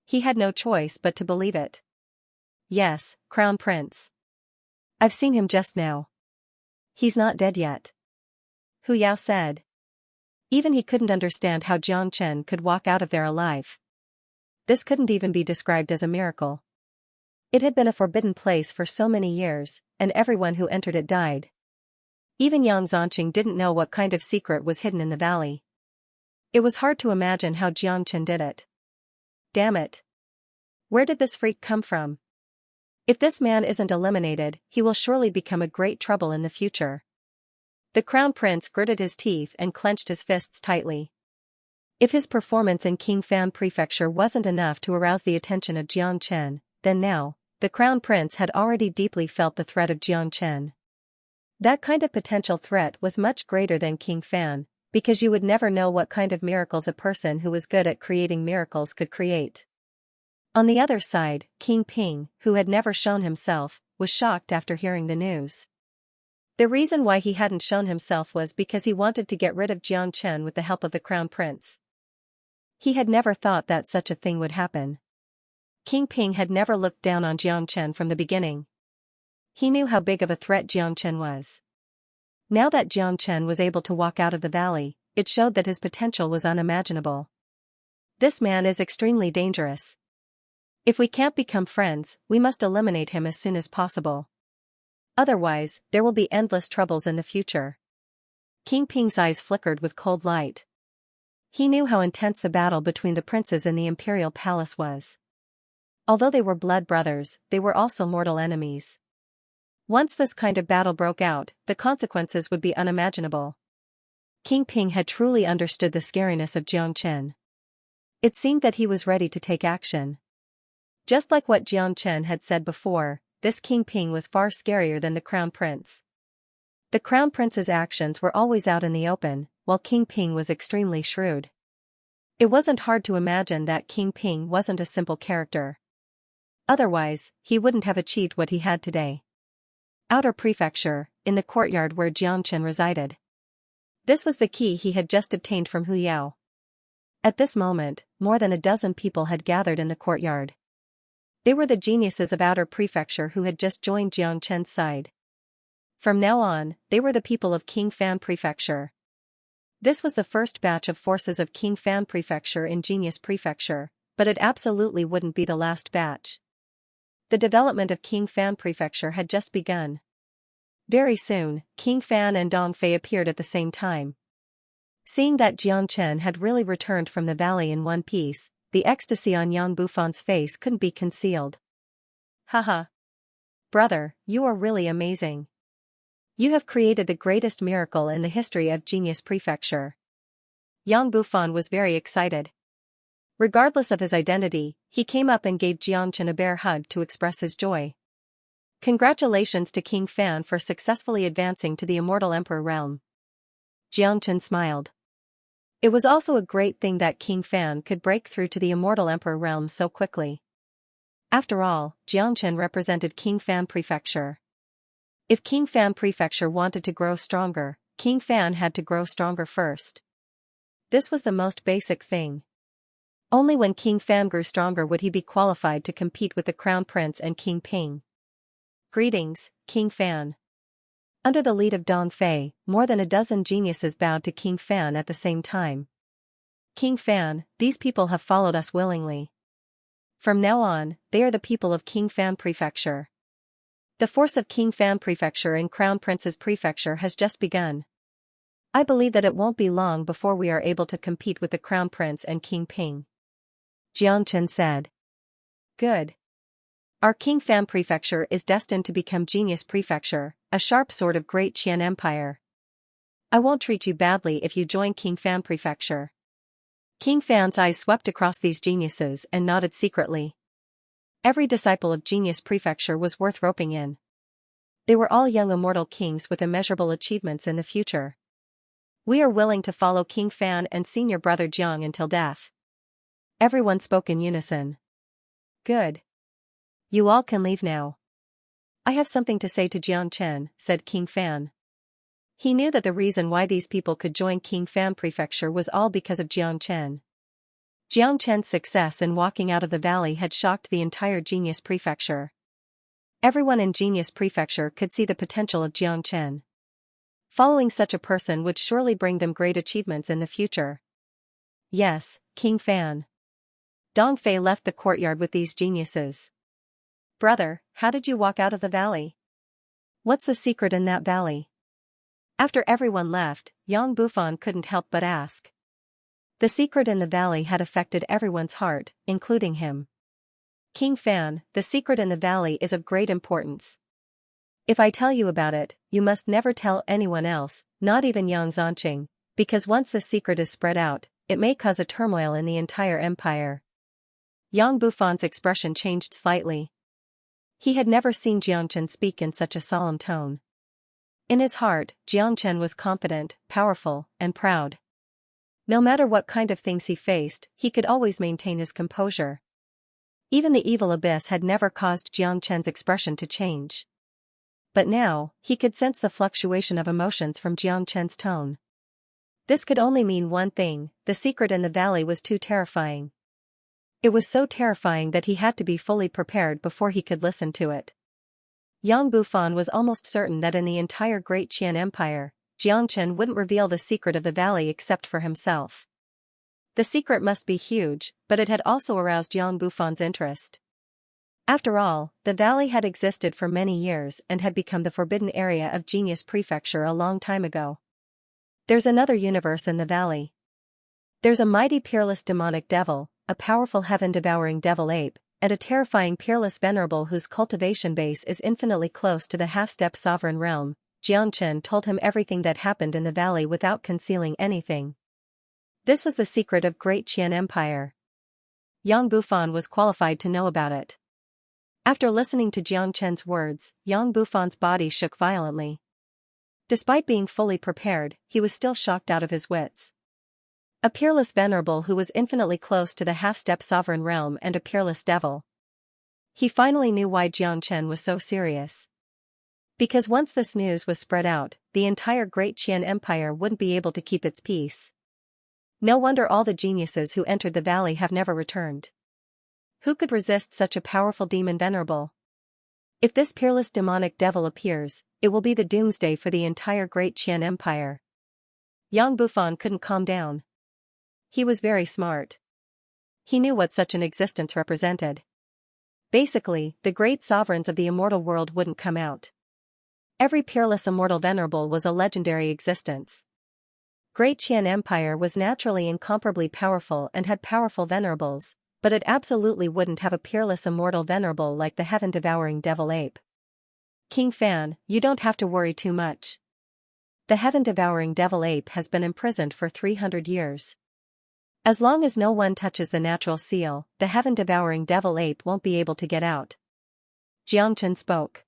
He had no choice but to believe it. Yes, Crown Prince. I've seen him just now. He's not dead yet. Hu Yao said. Even he couldn't understand how Jiang Chen could walk out of there alive. This couldn't even be described as a miracle. It had been a forbidden place for so many years, and everyone who entered it died. Even Yang Zhanqing didn't know what kind of secret was hidden in the valley. It was hard to imagine how Jiang Chen did it. Damn it. Where did this freak come from? If this man isn't eliminated, he will surely become a great trouble in the future. The Crown Prince gritted his teeth and clenched his fists tightly. If his performance in King Fan Prefecture wasn't enough to arouse the attention of Jiang Chen, then now, the Crown Prince had already deeply felt the threat of Jiang Chen. That kind of potential threat was much greater than King Fan, because you would never know what kind of miracles a person who was good at creating miracles could create. On the other side, King Ping, who had never shown himself, was shocked after hearing the news. The reason why he hadn't shown himself was because he wanted to get rid of Jiang Chen with the help of the Crown Prince. He had never thought that such a thing would happen. King Ping had never looked down on Jiang Chen from the beginning. He knew how big of a threat Jiang Chen was. Now that Jiang Chen was able to walk out of the valley, it showed that his potential was unimaginable. This man is extremely dangerous. If we can't become friends, we must eliminate him as soon as possible. Otherwise, there will be endless troubles in the future. King Ping's eyes flickered with cold light. He knew how intense the battle between the princes in the imperial palace was. Although they were blood brothers, they were also mortal enemies. Once this kind of battle broke out, the consequences would be unimaginable. King Ping had truly understood the scariness of Jiang Chen. It seemed that he was ready to take action. Just like what Jiang Chen had said before, this King Ping was far scarier than the Crown Prince. The Crown Prince's actions were always out in the open, while King Ping was extremely shrewd. It wasn't hard to imagine that King Ping wasn't a simple character. Otherwise, he wouldn't have achieved what he had today. Outer Prefecture, in the courtyard where Jiang Chen resided. This was the key he had just obtained from Hu Yao. At this moment, more than a dozen people had gathered in the courtyard. They were the geniuses of Outer Prefecture who had just joined Jiang Chen's side. From now on, they were the people of King Fan Prefecture. This was the first batch of forces of King Fan Prefecture in Genius Prefecture, but it absolutely wouldn't be the last batch. The development of King Fan Prefecture had just begun. Very soon, King Fan and Dong Fei appeared at the same time. Seeing that Jiang Chen had really returned from the valley in one piece, the ecstasy on Yang Bufan's face couldn't be concealed. Haha. Brother, you are really amazing. You have created the greatest miracle in the history of Genius Prefecture. Yang Bufan was very excited. Regardless of his identity, he came up and gave Jiang Chen a bear hug to express his joy. Congratulations to King Fan for successfully advancing to the Immortal Emperor realm. Jiang Chen smiled. It was also a great thing that King Fan could break through to the Immortal Emperor realm so quickly. After all, Jiang Chen represented King Fan Prefecture. If King Fan Prefecture wanted to grow stronger, King Fan had to grow stronger first. This was the most basic thing. Only when King Fan grew stronger would he be qualified to compete with the Crown Prince and King Ping. Greetings, King Fan. Under the lead of Dong Fei, more than a dozen geniuses bowed to King Fan at the same time. King Fan, these people have followed us willingly. From now on, they are the people of King Fan Prefecture. The force of King Fan Prefecture and Crown Prince's Prefecture has just begun. I believe that it won't be long before we are able to compete with the Crown Prince and King Ping. Jiang Chen said. Good. Our King Fan Prefecture is destined to become Genius Prefecture, a sharp sword of Great Qian Empire. I won't treat you badly if you join King Fan Prefecture. King Fan's eyes swept across these geniuses and nodded secretly. Every disciple of Genius Prefecture was worth roping in. They were all young immortal kings with immeasurable achievements in the future. We are willing to follow King Fan and senior brother Jiang until death. Everyone spoke in unison. Good. You all can leave now. I have something to say to Jiang Chen, said King Fan. He knew that the reason why these people could join King Fan Prefecture was all because of Jiang Chen. Jiang Chen's success in walking out of the valley had shocked the entire Genius Prefecture. Everyone in Genius Prefecture could see the potential of Jiang Chen. Following such a person would surely bring them great achievements in the future. Yes, King Fan. Dong Fei left the courtyard with these geniuses. Brother, how did you walk out of the valley? What's the secret in that valley? After everyone left, Yang Bufan couldn't help but ask. The secret in the valley had affected everyone's heart, including him. King Fan, the secret in the valley is of great importance. If I tell you about it, you must never tell anyone else, not even Yang Zanqing, because once the secret is spread out, it may cause a turmoil in the entire empire. Yang Bufan's expression changed slightly. He had never seen Jiang Chen speak in such a solemn tone. In his heart, Jiang Chen was confident, powerful, and proud. No matter what kind of things he faced, he could always maintain his composure. Even the evil abyss had never caused Jiang Chen's expression to change. But now, he could sense the fluctuation of emotions from Jiang Chen's tone. This could only mean one thing: the secret in the valley was too terrifying. It was so terrifying that he had to be fully prepared before he could listen to it. Yang Bufan was almost certain that in the entire Great Qian Empire, Jiang Chen wouldn't reveal the secret of the valley except for himself. The secret must be huge, but it had also aroused Yang Bufan's interest. After all, the valley had existed for many years and had become the forbidden area of Genius Prefecture a long time ago. There's another universe in the valley. There's a mighty peerless demonic devil, a powerful heaven-devouring devil ape, and a terrifying peerless venerable whose cultivation base is infinitely close to the half-step sovereign realm. Jiang Chen told him everything that happened in the valley without concealing anything. This was the secret of Great Qian Empire. Yang Bufan was qualified to know about it. After listening to Jiang Chen's words, Yang Bufan's body shook violently. Despite being fully prepared, he was still shocked out of his wits. A peerless venerable who was infinitely close to the half-step sovereign realm and a peerless devil. He finally knew why Jiang Chen was so serious. Because once this news was spread out, the entire Great Qian Empire wouldn't be able to keep its peace. No wonder all the geniuses who entered the valley have never returned. Who could resist such a powerful demon venerable? If this peerless demonic devil appears, it will be the doomsday for the entire Great Qian Empire. Yang Bufan couldn't calm down. He was very smart. He knew what such an existence represented. Basically, the great sovereigns of the immortal world wouldn't come out. Every peerless immortal venerable was a legendary existence. Great Qian Empire was naturally incomparably powerful and had powerful venerables, but it absolutely wouldn't have a peerless immortal venerable like the heaven-devouring devil ape. King Fan, you don't have to worry too much. The heaven-devouring devil ape has been imprisoned for 300 years. As long as no one touches the natural seal, the heaven-devouring devil ape won't be able to get out. Xianxia spoke.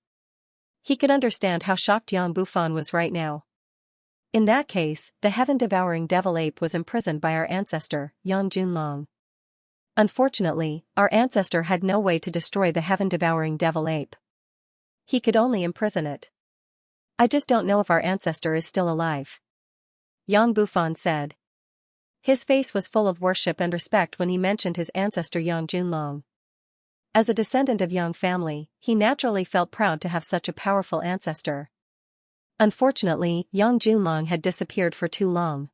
He could understand how shocked Yang Bufan was right now. In that case, the heaven-devouring devil ape was imprisoned by our ancestor, Yang Junlong. Unfortunately, our ancestor had no way to destroy the heaven-devouring devil ape. He could only imprison it. I just don't know if our ancestor is still alive. Yang Bufan said. His face was full of worship and respect when he mentioned his ancestor Yang Junlong. As a descendant of Yang family, he naturally felt proud to have such a powerful ancestor. Unfortunately, Yang Junlong had disappeared for too long.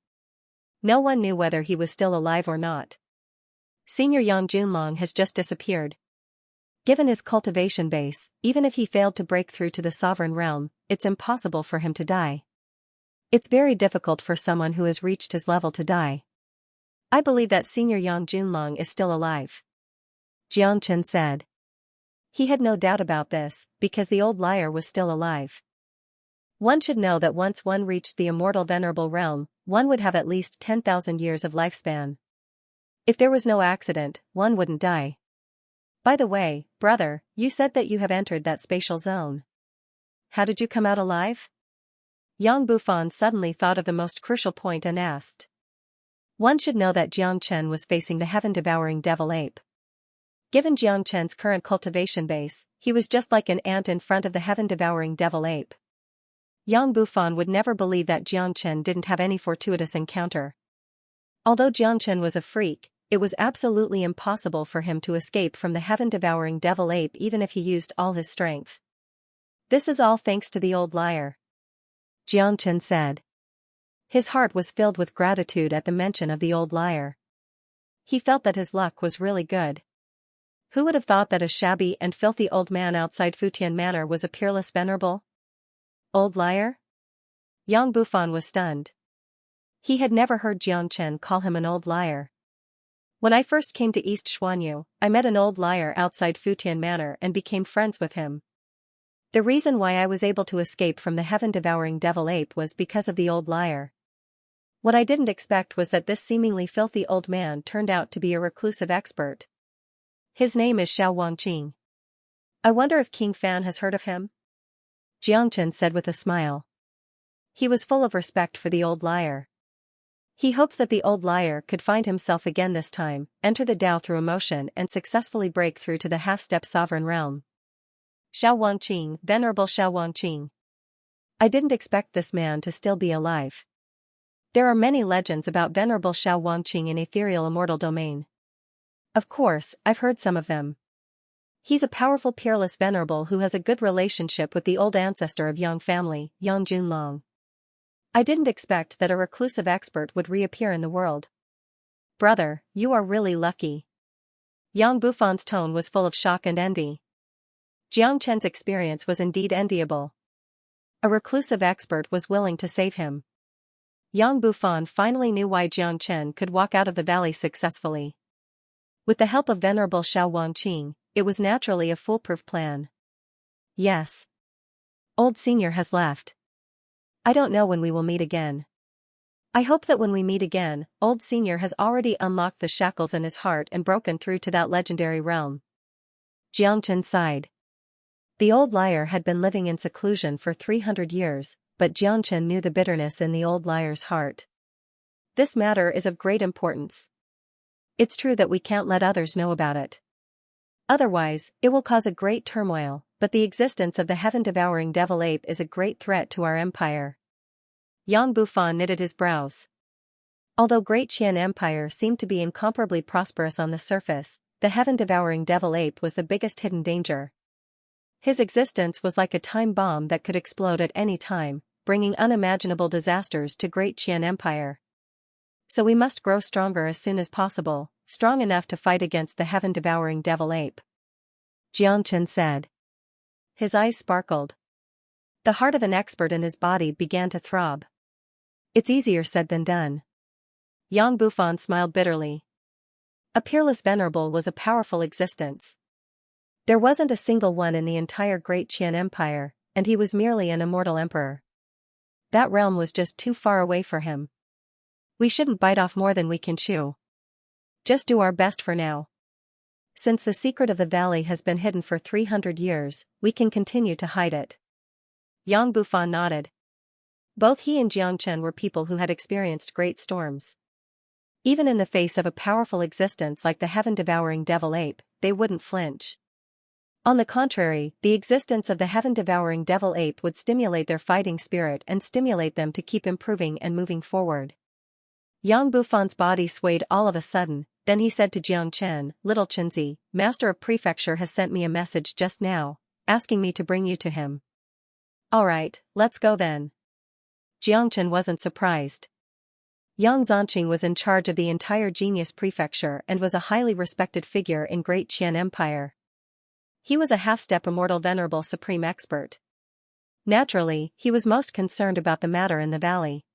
No one knew whether he was still alive or not. Senior Yang Junlong has just disappeared. Given his cultivation base, even if he failed to break through to the sovereign realm, it's impossible for him to die. It's very difficult for someone who has reached his level to die. I believe that Senior Yang Junlong is still alive. Xianxia said. He had no doubt about this, because the old liar was still alive. One should know that once one reached the immortal venerable realm, one would have at least 10,000 years of lifespan. If there was no accident, one wouldn't die. By the way, brother, you said that you have entered that spatial zone. How did you come out alive? Yang Bufan suddenly thought of the most crucial point and asked. One should know that Xianxia was facing the heaven-devouring devil ape. Given Xianxia's current cultivation base, he was just like an ant in front of the heaven-devouring devil ape. Yang Bufan would never believe that Xianxia didn't have any fortuitous encounter. Although Xianxia was a freak, it was absolutely impossible for him to escape from the heaven-devouring devil ape even if he used all his strength. This is all thanks to the old liar. Xianxia said. His heart was filled with gratitude at the mention of the old liar. He felt that his luck was really good. Who would have thought that a shabby and filthy old man outside Futian Manor was a peerless venerable? Old liar? Yang Bufan was stunned. He had never heard Xianxia call him an old liar. When I first came to East Xuanyu, I met an old liar outside Futian Manor and became friends with him. The reason why I was able to escape from the heaven-devouring devil ape was because of the old liar. What I didn't expect was that this seemingly filthy old man turned out to be a reclusive expert. His name is Xiao Wangqing. I wonder if King Fan has heard of him? Xianxia said with a smile. He was full of respect for the old liar. He hoped that the old liar could find himself again this time, enter the Tao through emotion and successfully break through to the half-step sovereign realm. Xiao Wangqing, Venerable Xiao Wangqing. I didn't expect this man to still be alive. There are many legends about Venerable Xiao Wangqing in ethereal immortal domain. Of course, I've heard some of them. He's a powerful peerless venerable who has a good relationship with the old ancestor of Yang family, Yang Junlong. I didn't expect that a reclusive expert would reappear in the world. Brother, you are really lucky. Yang Bufan's tone was full of shock and envy. Xianxia's experience was indeed enviable. A reclusive expert was willing to save him. Yang Bufan finally knew why Xianxia could walk out of the valley successfully. With the help of Venerable Xiao Wangqing, it was naturally a foolproof plan. Yes. Old Senior has left. I don't know when we will meet again. I hope that when we meet again, Old Senior has already unlocked the shackles in his heart and broken through to that legendary realm. Xianxia sighed. The old liar had been living in seclusion for 300 years, but Xianxia knew the bitterness in the old liar's heart. This matter is of great importance. It's true that we can't let others know about it. Otherwise, it will cause a great turmoil, but the existence of the heaven-devouring devil ape is a great threat to our empire. Yang Bufan knitted his brows. Although Great Qian Empire seemed to be incomparably prosperous on the surface, the heaven-devouring devil ape was the biggest hidden danger. His existence was like a time bomb that could explode at any time, bringing unimaginable disasters to Great Qian Empire. So we must grow stronger as soon as possible, strong enough to fight against the heaven-devouring devil ape. Xianxia said. His eyes sparkled. The heart of an expert in his body began to throb. It's easier said than done. Yang Bufan smiled bitterly. A peerless venerable was a powerful existence. There wasn't a single one in the entire Great Qian Empire, and he was merely an immortal emperor. That realm was just too far away for him. We shouldn't bite off more than we can chew. Just do our best for now. Since the secret of the valley has been hidden for 300 years, we can continue to hide it. Yang Bufan nodded. Both he and Xianxia were people who had experienced great storms. Even in the face of a powerful existence like the heaven-devouring devil ape, they wouldn't flinch. On the contrary, the existence of the heaven-devouring devil ape would stimulate their fighting spirit and stimulate them to keep improving and moving forward. Yang Bufan's body swayed all of a sudden, then he said to Xianxia, "Little Qinzi, Master of Prefecture has sent me a message just now, asking me to bring you to him." "Alright, let's go then." Xianxia wasn't surprised. Yang Zanqing was in charge of the entire Genius Prefecture and was a highly respected figure in Great Qian Empire. He was a half-step immortal venerable supreme expert. Naturally, he was most concerned about the matter in the valley.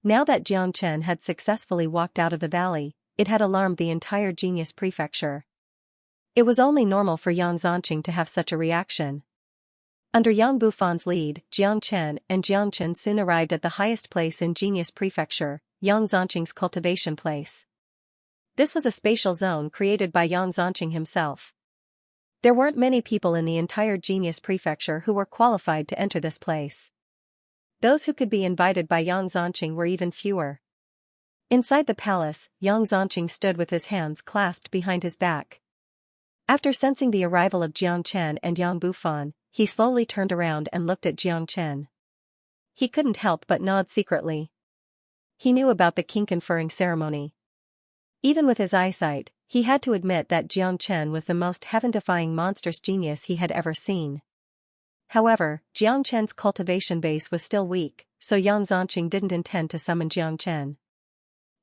Now that Xianxia had successfully walked out of the valley, it had alarmed the entire Genius Prefecture. It was only normal for Yang Zanqing to have such a reaction. Under Yang Bufan's lead, Xianxia and Xianxia soon arrived at the highest place in Genius Prefecture, Yang Zanqing's cultivation place. This was a spatial zone created by Yang Zanqing himself. There weren't many people in the entire Genius Prefecture who were qualified to enter this place. Those who could be invited by Yang Zanqing were even fewer. Inside the palace, Yang Zanqing stood with his hands clasped behind his back. After sensing the arrival of Xianxia and Yang Bufan, he slowly turned around and looked at Xianxia. He couldn't help but nod secretly. He knew about the king conferring ceremony. Even with his eyesight, he had to admit that Xianxia was the most heaven-defying monstrous genius he had ever seen. However, Xianxia's cultivation base was still weak, so Yang Zanqing didn't intend to summon Xianxia.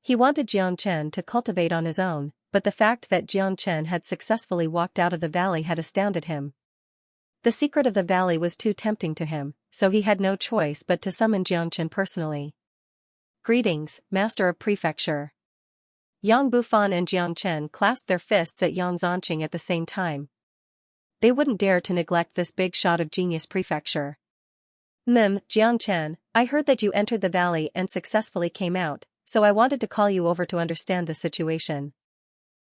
He wanted Xianxia to cultivate on his own, but the fact that Xianxia had successfully walked out of the valley had astounded him. The secret of the valley was too tempting to him, so he had no choice but to summon Xianxia personally. "Greetings, Master of Prefecture." Yang Bufan and Xianxia clasped their fists at Yang Zanqing at the same time. They wouldn't dare to neglect this big shot of Genius Prefecture. Xianxia, I heard that you entered the valley and successfully came out, so I wanted to call you over to understand the situation."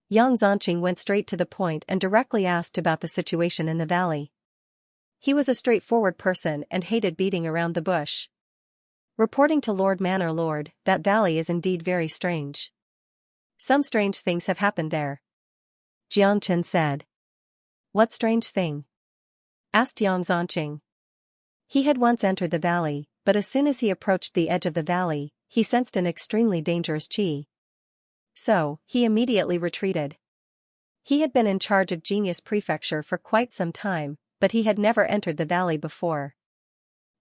Yang Zanqing went straight to the point and directly asked about the situation in the valley. He was a straightforward person and hated beating around the bush. Reporting to Lord Manor Lord, that valley is indeed very strange. Some strange things have happened there. Xianxia said. What strange thing? Asked Yang Zanqing. He had once entered the valley, but as soon as he approached the edge of the valley, he sensed an extremely dangerous qi. So, he immediately retreated. He had been in charge of Genius Prefecture for quite some time, but he had never entered the valley before.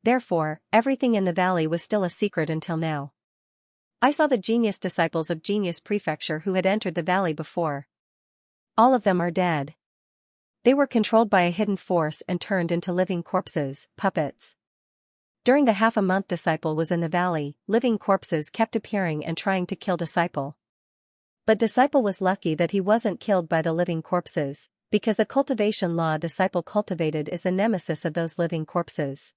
Therefore, everything in the valley was still a secret until now. I saw the genius disciples of Genius Prefecture who had entered the valley before. All of them are dead. They were controlled by a hidden force and turned into living corpses, puppets. During the half-a-month Disciple was in the valley, living corpses kept appearing and trying to kill Disciple. But Disciple was lucky that he wasn't killed by the living corpses, because the cultivation law Disciple cultivated is the nemesis of those living corpses.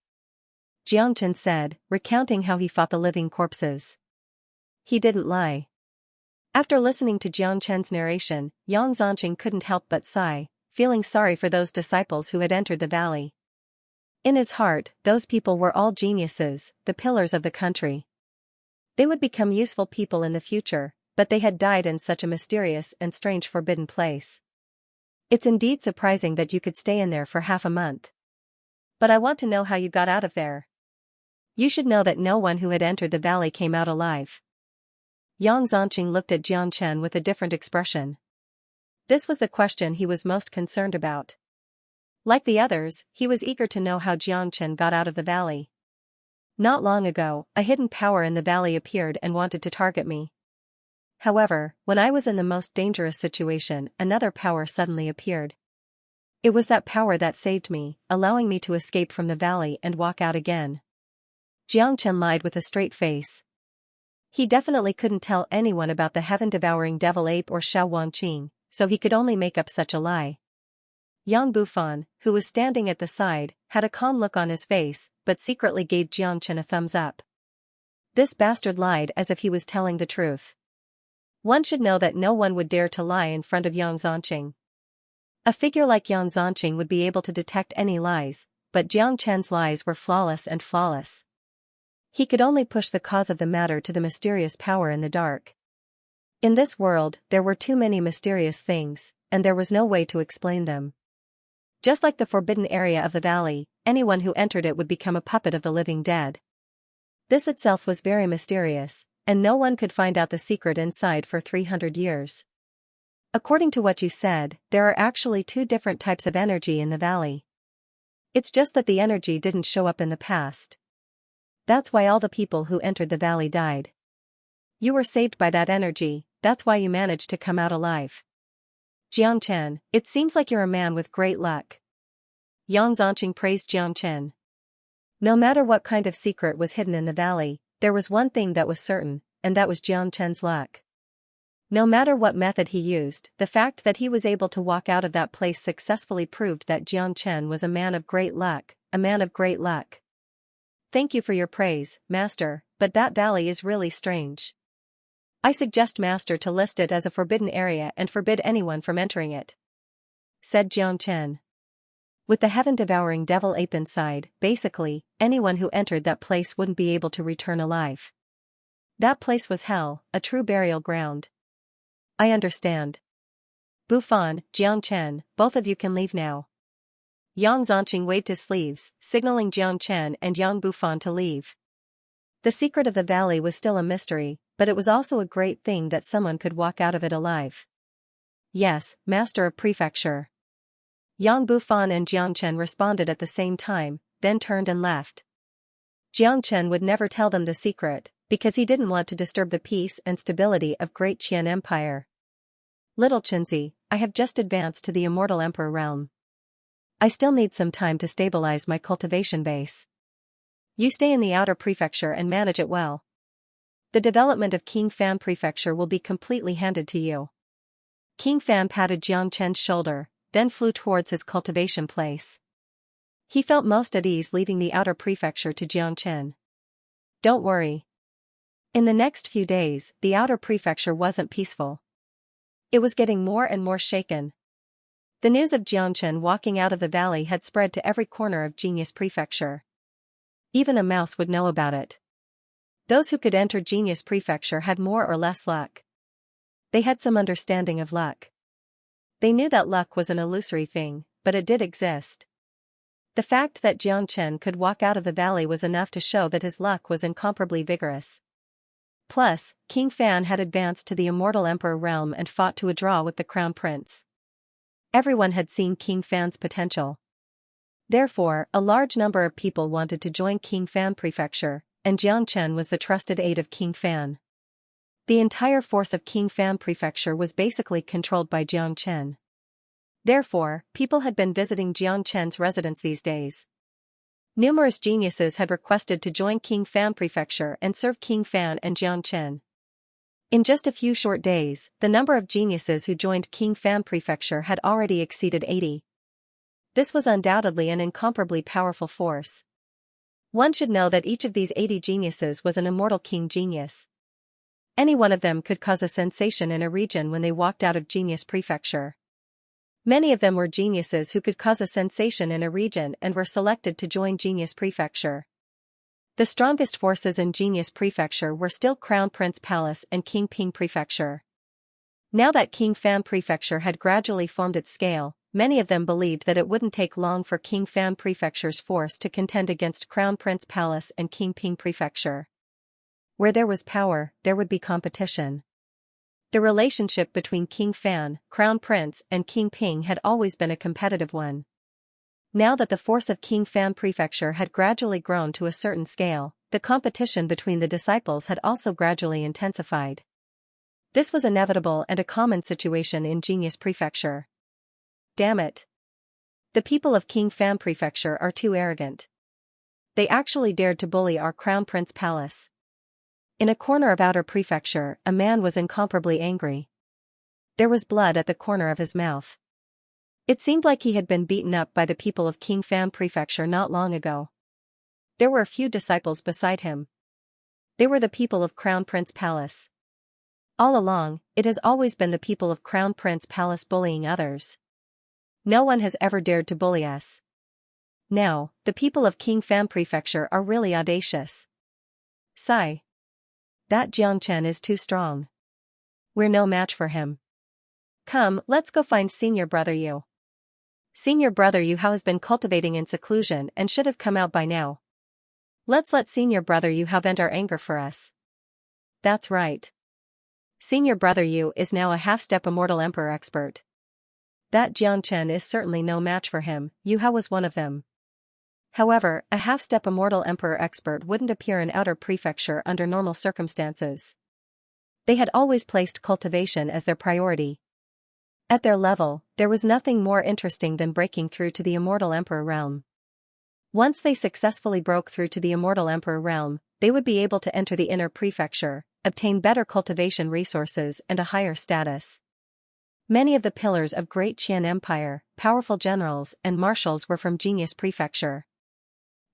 Xianxia said, recounting how he fought the living corpses. He didn't lie. After listening to Xianxia's narration, Yang Zanqing couldn't help but sigh, feeling sorry for those disciples who had entered the valley. In his heart, those people were all geniuses, the pillars of the country. They would become useful people in the future, but they had died in such a mysterious and strange forbidden place. It's indeed surprising that you could stay in there for half a month. But I want to know how you got out of there. You should know that no one who had entered the valley came out alive. Yang Zanqing looked at Xianxia with a different expression. This was the question he was most concerned about. Like the others, he was eager to know how Xianxia got out of the valley. Not long ago, a hidden power in the valley appeared and wanted to target me. However, when I was in the most dangerous situation, another power suddenly appeared. It was that power that saved me, allowing me to escape from the valley and walk out again. Xianxia lied with a straight face. He definitely couldn't tell anyone about the heaven-devouring devil ape or Xiao Wanqing, so he could only make up such a lie. Yang Bufan, who was standing at the side, had a calm look on his face, but secretly gave Xianxia a thumbs up. This bastard lied as if he was telling the truth. One should know that no one would dare to lie in front of Yang Zanqing. A figure like Yang Zanqing would be able to detect any lies, but Jiang Chen's lies were flawless and flawless. He could only push the cause of the matter to the mysterious power in the dark. In this world, there were too many mysterious things, and there was no way to explain them. Just like the forbidden area of the valley, anyone who entered it would become a puppet of the living dead. This itself was very mysterious, and no one could find out the secret inside for 300 years. According to what you said, there are actually two different types of energy in the valley. It's just that the energy didn't show up in the past. That's why all the people who entered the valley died. You were saved by that energy, that's why you managed to come out alive. Jiang Chen, it seems like you're a man with great luck. Yang Zanqing praised Jiang Chen. No matter what kind of secret was hidden in the valley, there was one thing that was certain, and that was Jiang Chen's luck. No matter what method he used, the fact that he was able to walk out of that place successfully proved that Jiang Chen was a man of great luck, a man of great luck. Thank you for your praise, Master, but that valley is really strange. I suggest Master to list it as a forbidden area and forbid anyone from entering it, said Jiang Chen. With the heaven-devouring devil ape inside, basically, anyone who entered that place wouldn't be able to return alive. That place was hell, a true burial ground. I understand. Bufan, Jiang Chen, both of you can leave now. Yang Zanqing waved his sleeves, signaling Jiang Chen and Yang Bufan to leave. The secret of the valley was still a mystery, but it was also a great thing that someone could walk out of it alive. Yes, Master of Prefecture. Yang Bufan and Jiang Chen responded at the same time, then turned and left. Jiang Chen would never tell them the secret, because he didn't want to disturb the peace and stability of Great Qian Empire. Little Chenzi, I have just advanced to the Immortal Emperor realm. I still need some time to stabilize my cultivation base. You stay in the outer prefecture and manage it well. The development of King Fan Prefecture will be completely handed to you. King Fan patted Jiang Chen's shoulder, then flew towards his cultivation place. He felt most at ease leaving the outer prefecture to Jiang Chen. Don't worry. In the next few days, the outer prefecture wasn't peaceful. It was getting more and more shaken. The news of Jiang Chen walking out of the valley had spread to every corner of Genius Prefecture. Even a mouse would know about it. Those who could enter Genius Prefecture had more or less luck. They had some understanding of luck. They knew that luck was an illusory thing, but it did exist. The fact that Jiang Chen could walk out of the valley was enough to show that his luck was incomparably vigorous. Plus, King Fan had advanced to the Immortal Emperor realm and fought to a draw with the Crown Prince. Everyone had seen King Fan's potential. Therefore, a large number of people wanted to join King Fan Prefecture, and Jiang Chen was the trusted aide of King Fan. The entire force of King Fan Prefecture was basically controlled by Jiang Chen. Therefore, people had been visiting Jiang Chen's residence these days. Numerous geniuses had requested to join King Fan Prefecture and serve King Fan and Jiang Chen. In just a few short days, the number of geniuses who joined King Fan Prefecture had already exceeded 80. This was undoubtedly an incomparably powerful force. One should know that each of these 80 geniuses was an immortal king genius. Any one of them could cause a sensation in a region when they walked out of Genius Prefecture. Many of them were geniuses who could cause a sensation in a region and were selected to join Genius Prefecture. The strongest forces in Genius Prefecture were still Crown Prince Palace and King Ping Prefecture. Now that King Fan Prefecture had gradually formed its scale, many of them believed that it wouldn't take long for King Fan Prefecture's force to contend against Crown Prince Palace and King Ping Prefecture. Where there was power, there would be competition. The relationship between King Fan, Crown Prince, and King Ping had always been a competitive one. Now that the force of King Fan Prefecture had gradually grown to a certain scale, the competition between the disciples had also gradually intensified. This was inevitable and a common situation in Genius Prefecture. Damn it. The people of King Fan Prefecture are too arrogant. They actually dared to bully our Crown Prince Palace. In a corner of Outer Prefecture, a man was incomparably angry. There was blood at the corner of his mouth. It seemed like he had been beaten up by the people of King Fan Prefecture not long ago. There were a few disciples beside him. They were the people of Crown Prince Palace. All along, it has always been the people of Crown Prince Palace bullying others. No one has ever dared to bully us. Now, the people of King Fan Prefecture are really audacious. Sigh. That Xianxia is too strong. We're no match for him. Come, let's go find Senior Brother Yu. Senior Brother Yu has been cultivating in seclusion and should have come out by now. Let's let Senior Brother Yu vent our anger for us. That's right. Senior Brother Yu is now a half-step Immortal Emperor expert. That Xianxia is certainly no match for him. Yu Hao was one of them. However, a half-step Immortal Emperor expert wouldn't appear in Outer Prefecture under normal circumstances. They had always placed cultivation as their priority. At their level, there was nothing more interesting than breaking through to the Immortal Emperor realm. Once they successfully broke through to the Immortal Emperor realm, they would be able to enter the Inner Prefecture, obtain better cultivation resources and a higher status. Many of the pillars of Great Qian Empire, powerful generals and marshals were from Genius Prefecture.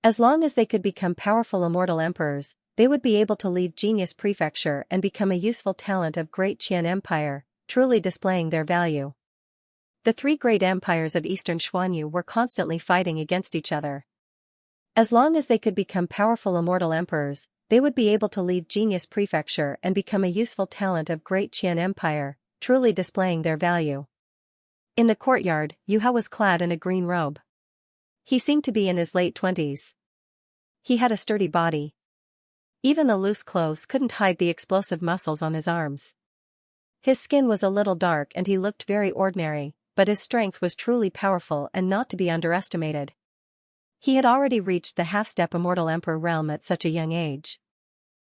As long as they could become powerful Immortal Emperors, they would be able to leave Genius Prefecture and become a useful talent of Great Qian Empire, truly displaying their value. The three great empires of Eastern Xuanyu were constantly fighting against each other. As long as they could become powerful Immortal Emperors, they would be able to leave Genius Prefecture and become a useful talent of Great Qian Empire, truly displaying their value. In the courtyard, Yu Hao was clad in a green robe. He seemed to be in his late 20s. He had a sturdy body. Even the loose clothes couldn't hide the explosive muscles on his arms. His skin was a little dark and he looked very ordinary, but his strength was truly powerful and not to be underestimated. He had already reached the half-step Immortal Emperor realm at such a young age.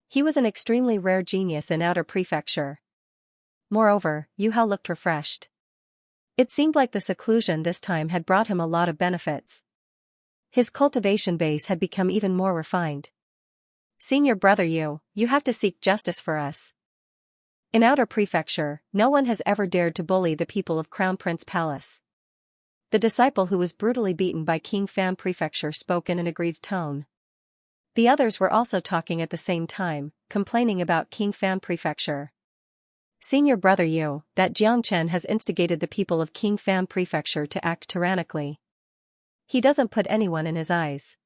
He was an extremely rare genius in Outer Prefecture. Moreover, Yu Hao looked refreshed. It seemed like the seclusion this time had brought him a lot of benefits. His cultivation base had become even more refined. Senior Brother Yu, you have to seek justice for us. In Outer Prefecture, no one has ever dared to bully the people of Crown Prince Palace. The disciple who was brutally beaten by King Fan Prefecture spoke in an aggrieved tone. The others were also talking at the same time, complaining about King Fan Prefecture. Senior Brother Yu, that Xianxia has instigated the people of King Fan Prefecture to act tyrannically. He doesn't put anyone in his eyes.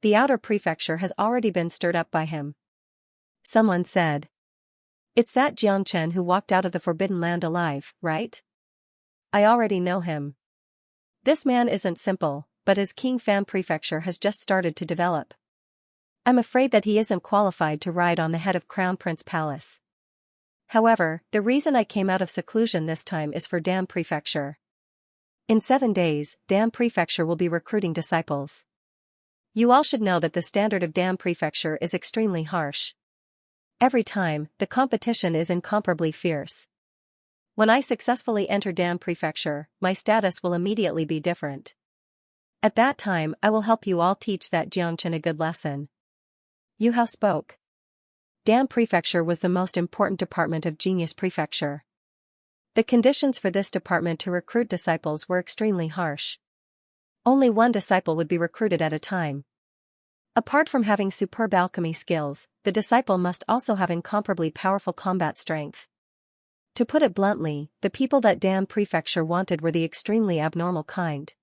The Outer Prefecture has already been stirred up by him. Someone said. It's that Xianxia who walked out of the Forbidden Land alive, right? I already know him. This man isn't simple, but his King Fan Prefecture has just started to develop. I'm afraid that he isn't qualified to ride on the head of Crown Prince Palace. However, the reason I came out of seclusion this time is for Dan Prefecture. In 7 days, Dan Prefecture will be recruiting disciples. You all should know that the standard of Dan Prefecture is extremely harsh. Every time, the competition is incomparably fierce. When I successfully enter Dan Prefecture, my status will immediately be different. At that time, I will help you all teach that Xianxia a good lesson. Yu Hao spoke. Dan Prefecture was the most important department of Genius Prefecture. The conditions for this department to recruit disciples were extremely harsh. Only one disciple would be recruited at a time. Apart from having superb alchemy skills, the disciple must also have incomparably powerful combat strength. To put it bluntly, the people that Dan Prefecture wanted were the extremely abnormal kind.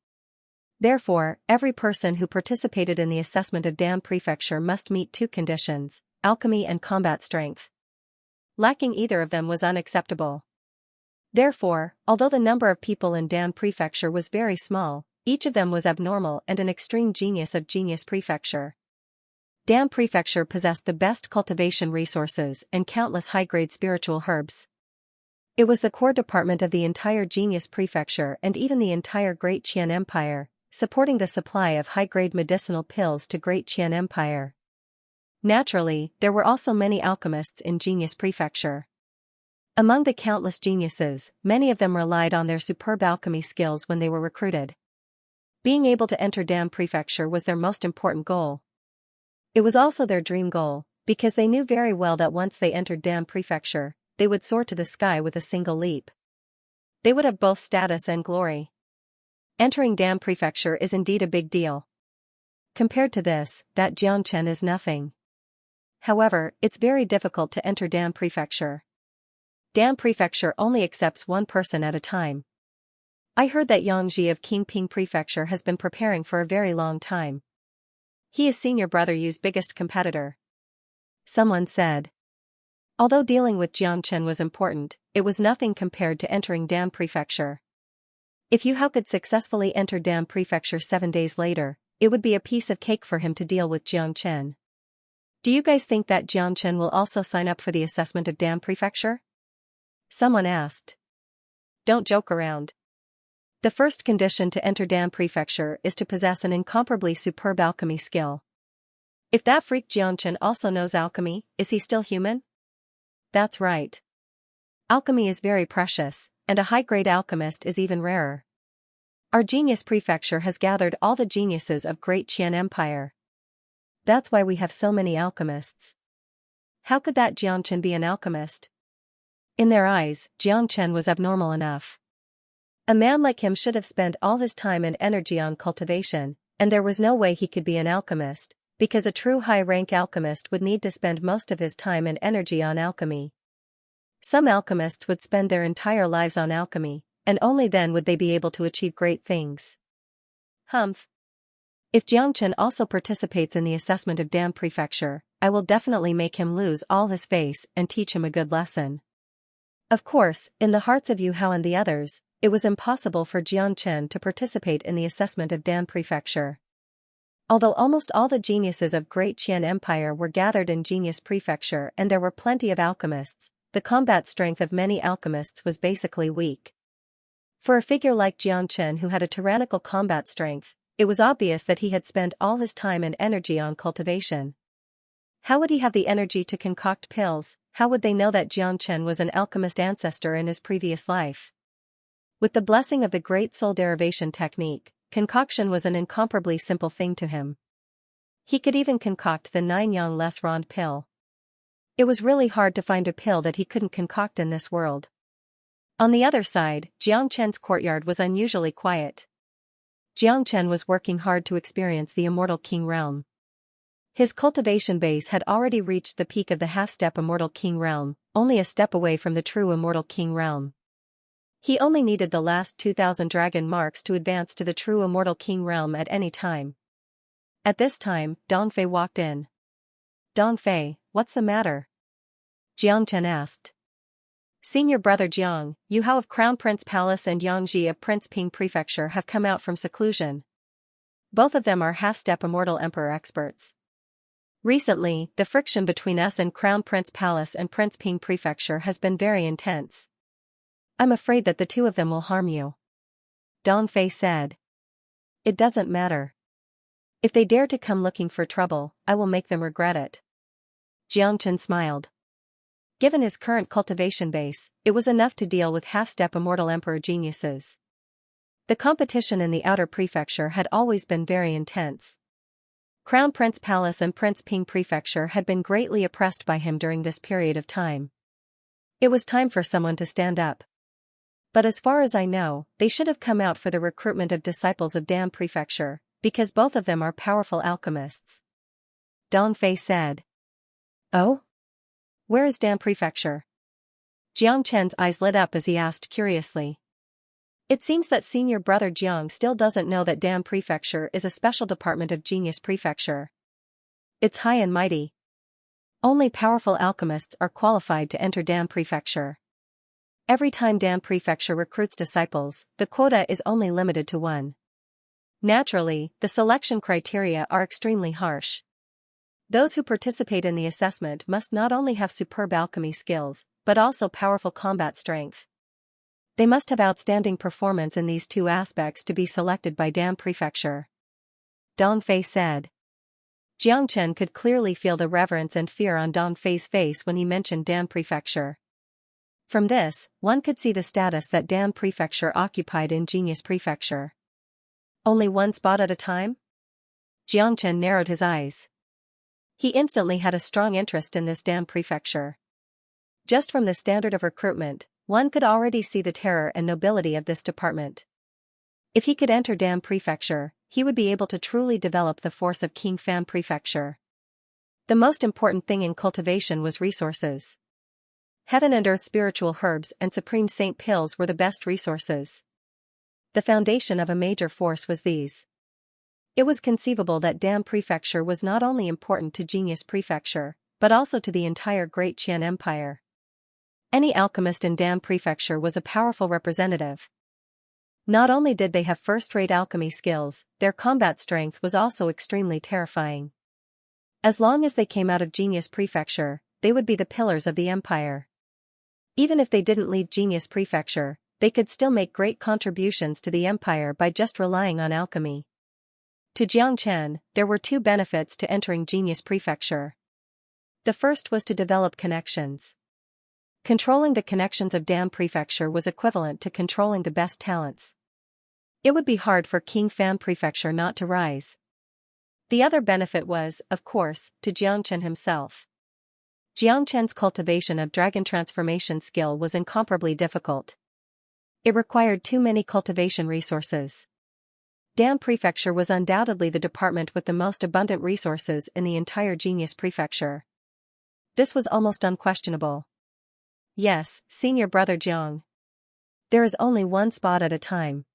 Therefore, every person who participated in the assessment of Dan Prefecture must meet 2 conditions, alchemy and combat strength. Lacking either of them was unacceptable. Therefore, although the number of people in Dan Prefecture was very small, each of them was abnormal and an extreme genius of Genius Prefecture. Dan Prefecture possessed the best cultivation resources and countless high-grade spiritual herbs. It was the core department of the entire Genius Prefecture and even the entire Great Qian Empire, supporting the supply of high-grade medicinal pills to Great Qian Empire. Naturally, there were also many alchemists in Genius Prefecture. Among the countless geniuses, many of them relied on their superb alchemy skills when they were recruited. Being able to enter Dan Prefecture was their most important goal. It was also their dream goal, because they knew very well that once they entered Dan Prefecture, they would soar to the sky with a single leap. They would have both status and glory. Entering Dan Prefecture is indeed a big deal. Compared to this, that Xianxia is nothing. However, it's very difficult to enter Dan Prefecture. Dan Prefecture only accepts one person at a time. I heard that Xianxia of Qingping Prefecture has been preparing for a very long time. He is Senior Brother Yu's biggest competitor. Someone said. Although dealing with Xianxia was important, it was nothing compared to entering Dan Prefecture. If Yu Hao could successfully enter Dan Prefecture 7 days later, it would be a piece of cake for him to deal with Xianxia. Do you guys think that Xianxia will also sign up for the assessment of Dan Prefecture? Someone asked. Don't joke around. The first condition to enter Dan Prefecture is to possess an incomparably superb alchemy skill. If that freak Xianxia also knows alchemy, is he still human? That's right. Alchemy is very precious, and a high-grade alchemist is even rarer. Our genius prefecture has gathered all the geniuses of Great Qian Empire. That's why we have so many alchemists. How could that Xianxia be an alchemist? In their eyes, Xianxia was abnormal enough. A man like him should have spent all his time and energy on cultivation, and there was no way he could be an alchemist, because a true high-rank alchemist would need to spend most of his time and energy on alchemy. Some alchemists would spend their entire lives on alchemy, and only then would they be able to achieve great things. Humph. If Xianxia also participates in the assessment of Dan Prefecture, I will definitely make him lose all his face and teach him a good lesson. Of course, in the hearts of Yu Hao and the others, it was impossible for Xianxia to participate in the assessment of Dan Prefecture. Although almost all the geniuses of Great Qian Empire were gathered in Genius Prefecture and there were plenty of alchemists, the combat strength of many alchemists was basically weak. For a figure like Xianxia who had a tyrannical combat strength, it was obvious that he had spent all his time and energy on cultivation. How would he have the energy to concoct pills? How would they know that Xianxia was an alchemist ancestor in his previous life? With the blessing of the great soul derivation technique, concoction was an incomparably simple thing to him. He could even concoct the 9-yang less rond pill. It was really hard to find a pill that he couldn't concoct in this world. On the other side, Xianxia's courtyard was unusually quiet. Xianxia was working hard to experience the immortal king realm. His cultivation base had already reached the peak of the half-step immortal king realm, only a step away from the true immortal king realm. He only needed the last 2,000 dragon marks to advance to the true immortal king realm at any time. At this time, Dongfei walked in. Dongfei, what's the matter? Xianxia asked. Senior Brother Jiang, Yu Hao of Crown Prince Palace and Yangji of Prince Ping Prefecture have come out from seclusion. Both of them are half-step immortal emperor experts. Recently, the friction between us and Crown Prince Palace and Prince Ping Prefecture has been very intense. I'm afraid that the two of them will harm you. Dongfei said. It doesn't matter. If they dare to come looking for trouble, I will make them regret it. Xianxia smiled. Given his current cultivation base, it was enough to deal with half-step immortal emperor geniuses. The competition in the outer prefecture had always been very intense. Crown Prince Palace and Prince Ping Prefecture had been greatly oppressed by him during this period of time. It was time for someone to stand up. But as far as I know, they should have come out for the recruitment of disciples of Dan Prefecture, because both of them are powerful alchemists. Dongfei said. Oh? Where is Dan Prefecture? Xianxia's eyes lit up as he asked curiously. It seems that Senior Brother Jiang still doesn't know that Dan Prefecture is a special department of Genius Prefecture. It's high and mighty. Only powerful alchemists are qualified to enter Dan Prefecture. Every time Dan Prefecture recruits disciples, the quota is only limited to 1. Naturally, the selection criteria are extremely harsh. Those who participate in the assessment must not only have superb alchemy skills, but also powerful combat strength. They must have outstanding performance in these two aspects to be selected by Dan Prefecture. Dongfei said. Xianxia could clearly feel the reverence and fear on Dongfei's face when he mentioned Dan Prefecture. From this, one could see the status that Dan Prefecture occupied in Genius Prefecture. Only one spot at a time? Xianxia narrowed his eyes. He instantly had a strong interest in this damn prefecture. Just from the standard of recruitment, one could already see the terror and nobility of this department. If he could enter Dam Prefecture, he would be able to truly develop the force of King Fan Prefecture. The most important thing in cultivation was resources. Heaven and earth spiritual herbs and supreme saint pills were the best resources. The foundation of a major force was these. It was conceivable that Dam Prefecture was not only important to Genius Prefecture, but also to the entire Great Qian Empire. Any alchemist in Dam Prefecture was a powerful representative. Not only did they have first-rate alchemy skills, their combat strength was also extremely terrifying. As long as they came out of Genius Prefecture, they would be the pillars of the empire. Even if they didn't leave Genius Prefecture, they could still make great contributions to the empire by just relying on alchemy. To Jiang Chen, there were two benefits to entering Genius Prefecture. The first was to develop connections. Controlling the connections of Dam Prefecture was equivalent to controlling the best talents. It would be hard for King Fan Prefecture not to rise. The other benefit was, of course, to Jiang Chen himself. Jiang Chen's cultivation of dragon transformation skill was incomparably difficult. It required too many cultivation resources. Dam Prefecture was undoubtedly the department with the most abundant resources in the entire Genius Prefecture. This was almost unquestionable. Yes, senior brother Jiang. There is only one spot at a time.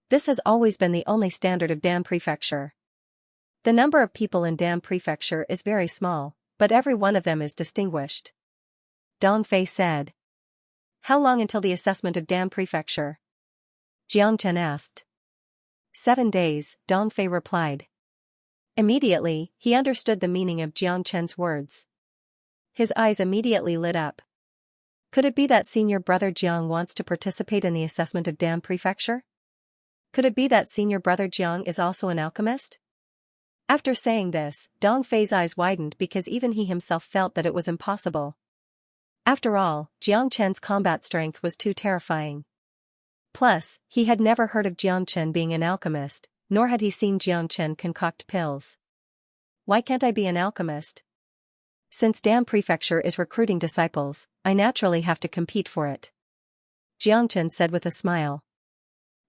This has always been the only standard of Dam Prefecture. The number of people in Dam Prefecture is very small, but every one of them is distinguished. Dong Fei said. How long until the assessment of Dam Prefecture? Jiang Chen asked. 7 days, Dong Fei replied. Immediately, he understood the meaning of Jiang Chen's words. His eyes immediately lit up. Could it be that senior brother Jiang wants to participate in the assessment of Dam Prefecture? Could it be that senior brother Jiang is also an alchemist? After saying this, Dong Fei's eyes widened because even he himself felt that it was impossible. After all, Jiang Chen's combat strength was too terrifying. Plus, he had never heard of Jiang Chen being an alchemist, nor had he seen Jiang Chen concoct pills. Why can't I be an alchemist? Since Dam Prefecture is recruiting disciples, I naturally have to compete for it. Jiang Chen said with a smile.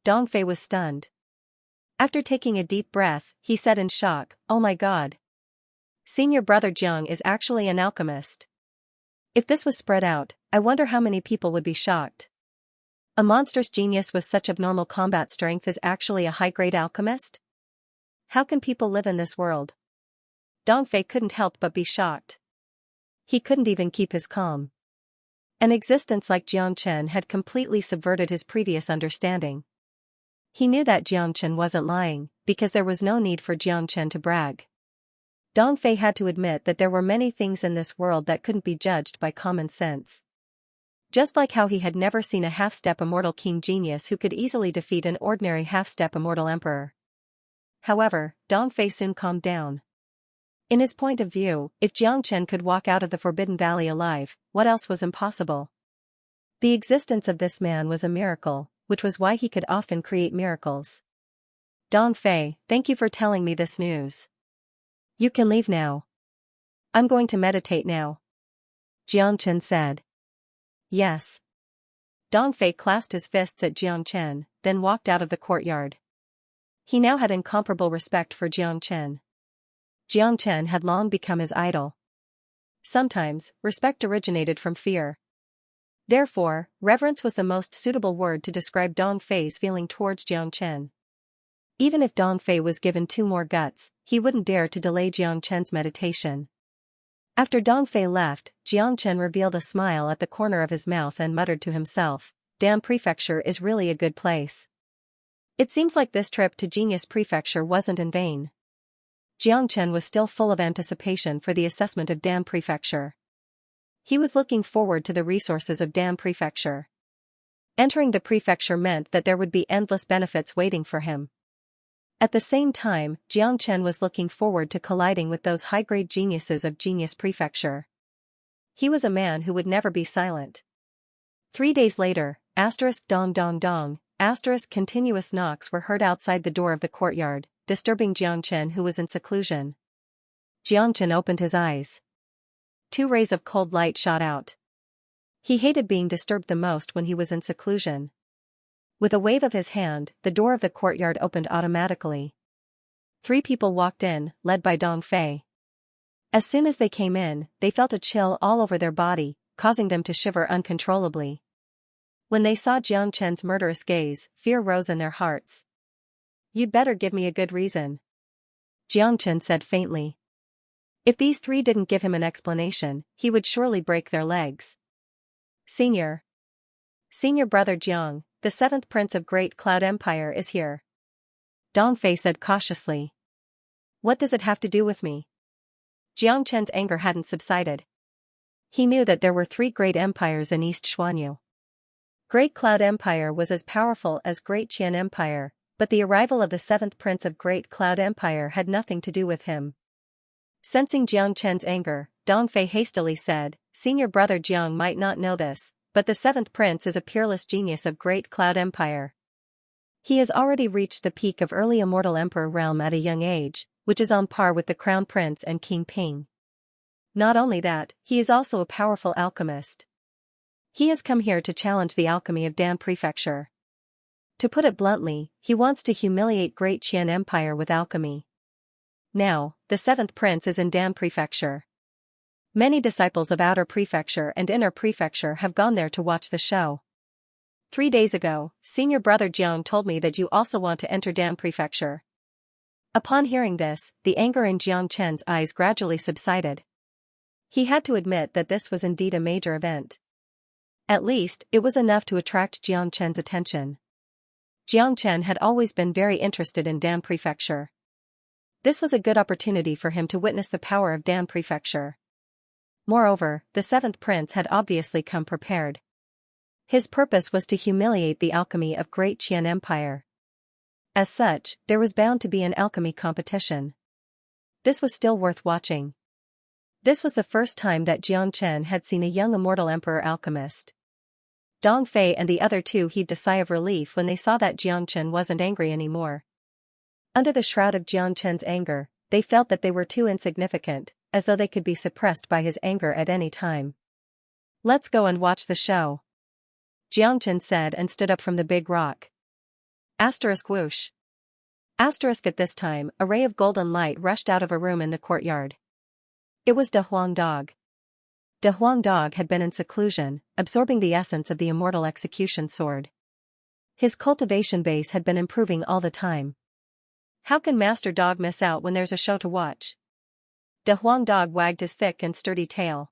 Dong Fei was stunned. After taking a deep breath, he said in shock, "Oh my God. Senior brother Jiang is actually an alchemist." If this was spread out, I wonder how many people would be shocked. A monstrous genius with such abnormal combat strength is actually a high-grade alchemist? How can people live in this world? Dong Fei couldn't help but be shocked. He couldn't even keep his calm. An existence like Jiang Chen had completely subverted his previous understanding. He knew that Jiang Chen wasn't lying, because there was no need for Jiang Chen to brag. Dong Fei had to admit that there were many things in this world that couldn't be judged by common sense. Just like how he had never seen a half-step immortal king genius who could easily defeat an ordinary half-step immortal emperor. However, Dong Fei soon calmed down. In his point of view, if Jiang Chen could walk out of the Forbidden Valley alive, what else was impossible? The existence of this man was a miracle, which was why he could often create miracles. Dong Fei, thank you for telling me this news. You can leave now. I'm going to meditate now. Jiang Chen said. Yes. Dong Fei clasped his fists at Jiang Chen, then walked out of the courtyard. He now had incomparable respect for Jiang Chen. Jiang Chen had long become his idol. Sometimes, respect originated from fear. Therefore, reverence was the most suitable word to describe Dong Fei's feeling towards Jiang Chen. Even if Dong Fei was given 2 more guts, he wouldn't dare to delay Jiang Chen's meditation. After Dong Fei left, Jiang Chen revealed a smile at the corner of his mouth and muttered to himself, Dam Prefecture is really a good place. It seems like this trip to Genius Prefecture wasn't in vain. Jiang Chen was still full of anticipation for the assessment of Dam Prefecture. He was looking forward to the resources of Dam Prefecture. Entering the prefecture meant that there would be endless benefits waiting for him. At the same time, Jiang Chen was looking forward to colliding with those high-grade geniuses of Genius Prefecture. He was a man who would never be silent. 3 days later, *dong dong dong, continuous knocks were heard outside the door of the courtyard, disturbing Xianxia, who was in seclusion. Xianxia opened his eyes. 2 rays of cold light shot out. He hated being disturbed the most when he was in seclusion. With a wave of his hand, the door of the courtyard opened automatically. 3 people walked in, led by Dong Fei. As soon as they came in, they felt a chill all over their body, causing them to shiver uncontrollably. When they saw Xianxia's murderous gaze, fear rose in their hearts. "You'd better give me a good reason," Xianxia said faintly. If these 3 didn't give him an explanation, he would surely break their legs. Senior brother Jiang, the 7th prince of Great Cloud Empire is here," Dong Fei said cautiously. "What does it have to do with me?" Xianxia's anger hadn't subsided. He knew that there were 3 great empires in East Xuanyu. Great Cloud Empire was as powerful as Great Qian Empire, but the arrival of the 7th prince of Great Cloud Empire had nothing to do with him. Sensing Xianxia's anger, Dong Fei hastily said, "Senior brother Jiang might not know this, but the 7th prince is a peerless genius of Great Cloud Empire. He has already reached the peak of early immortal emperor realm at a young age, which is on par with the crown prince and King Ping. Not only that, he is also a powerful alchemist. He has come here to challenge the alchemy of Dan Prefecture. To put it bluntly, he wants to humiliate Great Qian Empire with alchemy. Now, the 7th prince is in Dan Prefecture. Many disciples of Outer Prefecture and Inner Prefecture have gone there to watch the show. 3 days ago, senior brother Jiang told me that you also want to enter Dan Prefecture." Upon hearing this, the anger in Xianxia's eyes gradually subsided. He had to admit that this was indeed a major event. At least, it was enough to attract Xianxia's attention. Xianxia had always been very interested in Dan Prefecture. This was a good opportunity for him to witness the power of Dan Prefecture. Moreover, the 7th prince had obviously come prepared. His purpose was to humiliate the alchemy of Great Qian Empire. As such, there was bound to be an alchemy competition. This was still worth watching. This was the first time that Xianxia had seen a young immortal emperor alchemist. Dong Fei and the other 2 heaved a sigh of relief when they saw that Xianxia wasn't angry anymore. Under the shroud of Xianxia's anger, they felt that they were too insignificant, as though they could be suppressed by his anger at any time. "Let's go and watch the show," Xianxia said and stood up from the big rock. Whoosh. At this time, a ray of golden light rushed out of a room in the courtyard. It was De Huang Dog. De Huang Dog had been in seclusion, absorbing the essence of the immortal execution sword. His cultivation base had been improving all the time. How can Master Dog miss out when there's a show to watch? De Huang Dog wagged his thick and sturdy tail.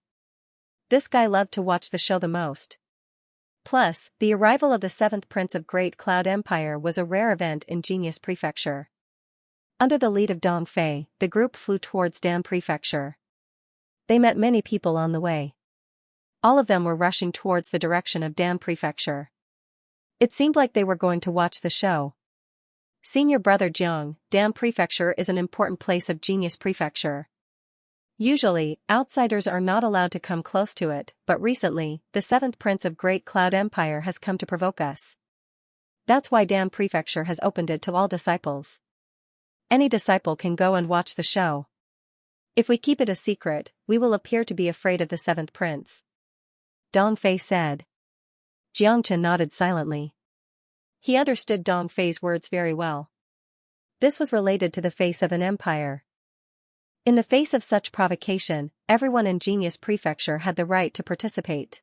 This guy loved to watch the show the most. Plus, the arrival of the 7th prince of Great Cloud Empire was a rare event in Genius Prefecture. Under the lead of Dong Fei, the group flew towards Dan Prefecture. They met many people on the way. All of them were rushing towards the direction of Dan Prefecture. It seemed like they were going to watch the show. "Senior brother Jiang, Dan Prefecture is an important place of Genius Prefecture. Usually, outsiders are not allowed to come close to it, but recently, the 7th prince of Great Cloud Empire has come to provoke us. That's why Dan Prefecture has opened it to all disciples. Any disciple can go and watch the show. If we keep it a secret, we will appear to be afraid of the 7th prince," Dong Fei said. Xianxia nodded silently. He understood Dong Fei's words very well. This was related to the face of an empire. In the face of such provocation, everyone in Genius Prefecture had the right to participate.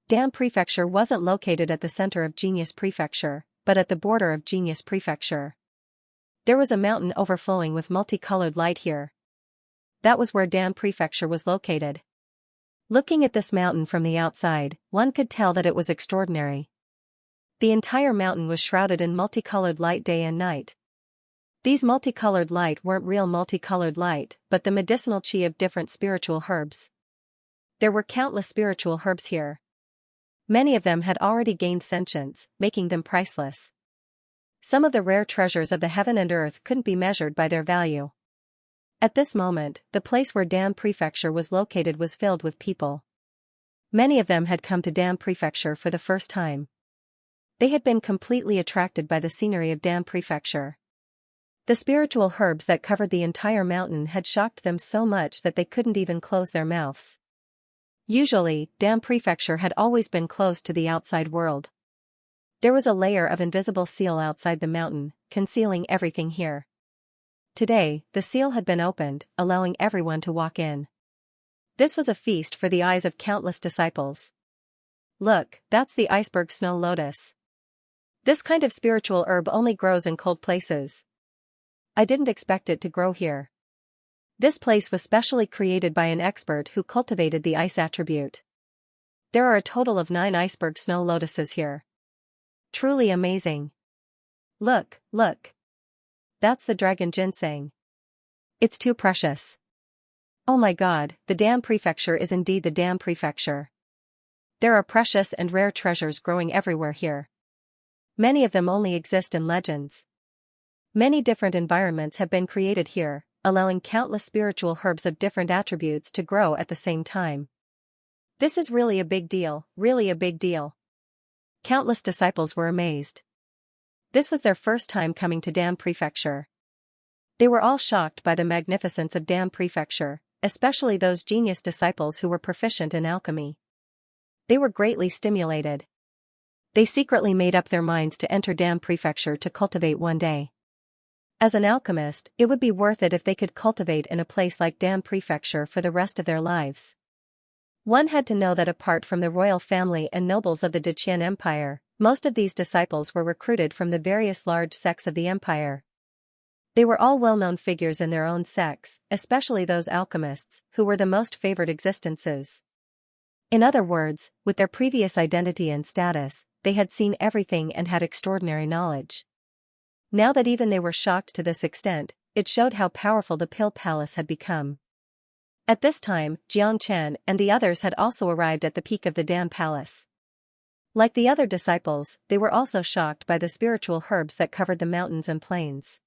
Dan Prefecture wasn't located at the center of Genius Prefecture, but at the border of Genius Prefecture. There was a mountain overflowing with multicolored light here. That was where Dan Prefecture was located. Looking at this mountain from the outside, one could tell that it was extraordinary. The entire mountain was shrouded in multicolored light day and night. These multicolored light weren't real multicolored light, but the medicinal qi of different spiritual herbs. There were countless spiritual herbs here. Many of them had already gained sentience, making them priceless. Some of the rare treasures of the heaven and earth couldn't be measured by their value. At this moment, the place where Dan Prefecture was located was filled with people. Many of them had come to Dan Prefecture for the first time. They had been completely attracted by the scenery of Dam Prefecture. The spiritual herbs that covered the entire mountain had shocked them so much that they couldn't even close their mouths. Usually, Dam Prefecture had always been closed to the outside world. There was a layer of invisible seal outside the mountain, concealing everything here. Today, the seal had been opened, allowing everyone to walk in. This was a feast for the eyes of countless disciples. Look, that's the iceberg snow lotus. This kind of spiritual herb only grows in cold places. I didn't expect it to grow here. This place was specially created by an expert who cultivated the ice attribute. There are a total of 9 iceberg snow lotuses here. Truly amazing. Look, look. That's the dragon ginseng. It's too precious. Oh my god, the Dam Prefecture is indeed the Dam Prefecture. There are precious and rare treasures growing everywhere here. Many of them only exist in legends. Many different environments have been created here, allowing countless spiritual herbs of different attributes to grow at the same time. This is really a big deal, really a big deal. Countless disciples were amazed. This was their first time coming to Dam Prefecture. They were all shocked by the magnificence of Dam Prefecture, especially those genius disciples who were proficient in alchemy. They were greatly stimulated. They secretly made up their minds to enter Dam Prefecture to cultivate one day. As an alchemist, it would be worth it if they could cultivate in a place like Dam Prefecture for the rest of their lives. One had to know that apart from the royal family and nobles of the Deqian Empire, most of these disciples were recruited from the various large sects of the empire. They were all well-known figures in their own sects, especially those alchemists, who were the most favored existences. In other words, with their previous identity and status, they had seen everything and had extraordinary knowledge. Now that even they were shocked to this extent, it showed how powerful the Pill Palace had become. At this time, Xianxia and the others had also arrived at the peak of the Dam Palace. Like the other disciples, they were also shocked by the spiritual herbs that covered the mountains and plains.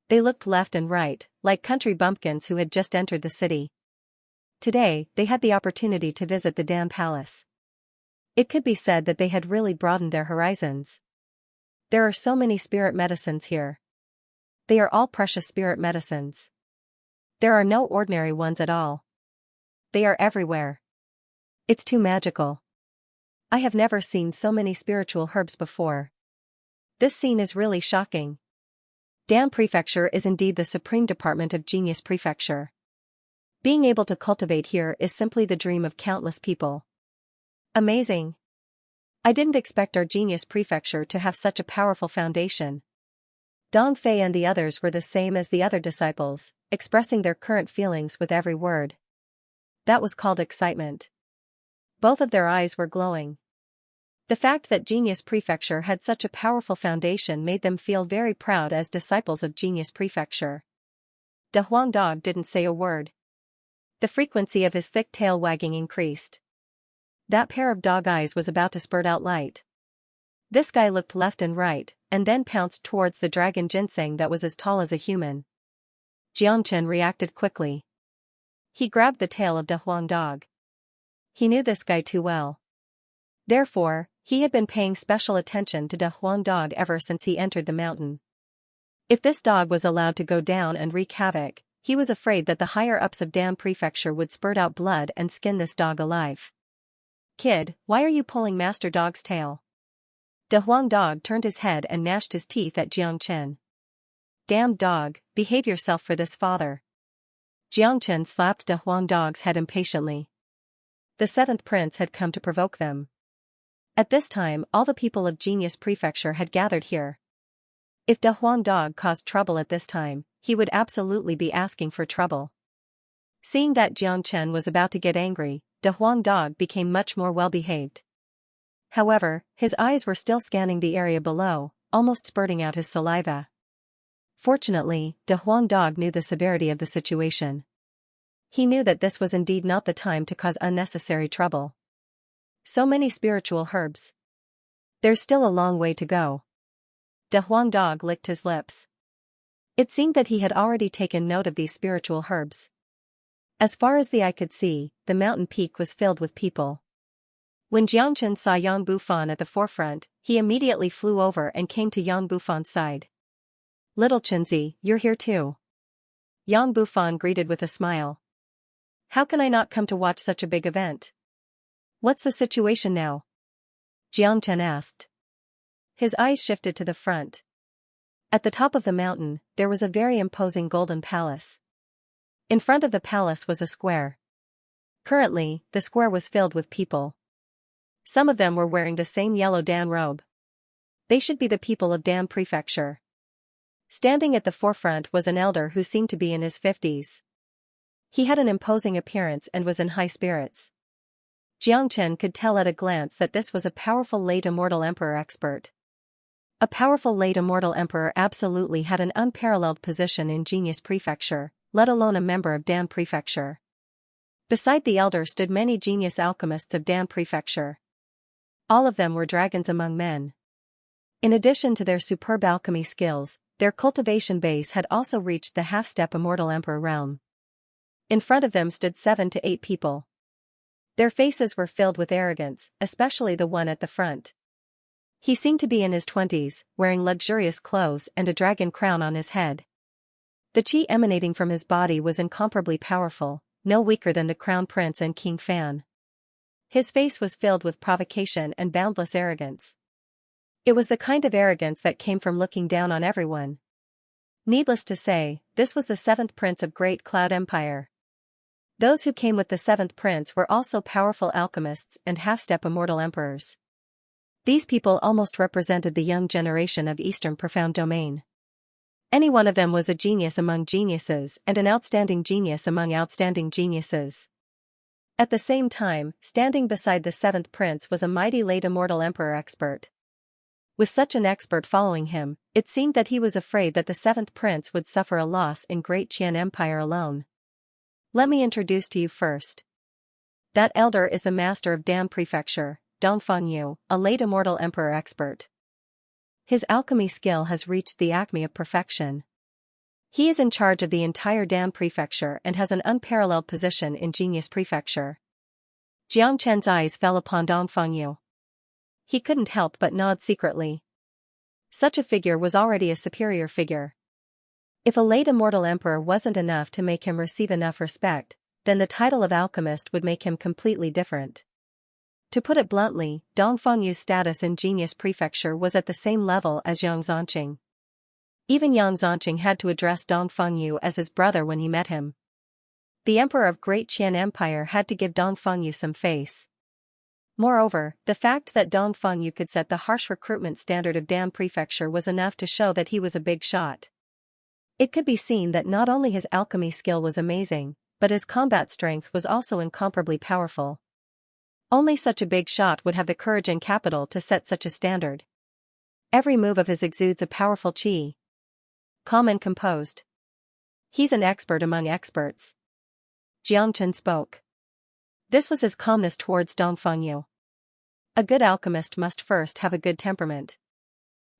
They looked left and right, like country bumpkins who had just entered the city. Today, they had the opportunity to visit the Dam Palace. It could be said that they had really broadened their horizons. There are so many spirit medicines here. They are all precious spirit medicines. There are no ordinary ones at all. They are everywhere. It's too magical. I have never seen so many spiritual herbs before. This scene is really shocking. Dam Prefecture is indeed the supreme department of Genius Prefecture. Being able to cultivate here is simply the dream of countless people. Amazing. I didn't expect our Genius Prefecture to have such a powerful foundation. Dong Fei and the others were the same as the other disciples, expressing their current feelings with every word. That was called excitement. Both of their eyes were glowing. The fact that Genius Prefecture had such a powerful foundation made them feel very proud as disciples of Genius Prefecture. De Huang Dog didn't say a word. The frequency of his thick tail wagging increased. That pair of dog eyes was about to spurt out light. This guy looked left and right, and then pounced towards the dragon ginseng that was as tall as a human. Jiangchen reacted quickly. He grabbed the tail of De Huang Dog. He knew this guy too well. Therefore, he had been paying special attention to De Huang Dog ever since he entered the mountain. If this dog was allowed to go down and wreak havoc, he was afraid that the higher-ups of Dam Prefecture would spurt out blood and skin this dog alive. Kid, why are you pulling Master Dog's tail? De Huang Dog turned his head and gnashed his teeth at Jiangchen. Damn dog, behave yourself for this father. Jiangchen slapped De Huang Dog's head impatiently. The 7th prince had come to provoke them. At this time, all the people of Genius Prefecture had gathered here. If De Huang Dog caused trouble at this time, he would absolutely be asking for trouble. Seeing that Jiangchen was about to get angry, De Huang Dog became much more well-behaved. However, his eyes were still scanning the area below, almost spurting out his saliva. Fortunately, De Huang Dog knew the severity of the situation. He knew that this was indeed not the time to cause unnecessary trouble. So many spiritual herbs. There's still a long way to go. De Huang Dog licked his lips. It seemed that he had already taken note of these spiritual herbs. As far as the eye could see, the mountain peak was filled with people. When Xianxia saw Yang Bufan at the forefront, he immediately flew over and came to Yang Bufan's side. "Little Chenzi, you're here too." Yang Bufan greeted with a smile. "How can I not come to watch such a big event? What's the situation now?" Xianxia asked. His eyes shifted to the front. At the top of the mountain, there was a very imposing golden palace. In front of the palace was a square. Currently, the square was filled with people. Some of them were wearing the same yellow Dan robe. They should be the people of Dan Prefecture. Standing at the forefront was an elder who seemed to be in his 50s. He had an imposing appearance and was in high spirits. Xianxia could tell at a glance that this was a powerful late immortal emperor expert. A powerful late immortal emperor absolutely had an unparalleled position in Genius Prefecture, let alone a member of Dan Prefecture. Beside the elder stood many genius alchemists of Dan Prefecture. All of them were dragons among men. In addition to their superb alchemy skills, their cultivation base had also reached the half-step immortal emperor realm. In front of them stood 7 to 8 people. Their faces were filled with arrogance, especially the one at the front. He seemed to be in his 20s, wearing luxurious clothes and a dragon crown on his head. The qi emanating from his body was incomparably powerful, no weaker than the crown prince and King Fan. His face was filled with provocation and boundless arrogance. It was the kind of arrogance that came from looking down on everyone. Needless to say, this was the 7th prince of Great Cloud Empire. Those who came with the 7th prince were also powerful alchemists and half-step immortal emperors. These people almost represented the young generation of Eastern Profound Domain. Any one of them was a genius among geniuses and an outstanding genius among outstanding geniuses. At the same time, standing beside the 7th prince was a mighty late immortal emperor expert. With such an expert following him, it seemed that he was afraid that the 7th prince would suffer a loss in Great Qian Empire alone. "Let me introduce to you first. That elder is the master of Dan Prefecture, Dongfang Yu, a late immortal emperor expert. His alchemy skill has reached the acme of perfection. He is in charge of the entire Dan Prefecture and has an unparalleled position in Genius Prefecture." Xianxia eyes fell upon Dongfang Yu. He couldn't help but nod secretly. Such a figure was already a superior figure. If a late immortal emperor wasn't enough to make him receive enough respect, then the title of alchemist would make him completely different. To put it bluntly, Dongfang Yu's status in Genius Prefecture was at the same level as Yang Zhanqing. Even Yang Zhanqing had to address Dongfang Yu as his brother when he met him. The emperor of Great Qian Empire had to give Dongfang Yu some face. Moreover, the fact that Dongfang Yu could set the harsh recruitment standard of Dan Prefecture was enough to show that he was a big shot. It could be seen that not only his alchemy skill was amazing, but his combat strength was also incomparably powerful. Only such a big shot would have the courage and capital to set such a standard. Every move of his exudes a powerful qi. Calm and composed. He's an expert among experts. Xianxia spoke. This was his calmness towards Dongfang Yu. A good alchemist must first have a good temperament.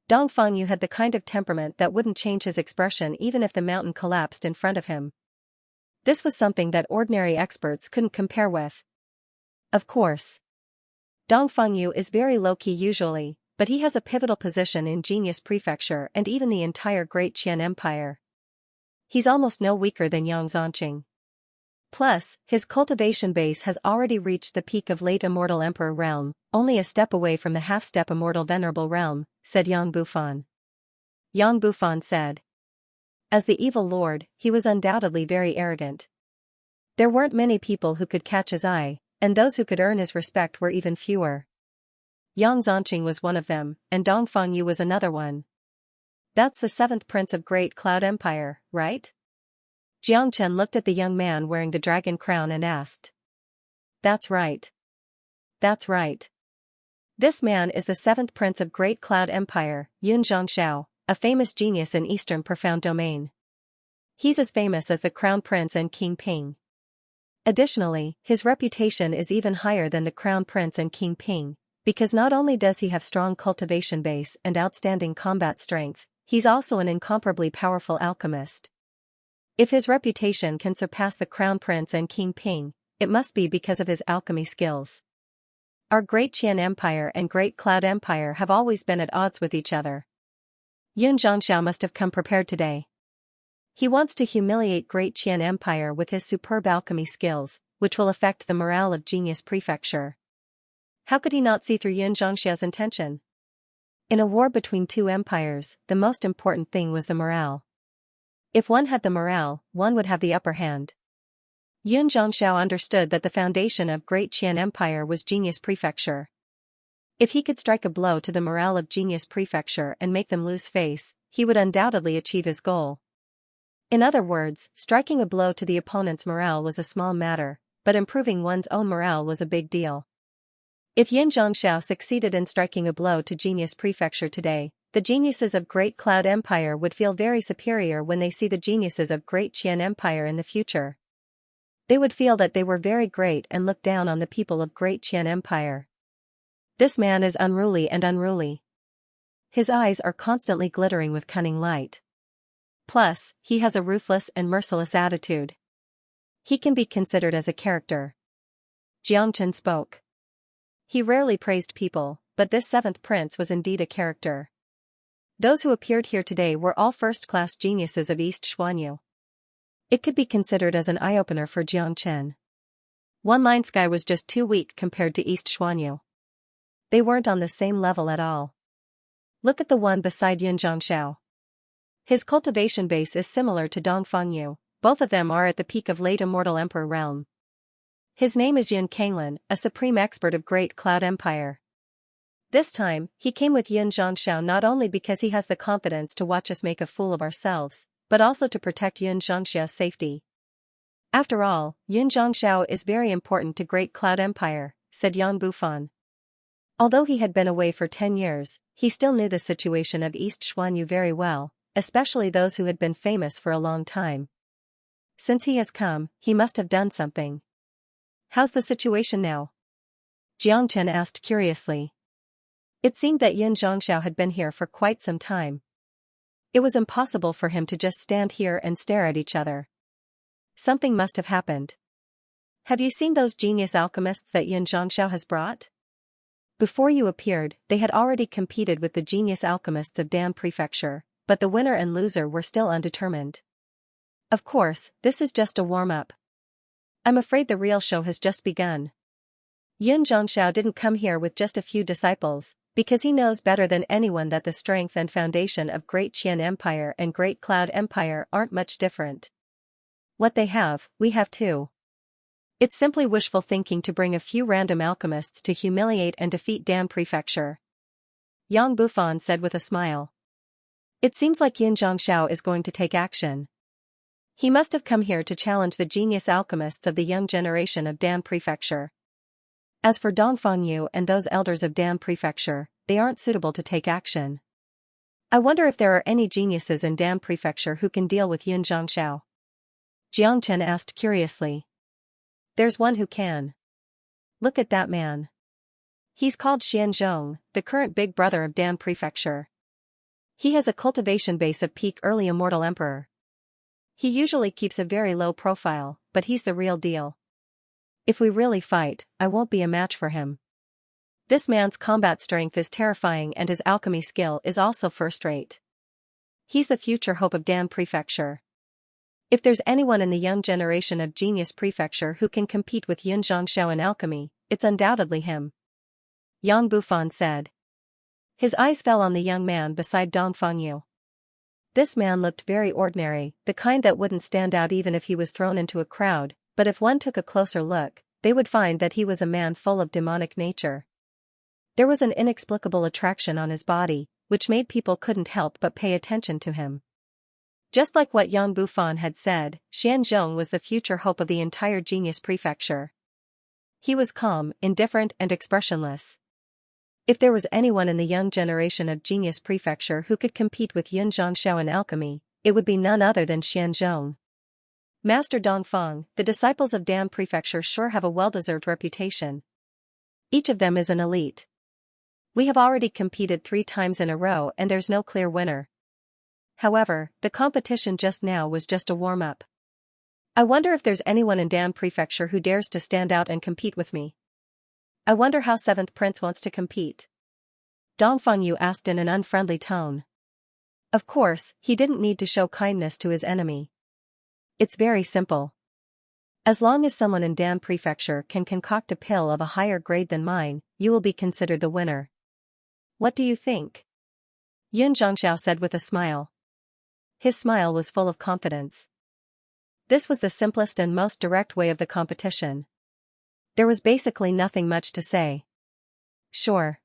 Dongfang Yu had the kind of temperament that wouldn't change his expression even if the mountain collapsed in front of him. This was something that ordinary experts couldn't compare with. Of course, Dongfang Yu is very low-key usually, but he has a pivotal position in Genius Prefecture and even the entire Great Qian Empire. He's almost no weaker than Yang Zhanqing. Plus, his cultivation base has already reached the peak of late immortal emperor realm, only a step away from the half-step immortal venerable realm, said Yang Bufan. Yang Bufan said. As the evil lord, he was undoubtedly very arrogant. There weren't many people who could catch his eye, and those who could earn his respect were even fewer. Yang Zhanqing was one of them, and Dongfang Yu was another one. That's the 7th prince of Great Cloud Empire, right? Xianxia looked at the young man wearing the dragon crown and asked. That's right. That's right. This man is the 7th prince of Great Cloud Empire, Yun Zhangxiao, a famous genius in Eastern Profound Domain. He's as famous as the Crown Prince and King Ping. Additionally, his reputation is even higher than the Crown Prince and King Ping, because not only does he have strong cultivation base and outstanding combat strength, he's also an incomparably powerful alchemist. If his reputation can surpass the Crown Prince and King Ping, it must be because of his alchemy skills. Our Great Qian Empire and Great Cloud Empire have always been at odds with each other. Yun Zhongxiao must have come prepared today. He wants to humiliate Great Qian Empire with his superb alchemy skills, which will affect the morale of Genius Prefecture. How could he not see through Yun Zhongxiao's intention? In a war between two empires, the most important thing was the morale. If one had the morale, one would have the upper hand. Yun Zhongxiao understood that the foundation of Great Qian Empire was Genius Prefecture. If he could strike a blow to the morale of Genius Prefecture and make them lose face, he would undoubtedly achieve his goal. In other words, striking a blow to the opponent's morale was a small matter, but improving one's own morale was a big deal. If Yun Zhongxiao succeeded in striking a blow to Genius Prefecture today, the geniuses of Great Cloud Empire would feel very superior when they see the geniuses of Great Qian Empire in the future. They would feel that they were very great and look down on the people of Great Qian Empire. This man is unruly and unruly. His eyes are constantly glittering with cunning light. Plus, he has a ruthless and merciless attitude. He can be considered as a character. Jiangchen spoke. He rarely praised people, but this seventh prince was indeed a character. Those who appeared here today were all first-class geniuses of East Xuanyu. It could be considered as an eye-opener for Jiangchen. One Line Sky was just too weak compared to East Xuanyu. They weren't on the same level at all. Look at the one beside Yun Zhongxiao. His cultivation base is similar to Dongfang Yu. Both of them are at the peak of late immortal emperor realm. His name is Yun Kanglan, a supreme expert of Great Cloud Empire. This time, he came with Yun Zhongxiao not only because he has the confidence to watch us make a fool of ourselves, but also to protect Yun Zhongxiao's safety. After all, Yun Zhongxiao is very important to Great Cloud Empire, said Yang Bufan. Although he had been away for 10 years, he still knew the situation of East Xuanyu very well, especially those who had been famous for a long time. Since he has come, he must have done something. How's the situation now? Jiangchen asked curiously. It seemed that Yun Zhongxiao had been here for quite some time. It was impossible for him to just stand here and stare at each other. Something must have happened. Have you seen those genius alchemists that Yun Zhongxiao has brought? Before you appeared, they had already competed with the genius alchemists of Dan Prefecture, but the winner and loser were still undetermined. Of course, this is just a warm-up. I'm afraid the real show has just begun. Yun Zhongxiao didn't come here with just a few disciples, because he knows better than anyone that the strength and foundation of Great Qian Empire and Great Cloud Empire aren't much different. What they have, we have too. It's simply wishful thinking to bring a few random alchemists to humiliate and defeat Dan Prefecture. Yang Bufan said with a smile. It seems like Yun Zhongxiao is going to take action. He must have come here to challenge the genius alchemists of the young generation of Dan Prefecture. As for Dongfang Yu and those elders of Dan Prefecture, they aren't suitable to take action. I wonder if there are any geniuses in Dan Prefecture who can deal with Yun Zhongxiao. Jiangchen asked curiously. There's one who can. Look at that man. He's called Xianxia, the current big brother of Dan Prefecture. He has a cultivation base of peak early immortal emperor. He usually keeps a very low profile, but he's the real deal. If we really fight, I won't be a match for him. This man's combat strength is terrifying and his alchemy skill is also first-rate. He's the future hope of Dan Prefecture. If there's anyone in the young generation of Genius Prefecture who can compete with Yun Zhongxiao in alchemy, it's undoubtedly him. Yang Bufan said. His eyes fell on the young man beside Dongfang Yu. This man looked very ordinary, the kind that wouldn't stand out even if he was thrown into a crowd, but if one took a closer look, they would find that he was a man full of demonic nature. There was an inexplicable attraction on his body, which made people couldn't help but pay attention to him. Just like what Yang Bufan had said, Xianxia was the future hope of the entire Genius Prefecture. He was calm, indifferent and expressionless. If there was anyone in the young generation of Genius Prefecture who could compete with Yun Zhongxiao in alchemy, it would be none other than Xianxia. Master Dongfang, the disciples of Dan Prefecture sure have a well-deserved reputation. Each of them is an elite. We have already competed 3 times in a row and there's no clear winner. However, the competition just now was just a warm-up. I wonder if there's anyone in Dan Prefecture who dares to stand out and compete with me. I wonder how 7th Prince wants to compete. Dong Fengyu asked in an unfriendly tone. Of course, he didn't need to show kindness to his enemy. It's very simple. As long as someone in Dan Prefecture can concoct a pill of a higher grade than mine, you will be considered the winner. What do you think? Yun Zhongxiao said with a smile. His smile was full of confidence. This was the simplest and most direct way of the competition. There was basically nothing much to say. Sure.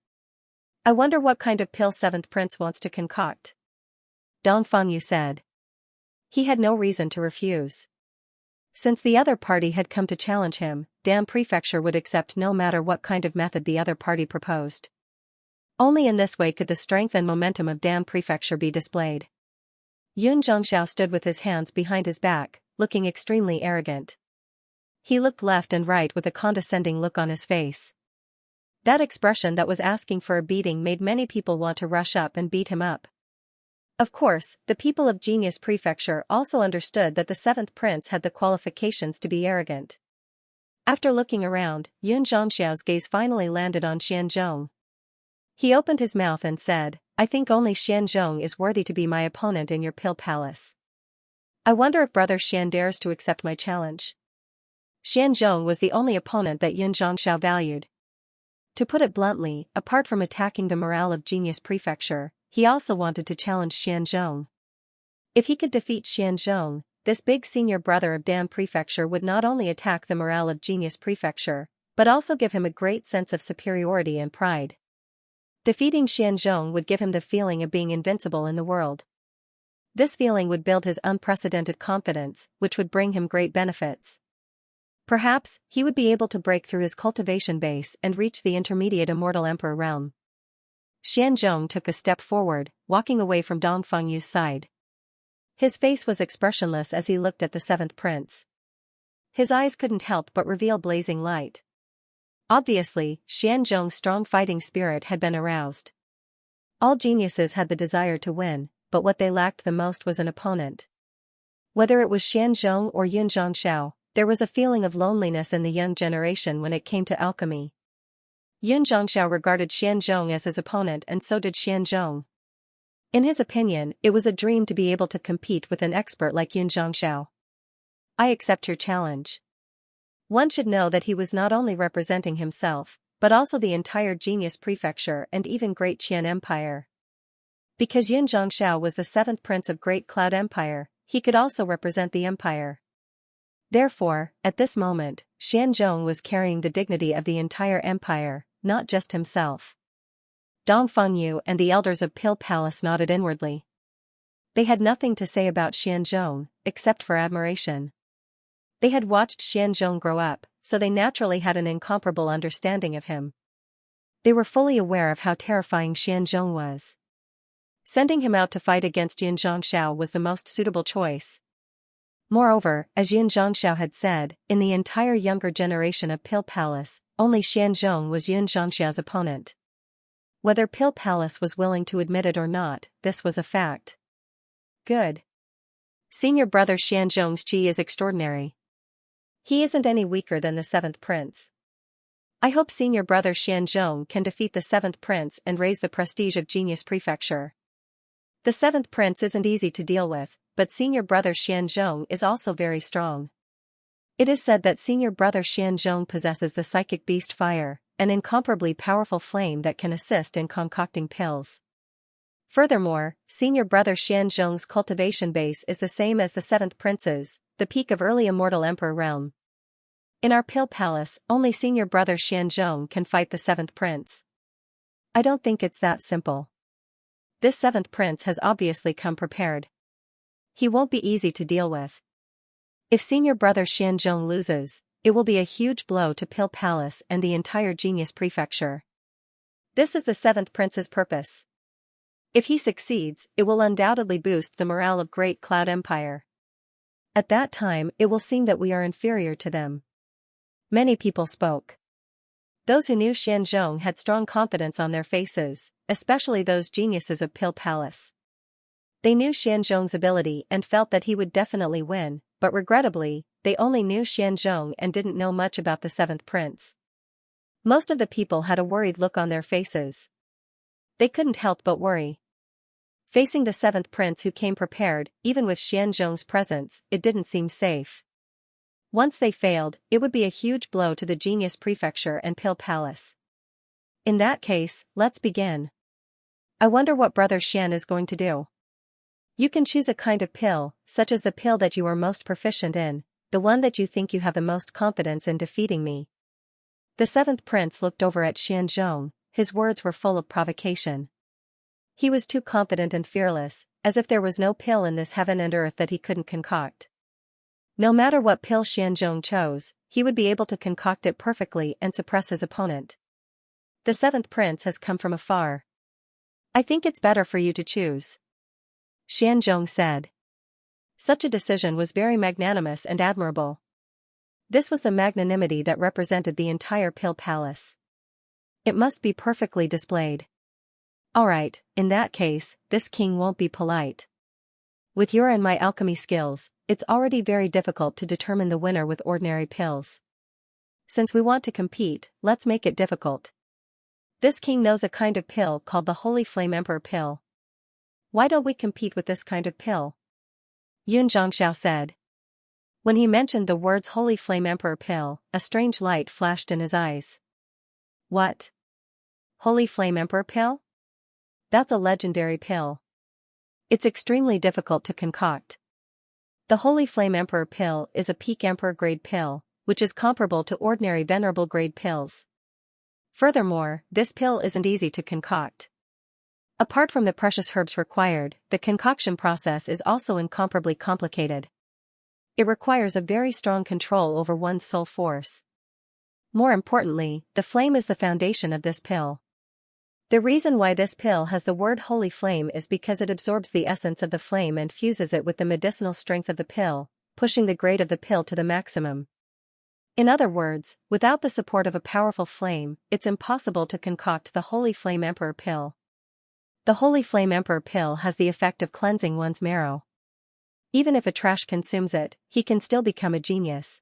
I wonder what kind of pill 7th Prince wants to concoct. Dong Fengyu said. He had no reason to refuse. Since the other party had come to challenge him, Dan Prefecture would accept no matter what kind of method the other party proposed. Only in this way could the strength and momentum of Dan Prefecture be displayed. Yun Zhongxiao stood with his hands behind his back, looking extremely arrogant. He looked left and right with a condescending look on his face. That expression that was asking for a beating made many people want to rush up and beat him up. Of course, the people of Genius Prefecture also understood that the 7th Prince had the qualifications to be arrogant. After looking around, Yun Zhongxiao's gaze finally landed on Xianzhong. He opened his mouth and said, I think only Xianzhong is worthy to be my opponent in your pill palace. I wonder if Brother Xian dares to accept my challenge. Xianzhong was the only opponent that Yun Zhongxiao valued. To put it bluntly, apart from attacking the morale of Genius Prefecture, he also wanted to challenge Xianzhong. If he could defeat Xianzhong, this big senior brother of Dan Prefecture would not only attack the morale of Genius Prefecture, but also give him a great sense of superiority and pride. Defeating Xianzhong would give him the feeling of being invincible in the world. This feeling would build his unprecedented confidence, which would bring him great benefits. Perhaps, he would be able to break through his cultivation base and reach the intermediate immortal emperor realm. Xianzhong took a step forward, walking away from Dong Fengyu's side. His face was expressionless as he looked at the 7th Prince. His eyes couldn't help but reveal blazing light. Obviously, Xianzhong's strong fighting spirit had been aroused. All geniuses had the desire to win, but what they lacked the most was an opponent. Whether it was Xianzhong or Yun Zhongxiao, there was a feeling of loneliness in the young generation when it came to alchemy. Yun Zhongxiao regarded Xianzhong as his opponent, and so did Xianzhong. In his opinion, it was a dream to be able to compete with an expert like Yun Zhongxiao. I accept your challenge. One should know that he was not only representing himself, but also the entire Genius Prefecture and even Great Qian Empire. Because Yun Zhongxiao was the 7th Prince of Great Cloud Empire, he could also represent the empire. Therefore, at this moment, Xianzhong was carrying the dignity of the entire empire, not just himself. Dong Fengyu and the elders of Pill Palace nodded inwardly. They had nothing to say about Xianzhong, except for admiration. They had watched Xianzhong grow up, so they naturally had an incomparable understanding of him. They were fully aware of how terrifying Xianzhong was. Sending him out to fight against Yun Zhongxiao was the most suitable choice. Moreover, as Yun Zhongxiao had said, in the entire younger generation of Pill Palace, only Xianzhong was Yun Zhongxiao's opponent. Whether Pill Palace was willing to admit it or not, this was a fact. Good. Senior brother Xianzhong's chi is extraordinary. He isn't any weaker than the 7th Prince. I hope senior brother Xianzhong can defeat the 7th Prince and raise the prestige of Genius Prefecture. The 7th Prince isn't easy to deal with, but senior brother Xianzhong is also very strong. It is said that senior brother Xianzhong possesses the psychic beast fire, an incomparably powerful flame that can assist in concocting pills. Furthermore, senior brother Xianzhong's cultivation base is the same as the 7th Prince's, the peak of early immortal emperor realm. In our Pill Palace, only senior brother Xianzhong can fight the 7th Prince. I don't think it's that simple. This 7th Prince has obviously come prepared. He won't be easy to deal with. If senior brother Xianzhong loses, it will be a huge blow to Pill Palace and the entire Genius Prefecture. This is the 7th Prince's purpose. If he succeeds, it will undoubtedly boost the morale of Great Cloud Empire. At that time, it will seem that we are inferior to them. Many people spoke. Those who knew Xianzhong had strong confidence on their faces, especially those geniuses of Pill Palace. They knew Xianzhong's ability and felt that he would definitely win, but regrettably, they only knew Xianzhong and didn't know much about the 7th Prince. Most of the people had a worried look on their faces. They couldn't help but worry. Facing the seventh prince who came prepared, even with Xianzhong's presence, it didn't seem safe. Once they failed, it would be a huge blow to the Genius Prefecture and Pill Palace. In that case, let's begin. I wonder what Brother Xian is going to do. You can choose a kind of pill, such as the pill that you are most proficient in, the one that you think you have the most confidence in defeating me. The seventh prince looked over at Xianzhong, his words were full of provocation. He was too confident and fearless, as if there was no pill in this heaven and earth that he couldn't concoct. No matter what pill Xianzhong chose, he would be able to concoct it perfectly and suppress his opponent. The seventh prince has come from afar. I think it's better for you to choose. Xianzhong said. Such a decision was very magnanimous and admirable. This was the magnanimity that represented the entire Pill Palace. It must be perfectly displayed. Alright, in that case, this king won't be polite. With your and my alchemy skills, it's already very difficult to determine the winner with ordinary pills. Since we want to compete, let's make it difficult. This king knows a kind of pill called the Holy Flame Emperor pill. Why don't we compete with this kind of pill? Xianxia said. When he mentioned the words Holy Flame Emperor pill, a strange light flashed in his eyes. What? Holy Flame Emperor pill? That's a legendary pill. It's extremely difficult to concoct. The Holy Flame Emperor pill is a peak Emperor grade pill, which is comparable to ordinary Venerable grade pills. Furthermore, this pill isn't easy to concoct. Apart from the precious herbs required, the concoction process is also incomparably complicated. It requires a very strong control over one's soul force. More importantly, the flame is the foundation of this pill. The reason why this pill has the word holy flame is because it absorbs the essence of the flame and fuses it with the medicinal strength of the pill, pushing the grade of the pill to the maximum. In other words, without the support of a powerful flame, it's impossible to concoct the Holy Flame Emperor pill. The Holy Flame Emperor pill has the effect of cleansing one's marrow. Even if a trash consumes it, he can still become a genius.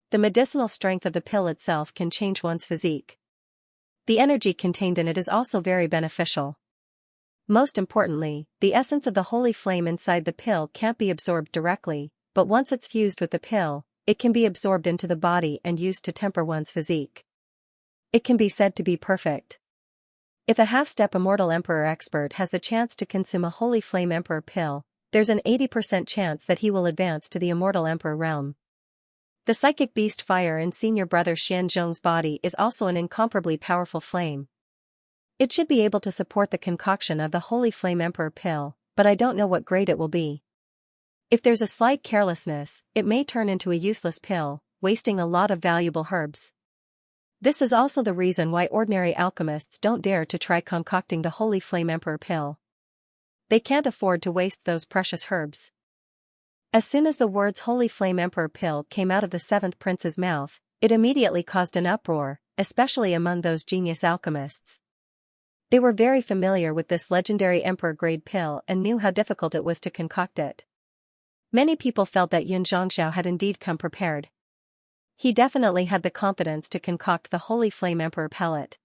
The medicinal strength of the pill itself can change one's physique. The energy contained in it is also very beneficial. Most importantly, the essence of the holy flame inside the pill can't be absorbed directly, but once it's fused with the pill, it can be absorbed into the body and used to temper one's physique. It can be said to be perfect. If a half-step immortal emperor expert has the chance to consume a holy flame emperor pill, there's an 80% chance that he will advance to the immortal emperor realm. The psychic beast fire in senior brother Xianzhong's body is also an incomparably powerful flame. It should be able to support the concoction of the Holy Flame Emperor pill, but I don't know what grade it will be. If there's a slight carelessness, it may turn into a useless pill, wasting a lot of valuable herbs. This is also the reason why ordinary alchemists don't dare to try concocting the Holy Flame Emperor pill. They can't afford to waste those precious herbs. As soon as the words Holy Flame Emperor pill came out of the seventh prince's mouth, it immediately caused an uproar, especially among those genius alchemists. They were very familiar with this legendary emperor-grade pill and knew how difficult it was to concoct it. Many people felt that Xianxia had indeed come prepared. He definitely had the confidence to concoct the Holy Flame Emperor pellet.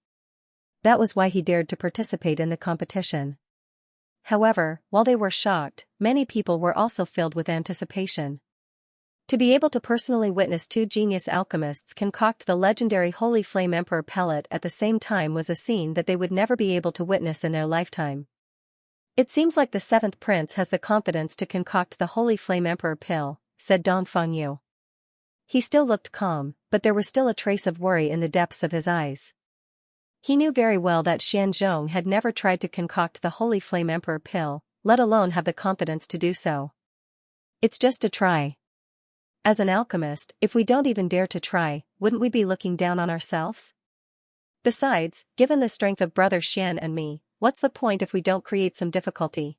That was why he dared to participate in the competition. However, while they were shocked, many people were also filled with anticipation. To be able to personally witness two genius alchemists concoct the legendary Holy Flame Emperor pellet at the same time was a scene that they would never be able to witness in their lifetime. It seems like the seventh prince has the confidence to concoct the Holy Flame Emperor pill, said Dong Fengyu. He still looked calm, but there was still a trace of worry in the depths of his eyes. He knew very well that Xianzhong had never tried to concoct the Holy Flame Emperor pill, let alone have the confidence to do so. It's just a try. As an alchemist, if we don't even dare to try, wouldn't we be looking down on ourselves? Besides, given the strength of Brother Xian and me, what's the point if we don't create some difficulty?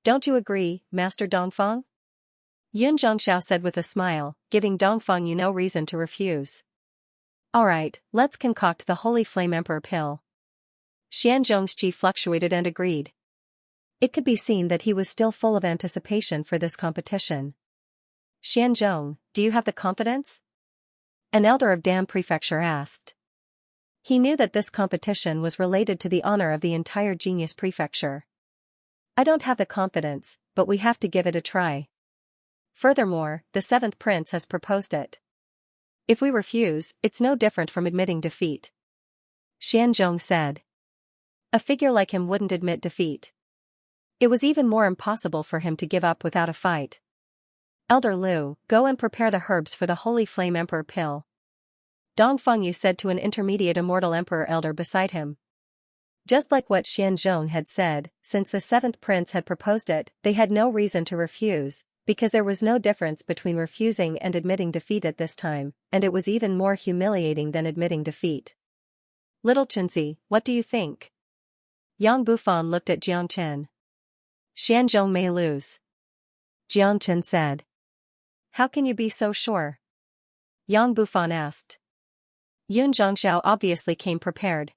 Don't you agree, Master Dongfeng? Xiao said with a smile, giving Dongfeng no reason to refuse. Alright, let's concoct the Holy Flame Emperor pill. Xianzhong's chi fluctuated and agreed. It could be seen that he was still full of anticipation for this competition. Xianzhong, do you have the confidence? An elder of Dan Prefecture asked. He knew that this competition was related to the honor of the entire genius prefecture. I don't have the confidence, but we have to give it a try. Furthermore, the seventh prince has proposed it. If we refuse, it's no different from admitting defeat. Xianzhong said. A figure like him wouldn't admit defeat. It was even more impossible for him to give up without a fight. Elder Lu, go and prepare the herbs for the Holy Flame Emperor pill. Dong Fengyu said to an intermediate immortal emperor elder beside him. Just like what Xianzhong had said, since the seventh prince had proposed it, they had no reason to refuse, because there was no difference between refusing and admitting defeat at this time, and it was even more humiliating than admitting defeat. Little Xianxia, what do you think? Yang Bufan looked at Jiang Chen. Xianzhong may lose. Jiang Chen said. How can you be so sure? Yang Bufan asked. Yun Zhangxiao obviously came prepared.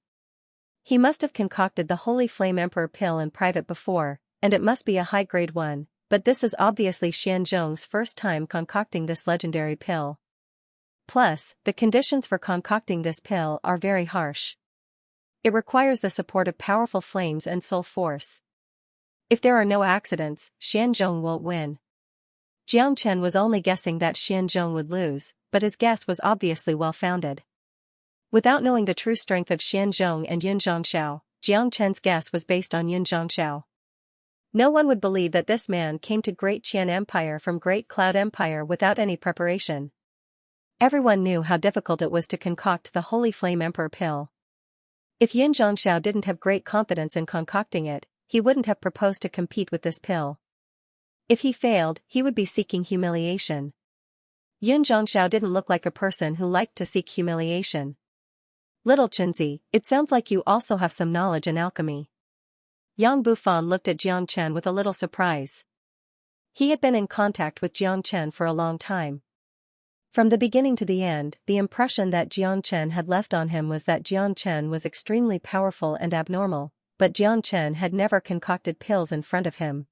He must have concocted the Holy Flame Emperor pill in private before, and it must be a high-grade one, but this is obviously Xianzhong's first time concocting this legendary pill. Plus, the conditions for concocting this pill are very harsh. It requires the support of powerful flames and soul force. If there are no accidents, Xianzhong won't win. Jiang Chen was only guessing that Xianzhong would lose, but his guess was obviously well-founded. Without knowing the true strength of Xianzhong and Yun Zhangxiao, Jiang Chen's guess was based on Yun Zhangxiao. No one would believe that this man came to Great Qian Empire from Great Cloud Empire without any preparation. Everyone knew how difficult it was to concoct the Holy Flame Emperor pill. If Yun Zhangxiao didn't have great confidence in concocting it, he wouldn't have proposed to compete with this pill. If he failed, he would be seeking humiliation. Yun Zhangxiao didn't look like a person who liked to seek humiliation. Little Xianxia, it sounds like you also have some knowledge in alchemy. Yang Bufan looked at Jiang Chen with a little surprise. He had been in contact with Jiang Chen for a long time. From the beginning to the end, the impression that Jiang Chen had left on him was that Jiang Chen was extremely powerful and abnormal, but Jiang Chen had never concocted pills in front of him.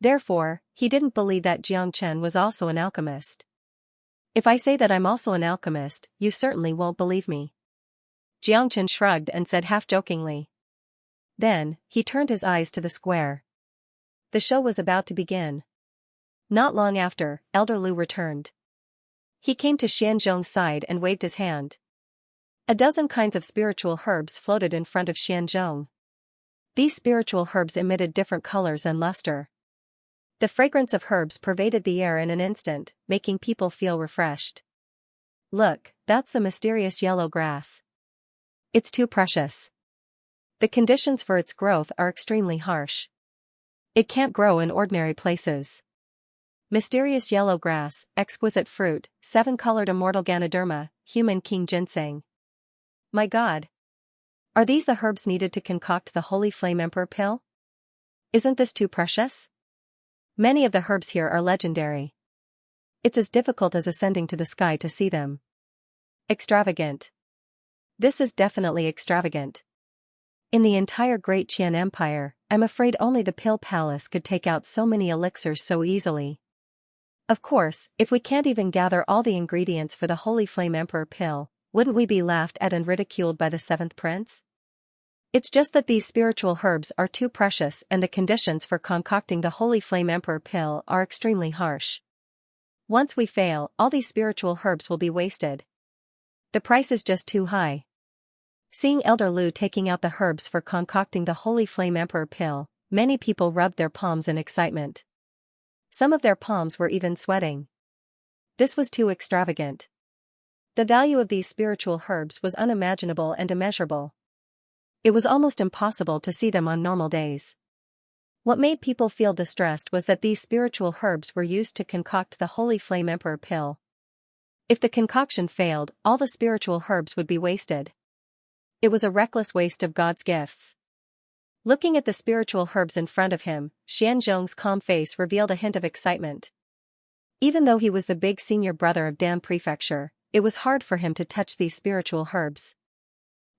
Therefore, he didn't believe that Jiang Chen was also an alchemist. If I say that I'm also an alchemist, you certainly won't believe me. Jiang Chen shrugged and said half-jokingly. Then, he turned his eyes to the square. The show was about to begin. Not long after, Elder Lu returned. He came to Xianzhong's side and waved his hand. A dozen kinds of spiritual herbs floated in front of Xianzhong. These spiritual herbs emitted different colors and luster. The fragrance of herbs pervaded the air in an instant, making people feel refreshed. Look, that's the mysterious yellow grass. It's too precious. The conditions for its growth are extremely harsh. It can't grow in ordinary places. Mysterious yellow grass, exquisite fruit, 7-colored immortal Ganoderma, human king ginseng. My God! Are these the herbs needed to concoct the Holy Flame Emperor pill? Isn't this too precious? Many of the herbs here are legendary. It's as difficult as ascending to the sky to see them. Extravagant. This is definitely extravagant. In the entire Great Qian Empire, I'm afraid only the Pill Palace could take out so many elixirs so easily. Of course, if we can't even gather all the ingredients for the Holy Flame Emperor pill, wouldn't we be laughed at and ridiculed by the seventh prince? It's just that these spiritual herbs are too precious and the conditions for concocting the Holy Flame Emperor pill are extremely harsh. Once we fail, all these spiritual herbs will be wasted. The price is just too high. Seeing Elder Lu taking out the herbs for concocting the Holy Flame Emperor pill, many people rubbed their palms in excitement. Some of their palms were even sweating. This was too extravagant. The value of these spiritual herbs was unimaginable and immeasurable. It was almost impossible to see them on normal days. What made people feel distressed was that these spiritual herbs were used to concoct the Holy Flame Emperor pill. If the concoction failed, all the spiritual herbs would be wasted. It was a reckless waste of God's gifts. Looking at the spiritual herbs in front of him, Xianzhong's calm face revealed a hint of excitement. Even though he was the big senior brother of Dan Prefecture, it was hard for him to touch these spiritual herbs.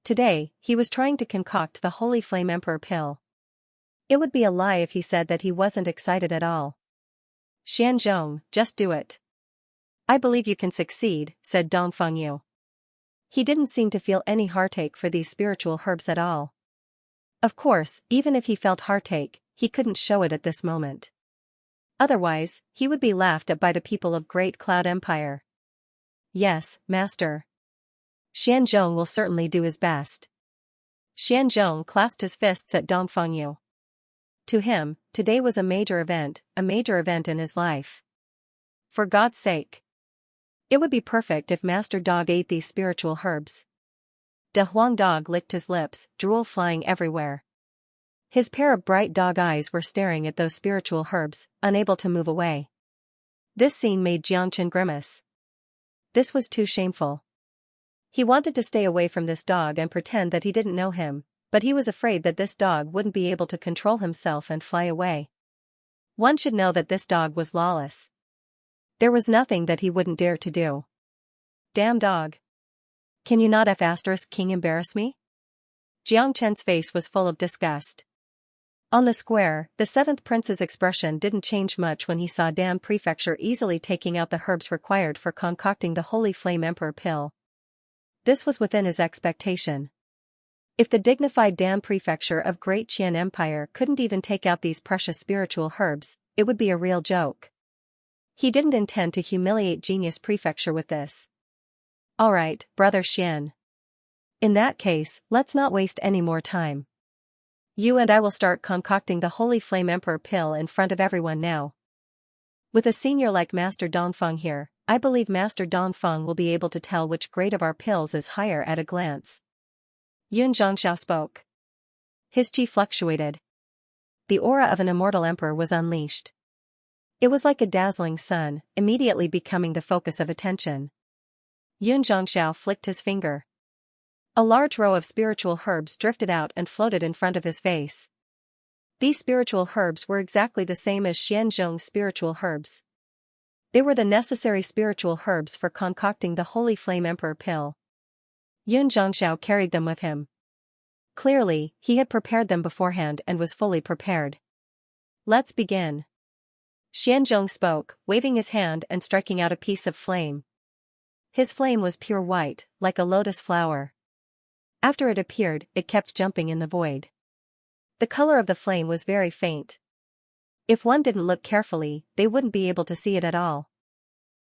Today, he was trying to concoct the Holy Flame Emperor pill. It would be a lie if he said that he wasn't excited at all. Xianzhong, just do it. I believe you can succeed, said Dong Fengyu. He didn't seem to feel any heartache for these spiritual herbs at all. Of course, even if he felt heartache, he couldn't show it at this moment. Otherwise, he would be laughed at by the people of Great Cloud Empire. Yes, master. Xianzhong will certainly do his best. Xianzhong clasped his fists at Dongfengyu. To him, today was a major event in his life. For God's sake. It would be perfect if Master Dog ate these spiritual herbs. De Huang Dog licked his lips, drool flying everywhere. His pair of bright dog eyes were staring at those spiritual herbs, unable to move away. This scene made Jiangchen grimace. This was too shameful. He wanted to stay away from this dog and pretend that he didn't know him, but he was afraid that this dog wouldn't be able to control himself and fly away. One should know that this dog was lawless. There was nothing that he wouldn't dare to do. Damn dog. Can you not King embarrass me? Jiang Chen's face was full of disgust. On the square, the seventh prince's expression didn't change much when he saw Dan Prefecture easily taking out the herbs required for concocting the Holy Flame Emperor pill. This was within his expectation. If the dignified Dan Prefecture of Great Qian Empire couldn't even take out these precious spiritual herbs, it would be a real joke. He didn't intend to humiliate Genius Prefecture with this. Alright, Brother Xian. In that case, let's not waste any more time. You and I will start concocting the Holy Flame Emperor pill in front of everyone now. With a senior like Master Dongfeng here, I believe Master Dongfeng will be able to tell which grade of our pills is higher at a glance. Yun Zhongxiao spoke. His chi fluctuated. The aura of an immortal emperor was unleashed. It was like a dazzling sun, immediately becoming the focus of attention. Yun Zhongxiao flicked his finger. A large row of spiritual herbs drifted out and floated in front of his face. These spiritual herbs were exactly the same as Xianzhong's spiritual herbs. They were the necessary spiritual herbs for concocting the Holy Flame Emperor pill. Yun Zhongxiao carried them with him. Clearly, he had prepared them beforehand and was fully prepared. Let's begin. Xianzhong spoke, waving his hand and striking out a piece of flame. His flame was pure white, like a lotus flower. After it appeared, it kept jumping in the void. The color of the flame was very faint. If one didn't look carefully, they wouldn't be able to see it at all.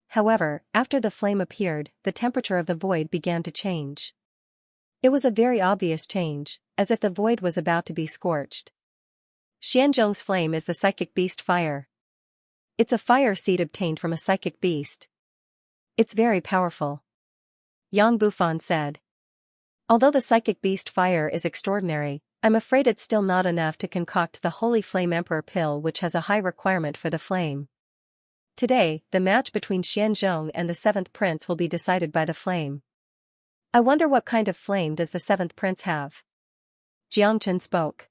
However, after the flame appeared, the temperature of the void began to change. It was a very obvious change, as if the void was about to be scorched. Xianzhong's flame is the psychic beast fire. It's a fire seed obtained from a psychic beast. It's very powerful. Yang Bufan said. Although the psychic beast fire is extraordinary, I'm afraid it's still not enough to concoct the Holy Flame Emperor pill, which has a high requirement for the flame. Today, the match between Xianzhong and the seventh prince will be decided by the flame. I wonder what kind of flame does the seventh prince have? Jiangchen spoke.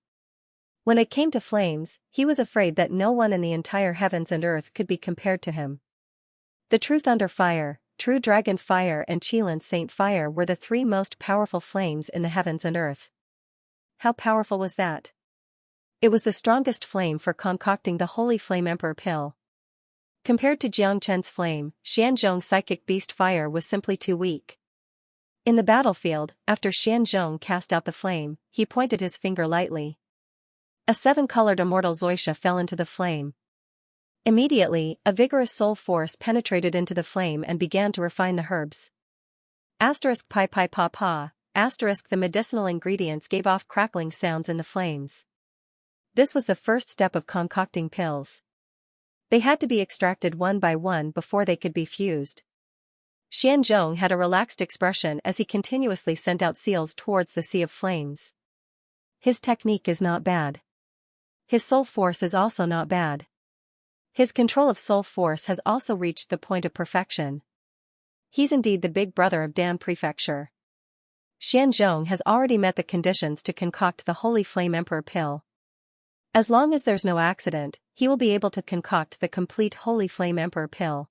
When it came to flames, he was afraid that no one in the entire heavens and earth could be compared to him. The True Thunder Fire, True Dragon Fire and Qilin Saint Fire were the three most powerful flames in the heavens and earth. How powerful was that? It was the strongest flame for concocting the Holy Flame Emperor pill. Compared to Jiangchen's flame, Xianzhong's psychic beast fire was simply too weak. In the battlefield, after Xianzhong cast out the flame, he pointed his finger lightly. A seven-colored immortal Zoisha fell into the flame. Immediately, a vigorous soul force penetrated into the flame and began to refine the herbs. Asterisk pi pi pa pa, asterisk the medicinal ingredients gave off crackling sounds in the flames. This was the first step of concocting pills. They had to be extracted one by one before they could be fused. Xianzhong had a relaxed expression as he continuously sent out seals towards the sea of flames. His technique is not bad. His soul force is also not bad. His control of soul force has also reached the point of perfection. He's indeed the big brother of Dan Prefecture. Xianzhong has already met the conditions to concoct the Holy Flame Emperor pill. As long as there's no accident, he will be able to concoct the complete Holy Flame Emperor pill.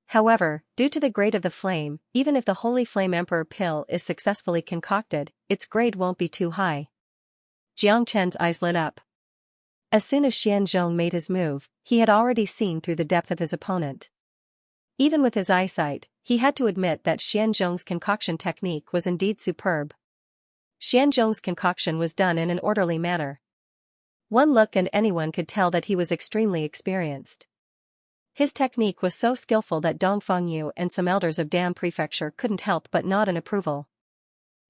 However, due to the grade of the flame, even if the Holy Flame Emperor pill is successfully concocted, its grade won't be too high. Jiang Chen's eyes lit up. As soon as Xianzhong made his move, he had already seen through the depth of his opponent. Even with his eyesight, He had to admit that Xianzhong's concoction technique was indeed superb. Xianzhong's concoction was done in an orderly manner. One look and anyone could tell that he was extremely experienced. His technique was so skillful that Dongfang Yu and some elders of Dan Prefecture couldn't help but nod in approval.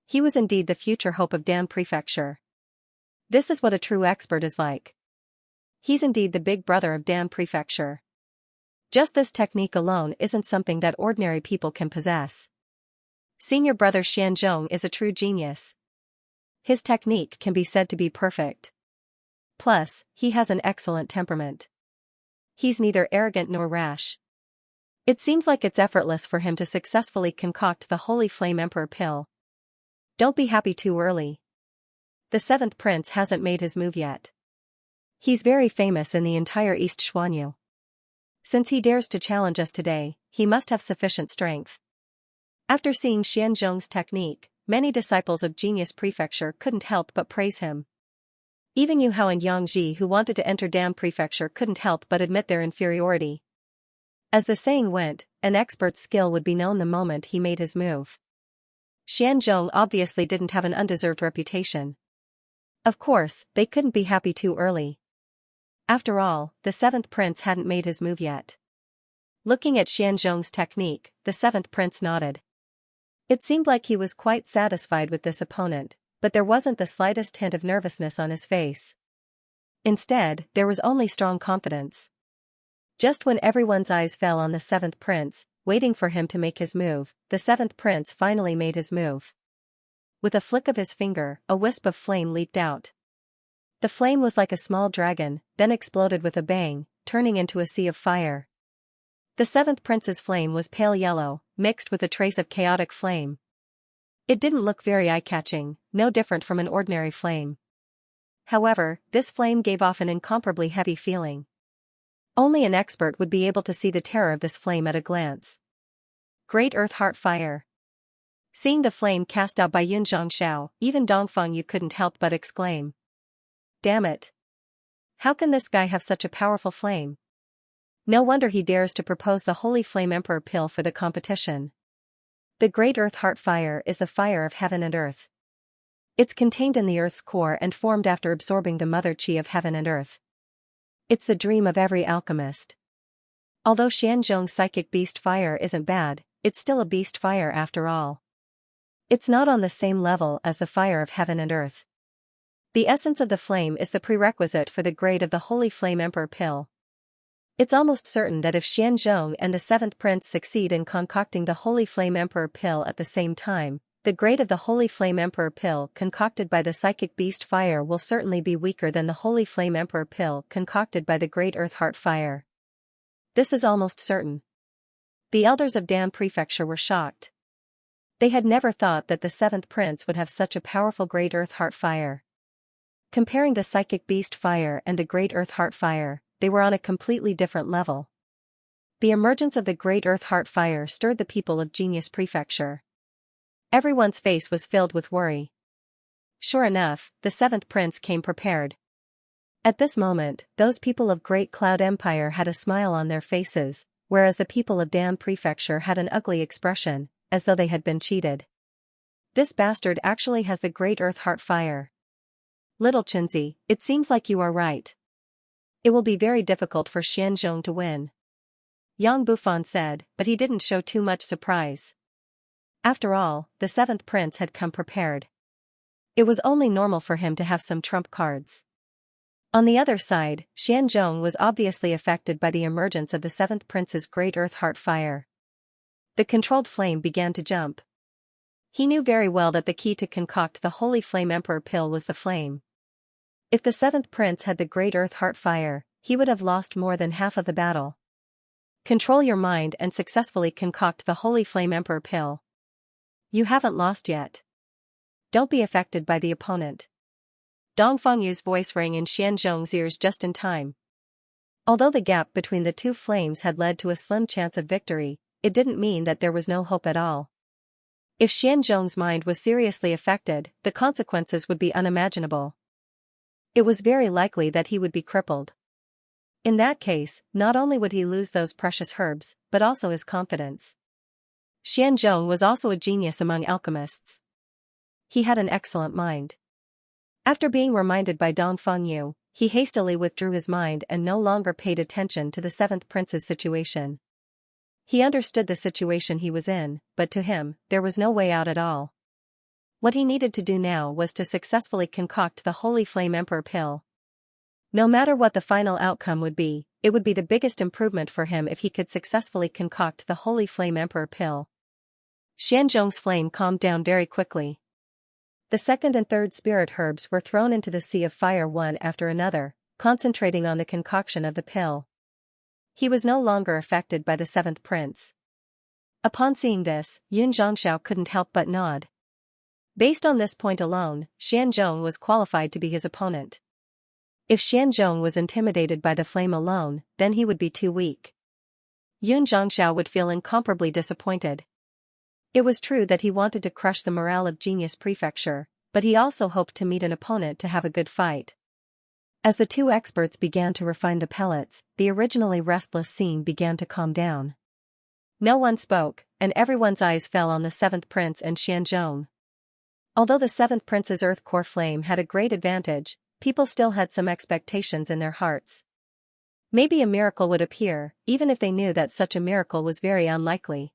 He was indeed the future hope of Dan Prefecture. This is what a true expert is like. He's indeed the big brother of Dan Prefecture. Just this technique alone isn't something that ordinary people can possess. Senior brother Xianzhong is a true genius. His technique can be said to be perfect. Plus, he has an excellent temperament. He's neither arrogant nor rash. It seems like it's effortless for him to successfully concoct the Holy Flame Emperor pill. Don't be happy too early. The seventh prince hasn't made his move yet. He's very famous in the entire East Xuanyu. Since he dares to challenge us today, he must have sufficient strength. After seeing Xianzhong's technique, many disciples of Genius Prefecture couldn't help but praise him. Even Yu Hao and Yang Ji, who wanted to enter Dan Prefecture, couldn't help but admit their inferiority. As the saying went, an expert's skill would be known the moment he made his move. Xianzhong obviously didn't have an undeserved reputation. Of course, they couldn't be happy too early. After all, the seventh prince hadn't made his move yet. Looking at Xianzhong's technique, the seventh prince nodded. It seemed like he was quite satisfied with this opponent, but there wasn't the slightest hint of nervousness on his face. Instead, there was only strong confidence. Just when everyone's eyes fell on the seventh prince, waiting for him to make his move, the seventh prince finally made his move. With a flick of his finger, a wisp of flame leaped out. The flame was like a small dragon, then exploded with a bang, turning into a sea of fire. The seventh prince's flame was pale yellow, mixed with a trace of chaotic flame. It didn't look very eye-catching, no different from an ordinary flame. However, this flame gave off an incomparably heavy feeling. Only an expert would be able to see the terror of this flame at a glance. Great Earth Heart Fire. Seeing the flame cast out by Yun Zhangxiao, even Dongfang Yu couldn't help but exclaim. Damn it! How can this guy have such a powerful flame? No wonder he dares to propose the Holy Flame Emperor pill for the competition. The Great Earth Heart Fire is the fire of heaven and earth. It's contained in the earth's core and formed after absorbing the mother chi of heaven and earth. It's the dream of every alchemist. Although Xianzhong's psychic beast fire isn't bad, it's still a beast fire after all. It's not on the same level as the fire of heaven and earth. The essence of the flame is the prerequisite for the grade of the Holy Flame Emperor pill. It's almost certain that if Xianzhong and the seventh prince succeed in concocting the Holy Flame Emperor pill at the same time, the grade of the Holy Flame Emperor pill concocted by the psychic beast fire will certainly be weaker than the Holy Flame Emperor pill concocted by the Great Earth Heart Fire. This is almost certain. The elders of Dan Prefecture were shocked. They had never thought that the seventh prince would have such a powerful Great Earth Heart Fire. Comparing the psychic beast fire and the Great Earth Heart Fire, they were on a completely different level. The emergence of the Great Earth Heart Fire stirred the people of Genius Prefecture. Everyone's face was filled with worry. Sure enough, the seventh prince came prepared. At this moment, those people of Great Cloud Empire had a smile on their faces, whereas the people of Dan Prefecture had an ugly expression, as though they had been cheated. This bastard actually has the Great Earth Heart Fire. Little Chinzi, it seems like you are right. It will be very difficult for Xianzhong to win. Yang Bufan said, but he didn't show too much surprise. After all, the seventh prince had come prepared. It was only normal for him to have some trump cards. On the other side, Xianzhong was obviously affected by the emergence of the seventh prince's Great Earth Heart Fire. The controlled flame began to jump. He knew very well that the key to concoct the Holy Flame Emperor pill was the flame. If the seventh prince had the Great Earth Heart Fire, he would have lost more than half of the battle. Control your mind and successfully concoct the Holy Flame Emperor pill. You haven't lost yet. Don't be affected by the opponent. Dongfang Yu's voice rang in Xianzhong's ears just in time. Although the gap between the two flames had led to a slim chance of victory, it didn't mean that there was no hope at all. If Xianzhong's mind was seriously affected, the consequences would be unimaginable. It was very likely that he would be crippled. In that case, not only would he lose those precious herbs, but also his confidence. Xianzhong was also a genius among alchemists. He had an excellent mind. After being reminded by Dong Fengyu, he hastily withdrew his mind and no longer paid attention to the seventh prince's situation. He understood the situation he was in, but to him, there was no way out at all. What he needed to do now was to successfully concoct the Holy Flame Emperor pill. No matter what the final outcome would be, it would be the biggest improvement for him if he could successfully concoct the Holy Flame Emperor pill. Xianzhong's flame calmed down very quickly. The second and third spirit herbs were thrown into the sea of fire one after another, concentrating on the concoction of the pill. He was no longer affected by the seventh prince. Upon seeing this, Xianxiao couldn't help but nod. Based on this point alone, Xianzhong was qualified to be his opponent. If Xianzhong was intimidated by the flame alone, then he would be too weak. Xianxiao would feel incomparably disappointed. It was true that he wanted to crush the morale of Genius Prefecture, but he also hoped to meet an opponent to have a good fight. As the two experts began to refine the pellets, the originally restless scene began to calm down. No one spoke, and everyone's eyes fell on the seventh prince and Xianzhong. Although the seventh prince's earth core flame had a great advantage, people still had some expectations in their hearts. Maybe a miracle would appear, even if they knew that such a miracle was very unlikely.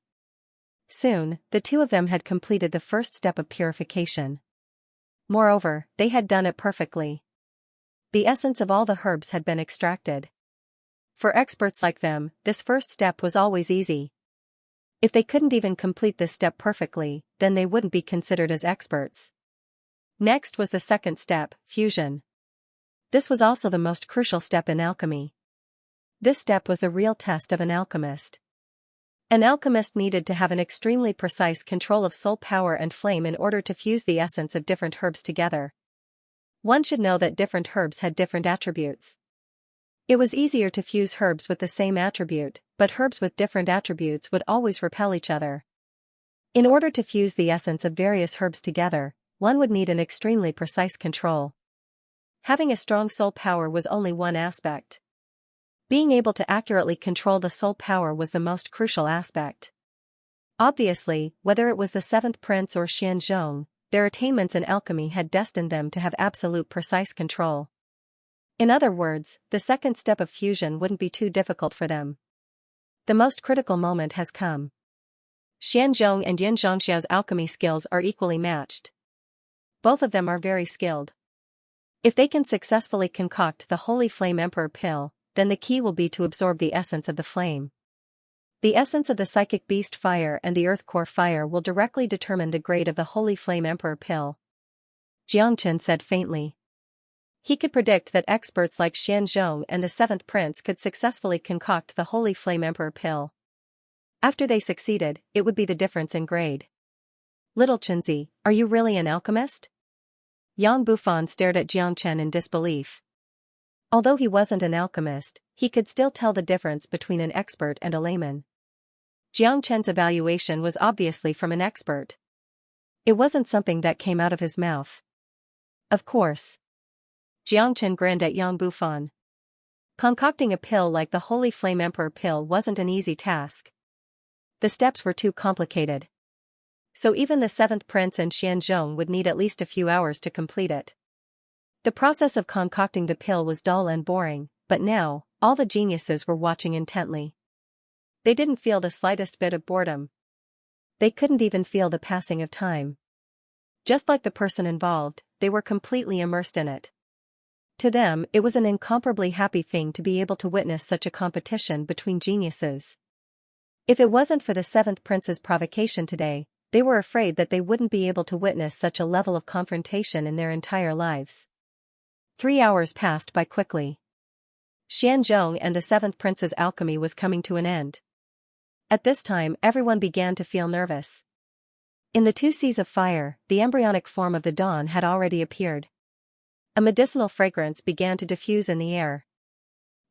Soon, the two of them had completed the first step of purification. Moreover, they had done it perfectly. The essence of all the herbs had been extracted. For experts like them, this first step was always easy. If they couldn't even complete this step perfectly, then they wouldn't be considered as experts. Next was the second step, fusion. This was also the most crucial step in alchemy. This step was the real test of an alchemist. An alchemist needed to have an extremely precise control of soul power and flame in order to fuse the essence of different herbs together. One should know that different herbs had different attributes. It was easier to fuse herbs with the same attribute, but herbs with different attributes would always repel each other. In order to fuse the essence of various herbs together, one would need an extremely precise control. Having a strong soul power was only one aspect. Being able to accurately control the soul power was the most crucial aspect. Obviously, whether it was the seventh prince or Xianzhong, their attainments in alchemy had destined them to have absolute precise control. In other words, the second step of fusion wouldn't be too difficult for them. The most critical moment has come. Xianzhong and Xianxiao's alchemy skills are equally matched. Both of them are very skilled. If they can successfully concoct the Holy Flame Emperor pill, then the key will be to absorb the essence of the flame. The essence of the psychic beast fire and the earth core fire will directly determine the grade of the Holy Flame Emperor pill. Jiangchen said faintly. He could predict that experts like Xianzhong and the seventh prince could successfully concoct the Holy Flame Emperor pill. After they succeeded, it would be the difference in grade. Little Chenzi, are you really an alchemist? Yang Bufan stared at Jiangchen in disbelief. Although he wasn't an alchemist, he could still tell the difference between an expert and a layman. Jiangchen's evaluation was obviously from an expert. It wasn't something that came out of his mouth. Of course. Jiangchen grinned at Yang Bufan. Concocting a pill like the Holy Flame Emperor pill wasn't an easy task. The steps were too complicated. So even the seventh prince and Xianzhong would need at least a few hours to complete it. The process of concocting the pill was dull and boring, but now, all the geniuses were watching intently. They didn't feel the slightest bit of boredom. They couldn't even feel the passing of time. Just like the person involved, they were completely immersed in it. To them, it was an incomparably happy thing to be able to witness such a competition between geniuses. If it wasn't for the seventh prince's provocation today, they were afraid that they wouldn't be able to witness such a level of confrontation in their entire lives. 3 hours passed by quickly. Xianzhong and the seventh prince's alchemy was coming to an end. At this time, everyone began to feel nervous. In the two seas of fire, the embryonic form of the dawn had already appeared. A medicinal fragrance began to diffuse in the air.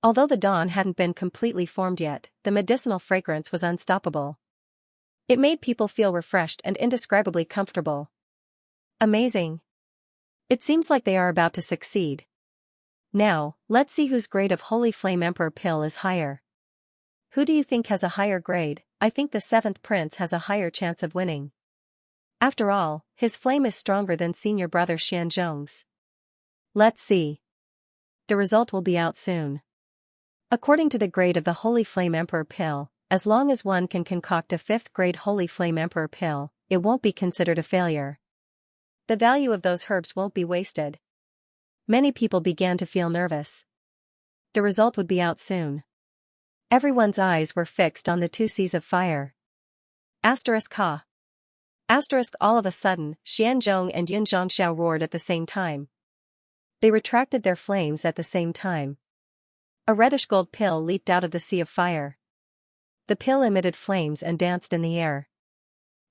Although the dawn hadn't been completely formed yet, the medicinal fragrance was unstoppable. It made people feel refreshed and indescribably comfortable. Amazing. It seems like they are about to succeed. Now, let's see whose grade of Holy Flame Emperor pill is higher. Who do you think has a higher grade? I think the seventh prince has a higher chance of winning. After all, his flame is stronger than senior brother Xianzhong's. Let's see. The result will be out soon. According to the grade of the Holy Flame Emperor pill, as long as one can concoct a 5th grade Holy Flame Emperor pill, it won't be considered a failure. The value of those herbs won't be wasted. Many people began to feel nervous. The result would be out soon. Everyone's eyes were fixed on the 2 C's of fire. Asterisk ha. Asterisk all of a sudden, Xianzhong and Xianxia roared at the same time. They retracted their flames at the same time. A reddish-gold pill leaped out of the sea of fire. The pill emitted flames and danced in the air.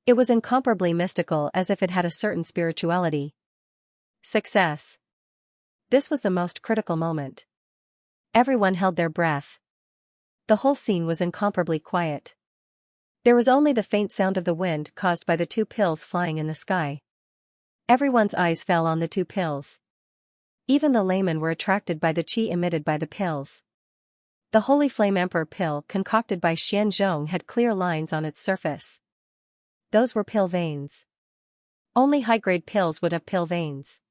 It was incomparably mystical, as if it had a certain spirituality. Success. This was the most critical moment. Everyone held their breath. The whole scene was incomparably quiet. There was only the faint sound of the wind caused by the 2 pills flying in the sky. Everyone's eyes fell on the 2 pills. Even the laymen were attracted by the qi emitted by the pills. The Holy Flame Emperor pill concocted by Xianzhong had clear lines on its surface. Those were pill veins. Only high-grade pills would have pill veins.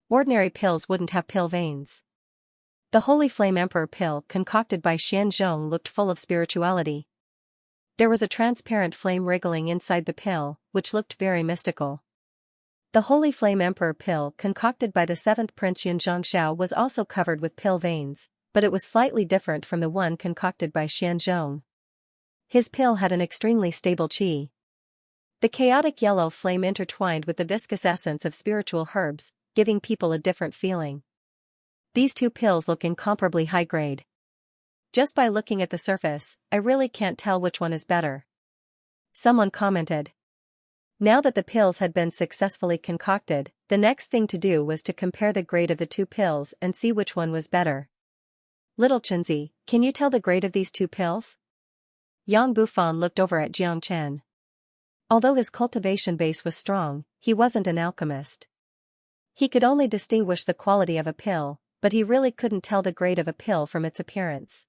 Ordinary pills wouldn't have pill veins. The Holy Flame Emperor pill concocted by Xianzhong looked full of spirituality. There was a transparent flame wriggling inside the pill, which looked very mystical. The Holy Flame Emperor pill concocted by the 7th Prince Xianxia was also covered with pill veins, but it was slightly different from the one concocted by Xianzhong. His pill had an extremely stable qi. The chaotic yellow flame intertwined with the viscous essence of spiritual herbs, giving people a different feeling. These 2 pills look incomparably high grade. Just by looking at the surface, I really can't tell which one is better. Someone commented. Now that the pills had been successfully concocted, the next thing to do was to compare the grade of the 2 pills and see which one was better. Little Chenzi, can you tell the grade of these 2 pills? Yang Bufan looked over at Jiang Chen. Although his cultivation base was strong, he wasn't an alchemist. He could only distinguish the quality of a pill, but he really couldn't tell the grade of a pill from its appearance.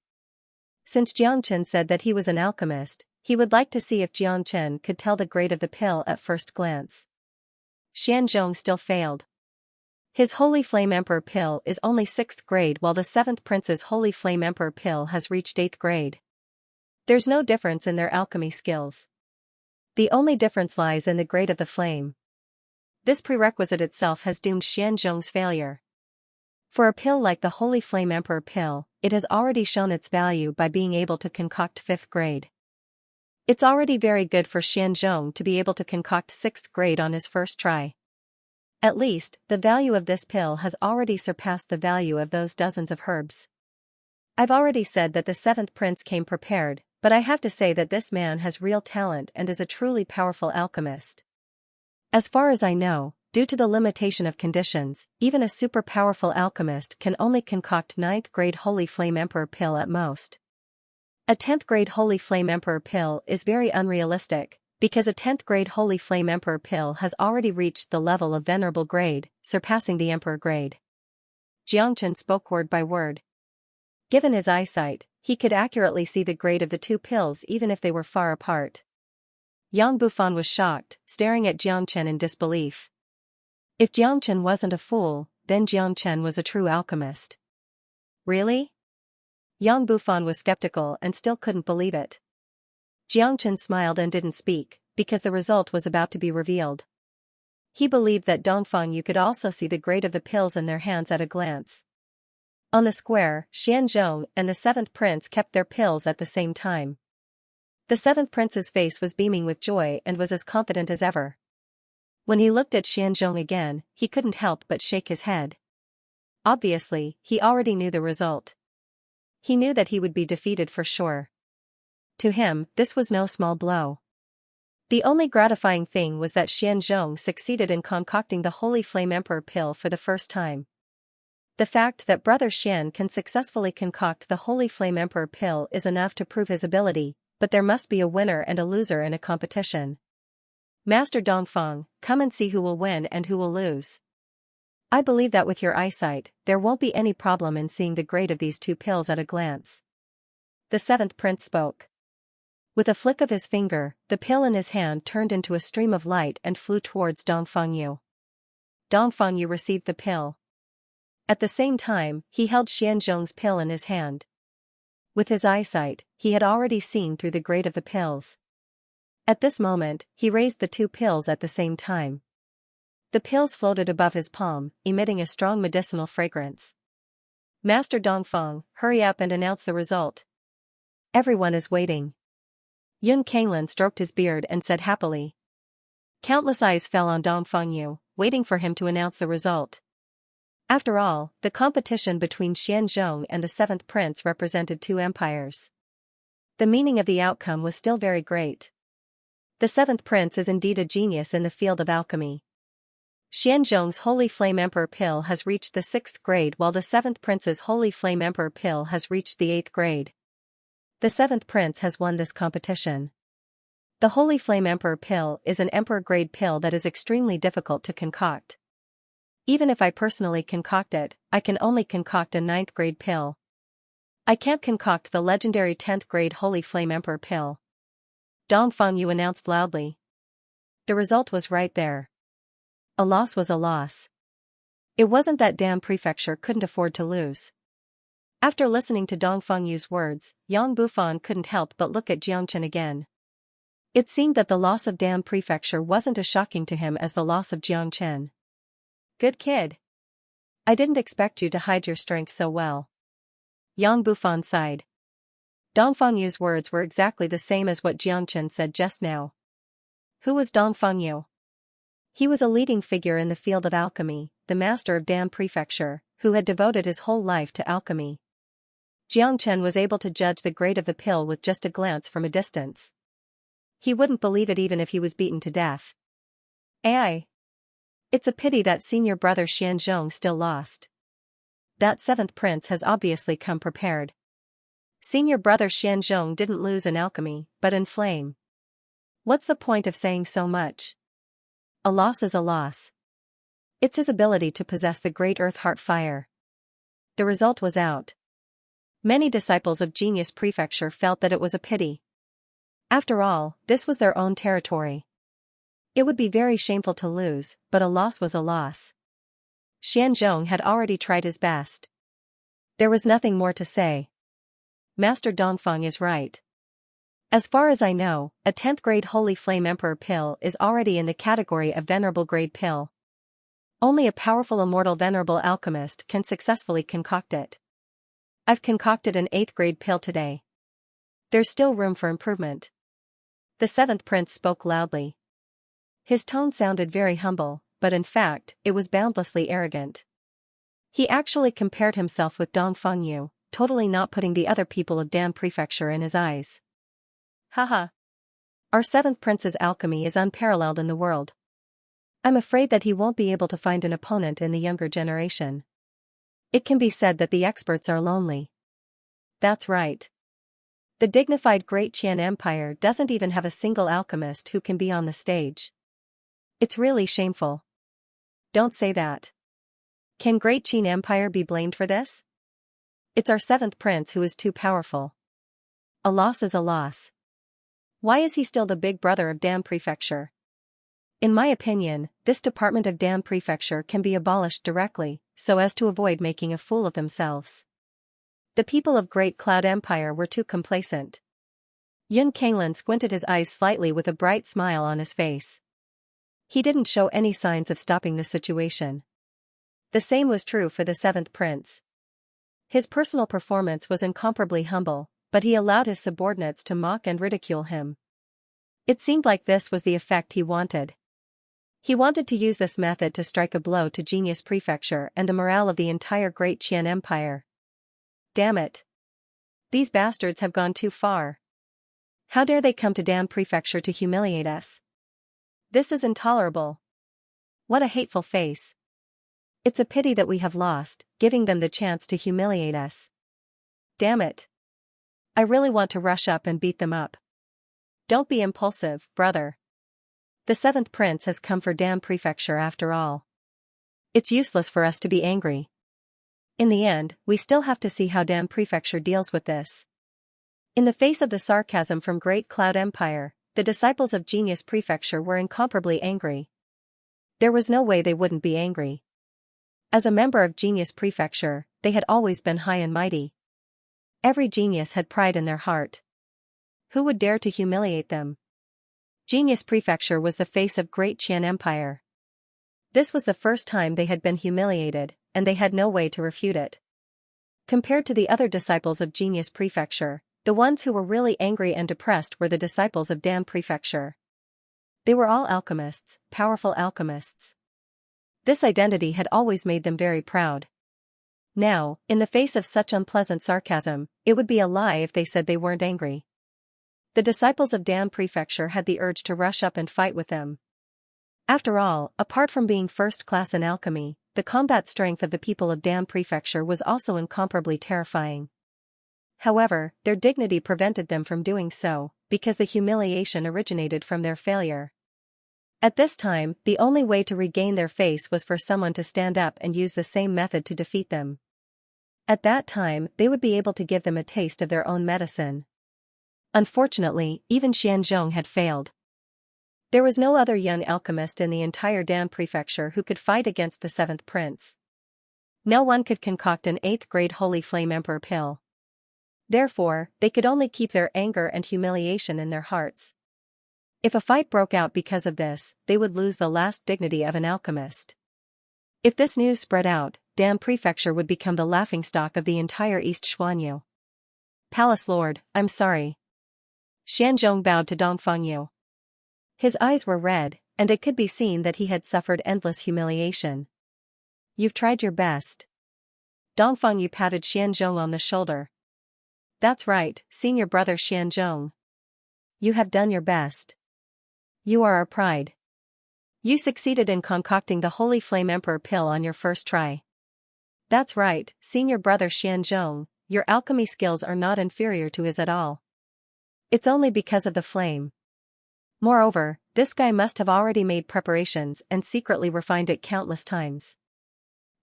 Since Jiang Chen said that he was an alchemist, he would like to see if Jiang Chen could tell the grade of the pill at first glance. Xianzhong still failed. His Holy Flame Emperor pill is only 6th grade, while the 7th Prince's Holy Flame Emperor pill has reached 8th grade. There's no difference in their alchemy skills. The only difference lies in the grade of the flame. This prerequisite itself has doomed Xianzhong's failure. For a pill like the Holy Flame Emperor pill, it has already shown its value by being able to concoct 5th grade. It's already very good for Xianzhong to be able to concoct 6th grade on his first try. At least, the value of this pill has already surpassed the value of those dozens of herbs. I've already said that the 7th Prince came prepared, but I have to say that this man has real talent and is a truly powerful alchemist. As far as I know, due to the limitation of conditions, even a super powerful alchemist can only concoct 9th grade Holy Flame Emperor pill at most. A 10th grade Holy Flame Emperor pill is very unrealistic, because a 10th grade Holy Flame Emperor pill has already reached the level of Venerable grade, surpassing the Emperor grade. Jiangchen spoke word by word. Given his eyesight, he could accurately see the grade of the 2 pills even if they were far apart. Yang Bufan was shocked, staring at Jiangchen in disbelief. If Jiangchen wasn't a fool, then Jiangchen was a true alchemist. Really? Yang Bufan was skeptical and still couldn't believe it. Jiangchen smiled and didn't speak, because the result was about to be revealed. He believed that Dongfang Yu could also see the grade of the pills in their hands at a glance. On the square, Xianzhong and the 7th Prince kept their pills at the same time. The 7th Prince's face was beaming with joy and was as confident as ever. When he looked at Xianzhong again, he couldn't help but shake his head. Obviously, he already knew the result. He knew that he would be defeated for sure. To him, this was no small blow. The only gratifying thing was that Xianzhong succeeded in concocting the Holy Flame Emperor pill for the first time. The fact that Brother Xian can successfully concoct the Holy Flame Emperor pill is enough to prove his ability, but there must be a winner and a loser in a competition. Master Dongfang, come and see who will win and who will lose. I believe that with your eyesight, there won't be any problem in seeing the grade of these 2 pills at a glance. The seventh prince spoke. With a flick of his finger, the pill in his hand turned into a stream of light and flew towards Dongfangyu. Dongfangyu received the pill. At the same time, he held Xianzhong's pill in his hand. With his eyesight, he had already seen through the grade of the pills. At this moment, he raised the two pills at the same time. The pills floated above his palm, emitting a strong medicinal fragrance. Master Dongfang, hurry up and announce the result. Everyone is waiting. Yun Kanglan stroked his beard and said happily. Countless eyes fell on Dongfangyu, waiting for him to announce the result. After all, the competition between Xianzhong and the seventh prince represented two empires. The meaning of the outcome was still very great. The seventh prince is indeed a genius in the field of alchemy. Xianzhong's Holy Flame Emperor pill has reached the 6th grade while the seventh prince's Holy Flame Emperor pill has reached the 8th grade. The seventh prince has won this competition. The Holy Flame Emperor pill is an emperor-grade pill that is extremely difficult to concoct. Even if I personally concoct it, I can only concoct a 9th grade pill. I can't concoct the legendary 10th grade Holy Flame Emperor pill. Dongfangyu announced loudly. The result was right there. A loss was a loss. It wasn't that Dan Prefecture couldn't afford to lose. After listening to Dongfangyu's words, Yang Bufan couldn't help but look at Jiangchen again. It seemed that the loss of Dan Prefecture wasn't as shocking to him as the loss of Jiangchen. Good kid. I didn't expect you to hide your strength so well. Yang Bufan sighed. Dongfangyu's words were exactly the same as what Jiangchen said just now. Who was Dongfangyu? He was a leading figure in the field of alchemy, the master of Dan Prefecture, who had devoted his whole life to alchemy. Jiangchen was able to judge the grade of the pill with just a glance from a distance. He wouldn't believe it even if he was beaten to death. Ai. It's a pity that senior brother Xianzhong still lost. That seventh prince has obviously come prepared. Senior brother Xianzhong didn't lose in alchemy, but in flame. What's the point of saying so much? A loss is a loss. It's his ability to possess the great earth heart fire. The result was out. Many disciples of Genius Prefecture felt that it was a pity. After all, this was their own territory. It would be very shameful to lose, but a loss was a loss. Xianzhong had already tried his best. There was nothing more to say. Master Dongfang is right. As far as I know, a 10th grade Holy Flame Emperor pill is already in the category of Venerable grade pill. Only a powerful immortal venerable alchemist can successfully concoct it. I've concocted an 8th grade pill today. There's still room for improvement. The seventh prince spoke loudly. His tone sounded very humble, but in fact, it was boundlessly arrogant. He actually compared himself with Dongfangyu, totally not putting the other people of Dan Prefecture in his eyes. Haha. Our seventh prince's alchemy is unparalleled in the world. I'm afraid that he won't be able to find an opponent in the younger generation. It can be said that the experts are lonely. That's right. The dignified Great Qian Empire doesn't even have a single alchemist who can be on the stage. It's really shameful. Don't say that. Can Great Qin Empire be blamed for this? It's our seventh prince who is too powerful. A loss is a loss. Why is he still the big brother of Dan Prefecture? In my opinion, this department of Dan Prefecture can be abolished directly, so as to avoid making a fool of themselves. The people of Great Cloud Empire were too complacent. Yun Kanglan squinted his eyes slightly with a bright smile on his face. He didn't show any signs of stopping the situation. The same was true for the seventh prince. His personal performance was incomparably humble, but he allowed his subordinates to mock and ridicule him. It seemed like this was the effect he wanted. He wanted to use this method to strike a blow to Genius Prefecture and the morale of the entire Great Qian Empire. Damn it. These bastards have gone too far. How dare they come to Dan Prefecture to humiliate us? This is intolerable. What a hateful face. It's a pity that we have lost, giving them the chance to humiliate us. Damn it. I really want to rush up and beat them up. Don't be impulsive, brother. The seventh prince has come for Dan Prefecture after all. It's useless for us to be angry. In the end, we still have to see how Dan Prefecture deals with this. In the face of the sarcasm from Great Cloud Empire, the disciples of Genius Prefecture were incomparably angry. There was no way they wouldn't be angry. As a member of Genius Prefecture, they had always been high and mighty. Every genius had pride in their heart. Who would dare to humiliate them? Genius Prefecture was the face of Great Qian Empire. This was the first time they had been humiliated, and they had no way to refute it. Compared to the other disciples of Genius Prefecture, the ones who were really angry and depressed were the disciples of Dan Prefecture. They were all alchemists, powerful alchemists. This identity had always made them very proud. Now, in the face of such unpleasant sarcasm, it would be a lie if they said they weren't angry. The disciples of Dan Prefecture had the urge to rush up and fight with them. After all, apart from being first class in alchemy, the combat strength of the people of Dan Prefecture was also incomparably terrifying. However, their dignity prevented them from doing so, because the humiliation originated from their failure. At this time, the only way to regain their face was for someone to stand up and use the same method to defeat them. At that time, they would be able to give them a taste of their own medicine. Unfortunately, even Xianxia had failed. There was no other young alchemist in the entire Dan Prefecture who could fight against the seventh prince. No one could concoct an 8th-grade Holy Flame Emperor pill. Therefore, they could only keep their anger and humiliation in their hearts. If a fight broke out because of this, they would lose the last dignity of an alchemist. If this news spread out, Dan Prefecture would become the laughingstock of the entire East Xuanyu. Palace Lord, I'm sorry. Xianzhong bowed to Dongfangyu. His eyes were red, and it could be seen that he had suffered endless humiliation. You've tried your best. Dongfangyu patted Xianzhong on the shoulder. That's right, senior brother Xianzhong. You have done your best. You are our pride. You succeeded in concocting the Holy Flame Emperor pill on your first try. That's right, senior brother Xianzhong, your alchemy skills are not inferior to his at all. It's only because of the flame. Moreover, this guy must have already made preparations and secretly refined it countless times.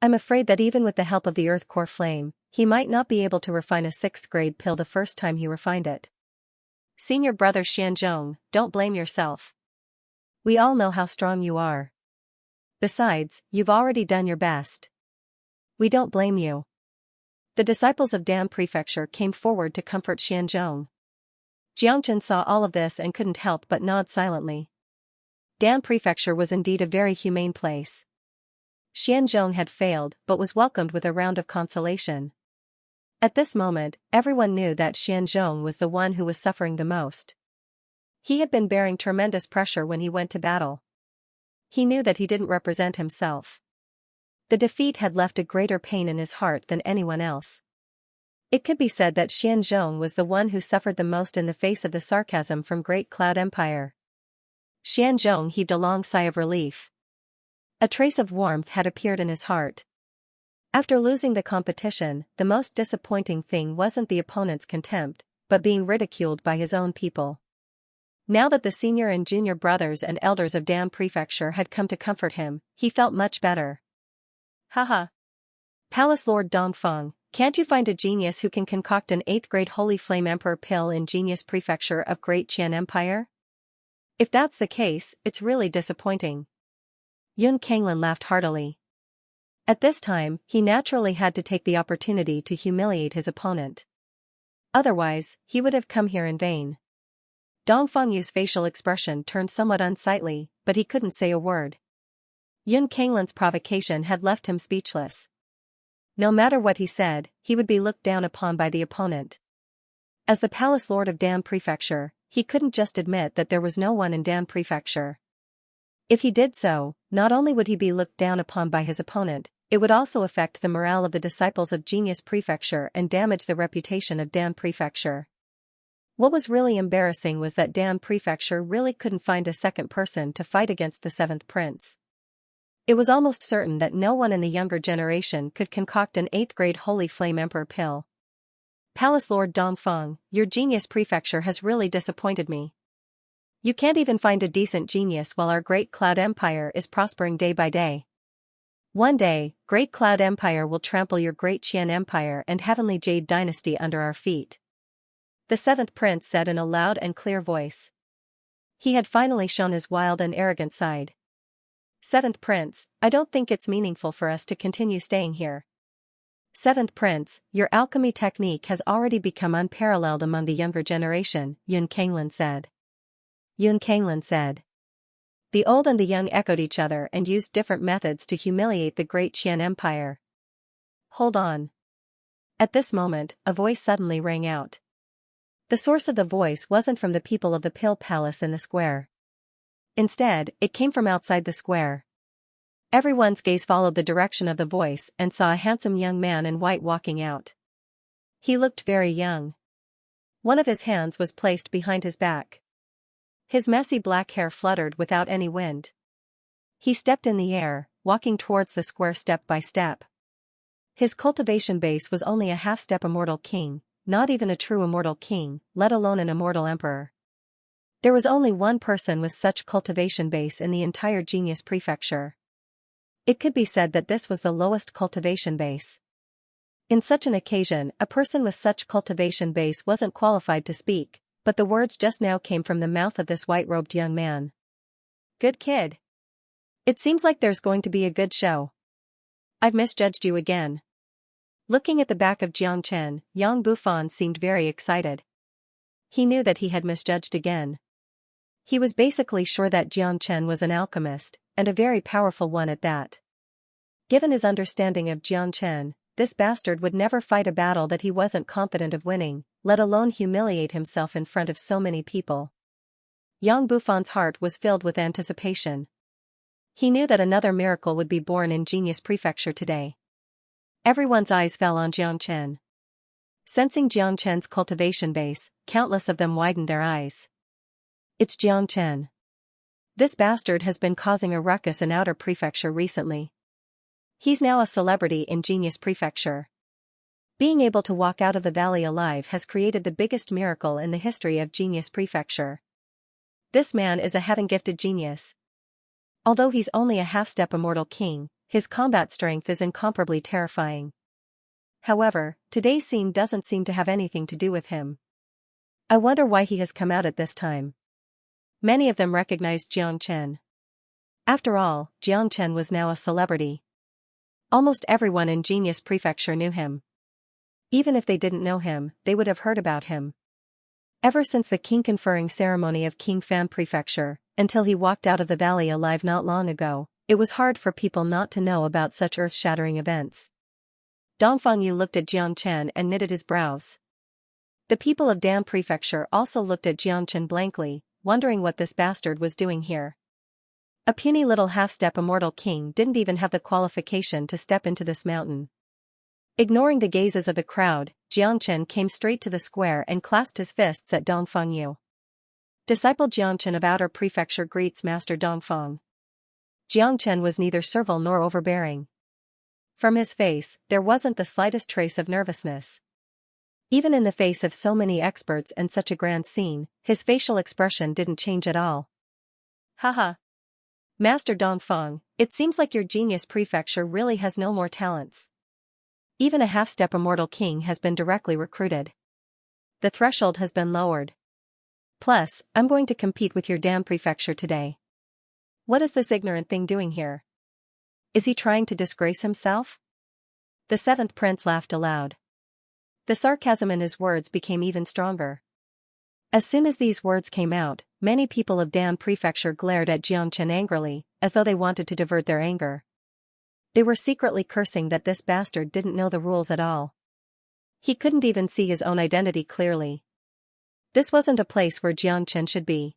I'm afraid that even with the help of the Earth Core Flame, he might not be able to refine a 6th-grade pill the first time he refined it. Senior brother Xianzhong, don't blame yourself. We all know how strong you are. Besides, you've already done your best. We don't blame you. The disciples of Dan Prefecture came forward to comfort Xianzhong. Jiangchen saw all of this and couldn't help but nod silently. Dan Prefecture was indeed a very humane place. Xianzhong had failed but was welcomed with a round of consolation. At this moment, everyone knew that Xianzhong was the one who was suffering the most. He had been bearing tremendous pressure when he went to battle. He knew that he didn't represent himself. The defeat had left a greater pain in his heart than anyone else. It could be said that Xianzhong was the one who suffered the most in the face of the sarcasm from Great Cloud Empire. Xianzhong heaved a long sigh of relief. A trace of warmth had appeared in his heart. After losing the competition, the most disappointing thing wasn't the opponent's contempt, but being ridiculed by his own people. Now that the senior and junior brothers and elders of Dan Prefecture had come to comfort him, he felt much better. Haha. Palace Lord Dongfang, can't you find a genius who can concoct an 8th-grade Holy Flame Emperor pill in Genius Prefecture of Great Qian Empire? If that's the case, it's really disappointing. Yun Kanglin laughed heartily. At this time, he naturally had to take the opportunity to humiliate his opponent. Otherwise, he would have come here in vain. Dongfangyu's facial expression turned somewhat unsightly, but he couldn't say a word. Yun Kanglin's provocation had left him speechless. No matter what he said, he would be looked down upon by the opponent. As the Palace Lord of Dan Prefecture, he couldn't just admit that there was no one in Dan Prefecture. If he did so, not only would he be looked down upon by his opponent, it would also affect the morale of the disciples of Genius Prefecture and damage the reputation of Dan Prefecture. What was really embarrassing was that Dan Prefecture really couldn't find a second person to fight against the 7th prince. It was almost certain that no one in the younger generation could concoct an 8th-grade Holy Flame Emperor pill. Palace Lord Dongfang, your Genius Prefecture has really disappointed me. You can't even find a decent genius while our Great Cloud Empire is prospering day by day. One day, Great Cloud Empire will trample your Great Qian Empire and Heavenly Jade Dynasty under our feet. The seventh prince said in a loud and clear voice. He had finally shown his wild and arrogant side. Seventh prince, I don't think it's meaningful for us to continue staying here. Seventh prince, your alchemy technique has already become unparalleled among the younger generation, Yun Kanglin said. Yun Kanglin said. The old and the young echoed each other and used different methods to humiliate the great Qian Empire. Hold on. At this moment, a voice suddenly rang out. The source of the voice wasn't from the people of the Pill Palace in the square. Instead, it came from outside the square. Everyone's gaze followed the direction of the voice and saw a handsome young man in white walking out. He looked very young. One of his hands was placed behind his back. His messy black hair fluttered without any wind. He stepped in the air, walking towards the square step by step. His cultivation base was only a half-step immortal king, not even a true immortal king, let alone an immortal emperor. There was only one person with such cultivation base in the entire Genius Prefecture. It could be said that this was the lowest cultivation base. In such an occasion, a person with such cultivation base wasn't qualified to speak, but the words just now came from the mouth of this white-robed young man. Good kid. It seems like there's going to be a good show. I've misjudged you again. Looking at the back of Xianxia, Yang Bufan seemed very excited. He knew that he had misjudged again. He was basically sure that Xianxia was an alchemist, and a very powerful one at that. Given his understanding of Xianxia, this bastard would never fight a battle that he wasn't confident of winning, let alone humiliate himself in front of so many people. Yang Bufan's heart was filled with anticipation. He knew that another miracle would be born in Genius Prefecture today. Everyone's eyes fell on Xianxia. Sensing Xianxia's cultivation base, countless of them widened their eyes. It's Xianxia. This bastard has been causing a ruckus in Outer Prefecture recently. He's now a celebrity in Genius Prefecture. Being able to walk out of the valley alive has created the biggest miracle in the history of Genius Prefecture. This man is a heaven-gifted genius. Although he's only a half-step immortal king, his combat strength is incomparably terrifying. However, today's scene doesn't seem to have anything to do with him. I wonder why he has come out at this time. Many of them recognized Xianxia. After all, Xianxia was now a celebrity. Almost everyone in Genius Prefecture knew him. Even if they didn't know him, they would have heard about him. Ever since the king conferring ceremony of King Fan Prefecture, until he walked out of the valley alive not long ago, it was hard for people not to know about such earth-shattering events. Dongfang Yu looked at Xianxia and knitted his brows. The people of Dan Prefecture also looked at Xianxia blankly, wondering what this bastard was doing here. A puny little half-step immortal king didn't even have the qualification to step into this mountain. Ignoring the gazes of the crowd, Xianxia came straight to the square and clasped his fists at Dongfang Yu. Disciple Xianxia of Outer Prefecture greets Master Dongfang. Xianxia was neither servile nor overbearing. From his face, there wasn't the slightest trace of nervousness. Even in the face of so many experts and such a grand scene, his facial expression didn't change at all. Haha. Master Dongfang, it seems like your Genius Prefecture really has no more talents. Even a half-step immortal king has been directly recruited. The threshold has been lowered. Plus, I'm going to compete with your Dan Prefecture today. What is this ignorant thing doing here? Is he trying to disgrace himself? The seventh prince laughed aloud. The sarcasm in his words became even stronger. As soon as these words came out, many people of Dan Prefecture glared at Xianxia angrily, as though they wanted to divert their anger. They were secretly cursing that this bastard didn't know the rules at all. He couldn't even see his own identity clearly. This wasn't a place where Xianxia should be.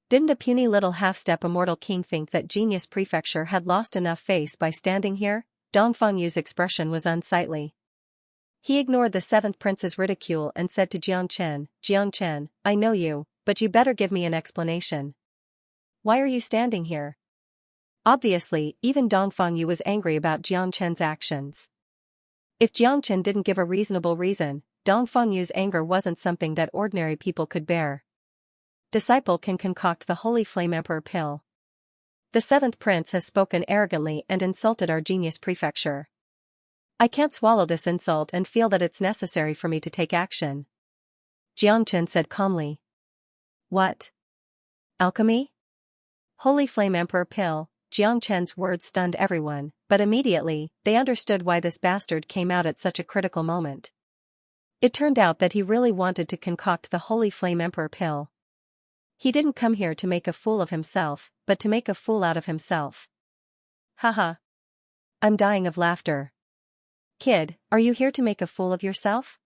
Didn't a puny little half-step immortal king think that Genius Prefecture had lost enough face by standing here? Dongfang Yu's expression was unsightly. He ignored the seventh prince's ridicule and said to Xianxia, Xianxia, I know you, but you better give me an explanation. Why are you standing here? Obviously, even Dongfang Yu was angry about Xianxia's actions. If Xianxia didn't give a reasonable reason, Dongfang Yu's anger wasn't something that ordinary people could bear. Disciple can concoct the Holy Flame Emperor pill. The seventh prince has spoken arrogantly and insulted our Genius Prefecture. I can't swallow this insult and feel that it's necessary for me to take action. Xianxia said calmly. What? Alchemy? Holy Flame Emperor Pill. Xianxia's words stunned everyone, but immediately, they understood why this bastard came out at such a critical moment. It turned out that he really wanted to concoct the Holy Flame Emperor Pill. He didn't come here to make a fool of himself, but to make a fool out of himself. Haha. I'm dying of laughter. Kid, are you here to make a fool of yourself?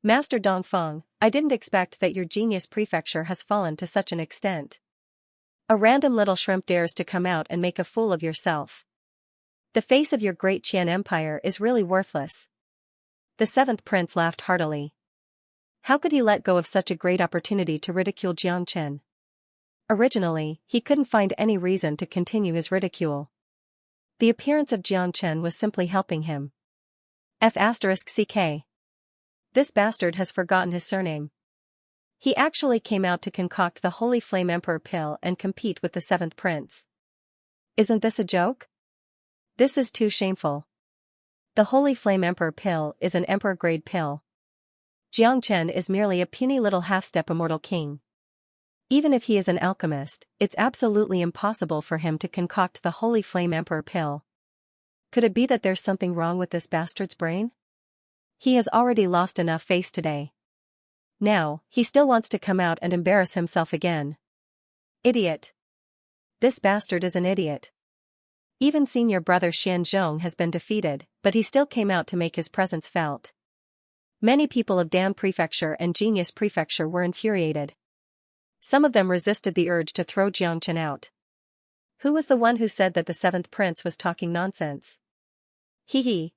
Master Dongfeng, I didn't expect that your genius prefecture has fallen to such an extent. A random little shrimp dares to come out and make a fool of yourself. The face of your great Qian Empire is really worthless. The seventh prince laughed heartily. How could he let go of such a great opportunity to ridicule Xianxia? Originally, he couldn't find any reason to continue his ridicule. The appearance of Xianxia was simply helping him. F***ck. This bastard has forgotten his surname. He actually came out to concoct the Holy Flame Emperor Pill and compete with the seventh prince. Isn't this a joke? This is too shameful. The Holy Flame Emperor Pill is an emperor-grade pill. Xianxia is merely a puny little half-step immortal king. Even if he is an alchemist, it's absolutely impossible for him to concoct the Holy Flame Emperor Pill. Could it be that there's something wrong with this bastard's brain? He has already lost enough face today. Now, he still wants to come out and embarrass himself again. Idiot. This bastard is an idiot. Even senior brother Xianzhong has been defeated, but he still came out to make his presence felt. Many people of Dan Prefecture and Genius Prefecture were infuriated. Some of them resisted the urge to throw Xianxia out. Who was the one who said that the seventh prince was talking nonsense? Hee hee.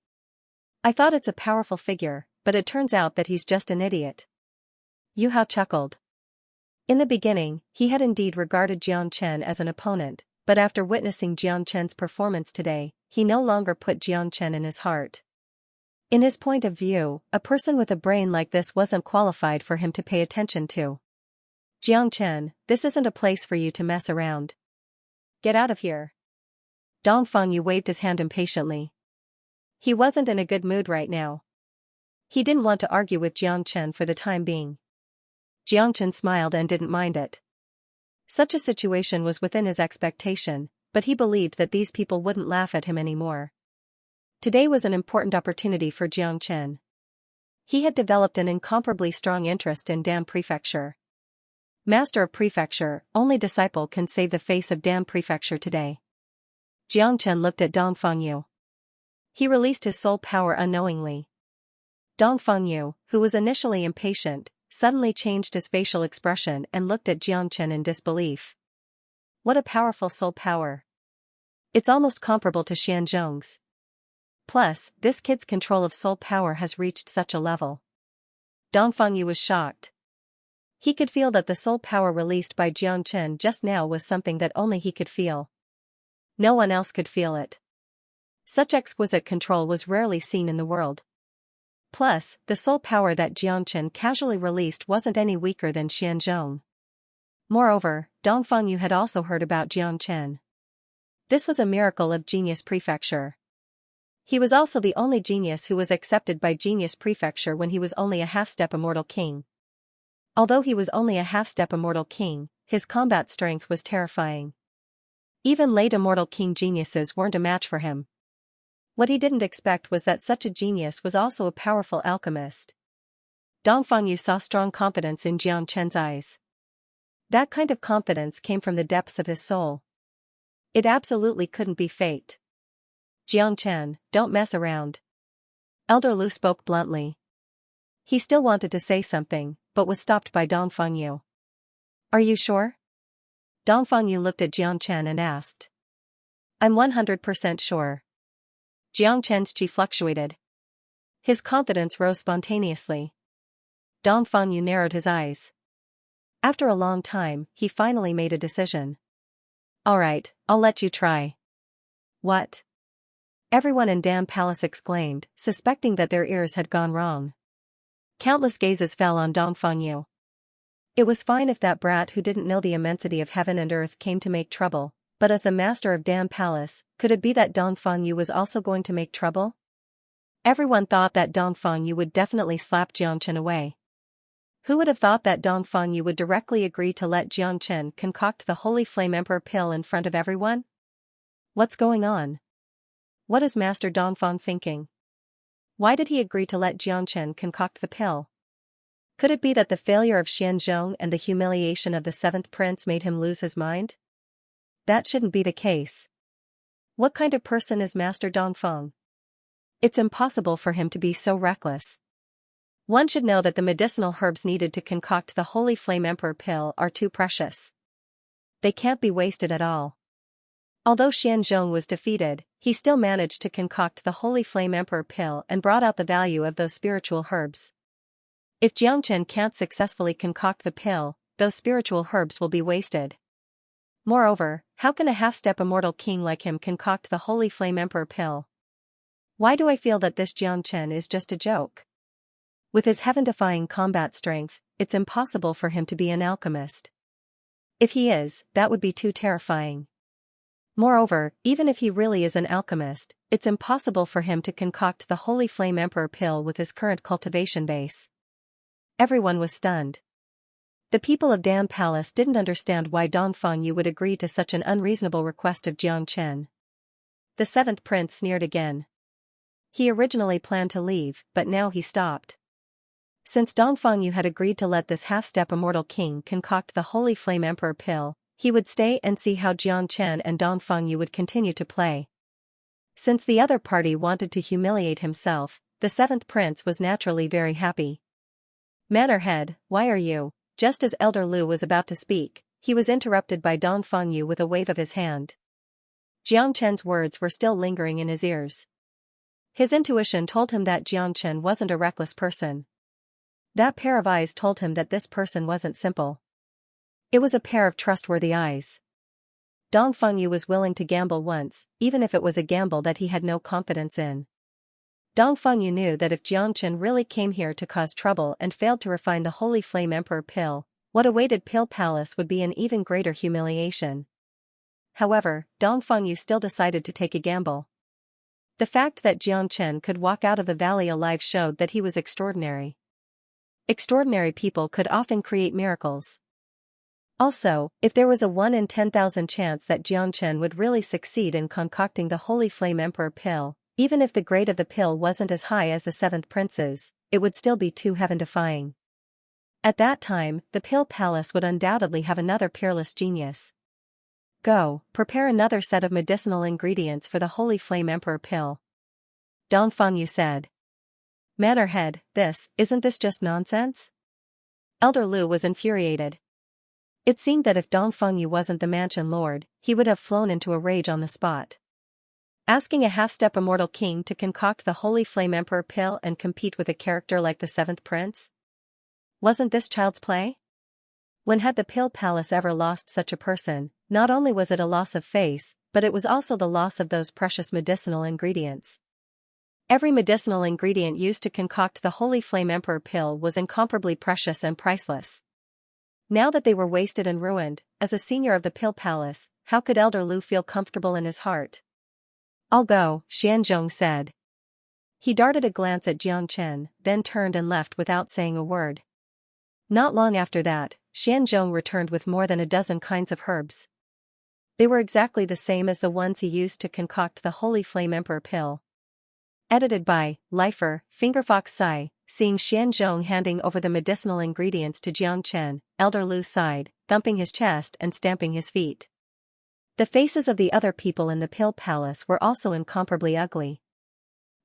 I thought it's a powerful figure, but it turns out that he's just an idiot. Yu Hao chuckled. In the beginning, he had indeed regarded Xianxia as an opponent, but after witnessing Xianxia's performance today, he no longer put Xianxia in his heart. In his point of view, a person with a brain like this wasn't qualified for him to pay attention to. Xianxia, this isn't a place for you to mess around. Get out of here. Dongfeng Yu waved his hand impatiently. He wasn't in a good mood right now. He didn't want to argue with Xianxia for the time being. Xianxia smiled and didn't mind it. Such a situation was within his expectation, but he believed that these people wouldn't laugh at him anymore. Today was an important opportunity for Xianxia. He had developed an incomparably strong interest in Dan Prefecture. Master of Prefecture, only disciple can save the face of Dan Prefecture today. Xianxia looked at Dongfeng Yu. He released his soul power unknowingly. Dongfeng Yu, who was initially impatient, suddenly changed his facial expression and looked at Xianxia in disbelief. What a powerful soul power. It's almost comparable to Xianzhong's. Plus, this kid's control of soul power has reached such a level. Dongfeng Yu was shocked. He could feel that the soul power released by Xianxia just now was something that only he could feel. No one else could feel it. Such exquisite control was rarely seen in the world. Plus, the soul power that Xianxia casually released wasn't any weaker than Xianzhong. Moreover, Dongfeng Yu had also heard about Xianxia. This was a miracle of Genius Prefecture. He was also the only genius who was accepted by Genius Prefecture when he was only a half-step immortal king. Although he was only a half-step immortal king, his combat strength was terrifying. Even late immortal king geniuses weren't a match for him. What he didn't expect was that such a genius was also a powerful alchemist. Dongfeng Yu saw strong confidence in Xianxia's eyes. That kind of confidence came from the depths of his soul. It absolutely couldn't be faked. Xianxia, don't mess around. Elder Lu spoke bluntly. He still wanted to say something, but was stopped by Dongfeng Yu. Are you sure? Dongfeng Yu looked at Xianxia and asked. I'm 100% sure. Xianxia's chi fluctuated. His confidence rose spontaneously. Dongfeng Yu narrowed his eyes. After a long time, he finally made a decision. Alright, I'll let you try. What? Everyone in Dan Palace exclaimed, suspecting that their ears had gone wrong. Countless gazes fell on Dongfeng Yu. It was fine if that brat who didn't know the immensity of heaven and earth came to make trouble, but as the master of Dan Palace, could it be that Dongfeng Yu was also going to make trouble? Everyone thought that Dongfeng Yu would definitely slap Xianxia away. Who would have thought that Dongfang Yu would directly agree to let Jiang Chen concoct the Holy Flame Emperor pill in front of everyone? What's going on? What is Master Dongfang thinking? Why did he agree to let Jiang Chen concoct the pill? Could it be that the failure of Xianzhong and the humiliation of the seventh prince made him lose his mind? That shouldn't be the case. What kind of person is Master Dongfang? It's impossible for him to be so reckless. One should know that the medicinal herbs needed to concoct the Holy Flame Emperor pill are too precious. They can't be wasted at all. Although Xianzhong was defeated, he still managed to concoct the Holy Flame Emperor pill and brought out the value of those spiritual herbs. If Jiang Chen can't successfully concoct the pill, those spiritual herbs will be wasted. Moreover, how can a half-step immortal king like him concoct the Holy Flame Emperor pill? Why do I feel that this Jiang Chen is just a joke? With his heaven-defying combat strength, it's impossible for him to be an alchemist. If he is, that would be too terrifying. Moreover, even if he really is an alchemist, it's impossible for him to concoct the Holy Flame Emperor pill with his current cultivation base. Everyone was stunned. The people of Dan Palace didn't understand why Dongfang Yu would agree to such an unreasonable request of Jiang Chen. The seventh prince sneered again. He originally planned to leave, but now he stopped. Since Dongfang Yu had agreed to let this half-step immortal king concoct the Holy Flame Emperor pill, he would stay and see how Jiang Chen and Dongfang Yu would continue to play. Since the other party wanted to humiliate himself, the seventh prince was naturally very happy. Mannerhead, why are you? Just as Elder Lu was about to speak, he was interrupted by Dongfang Yu with a wave of his hand. Jiang Chen's words were still lingering in his ears. His intuition told him that Jiang Chen wasn't a reckless person. That pair of eyes told him that this person wasn't simple. It was a pair of trustworthy eyes. Dongfang Yu was willing to gamble once, even if it was a gamble that he had no confidence in. Dongfang Yu knew that if Jiang Chen really came here to cause trouble and failed to refine the Holy Flame Emperor pill, what awaited Pill Palace would be an even greater humiliation. However, Dongfang Yu still decided to take a gamble. The fact that Jiang Chen could walk out of the valley alive showed that he was extraordinary. Extraordinary people could often create miracles. Also, if there was a 1 in 10,000 chance that Jiang Chen would really succeed in concocting the Holy Flame Emperor pill, even if the grade of the pill wasn't as high as the seventh prince's, it would still be too heaven-defying. At that time, the Pill Palace would undoubtedly have another peerless genius. Go, prepare another set of medicinal ingredients for the Holy Flame Emperor pill. Dongfang Yu said. Mannerhead, isn't this just nonsense? Elder Lu was infuriated. It seemed that if Dongfang Yu wasn't the mansion lord, he would have flown into a rage on the spot. Asking a half-step immortal king to concoct the Holy Flame Emperor pill and compete with a character like the seventh prince? Wasn't this child's play? When had the Pill Palace ever lost such a person? Not only was it a loss of face, but it was also the loss of those precious medicinal ingredients. Every medicinal ingredient used to concoct the Holy Flame Emperor pill was incomparably precious and priceless. Now that they were wasted and ruined, as a senior of the Pill Palace, how could Elder Lu feel comfortable in his heart? I'll go, Xianzhong said. He darted a glance at Jiang Chen, then turned and left without saying a word. Not long after that, Xianzhong returned with more than a dozen kinds of herbs. They were exactly the same as the ones he used to concoct the Holy Flame Emperor pill. Edited by Lifer, Fingerfox Sai. Seeing Xianzhong handing over the medicinal ingredients to Jiang Chen, Elder Lu sighed, thumping his chest and stamping his feet. The faces of the other people in the Pill Palace were also incomparably ugly.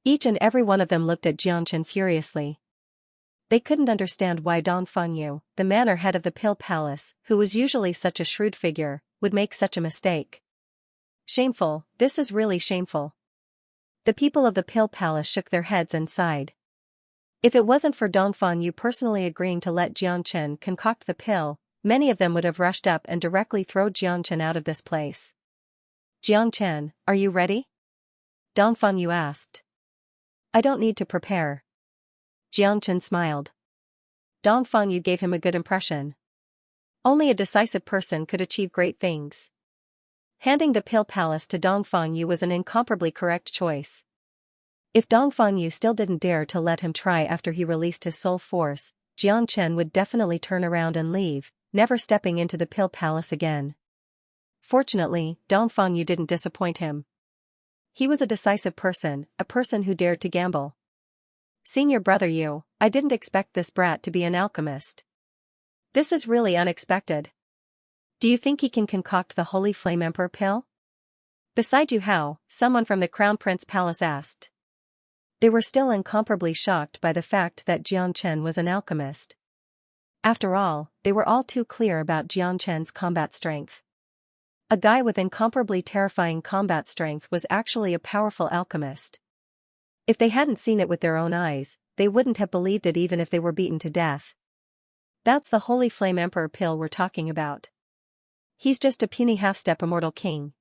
Each and every one of them looked at Jiang Chen furiously. They couldn't understand why Dongfang Yu, the manor head of the Pill Palace, who was usually such a shrewd figure, would make such a mistake. Shameful, this is really shameful. The people of the Pill Palace shook their heads and sighed. If it wasn't for Dongfang Yu personally agreeing to let Jiang Chen concoct the pill, many of them would have rushed up and directly thrown Jiang Chen out of this place. Jiang Chen, are you ready? Dongfang Yu asked. I don't need to prepare. Jiang Chen smiled. Dongfang Yu gave him a good impression. Only a decisive person could achieve great things. Handing the Pill Palace to Dongfang Yu was an incomparably correct choice. If Dongfang Yu still didn't dare to let him try after he released his soul force, Xianxia would definitely turn around and leave, never stepping into the pill palace again. Fortunately, Dongfang didn't disappoint him. He was a decisive person, a person who dared to gamble. Senior brother Yu, I didn't expect this brat to be an alchemist. This is really unexpected. Do you think he can concoct the Holy Flame Emperor pill? Beside you how? Someone from the Crown Prince Palace asked. They were still incomparably shocked by the fact that Xianxia was an alchemist. After all, they were all too clear about Xianxia's combat strength. A guy with incomparably terrifying combat strength was actually a powerful alchemist. If they hadn't seen it with their own eyes, they wouldn't have believed it even if they were beaten to death. That's the Holy Flame Emperor pill we're talking about. He's just a puny half-step immortal king.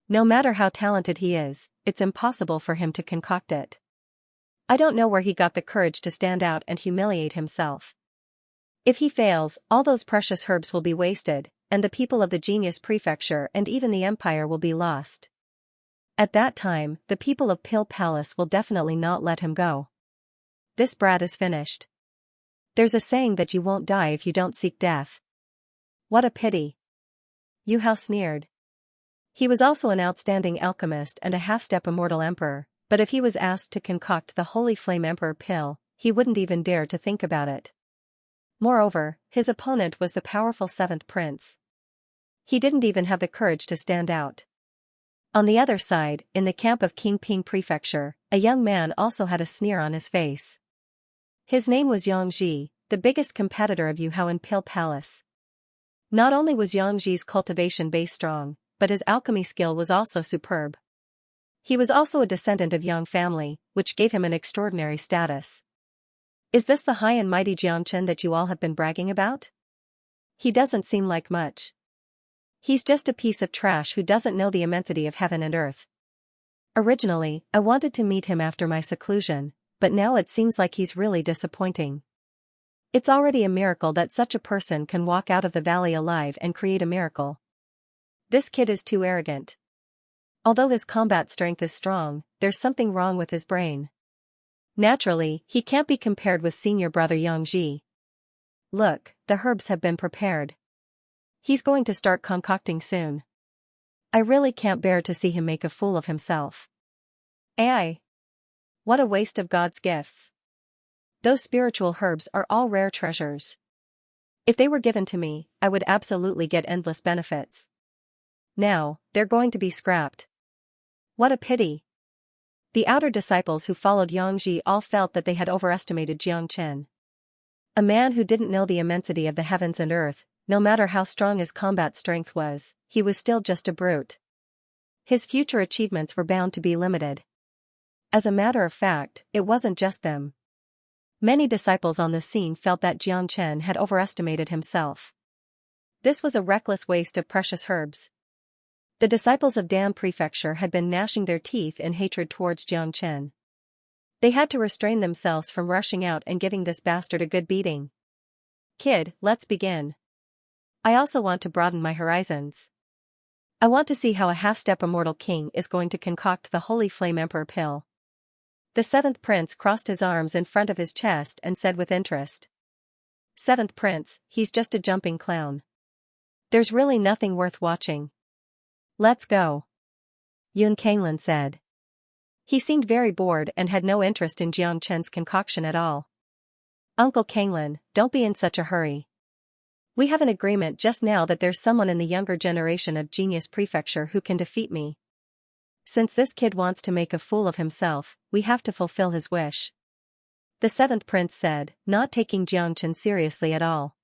No matter how talented he is, it's impossible for him to concoct it. I don't know where he got the courage to stand out and humiliate himself. If he fails, all those precious herbs will be wasted, and the people of the Genius Prefecture and even the Empire will be lost. At that time, the people of Pill Palace will definitely not let him go. This brat is finished. There's a saying that you won't die if you don't seek death. What a pity. Yu Hao sneered. He was also an outstanding alchemist and a half-step immortal emperor, but if he was asked to concoct the Holy Flame Emperor pill, he wouldn't even dare to think about it. Moreover, his opponent was the powerful 7th prince. He didn't even have the courage to stand out. On the other side, in the camp of Qingping Prefecture, a young man also had a sneer on his face. His name was Xianxia, the biggest competitor of Yu Hao in Pill Palace. Not only was Xianxia's cultivation base strong, but his alchemy skill was also superb. He was also a descendant of Yang family, which gave him an extraordinary status. Is this the high and mighty Xianxia that you all have been bragging about? He doesn't seem like much. He's just a piece of trash who doesn't know the immensity of heaven and earth. Originally, I wanted to meet him after my seclusion, but now it seems like he's really disappointing. It's already a miracle that such a person can walk out of the valley alive and create a miracle. This kid is too arrogant. Although his combat strength is strong, there's something wrong with his brain. Naturally, he can't be compared with senior brother Xianxia. Look, the herbs have been prepared. He's going to start concocting soon. I really can't bear to see him make a fool of himself. Ai! What a waste of God's gifts. Those spiritual herbs are all rare treasures. If they were given to me, I would absolutely get endless benefits. Now, they're going to be scrapped. What a pity. The outer disciples who followed Xianxia all felt that they had overestimated Xianxia. A man who didn't know the immensity of the heavens and earth, no matter how strong his combat strength was, he was still just a brute. His future achievements were bound to be limited. As a matter of fact, it wasn't just them. Many disciples on the scene felt that Xianxia had overestimated himself. This was a reckless waste of precious herbs. The disciples of Dan Prefecture had been gnashing their teeth in hatred towards Xianxia. They had to restrain themselves from rushing out and giving this bastard a good beating. Kid, let's begin. I also want to broaden my horizons. I want to see how a half-step immortal king is going to concoct the Holy Flame Emperor pill. The 7th prince crossed his arms in front of his chest and said with interest. 7th prince, he's just a jumping clown. There's really nothing worth watching. Let's go. Yun Kanglin said. He seemed very bored and had no interest in Xianxia's concoction at all. Uncle Kanglin, don't be in such a hurry. We have an agreement just now that there's someone in the younger generation of Genius Prefecture who can defeat me. Since this kid wants to make a fool of himself, we have to fulfill his wish. The 7th prince said, not taking Xianxia seriously at all.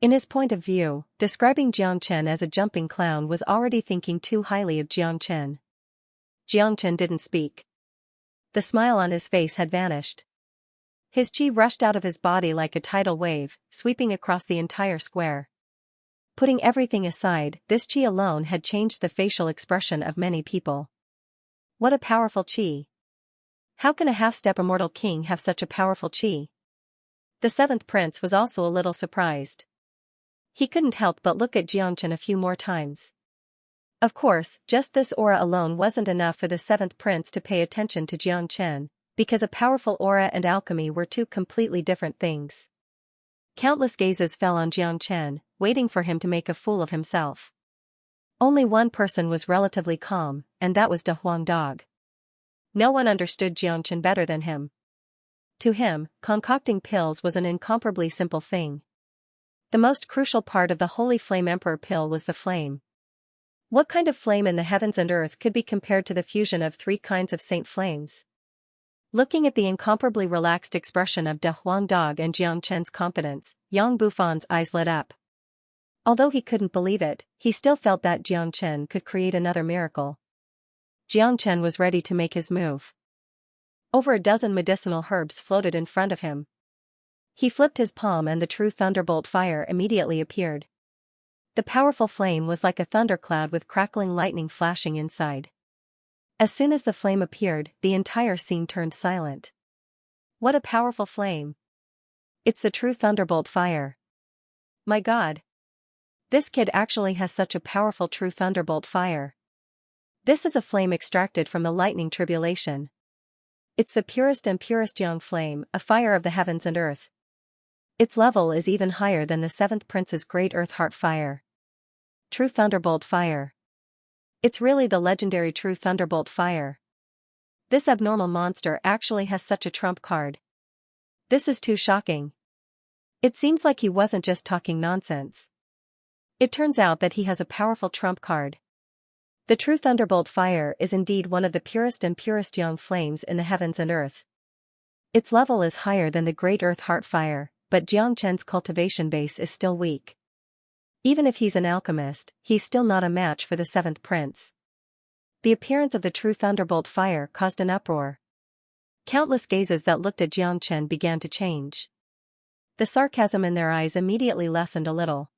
In his point of view, describing Xianxia as a jumping clown was already thinking too highly of Xianxia. Xianxia didn't speak. The smile on his face had vanished. His chi rushed out of his body like a tidal wave, sweeping across the entire square. Putting everything aside, this chi alone had changed the facial expression of many people. What a powerful chi! How can a half-step immortal king have such a powerful chi? The 7th prince was also a little surprised. He couldn't help but look at Xianxia a few more times. Of course, just this aura alone wasn't enough for the 7th prince to pay attention to Xianxia, because a powerful aura and alchemy were two completely different things. Countless gazes fell on Xianxia, waiting for him to make a fool of himself. Only one person was relatively calm, and that was De Huang Dog. No one understood Xianxia better than him. To him, concocting pills was an incomparably simple thing. The most crucial part of the Holy Flame Emperor pill was the flame. What kind of flame in the heavens and earth could be compared to the fusion of 3 kinds of saint flames? Looking at the incomparably relaxed expression of De Huang Dog and Xianxia's confidence, Yang Bufan's eyes lit up. Although he couldn't believe it, he still felt that Xianxia could create another miracle. Xianxia was ready to make his move. Over a dozen medicinal herbs floated in front of him. He flipped his palm and the true thunderbolt fire immediately appeared. The powerful flame was like a thundercloud with crackling lightning flashing inside. As soon as the flame appeared, the entire scene turned silent. What a powerful flame! It's the true thunderbolt fire. My God! This kid actually has such a powerful true thunderbolt fire. This is a flame extracted from the lightning tribulation. It's the purest and purest young flame, a fire of the heavens and earth. Its level is even higher than the 7th Prince's great earth heart fire. True thunderbolt fire. It's really the legendary true thunderbolt fire. This abnormal monster actually has such a trump card. This is too shocking. It seems like he wasn't just talking nonsense. It turns out that he has a powerful trump card. The true thunderbolt fire is indeed one of the purest and purest young flames in the heavens and earth. Its level is higher than the great earth heart fire, but Xianxia's cultivation base is still weak. Even if he's an alchemist, he's still not a match for the 7th Prince. The appearance of the true thunderbolt fire caused an uproar. Countless gazes that looked at Xianxia began to change. The sarcasm in their eyes immediately lessened a little.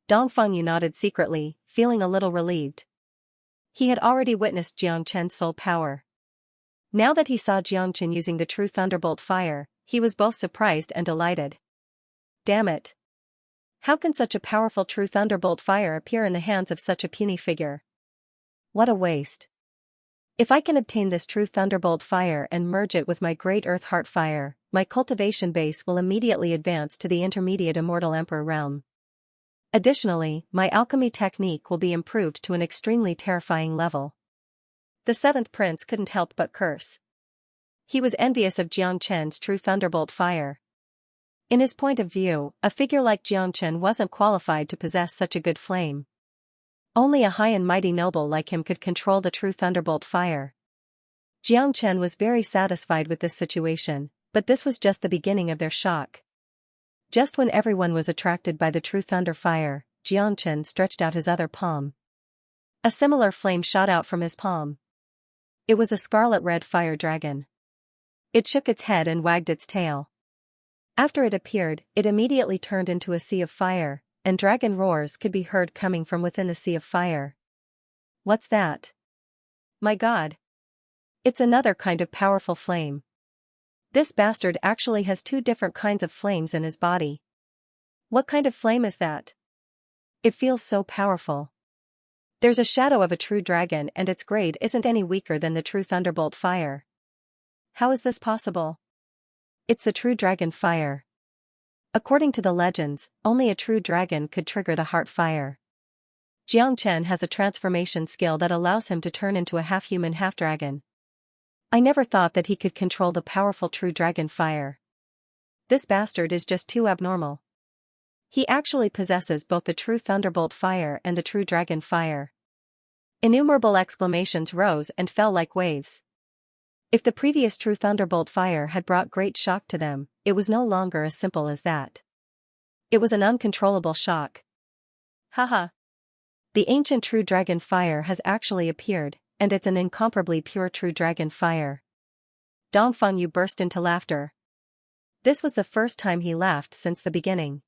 Dongfeng Yu nodded secretly, feeling a little relieved. He had already witnessed Xianxia's soul power. Now that he saw Xianxia using the true thunderbolt fire, he was both surprised and delighted. Damn it! How can such a powerful true thunderbolt fire appear in the hands of such a puny figure? What a waste! If I can obtain this true thunderbolt fire and merge it with my great earth heart fire, my cultivation base will immediately advance to the intermediate immortal emperor realm. Additionally, my alchemy technique will be improved to an extremely terrifying level. The 7th Prince couldn't help but curse. He was envious of Xianxia's true thunderbolt fire. In his point of view, a figure like Xianxia wasn't qualified to possess such a good flame. Only a high and mighty noble like him could control the true thunderbolt fire. Xianxia was very satisfied with this situation, but this was just the beginning of their shock. Just when everyone was attracted by the true thunder fire, Xianxia stretched out his other palm. A similar flame shot out from his palm. It was a scarlet-red fire dragon. It shook its head and wagged its tail. After it appeared, it immediately turned into a sea of fire, and dragon roars could be heard coming from within the sea of fire. What's that? My God! It's another kind of powerful flame. This bastard actually has 2 different kinds of flames in his body. What kind of flame is that? It feels so powerful. There's a shadow of a true dragon and its grade isn't any weaker than the true thunderbolt fire. How is this possible? It's the true dragon fire. According to the legends, only a true dragon could trigger the heart fire. Xianxia has a transformation skill that allows him to turn into a half-human half-dragon. I never thought that he could control the powerful true dragon fire. This bastard is just too abnormal. He actually possesses both the true thunderbolt fire and the true dragon fire. Innumerable exclamations rose and fell like waves. If the previous true thunderbolt fire had brought great shock to them, it was no longer as simple as that. It was an uncontrollable shock. Haha! The ancient true dragon fire has actually appeared, and it's an incomparably pure true dragon fire. Dongfeng Yu burst into laughter. This was the first time he laughed since the beginning.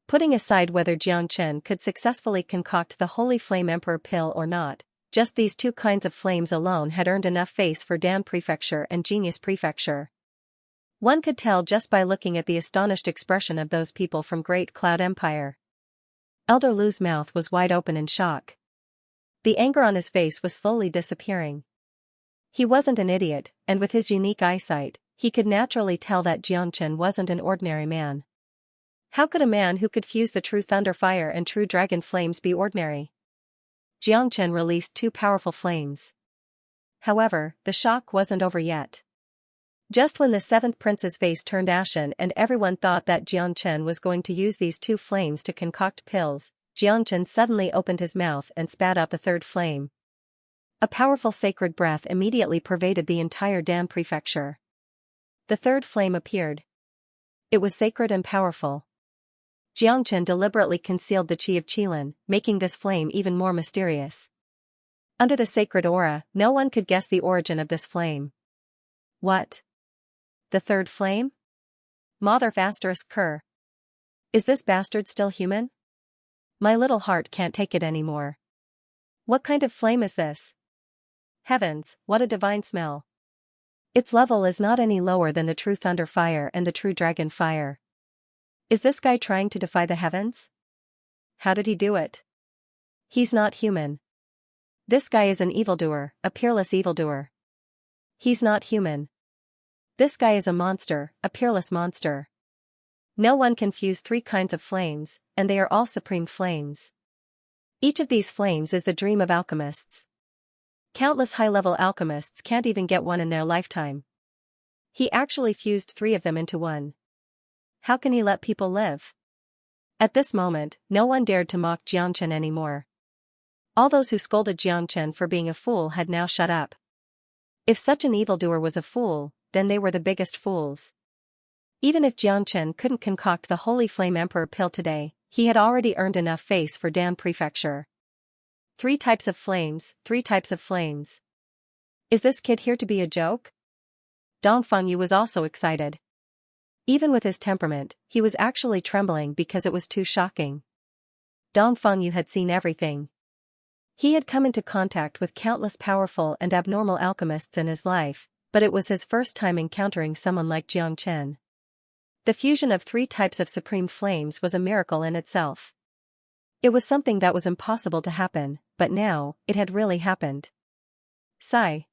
Putting aside whether Xianxia could successfully concoct the Holy Flame Emperor pill or not, just these 2 kinds of flames alone had earned enough face for Dan Prefecture and Genius Prefecture. One could tell just by looking at the astonished expression of those people from Great Cloud Empire. Elder Lu's mouth was wide open in shock. The anger on his face was slowly disappearing. He wasn't an idiot, and with his unique eyesight, he could naturally tell that Xianxia wasn't an ordinary man. How could a man who could fuse the true thunder fire and true dragon flames be ordinary? Xianxia released two powerful flames. However, the shock wasn't over yet. Just when the seventh prince's face turned ashen and everyone thought that Xianxia was going to use these two flames to concoct pills, Xianxia suddenly opened his mouth and spat out the third flame. A powerful sacred breath immediately pervaded the entire Dan prefecture. The third flame appeared. It was sacred and powerful. Xianxia deliberately concealed the qi of Qilin, making this flame even more mysterious. Under the sacred aura, no one could guess the origin of this flame. What? The third flame? Mother ****. Is this bastard still human? My little heart can't take it anymore. What kind of flame is this? Heavens, what a divine smell. Its level is not any lower than the true thunder fire and the true dragon fire. Is this guy trying to defy the heavens? How did he do it? He's not human. This guy is an evildoer, a peerless evildoer. He's not human. This guy is a monster, a peerless monster. No one can fuse three kinds of flames, and they are all supreme flames. Each of these flames is the dream of alchemists. Countless high-level alchemists can't even get one in their lifetime. He actually fused three of them into one. How can he let people live? At this moment, no one dared to mock Xianxia anymore. All those who scolded Xianxia for being a fool had now shut up. If such an evildoer was a fool, then they were the biggest fools. Even if Xianxia couldn't concoct the Holy Flame Emperor pill today, he had already earned enough face for Dan Prefecture. 3 types of flames, 3 types of flames. Is this kid here to be a joke? Dongfangyu was also excited. Even with his temperament, he was actually trembling because it was too shocking. Dongfangyu had seen everything. He had come into contact with countless powerful and abnormal alchemists in his life, but it was his first time encountering someone like Xianxia. The fusion of 3 types of supreme flames was a miracle in itself. It was something that was impossible to happen, but now, it had really happened. Sigh.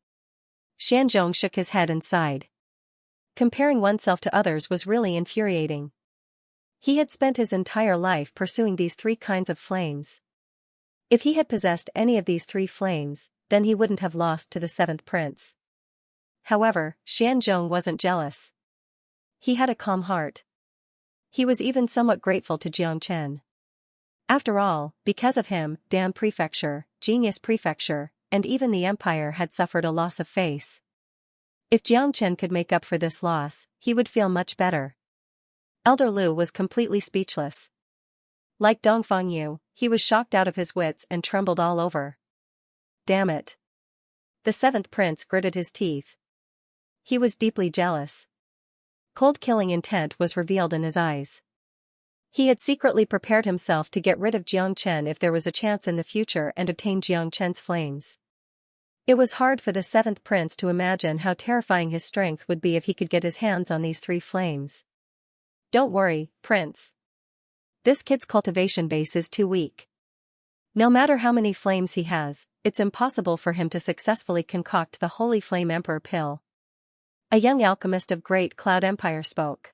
Xianzhong shook his head and sighed. Comparing oneself to others was really infuriating. He had spent his entire life pursuing these 3 kinds of flames. If he had possessed any of these 3 flames, then he wouldn't have lost to the 7th prince. However, Xianzhong wasn't jealous. He had a calm heart. He was even somewhat grateful to Xianxia. After all, because of him, Dan Prefecture, Genius Prefecture, and even the Empire had suffered a loss of face. If Xianxia could make up for this loss, he would feel much better. Elder Lu was completely speechless. Like Dongfangyu, he was shocked out of his wits and trembled all over. Damn it. The 7th prince gritted his teeth. He was deeply jealous. Cold killing intent was revealed in his eyes. He had secretly prepared himself to get rid of Xianxia if there was a chance in the future and obtain Xianxia's flames. It was hard for the 7th prince to imagine how terrifying his strength would be if he could get his hands on these 3 flames. Don't worry, Prince. This kid's cultivation base is too weak. No matter how many flames he has, it's impossible for him to successfully concoct the Holy Flame Emperor pill. A young alchemist of Great Cloud Empire spoke.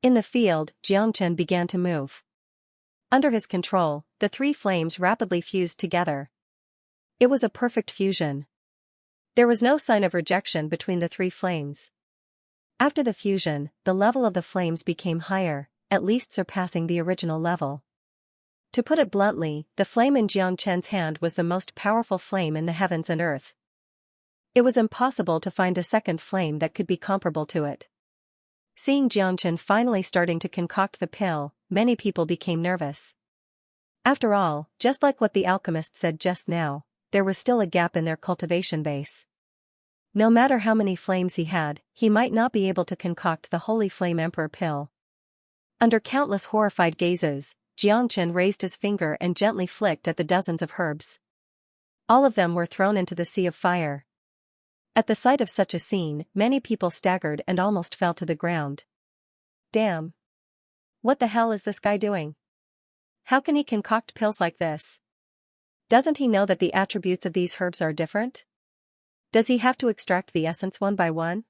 In the field, Xianxia began to move. Under his control, the 3 flames rapidly fused together. It was a perfect fusion. There was no sign of rejection between the 3 flames. After the fusion, the level of the flames became higher, at least surpassing the original level. To put it bluntly, the flame in Xianxia's hand was the most powerful flame in the heavens and earth. It was impossible to find a second flame that could be comparable to it. Seeing Xianxia finally starting to concoct the pill, many people became nervous. After all, just like what the alchemist said just now, there was still a gap in their cultivation base. No matter how many flames he had, he might not be able to concoct the Holy Flame Emperor pill. Under countless horrified gazes, Xianxia raised his finger and gently flicked at the dozens of herbs. All of them were thrown into the sea of fire. At the sight of such a scene, many people staggered and almost fell to the ground. Damn. What the hell is this guy doing? How can he concoct pills like this? Doesn't he know that the attributes of these herbs are different? Does he have to extract the essence one by one?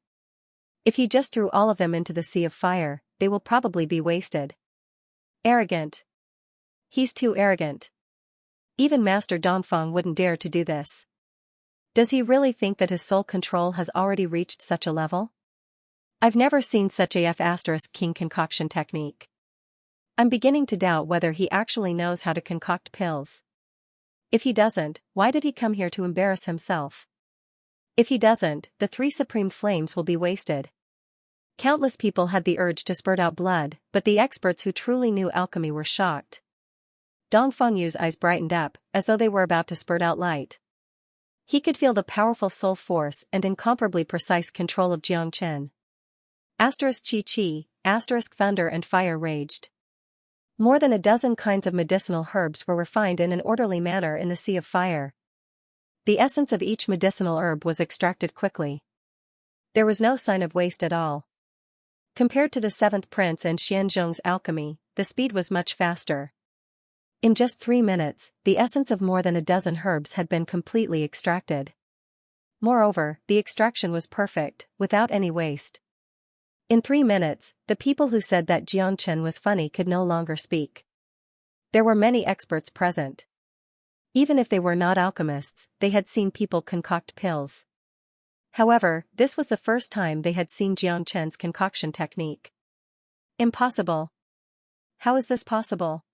If he just threw all of them into the sea of fire, they will probably be wasted. Arrogant. He's too arrogant. Even Master Dongfang wouldn't dare to do this. Does he really think that his soul control has already reached such a level? I've never seen such a F***king concoction technique. I'm beginning to doubt whether he actually knows how to concoct pills. If he doesn't, why did he come here to embarrass himself? If he doesn't, the 3 supreme flames will be wasted. Countless people had the urge to spurt out blood, but the experts who truly knew alchemy were shocked. Dongfang Yu's eyes brightened up, as though they were about to spurt out light. He could feel the powerful soul force and incomparably precise control of Xianxia. Chi, thunder and fire raged. More than a dozen kinds of medicinal herbs were refined in an orderly manner in the sea of fire. The essence of each medicinal herb was extracted quickly. There was no sign of waste at all. Compared to the 7th Prince and Xianzhong's alchemy, the speed was much faster. In just 3 minutes, the essence of more than a dozen herbs had been completely extracted. Moreover, the extraction was perfect, without any waste. In 3 minutes, the people who said that Xianxia was funny could no longer speak. There were many experts present. Even if they were not alchemists, they had seen people concoct pills. However, this was the first time they had seen Xianxia's concoction technique. Impossible. How is this possible?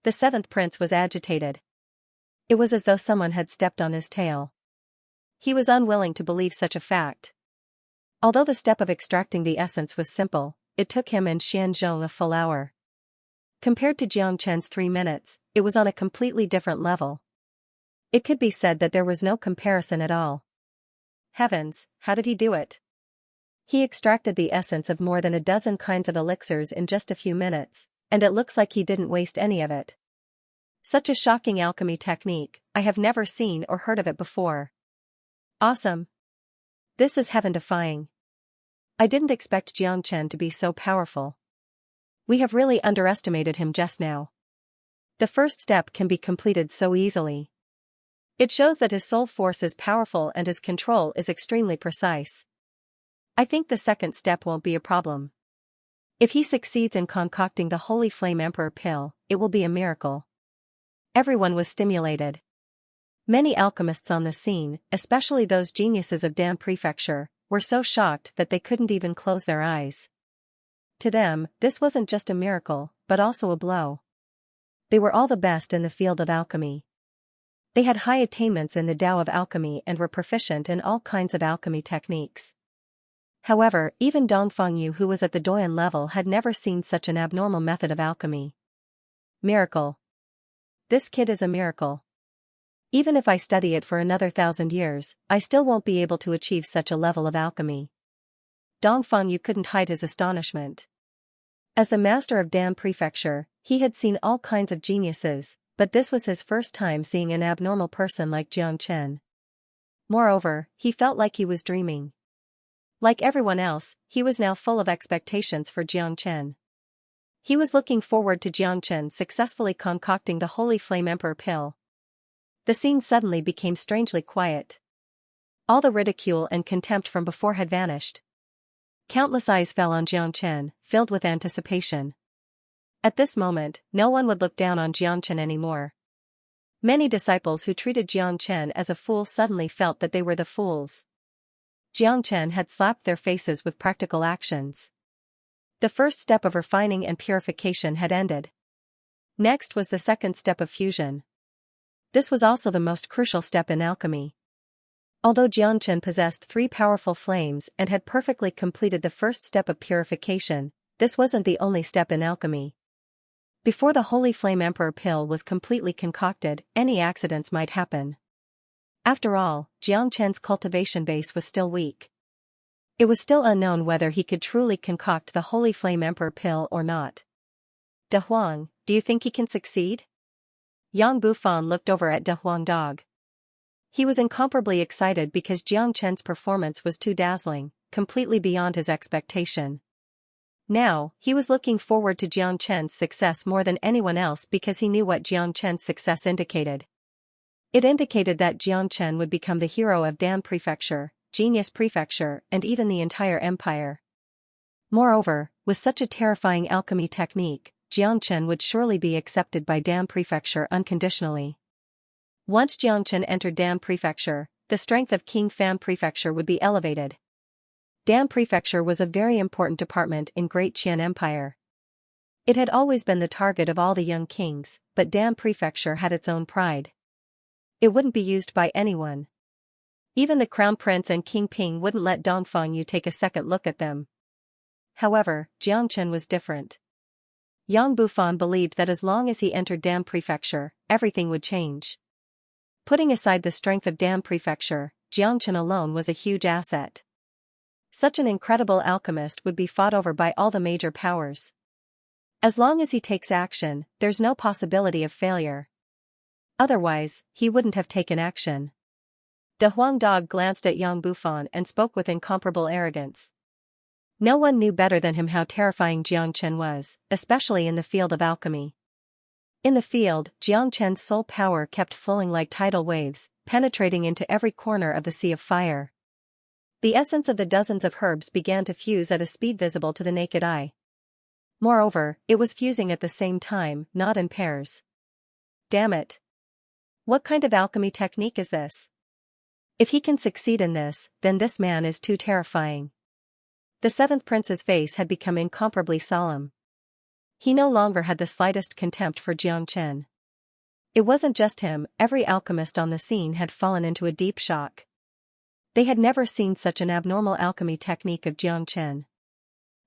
The 7th Prince was agitated. It was as though someone had stepped on his tail. He was unwilling to believe such a fact. Although the step of extracting the essence was simple, it took him and Xianzhong a full hour. Compared to Xianxia's 3 minutes, it was on a completely different level. It could be said that there was no comparison at all. Heavens, how did he do it? He extracted the essence of more than a dozen kinds of elixirs in just a few minutes, and it looks like he didn't waste any of it. Such a shocking alchemy technique, I have never seen or heard of it before. Awesome. This is heaven-defying. I didn't expect Xianxia to be so powerful. We have really underestimated him just now. The first step can be completed so easily. It shows that his soul force is powerful and his control is extremely precise. I think the second step won't be a problem. If he succeeds in concocting the Holy Flame Emperor pill, it will be a miracle. Everyone was stimulated. Many alchemists on the scene, especially those geniuses of Dan Prefecture, were so shocked that they couldn't even close their eyes. To them, this wasn't just a miracle, but also a blow. They were all the best in the field of alchemy. They had high attainments in the Tao of alchemy and were proficient in all kinds of alchemy techniques. However, even Dongfang Yu, who was at the Doyan level, had never seen such an abnormal method of alchemy. Miracle. This kid is a miracle. Even if I study it for another 1,000 years, I still won't be able to achieve such a level of alchemy. Dongfang Yu couldn't hide his astonishment. As the master of Dan Prefecture, he had seen all kinds of geniuses, but this was his first time seeing an abnormal person like Xianxia. Moreover, he felt like he was dreaming. Like everyone else, he was now full of expectations for Xianxia. He was looking forward to Xianxia successfully concocting the Holy Flame Emperor pill. The scene suddenly became strangely quiet. All the ridicule and contempt from before had vanished. Countless eyes fell on Xianxia, filled with anticipation. At this moment, no one would look down on Xianxia anymore. Many disciples who treated Xianxia as a fool suddenly felt that they were the fools. Xianxia had slapped their faces with practical actions. The first step of refining and purification had ended. Next was the second step of fusion. This was also the most crucial step in alchemy. Although Xianxia possessed 3 powerful flames and had perfectly completed the first step of purification, this wasn't the only step in alchemy. Before the Holy Flame Emperor pill was completely concocted, any accidents might happen. After all, Xianxia's cultivation base was still weak. It was still unknown whether he could truly concoct the Holy Flame Emperor pill or not. De Huang, do you think he can succeed? Yang Bufan looked over at De Huang Dog. He was incomparably excited because Xianxia's performance was too dazzling, completely beyond his expectation. Now, he was looking forward to Xianxia's success more than anyone else because he knew what Xianxia's success indicated. It indicated that Xianxia would become the hero of Dan Prefecture, Genius Prefecture, and even the entire empire. Moreover, with such a terrifying alchemy technique, Xianxia would surely be accepted by Dam Prefecture unconditionally. Once Xianxia entered Dam Prefecture, the strength of King Fan Prefecture would be elevated. Dam Prefecture was a very important department in Great Qian Empire. It had always been the target of all the young kings, but Dam Prefecture had its own pride. It wouldn't be used by anyone. Even the Crown Prince and King Ping wouldn't let Dongfang take a second look at them. However, Xianxia was different. Yang Bufan believed that as long as he entered Dam Prefecture, everything would change. Putting aside the strength of Dam Prefecture, Xianxia alone was a huge asset. Such an incredible alchemist would be fought over by all the major powers. As long as he takes action, there's no possibility of failure. Otherwise, he wouldn't have taken action. De Huangdog glanced at Yang Bufan and spoke with incomparable arrogance. No one knew better than him how terrifying Xianxia was, especially in the field of alchemy. In the field, Xianxia's soul power kept flowing like tidal waves, penetrating into every corner of the sea of fire. The essence of the dozens of herbs began to fuse at a speed visible to the naked eye. Moreover, it was fusing at the same time, not in pairs. Damn it! What kind of alchemy technique is this? If he can succeed in this, then this man is too terrifying. The seventh prince's face had become incomparably solemn. He no longer had the slightest contempt for Xianxia. It wasn't just him, every alchemist on the scene had fallen into a deep shock. They had never seen such an abnormal alchemy technique of Xianxia.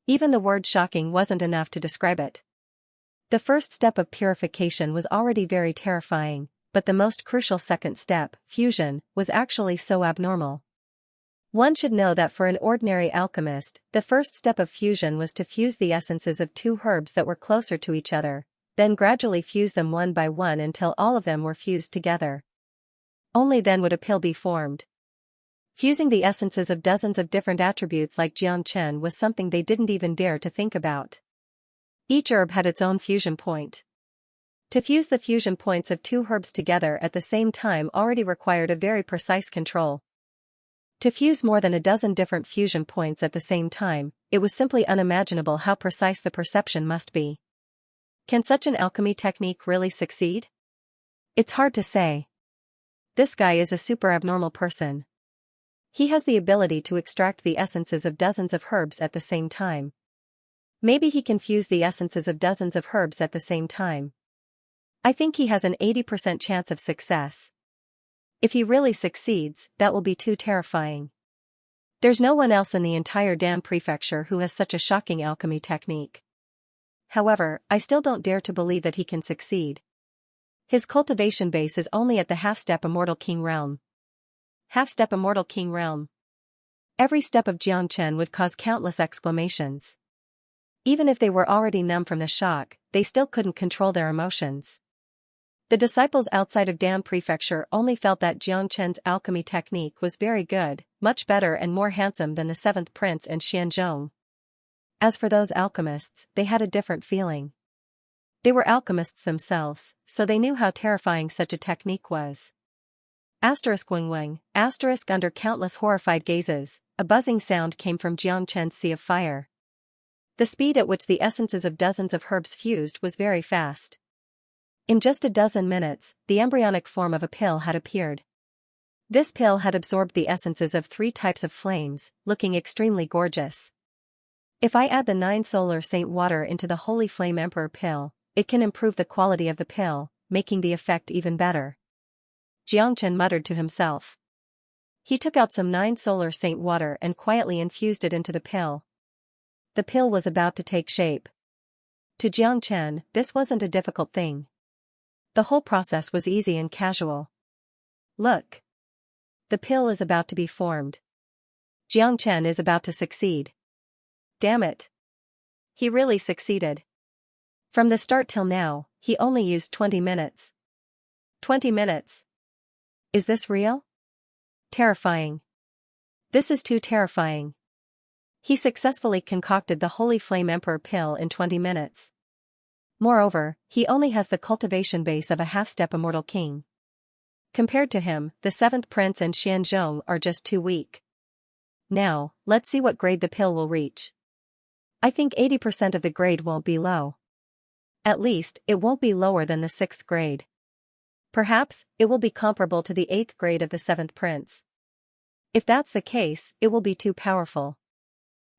Even the word shocking wasn't enough to describe it. The first step of purification was already very terrifying, but the most crucial second step, fusion, was actually so abnormal. One should know that for an ordinary alchemist, the first step of fusion was to fuse the essences of two herbs that were closer to each other, then gradually fuse them one by one until all of them were fused together. Only then would a pill be formed. Fusing the essences of dozens of different attributes like Xianxia was something they didn't even dare to think about. Each herb had its own fusion point. To fuse the fusion points of two herbs together at the same time already required a very precise control. To fuse more than a dozen different fusion points at the same time, it was simply unimaginable how precise the perception must be. Can such an alchemy technique really succeed? It's hard to say. This guy is a super abnormal person. He has the ability to extract the essences of dozens of herbs at the same time. Maybe he can fuse the essences of dozens of herbs at the same time. I think he has an 80% chance of success. If he really succeeds, that will be too terrifying. There's no one else in the entire Dam Prefecture who has such a shocking alchemy technique. However, I still don't dare to believe that he can succeed. His cultivation base is only at the half-step Immortal King realm. Half-step Immortal King realm. Every step of Xianxia would cause countless exclamations. Even if they were already numb from the shock, they still couldn't control their emotions. The disciples outside of Dam Prefecture only felt that Xianxia's alchemy technique was very good, much better and more handsome than the seventh prince and Xianzhong. As for those alchemists, they had a different feeling. They were alchemists themselves, so they knew how terrifying such a technique was. Wing. Under countless horrified gazes, a buzzing sound came from Xianxia's sea of fire. The speed at which the essences of dozens of herbs fused was very fast. In just a dozen minutes, the embryonic form of a pill had appeared. This pill had absorbed the essences of 3 types of flames, looking extremely gorgeous. If I add the 9 solar saint water into the Holy Flame Emperor pill, it can improve the quality of the pill, making the effect even better. Xianxia muttered to himself. He took out some 9 solar saint water and quietly infused it into the pill. The pill was about to take shape. To Xianxia, this wasn't a difficult thing. The whole process was easy and casual. Look. The pill is about to be formed. Xianxia is about to succeed. Damn it. He really succeeded. From the start till now, he only used 20 minutes. 20 minutes. Is this real? Terrifying. This is too terrifying. He successfully concocted the Holy Flame Emperor pill in 20 minutes. Moreover, he only has the cultivation base of a half-step Immortal King. Compared to him, the 7th Prince and Xianzhong are just too weak. Now, let's see what grade the pill will reach. I think 80% of the grade won't be low. At least, it won't be lower than the 6th grade. Perhaps, it will be comparable to the 8th grade of the 7th prince. If that's the case, it will be too powerful.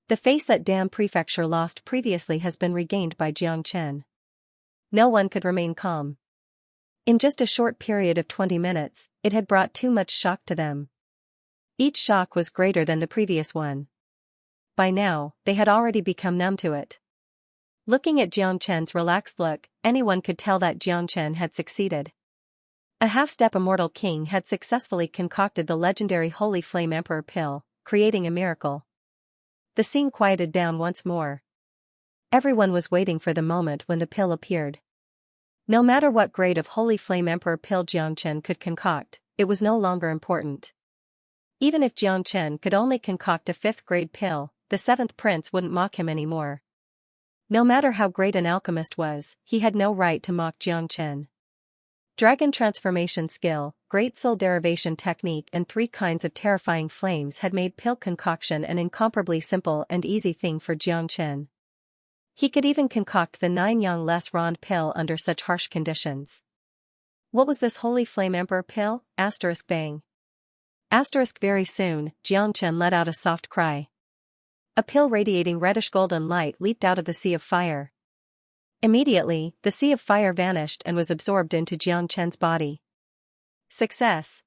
The face that Dan Prefecture lost previously has been regained by Xianxia. No one could remain calm. In just a short period of 20 minutes, it had brought too much shock to them. Each shock was greater than the previous one. By now, they had already become numb to it. Looking at Xianxia's relaxed look, anyone could tell that Xianxia had succeeded. A half-step immortal king had successfully concocted the legendary Holy Flame Emperor pill, creating a miracle. The scene quieted down once more. Everyone was waiting for the moment when the pill appeared. No matter what grade of Holy Flame Emperor pill Xianxia could concoct, it was no longer important. Even if Xianxia could only concoct a 5th grade pill, the 7th prince wouldn't mock him anymore. No matter how great an alchemist was, he had no right to mock Xianxia. Dragon transformation skill, great soul derivation technique and 3 kinds of terrifying flames had made pill concoction an incomparably simple and easy thing for Xianxia. He could even concoct the 9 yang less rond pill under such harsh conditions. What was this Holy Flame Emperor pill? Bang. Very soon, Xianxia let out a soft cry. A pill radiating reddish-golden light leaped out of the sea of fire. Immediately, the sea of fire vanished and was absorbed into Xianxia's body. Success!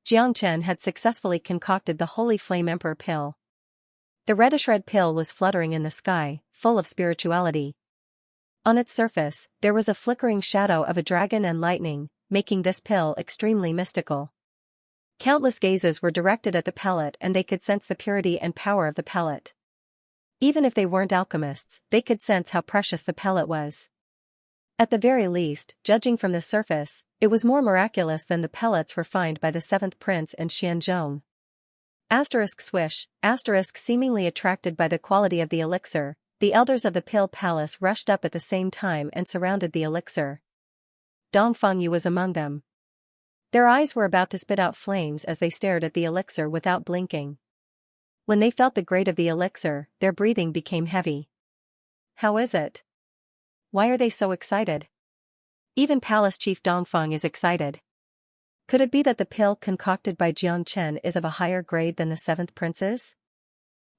Xianxia had successfully concocted the Holy Flame Emperor pill. The reddish-red pill was fluttering in the sky, full of spirituality. On its surface, there was a flickering shadow of a dragon and lightning, making this pill extremely mystical. Countless gazes were directed at the pellet and they could sense the purity and power of the pellet. Even if they weren't alchemists, they could sense how precious the pellet was. At the very least, judging from the surface, it was more miraculous than the pellets refined by the 7th prince and Xianzhong. Swish, seemingly attracted by the quality of the elixir, the elders of the Pill Palace rushed up at the same time and surrounded the elixir. Dongfangyu was among them. Their eyes were about to spit out flames as they stared at the elixir without blinking. When they felt the grade of the elixir, their breathing became heavy. How is it? Why are they so excited? Even Palace Chief Dongfang is excited. Could it be that the pill concocted by Xianxia is of a higher grade than the 7th prince's?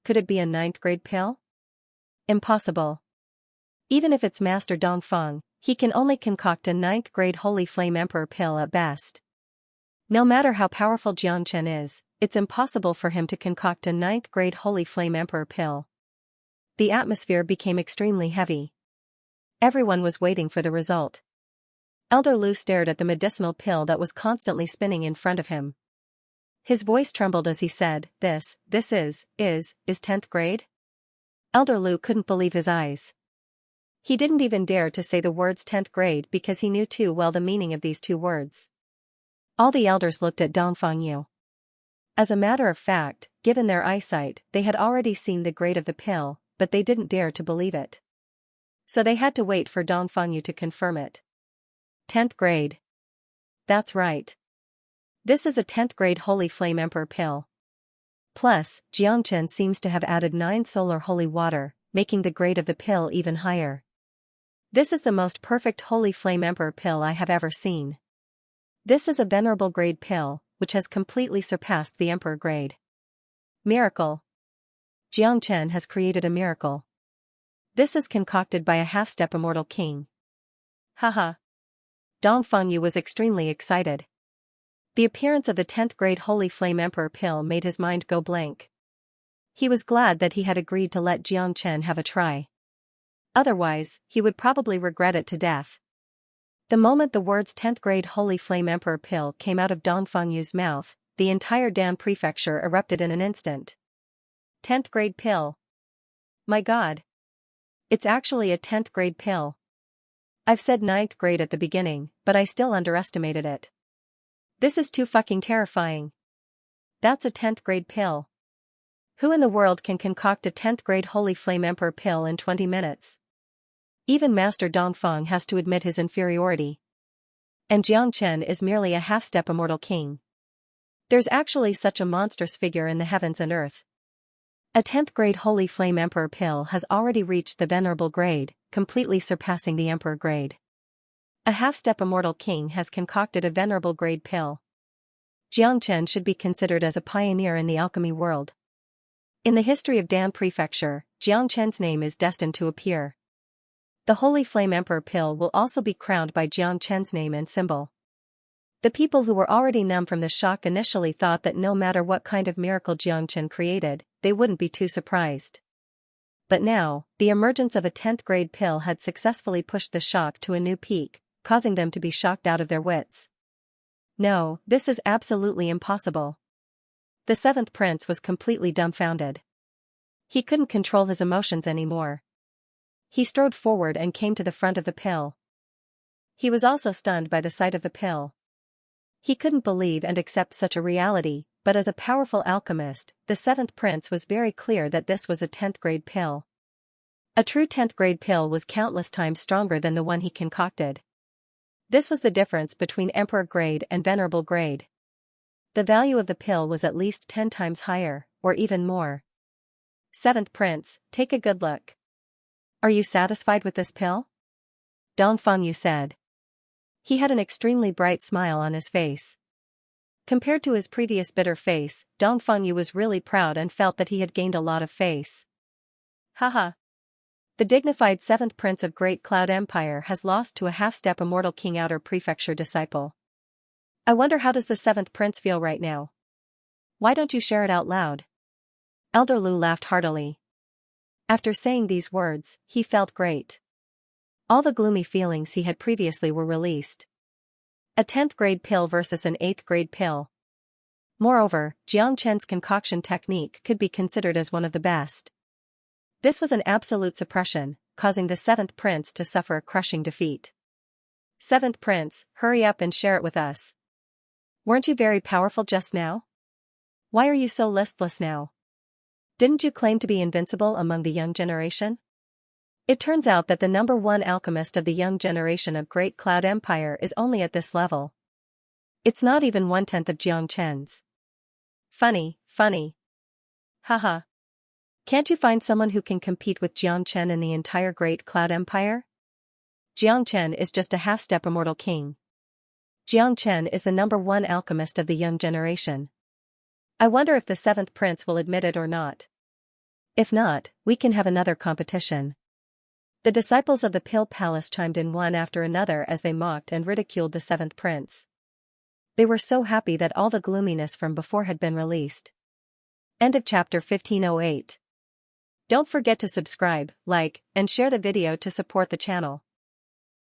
Could it be a 9th grade pill? Impossible. Even if it's Master Dongfang, he can only concoct a 9th grade Holy Flame Emperor pill at best. No matter how powerful Xianxia is, it's impossible for him to concoct a 9th grade Holy Flame Emperor pill. The atmosphere became extremely heavy. Everyone was waiting for the result. Elder Lu stared at the medicinal pill that was constantly spinning in front of him. His voice trembled as he said, This is 10th grade? Elder Lu couldn't believe his eyes. He didn't even dare to say the words 10th grade because he knew too well the meaning of these 2 words. All the elders looked at Dongfangyu. As a matter of fact, given their eyesight, they had already seen the grade of the pill, but they didn't dare to believe it. So they had to wait for Dongfangyu to confirm it. 10th grade. That's right. This is a 10th grade Holy Flame Emperor pill. Plus, Xianxia seems to have added 9 solar holy water, making the grade of the pill even higher. This is the most perfect Holy Flame Emperor pill I have ever seen. This is a venerable grade pill, which has completely surpassed the Emperor grade. Miracle. Xianxia has created a miracle. This is concocted by a half-step immortal king. Haha. Dongfangyu was extremely excited. The appearance of the 10th grade Holy Flame Emperor pill made his mind go blank. He was glad that he had agreed to let Xianxia have a try. Otherwise, he would probably regret it to death. The moment the words 10th grade Holy Flame Emperor pill came out of Dongfangyu's mouth, the entire Dan prefecture erupted in an instant. 10th grade pill. My god. It's actually a 10th grade pill. I've said 9th grade at the beginning, but I still underestimated it. This is too fucking terrifying. That's a 10th grade pill. Who in the world can concoct a 10th grade Holy Flame Emperor pill in 20 minutes? Even Master Dongfang has to admit his inferiority. And Xianxia is merely a half-step immortal king. There's actually such a monstrous figure in the heavens and earth. A 10th grade Holy Flame Emperor pill has already reached the Venerable grade, completely surpassing the Emperor grade. A half-step immortal king has concocted a Venerable grade pill. Xianxia should be considered as a pioneer in the alchemy world. In the history of Dan Prefecture, Xianxia's name is destined to appear. The Holy Flame Emperor pill will also be crowned by Xianxia's name and symbol. The people who were already numb from the shock initially thought that no matter what kind of miracle Xianxia created, they wouldn't be too surprised. But now, the emergence of a 10th grade pill had successfully pushed the shock to a new peak, causing them to be shocked out of their wits. No, this is absolutely impossible. The 7th prince was completely dumbfounded. He couldn't control his emotions anymore. He strode forward and came to the front of the pill. He was also stunned by the sight of the pill. He couldn't believe and accept such a reality, but as a powerful alchemist, the 7th prince was very clear that this was a 10th grade pill. A true 10th grade pill was countless times stronger than the one he concocted. This was the difference between Emperor grade and Venerable grade. The value of the pill was at least 10 times higher, or even more. 7th prince, take a good look. Are you satisfied with this pill? Dongfangyu said. He had an extremely bright smile on his face. Compared to his previous bitter face, Dongfangyu was really proud and felt that he had gained a lot of face. Haha. The dignified 7th prince of Great Cloud Empire has lost to a half-step immortal king outer prefecture disciple. I wonder how does the 7th prince feel right now? Why don't you share it out loud? Elder Lu laughed heartily. After saying these words, he felt great. All the gloomy feelings he had previously were released. A 10th grade pill versus an 8th grade pill. Moreover, Xianxia's concoction technique could be considered as one of the best. This was an absolute suppression, causing the 7th prince to suffer a crushing defeat. 7th prince, hurry up and share it with us. Weren't you very powerful just now? Why are you so listless now? Didn't you claim to be invincible among the young generation? It turns out that the number one alchemist of the young generation of Great Cloud Empire is only at this level. It's not even 1/10 of Xianxia's. Funny. Haha. Can't you find someone who can compete with Xianxia in the entire Great Cloud Empire? Xianxia is just a half-step immortal king. Xianxia is the number one alchemist of the young generation. I wonder if the 7th prince will admit it or not. If not, we can have another competition. The disciples of the Pill Palace chimed in one after another as they mocked and ridiculed the 7th prince. They were so happy that all the gloominess from before had been released. End of chapter 1508. Don't forget to subscribe, like, and share the video to support the channel.